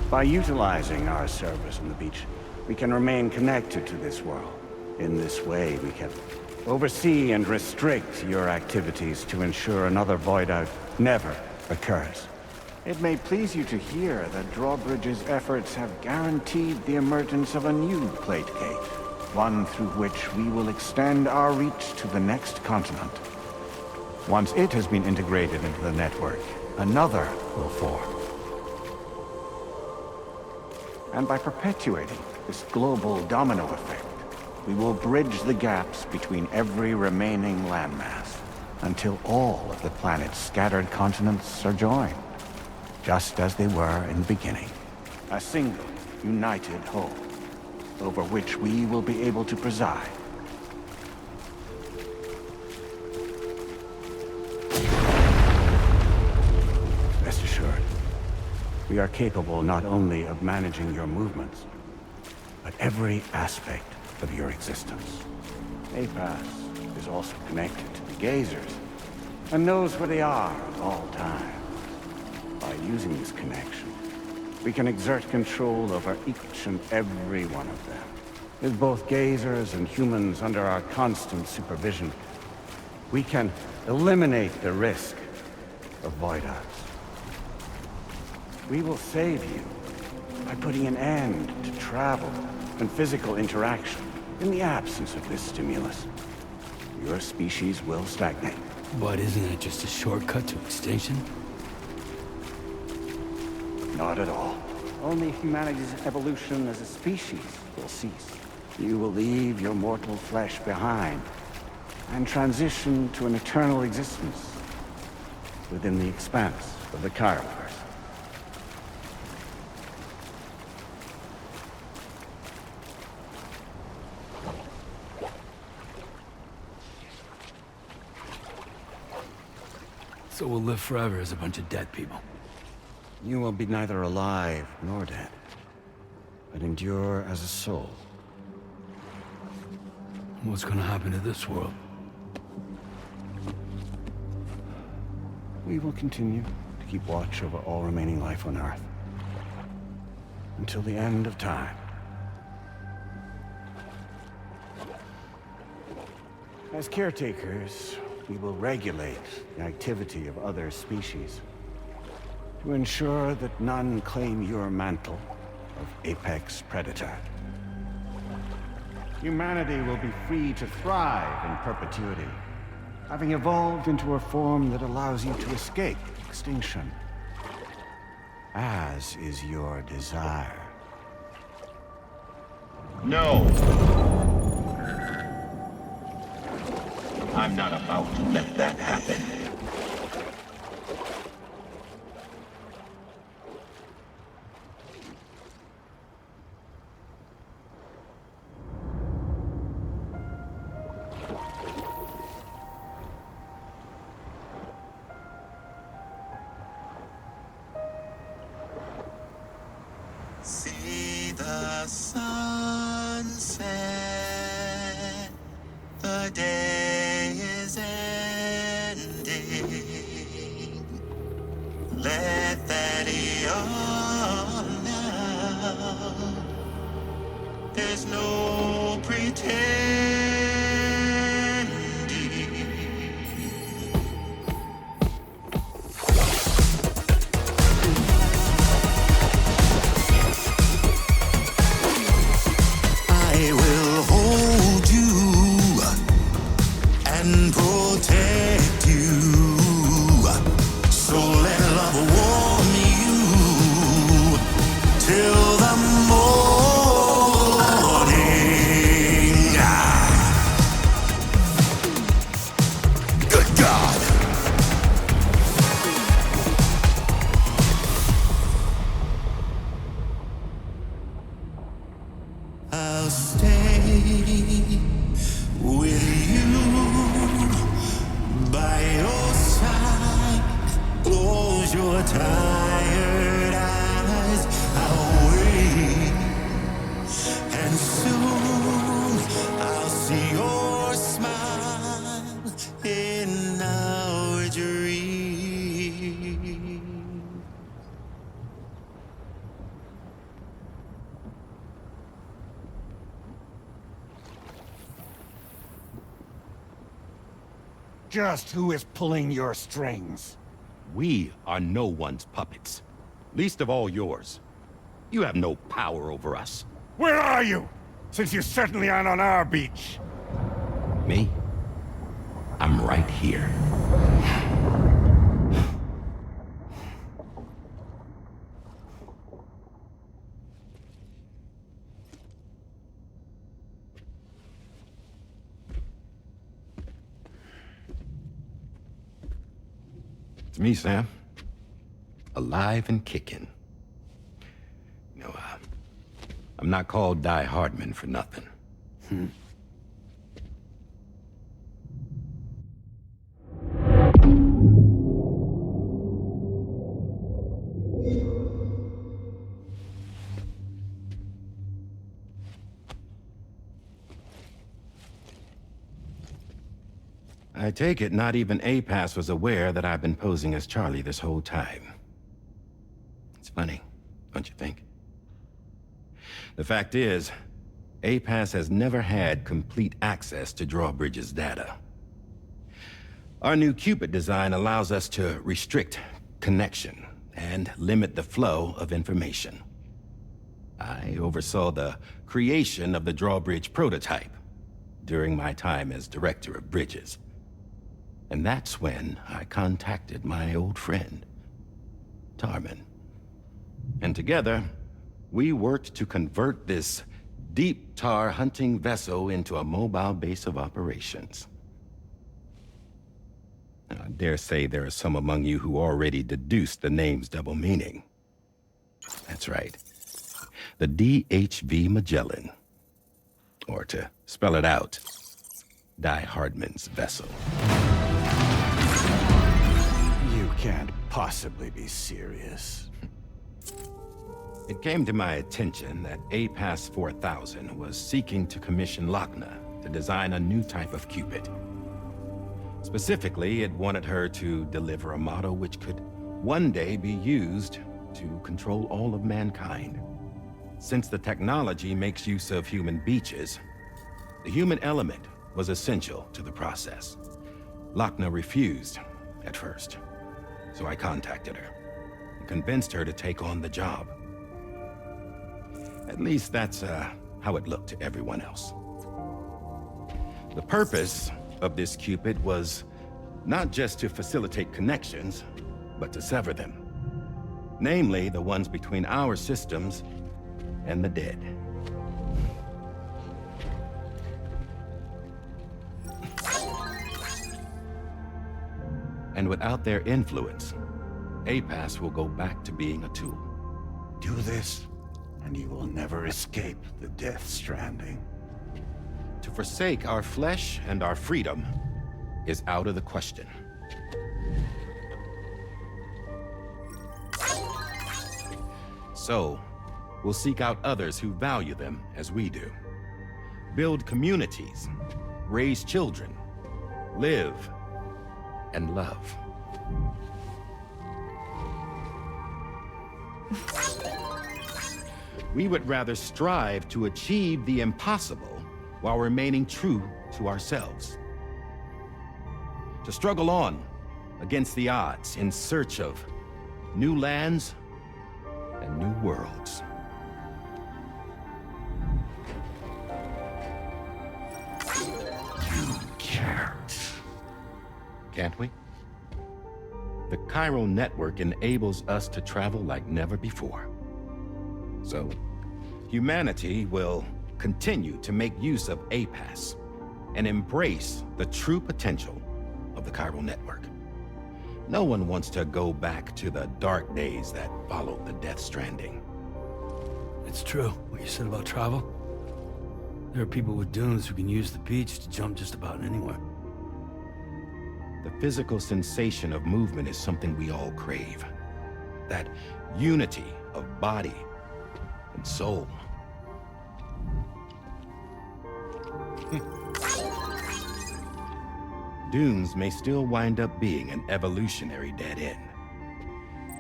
By utilizing our service on the beach, we can remain connected to this world. In this way, we can oversee and restrict your activities to ensure another void-out never occurs. It may please you to hear that Drawbridge's efforts have guaranteed the emergence of a new plate gate, one through which we will extend our reach to the next continent. Once it has been integrated into the network, another will form. And by perpetuating this global domino effect, we will bridge the gaps between every remaining landmass until all of the planet's scattered continents are joined, just as they were in the beginning. A single, united whole, over which we will be able to preside. Rest assured, we are capable not only of managing your movements, but every aspect of your existence. APAS is also connected to the gazers, and knows where they are at all times. By using this connection, we can exert control over each and every one of them. With both gazers and humans under our constant supervision, we can eliminate the risk of void-outs. We will save you by putting an end to travel and physical interaction. In the absence of this stimulus, your species will stagnate. But isn't it just a shortcut to extinction? Not at all. Only humanity's evolution as a species will cease. You will leave your mortal flesh behind and transition to an eternal existence within the expanse of the Chiroverse. So we'll live forever as a bunch of dead people. You will be neither alive nor dead, but endure as a soul. What's gonna happen to this world? We will continue to keep watch over all remaining life on Earth. Until the end of time. As caretakers, we will regulate the activity of other species to ensure that none claim your mantle of apex predator. Humanity will be free to thrive in perpetuity, having evolved into a form that allows you to escape extinction, as is your desire. No! I'm not about to let that happen. See the sunset, the day is ending. Let that yawn now. There's no pretending. I will hold you and protect you. So let love warm you till the morning. Good God. I'll stay with you by your side just who is pulling your strings. We are no one's puppets. Least of all yours. You have no power over us. Where are you? Since you certainly aren't on our beach. Me? I'm right here. It's me, Sam. Alive and kicking. No, I'm not called Die Hardman for nothing. I take it not even APAS was aware that I've been posing as Charlie this whole time. It's funny, don't you think? The fact is, APAS has never had complete access to Drawbridge's data. Our new Cupid design allows us to restrict connection and limit the flow of information. I oversaw the creation of the Drawbridge prototype during my time as Director of Bridges. And that's when I contacted my old friend, Tarman. And together, we worked to convert this deep tar hunting vessel into a mobile base of operations. I dare say there are some among you who already deduced the name's double meaning. That's right. The DHV Magellan. Or to spell it out, Die Hardman's vessel. You can't possibly be serious. It came to my attention that APAS 4000 was seeking to commission Lochna to design a new type of Cupid. Specifically, it wanted her to deliver a model which could one day be used to control all of mankind. Since the technology makes use of human beaches, the human element was essential to the process. Lochna refused at first, so I contacted her and convinced her to take on the job. At least that's how it looked to everyone else. The purpose of this Cupid was not just to facilitate connections, but to sever them. Namely, the ones between our systems and the dead. And without their influence, APAS will go back to being a tool. Do this, and you will never escape the death stranding. To forsake our flesh and our freedom is out of the question. So, we'll seek out others who value them as we do. Build communities, raise children, live, and love. We would rather strive to achieve the impossible while remaining true to ourselves. To struggle on against the odds in search of new lands and new worlds. You can't. Can't we? The chiral network enables us to travel like never before. So, humanity will continue to make use of APAS and embrace the true potential of the chiral network. No one wants to go back to the dark days that followed the death stranding. It's true, what you said about travel. There are people with dunes who can use the beach to jump just about anywhere. The physical sensation of movement is something we all crave. That unity of body and soul. Dunes may still wind up being an evolutionary dead end.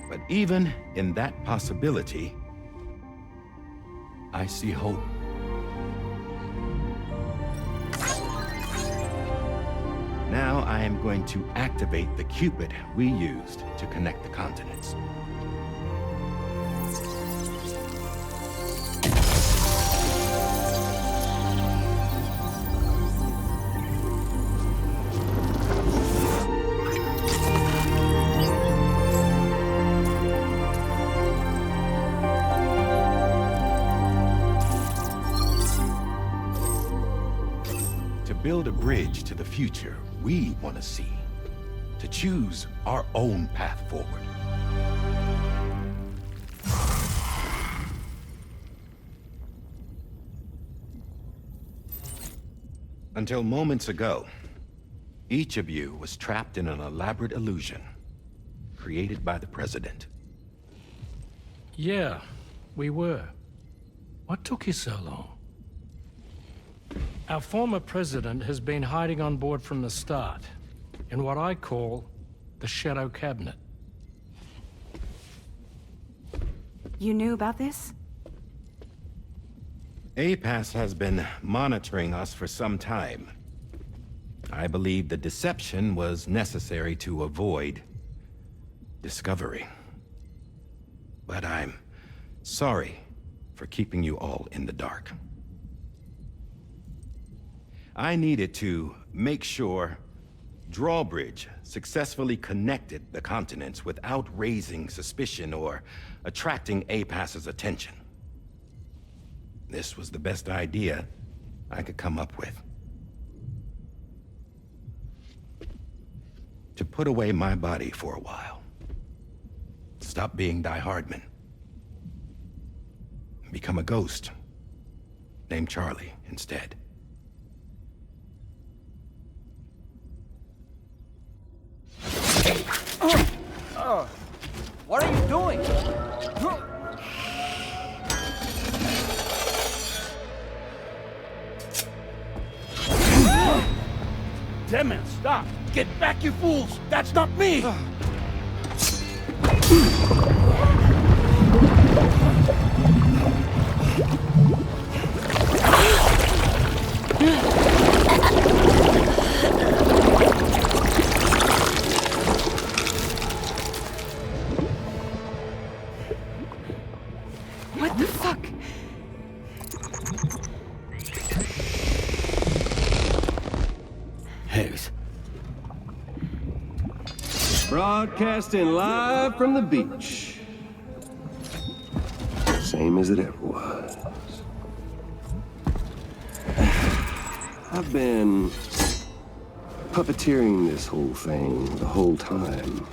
But even in that possibility, I see hope. Now I I am going to activate the Cupid we used to connect the continents. Build a bridge to the future we want to see, to choose our own path forward. Until moments ago, each of you was trapped in an elaborate illusion created by the President. Yeah, we were. What took you so long? Our former president has been hiding on board from the start, in what I call the Shadow Cabinet. You knew about this? APAS has been monitoring us for some time. I believe the deception was necessary to avoid discovery. But I'm sorry for keeping you all in the dark. I needed to make sure Drawbridge successfully connected the continents without raising suspicion or attracting APAS's attention. This was the best idea I could come up with. To put away my body for a while. Stop being Die Hardman. Become a ghost. Named Charlie instead. What are you doing? Damn man, stop! Get back, you fools! That's not me! What the fuck? Higgs. Broadcasting live from the beach. Same as it ever was. I've been puppeteering this whole thing the whole time.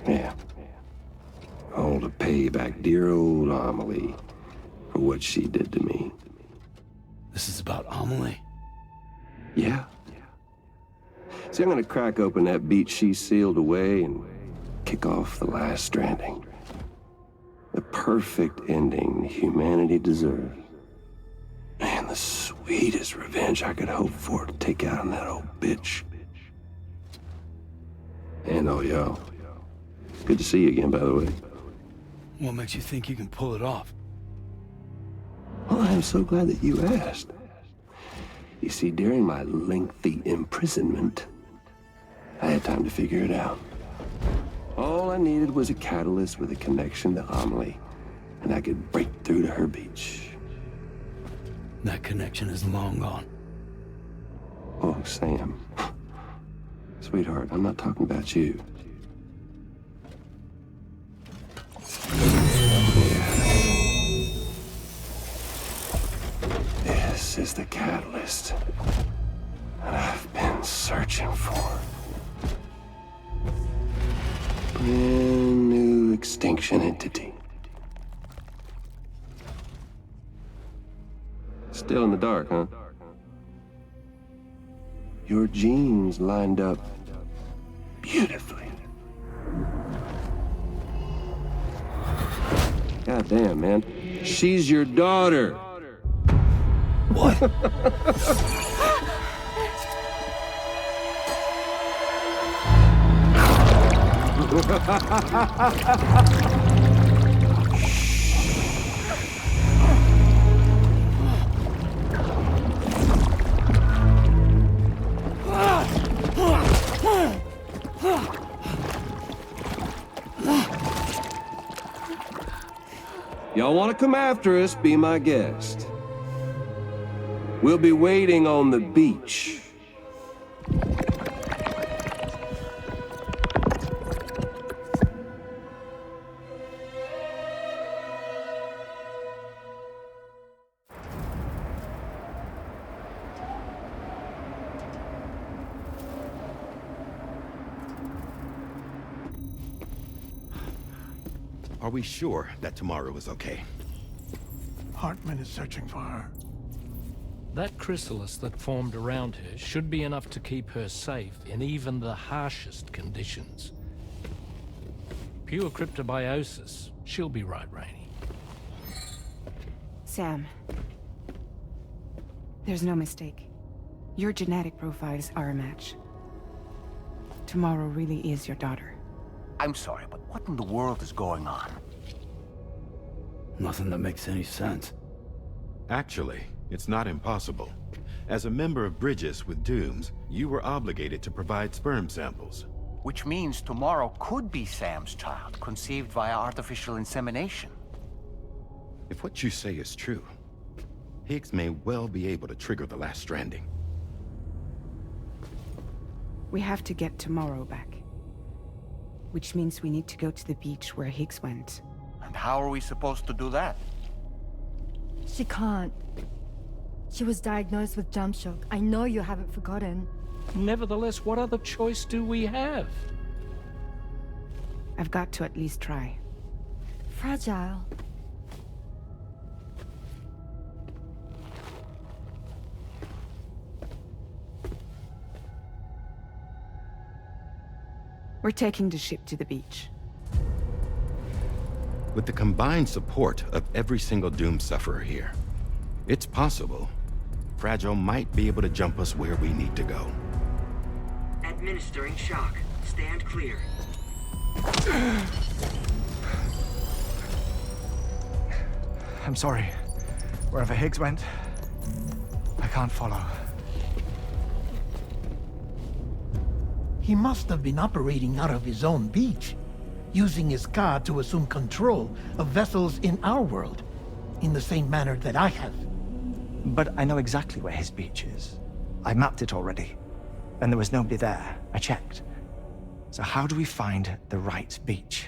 Yeah. All to pay back dear old Amelie for what she did to me. This is about Amelie? Yeah. See, I'm gonna crack open that beach she sealed away and kick off the last Stranding. The perfect ending humanity deserves. Man, the sweetest revenge I could hope for to take out on that old bitch. And oh, yo. Good to see you again, by the way. What makes you think you can pull it off? Well, I'm so glad that you asked. You see, during my lengthy imprisonment, I had time to figure it out. All I needed was a catalyst with a connection to Amelie, and I could break through to her beach. That connection is long gone. Oh, Sam. Sweetheart, I'm not talking about you. This is the catalyst that I've been searching for. Brand new extinction entity. Still in the dark, huh? Your genes lined up beautifully. God damn, man. She's your daughter. What? Y'all want to come after us, be my guest. We'll be waiting on the beach. Are we sure that tomorrow is okay? Hartman is searching for her. That chrysalis that formed around her should be enough to keep her safe in even the harshest conditions. Pure cryptobiosis. She'll be right, Rainey. Sam. There's no mistake. Your genetic profiles are a match. Tomorrow really is your daughter. I'm sorry, but what in the world is going on? Nothing that makes any sense. Actually, it's not impossible. As a member of Bridges with Dooms, you were obligated to provide sperm samples. Which means tomorrow could be Sam's child, conceived via artificial insemination. If what you say is true, Higgs may well be able to trigger the last Stranding. We have to get tomorrow back. Which means we need to go to the beach where Higgs went. And how are we supposed to do that? She can't. She was diagnosed with jump shock. I know you haven't forgotten. Nevertheless, what other choice do we have? I've got to at least try. Fragile. We're taking the ship to the beach. With the combined support of every single Doom sufferer here, it's possible Fragile might be able to jump us where we need to go. Administering shock. Stand clear. I'm sorry. Wherever Higgs went, I can't follow. He must have been operating out of his own beach, using his car to assume control of vessels in our world, in the same manner that I have. But I know exactly where his beach is. I mapped it already, and there was nobody there. I checked. So how do we find the right beach?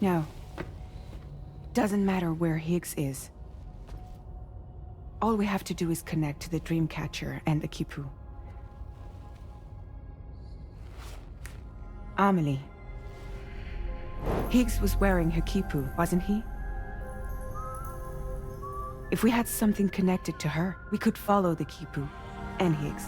No. Doesn't matter where Higgs is. All we have to do is connect to the Dreamcatcher and the Kipu. Amelie. Higgs was wearing her Kipu, wasn't he? If we had something connected to her, we could follow the Kipu and Higgs.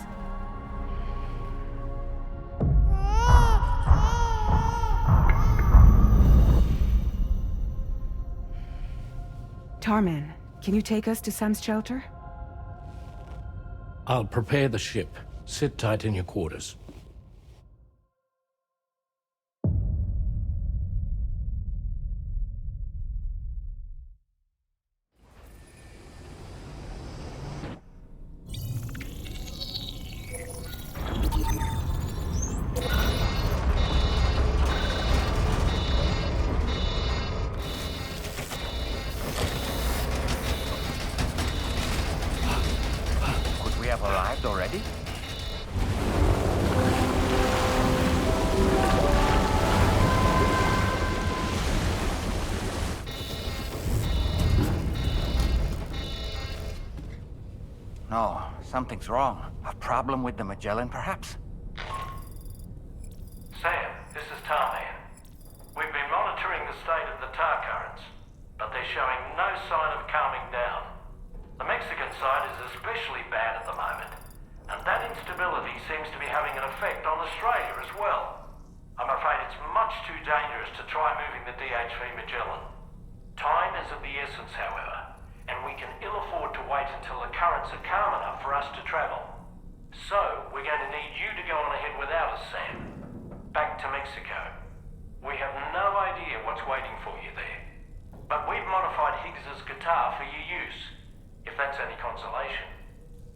Tarman, can you take us to Sam's shelter? I'll prepare the ship. Sit tight in your quarters. Arrived already? No, something's wrong. A problem with the Magellan, perhaps? Sam, this is Tarman. We've been monitoring the state of the tar currents, but they're showing no sign of calming down. The Mexican side is especially bad at the moment, and that instability seems to be having an effect on Australia as well. I'm afraid it's much too dangerous to try moving the DHV Magellan. Time is of the essence, however, and we can ill afford to wait until the currents are calm enough for us to travel. So, we're going to need you to go on ahead without us, Sam. Back to Mexico. We have no idea what's waiting for you there, but we've modified Higgs's guitar for your use. If that's any consolation,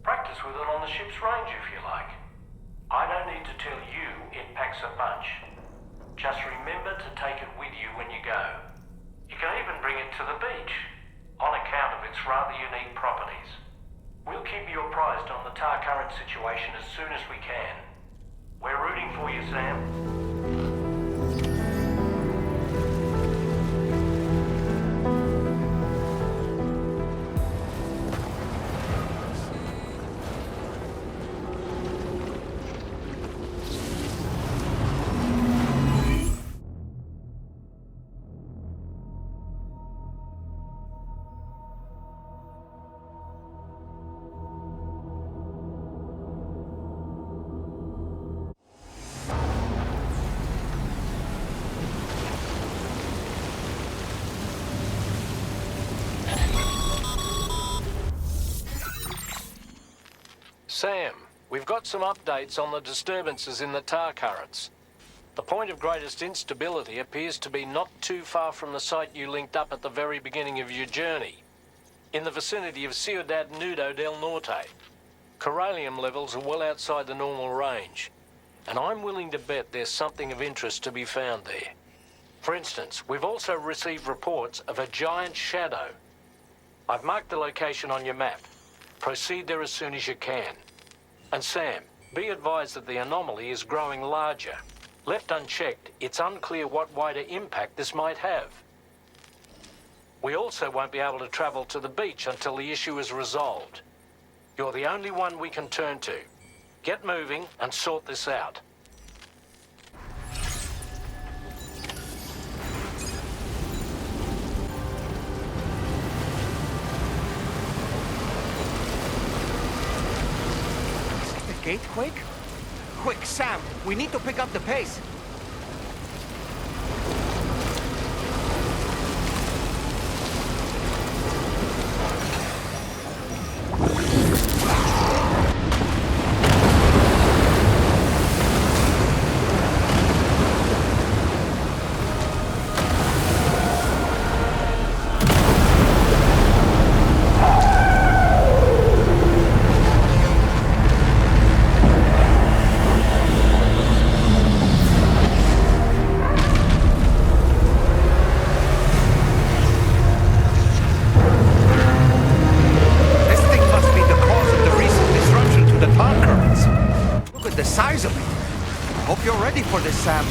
practice with it on the ship's range if you like. I don't need to tell you it packs a punch. Just remember to take it with you when you go. You even bring it to the beach, on account of its rather unique properties. We'll keep you apprised on the tar current situation as soon as we can. We're rooting for you, Sam. Sam, we've got some updates on the disturbances in the tar currents. The point of greatest instability appears to be not too far from the site you linked up at the very beginning of your journey, in the vicinity of Ciudad Nudo del Norte. Corallium levels are well outside the normal range, and I'm willing to bet there's something of interest to be found there. For instance, we've also received reports of a giant shadow. I've marked the location on your map. Proceed there as soon as you can. And Sam, be advised that the anomaly is growing larger. Left unchecked, it's unclear what wider impact this might have. We also won't be able to travel to the beach until the issue is resolved. You're the only one we can turn to. Get moving and sort this out. Gate, Quake? Quick, Sam, we need to pick up the pace. For this, Sam.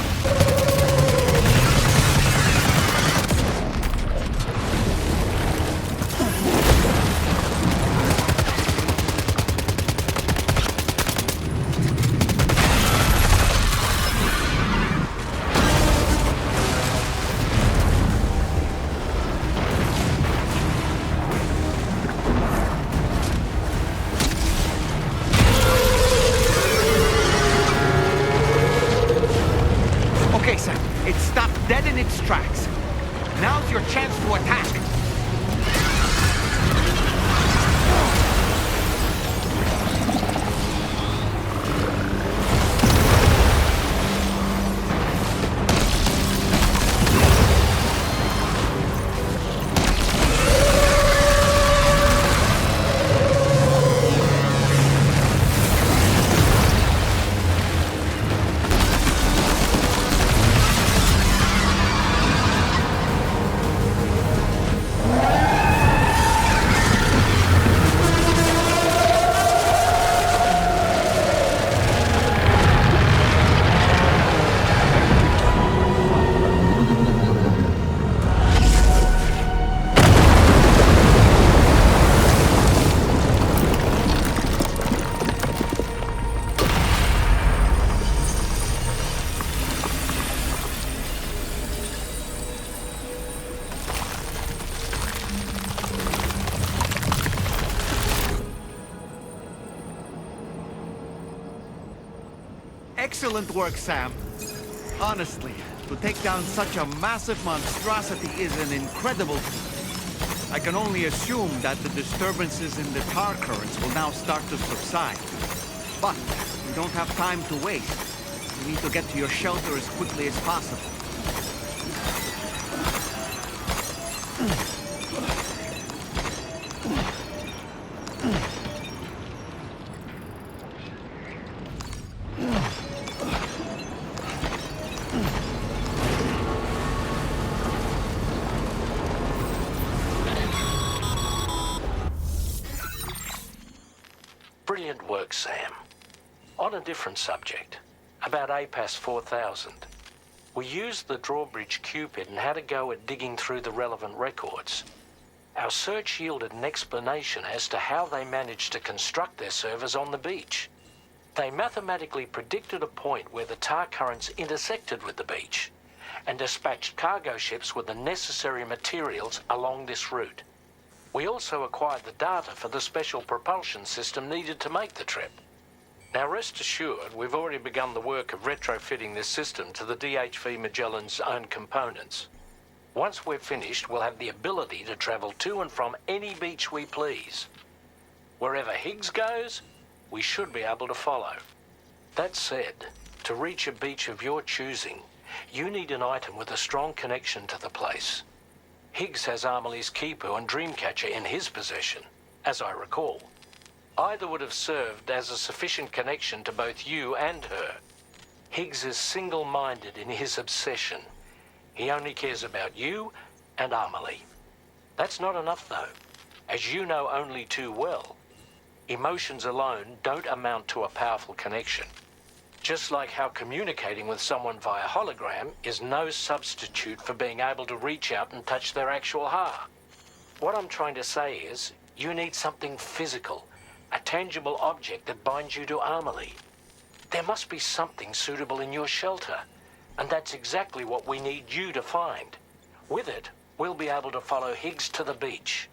Excellent work, Sam. Honestly, to take down such a massive monstrosity is an incredible feat. I can only assume that the disturbances in the tar currents will now start to subside. But we don't have time to waste. You need to get to your shelter as quickly as possible. Brilliant work, Sam. On a different subject, about APAS 4000. We used the Drawbridge Cupid and had a go at digging through the relevant records. Our search yielded an explanation as to how they managed to construct their servers on the beach. They mathematically predicted a point where the tar currents intersected with the beach and dispatched cargo ships with the necessary materials along this route. We also acquired the data for the special propulsion system needed to make the trip. Now rest assured, we've already begun the work of retrofitting this system to the DHV Magellan's own components. Once we're finished, we'll have the ability to travel to and from any beach we please. Wherever Higgs goes, we should be able to follow. That said, to reach a beach of your choosing, you need an item with a strong connection to the place. Higgs has Amelie's Kipu and Dreamcatcher in his possession, as I recall. Either would have served as a sufficient connection to both you and her. Higgs is single-minded in his obsession. He only cares about you and Amelie. That's not enough, though. As you know only too well, emotions alone don't amount to a powerful connection. Just like how communicating with someone via hologram is no substitute for being able to reach out and touch their actual heart. What I'm trying to say is, you need something physical, a tangible object that binds you to Amelie. There must be something suitable in your shelter, and that's exactly what we need you to find. With it, we'll be able to follow Higgs to the beach.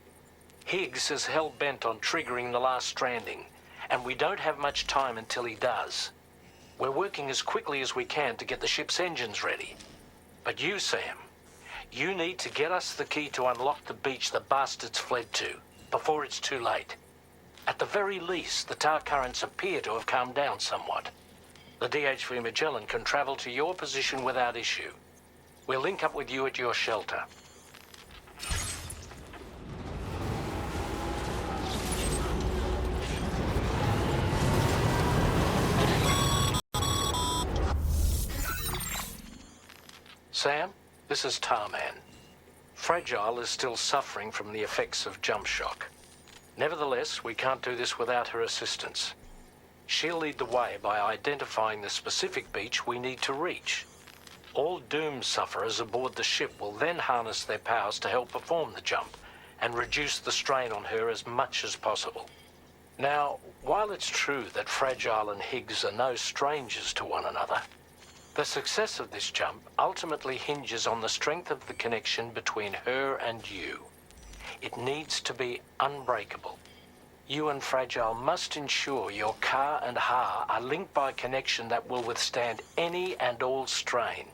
Higgs is hell-bent on triggering the last Stranding, and we don't have much time until he does. We're working as quickly as we can to get the ship's engines ready. But you, Sam, you need to get us the key to unlock the beach the bastards fled to, before it's too late. At the very least, the tar currents appear to have calmed down somewhat. The DHV Magellan can travel to your position without issue. We'll link up with you at your shelter. Sam, this is Tarman. Fragile is still suffering from the effects of jump shock. Nevertheless, we can't do this without her assistance. She'll lead the way by identifying the specific beach we need to reach. All doom sufferers aboard the ship will then harness their powers to help perform the jump and reduce the strain on her as much as possible. Now, while it's true that Fragile and Higgs are no strangers to one another, the success of this jump ultimately hinges on the strength of the connection between her and you. It needs to be unbreakable. You and Fragile must ensure your Ka and Ha are linked by a connection that will withstand any and all strain.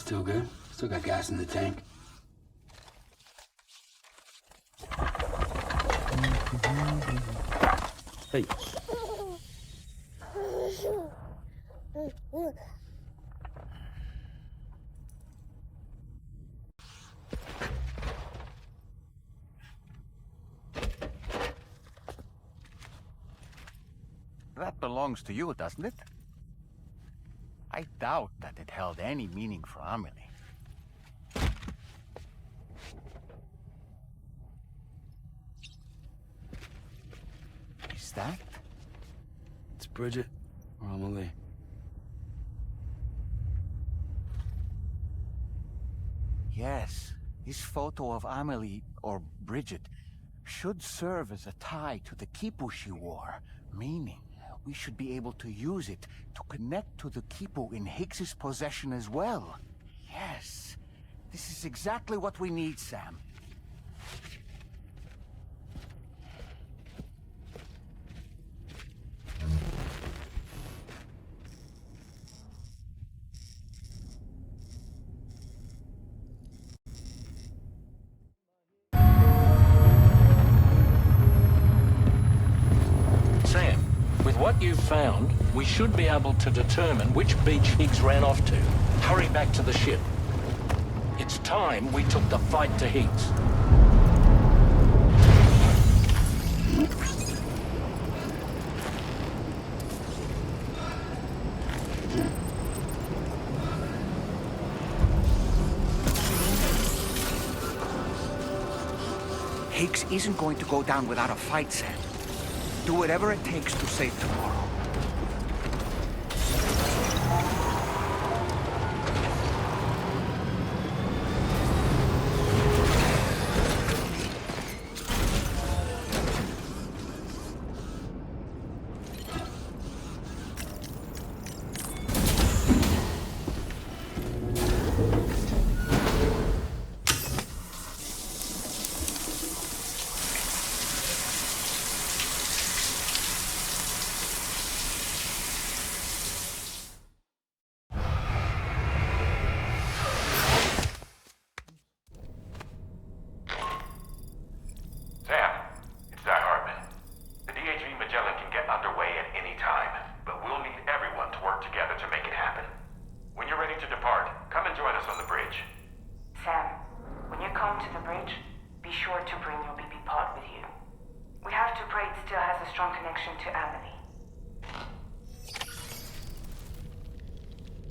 Still good. Still got gas in the tank. Hey. That belongs to you, doesn't it? I doubt that it held any meaning for Amelie. Is that? It's Bridget or Amelie. Yes, this photo of Amelie, or Bridget, should serve as a tie to the quipu she wore, meaning we should be able to use it to connect to the quipu in Higgs's possession as well. Yes, this is exactly what we need, Sam. Sam, with what you've found, we should be able to determine which beach Higgs ran off to. Hurry back to the ship. It's time we took the fight to Higgs. Higgs isn't going to go down without a fight, Sam. Do whatever it takes to save tomorrow.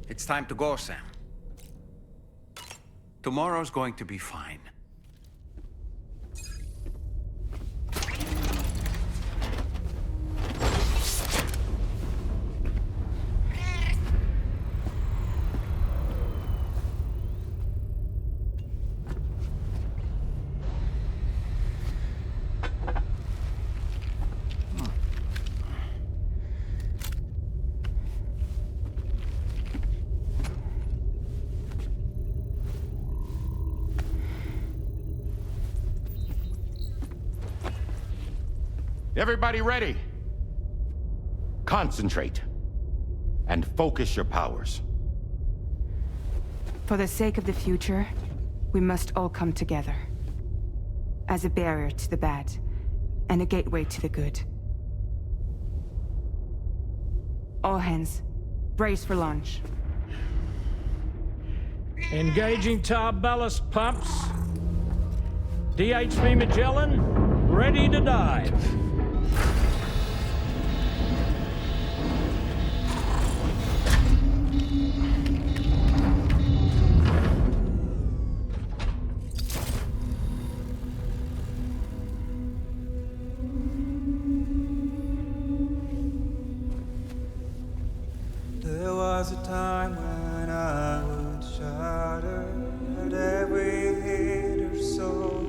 It's time to go, Sam. Tomorrow's going to be fine. Everybody ready? Concentrate. And focus your powers. For the sake of the future, we must all come together. As a barrier to the bad, and a gateway to the good. All hands, brace for launch. Engaging tar ballast pumps. DHV Magellan, ready to dive. There was a time when I would shatter at every hit or so,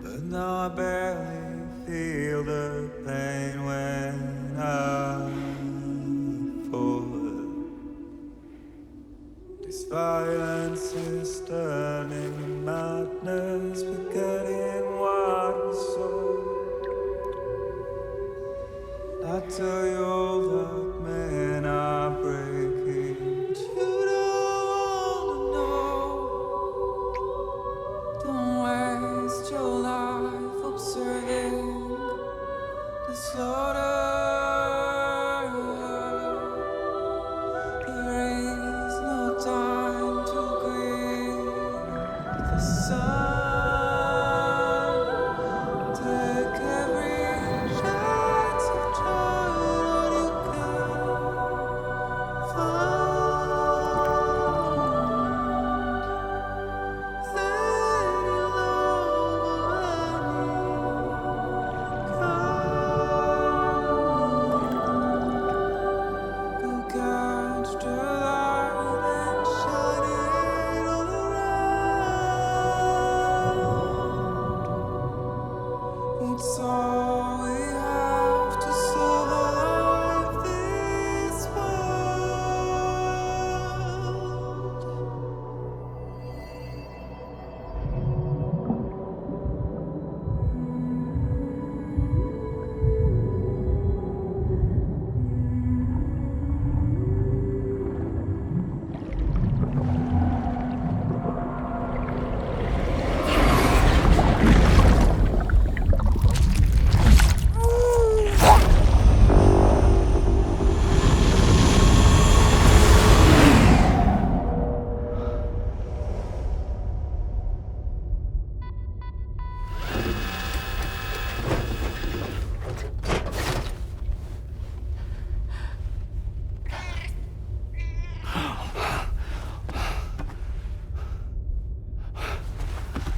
but now I barely feel the pain when I fall. This violence is turning madness, forgetting what was so. I tell you all that men are breaking too.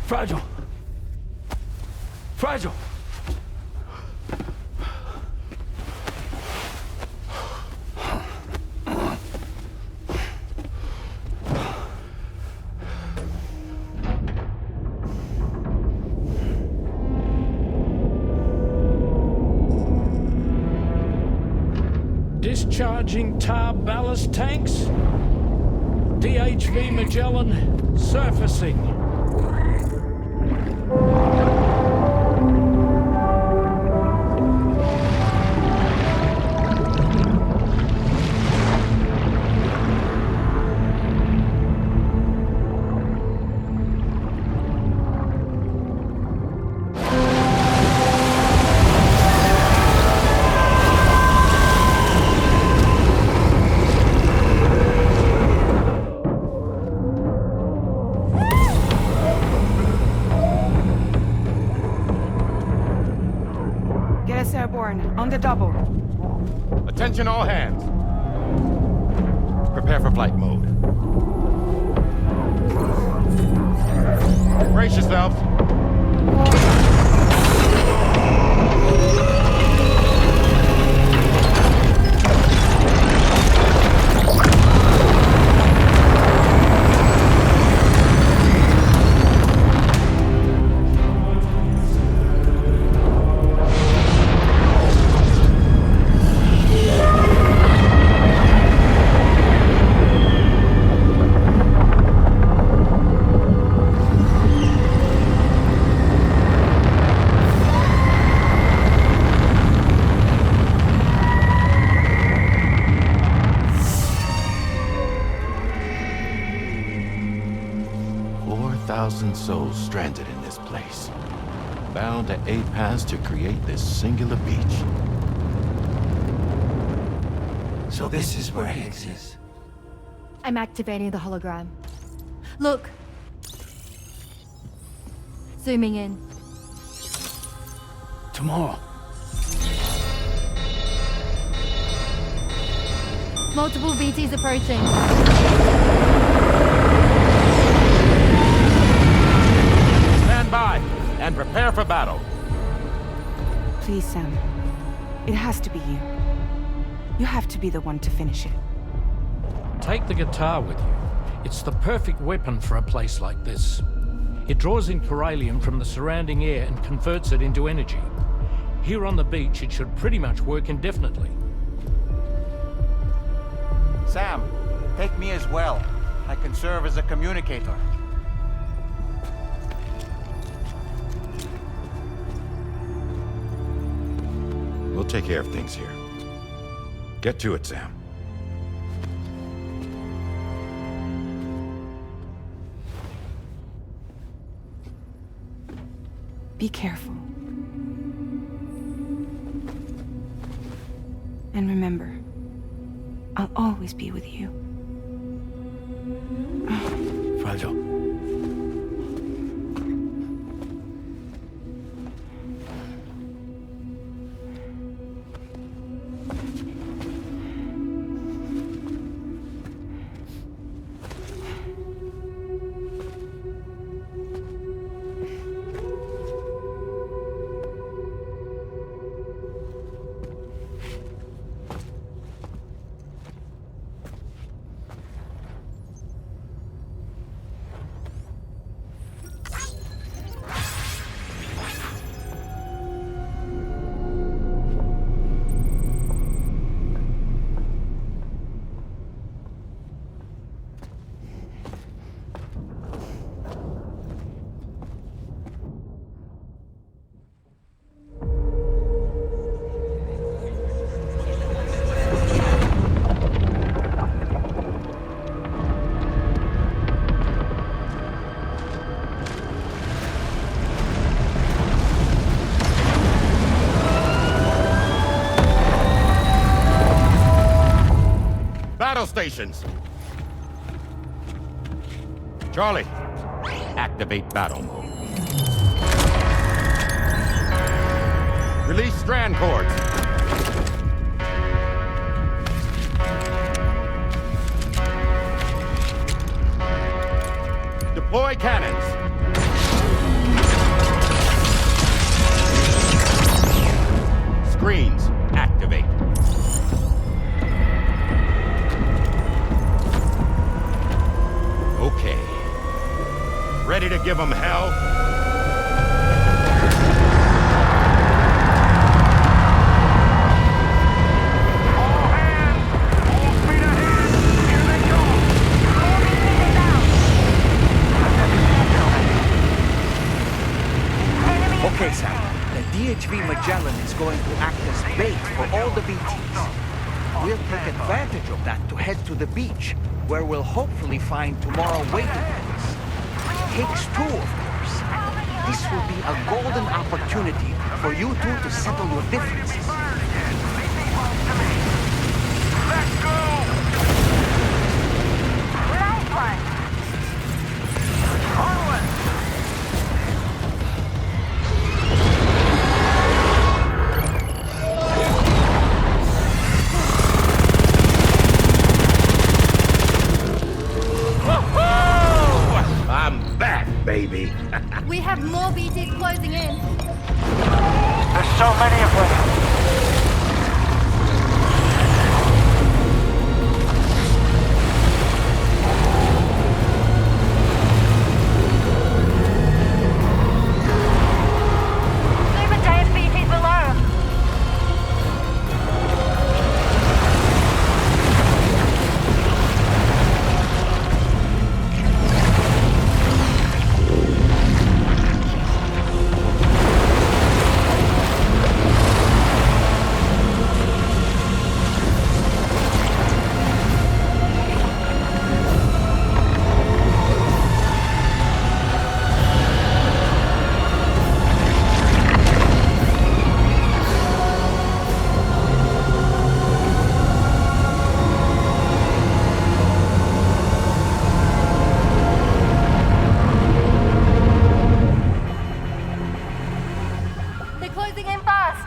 Fragile! Fragile! Discharging tar ballast tanks. DHV Magellan surfacing. On the double. Attention all hands. Prepare for flight mode. Brace yourselves. Souls stranded in this place, bound to 8 paths to create this singular beach. So this is where Higgs is. I'm activating the hologram. Look! Zooming in. Tomorrow. Multiple BTs approaching. Stand by and prepare for battle. Please, Sam. It has to be you. You have to be the one to finish it. Take the guitar with you. It's the perfect weapon for a place like this. It draws in chiralium from the surrounding air and converts it into energy. Here on the beach, it should pretty much work indefinitely. Sam, take me as well. I can serve as a communicator. We'll take care of things here. Get to it, Sam. Be careful. And remember, I'll always be with you. Fragile. Battle stations. Charlie, activate battle mode. Release strand cords. Deploy cannons. ready to give them hell? Okay, Sam. The DHV Magellan is going to act as bait for all the BTs. We'll take advantage of that to head to the beach, where we'll hopefully find tomorrow waiting for us. Higgs too, of course. This will be a golden opportunity for you two to settle your differences. Let's go! Nice one! Onward! I'm back, baby. We have more BTs closing in. There's so many of them. Super giant BTs below. They're closing in fast.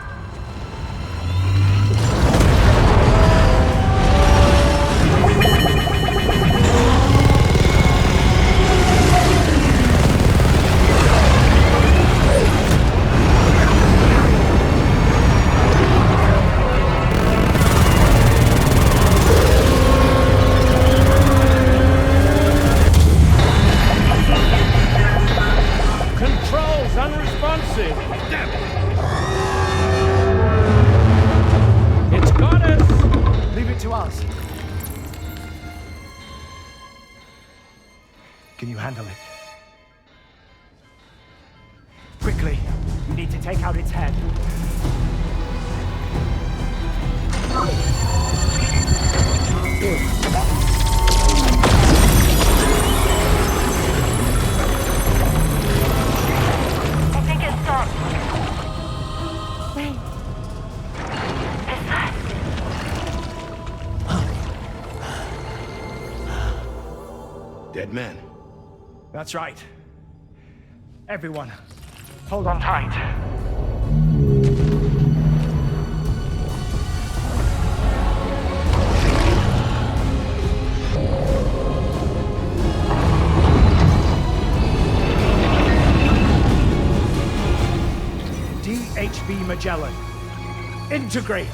Controls unresponsive. Damn it. It's got us. Leave it to us. Can you handle it? Quickly, we need to take out its head. I think it stopped. Wait. Is that? Dead man. That's right. Everyone, hold on tight. DHV Magellan, integrate!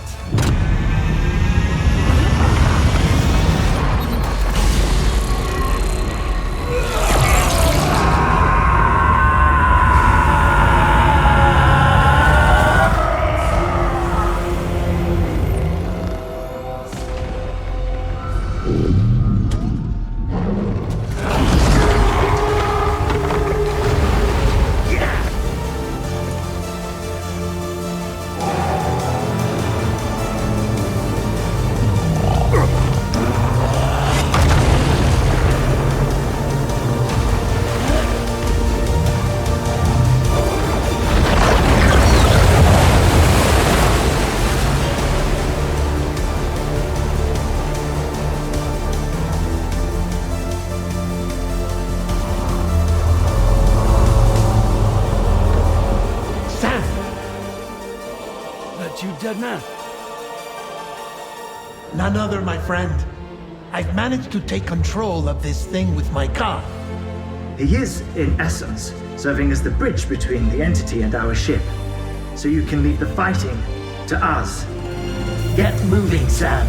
You dead man. None other, my friend. I've managed to take control of this thing with my car. He is, in essence, serving as the bridge between the entity and our ship. So you can leave the fighting to us. Get moving, Sam.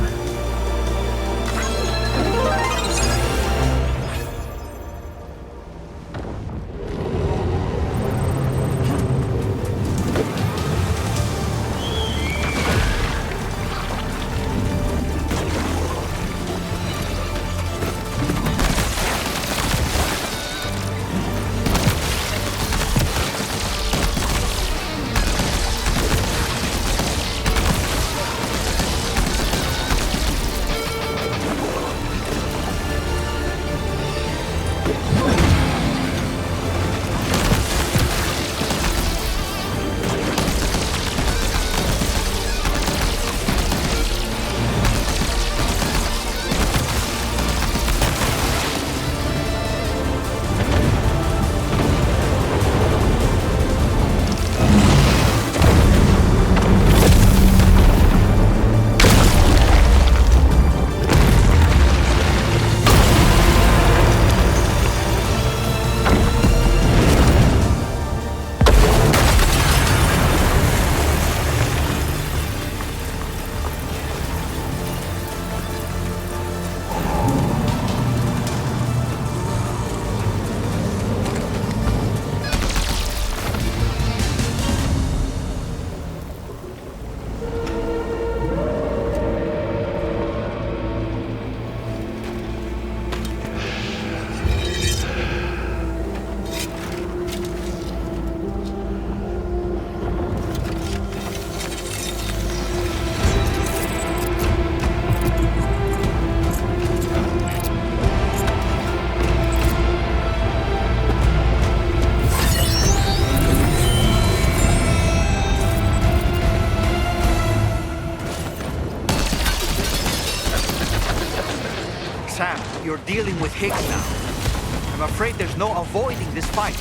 Sam, you're dealing with Higgs now. I'm afraid there's no avoiding this fight.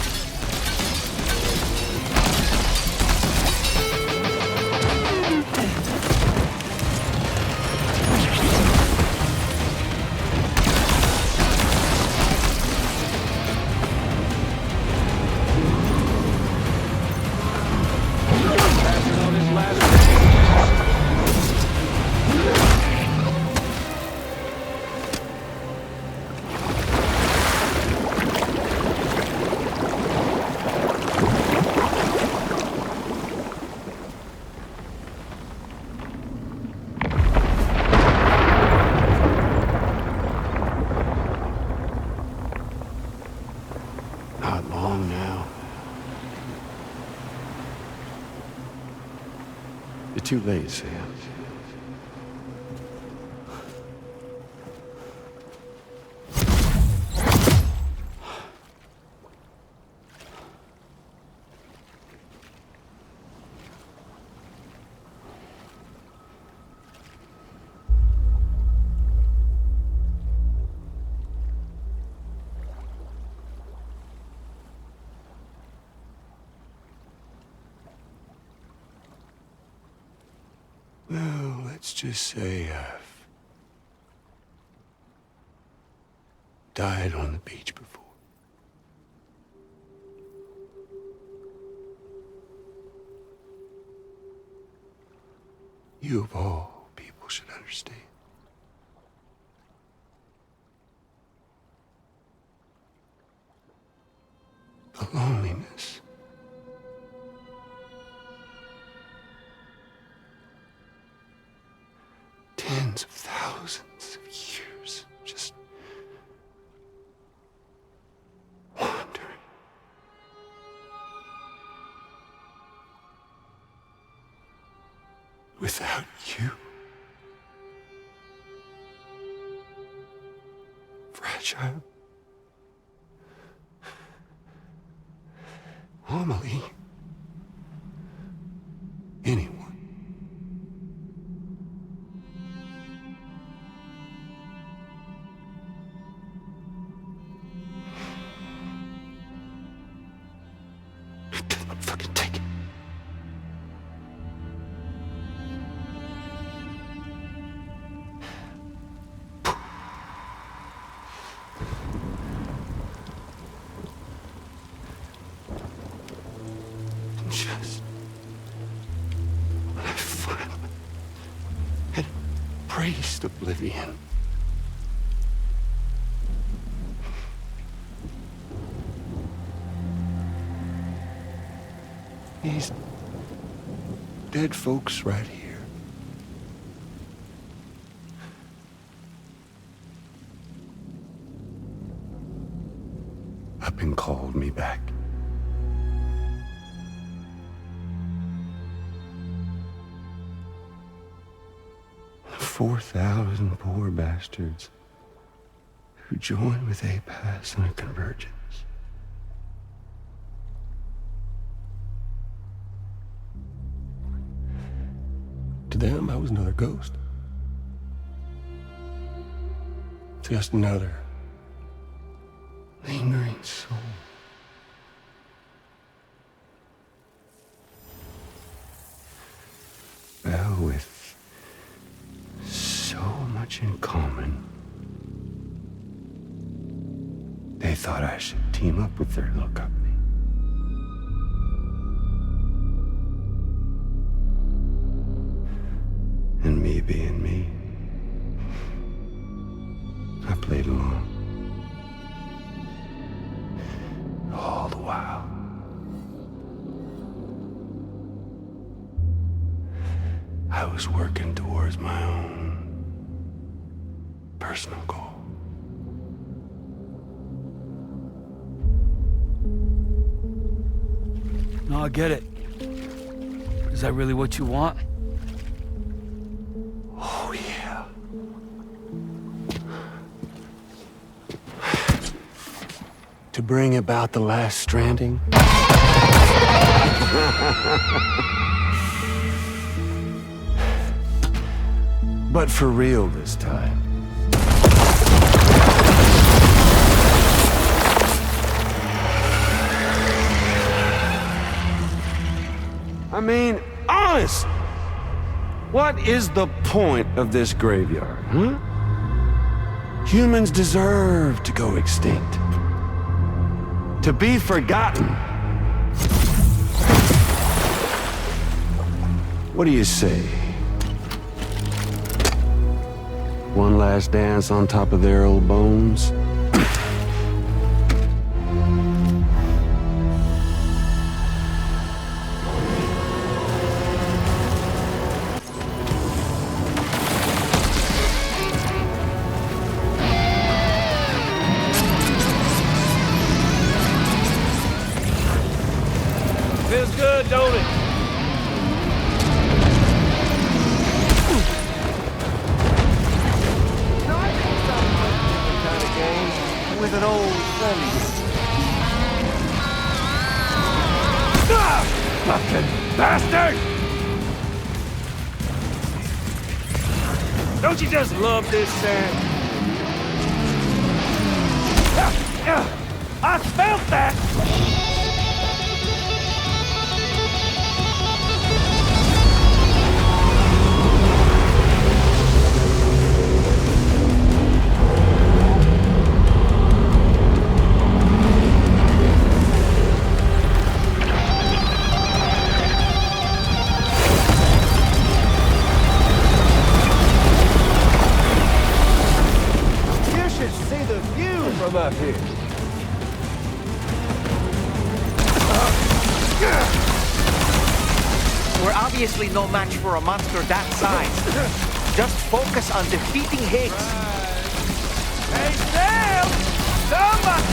Not long now. You're too late, Sam. Well, let's just say I've died on the beach before. You of all people should understand. The loneliness. Tens of thousands of years just wandering. Without you. Fragile. Normally. Anyone. Fucking take it. Just when I finally had embraced oblivion. These dead folks right here. Up and called me back. The 4,000 poor bastards who joined with APAS in a convergence. To them, I was another ghost. Just another lingering soul. Well, with so much in common, they thought I should team up with their little company. And me being me, I played along. All the while. I was working towards my own personal goal. No, I get it. Is that really what you want? Oh, yeah. To bring about the last stranding? But for real this time. I mean, honest! What is the point of this graveyard, huh? Humans deserve to go extinct. To be forgotten. What do you say? One last dance on top of their old bones? Feels good, don't it? Kind of game with an old friend. Ah! Fucking bastard! Don't you just love this, Sam? I felt that! From up here. We're obviously no match for a monster that size. Just focus on defeating Higgs. Hey, Sam! Somebody!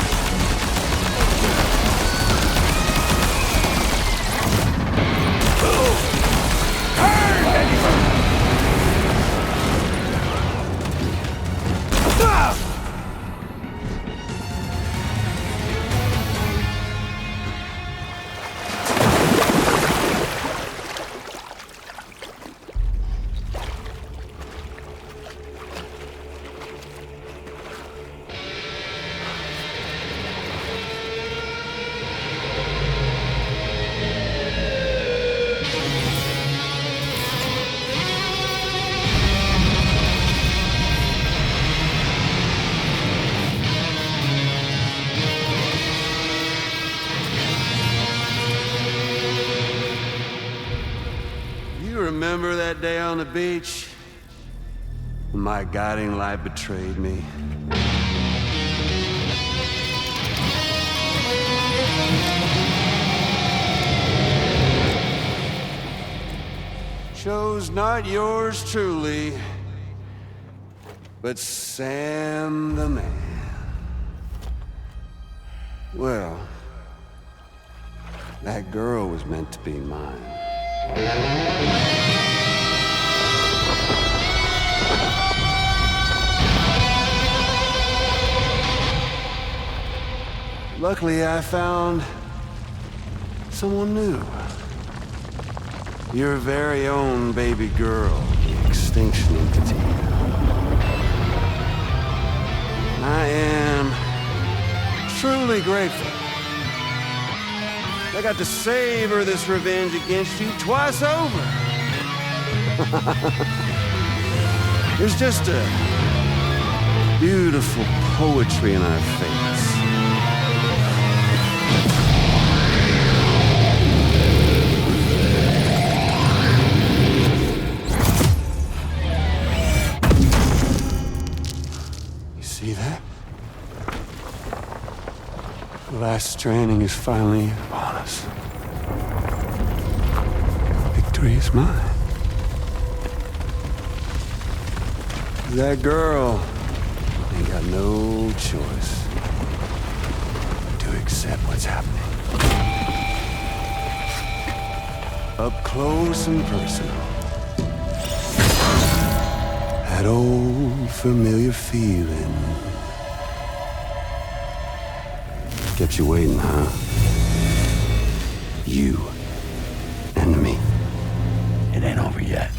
Remember that day on the beach? When my guiding light betrayed me? Chose not yours truly, but Sam the man. Well, that girl was meant to be mine. Luckily, I found someone new. Your very own baby girl, the extinction entity. I am truly grateful. I got to savor this revenge against you twice over. There's just a beautiful poetry in our fates. You see that? The last stranding is finally upon us. Victory is mine. That girl ain't got no choice to accept what's happening. Up close and personal. That old familiar feeling. Kept you waiting, huh? You and me. It ain't over yet.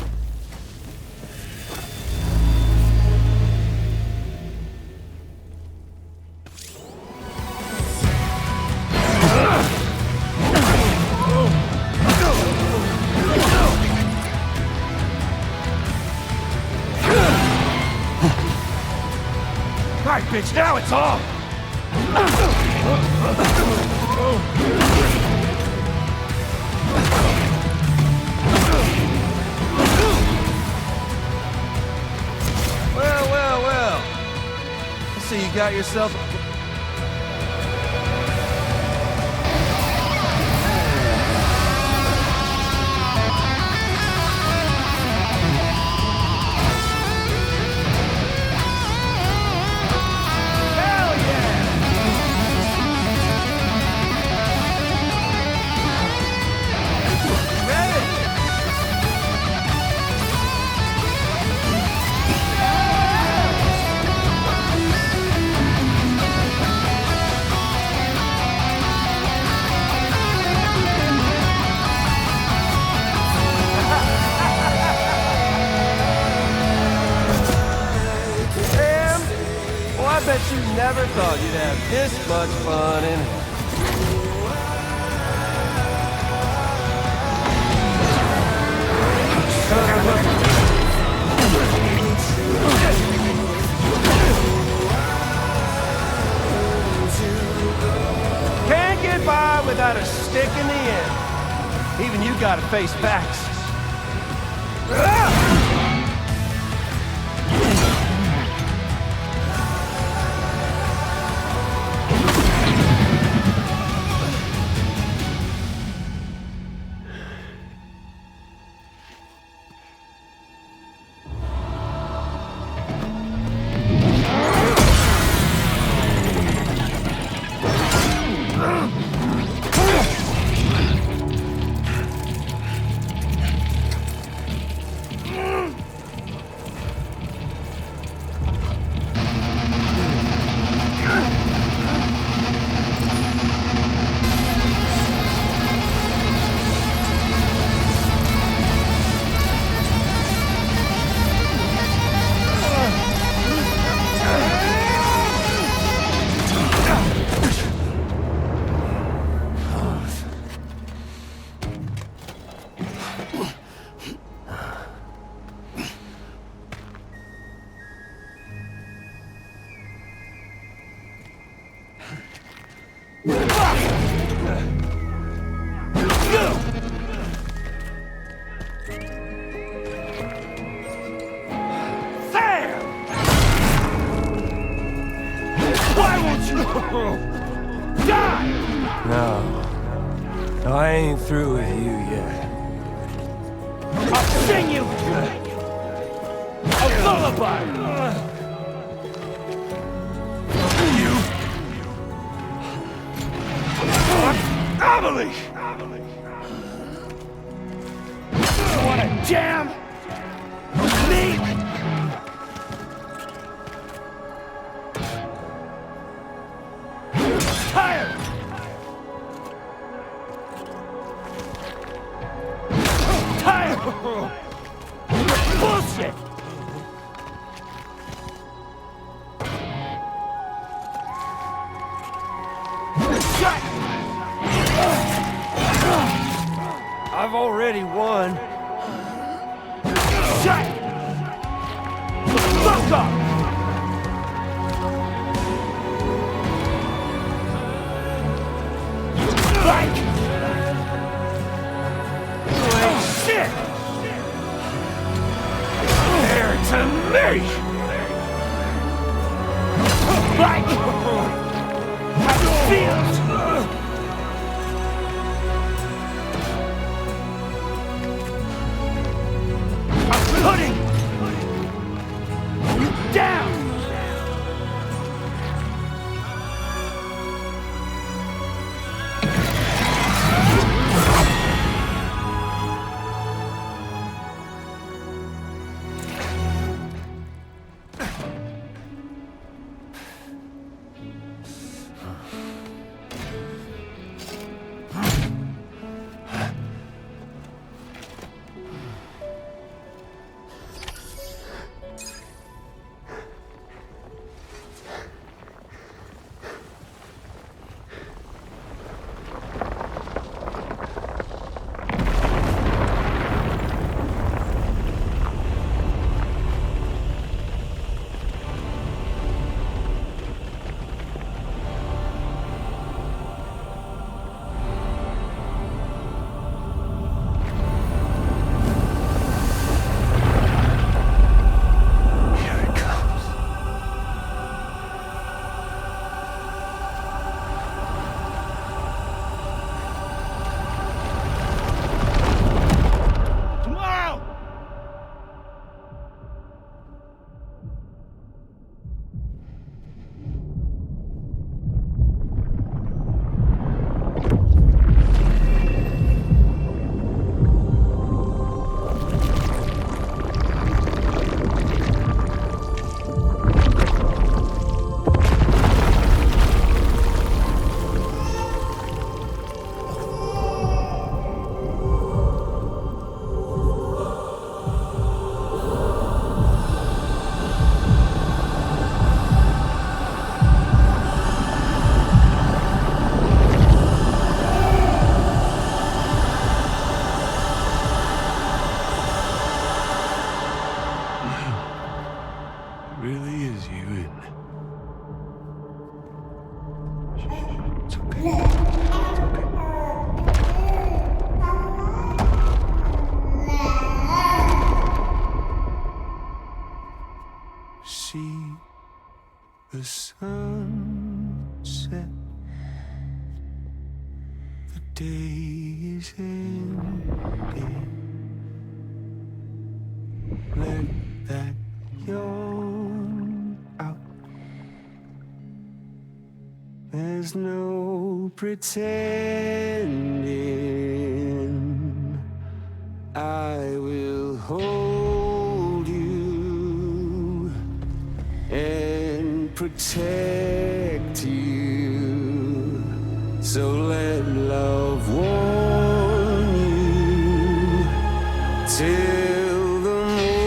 Alright, bitch, now it's on! Well. I see you got yourself a... I bet you never thought you'd have this much fun in here. Can't get by without a stick in the end. Even you gotta face facts. No, I ain't through with you yet. I'll sing you a lullaby! You... Amelie! You wanna jam with me? Tired! Tired! Bullshit! Shut! I've already won. Shut! Fuck off! Like! Oh shit! There to me! Like! How it feels! I'm putting you down! really is you, isn't it? It's okay. See the sunset. The day is ending. Let that yawn out. There's no pretending. I will hold you and protect you. So let love warm you till the morning.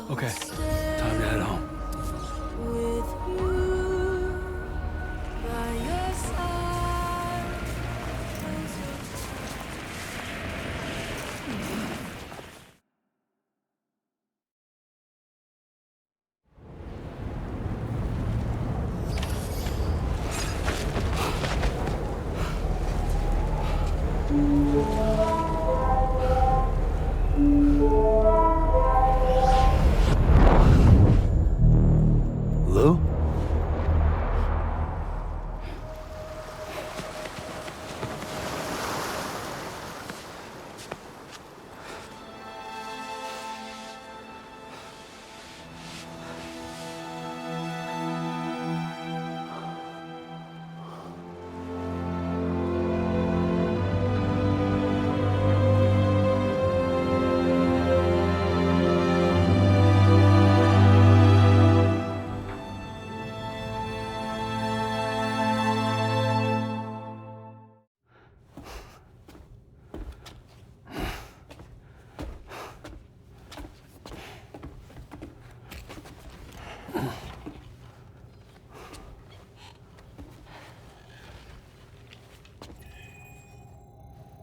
Okay, time to head home. Lou?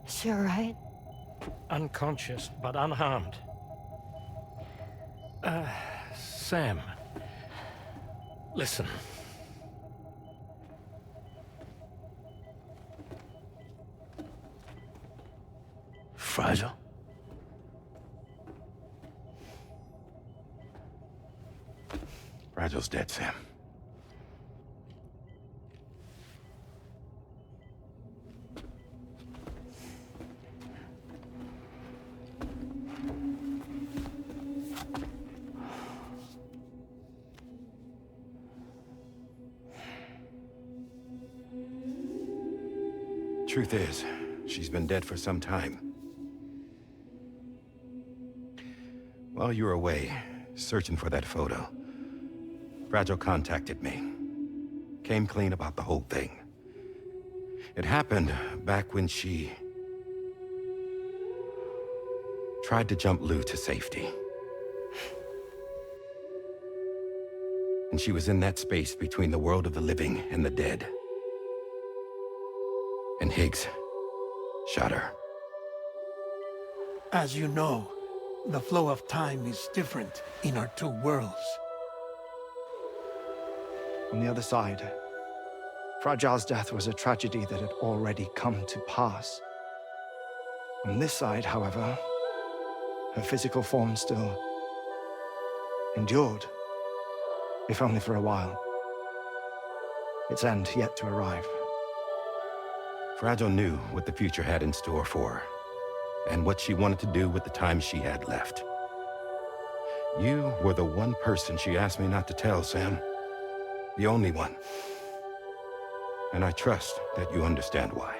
Is she alright? Unconscious, but unharmed. Sam. Listen. Fragile? Fragile's dead, Sam. Truth is, she's been dead for some time. While you were away, searching for that photo, Fragile contacted me. Came clean about the whole thing. It happened back when she tried to jump Lou to safety. And she was in that space between the world of the living and the dead. And Higgs shot her. As you know, the flow of time is different in our two worlds. On the other side, Fragile's death was a tragedy that had already come to pass. On this side, however, her physical form still endured, if only for a while. Its end yet to arrive. Fragile knew what the future had in store for her, and what she wanted to do with the time she had left. You were the one person she asked me not to tell, Sam. The only one. And I trust that you understand why.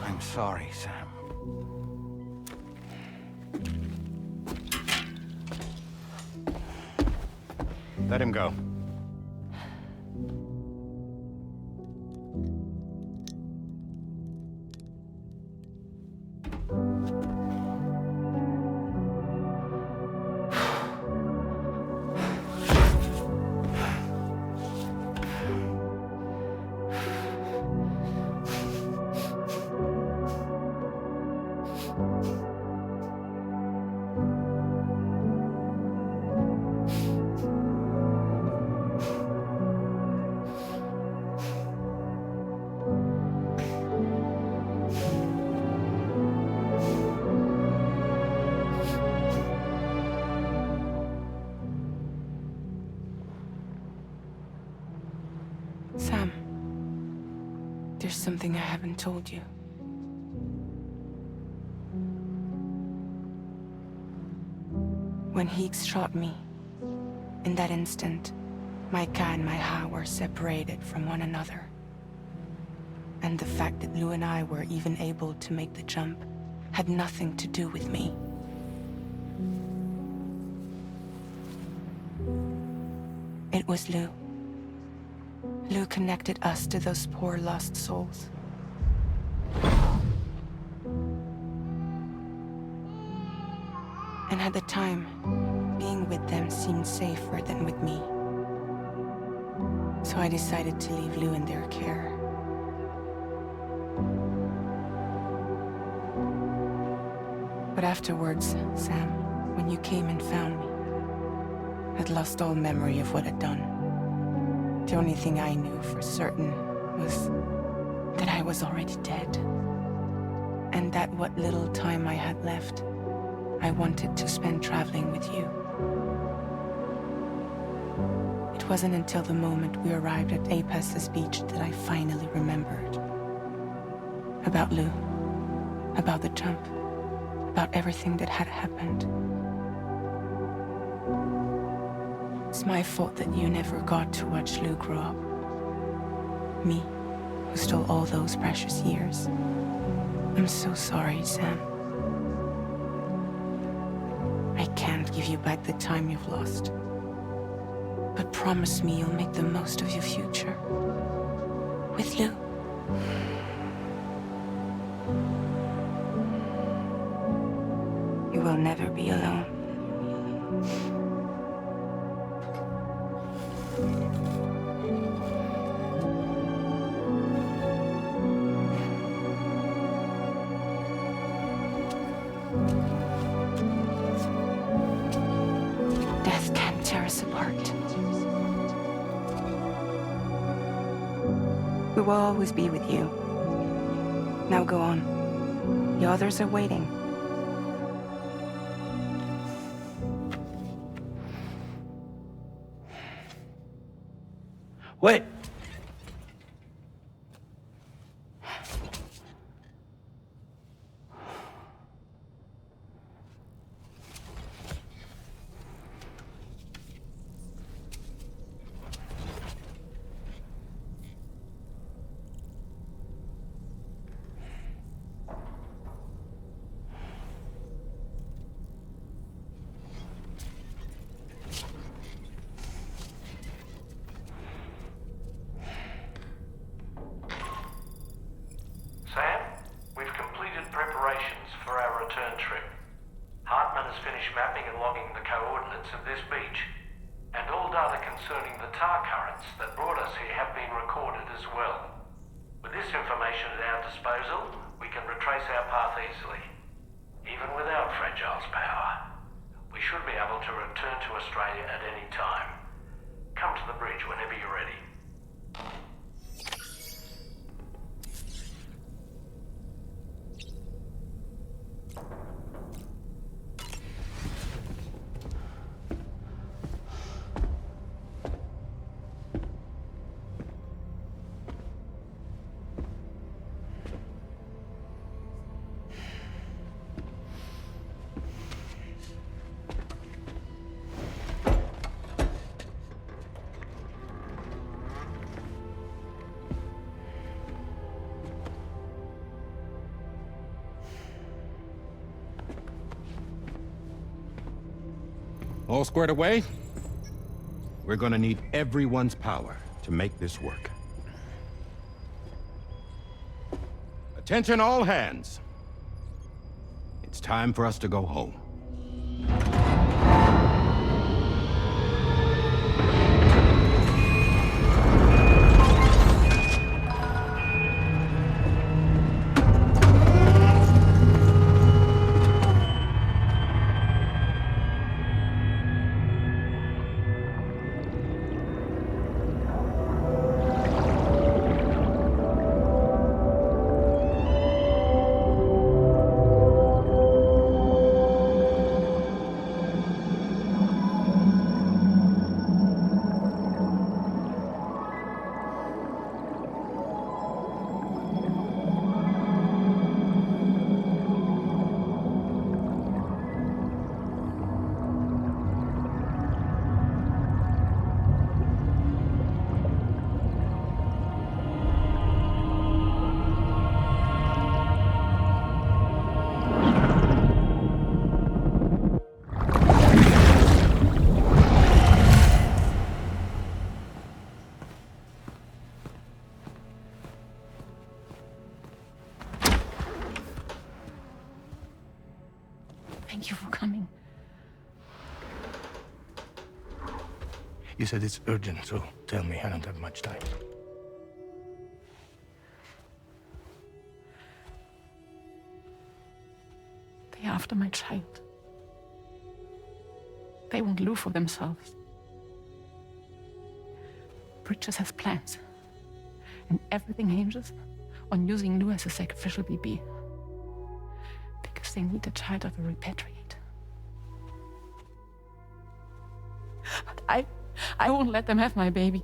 I'm sorry, Sam. Let him go. Sam, there's something I haven't told you. When Higgs shot me, in that instant, my Ka and my Ha were separated from one another. And the fact that Lou and I were even able to make the jump had nothing to do with me. It was Lou. Lou connected us to those poor lost souls. And at the time, being with them seemed safer than with me. So I decided to leave Lou in their care. But afterwards, Sam, when you came and found me, I'd lost all memory of what I'd done. The only thing I knew for certain was that I was already dead. And that what little time I had left, I wanted to spend traveling with you. It wasn't until the moment we arrived at Apes's beach that I finally remembered. About Lou, about the jump, about everything that had happened. It's my fault that you never got to watch Lou grow up. Me, who stole all those precious years. I'm so sorry, Sam. I can't give you back the time you've lost. But promise me you'll make the most of your future. With Lou. You will never be alone. Death can't tear us apart. We will always be with you. Now go on. The others are waiting. Wait! Sam, we've completed preparations for our return trip. Hartman has finished mapping and logging the coordinates of this beach, and all data concerning the tar currents that brought us here have been recorded as well. With this information at our disposal, we can retrace our path easily. Even without Fragile's power, we should be able to return to Australia at any time. Come to the bridge whenever you're ready. All squared away? We're gonna need everyone's power to make this work. Attention all hands. It's time for us to go home. Thank you for coming. You said it's urgent, so tell me. I don't have much time. They're after my child. They want Lou for themselves. Bridges has plans. And everything hinges on using Lou as a sacrificial BB. Because they need the child of a repatriate. But I won't let them have my baby.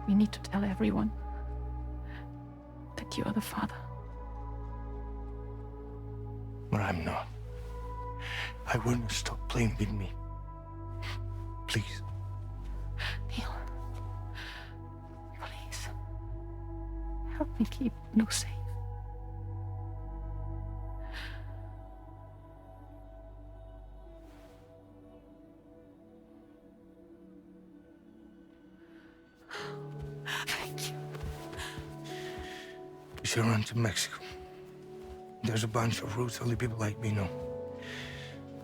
We need to tell everyone that you are the father. But I'm not. I want you to stop playing with me. Please. Neil. Please. Help me keep Lou safe. Thank you. We should run to Mexico. There's a bunch of routes only people like me know.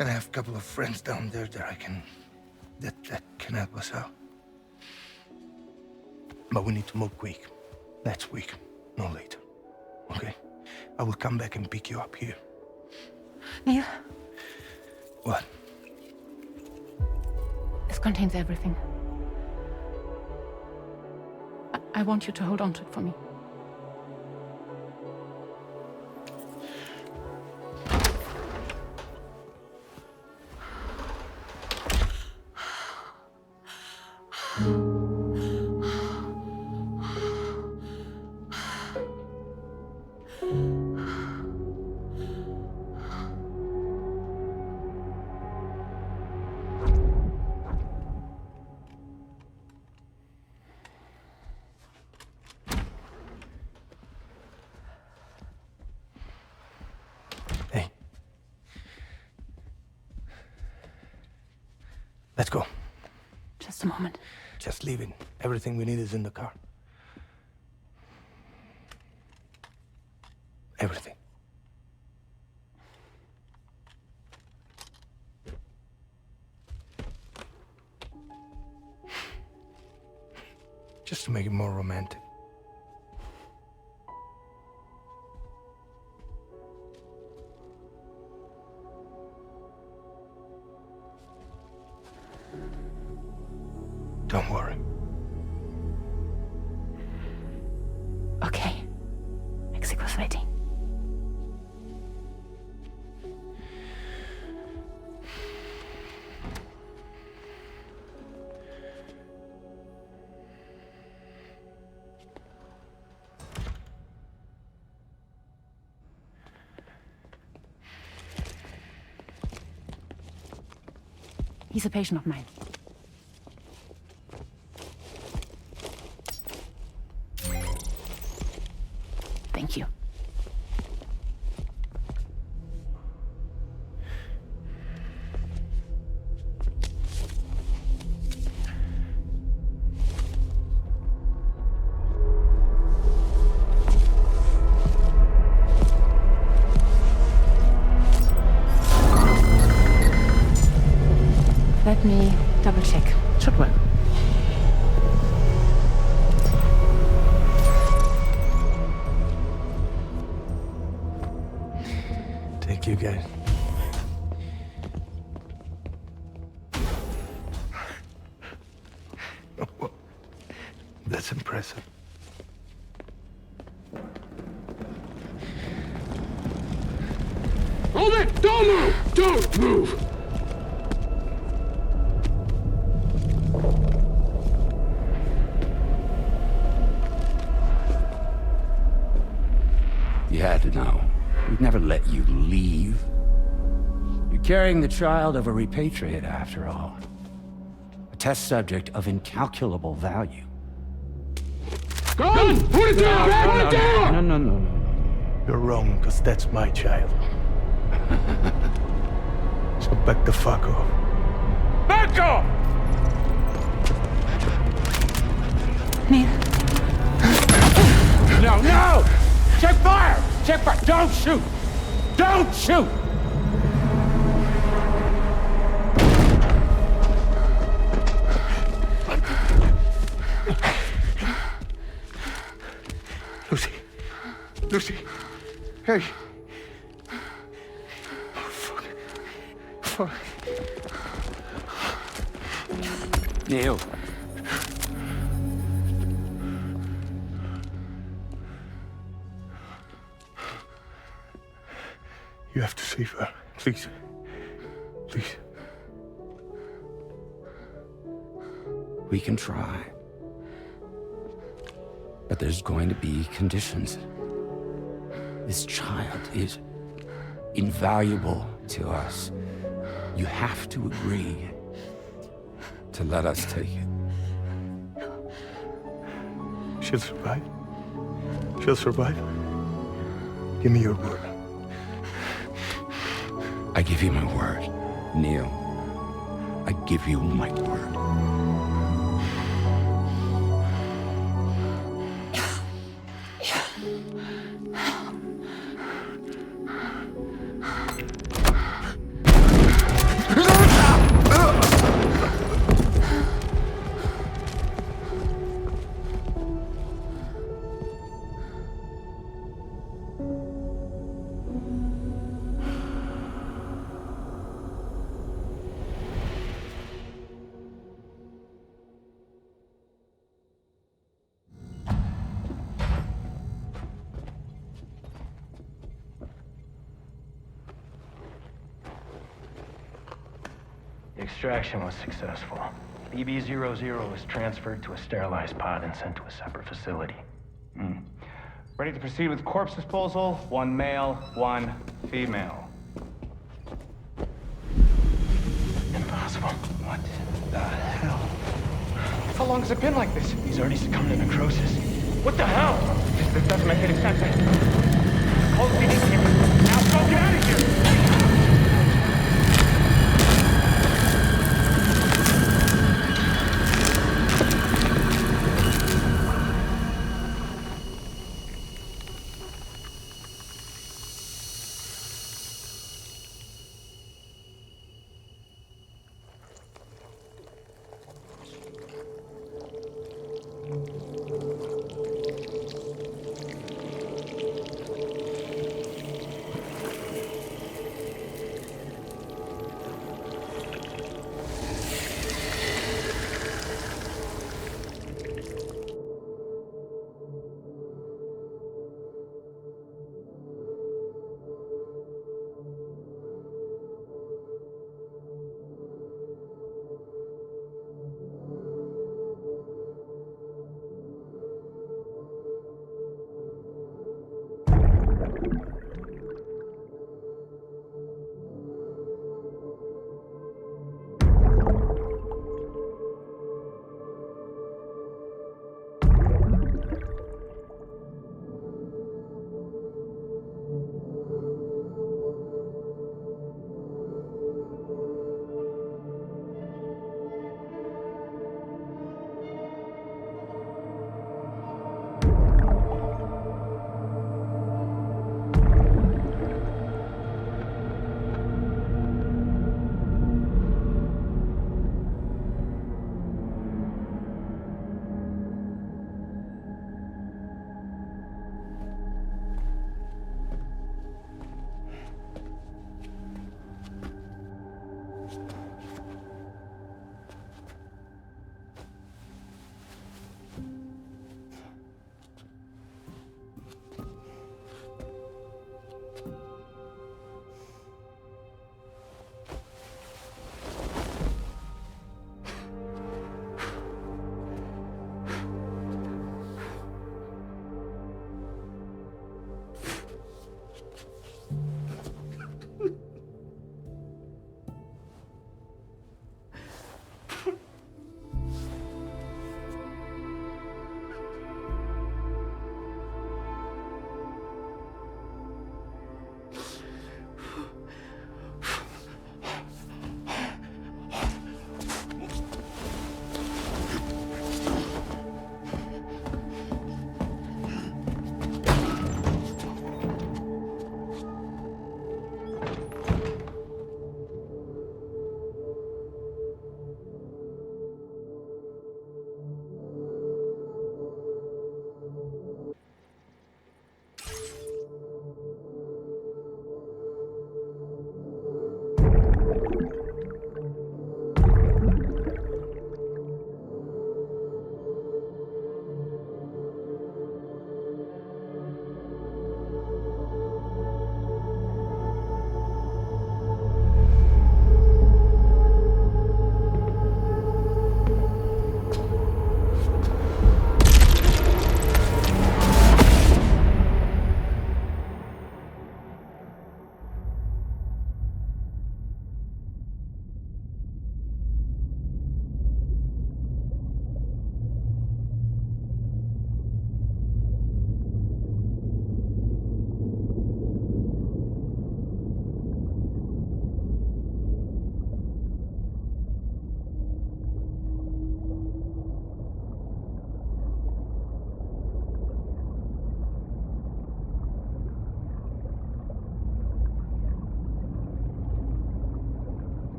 And I have a couple of friends down there that can help us out. But we need to move quick. Next week, no later. Okay? I will come back and pick you up here. Neil. What? This contains everything. I want you to hold on to it for me. Let's go. Just a moment. Just leave it. Everything we need is in the car. Everything. Just to make it more romantic. Don't worry. Okay. Mexico's waiting. He's a patient of mine. Thank you. Let me double check. Should work. Thank you, guys. Oh, that's impressive. Hold it! Don't move! Don't move! You had to know. We'd never let you leave. You're carrying the child of a repatriate, after all. A test subject of incalculable value. Gun! Put it down! Put it down! No. You're wrong, because that's my child. So back the fuck off. Back off! Neil. No! Check fire! Check fire! Don't shoot! Don't shoot! Lucy. Hey. Oh, fuck? Neil. You have to save her. Please. Please. We can try. But there's going to be conditions. This child is invaluable to us. You have to agree to let us take it. She'll survive. She'll survive. Give me your word. I give you my word, Neil. I give you my word. Extraction was successful. BB-00 was transferred to a sterilized pod and sent to a separate facility. Ready to proceed with corpse disposal. 1 male, 1 female. Impossible. What the hell? How long has it been like this? He's already succumbed to necrosis. What the hell? This doesn't make any sense. Call the PD team. Now go, get out of here!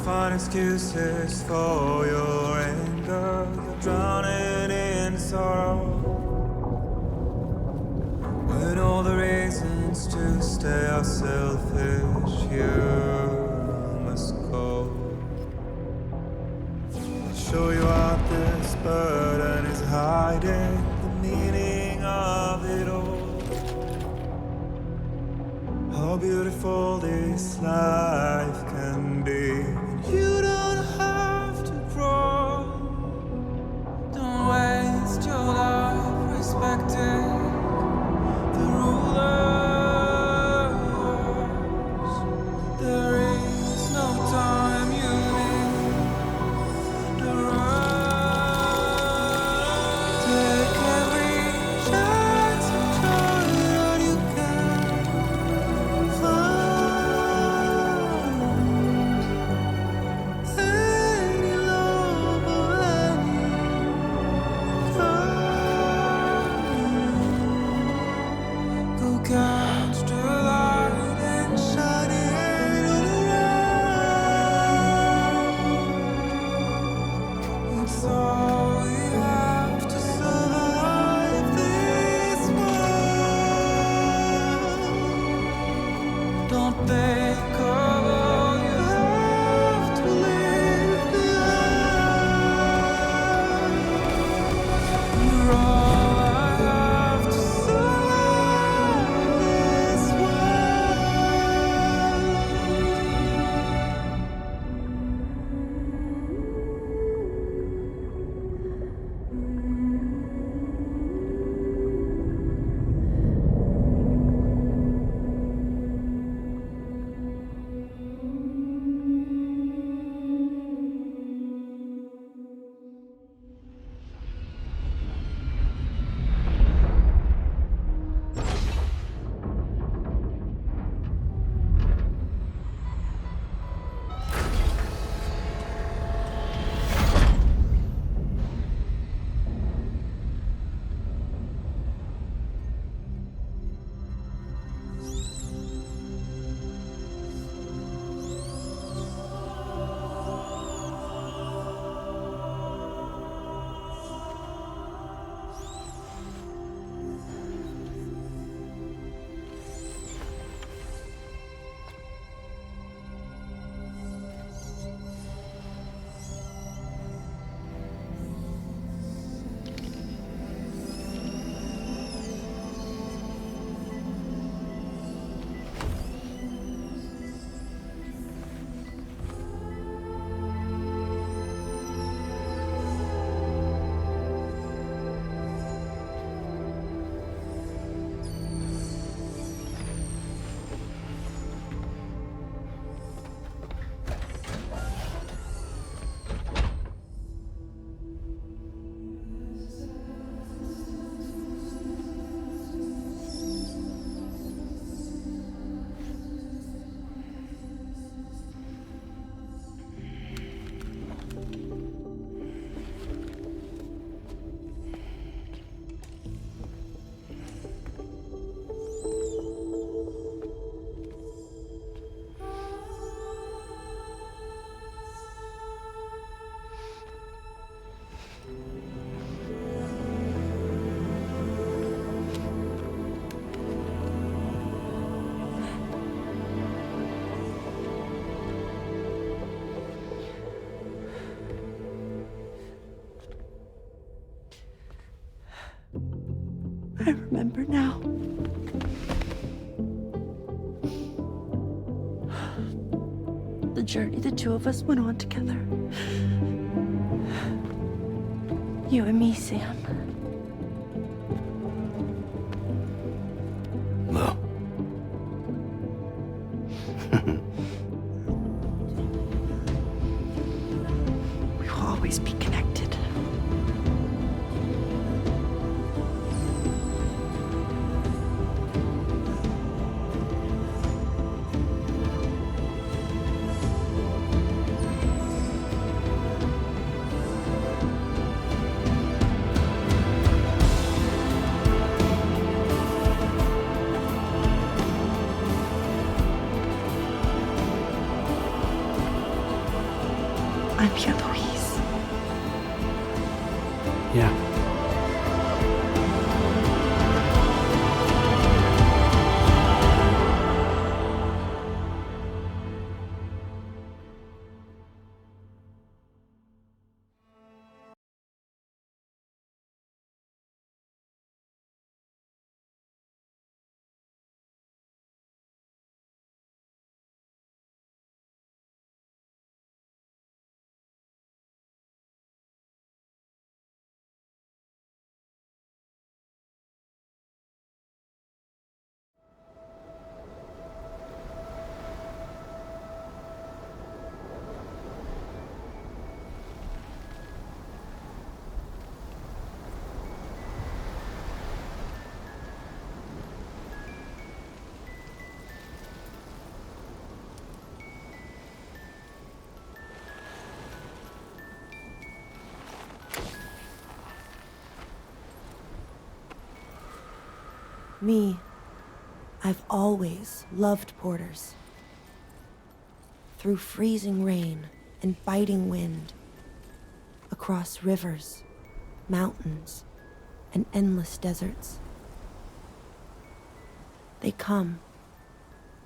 find excuses for your anger. You're drowning in sorrow, with all the reasons to stay are selfish. You must go. I'll show you out this burden is hiding the meaning of it all. How beautiful this life can be. And you don't have to grow. Don't waste your life respecting the rulers. There is no time you need to run. Take every chance and try that you can. I remember now. The journey the two of us went on together. You and me, Sam. No. We will always be connected. I'm here, Louise. Yeah. Me, I've always loved porters. Through freezing rain and biting wind, across rivers, mountains, and endless deserts. They come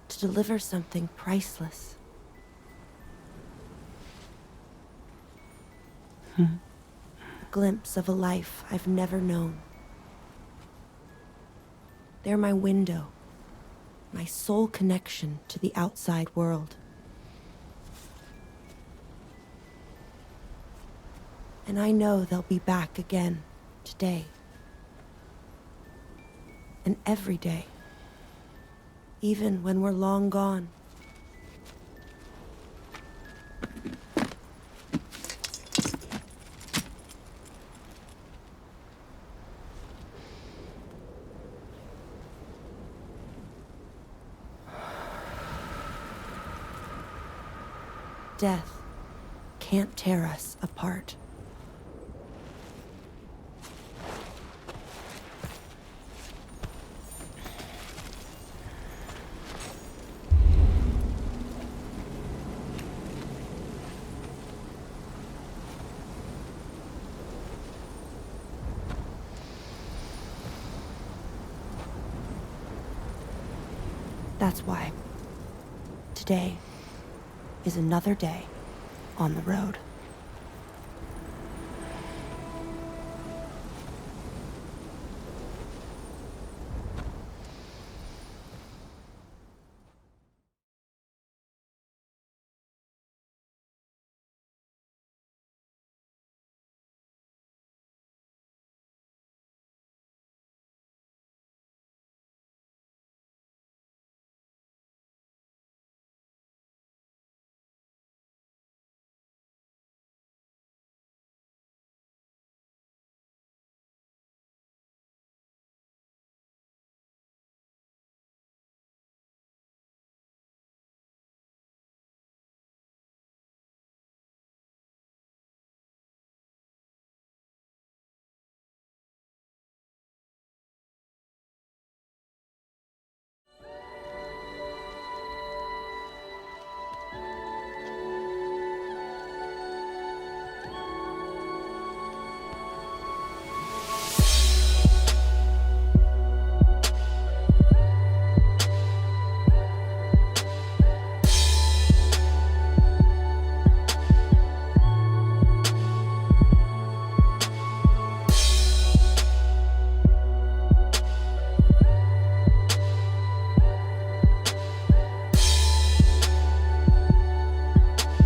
to deliver something priceless. A glimpse of a life I've never known. They're my window, my sole connection to the outside world. And I know they'll be back again today. And every day. Even when we're long gone. Death can't tear us apart. That's why today is another day on the road.